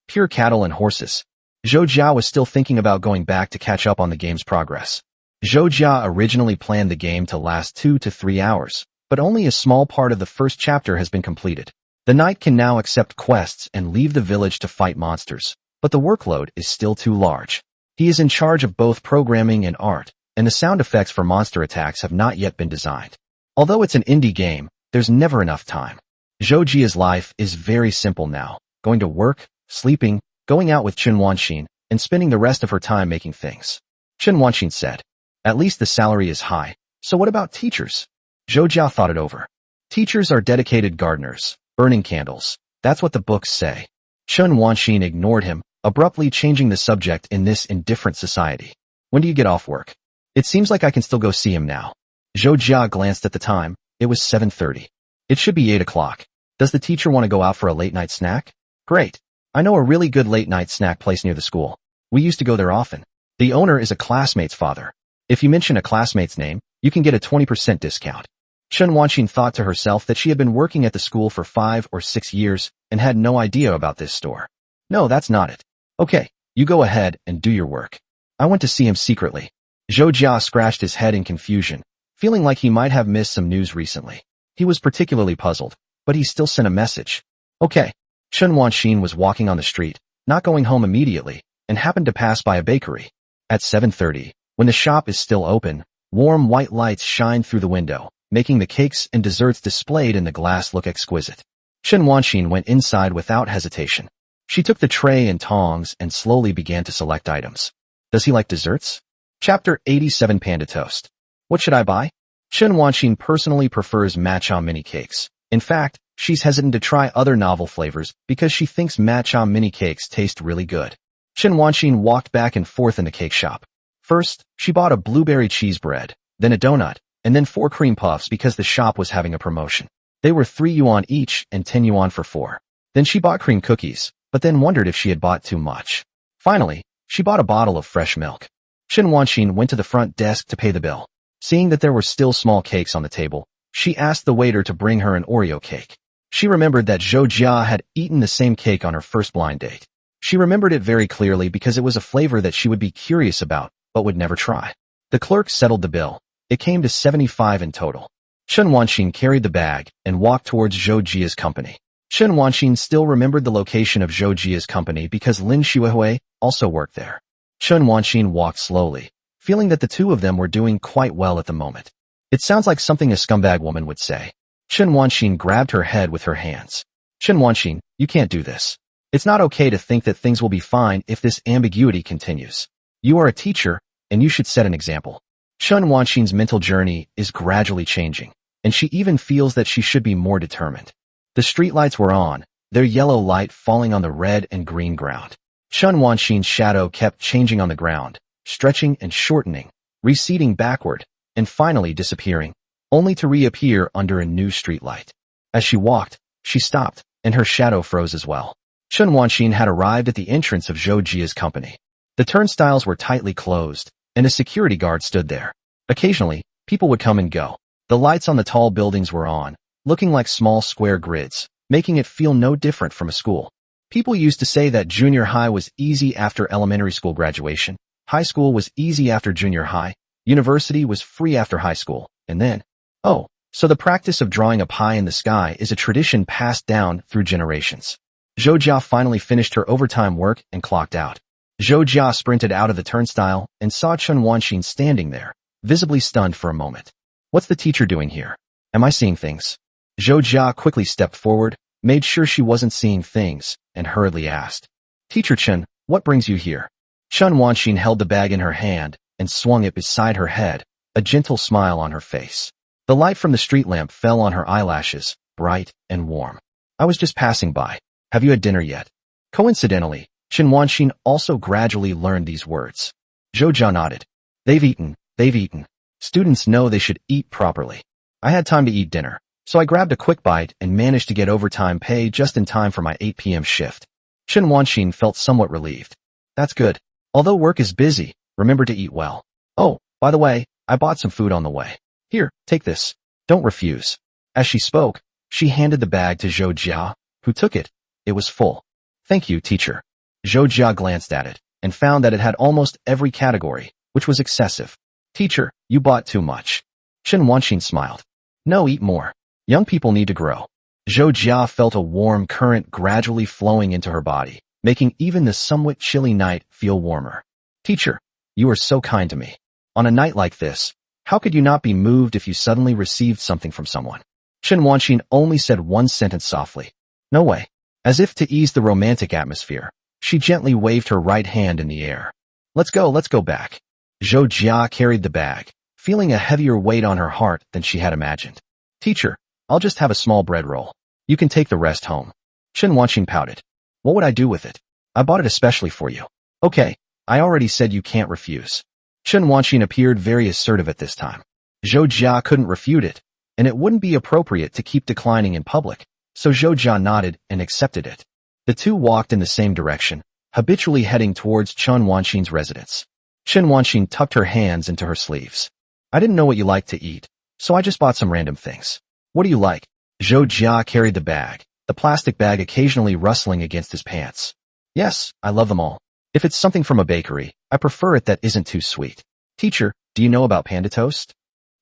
Pure cattle and horses. Zhou Jia was still thinking about going back to catch up on the game's progress. Zhou Jia originally planned the game to last 2 to 3 hours, but only a small part of the first chapter has been completed. The knight can now accept quests and leave the village to fight monsters, but the workload is still too large. He is in charge of both programming and art, and the sound effects for monster attacks have not yet been designed. Although it's an indie game, there's never enough time. Zhou Jia's life is very simple now, going to work, sleeping, going out with Chen Wanxin, and spending the rest of her time making things. Chen Wanxin said, at least the salary is high, so what about teachers? Zhou Jia thought it over. Teachers are dedicated gardeners, burning candles. That's what the books say. Chen Wanxin ignored him, abruptly changing the subject in this indifferent society. When do you get off work? It seems like I can still go see him now. Zhou Jia glanced at the time. It was 7:30. It should be 8 o'clock. Does the teacher want to go out for a late-night snack? Great. I know a really good late-night snack place near the school. We used to go there often. The owner is a classmate's father. If you mention a classmate's name, you can get a 20% discount. Chen Wanxin thought to herself that she had been working at the school for 5 or 6 years and had no idea about this store. No, that's not it. Okay, you go ahead and do your work. I went to see him secretly. Zhou Jia scratched his head in confusion, feeling like he might have missed some news recently. He was particularly puzzled, but he still sent a message. Okay. Chen Wanxin was walking on the street, not going home immediately, and happened to pass by a bakery. At 7:30, when the shop is still open, warm white lights shine through the window, making the cakes and desserts displayed in the glass look exquisite. Chen Wanxin went inside without hesitation. She took the tray and tongs and slowly began to select items. Does he like desserts? Chapter 87 Panda Toast. What should I buy? Chen Wanxin personally prefers matcha mini cakes. In fact, she's hesitant to try other novel flavors because she thinks matcha mini cakes taste really good. Chen Wanxin walked back and forth in the cake shop. First, she bought a blueberry cheese bread, then a donut, and then 4 cream puffs because the shop was having a promotion. They were 3 yuan each and 10 yuan for 4. Then she bought cream cookies, but then wondered if she had bought too much. Finally, she bought a bottle of fresh milk. Chen Wanxin went to the front desk to pay the bill. Seeing that there were still small cakes on the table, she asked the waiter to bring her an Oreo cake. She remembered that Zhou Jia had eaten the same cake on her first blind date. She remembered it very clearly because it was a flavor that she would be curious about, but would never try. The clerk settled the bill. It came to 75 in total. Chen Wanxin carried the bag and walked towards Zhou Jia's company. Chen Wanxin still remembered the location of Zhou Jia's company because Lin Xuehui also worked there. Chen Wanxin walked slowly, feeling that the two of them were doing quite well at the moment. It sounds like something a scumbag woman would say. Chen Wanxin grabbed her head with her hands. Chen Wanxin, you can't do this. It's not okay to think that things will be fine if this ambiguity continues. You are a teacher, and you should set an example. Chun Wanxin's mental journey is gradually changing, and she even feels that she should be more determined. The streetlights were on, their yellow light falling on the red and green ground. Chun Wanxin's shadow kept changing on the ground, stretching and shortening, receding backward, and finally disappearing, only to reappear under a new streetlight. As she walked, she stopped, and her shadow froze as well. Chun Wanxin had arrived at the entrance of Zhou Jia's company. The turnstiles were tightly closed, and a security guard stood there. Occasionally, people would come and go. The lights on the tall buildings were on, looking like small square grids, making it feel no different from a school. People used to say that junior high was easy after elementary school graduation, high school was easy after junior high, university was free after high school, and then, oh, so the practice of drawing a pie in the sky is a tradition passed down through generations. Zhou Jia finally finished her overtime work and clocked out. Zhou Jia sprinted out of the turnstile and saw Chun Wanxin standing there, visibly stunned for a moment. What's the teacher doing here? Am I seeing things? Zhou Jia quickly stepped forward, made sure she wasn't seeing things, and hurriedly asked, Teacher Chen, what brings you here? Chun Wanxin held the bag in her hand and swung it beside her head, a gentle smile on her face. The light from the street lamp fell on her eyelashes, bright and warm. I was just passing by. Have you had dinner yet? Coincidentally, Chun Wanxin also gradually learned these words. Zhou Jia nodded. They've eaten. Students know they should eat properly. I had time to eat dinner, so I grabbed a quick bite and managed to get overtime pay just in time for my 8 p.m. shift. Chun Wanxin felt somewhat relieved. That's good. Although work is busy, remember to eat well. Oh, by the way, I bought some food on the way. Here, take this. Don't refuse. As she spoke, she handed the bag to Zhou Jia, who took it. It was full. Thank you, teacher. Zhou Jia glanced at it and found that it had almost every category, which was excessive. Teacher, you bought too much. Chun Wanxin smiled. No, eat more. Young people need to grow. Zhou Jia felt a warm current gradually flowing into her body, making even the somewhat chilly night feel warmer. Teacher, you are so kind to me. On a night like this, how could you not be moved if you suddenly received something from someone? Chun Wanxin only said one sentence softly. No way. As if to ease the romantic atmosphere, she gently waved her right hand in the air. Let's go back. Zhou Jia carried the bag, feeling a heavier weight on her heart than she had imagined. Teacher, I'll just have a small bread roll. You can take the rest home. Chun Wanxin pouted. What would I do with it? I bought it especially for you. Okay, I already said you can't refuse. Chun Wanxin appeared very assertive at this time. Zhou Jia couldn't refute it, and it wouldn't be appropriate to keep declining in public, so Zhou Jia nodded and accepted it. The two walked in the same direction, habitually heading towards Chun Wanxin's residence. Chun Wanxin tucked her hands into her sleeves. I didn't know what you liked to eat, so I just bought some random things. What do you like? Zhou Jia carried the bag, the plastic bag occasionally rustling against his pants. Yes, I love them all. If it's something from a bakery, I prefer it that isn't too sweet. Teacher, do you know about panda toast?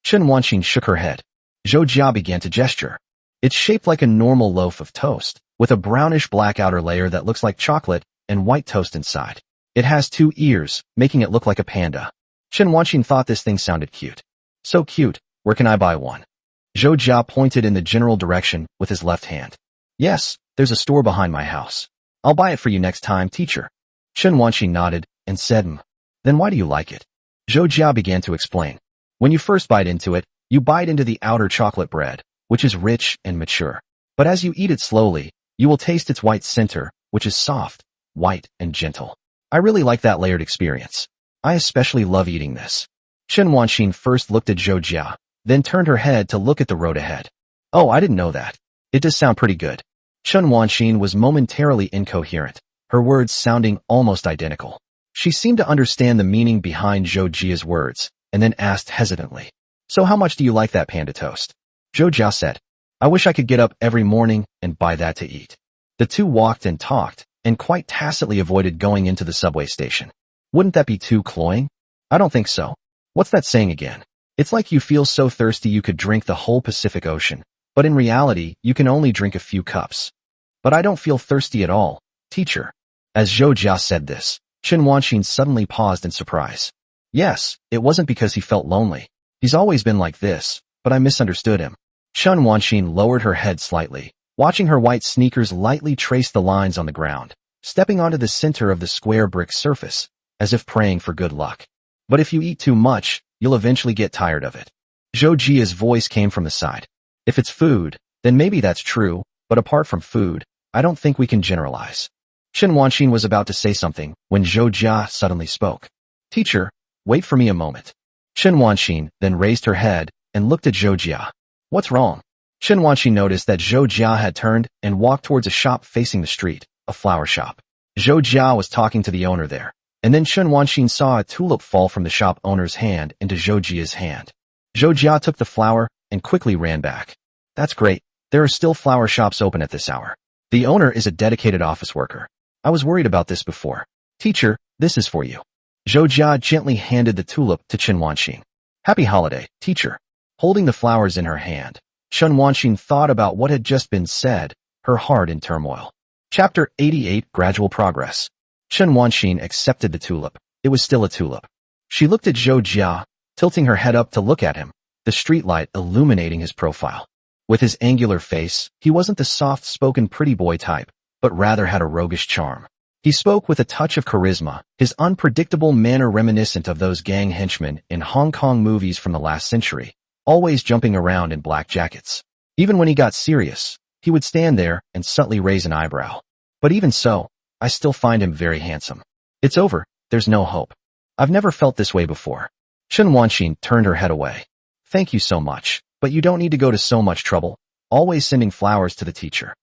Chun Wanxin shook her head. Zhou Jia began to gesture. It's shaped like a normal loaf of toast, with a brownish black outer layer that looks like chocolate and white toast inside. It has 2 ears, making it look like a panda. Chun Wanxin thought this thing sounded cute. So cute, where can I buy one? Zhou Jia pointed in the general direction with his left hand. Yes, there's a store behind my house. I'll buy it for you next time, teacher. Chun Wanxin nodded and said, Then why do you like it? Zhou Jia began to explain. When you first bite into it, you bite into the outer chocolate bread, which is rich and mature. But as you eat it slowly, you will taste its white center, which is soft, white, and gentle. I really like that layered experience. I especially love eating this. Chun Wanxin first looked at Zhou Jia, then turned her head to look at the road ahead. Oh, I didn't know that. It does sound pretty good. Chun Wanxin was momentarily incoherent, her words sounding almost identical. She seemed to understand the meaning behind Zhou Jia's words, and then asked hesitantly, So how much do you like that panda toast? Zhou Jia said, I wish I could get up every morning and buy that to eat. The two walked and talked, and quite tacitly avoided going into the subway station. Wouldn't that be too cloying? I don't think so. What's that saying again? It's like you feel so thirsty you could drink the whole Pacific Ocean, but in reality, you can only drink a few cups. But I don't feel thirsty at all, teacher. As Zhou Jia said this, Chun Wanxin suddenly paused in surprise. Yes, it wasn't because he felt lonely. He's always been like this, but I misunderstood him. Chun Wanxin lowered her head slightly, watching her white sneakers lightly trace the lines on the ground, stepping onto the center of the square brick surface, as if praying for good luck. But if you eat too much, you'll eventually get tired of it. Zhou Jia's voice came from the side. If it's food, then maybe that's true, but apart from food, I don't think we can generalize. Chen Wanxin was about to say something when Zhou Jia suddenly spoke. Teacher, wait for me a moment. Chen Wanxin then raised her head and looked at Zhou Jia. What's wrong? Chen Wanxin noticed that Zhou Jia had turned and walked towards a shop facing the street, a flower shop. Zhou Jia was talking to the owner there, and then Chen Wanxin saw a tulip fall from the shop owner's hand into Zhou Jia's hand. Zhou Jia took the flower and quickly ran back. That's great. There are still flower shops open at this hour. The owner is a dedicated office worker. I was worried about this before. Teacher, this is for you. Zhou Jia gently handed the tulip to Chen Wanxin. Happy holiday, teacher. Holding the flowers in her hand, Chen Wanxin thought about what had just been said, her heart in turmoil. Chapter 88 Gradual Progress. Chen Wanxin accepted the tulip. It was still a tulip. She looked at Zhou Jia, tilting her head up to look at him, the streetlight illuminating his profile. With his angular face, he wasn't the soft-spoken pretty boy type, but rather had a roguish charm. He spoke with a touch of charisma, his unpredictable manner reminiscent of those gang henchmen in Hong Kong movies from the last century, always jumping around in black jackets. Even when he got serious, he would stand there and subtly raise an eyebrow. But even so, I still find him very handsome. It's over, there's no hope. I've never felt this way before. Chen Wanxin turned her head away. Thank you so much, but you don't need to go to so much trouble, always sending flowers to the teacher.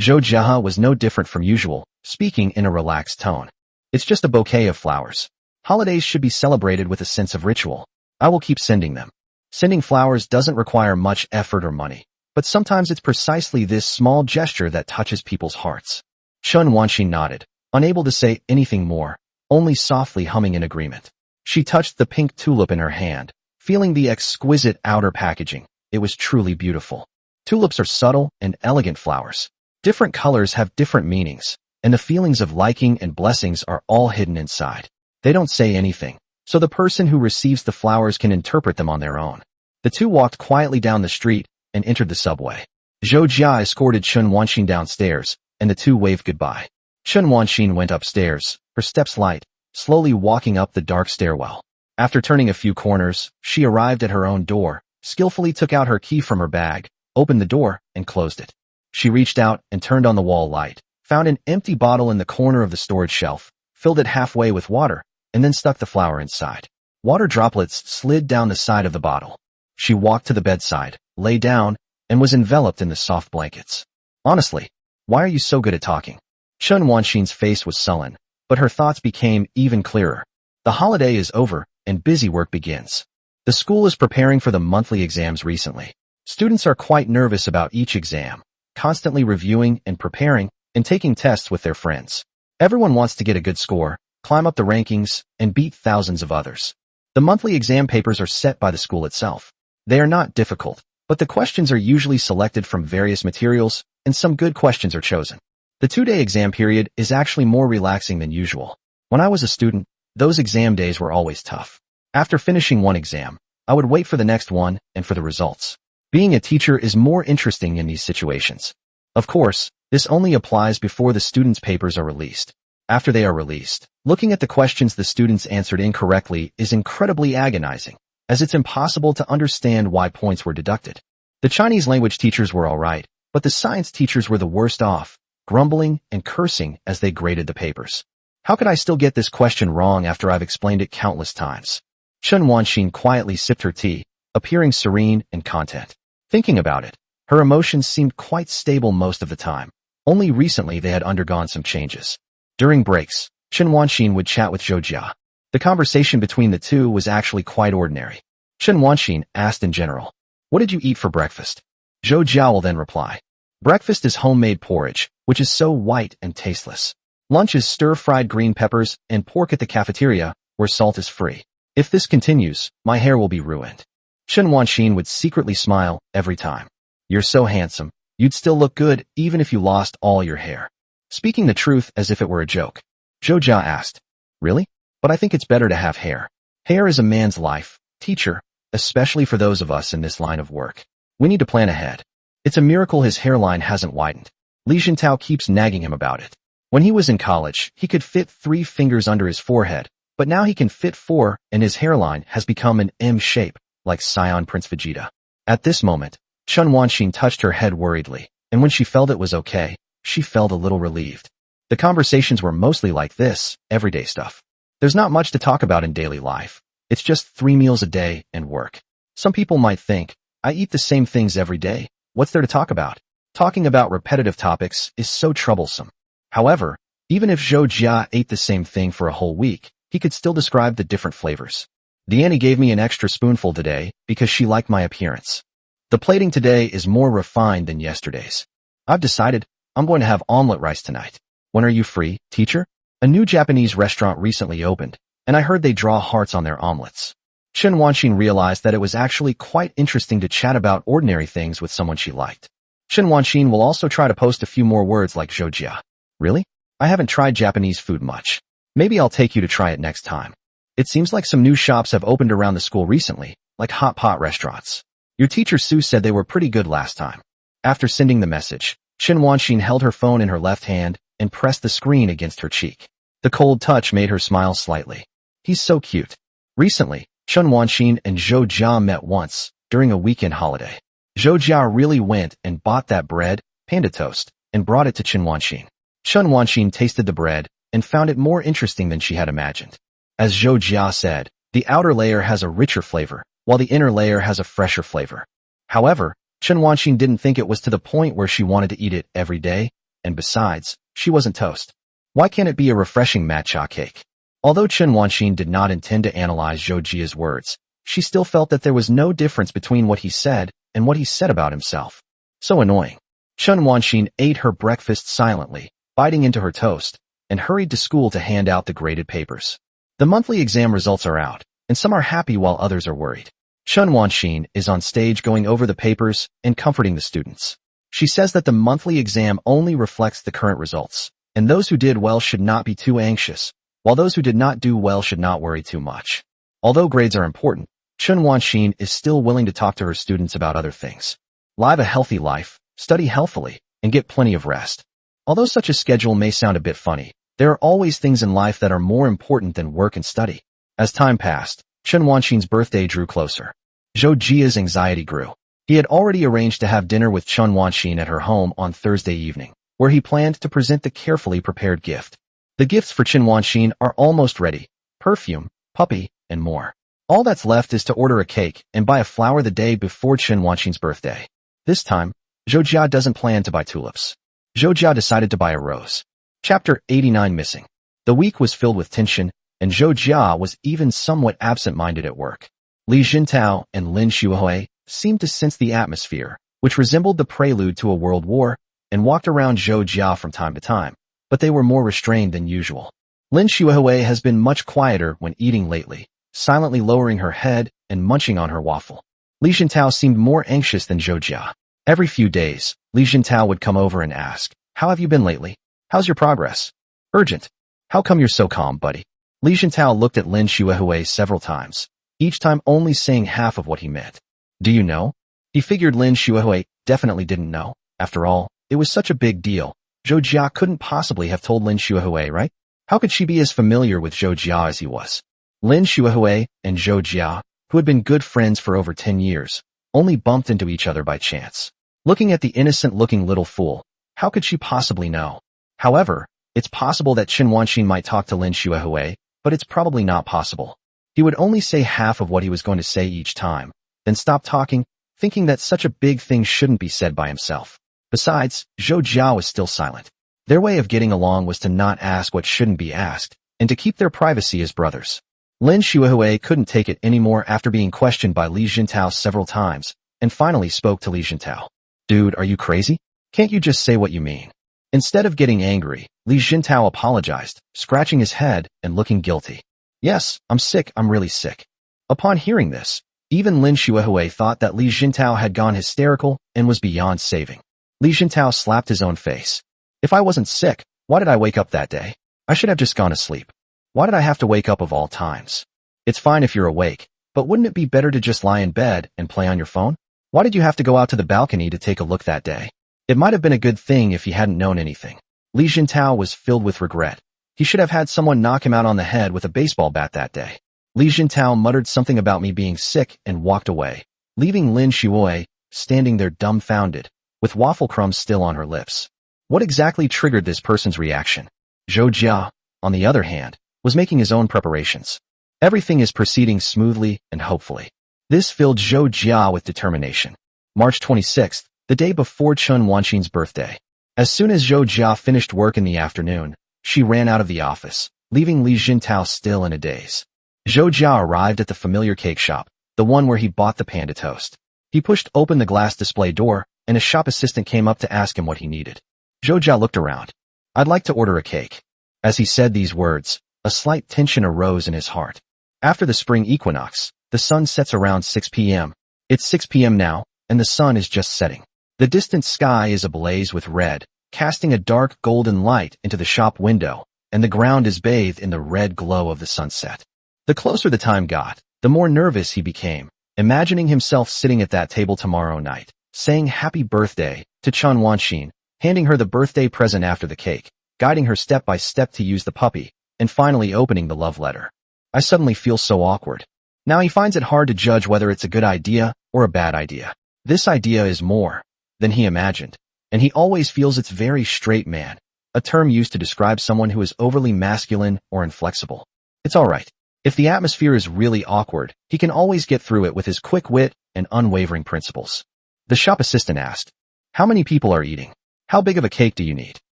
Zhou Jia was no different from usual, speaking in a relaxed tone. It's just a bouquet of flowers. Holidays should be celebrated with a sense of ritual. I will keep sending them. Sending flowers doesn't require much effort or money, but sometimes it's precisely this small gesture that touches people's hearts. Chen Wanxin nodded, unable to say anything more, only softly humming in agreement. She touched the pink tulip in her hand, feeling the exquisite outer packaging. It was truly beautiful. Tulips are subtle and elegant flowers. Different colors have different meanings, and the feelings of liking and blessings are all hidden inside. They don't say anything, so the person who receives the flowers can interpret them on their own. The two walked quietly down the street and entered the subway. Zhou Jia escorted Chen Wanxin downstairs, and the two waved goodbye. Chen Wanxin went upstairs, her steps light, slowly walking up the dark stairwell. After turning a few corners, she arrived at her own door, skillfully took out her key from her bag, opened the door, and closed it. She reached out and turned on the wall light, found an empty bottle in the corner of the storage shelf, filled it halfway with water, and then stuck the flower inside. Water droplets slid down the side of the bottle. She walked to the bedside, lay down, and was enveloped in the soft blankets. Honestly, why are you so good at talking? Chen Wanxin's face was sullen, but her thoughts became even clearer. The holiday is over, and busy work begins. The school is preparing for the monthly exams recently. Students are quite nervous about each exam, constantly reviewing and preparing, and taking tests with their friends. Everyone wants to get a good score, climb up the rankings, and beat thousands of others. The monthly exam papers are set by the school itself. They are not difficult, but the questions are usually selected from various materials, and some good questions are chosen. The 2-day exam period is actually more relaxing than usual. When I was a student, those exam days were always tough. After finishing one exam, I would wait for the next one and for the results. Being a teacher is more interesting in these situations. Of course, this only applies before the students' papers are released. After they are released, looking at the questions the students answered incorrectly is incredibly agonizing, as it's impossible to understand why points were deducted. The Chinese language teachers were alright, but the science teachers were the worst off, grumbling and cursing as they graded the papers. How could I still get this question wrong after I've explained it countless times? Chen Wanxin quietly sipped her tea, appearing serene and content. Thinking about it, her emotions seemed quite stable most of the time. Only recently they had undergone some changes. During breaks, Chen Wanxin would chat with Zhou Jia. The conversation between the two was actually quite ordinary. Chen Wanxin asked in general, "What did you eat for breakfast?" Zhou Jia will then reply, "Breakfast is homemade porridge, which is so white and tasteless. Lunch is stir-fried green peppers and pork at the cafeteria, where salt is free. If this continues, my hair will be ruined." Chen Wanxin would secretly smile every time. "You're so handsome. You'd still look good even if you lost all your hair." Speaking the truth as if it were a joke, Zhou Jia asked, "Really? But I think it's better to have hair. Hair is a man's life, teacher, especially for those of us in this line of work. We need to plan ahead. It's a miracle his hairline hasn't widened. Li Jintao keeps nagging him about it. When he was in college, he could fit 3 fingers under his forehead, But now he can fit 4, and his hairline has become an M shape, like Saiyan Prince Vegeta. At this moment, Chen Wanxin touched her head worriedly, and when she felt it was okay, she felt a little relieved. The conversations were mostly like this, everyday stuff. There's not much to talk about in daily life. It's just 3 meals a day and work. Some people might think, I eat the same things every day. What's there to talk about? Talking about repetitive topics is so troublesome. However, even if Zhou Jia ate the same thing for a whole week, he could still describe the different flavors. Deanne gave me an extra spoonful today because she liked my appearance. The plating today is more refined than yesterday's. I've decided I'm going to have omelet rice tonight. When are you free, teacher? A new Japanese restaurant recently opened, and I heard they draw hearts on their omelets. Chen Wanxin realized that it was actually quite interesting to chat about ordinary things with someone she liked. Chen Wanxin will also try to post a few more words like Zhou Jia. Really? I haven't tried Japanese food much. Maybe I'll take you to try it next time. It seems like some new shops have opened around the school recently, like hot pot restaurants. Your teacher Sue said they were pretty good last time. After sending the message, Chen Wanxin held her phone in her left hand and pressed the screen against her cheek. The cold touch made her smile slightly. He's so cute. Recently, Chen Wanxin and Zhou Jia met once, during a weekend holiday. Zhou Jia really went and bought that bread, panda toast, and brought it to Chen Wanxin. Chen Wanxin tasted the bread and found it more interesting than she had imagined. As Zhou Jia said, the outer layer has a richer flavor, while the inner layer has a fresher flavor. However, Chen Wanxin didn't think it was to the point where she wanted to eat it every day, and besides, she wasn't toast. Why can't it be a refreshing matcha cake? Although Chen Wanxin did not intend to analyze Zhou Jia's words, she still felt that there was no difference between what he said and what he said about himself. So annoying. Chen Wanxin ate her breakfast silently, biting into her toast, and hurried to school to hand out the graded papers. The monthly exam results are out, and some are happy while others are worried. Chen Wanxin is on stage going over the papers and comforting the students. She says that the monthly exam only reflects the current results, and those who did well should not be too anxious, while those who did not do well should not worry too much. Although grades are important, Chen Wanxin is still willing to talk to her students about other things. Live a healthy life, study healthily, and get plenty of rest. Although such a schedule may sound a bit funny, there are always things in life that are more important than work and study. As time passed, Chen Wanxin's birthday drew closer. Zhou Jia's anxiety grew. He had already arranged to have dinner with Chen Wanxin at her home on Thursday evening, where he planned to present the carefully prepared gift. The gifts for Chen Wanxin are almost ready: perfume, puppy, and more. All that's left is to order a cake and buy a flower the day before Chen Wanxin's birthday. This time, Zhou Jia doesn't plan to buy tulips. Zhou Jia decided to buy a rose. Chapter 89 Missing. The week was filled with tension, and Zhou Jia was even somewhat absent-minded at work. Li Jintao and Lin Xuehui seemed to sense the atmosphere, which resembled the prelude to a world war, and walked around Zhou Jia from time to time, but they were more restrained than usual. Lin Xuehui has been much quieter when eating lately, silently lowering her head and munching on her waffle. Li Jintao seemed more anxious than Zhou Jia. Every few days, Li Jintao would come over and ask, "How have you been lately? How's your progress? Urgent. How come you're so calm, buddy?" Li Jintao looked at Lin Xuehui several times, each time only saying half of what he meant. Do you know? He figured Lin Xuehui definitely didn't know. After all, it was such a big deal. Zhou Jia couldn't possibly have told Lin Xuehui, right? How could she be as familiar with Zhou Jia as he was? Lin Xuehui and Zhou Jia, who had been good friends for over 10 years, only bumped into each other by chance. Looking at the innocent-looking little fool, how could she possibly know? However, it's possible that Chen Wanxin might talk to Lin Xuehui, but it's probably not possible. He would only say half of what he was going to say each time, then stop talking, thinking that such a big thing shouldn't be said by himself. Besides, Zhou Jia was still silent. Their way of getting along was to not ask what shouldn't be asked, and to keep their privacy as brothers. Lin Xuehui couldn't take it anymore after being questioned by Li Jintao several times, and finally spoke to Li Jintao. Dude, are you crazy? Can't you just say what you mean? Instead of getting angry, Li Jintao apologized, scratching his head and looking guilty. Yes, I'm sick, I'm really sick. Upon hearing this, even Lin Xuehui thought that Li Jintao had gone hysterical and was beyond saving. Li Jintao slapped his own face. If I wasn't sick, why did I wake up that day? I should have just gone to sleep. Why did I have to wake up of all times? It's fine if you're awake, but wouldn't it be better to just lie in bed and play on your phone? Why did you have to go out to the balcony to take a look that day? It might have been a good thing if he hadn't known anything. Li Jintao was filled with regret. He should have had someone knock him out on the head with a baseball bat that day. Li Jintao muttered something about me being sick and walked away, leaving Lin Shuoi standing there dumbfounded, with waffle crumbs still on her lips. What exactly triggered this person's reaction? Zhou Jia, on the other hand, was making his own preparations. Everything is proceeding smoothly and hopefully. This filled Zhou Jia with determination. March 26th, the day before Chen Wanxin's birthday. As soon as Zhou Jia finished work in the afternoon, she ran out of the office, leaving Li Jintao still in a daze. Zhou Jia arrived at the familiar cake shop, the one where he bought the panda toast. He pushed open the glass display door, and a shop assistant came up to ask him what he needed. Zhou Jia looked around. "I'd like to order a cake." As he said these words, a slight tension arose in his heart. After the spring equinox, the sun sets around 6 p.m. It's 6 p.m. now, and the sun is just setting. The distant sky is ablaze with red, casting a dark golden light into the shop window, and the ground is bathed in the red glow of the sunset. The closer the time got, the more nervous he became, imagining himself sitting at that table tomorrow night, saying happy birthday to Chen Wanxin, handing her the birthday present after the cake, guiding her step by step to use the puppy, and finally opening the love letter. I suddenly feel so awkward. Now he finds it hard to judge whether it's a good idea or a bad idea. This idea is more than he imagined, and he always feels it's very straight man, a term used to describe someone who is overly masculine or inflexible. It's alright. If the atmosphere is really awkward, he can always get through it with his quick wit and unwavering principles. The shop assistant asked, "How many people are eating? How big of a cake do you need?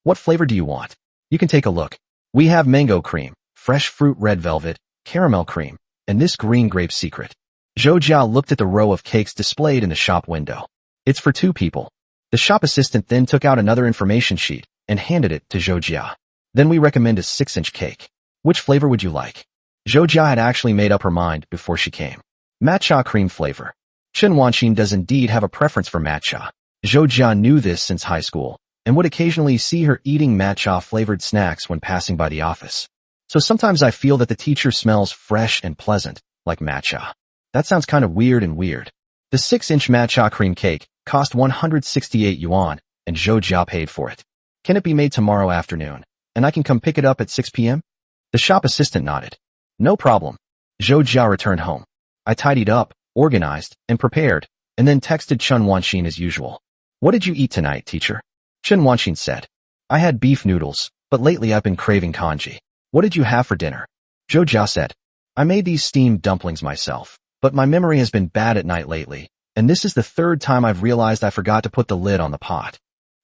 What flavor do you want? You can take a look. We have mango cream, fresh fruit red velvet, caramel cream, and this green grape secret." Zhou Jia looked at the row of cakes displayed in the shop window. "It's for 2 people. The shop assistant then took out another information sheet and handed it to Zhou Jia. "Then we recommend a 6-inch cake. Which flavor would you like?" Zhou Jia had actually made up her mind before she came. Matcha cream flavor. Chen Wanxin does indeed have a preference for matcha. Zhou Jia knew this since high school, and would occasionally see her eating matcha-flavored snacks when passing by the office. "So sometimes I feel that the teacher smells fresh and pleasant, like matcha." That sounds kind of weird. The 6-inch matcha cream cake cost 168 yuan, and Zhou Jia paid for it. "Can it be made tomorrow afternoon, and I can come pick it up at 6 p.m.? The shop assistant nodded. "No problem." Zhou Jia returned home. I tidied up, organized, and prepared, and then texted Chen Wanxin as usual. "What did you eat tonight, teacher?" Chen Wanxin said. "I had beef noodles, but lately I've been craving congee." "What did you have for dinner?" Zhou Jia said. "I made these steamed dumplings myself, but my memory has been bad at night lately, and this is the 3rd time I've realized I forgot to put the lid on the pot.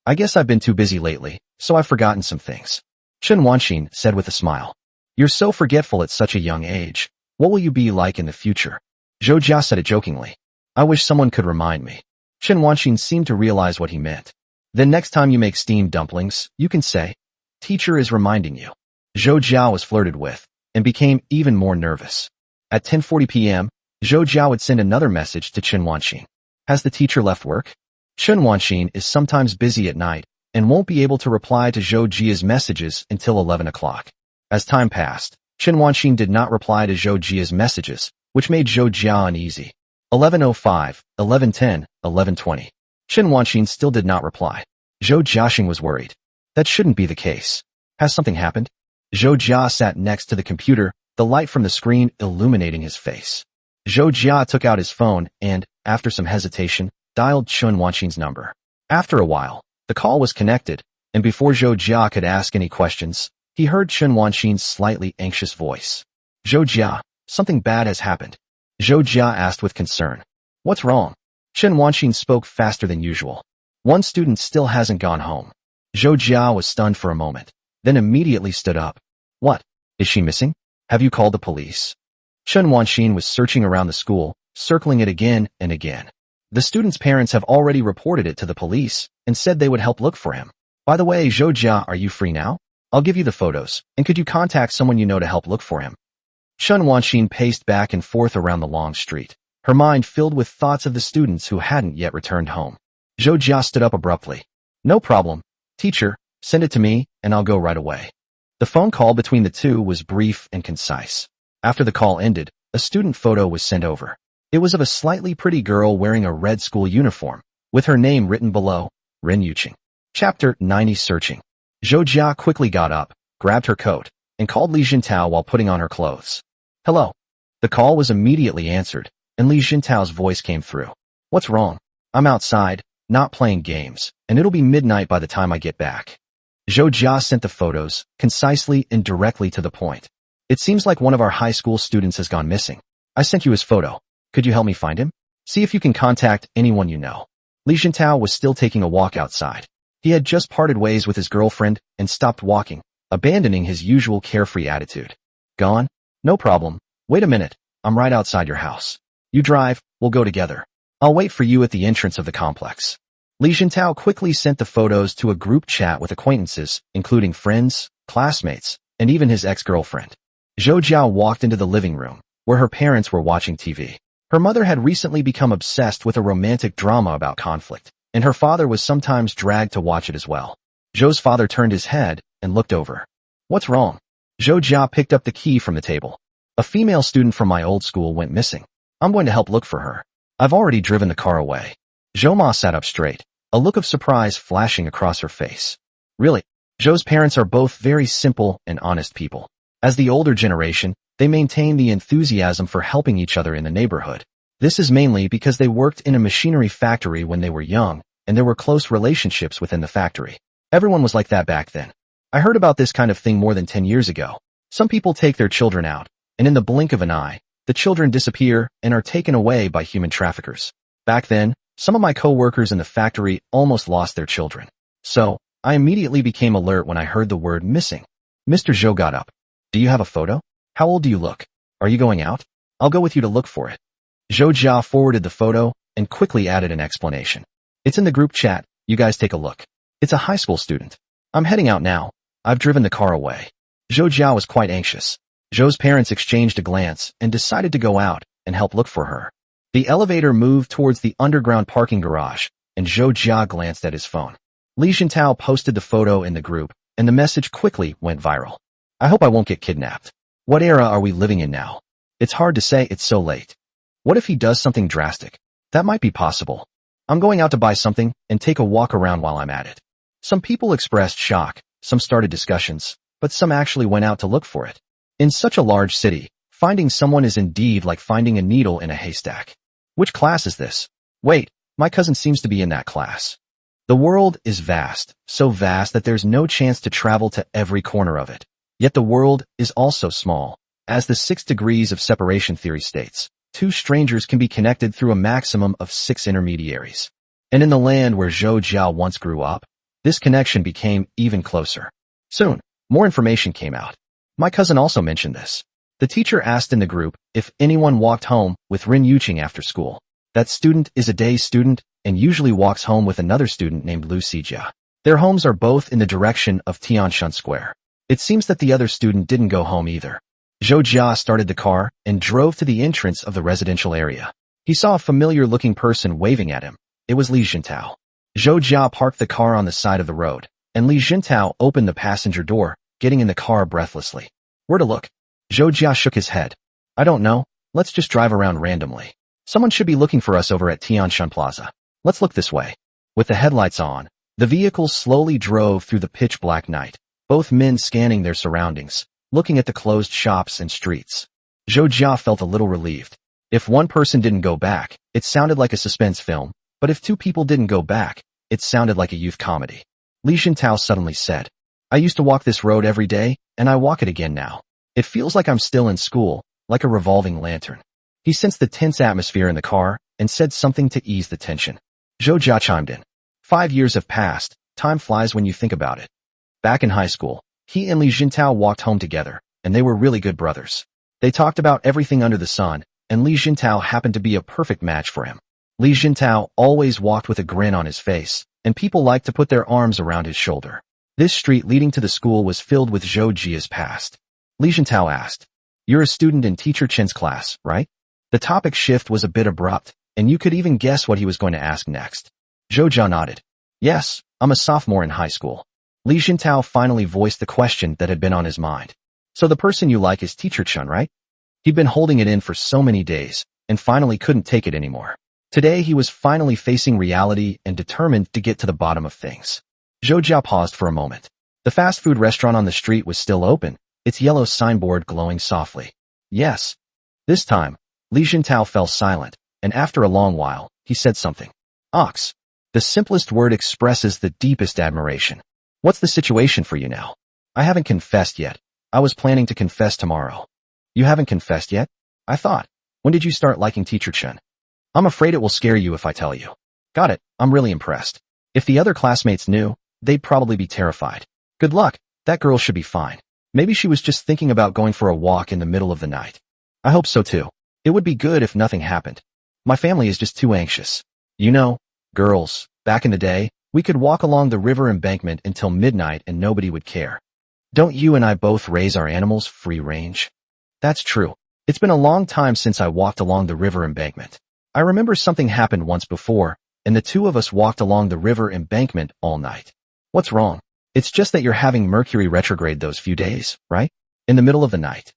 I guess I've been too busy lately, so I've forgotten some things." Chen Wanxin said with a smile. "You're so forgetful at such a young age. What will you be like in the future?" Zhou Jia said it jokingly. "I wish someone could remind me." Chen Wanxin seemed to realize what he meant. "Then next time you make steamed dumplings, you can say, 'Teacher is reminding you.'" Zhou Jia was flirted with, and became even more nervous. At 10:40 p.m., Zhou Jia would send another message to Chen Wanxin. "Has the teacher left work?" Chen Wanxin is sometimes busy at night, and won't be able to reply to Zhou Jia's messages until 11 o'clock. As time passed, Chen Wanxin did not reply to Zhou Jia's messages, which made Zhou Jia uneasy. 11:05, 11:10, 11:20. Chen Wanxin still did not reply. Zhou Jiaxing was worried. That shouldn't be the case. Has something happened? Zhou Jia sat next to the computer, the light from the screen illuminating his face. Zhou Jia took out his phone and, after some hesitation, dialed Chen Wanxin's number. After a while, the call was connected, and before Zhou Jia could ask any questions, he heard Chen Wanxin's slightly anxious voice. "Zhou Jia, something bad has happened." Zhou Jia asked with concern. "What's wrong?" Chen Wanxin spoke faster than usual. "One student still hasn't gone home." Zhou Jia was stunned for a moment, then immediately stood up. "What? Is she missing? Have you called the police?" Chen Wanxin was searching around the school, circling it again and again. "The student's parents have already reported it to the police and said they would help look for him. By the way, Zhou Jia, are you free now? I'll give you the photos, and could you contact someone you know to help look for him?" Chen Wanxin paced back and forth around the long street, her mind filled with thoughts of the students who hadn't yet returned home. Zhou Jia stood up abruptly. "No problem. Teacher, send it to me, and I'll go right away." The phone call between the two was brief and concise. After the call ended, a student photo was sent over. It was of a slightly pretty girl wearing a red school uniform, with her name written below, Ren Yuqing. Chapter 90 Searching. Zhou Jia quickly got up, grabbed her coat, and called Li Jintao while putting on her clothes. "Hello." The call was immediately answered, and Li Jintao's voice came through. "What's wrong? I'm outside, not playing games, and it'll be midnight by the time I get back." Zhou Jia sent the photos, concisely and directly to the point. "It seems like one of our high school students has gone missing. I sent you his photo. Could you help me find him? See if you can contact anyone you know." Li Jintao was still taking a walk outside. He had just parted ways with his girlfriend and stopped walking, abandoning his usual carefree attitude. "Gone? No problem. Wait a minute. I'm right outside your house. You drive, we'll go together. I'll wait for you at the entrance of the complex." Li Jintao quickly sent the photos to a group chat with acquaintances, including friends, classmates, and even his ex-girlfriend. Zhou Jia walked into the living room, where her parents were watching TV. Her mother had recently become obsessed with a romantic drama about conflict, and her father was sometimes dragged to watch it as well. Zhou's father turned his head and looked over. "What's wrong?" Zhou Jia picked up the key from the table. "A female student from my old school went missing. I'm going to help look for her. I've already driven the car away." Zhou Ma sat up straight, a look of surprise flashing across her face. Really? Zhou's parents are both very simple and honest people. As the older generation, they maintain the enthusiasm for helping each other in the neighborhood. This is mainly because they worked in a machinery factory when they were young, and there were close relationships within the factory. Everyone was like that back then. I heard about this kind of thing more than 10 years ago. Some people take their children out, and in the blink of an eye, the children disappear and are taken away by human traffickers. Back then, some of my co-workers in the factory almost lost their children. So, I immediately became alert when I heard the word missing. Mr. Zhou got up. "Do you have a photo? How old do you look? Are you going out? I'll go with you to look for it." Zhou Jia forwarded the photo and quickly added an explanation. "It's in the group chat, you guys take a look. It's a high school student. I'm heading out now. I've driven the car away." Zhou Jia was quite anxious. Zhou's parents exchanged a glance and decided to go out and help look for her. The elevator moved towards the underground parking garage, and Zhou Jia glanced at his phone. Li Jintao posted the photo in the group, and the message quickly went viral. "I hope I won't get kidnapped. What era are we living in now? It's hard to say, it's so late. What if he does something drastic? That might be possible. I'm going out to buy something and take a walk around while I'm at it." Some people expressed shock, some started discussions, but some actually went out to look for it. In such a large city, finding someone is indeed like finding a needle in a haystack. Which class is this? Wait, my cousin seems to be in that class. The world is vast, so vast that there's no chance to travel to every corner of it. Yet the world is also small. As the 6 degrees of separation theory states, 2 strangers can be connected through a maximum of 6 intermediaries. And in the land where Zhou Jia once grew up, this connection became even closer. Soon, more information came out. My cousin also mentioned this. The teacher asked in the group if anyone walked home with Rin Yuqing after school. That student is a day student and usually walks home with another student named Lu Xijia. Their homes are both in the direction of Tianshan Square. It seems that the other student didn't go home either. Zhou Jia started the car and drove to the entrance of the residential area. He saw a familiar-looking person waving at him. It was Li Jintao. Zhou Jia parked the car on the side of the road, and Li Jintao opened the passenger door, getting in the car breathlessly. "Where to look?" Zhou Jia shook his head. "I don't know. Let's just drive around randomly. Someone should be looking for us over at Tianshan Plaza. Let's look this way." With the headlights on, the vehicle slowly drove through the pitch-black night, both men scanning their surroundings, looking at the closed shops and streets. Zhou Jia felt a little relieved. If one person didn't go back, it sounded like a suspense film, but if 2 people didn't go back, it sounded like a youth comedy. Li Jintao suddenly said, "I used to walk this road every day, and I walk it again now. It feels like I'm still in school, like a revolving lantern." He sensed the tense atmosphere in the car and said something to ease the tension. Zhou Jia chimed in. 5 years have passed. Time flies when you think about it. Back in high school, he and Li Jintao walked home together, and they were really good brothers. They talked about everything under the sun, and Li Jintao happened to be a perfect match for him. Li Jintao always walked with a grin on his face, and people liked to put their arms around his shoulder. This street leading to the school was filled with Zhou Jia's past. Li Jintao asked, "You're a student in Teacher Chen's class, right?" The topic shift was a bit abrupt, and you could even guess what he was going to ask next. Zhou Jia nodded. "Yes, I'm a sophomore in high school." Li Jintao finally voiced the question that had been on his mind. "So the person you like is Teacher Chen, right?" He'd been holding it in for so many days, and finally couldn't take it anymore. Today he was finally facing reality and determined to get to the bottom of things. Zhou Jia paused for a moment. The fast food restaurant on the street was still open, its yellow signboard glowing softly. Yes. This time, Li Jintao fell silent, and after a long while, he said something. Ox. The simplest word expresses the deepest admiration. What's the situation for you now? I haven't confessed yet. I was planning to confess tomorrow. You haven't confessed yet? I thought. When did you start liking Teacher Chen? I'm afraid it will scare you if I tell you. Got it. I'm really impressed. If the other classmates knew, they'd probably be terrified. Good luck. That girl should be fine. Maybe she was just thinking about going for a walk in the middle of the night. I hope so too. It would be good if nothing happened. My family is just too anxious. You know, girls, back in the day, we could walk along the river embankment until midnight and nobody would care. Don't you and I both raise our animals free range? That's true. It's been a long time since I walked along the river embankment. I remember something happened once before, and the two of us walked along the river embankment all night. What's wrong? It's just that you're having Mercury retrograde those few days, right? In the middle of the night.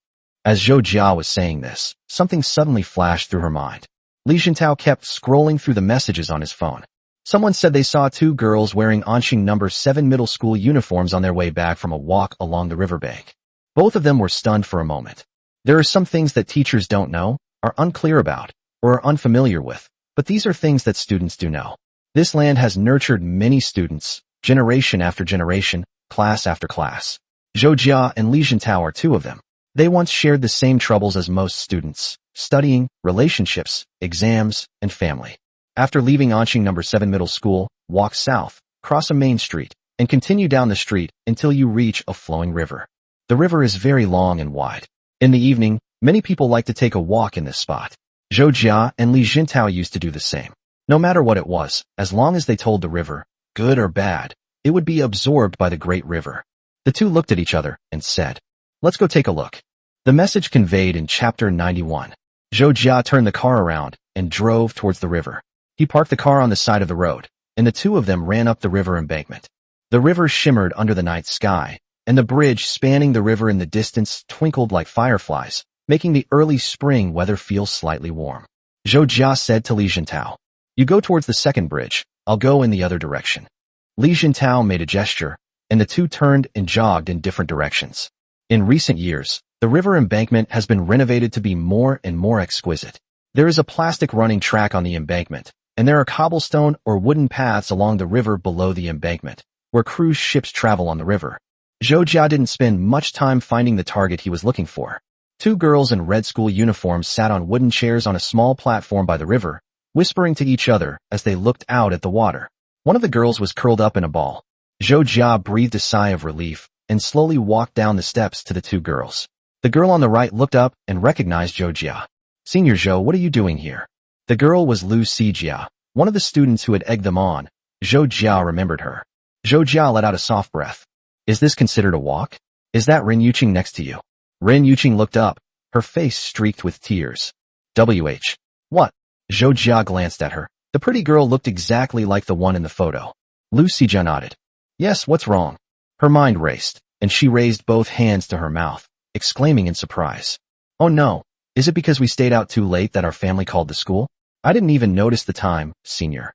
As Zhou Jia was saying this, something suddenly flashed through her mind. Li Jintao kept scrolling through the messages on his phone. Someone said they saw two girls wearing Anqing No. 7 middle school uniforms on their way back from a walk along the riverbank. Both of them were stunned for a moment. There are some things that teachers don't know, are unclear about, or are unfamiliar with, but these are things that students do know. This land has nurtured many students, generation after generation, class after class. Zhou Jia and Li Jintao are two of them. They once shared the same troubles as most students, studying, relationships, exams, and family. After leaving Anqing No. 7 middle school, walk south, cross a main street, and continue down the street until you reach a flowing river. The river is very long and wide. In the evening, many people like to take a walk in this spot. Zhou Jia and Li Jintao used to do the same. No matter what it was, as long as they told the river, good or bad, it would be absorbed by the great river. The two looked at each other and said, "Let's go take a look." The message conveyed in chapter 91. Zhou Jia turned the car around and drove towards the river. He parked the car on the side of the road, and the two of them ran up the river embankment. The river shimmered under the night sky, and the bridge spanning the river in the distance twinkled like fireflies, making the early spring weather feel slightly warm. Zhou Jia said to Li Jintao, "You go towards the second bridge, I'll go in the other direction." Li Jintao made a gesture, and the two turned and jogged in different directions. In recent years, the river embankment has been renovated to be more and more exquisite. There is a plastic running track on the embankment, and there are cobblestone or wooden paths along the river below the embankment, where cruise ships travel on the river. Zhou Jia didn't spend much time finding the target he was looking for. Two girls in red school uniforms sat on wooden chairs on a small platform by the river, whispering to each other as they looked out at the water. One of the girls was curled up in a ball. Zhou Jia breathed a sigh of relief and slowly walked down the steps to the two girls. The girl on the right looked up and recognized Zhou Jia. "Senior Zhou, what are you doing here?" The girl was Lu Sijia, one of the students who had egged them on. Zhou Jia remembered her. Zhou Jia let out a soft breath. "Is this considered a walk? Is that Ren Yuqing next to you?" Ren Yuqing looked up, her face streaked with tears. "WH. What?" Zhou Jia glanced at her. The pretty girl looked exactly like the one in the photo. Lu Sijia nodded. "Yes, what's wrong?" Her mind raced, and she raised both hands to her mouth, exclaiming in surprise. "Oh no, is it because we stayed out too late that our family called the school? I didn't even notice the time, senior."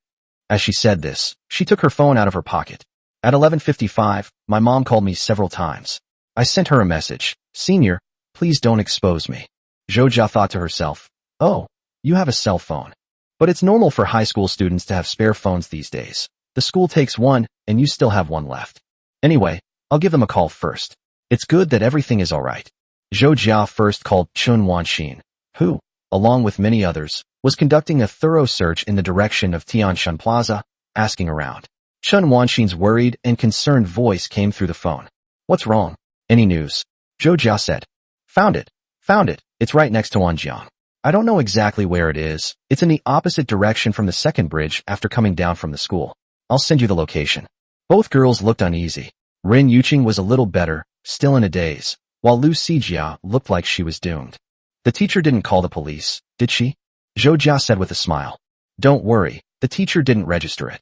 As she said this, she took her phone out of her pocket. At 11:55, my mom called me several times. I sent her a message. "Senior, please don't expose me." Zhou Jia thought to herself, "Oh, you have a cell phone. But it's normal for high school students to have spare phones these days. The school takes one, and you still have one left. Anyway, I'll give them a call first. It's good that everything is alright." Zhou Jia first called Chun Wanxin, who, along with many others, was conducting a thorough search in the direction of Tianshan Plaza, asking around. Chun Wanxin's worried and concerned voice came through the phone. "What's wrong? Any news?" Zhou Jia said. Found it. It's right next to Wanjiang. I don't know exactly where it is. It's in the opposite direction from the second bridge after coming down from the school. I'll send you the location." Both girls looked uneasy. Ren Yuqing was a little better, still in a daze, while Lu Sijia looked like she was doomed. "The teacher didn't call the police, did she?" Zhou Jia said with a smile. "Don't worry, the teacher didn't register it."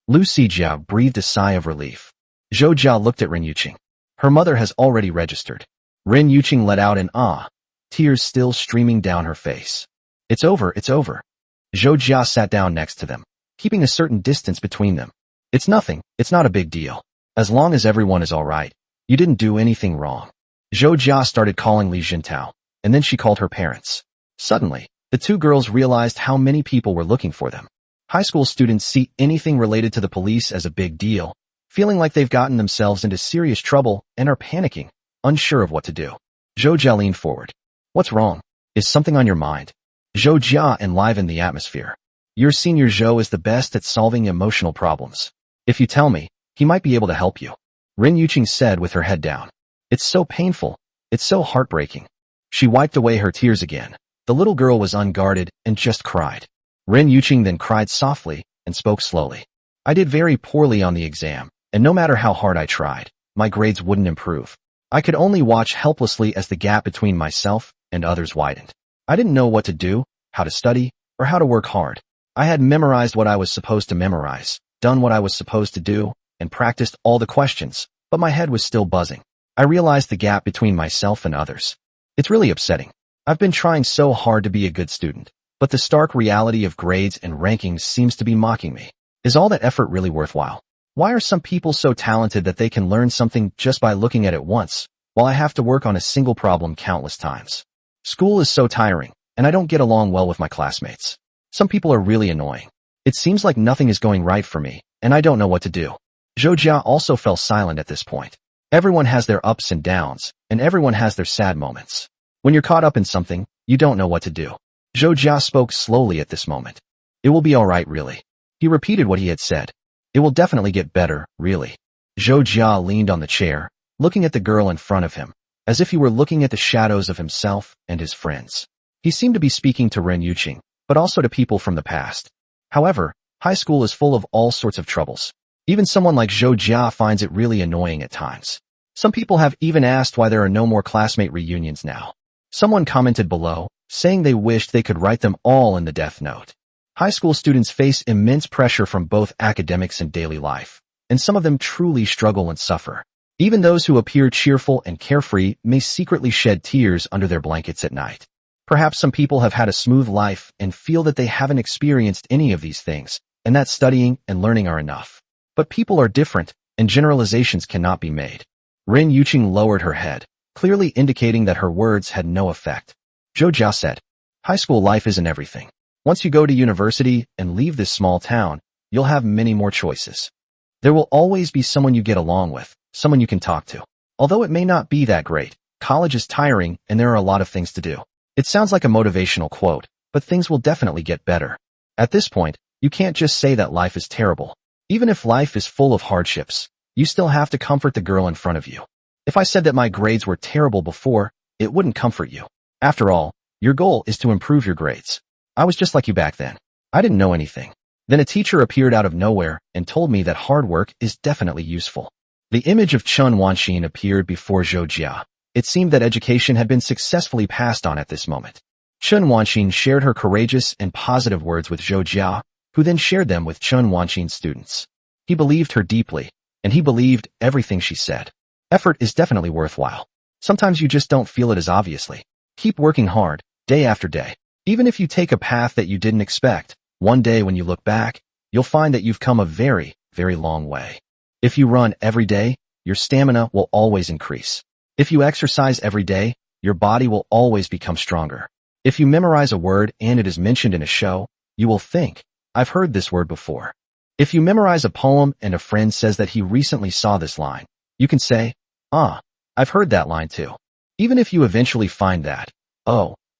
Lu Sijia breathed a sigh of relief. Zhou Jia looked at Ren Yuqing. Her mother has already registered. Ren Yuqing let out an ah, tears still streaming down her face. It's over. Zhou Jia sat down next to them, keeping a certain distance between them. It's nothing, it's not a big deal. As long as everyone is all right, you didn't do anything wrong. Zhou Jia started calling Li Jintao, and then she called her parents. Suddenly, the two girls realized how many people were looking for them. High school students see anything related to the police as a big deal, feeling like they've gotten themselves into serious trouble and are panicking, unsure of what to do. Zhou Jia leaned forward. What's wrong? Is something on your mind? Zhou Jia enlivened the atmosphere. Your senior Zhou is the best at solving emotional problems. If you tell me, he might be able to help you. Ren Yuqing said with her head down. It's so painful. It's so heartbreaking. She wiped away her tears again. The little girl was unguarded and just cried. Ren Yuqing then cried softly and spoke slowly. I did very poorly on the exam, and no matter how hard I tried, my grades wouldn't improve. I could only watch helplessly as the gap between myself and others widened. I didn't know what to do, how to study, or how to work hard. I had memorized what I was supposed to memorize, done what I was supposed to do, and practiced all the questions, but my head was still buzzing. I realized the gap between myself and others. It's really upsetting. I've been trying so hard to be a good student, but the stark reality of grades and rankings seems to be mocking me. Is all that effort really worthwhile? Why are some people so talented that they can learn something just by looking at it once, while I have to work on a single problem countless times? School is so tiring, and I don't get along well with my classmates. Some people are really annoying. It seems like nothing is going right for me, and I don't know what to do. Zhou Jia also fell silent at this point. Everyone has their ups and downs, and everyone has their sad moments. When you're caught up in something, you don't know what to do. Zhou Jia spoke slowly at this moment. It will be all right, really. He repeated what he had said. It will definitely get better, really. Zhou Jia leaned on the chair, looking at the girl in front of him, as if he were looking at the shadows of himself and his friends. He seemed to be speaking to Ren Yuqing, but also to people from the past. However, high school is full of all sorts of troubles. Even someone like Zhou Jia finds it really annoying at times. Some people have even asked why there are no more classmate reunions now. Someone commented below, saying they wished they could write them all in the death note. High school students face immense pressure from both academics and daily life, and some of them truly struggle and suffer. Even those who appear cheerful and carefree may secretly shed tears under their blankets at night. Perhaps some people have had a smooth life and feel that they haven't experienced any of these things, and that studying and learning are enough. But people are different, and generalizations cannot be made. Ren Yuqing lowered her head, clearly indicating that her words had no effect. Zhou Jia said, high school life isn't everything. Once you go to university and leave this small town, you'll have many more choices. There will always be someone you get along with, someone you can talk to. Although it may not be that great, college is tiring and there are a lot of things to do. It sounds like a motivational quote, but things will definitely get better. At this point, you can't just say that life is terrible. Even if life is full of hardships, you still have to comfort the girl in front of you. If I said that my grades were terrible before, it wouldn't comfort you. After all, your goal is to improve your grades. I was just like you back then. I didn't know anything. Then a teacher appeared out of nowhere and told me that hard work is definitely useful. The image of Chen Wanxin appeared before Zhou Jia. It seemed that education had been successfully passed on at this moment. Chen Wanxin shared her courageous and positive words with Zhou Jia, who then shared them with Chen Wanxin's students. He believed her deeply, and he believed everything she said. Effort is definitely worthwhile. Sometimes you just don't feel it as obviously. Keep working hard, day after day. Even if you take a path that you didn't expect, one day when you look back, you'll find that you've come a very, very long way. If you run every day, your stamina will always increase. If you exercise every day, your body will always become stronger. If you memorize a word and it is mentioned in a show, you will think, I've heard this word before. If you memorize a poem and a friend says that he recently saw this line, you can say, I've heard that line too. Even if you eventually find that,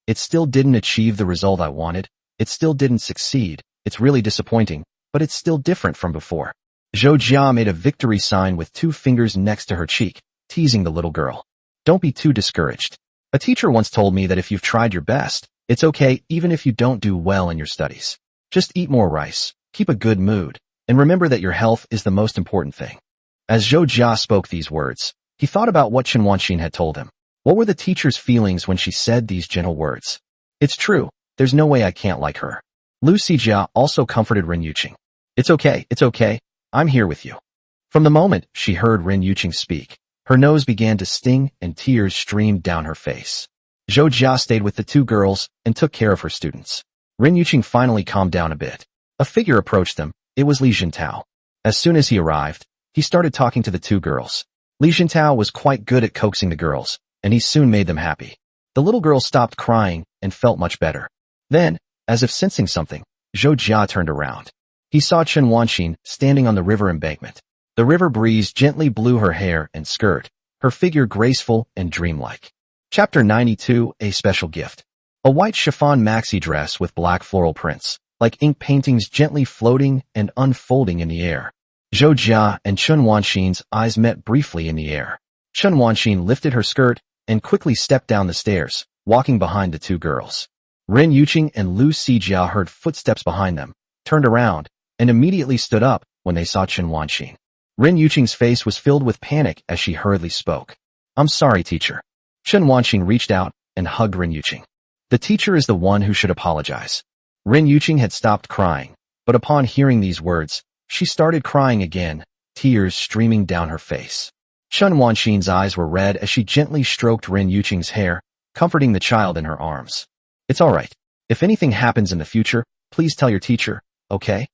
it still didn't achieve the result I wanted, it still didn't succeed, it's really disappointing, but it's still different from before. Zhou Jia made a victory sign with 2 fingers next to her cheek, teasing the little girl. Don't be too discouraged. A teacher once told me that if you've tried your best, it's okay even if you don't do well in your studies. Just eat more rice, keep a good mood, and remember that your health is the most important thing. As Zhou Jia spoke these words, he thought about what Chen Wanxin had told him. What were the teacher's feelings when she said these gentle words? It's true, there's no way I can't like her. Lu Xijia also comforted Ren Yuqing. It's okay, I'm here with you. From the moment she heard Ren Yuqing speak, her nose began to sting and tears streamed down her face. Zhou Jia stayed with the 2 girls and took care of her students. Ren Yuqing finally calmed down a bit. A figure approached them. It was Li Jintao. As soon as he arrived, He started talking to the two girls. Li Jintao was quite good at coaxing the girls, and he soon made them happy. The little girl stopped crying and felt much better. Then, as if sensing something, Zhou Jia turned around. He saw Chen Wanxin standing on the river embankment. The river breeze gently blew her hair and skirt, her figure graceful and dreamlike. Chapter 92, A Special Gift. A white chiffon maxi dress with black floral prints, like ink paintings gently floating and unfolding in the air. Zhou Jia and Chen Wanxin's eyes met briefly in the air. Chen Wanxin lifted her skirt and quickly stepped down the stairs, walking behind the two girls. Ren Yuqing and Lu Xijia heard footsteps behind them, turned around, and immediately stood up when they saw Chen Wanxin. Ren Yuqing's face was filled with panic as she hurriedly spoke. "I'm sorry, teacher." Chen Wanxin reached out and hugged Ren Yuqing. "The teacher is the one who should apologize." Ren Yuqing had stopped crying, but upon hearing these words, she started crying again, tears streaming down her face. Chen Wanxin's eyes were red as she gently stroked Ren Yuqing's hair, comforting the child in her arms. "It's all right. If anything happens in the future, please tell your teacher, okay?"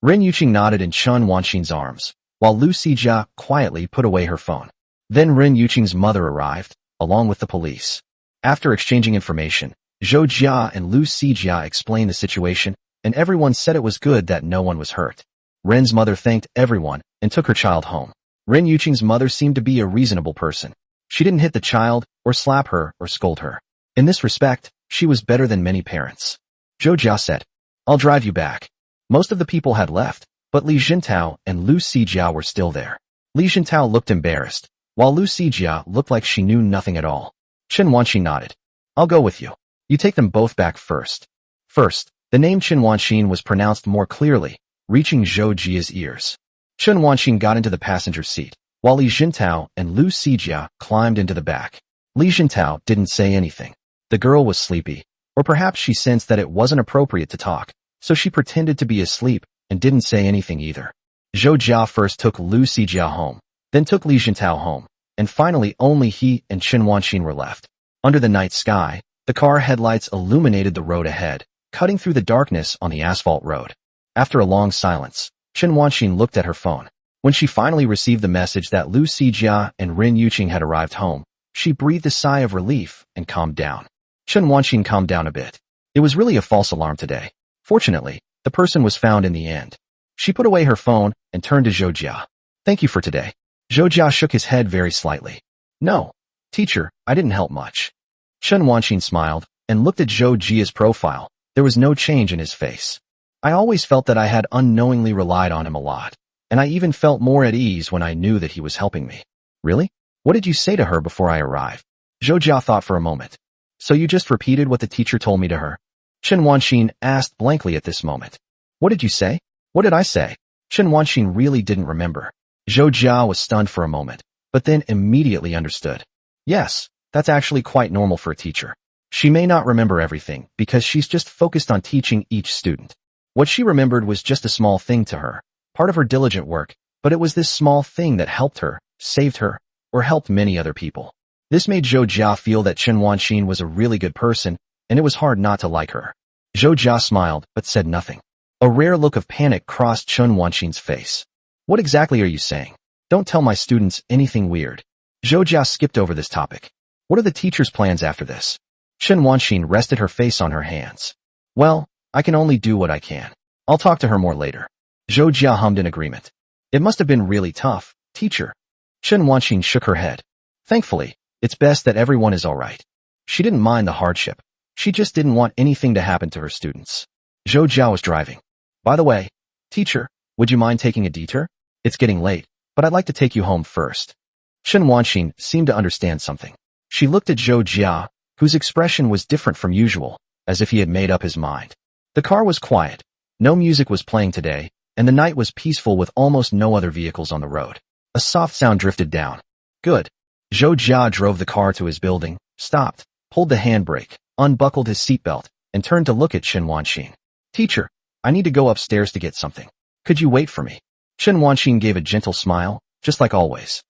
Ren Yuqing nodded in Chen Wanxin's arms, while Lu Xijia quietly put away her phone. Then Ren Yuqing's mother arrived, along with the police. After exchanging information, Zhou Jia and Lu Xijia explained the situation, and everyone said it was good that no one was hurt. Ren's mother thanked everyone and took her child home. Ren Yuqing's mother seemed to be a reasonable person. She didn't hit the child, or slap her, or scold her. In this respect, she was better than many parents. Zhou Jia said, "I'll drive you back." Most of the people had left, but Li Jintao and Lu Xijia were still there. Li Jintao looked embarrassed, while Lu Xijia looked like she knew nothing at all. Chen Wanxin nodded. "I'll go with you. You take them both back first." First, the name Chen Wanxin was pronounced more clearly, reaching Zhou Jia's ears. Chen Wanxin got into the passenger seat, while Li Jintao and Lu Xijia climbed into the back. Li Jintao didn't say anything. The girl was sleepy, or perhaps she sensed that it wasn't appropriate to talk, so she pretended to be asleep and didn't say anything either. Zhou Jia first took Lu Xijia home, then took Li Jintao home, and finally only he and Chen Wanxin were left. Under the night sky, the car headlights illuminated the road ahead, cutting through the darkness on the asphalt road. After a long silence, Chen Wanxin looked at her phone. When she finally received the message that Lu Xijia and Ren Yuqing had arrived home, she breathed a sigh of relief and calmed down. Chen Wanxin calmed down a bit. It was really a false alarm today. Fortunately, the person was found in the end. She put away her phone and turned to Zhou Jia. "Thank you for today." Zhou Jia shook his head very slightly. "No, teacher, I didn't help much." Chen Wanxin smiled and looked at Zhou Jia's profile. There was no change in his face. "I always felt that I had unknowingly relied on him a lot, and I even felt more at ease when I knew that he was helping me." "Really? What did you say to her before I arrived?" Zhou Jia thought for a moment. "So you just repeated what the teacher told me to her?" Chen Wanxin asked blankly at this moment. "What did you say?" "What did I say?" Chen Wanxin really didn't remember. Zhou Jia was stunned for a moment, but then immediately understood. Yes, that's actually quite normal for a teacher. She may not remember everything because she's just focused on teaching each student. What she remembered was just a small thing to her, part of her diligent work, but it was this small thing that helped her, saved her, or helped many other people. This made Zhou Jia feel that Chen Wanxin was a really good person, and it was hard not to like her. Zhou Jia smiled, but said nothing. A rare look of panic crossed Chen Wanxin's face. "What exactly are you saying? Don't tell my students anything weird." Zhou Jia skipped over this topic. "What are the teacher's plans after this?" Chen Wanxin rested her face on her hands. "Well, I can only do what I can. I'll talk to her more later." Zhou Jia hummed in agreement. "It must have been really tough, teacher." Chen Wanxin shook her head. "Thankfully, it's best that everyone is all right." She didn't mind the hardship. She just didn't want anything to happen to her students. Zhou Jia was driving. "By the way, teacher, would you mind taking a detour? It's getting late, but I'd like to take you home first." Chen Wanxin seemed to understand something. She looked at Zhou Jia, whose expression was different from usual, as if he had made up his mind. The car was quiet. No music was playing today, and the night was peaceful with almost no other vehicles on the road. A soft sound drifted down. "Good." Zhou Jia drove the car to his building, stopped, pulled the handbrake, unbuckled his seatbelt, and turned to look at Chen Wanxin. "Teacher, I need to go upstairs to get something. Could you wait for me?" Chen Wanxin gave a gentle smile, just like always.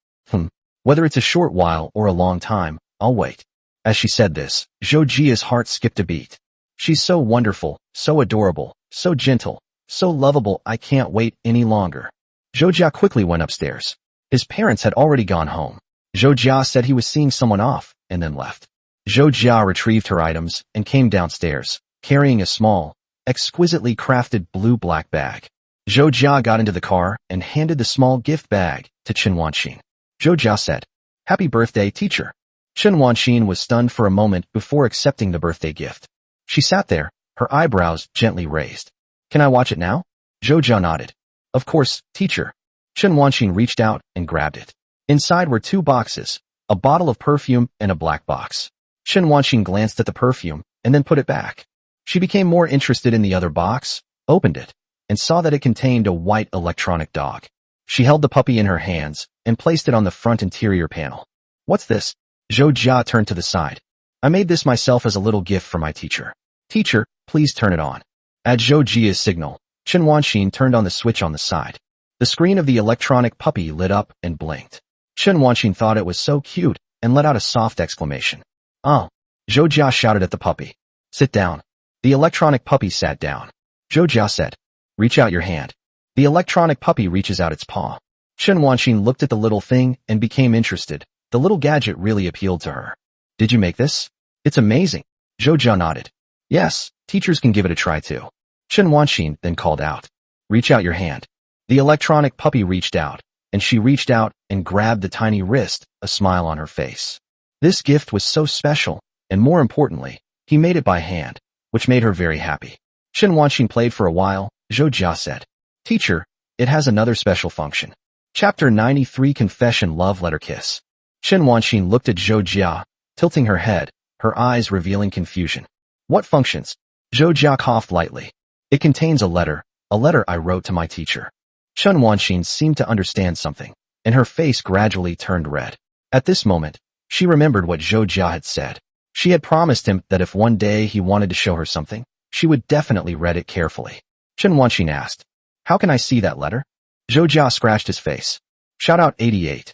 Whether it's a short while or a long time, I'll wait." As she said this, Zhou Jia's heart skipped a beat. "She's so wonderful, so adorable, so gentle, so lovable, I can't wait any longer." Zhou Jia quickly went upstairs. His parents had already gone home. Zhou Jia said he was seeing someone off, and then left. Zhou Jia retrieved her items and came downstairs, carrying a small, exquisitely crafted blue-black bag. Zhou Jia got into the car and handed the small gift bag to Chen Wanxin. Zhou Jia said, "Happy birthday, teacher." Chen Wanxin was stunned for a moment before accepting the birthday gift. She sat there, her eyebrows gently raised. "Can I watch it now?" Zhou Jia nodded. "Of course, teacher." Chen Wanxin reached out and grabbed it. Inside were two boxes, a bottle of perfume and a black box. Chen Wanxin glanced at the perfume and then put it back. She became more interested in the other box, opened it, and saw that it contained a white electronic dog. She held the puppy in her hands and placed it on the front interior panel. "What's this?" Zhou Jia turned to the side. "I made this myself as a little gift for my teacher." "Teacher, please turn it on." At Zhou Jia's signal, Chen Wanxin turned on the switch on the side. The screen of the electronic puppy lit up and blinked. Chen Wanxin thought it was so cute and let out a soft exclamation. "Oh!" Zhou Jia shouted at the puppy. "Sit down." The electronic puppy sat down. Zhou Jia said, "Reach out your hand." The electronic puppy reaches out its paw. Chen Wanxin looked at the little thing and became interested. The little gadget really appealed to her. "Did you make this?" "It's amazing." Zhou Jia nodded. "Yes, teachers can give it a try too." Chen Wanxin then called out, "Reach out your hand." The electronic puppy reached out, and she reached out and grabbed the tiny wrist, a smile on her face. This gift was so special, and more importantly, he made it by hand, which made her very happy. Chen Wanxin played for a while. Zhou Jia said, "Teacher, it has another special function." Chapter 93 Confession Love Letter Kiss. Chen Wanxin looked at Zhou Jia, tilting her head, her eyes revealing confusion. "What functions?" Zhou Jia coughed lightly. "It contains a letter I wrote to my teacher." Chen Wanxin seemed to understand something, and her face gradually turned red. At this moment, she remembered what Zhou Jia had said. She had promised him that if one day he wanted to show her something, she would definitely read it carefully. Chen Wanxin asked, "How can I see that letter?" Zhou Jia scratched his face. "Shout out 88.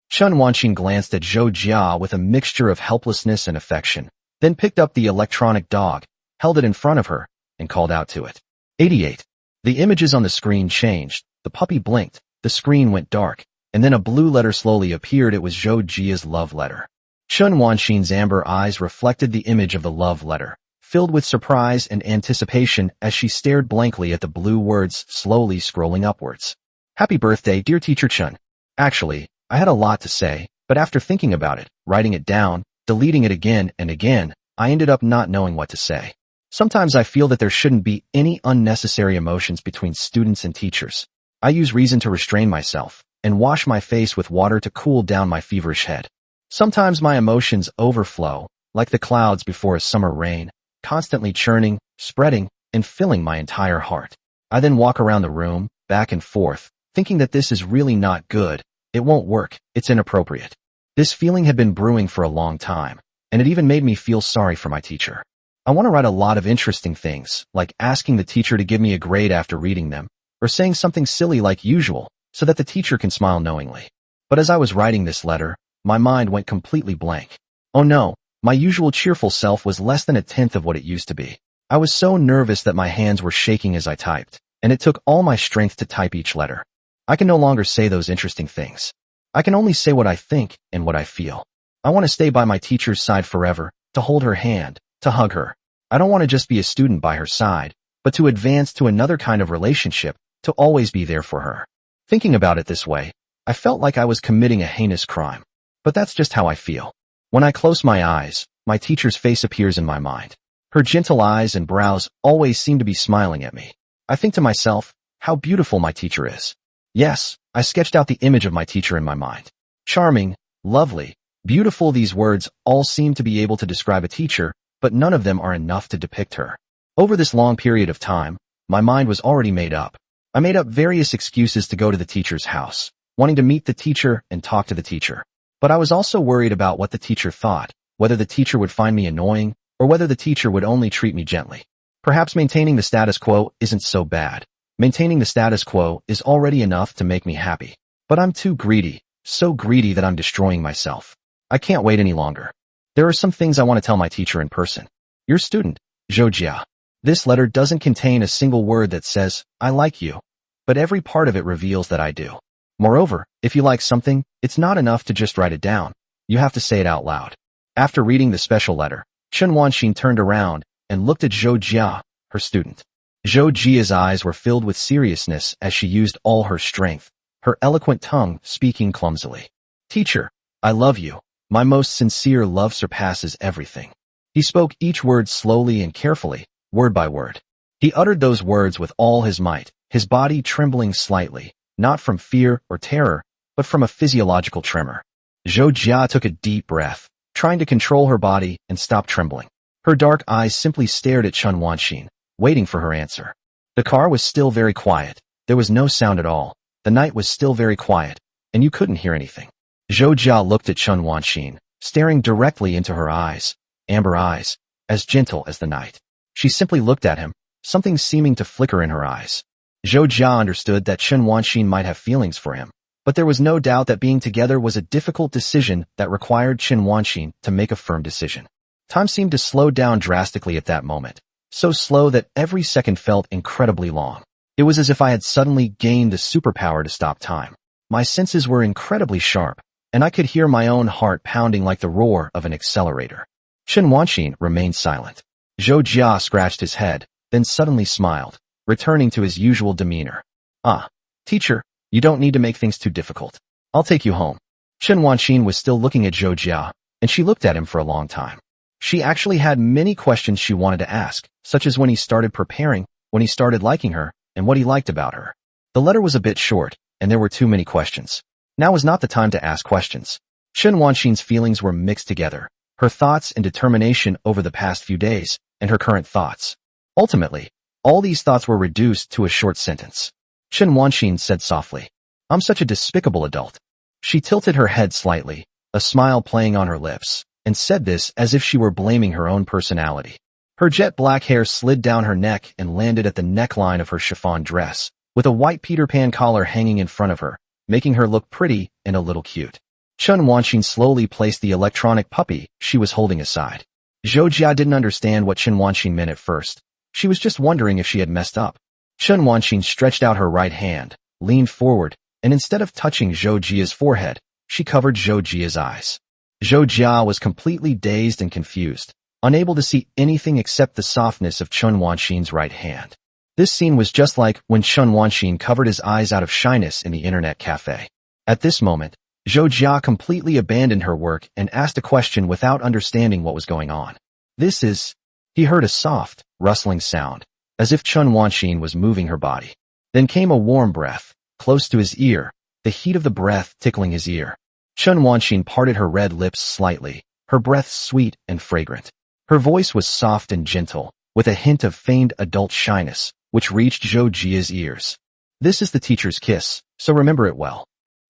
Chen Wanxin glanced at Zhou Jia with a mixture of helplessness and affection, then picked up the electronic dog, held it in front of her, and called out to it. 88. The images on the screen changed, the puppy blinked, the screen went dark, and then a blue letter slowly appeared. It was Zhou Jia's love letter. Chen Wanxin's amber eyes reflected the image of the love letter, filled with surprise and anticipation as she stared blankly at the blue words slowly scrolling upwards. "Happy birthday, dear teacher Chen." Actually, I had a lot to say, but after thinking about it, writing it down, deleting it again and again, I ended up not knowing what to say. Sometimes I feel that there shouldn't be any unnecessary emotions between students and teachers. I use reason to restrain myself and wash my face with water to cool down my feverish head. Sometimes my emotions overflow, like the clouds before a summer rain, constantly churning, spreading, and filling my entire heart. I then walk around the room, back and forth, thinking that this is really not good. It won't work, it's inappropriate. This feeling had been brewing for a long time, and it even made me feel sorry for my teacher. I want to write a lot of interesting things, like asking the teacher to give me a grade after reading them, or saying something silly like usual, so that the teacher can smile knowingly. But as I was writing this letter, my mind went completely blank. Oh no, my usual cheerful self was less than a tenth of what it used to be. I was so nervous that my hands were shaking as I typed, and it took all my strength to type each letter. I can no longer say those interesting things. I can only say what I think and what I feel. I want to stay by my teacher's side forever, to hold her hand, to hug her. I don't want to just be a student by her side, but to advance to another kind of relationship, to always be there for her. Thinking about it this way, I felt like I was committing a heinous crime. But that's just how I feel. When I close my eyes, my teacher's face appears in my mind. Her gentle eyes and brows always seem to be smiling at me. I think to myself, how beautiful my teacher is. Yes, I sketched out the image of my teacher in my mind. Charming, lovely, beautiful, these words all seem to be able to describe a teacher, but none of them are enough to depict her. Over this long period of time, my mind was already made up. I made up various excuses to go to the teacher's house, wanting to meet the teacher and talk to the teacher. But I was also worried about what the teacher thought, whether the teacher would find me annoying, or whether the teacher would only treat me gently. Perhaps maintaining the status quo isn't so bad. Maintaining the status quo is already enough to make me happy. But I'm too greedy, so greedy that I'm destroying myself. I can't wait any longer. There are some things I want to tell my teacher in person. Your student, Zhou Jia. This letter doesn't contain a single word that says, "I like you." but every part of it reveals that I do. Moreover, if you like something, it's not enough to just write it down. You have to say it out loud. After reading the special letter, Chen Wanxin turned around and looked at Zhou Jia, her student. Zhou Jia's eyes were filled with seriousness as she used all her strength, her eloquent tongue speaking clumsily. Teacher, I love you. My most sincere love surpasses everything. He spoke each word slowly and carefully, word by word. He uttered those words with all his might, his body trembling slightly, not from fear or terror, but from a physiological tremor. Zhou Jia took a deep breath, trying to control her body and stop trembling. Her dark eyes simply stared at Chen Wanxin, waiting for her answer. The car was still very quiet. There was no sound at all. The night was still very quiet, and you couldn't hear anything. Zhou Jia looked at Chen Wanxin, staring directly into her eyes, amber eyes, as gentle as the night. She simply looked at him, something seeming to flicker in her eyes. Zhou Jia understood that Chen Wanxin might have feelings for him, but there was no doubt that being together was a difficult decision that required Chen Wanxin to make a firm decision. Time seemed to slow down drastically at that moment, so slow that every second felt incredibly long. It was as if I had suddenly gained the superpower to stop time. My senses were incredibly sharp, and I could hear my own heart pounding like the roar of an accelerator. Chen Wanxin remained silent. Zhou Jia scratched his head, then suddenly smiled, returning to his usual demeanor. Ah, teacher, you don't need to make things too difficult. I'll take you home. Chen Wanxin was still looking at Zhou Jia, and she looked at him for a long time. She actually had many questions she wanted to ask, such as when he started preparing, when he started liking her, and what he liked about her. The letter was a bit short, and there were too many questions. Now was not the time to ask questions. Chen Wanxin's feelings were mixed together, her thoughts and determination over the past few days, and her current thoughts. Ultimately, all these thoughts were reduced to a short sentence. Chen Wanxin said softly, I'm such a despicable adult. She tilted her head slightly, a smile playing on her lips, and said this as if she were blaming her own personality. Her jet black hair slid down her neck and landed at the neckline of her chiffon dress, with a white Peter Pan collar hanging in front of her, making her look pretty and a little cute. Chen Wanxin slowly placed the electronic puppy she was holding aside. Zhou Jia didn't understand what Chen Wanxin meant at first. She was just wondering if she had messed up. Chen Wanxin stretched out her right hand, leaned forward, and instead of touching Zhou Jia's forehead, she covered Zhou Jia's eyes. Zhou Jia was completely dazed and confused, unable to see anything except the softness of Chen Wanxin's right hand. This scene was just like when Chen Wanxin covered his eyes out of shyness in the internet cafe. At this moment, Zhou Jia completely abandoned her work and asked a question without understanding what was going on. He heard a soft, rustling sound, as if Chen Wanxin was moving her body. Then came a warm breath, close to his ear, the heat of the breath tickling his ear. Chen Wanxin parted her red lips slightly, her breath sweet and fragrant. Her voice was soft and gentle, with a hint of feigned adult shyness, which reached Zhou Jia's ears. This is the teacher's kiss, so remember it well.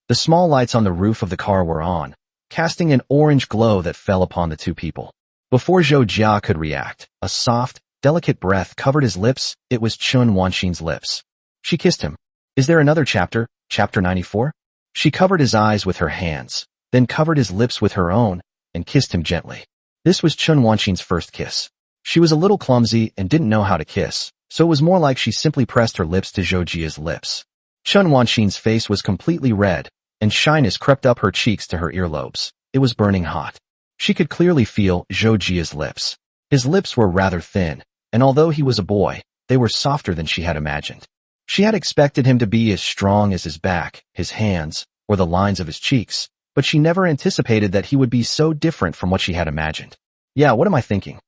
The small lights on the roof of the car were on, casting an orange glow that fell upon the two people. Before Zhou Jia could react, a soft, delicate breath covered his lips. It was Chen Wanxin's lips. She kissed him. Is there another chapter, chapter 94? She covered his eyes with her hands, then covered his lips with her own, and kissed him gently. This was Chen Wanxin's first kiss. She was a little clumsy and didn't know how to kiss, so it was more like she simply pressed her lips to Zhou Jia's lips. Chen Wanxin's face was completely red, and shyness crept up her cheeks to her earlobes. It was burning hot. She could clearly feel Zhou Jia's lips. His lips were rather thin, and although he was a boy, they were softer than she had imagined. She had expected him to be as strong as his back, his hands, or the lines of his cheeks, but she never anticipated that he would be so different from what she had imagined. Yeah, what am I thinking?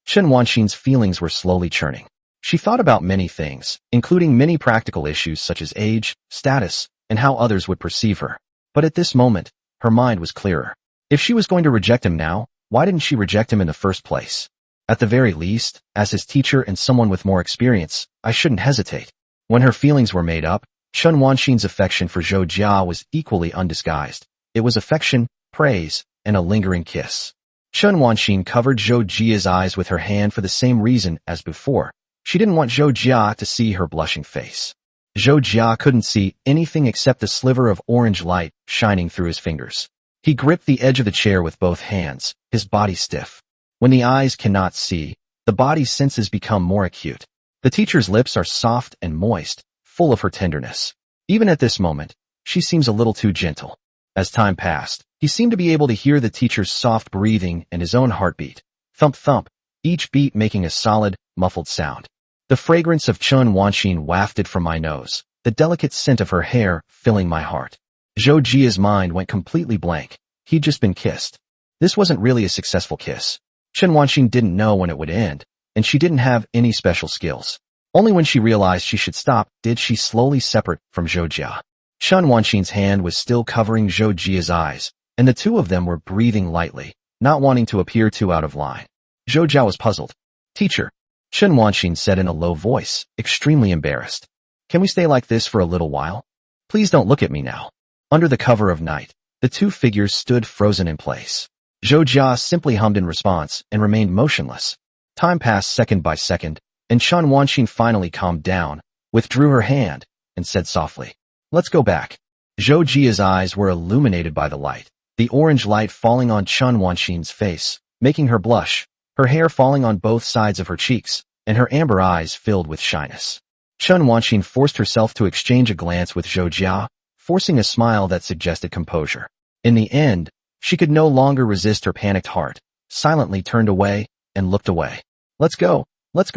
Chen Wanxin's feelings were slowly churning. She thought about many things, including many practical issues such as age, status, and how others would perceive her. But at this moment, her mind was clearer. If she was going to reject him now, why didn't she reject him in the first place? At the very least, as his teacher and someone with more experience, I shouldn't hesitate. When her feelings were made up, Chen Wanxin's affection for Zhou Jia was equally undisguised. It was affection, praise, and a lingering kiss. Chen Wanxin covered Zhou Jia's eyes with her hand for the same reason as before. She didn't want Zhou Jia to see her blushing face. Zhou Jia couldn't see anything except the sliver of orange light shining through his fingers. He gripped the edge of the chair with both hands, his body stiff. When the eyes cannot see, the body's senses become more acute. The teacher's lips are soft and moist, full of her tenderness. Even at this moment, she seems a little too gentle. As time passed, he seemed to be able to hear the teacher's soft breathing and his own heartbeat. Thump thump, each beat making a solid, muffled sound. The fragrance of Chun Wanxin wafted from my nose, the delicate scent of her hair filling my heart. Zhou Jia's mind went completely blank. He'd just been kissed. This wasn't really a successful kiss. Chun Wanxin didn't know when it would end, and she didn't have any special skills. Only when she realized she should stop did she slowly separate from Zhou Jia. Chun Wanxin's hand was still covering Zhou Jia's eyes, and the two of them were breathing lightly, not wanting to appear too out of line. Zhou Jia was puzzled. "Teacher," Chun Wanxin said in a low voice, extremely embarrassed. "Can we stay like this for a little while? Please don't look at me now." Under the cover of night, the two figures stood frozen in place. Zhou Jia simply hummed in response and remained motionless. Time passed second by second, and Chun Wanxin finally calmed down, withdrew her hand, and said softly, "Let's go back." Zhou Jia's eyes were illuminated by the light, the orange light falling on Chun Wanxin's face, making her blush, her hair falling on both sides of her cheeks, and her amber eyes filled with shyness. Chun Wanxin forced herself to exchange a glance with Zhou Jia, forcing a smile that suggested composure. In the end, she could no longer resist her panicked heart, silently turned away, and looked away. Let's go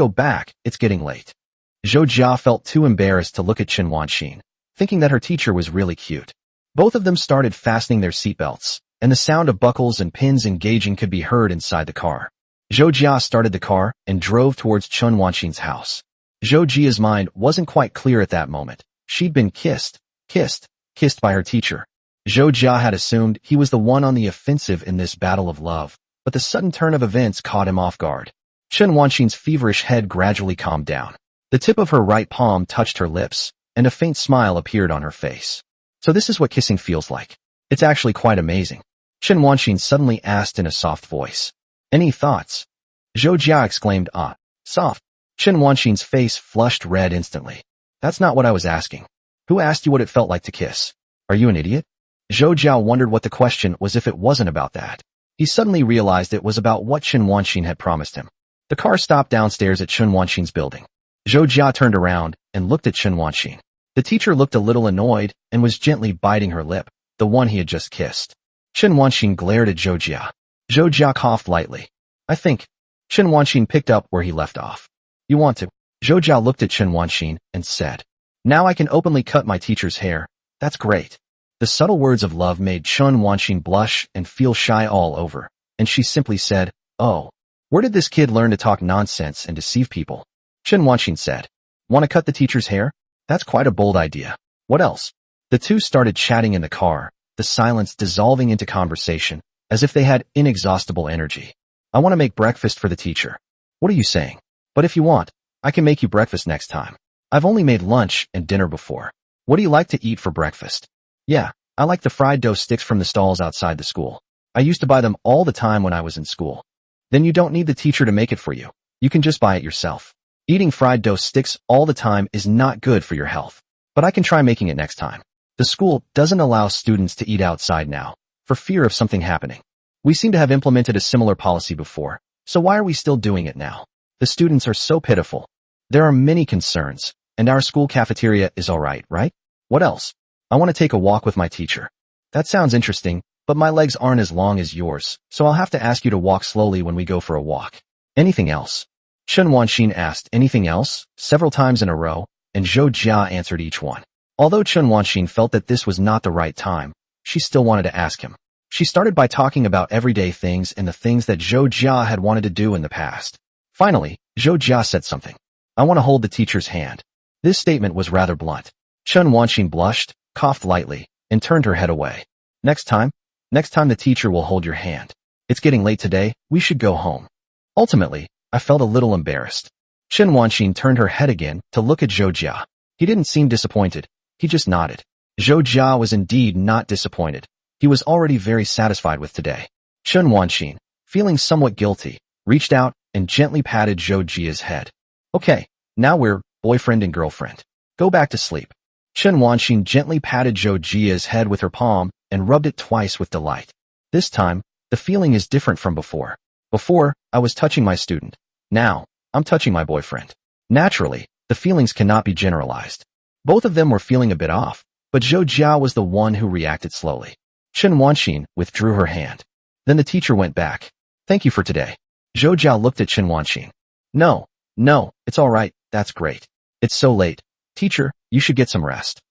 back, it's getting late." Zhou Jia felt too embarrassed to look at Chun Wanxin, thinking that her teacher was really cute. Both of them started fastening their seatbelts, and the sound of buckles and pins engaging could be heard inside the car. Zhou Jia started the car and drove towards Chun Wanxin's house. Zhou Jia's mind wasn't quite clear at that moment. She'd been kissed by her teacher. Zhou Jia had assumed he was the one on the offensive in this battle of love, but the sudden turn of events caught him off guard. Chun Wanxin's feverish head gradually calmed down. The tip of her right palm touched her lips, and a faint smile appeared on her face. "So this is what kissing feels like. It's actually quite amazing," Chun Wanxin suddenly asked in a soft voice. "Any thoughts?" Zhou Jia exclaimed, "Ah, soft." Chun Wanxin's face flushed red instantly. "That's not what I was asking. Who asked you what it felt like to kiss? Are you an idiot?" Zhou Jia wondered what the question was if it wasn't about that. He suddenly realized it was about what Chun Wanxin had promised him. The car stopped downstairs at Chun Wanxin's building. Zhou Jia turned around and looked at Chun Wanxin. The teacher looked a little annoyed and was gently biting her lip, the one he had just kissed. Chun Wanxin glared at Zhou Jia. Zhou Jia coughed lightly. "I think." Chun Wanxin picked up where he left off. "You want to?" Zhou Jia looked at Chun Wanxin and said, "Now I can openly cut my teacher's hair. That's great." The subtle words of love made Chun Wanxin blush and feel shy all over, and she simply said, "Oh, where did this kid learn to talk nonsense and deceive people?" Chun Wanxin said, "Want to cut the teacher's hair? That's quite a bold idea. What else?" The two started chatting in the car, the silence dissolving into conversation, as if they had inexhaustible energy. "I want to make breakfast for the teacher." "What are you saying?" "But if you want, I can make you breakfast next time. I've only made lunch and dinner before. What do you like to eat for breakfast?" "Yeah, I like the fried dough sticks from the stalls outside the school. I used to buy them all the time when I was in school." "Then you don't need the teacher to make it for you. You can just buy it yourself. Eating fried dough sticks all the time is not good for your health. But I can try making it next time. The school doesn't allow students to eat outside now, for fear of something happening. We seem to have implemented a similar policy before, so why are we still doing it now? The students are so pitiful. There are many concerns, and our school cafeteria is alright, right? What else? I want to take a walk with my teacher." "That sounds interesting, but my legs aren't as long as yours, so I'll have to ask you to walk slowly when we go for a walk." "Anything else?" Chun Wanxin asked anything else several times in a row, and Zhou Jia answered each one. Although Chun Wanxin felt that this was not the right time, she still wanted to ask him. She started by talking about everyday things and the things that Zhou Jia had wanted to do in the past. Finally, Zhou Jia said something. "I want to hold the teacher's hand." This statement was rather blunt. Chun Wanxin blushed, coughed lightly, and turned her head away. Next time the teacher will hold your hand. It's getting late today, we should go home." Ultimately, I felt a little embarrassed. Chun Wanxin turned her head again to look at Zhou Jia. He didn't seem disappointed. He just nodded. Zhou Jia was indeed not disappointed. He was already very satisfied with today. Chun Wanxin, feeling somewhat guilty, reached out and gently patted Zhou Jia's head. "Okay, now we're boyfriend and girlfriend. Go back to sleep." Chun Wanxin gently patted Zhou Jia's head with her palm and rubbed it twice with delight. This time, the feeling is different from before. Before, I was touching my student. Now, I'm touching my boyfriend. Naturally, the feelings cannot be generalized. Both of them were feeling a bit off, but Zhou Jia was the one who reacted slowly. Chen Wanxin withdrew her hand. Then the teacher went back. Thank you for today. Zhou Jia looked at Chen Wanxin. No, it's all right, that's great. It's so late. Teacher, you should get some rest.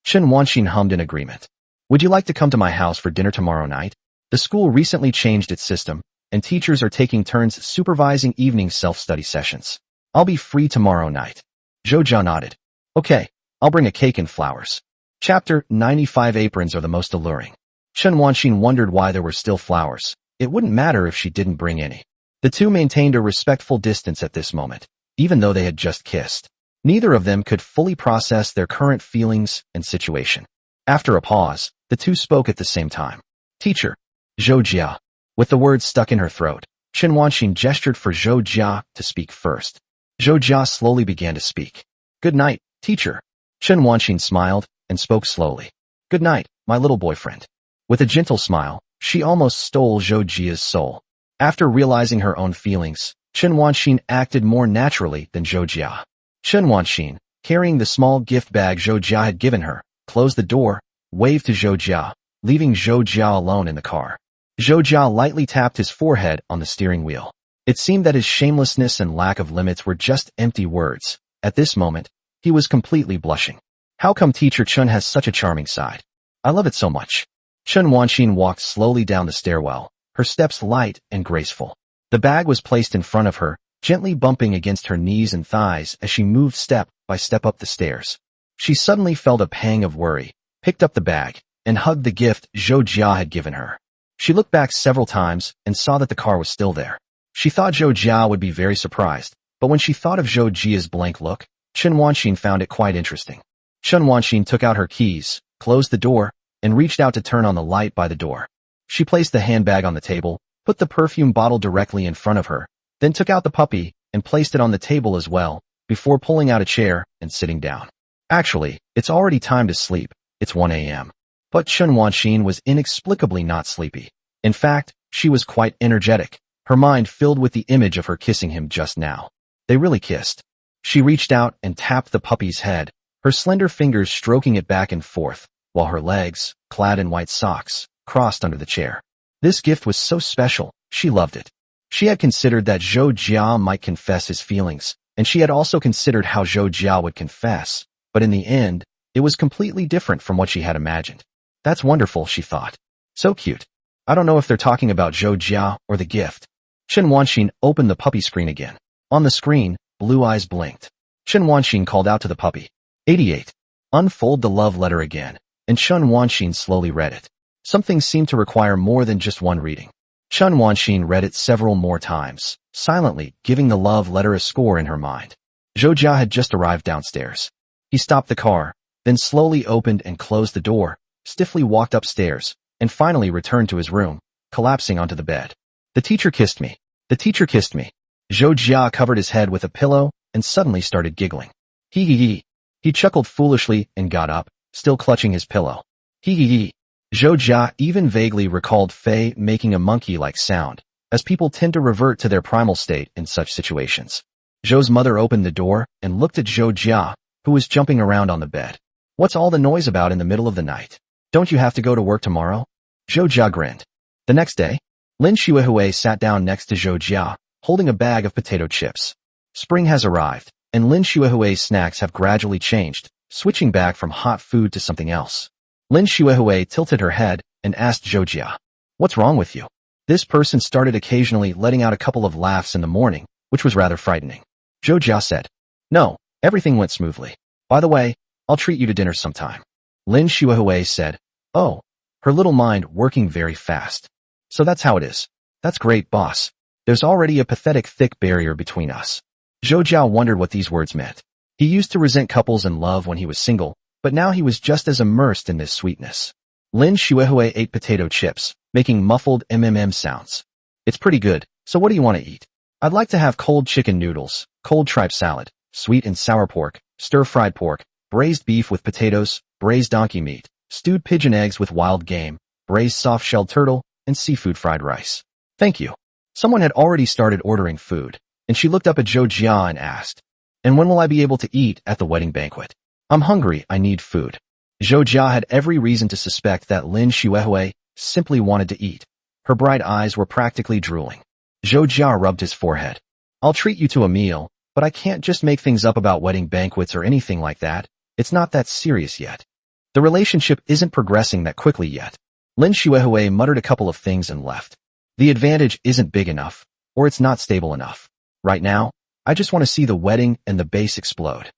Chen Wanxin hummed in agreement. Would you like to come to my house for dinner tomorrow night? The school recently changed its system, and teachers are taking turns supervising evening self-study sessions. I'll be free tomorrow night. Zhou Jia nodded. Okay, I'll bring a cake and flowers. Chapter 95 Aprons are the most alluring. Chen Wanxin wondered why there were still flowers. It wouldn't matter if she didn't bring any. The two maintained a respectful distance at this moment, even though they had just kissed. Neither of them could fully process their current feelings and situation. After a pause, the two spoke at the same time. Teacher. Zhou Jia. With the words stuck in her throat, Chen Wanxin gestured for Zhou Jia to speak first. Zhou Jia slowly began to speak. Good night, teacher. Chen Wanxin smiled and spoke slowly. Good night, my little boyfriend. With a gentle smile, she almost stole Zhou Jia's soul. After realizing her own feelings, Chen Wanxin acted more naturally than Zhou Jia. Chen Wanxin, carrying the small gift bag Zhou Jia had given her, closed the door, waved to Zhou Jia, leaving Zhou Jia alone in the car. Zhou Jia lightly tapped his forehead on the steering wheel. It seemed that his shamelessness and lack of limits were just empty words. At this moment, he was completely blushing. How come Teacher Chen has such a charming side? I love it so much. Chen Wanxin walked slowly down the stairwell, her steps light and graceful. The bag was placed in front of her, gently bumping against her knees and thighs as she moved step by step up the stairs. She suddenly felt a pang of worry, picked up the bag, and hugged the gift Zhou Jia had given her. She looked back several times and saw that the car was still there. She thought Zhou Jia would be very surprised, but when she thought of Zhou Jia's blank look, Chen Wanxin found it quite interesting. Chen Wanxin took out her keys, closed the door, and reached out to turn on the light by the door. She placed the handbag on the table, put the perfume bottle directly in front of her, then took out the puppy and placed it on the table as well, before pulling out a chair and sitting down. Actually, it's already time to sleep. It's 1 a.m. But Chen Wanxin was inexplicably not sleepy. In fact, she was quite energetic, her mind filled with the image of her kissing him just now. They really kissed. She reached out and tapped the puppy's head, her slender fingers stroking it back and forth, while her legs, clad in white socks, crossed under the chair. This gift was so special, she loved it. She had considered that Zhou Jia might confess his feelings, and she had also considered how Zhou Jia would confess, but in the end, it was completely different from what she had imagined. That's wonderful, she thought. So cute. I don't know if they're talking about Zhou Jia or the gift. Chen Wanxin opened the puppy screen again. On the screen, blue eyes blinked. Chen Wanxin called out to the puppy. 88. Unfold the love letter again, and Chen Wanxin slowly read it. Something seemed to require more than just one reading. Chen Wanxin read it several more times, silently giving the love letter a score in her mind. Zhou Jia had just arrived downstairs. He stopped the car, then slowly opened and closed the door, stiffly walked upstairs, and finally returned to his room, collapsing onto the bed. The teacher kissed me. The teacher kissed me. Zhou Jia covered his head with a pillow and suddenly started giggling. Hee hee hee. He chuckled foolishly and got up, still clutching his pillow. Hee hee hee. Zhou Jia even vaguely recalled Fei making a monkey-like sound, as people tend to revert to their primal state in such situations. Zhou's mother opened the door and looked at Zhou Jia, who was jumping around on the bed. What's all the noise about in the middle of the night? Don't you have to go to work tomorrow? Zhou Jia grinned. The next day, Lin Xuehui sat down next to Zhou Jia, holding a bag of potato chips. Spring has arrived, and Lin Xuehui's snacks have gradually changed, switching back from hot food to something else. Lin Xuehui tilted her head and asked Zhou Jia, "What's wrong with you?" This person started occasionally letting out a couple of laughs in the morning, which was rather frightening. Zhou Jia said, "No, everything went smoothly. By the way, I'll treat you to dinner sometime." Lin Xuehui said, "Oh," her little mind working very fast. "So that's how it is. That's great, boss. There's already a pathetic thick barrier between us." Zhou Jia wondered what these words meant. He used to resent couples in love when he was single, but now he was just as immersed in this sweetness. Lin Xuehui ate potato chips, making muffled mmm sounds. "It's pretty good, so what do you want to eat?" "I'd like to have cold chicken noodles, cold tripe salad, sweet and sour pork, stir-fried pork, braised beef with potatoes, braised donkey meat, stewed pigeon eggs with wild game, braised soft-shelled turtle, and seafood fried rice." "Thank you." Someone had already started ordering food, and she looked up at Zhou Jia and asked, "And when will I be able to eat at the wedding banquet?" I'm hungry, I need food. Zhou Jia had every reason to suspect that Lin Xuehui simply wanted to eat. Her bright eyes were practically drooling. Zhou Jia rubbed his forehead. I'll treat you to a meal, but I can't just make things up about wedding banquets or anything like that. It's not that serious yet. The relationship isn't progressing that quickly yet. Lin Xuehui muttered a couple of things and left. The advantage isn't big enough, or it's not stable enough. Right now, I just want to see the wedding and the base explode.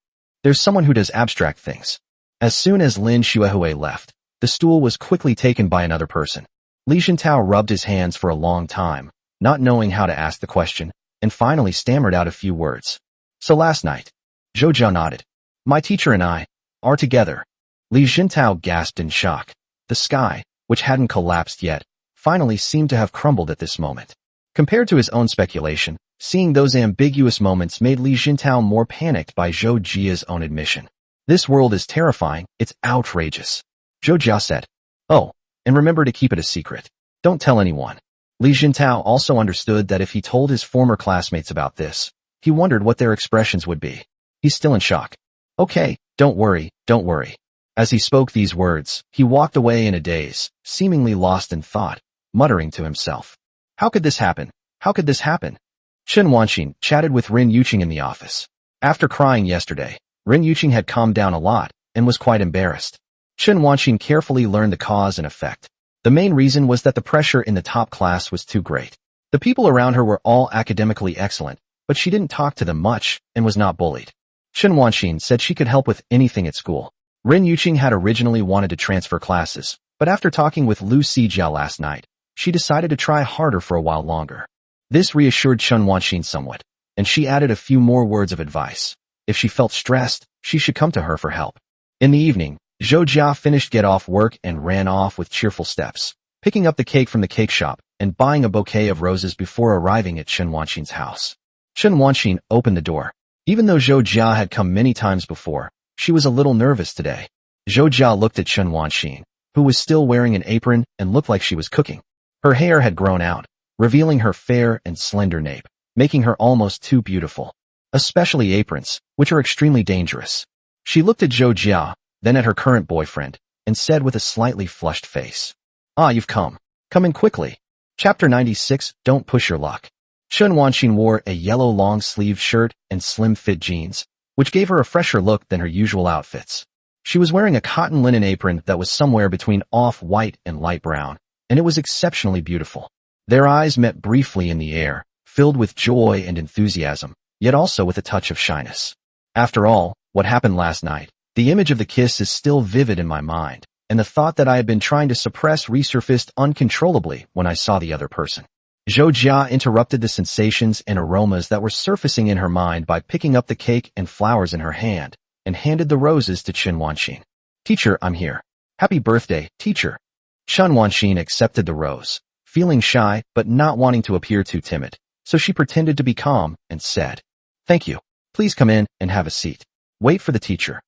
There's someone who does abstract things. As soon as Lin Xuehui left, the stool was quickly taken by another person. Li Jintao rubbed his hands for a long time, not knowing how to ask the question, and finally stammered out a few words. So last night, Zhou Jia nodded. My teacher and I are together. Li Jintao gasped in shock. The sky, which hadn't collapsed yet, finally seemed to have crumbled at this moment. Compared to his own speculation, seeing those ambiguous moments made Li Jintao more panicked by Zhou Jia's own admission. This world is terrifying, it's outrageous. Zhou Jia said. Oh, and remember to keep it a secret. Don't tell anyone. Li Jintao also understood that if he told his former classmates about this, he wondered what their expressions would be. He's still in shock. Okay, don't worry, don't worry. As he spoke these words, he walked away in a daze, seemingly lost in thought, muttering to himself. How could this happen? How could this happen? Chen Wanxin chatted with Rin Yuqing in the office. After crying yesterday, Rin Yuqing had calmed down a lot and was quite embarrassed. Chen Wanxin carefully learned the cause and effect. The main reason was that the pressure in the top class was too great. The people around her were all academically excellent, but she didn't talk to them much and was not bullied. Chen Wanxin said she could help with anything at school. Rin Yuqing had originally wanted to transfer classes, but after talking with Lu Sijiao last night, she decided to try harder for a while longer. This reassured Chen Wanxin somewhat, and she added a few more words of advice. If she felt stressed, she should come to her for help. In the evening, Zhou Jia finished get off work and ran off with cheerful steps, picking up the cake from the cake shop and buying a bouquet of roses before arriving at Chen Wanxin's house. Chen Wanxin opened the door. Even though Zhou Jia had come many times before, she was a little nervous today. Zhou Jia looked at Chen Wanxin, who was still wearing an apron and looked like she was cooking. Her hair had grown out, revealing her fair and slender nape, making her almost too beautiful. Especially aprons, which are extremely dangerous. She looked at Zhou Jia, then at her current boyfriend, and said with a slightly flushed face. Ah, you've come. Come in quickly. Chapter 96, Don't Push Your Luck. Chen Wanxin wore a yellow long-sleeved shirt and slim-fit jeans, which gave her a fresher look than her usual outfits. She was wearing a cotton linen apron that was somewhere between off-white and light brown, and it was exceptionally beautiful. Their eyes met briefly in the air, filled with joy and enthusiasm, yet also with a touch of shyness. After all, what happened last night, the image of the kiss is still vivid in my mind, and the thought that I had been trying to suppress resurfaced uncontrollably when I saw the other person. Zhou Jia interrupted the sensations and aromas that were surfacing in her mind by picking up the cake and flowers in her hand, and handed the roses to Chen Wanxin. Teacher, I'm here. Happy birthday, teacher. Chen Wanxin accepted the rose, feeling shy but not wanting to appear too timid, so she pretended to be calm and said, Thank you. Please come in and have a seat. Wait for the teacher.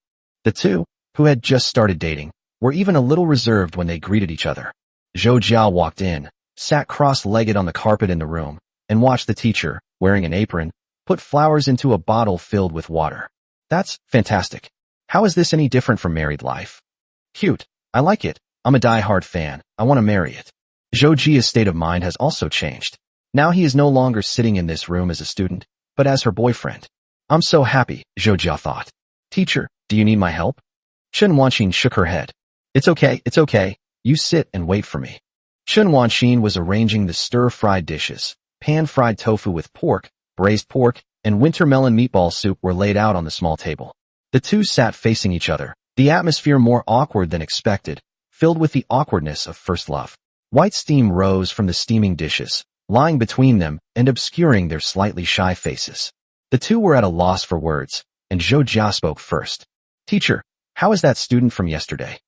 The two, who had just started dating, were even a little reserved when they greeted each other. Zhou Jia walked in, sat cross-legged on the carpet in the room, and watched the teacher, wearing an apron, put flowers into a bottle filled with water. That's fantastic. How is this any different from married life? Cute. I like it. I'm a die-hard fan. I want to marry it. Zhou Jia's state of mind has also changed. Now he is no longer sitting in this room as a student, but as her boyfriend. I'm so happy, Zhou Jia thought. Teacher, do you need my help? Chen Wanxin shook her head. It's okay. You sit and wait for me. Chen Wanxin was arranging the stir-fried dishes. Pan-fried tofu with pork, braised pork, and winter melon meatball soup were laid out on the small table. The two sat facing each other, the atmosphere more awkward than expected, filled with the awkwardness of first love. White steam rose from the steaming dishes, lying between them and obscuring their slightly shy faces. The two were at a loss for words, and Zhou Jia spoke first. Teacher, how is that student from yesterday?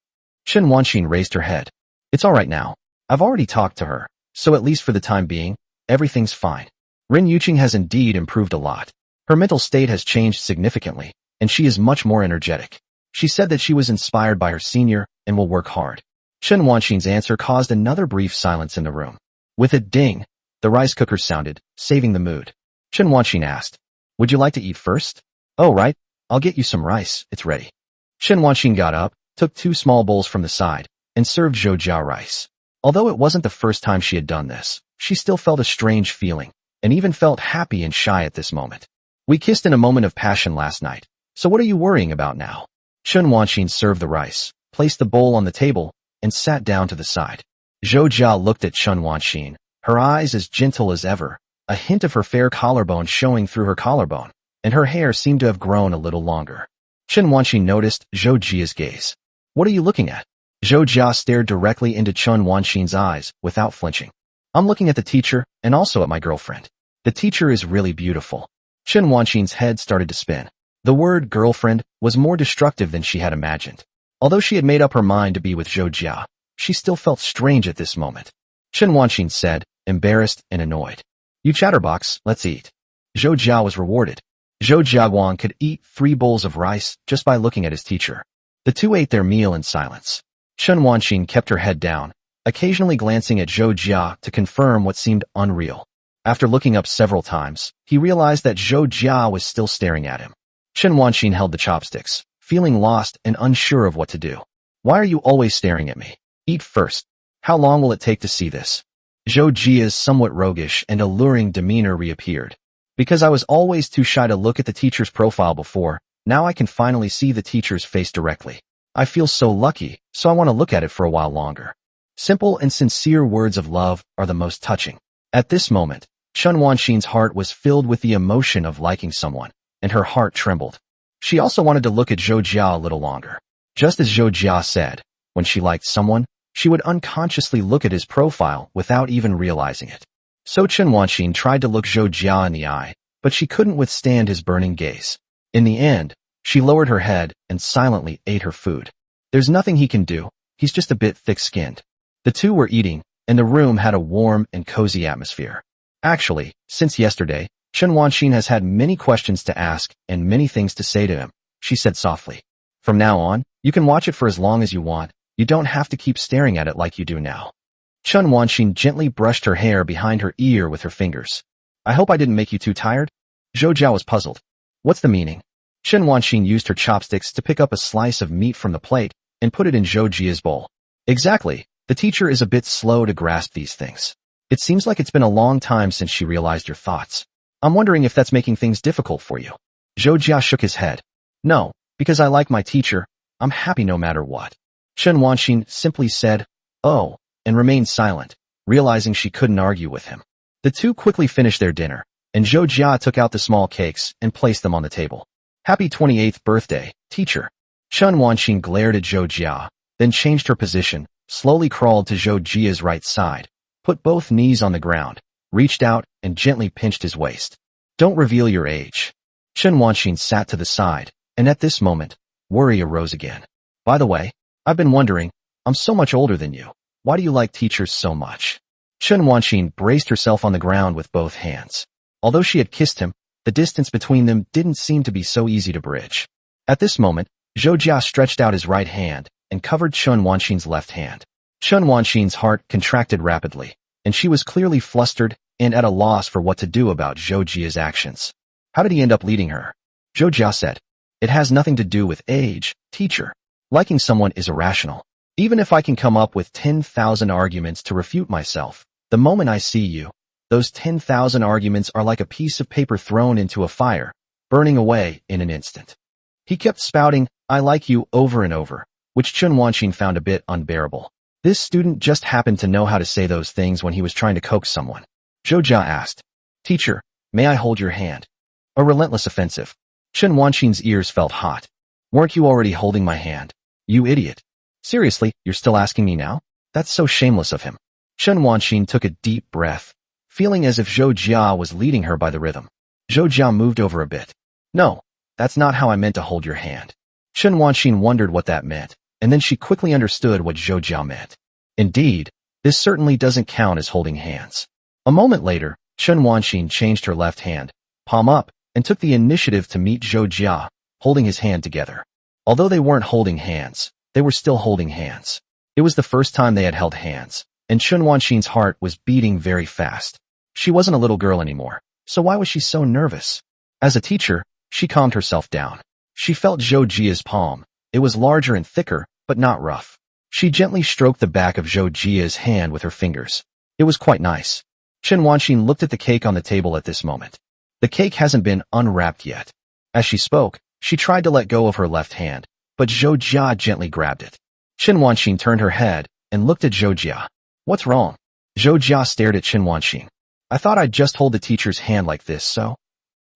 Chen Wanxin raised her head. It's all right now. I've already talked to her, so at least for the time being, everything's fine. Rin Yuqing has indeed improved a lot. Her mental state has changed significantly, and she is much more energetic. She said that she was inspired by her senior and will work hard. Chen Wanxin's answer caused another brief silence in the room. With a ding, the rice cooker sounded, saving the mood. Chen Wanxin asked, Would you like to eat first? Oh, right. I'll get you some rice. It's ready. Chen Wanxin got up, took 2 small bowls from the side, and served Zhou Jia rice. Although it wasn't the first time she had done this, she still felt a strange feeling, and even felt happy and shy at this moment. We kissed in a moment of passion last night, so what are you worrying about now? Chen Wanxin served the rice, placed the bowl on the table, and sat down to the side. Zhou Jia looked at Chen Wanxin, her eyes as gentle as ever, a hint of her fair collarbone showing through her collarbone, and her hair seemed to have grown a little longer. Chen Wanxin noticed Zhou Jia's gaze. What are you looking at? Zhou Jia stared directly into Chen Wanxin's eyes without flinching. I'm looking at the teacher and also at my girlfriend. The teacher is really beautiful. Chen Wanxin's head started to spin. The word girlfriend was more destructive than she had imagined. Although she had made up her mind to be with Zhou Jia, she still felt strange at this moment. Chen Wanxin said, embarrassed and annoyed. You chatterbox, let's eat. Zhou Jia was rewarded. Zhou Jiaguang could eat 3 bowls of rice just by looking at his teacher. The two ate their meal in silence. Chen Wanxin kept her head down, occasionally glancing at Zhou Jia to confirm what seemed unreal. After looking up several times, he realized that Zhou Jia was still staring at him. Chen Wanxin held the chopsticks, feeling lost and unsure of what to do. Why are you always staring at me? Eat first. How long will it take to see this? Zhou Jia's somewhat roguish and alluring demeanor reappeared. Because I was always too shy to look at the teacher's profile before, now I can finally see the teacher's face directly. I feel so lucky, so I want to look at it for a while longer. Simple and sincere words of love are the most touching. At this moment, Chen Wanxin's heart was filled with the emotion of liking someone, and her heart trembled. She also wanted to look at Zhou Jia a little longer. Just as Zhou Jia said, when she liked someone, she would unconsciously look at his profile without even realizing it. So Chen Wanxin tried to look Zhou Jia in the eye, but she couldn't withstand his burning gaze. In the end, she lowered her head and silently ate her food. There's nothing he can do, he's just a bit thick-skinned. The two were eating, and the room had a warm and cozy atmosphere. Actually, since yesterday, Chen Wanxin has had many questions to ask and many things to say to him, she said softly. From now on, you can watch it for as long as you want, you don't have to keep staring at it like you do now. Chen Wanxin gently brushed her hair behind her ear with her fingers. I hope I didn't make you too tired? Zhou Jia was puzzled. What's the meaning? Chen Wanxin used her chopsticks to pick up a slice of meat from the plate and put it in Zhou Jia's bowl. Exactly, the teacher is a bit slow to grasp these things. It seems like it's been a long time since she realized your thoughts. I'm wondering if that's making things difficult for you. Zhou Jia shook his head. No, because I like my teacher, I'm happy no matter what. Chen Wanxin simply said, oh, and remained silent, realizing she couldn't argue with him. The two quickly finished their dinner, and Zhou Jia took out the small cakes and placed them on the table. Happy 28th birthday, teacher. Chen Wanxin glared at Zhou Jia, then changed her position, slowly crawled to Zhou Jia's right side, put both knees on the ground, reached out and gently pinched his waist. Don't reveal your age. Chen Wanxin sat to the side, and at this moment, worry arose again. By the way, I've been wondering, I'm so much older than you. Why do you like teachers so much? Chen Wanxin braced herself on the ground with both hands. Although she had kissed him, the distance between them didn't seem to be so easy to bridge. At this moment, Zhou Jia stretched out his right hand and covered Chen Wanxin's left hand. Chen Wanxin's heart contracted rapidly, and she was clearly flustered and at a loss for what to do about Zhou Jia's actions. How did he end up leading her? Zhou Jia said, it has nothing to do with age, teacher. Liking someone is irrational. Even if I can come up with 10,000 arguments to refute myself, the moment I see you, those 10,000 arguments are like a piece of paper thrown into a fire, burning away in an instant. He kept spouting, I like you over and over, which Chen Wanxin found a bit unbearable. This student just happened to know how to say those things when he was trying to coax someone. Zhou Jia asked, teacher, may I hold your hand? A relentless offensive. Chen Wanxin's ears felt hot. Weren't you already holding my hand? You idiot. Seriously, you're still asking me now? That's so shameless of him. Chen Wanxin took a deep breath, feeling as if Zhou Jia was leading her by the rhythm. Zhou Jia moved over a bit. No, that's not how I meant to hold your hand. Chen Wanxin wondered what that meant, and then she quickly understood what Zhou Jia meant. Indeed, this certainly doesn't count as holding hands. A moment later, Chen Wanxin changed her left hand, palm up, and took the initiative to meet Zhou Jia, holding his hand together. Although they weren't holding hands, they were still holding hands. It was the first time they had held hands, and Chen Wanxin's heart was beating very fast. She wasn't a little girl anymore, so why was she so nervous? As a teacher, she calmed herself down. She felt Zhou Jia's palm, It was larger and thicker, but not rough. She gently stroked the back of Zhou Jia's hand with her fingers. It was quite nice. Chen Wanxin looked at the cake on the table at this moment. The cake hasn't been unwrapped yet. As she spoke, she tried to let go of her left hand, but Zhou Jia gently grabbed it. Chen Wanxin turned her head and looked at Zhou Jia. What's wrong? Zhou Jia stared at Chen Wanxin. I thought I'd just hold the teacher's hand like this, so?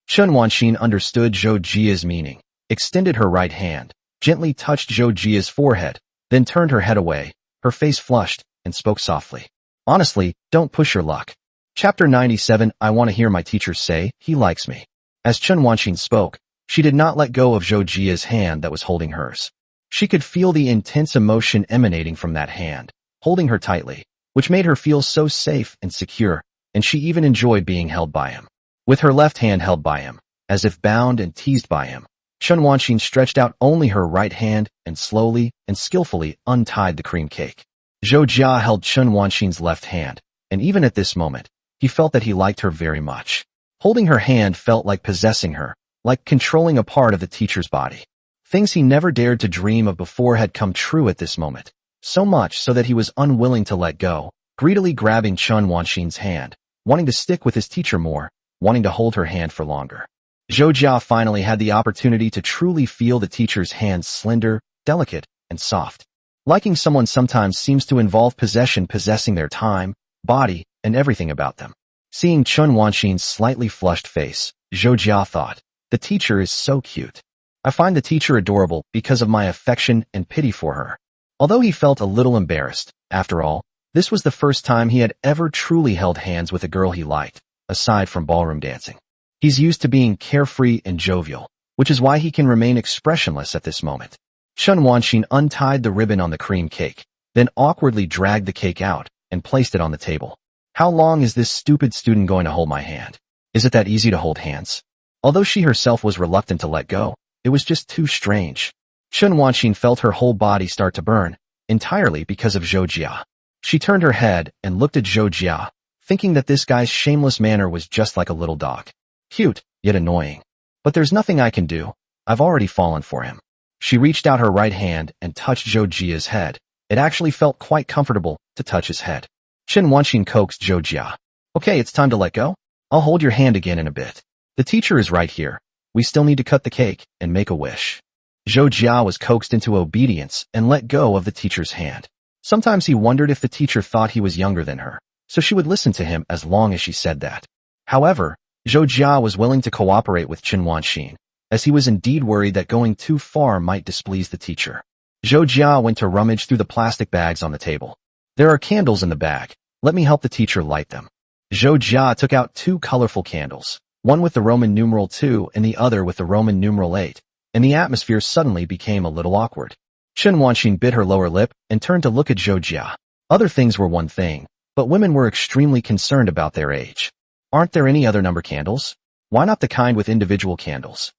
Chen Wanxin understood Zhou Jia's meaning, extended her right hand, gently touched Zhou Jia's forehead, then turned her head away, her face flushed, and spoke softly. Honestly, don't push your luck. Chapter 97 I want to hear my teacher say, he likes me. As Chen Wanxin spoke, she did not let go of Zhou Jia's hand that was holding hers. She could feel the intense emotion emanating from that hand, holding her tightly, which made her feel so safe and secure, and she even enjoyed being held by him. With her left hand held by him, as if bound and teased by him, Chen Wanxin stretched out only her right hand and slowly and skillfully untied the cream cake. Zhou Jia held Chen Wanxin's left hand, and even at this moment, he felt that he liked her very much. Holding her hand felt like possessing her, like controlling a part of the teacher's body. Things he never dared to dream of before had come true at this moment, so much so that he was unwilling to let go, greedily grabbing Chen Wanxin's hand, wanting to stick with his teacher more, wanting to hold her hand for longer. Zhou Jia finally had the opportunity to truly feel the teacher's hands slender, delicate, and soft. Liking someone sometimes seems to involve possessing their time, body, and everything about them. Seeing Chen Wanxin's slightly flushed face, Zhou Jia thought, the teacher is so cute. I find the teacher adorable because of my affection and pity for her. Although he felt a little embarrassed, after all, this was the first time he had ever truly held hands with a girl he liked, aside from ballroom dancing. He's used to being carefree and jovial, which is why he can remain expressionless at this moment. Chen Wanxin untied the ribbon on the cream cake, then awkwardly dragged the cake out and placed it on the table. How long is this stupid student going to hold my hand? Is it that easy to hold hands? Although she herself was reluctant to let go, it was just too strange. Chen Wanxin felt her whole body start to burn, entirely because of Zhou Jia. She turned her head and looked at Zhou Jia, thinking that this guy's shameless manner was just like a little dog. Cute, yet annoying. But there's nothing I can do. I've already fallen for him. She reached out her right hand and touched Zhou Jia's head. It actually felt quite comfortable to touch his head. Chen Wanxin coaxed Zhou Jia. Okay, it's time to let go. I'll hold your hand again in a bit. The teacher is right here. We still need to cut the cake and make a wish. Zhou Jia was coaxed into obedience and let go of the teacher's hand. Sometimes he wondered if the teacher thought he was younger than her, so she would listen to him as long as she said that. However, Zhou Jia was willing to cooperate with Chen Wanxin, as he was indeed worried that going too far might displease the teacher. Zhou Jia went to rummage through the plastic bags on the table. There are candles in the bag. Let me help the teacher light them. Zhou Jia took out 2 colorful candles, one with the Roman numeral 2 and the other with the Roman numeral 8, and the atmosphere suddenly became a little awkward. Chen Wanxin bit her lower lip and turned to look at Zhou Jia. Other things were one thing, but women were extremely concerned about their age. Aren't there any other number candles? Why not the kind with individual candles?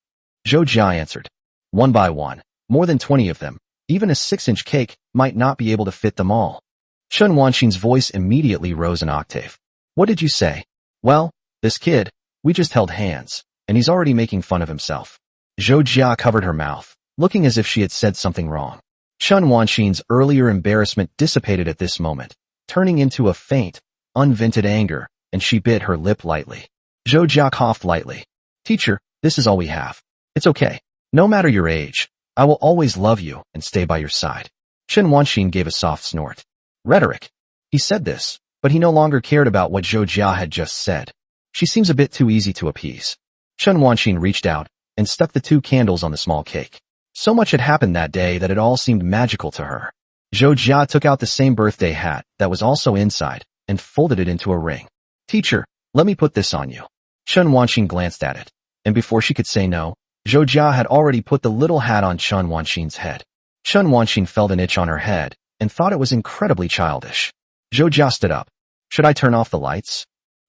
Zhou Jia answered. One by one, more than 20 of them. Even a 6-inch cake might not be able to fit them all. Chen Wanxin's voice immediately rose an octave. What did you say? Well, this kid, we just held hands, and he's already making fun of himself. Zhou Jia covered her mouth, looking as if she had said something wrong. Chen Wanxin's earlier embarrassment dissipated at this moment, turning into a faint, unvented anger, and she bit her lip lightly. Zhou Jia coughed lightly. Teacher, this is all we have. It's okay. No matter your age, I will always love you and stay by your side. Chen Wanxin gave a soft snort. Rhetoric. He said this, but he no longer cared about what Zhou Jia had just said. She seems a bit too easy to appease. Chen Wanxin reached out and stuck the 2 candles on the small cake. So much had happened that day that it all seemed magical to her. Zhou Jia took out the same birthday hat that was also inside and folded it into a ring. Teacher, let me put this on you. Chen Wanxin glanced at it, and before she could say no, Zhou Jia had already put the little hat on Chen Wanxin's head. Chen Wanxin felt an itch on her head and thought it was incredibly childish. Zhou Jia stood up. Should I turn off the lights?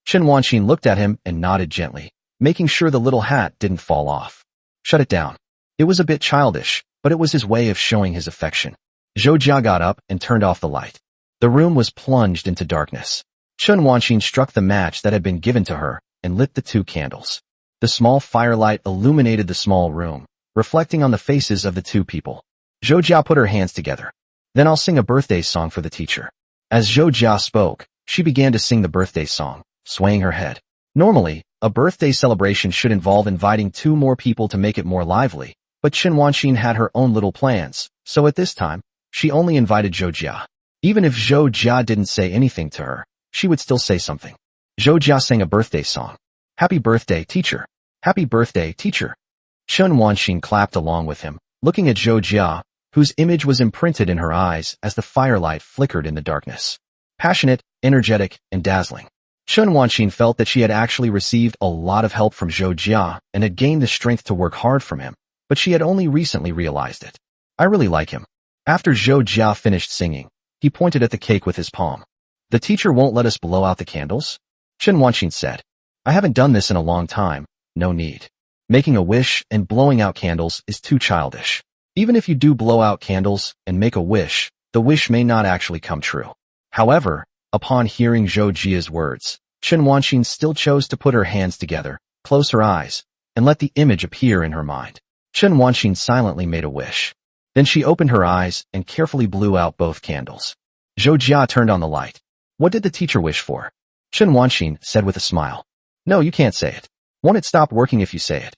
Chen Wanxin looked at him and nodded gently, making sure the little hat didn't fall off. Shut it down. It was a bit childish, but it was his way of showing his affection. Zhou Jia got up and turned off the light. The room was plunged into darkness. Chen Wanxin struck the match that had been given to her and lit the 2 candles. The small firelight illuminated the small room, reflecting on the faces of the 2 people. Zhou Jia put her hands together. Then I'll sing a birthday song for the teacher. As Zhou Jia spoke, she began to sing the birthday song, swaying her head. Normally, a birthday celebration should involve inviting 2 more people to make it more lively, but Chen Wanxin had her own little plans, so at this time, she only invited Zhou Jia. Even if Zhou Jia didn't say anything to her, she would still say something. Zhou Jia sang a birthday song. Happy birthday, teacher. Happy birthday, teacher. Chen Wanxin clapped along with him, looking at Zhou Jia, whose image was imprinted in her eyes as the firelight flickered in the darkness. Passionate, energetic, and dazzling. Chen Wanxin felt that she had actually received a lot of help from Zhou Jia and had gained the strength to work hard from him, but she had only recently realized it. I really like him. After Zhou Jia finished singing, he pointed at the cake with his palm. The teacher won't let us blow out the candles? Chen Wanxin said. I haven't done this in a long time, no need. Making a wish and blowing out candles is too childish. Even if you do blow out candles and make a wish, the wish may not actually come true. However, upon hearing Zhou Jia's words, Chen Wanxin still chose to put her hands together, close her eyes, and let the image appear in her mind. Chen Wanxin silently made a wish. Then she opened her eyes and carefully blew out both candles. Zhou Jia turned on the light. What did the teacher wish for? Chen Wanxin said with a smile. No, you can't say it. Won't it stop working if you say it?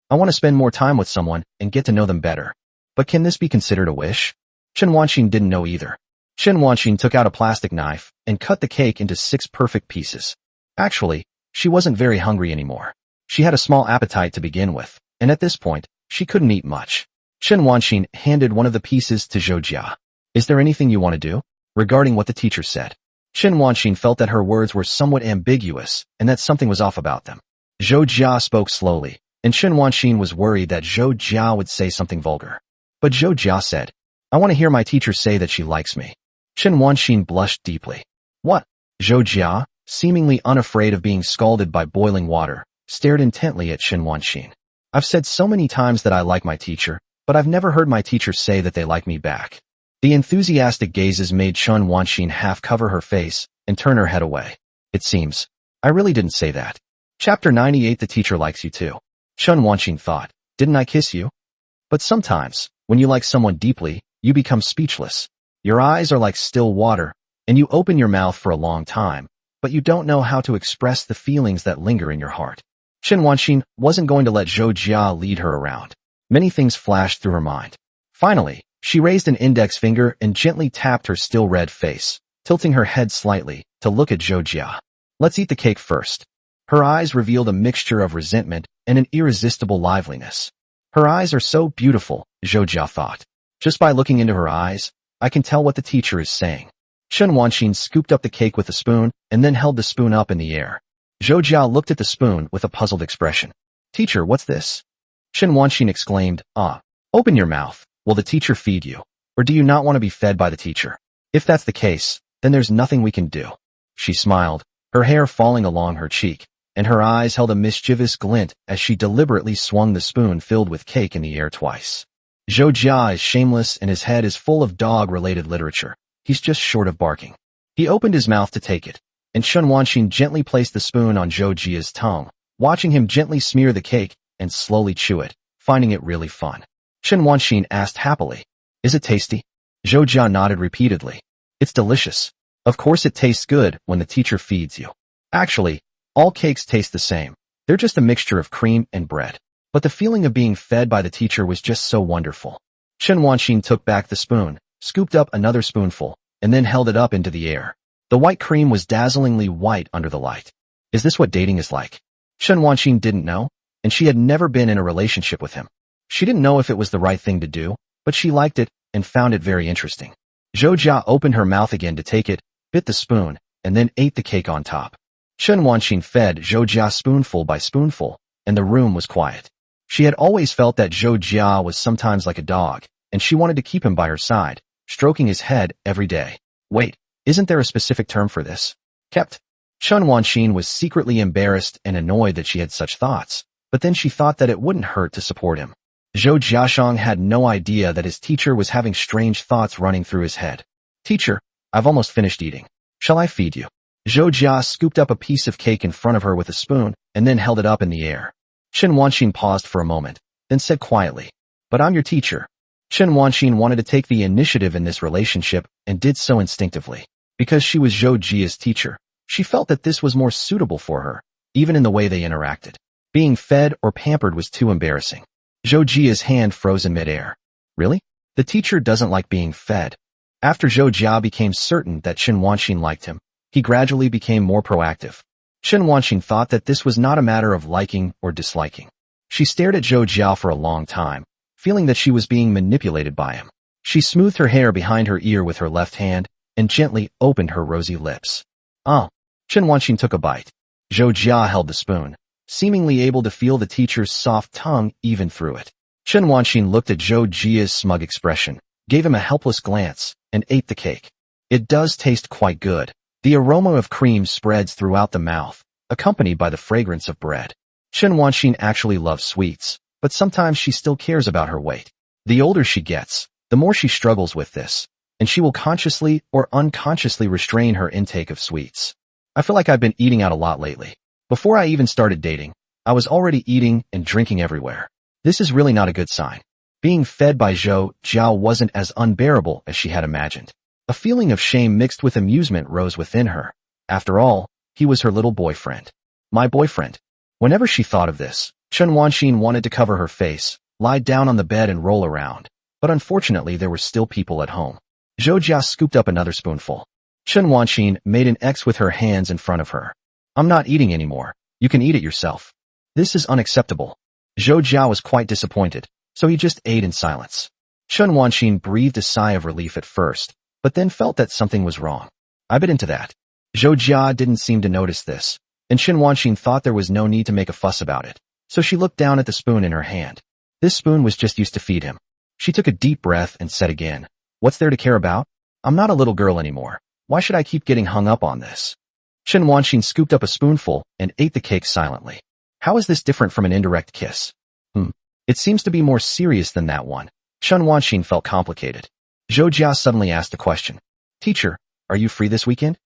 I want to spend more time with someone and get to know them better. But can this be considered a wish? Chen Wanxin didn't know either. Chen Wanxin took out a plastic knife and cut the cake into 6 perfect pieces. Actually, she wasn't very hungry anymore. She had a small appetite to begin with, and at this point, she couldn't eat much. Chen Wanxin handed one of the pieces to Zhou Jia. Is there anything you want to do? Regarding what the teacher said. Chen Wanxin felt that her words were somewhat ambiguous and that something was off about them. Zhou Jia spoke slowly, and Chen Wanxin was worried that Zhou Jia would say something vulgar. But Zhou Jia said, I want to hear my teacher say that she likes me. Chen Wanxin blushed deeply. What? Zhou Jia, seemingly unafraid of being scalded by boiling water, stared intently at Chen Wanxin. I've said so many times that I like my teacher, but I've never heard my teacher say that they like me back. The enthusiastic gazes made Chen Wanxin half cover her face and turn her head away. It seems. I really didn't say that. Chapter 98 The teacher likes you too. Chen Wanxin thought, didn't I kiss you? But sometimes, when you like someone deeply, you become speechless. Your eyes are like still water, and you open your mouth for a long time, but you don't know how to express the feelings that linger in your heart. Chen Wanxin wasn't going to let Zhou Jia lead her around. Many things flashed through her mind. Finally, she raised an index finger and gently tapped her still red face, tilting her head slightly to look at Zhou Jia. Let's eat the cake first. Her eyes revealed a mixture of resentment and an irresistible liveliness. Her eyes are so beautiful, Zhou Jia thought. Just by looking into her eyes, I can tell what the teacher is saying. Chen Wanxin scooped up the cake with a spoon and then held the spoon up in the air. Zhou Jia looked at the spoon with a puzzled expression. Teacher, what's this? Chen Wanxin exclaimed, open your mouth. Will the teacher feed you? Or do you not want to be fed by the teacher? If that's the case, then there's nothing we can do. She smiled, her hair falling along her cheek, and her eyes held a mischievous glint as she deliberately swung the spoon filled with cake in the air twice. Zhou Jia is shameless and his head is full of dog-related literature. He's just short of barking. He opened his mouth to take it, and Chen Wanxin gently placed the spoon on Zhou Jia's tongue, watching him gently smear the cake and slowly chew it, finding it really fun. Chen Wanxin asked happily, is it tasty? Zhou Jia nodded repeatedly. It's delicious. Of course it tastes good when the teacher feeds you. Actually, all cakes taste the same. They're just a mixture of cream and bread. But the feeling of being fed by the teacher was just so wonderful. Chen Wanxin took back the spoon, scooped up another spoonful, and then held it up into the air. The white cream was dazzlingly white under the light. Is this what dating is like? Chen Wanxin didn't know, and she had never been in a relationship with him. She didn't know if it was the right thing to do, but she liked it and found it very interesting. Zhou Jia opened her mouth again to take it, bit the spoon, and then ate the cake on top. Chen Wanxin fed Zhou Jia spoonful by spoonful, and the room was quiet. She had always felt that Zhou Jia was sometimes like a dog, and she wanted to keep him by her side, stroking his head every day. Wait, isn't there a specific term for this? Kept. Chen Wanxin was secretly embarrassed and annoyed that she had such thoughts, but then she thought that it wouldn't hurt to support him. Zhou Jiashang had no idea that his teacher was having strange thoughts running through his head. Teacher, I've almost finished eating. Shall I feed you? Zhou Jia scooped up a piece of cake in front of her with a spoon and then held it up in the air. Chen Wanxin paused for a moment, then said quietly, but I'm your teacher. Chen Wanxin wanted to take the initiative in this relationship and did so instinctively. Because she was Zhou Jia's teacher, she felt that this was more suitable for her, even in the way they interacted. Being fed or pampered was too embarrassing. Zhou Jia's hand froze in midair. Really? The teacher doesn't like being fed. After Zhou Jia became certain that Chen Wanxin liked him, he gradually became more proactive. Chen Wanxin thought that this was not a matter of liking or disliking. She stared at Zhou Jia for a long time, feeling that she was being manipulated by him. She smoothed her hair behind her ear with her left hand and gently opened her rosy lips. Ah! Chen Wanxin took a bite. Zhou Jia held the spoon, seemingly able to feel the teacher's soft tongue even through it. Chen Wanxin looked at Zhou Jia's smug expression, gave him a helpless glance, and ate the cake. It does taste quite good. The aroma of cream spreads throughout the mouth, accompanied by the fragrance of bread. Chen Wanxin actually loves sweets, but sometimes she still cares about her weight. The older she gets, the more she struggles with this, and she will consciously or unconsciously restrain her intake of sweets. I feel like I've been eating out a lot lately. Before I even started dating, I was already eating and drinking everywhere. This is really not a good sign. Being fed by Zhou Jia wasn't as unbearable as she had imagined. A feeling of shame mixed with amusement rose within her. After all, he was her little boyfriend. My boyfriend. Whenever she thought of this, Chen Wanxin wanted to cover her face, lie down on the bed and roll around. But unfortunately there were still people at home. Zhou Jia scooped up another spoonful. Chen Wanxin made an X with her hands in front of her. I'm not eating anymore. You can eat it yourself. This is unacceptable. Zhou Jia was quite disappointed, so he just ate in silence. Chen Wanxin breathed a sigh of relief at first, but then felt that something was wrong. I bit into that. Zhou Jia didn't seem to notice this, and Chen Wanxin thought there was no need to make a fuss about it, so she looked down at the spoon in her hand. This spoon was just used to feed him. She took a deep breath and said again, "What's there to care about? I'm not a little girl anymore. Why should I keep getting hung up on this?" Chen Wanxin scooped up a spoonful and ate the cake silently. How is this different from an indirect kiss? It seems to be more serious than that one. Chen Wanxin felt complicated. Zhou Jia suddenly asked a question. Teacher, are you free this weekend?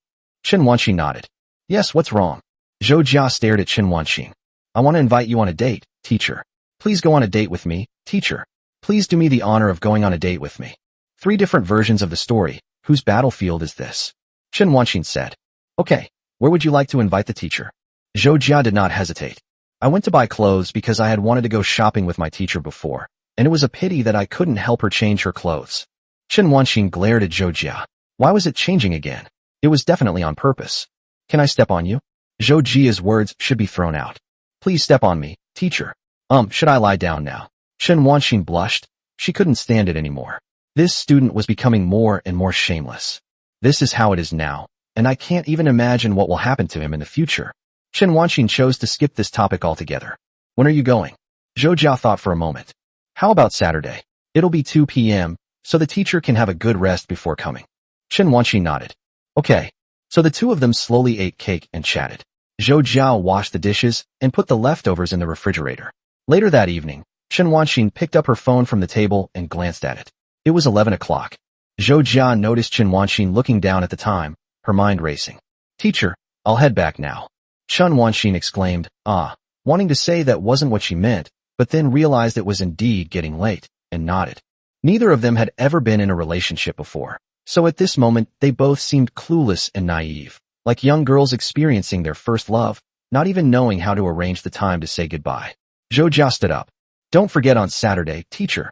Chen Wanxin nodded. Yes, what's wrong? Zhou Jia stared at Chen Wanxin. I want to invite you on a date, teacher. Please go on a date with me, teacher. Please do me the honor of going on a date with me. 3 different versions of the story. Whose battlefield is this? Chen Wanxin said. Okay, where would you like to invite the teacher? Zhou Jia did not hesitate. I went to buy clothes because I had wanted to go shopping with my teacher before, and it was a pity that I couldn't help her change her clothes. Chen Wanxin glared at Zhou Jia. Why was it changing again? It was definitely on purpose. Can I step on you? Zhou Jia's words should be thrown out. Please step on me, teacher. Should I lie down now? Chen Wanxin blushed. She couldn't stand it anymore. This student was becoming more and more shameless. This is how it is now, and I can't even imagine what will happen to him in the future. Chen Wanxin chose to skip this topic altogether. When are you going? Zhou Jia thought for a moment. How about Saturday? It'll be 2 p.m., so the teacher can have a good rest before coming. Chen Wanxin nodded. Okay. So the two of them slowly ate cake and chatted. Zhou Jia washed the dishes and put the leftovers in the refrigerator. Later that evening, Chen Wanxin picked up her phone from the table and glanced at it. It was 11 o'clock. Zhou Jia noticed Chen Wanxin looking down at the time, her mind racing. Teacher, I'll head back now. Chen Wanxin exclaimed, wanting to say that wasn't what she meant, but then realized it was indeed getting late, and nodded. Neither of them had ever been in a relationship before, so at this moment they both seemed clueless and naive, like young girls experiencing their first love, not even knowing how to arrange the time to say goodbye. Zhou Jia stood up. Don't forget on Saturday, teacher.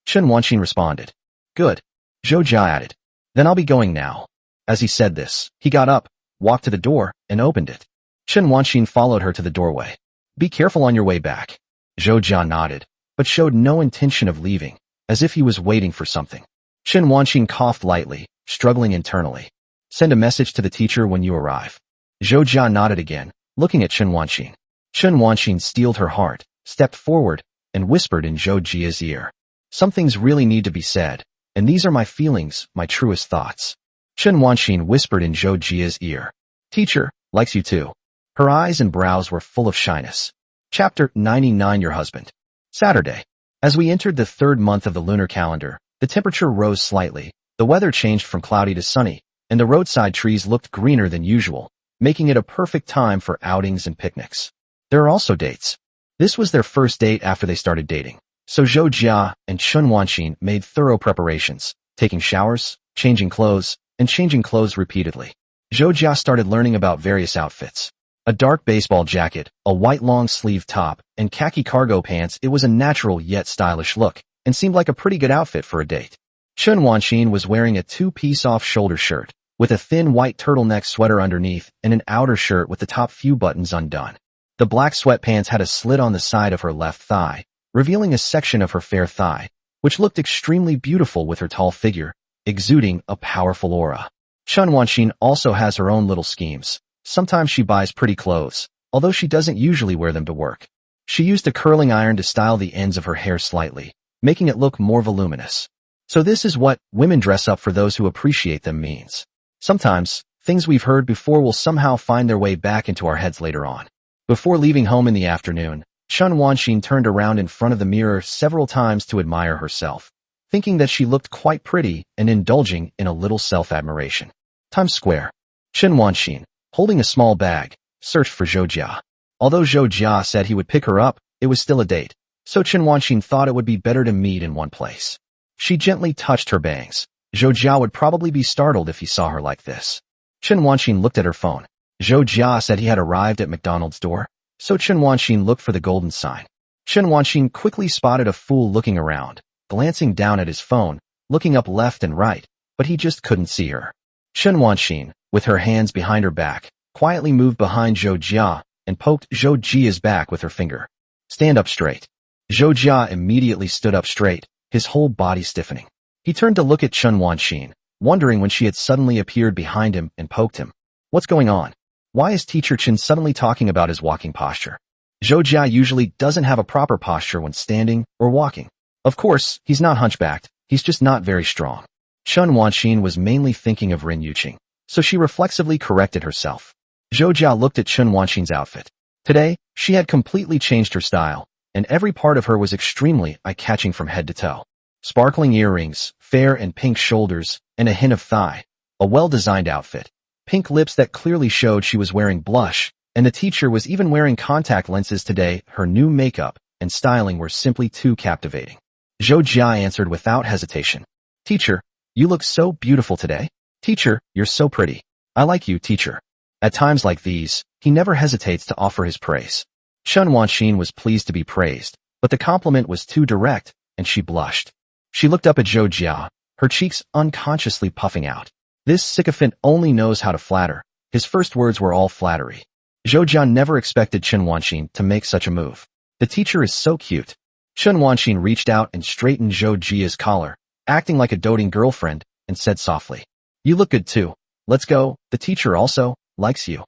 Chen Wanxin responded. Good. Zhou Jia added. Then I'll be going now. As he said this, he got up, walked to the door, and opened it. Chen Wanxin followed her to the doorway. Be careful on your way back. Zhou Jia nodded, but showed no intention of leaving, as if he was waiting for something. Chen Wanxin coughed lightly, struggling internally. Send a message to the teacher when you arrive. Zhou Jia nodded again, looking at Chen Wanxin. Chen Wanxin steeled her heart, stepped forward, and whispered in Zhou Jia's ear. Some things really need to be said, and these are my feelings, my truest thoughts. Chen Wanxin whispered in Zhou Jia's ear. Teacher, likes you too. Her eyes and brows were full of shyness. Chapter 99 Your Husband. Saturday. As we entered the 3rd month of the lunar calendar, the temperature rose slightly, the weather changed from cloudy to sunny, and the roadside trees looked greener than usual, making it a perfect time for outings and picnics. There are also dates. This was their first date after they started dating, So Zhou Jia and Chun Wanxin made thorough preparations, taking showers, changing clothes, and changing clothes repeatedly. Zhou Jia started learning about various outfits. A dark baseball jacket, a white long-sleeve top, and khaki cargo pants. It was a natural yet stylish look, and seemed like a pretty good outfit for a date. Chun Wanxin was wearing a two-piece off-shoulder shirt, with a thin white turtleneck sweater underneath and an outer shirt with the top few buttons undone. The black sweatpants had a slit on the side of her left thigh, revealing a section of her fair thigh, which looked extremely beautiful with her tall figure, exuding a powerful aura. Chun Wanxin also has her own little schemes. Sometimes she buys pretty clothes, although she doesn't usually wear them to work. She used a curling iron to style the ends of her hair slightly, making it look more voluminous. So this is what women dress up for those who appreciate them means. Sometimes, things we've heard before will somehow find their way back into our heads later on. Before leaving home in the afternoon, Chun Wanxin turned around in front of the mirror several times to admire herself, thinking that she looked quite pretty and indulging in a little self-admiration. Times Square. Chun Wanxin, holding a small bag, searched for Zhou Jia. Although Zhou Jia said he would pick her up, it was still a date, so Chun Wanxin thought it would be better to meet in one place. She gently touched her bangs. Zhou Jia would probably be startled if he saw her like this. Chun Wanxin looked at her phone. Zhou Jia said he had arrived at McDonald's door, so Chun Wanxin looked for the golden sign. Chun Wanxin quickly spotted a fool looking around, glancing down at his phone, looking up left and right, but he just couldn't see her. Chun Wanxin, with her hands behind her back, quietly moved behind Zhou Jia and poked Zhou Jia's back with her finger. Stand up straight. Zhou Jia immediately stood up straight, his whole body stiffening. He turned to look at Chun Wanxin, wondering when she had suddenly appeared behind him and poked him. What's going on? Why is Teacher Chen suddenly talking about his walking posture? Zhou Jia usually doesn't have a proper posture when standing or walking. Of course, he's not hunchbacked, he's just not very strong. Chun Wanxin was mainly thinking of Ren Yuqing, so she reflexively corrected herself. Zhou Jia looked at Chun Wanxin's outfit. Today, she had completely changed her style, and every part of her was extremely eye-catching from head to toe. Sparkling earrings, fair and pink shoulders, and a hint of thigh. A well-designed outfit. Pink lips that clearly showed she was wearing blush, and the teacher was even wearing contact lenses today. Her new makeup and styling were simply too captivating. Zhou Jia answered without hesitation. Teacher, you look so beautiful today. Teacher, you're so pretty. I like you, teacher. At times like these, he never hesitates to offer his praise. Chun Wanxin was pleased to be praised, but the compliment was too direct, and she blushed. She looked up at Zhou Jia, her cheeks unconsciously puffing out. This sycophant only knows how to flatter. His first words were all flattery. Zhou Jia never expected Chun Wanxin to make such a move. The teacher is so cute. Chun Wanxin reached out and straightened Zhou Jia's collar, acting like a doting girlfriend, and said softly, You look good too. Let's go, the teacher also likes you.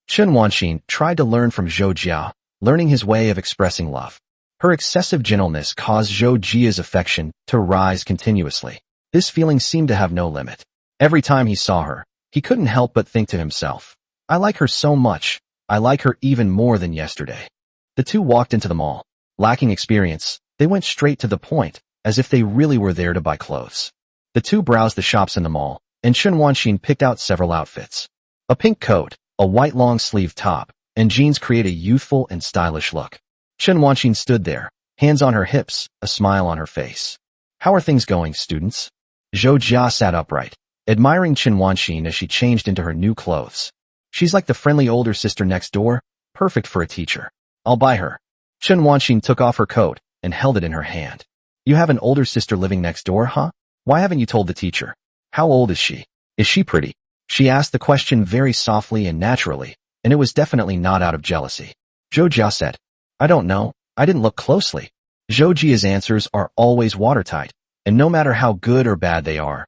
Chun Wanxin tried to learn from Zhou Jia, learning his way of expressing love. Her excessive gentleness caused Zhou Jia's affection to rise continuously. This feeling seemed to have no limit. Every time he saw her, he couldn't help but think to himself, I like her so much, I like her even more than yesterday. The two walked into the mall. Lacking experience, they went straight to the point, as if they really were there to buy clothes. The two browsed the shops in the mall, and Chun Wanxin picked out several outfits. A pink coat, a white long-sleeve top, and jeans create a youthful and stylish look. Chun Wanxin stood there, hands on her hips, a smile on her face. How are things going, students? Zhou Jia sat upright, admiring Chun Wanxin as she changed into her new clothes. She's like the friendly older sister next door, perfect for a teacher. I'll buy her. Chun Wanxin took off her coat and held it in her hand. You have an older sister living next door, huh? Why haven't you told the teacher? How old is she? Is she pretty? She asked the question very softly and naturally, and it was definitely not out of jealousy. Zhou Jia said, I don't know, I didn't look closely. Zhou Jia's answers are always watertight, and no matter how good or bad they are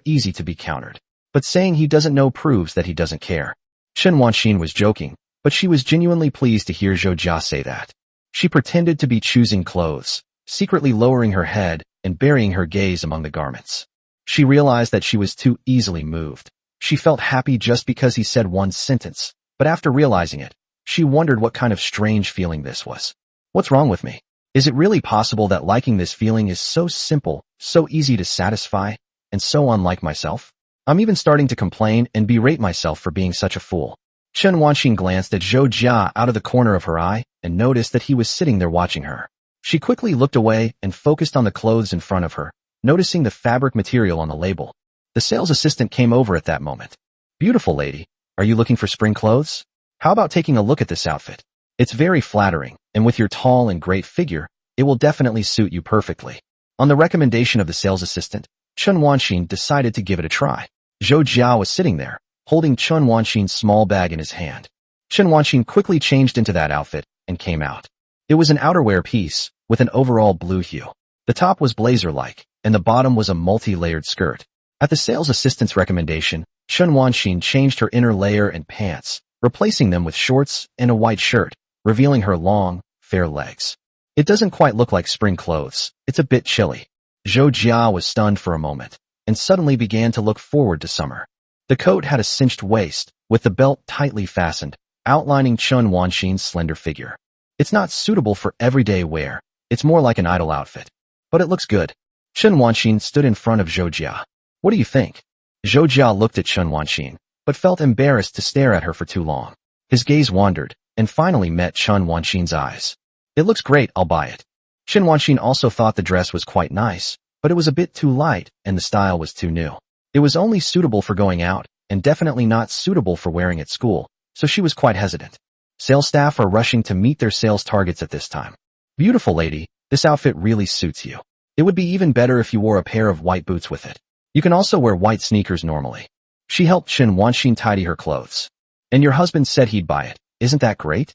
easy to be countered. But saying he doesn't know proves that he doesn't care. Chun Wanxin was joking, but she was genuinely pleased to hear Zhou Jia say that. She pretended to be choosing clothes, secretly lowering her head and burying her gaze among the garments. She realized that she was too easily moved. She felt happy just because he said one sentence, but after realizing it, she wondered what kind of strange feeling this was. What's wrong with me? Is it really possible that liking this feeling is so simple, so easy to satisfy, and so unlike myself? I'm even starting to complain and berate myself for being such a fool. Chun Wanxin glanced at Zhou Jia out of the corner of her eye and noticed that he was sitting there watching her. She quickly looked away and focused on the clothes in front of her, noticing the fabric material on the label. The sales assistant came over at that moment. Beautiful lady, are you looking for spring clothes? How about taking a look at this outfit? It's very flattering, and with your tall and great figure, it will definitely suit you perfectly. On the recommendation of the sales assistant, Chen Wanxin decided to give it a try. Zhou Jia was sitting there, holding Chen Wanxin's small bag in his hand. Chen Wanxin quickly changed into that outfit and came out. It was an outerwear piece with an overall blue hue. The top was blazer-like, and the bottom was a multi-layered skirt. At the sales assistant's recommendation, Chen Wanxin changed her inner layer and pants, replacing them with shorts and a white shirt, revealing her long, fair legs. It doesn't quite look like spring clothes. It's a bit chilly. Zhou Jia was stunned for a moment, and suddenly began to look forward to summer. The coat had a cinched waist, with the belt tightly fastened, outlining Chen Wanxin's slender figure. It's not suitable for everyday wear. It's more like an idol outfit. But it looks good. Chen Wanxin stood in front of Zhou Jia. What do you think? Zhou Jia looked at Chen Wanxin, but felt embarrassed to stare at her for too long. His gaze wandered, and finally met Chen Wanxin's eyes. It looks great, I'll buy it. Chen Wanxin also thought the dress was quite nice, but it was a bit too light, and the style was too new. It was only suitable for going out, and definitely not suitable for wearing at school, so she was quite hesitant. Sales staff are rushing to meet their sales targets at this time. Beautiful lady, this outfit really suits you. It would be even better if you wore a pair of white boots with it. You can also wear white sneakers normally. She helped Chen Wanxin tidy her clothes. And your husband said he'd buy it. Isn't that great?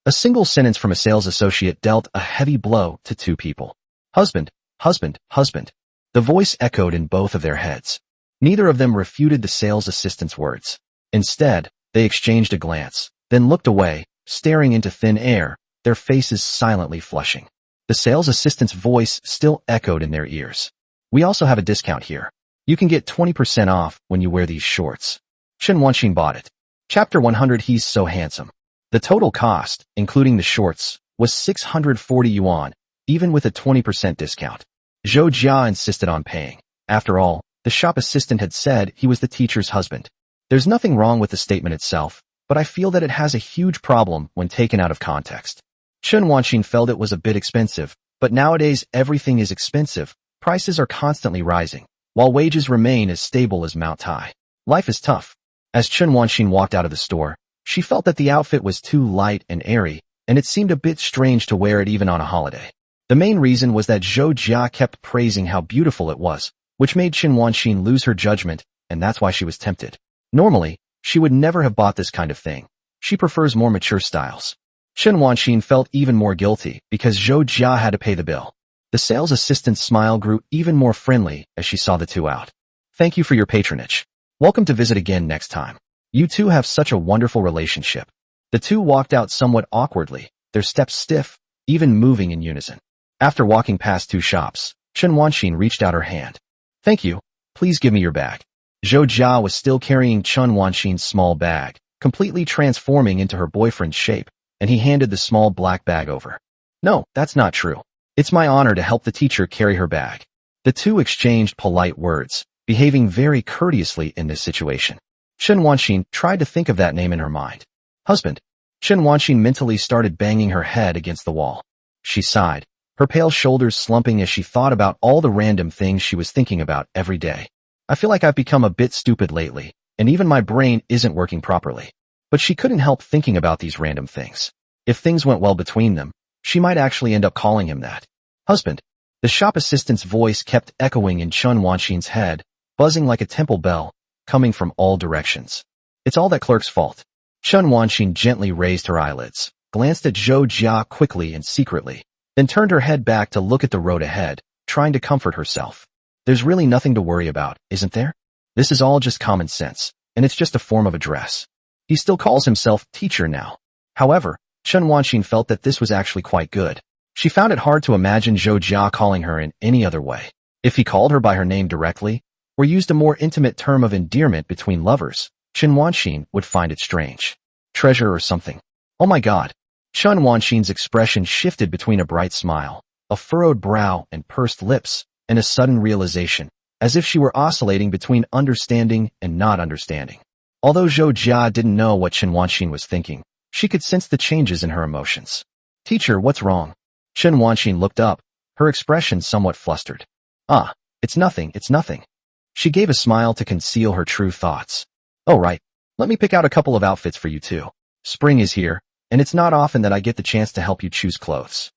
A single sentence from a sales associate dealt a heavy blow to two people. Husband, husband, husband. The voice echoed in both of their heads. Neither of them refuted the sales assistant's words. Instead, they exchanged a glance, then looked away, staring into thin air, their faces silently flushing. The sales assistant's voice still echoed in their ears. We also have a discount here. You can get 20% off when you wear these shorts. Chen Wanxin bought it. Chapter 100. He's so handsome. The total cost, including the shorts, was 640 yuan, even with a 20% discount. Zhou Jia insisted on paying. After all, the shop assistant had said he was the teacher's husband. There's nothing wrong with the statement itself, but I feel that it has a huge problem when taken out of context. Chen Wanxin felt it was a bit expensive, but nowadays everything is expensive. Prices are constantly rising, while wages remain as stable as Mount Tai. Life is tough. As Chen Wanxin walked out of the store, she felt that the outfit was too light and airy, and it seemed a bit strange to wear it even on a holiday. The main reason was that Zhou Jia kept praising how beautiful it was, which made Chen Wanxin lose her judgment, and that's why she was tempted. Normally, she would never have bought this kind of thing. She prefers more mature styles. Chen Wanxin felt even more guilty because Zhou Jia had to pay the bill. The sales assistant's smile grew even more friendly as she saw the two out. Thank you for your patronage. Welcome to visit again next time. You two have such a wonderful relationship. The two walked out somewhat awkwardly, their steps stiff, even moving in unison. After walking past two shops, Chen Wanxin reached out her hand. Thank you. Please give me your bag. Zhou Jia was still carrying Chen Wanxin's small bag, completely transforming into her boyfriend's shape, and he handed the small black bag over. No, that's not true. It's my honor to help the teacher carry her bag. The two exchanged polite words, behaving very courteously in this situation. Chen Wanxin tried to think of that name in her mind. Husband. Chen Wanxin mentally started banging her head against the wall. She sighed, her pale shoulders slumping as she thought about all the random things she was thinking about every day. I feel like I've become a bit stupid lately, and even my brain isn't working properly. But she couldn't help thinking about these random things. If things went well between them, she might actually end up calling him that. Husband. The shop assistant's voice kept echoing in Chen Wanxin's head, buzzing like a temple bell, coming from all directions. It's all that clerk's fault. Chen Wanxin gently raised her eyelids, glanced at Zhou Jia quickly and secretly, then turned her head back to look at the road ahead, trying to comfort herself. There's really nothing to worry about, isn't there? This is all just common sense, and it's just a form of address. He still calls himself teacher now. However, Chen Wanxin felt that this was actually quite good. She found it hard to imagine Zhou Jia calling her in any other way. If he called her by her name directly, or used a more intimate term of endearment between lovers, Chen Wanxin would find it strange. Treasure or something. Oh my god. Chen Wanxin's expression shifted between a bright smile, a furrowed brow and pursed lips, and a sudden realization, as if she were oscillating between understanding and not understanding. Although Zhou Jia didn't know what Chen Wanxin was thinking, she could sense the changes in her emotions. Teacher, what's wrong? Chen Wanxin looked up, her expression somewhat flustered. Ah, it's nothing, it's nothing. She gave a smile to conceal her true thoughts. Oh right, let me pick out a couple of outfits for you too. Spring is here, and it's not often that I get the chance to help you choose clothes.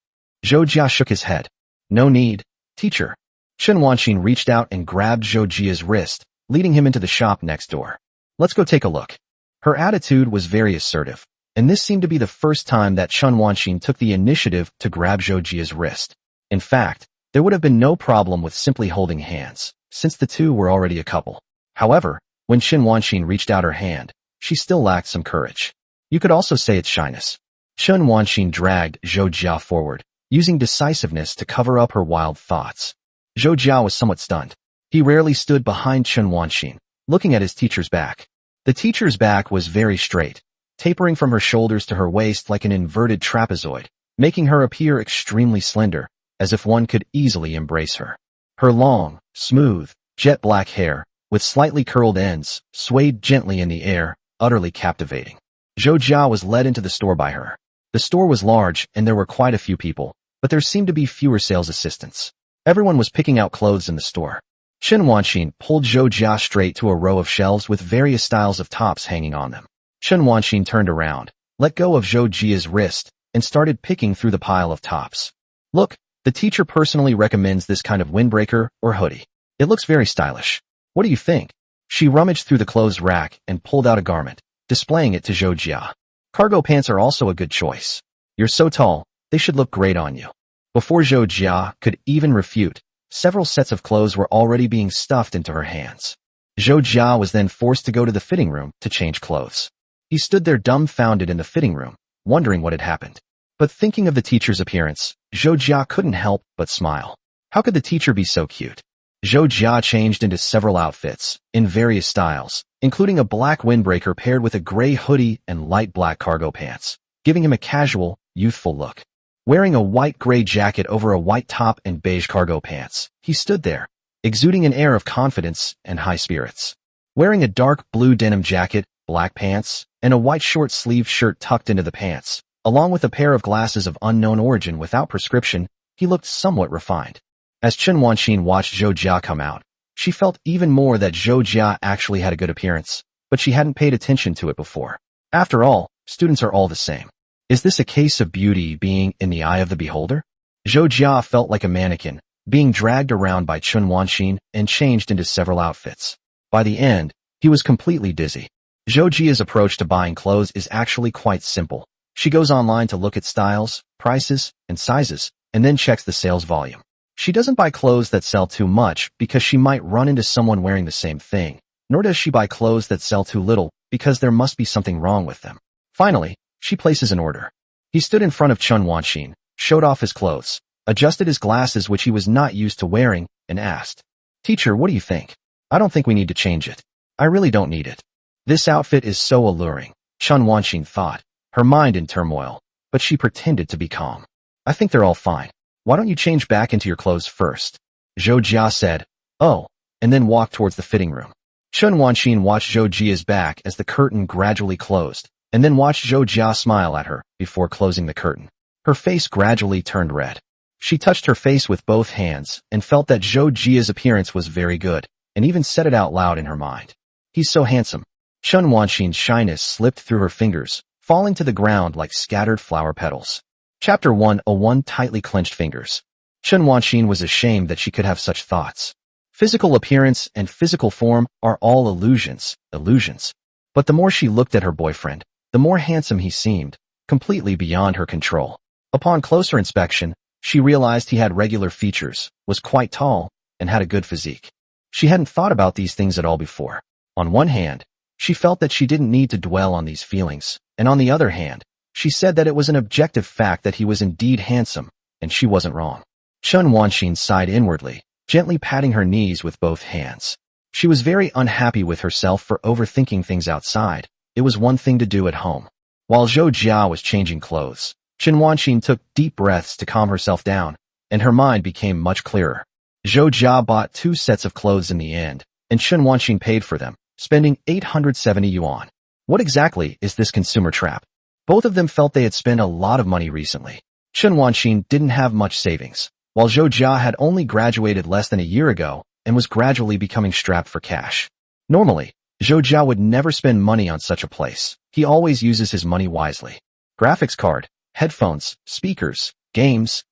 Zhou Jia shook his head. No need, teacher. Chen Wanxin reached out and grabbed Zhou Jia's wrist, leading him into the shop next door. Let's go take a look. Her attitude was very assertive, and this seemed to be the first time that Chen Wanxin took the initiative to grab Zhou Jia's wrist. In fact, there would have been no problem with simply holding hands, since the two were already a couple. However, when Chen Wanxin reached out her hand, she still lacked some courage. You could also say it's shyness. Chen Wanxin dragged Zhou Jia forward, using decisiveness to cover up her wild thoughts. Zhou Jia was somewhat stunned. He rarely stood behind Chen Wanxin, looking at his teacher's back. The teacher's back was very straight, tapering from her shoulders to her waist like an inverted trapezoid, making her appear extremely slender, as if one could easily embrace her. Her long, smooth, jet black hair, with slightly curled ends, swayed gently in the air, utterly captivating. Zhou Jia was led into the store by her. The store was large and there were quite a few people, but there seemed to be fewer sales assistants. Everyone was picking out clothes in the store. Chen Wanxin pulled Zhou Jia straight to a row of shelves with various styles of tops hanging on them. Chen Wanxin turned around, let go of Zhou Jia's wrist, and started picking through the pile of tops. Look, the teacher personally recommends this kind of windbreaker or hoodie. It looks very stylish. What do you think? She rummaged through the clothes rack and pulled out a garment, displaying it to Zhou Jia. Cargo pants are also a good choice. You're so tall, they should look great on you. Before Zhou Jia could even refute, several sets of clothes were already being stuffed into her hands. Zhou Jia was then forced to go to the fitting room to change clothes. He stood there dumbfounded in the fitting room, wondering what had happened. But thinking of the teacher's appearance, Zhou Jia couldn't help but smile. How could the teacher be so cute? Zhou Jia changed into several outfits, in various styles, including a black windbreaker paired with a gray hoodie and light black cargo pants, giving him a casual, youthful look. Wearing a white-gray jacket over a white top and beige cargo pants, he stood there, exuding an air of confidence and high spirits. Wearing a dark blue denim jacket, black pants, and a white short-sleeved shirt tucked into the pants, along with a pair of glasses of unknown origin without prescription, he looked somewhat refined. As Chen Wanxin watched Zhou Jia come out, she felt even more that Zhou Jia actually had a good appearance, but she hadn't paid attention to it before. After all, students are all the same. Is this a case of beauty being in the eye of the beholder? Zhou Jia felt like a mannequin, being dragged around by Chen Wanxin and changed into several outfits. By the end, he was completely dizzy. Zhou Jia's approach to buying clothes is actually quite simple. She goes online to look at styles, prices, and sizes, and then checks the sales volume. She doesn't buy clothes that sell too much because she might run into someone wearing the same thing, nor does she buy clothes that sell too little because there must be something wrong with them. Finally, she places an order. He stood in front of Chen Wanxin, showed off his clothes, adjusted his glasses which he was not used to wearing, and asked, "Teacher, what do you think? I don't think we need to change it. I really don't need it. This outfit is so alluring," Chen Wanxin thought, her mind in turmoil, but she pretended to be calm. "I think they're all fine. Why don't you change back into your clothes first?" Zhou Jia said, "Oh," and then walked towards the fitting room. Chen Wanxin watched Zhou Jia's back as the curtain gradually closed, and then watched Zhou Jia smile at her before closing the curtain. Her face gradually turned red. She touched her face with both hands and felt that Zhou Jia's appearance was very good, and even said it out loud in her mind. "He's so handsome." Chen Wanxin's shyness slipped through her fingers, falling to the ground like scattered flower petals. Chapter 101 Tightly Clenched Fingers. Chen Wanxin was ashamed that she could have such thoughts. Physical appearance and physical form are all illusions. But the more she looked at her boyfriend, the more handsome he seemed, completely beyond her control. Upon closer inspection, she realized he had regular features, was quite tall, and had a good physique. She hadn't thought about these things at all before. On one hand, she felt that she didn't need to dwell on these feelings, and on the other hand, she said that it was an objective fact that he was indeed handsome, and she wasn't wrong. Chen Wanxin sighed inwardly, gently patting her knees with both hands. She was very unhappy with herself for overthinking things outside. It was one thing to do at home. While Zhou Jia was changing clothes, Chen Wanxin took deep breaths to calm herself down, and her mind became much clearer. Zhou Jia bought 2 sets of clothes in the end, and Chen Wanxin paid for them, spending 870 yuan. What exactly is this consumer trap? Both of them felt they had spent a lot of money recently. Chen Wanxin didn't have much savings, while Zhou Jia had only graduated less than a year ago and was gradually becoming strapped for cash. Normally, Zhou Jia would never spend money on such a place. He always uses his money wisely. Graphics card, headphones, speakers, games.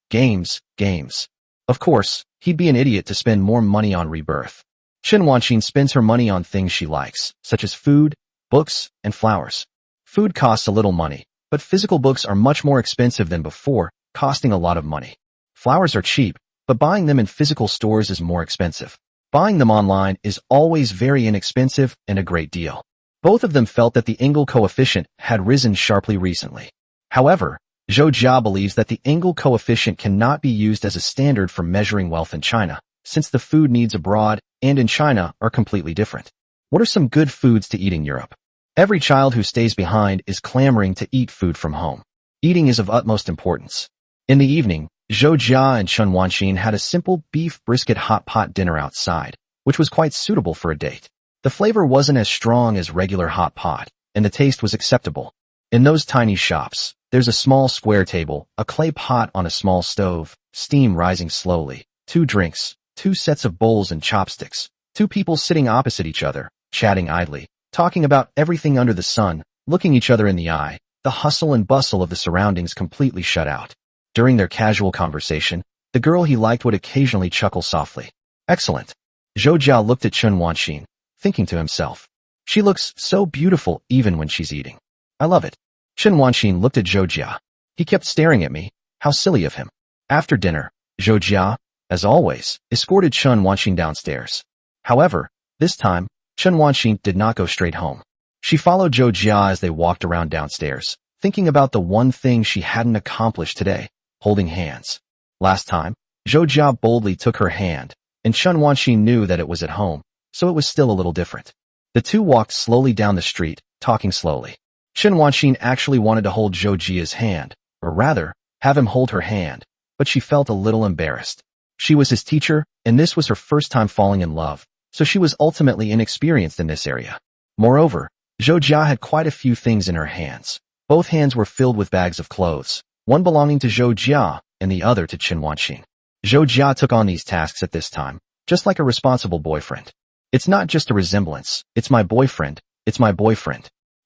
Of course, he'd be an idiot to spend more money on Rebirth. Chen Wanxin spends her money on things she likes, such as food, books, and flowers. Food costs a little money, but physical books are much more expensive than before, costing a lot of money. Flowers are cheap, but buying them in physical stores is more expensive. Buying them online is always very inexpensive and a great deal. Both of them felt that the Engel coefficient had risen sharply recently. However, Zhou Jia believes that the Engel coefficient cannot be used as a standard for measuring wealth in China, since the food needs abroad and in China are completely different. What are some good foods to eat in Europe? Every child who stays behind is clamoring to eat food from home. Eating is of utmost importance. In the evening, Zhou Jia and Chen Wanxin had a simple beef brisket hot pot dinner outside, which was quite suitable for a date. The flavor wasn't as strong as regular hot pot, and the taste was acceptable. In those tiny shops, there's a small square table, a clay pot on a small stove, steam rising slowly, 2 drinks, 2 sets of bowls and chopsticks, 2 people sitting opposite each other, chatting idly, talking about everything under the sun, looking each other in the eye, the hustle and bustle of the surroundings completely shut out. During their casual conversation, the girl he liked would occasionally chuckle softly. Excellent. Zhou Jia looked at Chen Wanxin, thinking to himself. She looks so beautiful even when she's eating. I love it. Chen Wanxin looked at Zhou Jia. He kept staring at me. How silly of him. After dinner, Zhou Jia, as always, escorted Chen Wanxin downstairs. However, this time, Chen Wanxin did not go straight home. She followed Zhou Jia as they walked around downstairs, thinking about the one thing she hadn't accomplished today, holding hands. Last time, Zhou Jia boldly took her hand, and Chen Wanxin knew that it was at home, so it was still a little different. The two walked slowly down the street, talking slowly. Chen Wanxin actually wanted to hold Zhou Jia's hand, or rather, have him hold her hand, but she felt a little embarrassed. She was his teacher, and this was her first time falling in love, so she was ultimately inexperienced in this area. Moreover, Zhou Jia had quite a few things in her hands. Both hands were filled with bags of clothes, one belonging to Zhou Jia and the other to Chen Wanxin. Zhou Jia took on these tasks at this time, just like a responsible boyfriend. It's not just a resemblance, it's my boyfriend.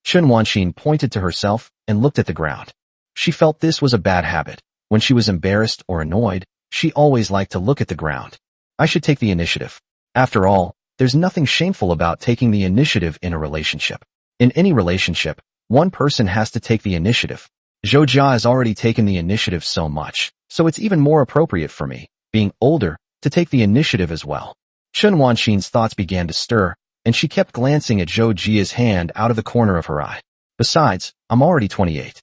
Chen Wanxin pointed to herself and looked at the ground. She felt this was a bad habit. When she was embarrassed or annoyed, she always liked to look at the ground. I should take the initiative. After all, there's nothing shameful about taking the initiative in a relationship. In any relationship, one person has to take the initiative. Zhou Jia has already taken the initiative so much, so it's even more appropriate for me, being older, to take the initiative as well. Chen Wanxin's thoughts began to stir, and she kept glancing at Zhou Jia's hand out of the corner of her eye. Besides, I'm already 28.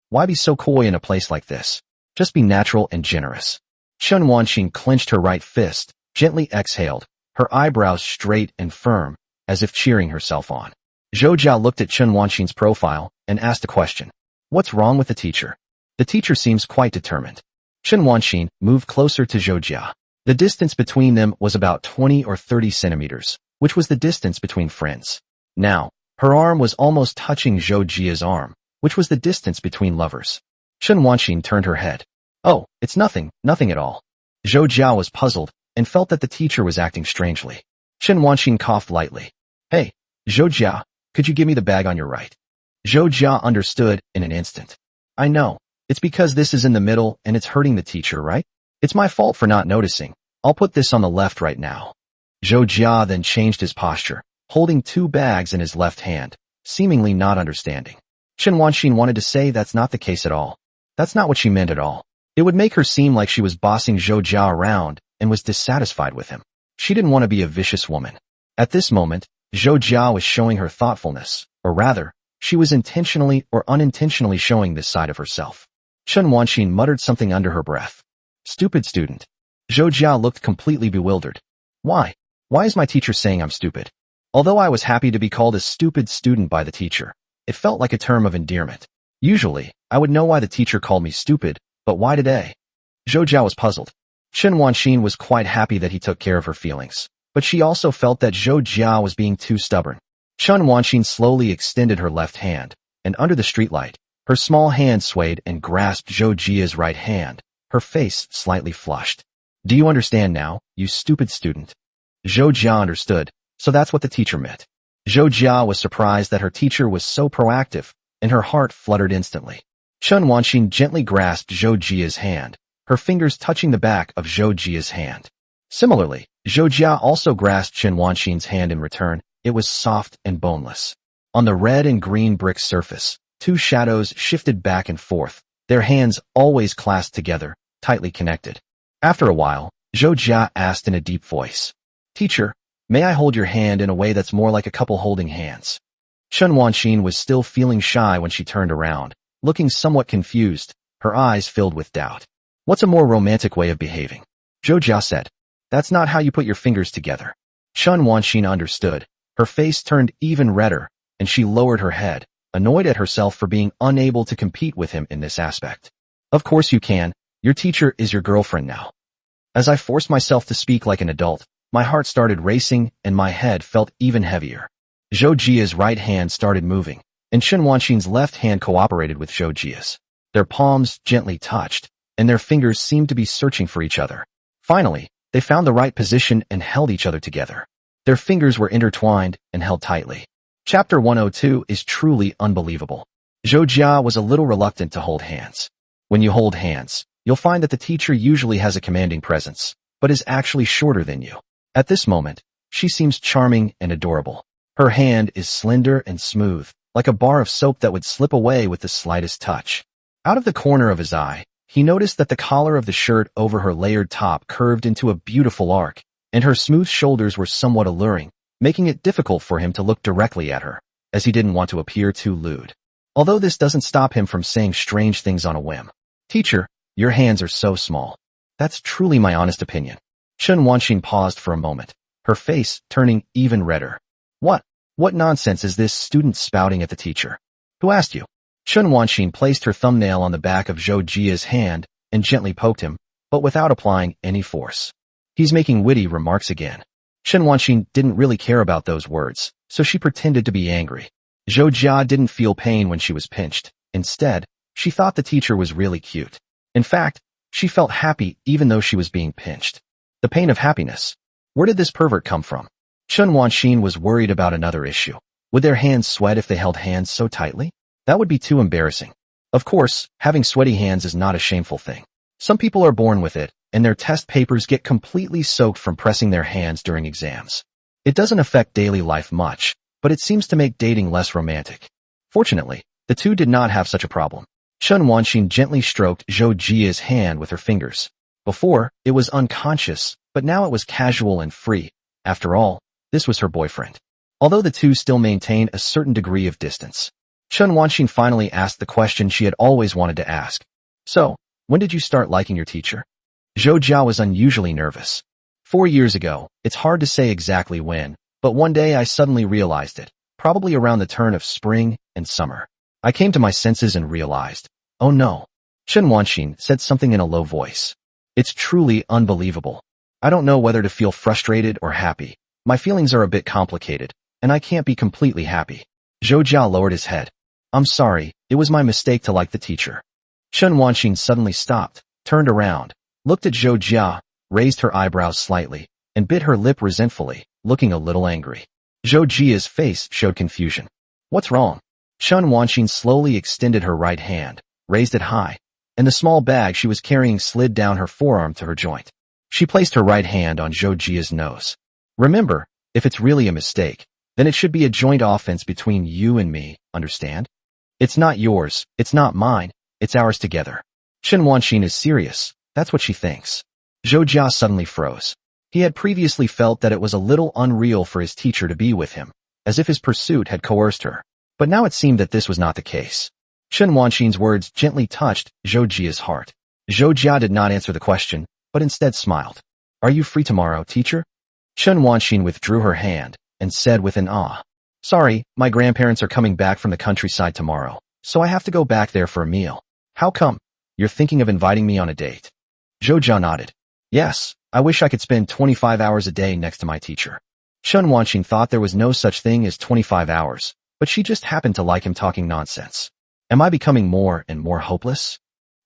Why be so coy in a place like this? Just be natural and generous. Chen Wanxin clenched her right fist, gently exhaled, her eyebrows straight and firm, as if cheering herself on. Zhou Jia looked at Chen Wanxin's profile and asked a question. What's wrong with the teacher? The teacher seems quite determined. Chen Wanxin moved closer to Zhou Jia. The distance between them was about 20 or 30 centimeters, which was the distance between friends. Now, her arm was almost touching Zhou Jia's arm, which was the distance between lovers. Chen Wanxin turned her head. Oh, it's nothing at all. Zhou Jia was puzzled and felt that the teacher was acting strangely. Chen Wanxin coughed lightly. Hey, Zhou Jia, could you give me the bag on your right? Zhou Jia understood in an instant. I know. It's because this is in the middle and it's hurting the teacher, right? It's my fault for not noticing. I'll put this on the left right now. Zhou Jia then changed his posture, holding 2 bags in his left hand, seemingly not understanding. Chen Wanxin wanted to say that's not the case at all. That's not what she meant at all. It would make her seem like she was bossing Zhou Jia around and was dissatisfied with him. She didn't want to be a vicious woman. At this moment, Zhou Jia was showing her thoughtfulness, or rather, she was intentionally or unintentionally showing this side of herself. Chen Wanxin muttered something under her breath. Stupid student. Zhou Jia looked completely bewildered. Why? Why is my teacher saying I'm stupid? Although I was happy to be called a stupid student by the teacher, it felt like a term of endearment. Usually, I would know why the teacher called me stupid, but why today? Zhou Jia was puzzled. Chen Wanxin was quite happy that he took care of her feelings, but she also felt that Zhou Jia was being too stubborn. Chen Wanxin slowly extended her left hand, and under the streetlight, Her small hand swayed and grasped Zhou Jia's right hand, her face slightly flushed. Do you understand now, you stupid student? Zhou Jia understood, so that's what the teacher meant. Zhou Jia was surprised that her teacher was so proactive, and her heart fluttered instantly. Chen Wanxin gently grasped Zhou Jia's hand, her fingers touching the back of Zhou Jia's hand. Similarly, Zhou Jia also grasped Chen Wanxin's hand in return. It was soft and boneless. On the red and green brick surface, two shadows shifted back and forth, their hands always clasped together, tightly connected. After a while, Zhou Jia asked in a deep voice, Teacher, may I hold your hand in a way that's more like a couple holding hands? Chen Wanxin was still feeling shy when she turned around, looking somewhat confused, her eyes filled with doubt. What's a more romantic way of behaving? Zhou Jia said. That's not how you put your fingers together. Chen Wanxin understood. Her face turned even redder, and she lowered her head, annoyed at herself for being unable to compete with him in this aspect. Of course you can. Your teacher is your girlfriend now. As I forced myself to speak like an adult, my heart started racing and my head felt even heavier. Zhou Jia's right hand started moving, and Chen Wanxin's left hand cooperated with Zhou Jia's. Their palms gently touched, and their fingers seemed to be searching for each other. Finally, they found the right position and held each other together. Their fingers were intertwined and held tightly. Chapter 102 is truly unbelievable. Zhou Jia was a little reluctant to hold hands. When you hold hands, you'll find that the teacher usually has a commanding presence, but is actually shorter than you. At this moment, she seems charming and adorable. Her hand is slender and smooth, like a bar of soap that would slip away with the slightest touch. Out of the corner of his eye, he noticed that the collar of the shirt over her layered top curved into a beautiful arc, and her smooth shoulders were somewhat alluring, making it difficult for him to look directly at her, as he didn't want to appear too lewd. Although this doesn't stop him from saying strange things on a whim. Teacher, your hands are so small. That's truly my honest opinion. Chen Wanxin paused for a moment, her face turning even redder. What nonsense is this student spouting at the teacher? Who asked you? Chen Wanxin placed her thumbnail on the back of Zhou Jia's hand and gently poked him, but without applying any force. He's making witty remarks again. Chen Wanxin didn't really care about those words, so she pretended to be angry. Zhou Jia didn't feel pain when she was pinched. Instead, she thought the teacher was really cute. In fact, she felt happy even though she was being pinched. The pain of happiness. Where did this pervert come from? Chen Wanxin was worried about another issue. Would their hands sweat if they held hands so tightly? That would be too embarrassing. Of course, having sweaty hands is not a shameful thing. Some people are born with it, and their test papers get completely soaked from pressing their hands during exams. It doesn't affect daily life much, but it seems to make dating less romantic. Fortunately, the two did not have such a problem. Chen Wanxin gently stroked Zhou Jia's hand with her fingers. Before, it was unconscious, but now it was casual and free. After all, this was her boyfriend. Although the two still maintained a certain degree of distance. Chen Wanxin finally asked the question she had always wanted to ask. So, when did you start liking your teacher? Zhou Jia was unusually nervous. 4 years ago, it's hard to say exactly when, but one day I suddenly realized it, probably around the turn of spring and summer. I came to my senses and realized, oh no. Chen Wanxin said something in a low voice. It's truly unbelievable. I don't know whether to feel frustrated or happy. My feelings are a bit complicated, and I can't be completely happy. Zhou Jia lowered his head. I'm sorry, it was my mistake to like the teacher. Chen Wanxin suddenly stopped, turned around, looked at Zhou Jia, raised her eyebrows slightly, and bit her lip resentfully, looking a little angry. Zhou Jia's face showed confusion. What's wrong? Chen Wanxin slowly extended her right hand, raised it high, and the small bag she was carrying slid down her forearm to her joint. She placed her right hand on Zhou Jia's nose. Remember, if it's really a mistake, then it should be a joint offense between you and me, understand? It's not yours, it's not mine, it's ours together. Chen Wanxin is serious, that's what she thinks. Zhou Jia suddenly froze. He had previously felt that it was a little unreal for his teacher to be with him, as if his pursuit had coerced her. But now it seemed that this was not the case. Chen Wanxin's words gently touched Zhou Jia's heart. Zhou Jia did not answer the question, but instead smiled. Are you free tomorrow, teacher? Chen Wanxin withdrew her hand and said with an ah. Sorry, my grandparents are coming back from the countryside tomorrow, so I have to go back there for a meal. How come? You're thinking of inviting me on a date? Zhou Jia nodded. Yes, I wish I could spend 25 hours a day next to my teacher. Chen Wanxin thought there was no such thing as 25 hours, but she just happened to like him talking nonsense. Am I becoming more and more hopeless?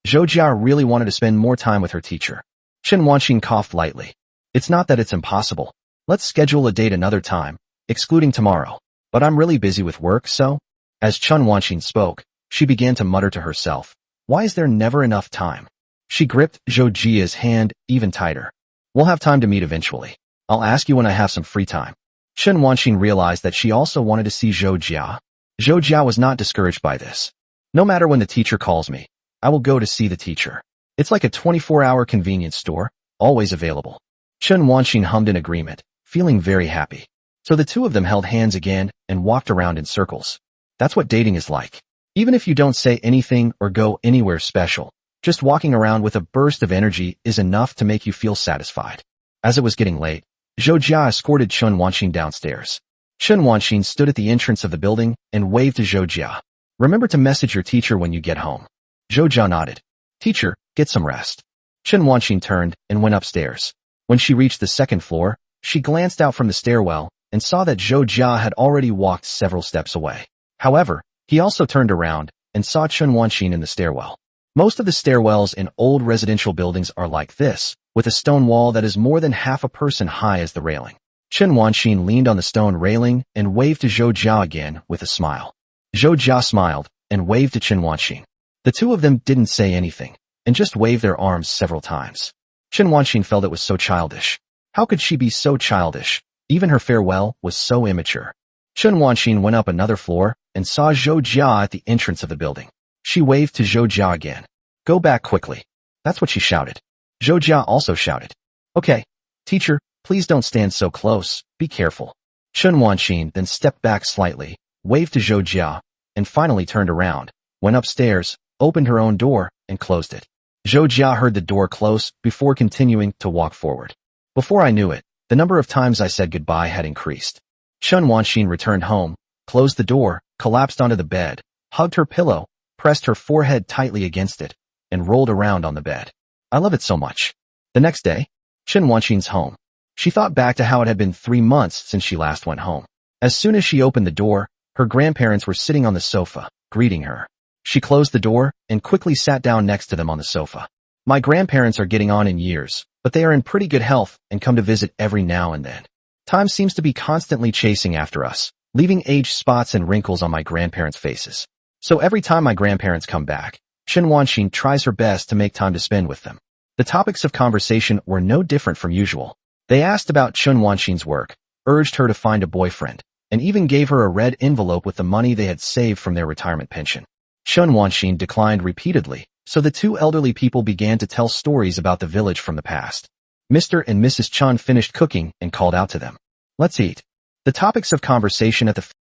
Zhou Jia really wanted to spend more time with her teacher. Chen Wanxin coughed lightly. It's not that it's impossible. Let's schedule a date another time, excluding tomorrow. But I'm really busy with work, so? As Chen Wanxin spoke, she began to mutter to herself. Why is there never enough time? She gripped Zhou Jia's hand even tighter. We'll have time to meet eventually. I'll ask you when I have some free time. Chen Wanxin realized that she also wanted to see Zhou Jia. Zhou Jia was not discouraged by this. No matter when the teacher calls me, I will go to see the teacher. It's like a 24-hour convenience store, always available. Chen Wanxin hummed in agreement, feeling very happy. So the two of them held hands again and walked around in circles. That's what dating is like. Even if you don't say anything or go anywhere special, just walking around with a burst of energy is enough to make you feel satisfied. As it was getting late, Zhou Jia escorted Chen Wanxin downstairs. Chen Wanxin stood at the entrance of the building and waved to Zhou Jia. Remember to message your teacher when you get home. Zhou Jia nodded. Teacher, get some rest. Chen Wanxin turned and went upstairs. When she reached the second floor, she glanced out from the stairwell and saw that Zhou Jia had already walked several steps away. However, he also turned around and saw Chen Wanxin in the stairwell. Most of the stairwells in old residential buildings are like this, with a stone wall that is more than half a person high as the railing. Chen Wanxin leaned on the stone railing and waved to Zhou Jia again with a smile. Zhou Jia smiled and waved to Chen Wanxin. The two of them didn't say anything, and just waved their arms several times. Chen Wanxin felt it was so childish. How could she be so childish? Even her farewell was so immature. Chen Wanxin went up another floor and saw Zhou Jia at the entrance of the building. She waved to Zhou Jia again. Go back quickly. That's what she shouted. Zhou Jia also shouted. Okay, teacher, please don't stand so close, be careful. Chen Wanxin then stepped back slightly, waved to Zhou Jia, and finally turned around, went upstairs, opened her own door, and closed it. Zhou Jia heard the door close before continuing to walk forward. Before I knew it, the number of times I said goodbye had increased. Chen Wanxin returned home, closed the door, collapsed onto the bed, hugged her pillow, pressed her forehead tightly against it, and rolled around on the bed. I love it so much. The next day, Chen Wanxin's home. She thought back to how it had been 3 months since she last went home. As soon as she opened the door, her grandparents were sitting on the sofa, greeting her. She closed the door and quickly sat down next to them on the sofa. My grandparents are getting on in years, but they are in pretty good health and come to visit every now and then. Time seems to be constantly chasing after us, leaving age spots and wrinkles on my grandparents' faces. So every time my grandparents come back, Chen Wanxin tries her best to make time to spend with them. The topics of conversation were no different from usual. They asked about Chen Wanxin's work, urged her to find a boyfriend, and even gave her a red envelope with the money they had saved from their retirement pension. Chen Wanxin declined repeatedly, so the two elderly people began to tell stories about the village from the past. Mr. and Mrs. Chen finished cooking and called out to them. Let's eat. The topics of conversation at the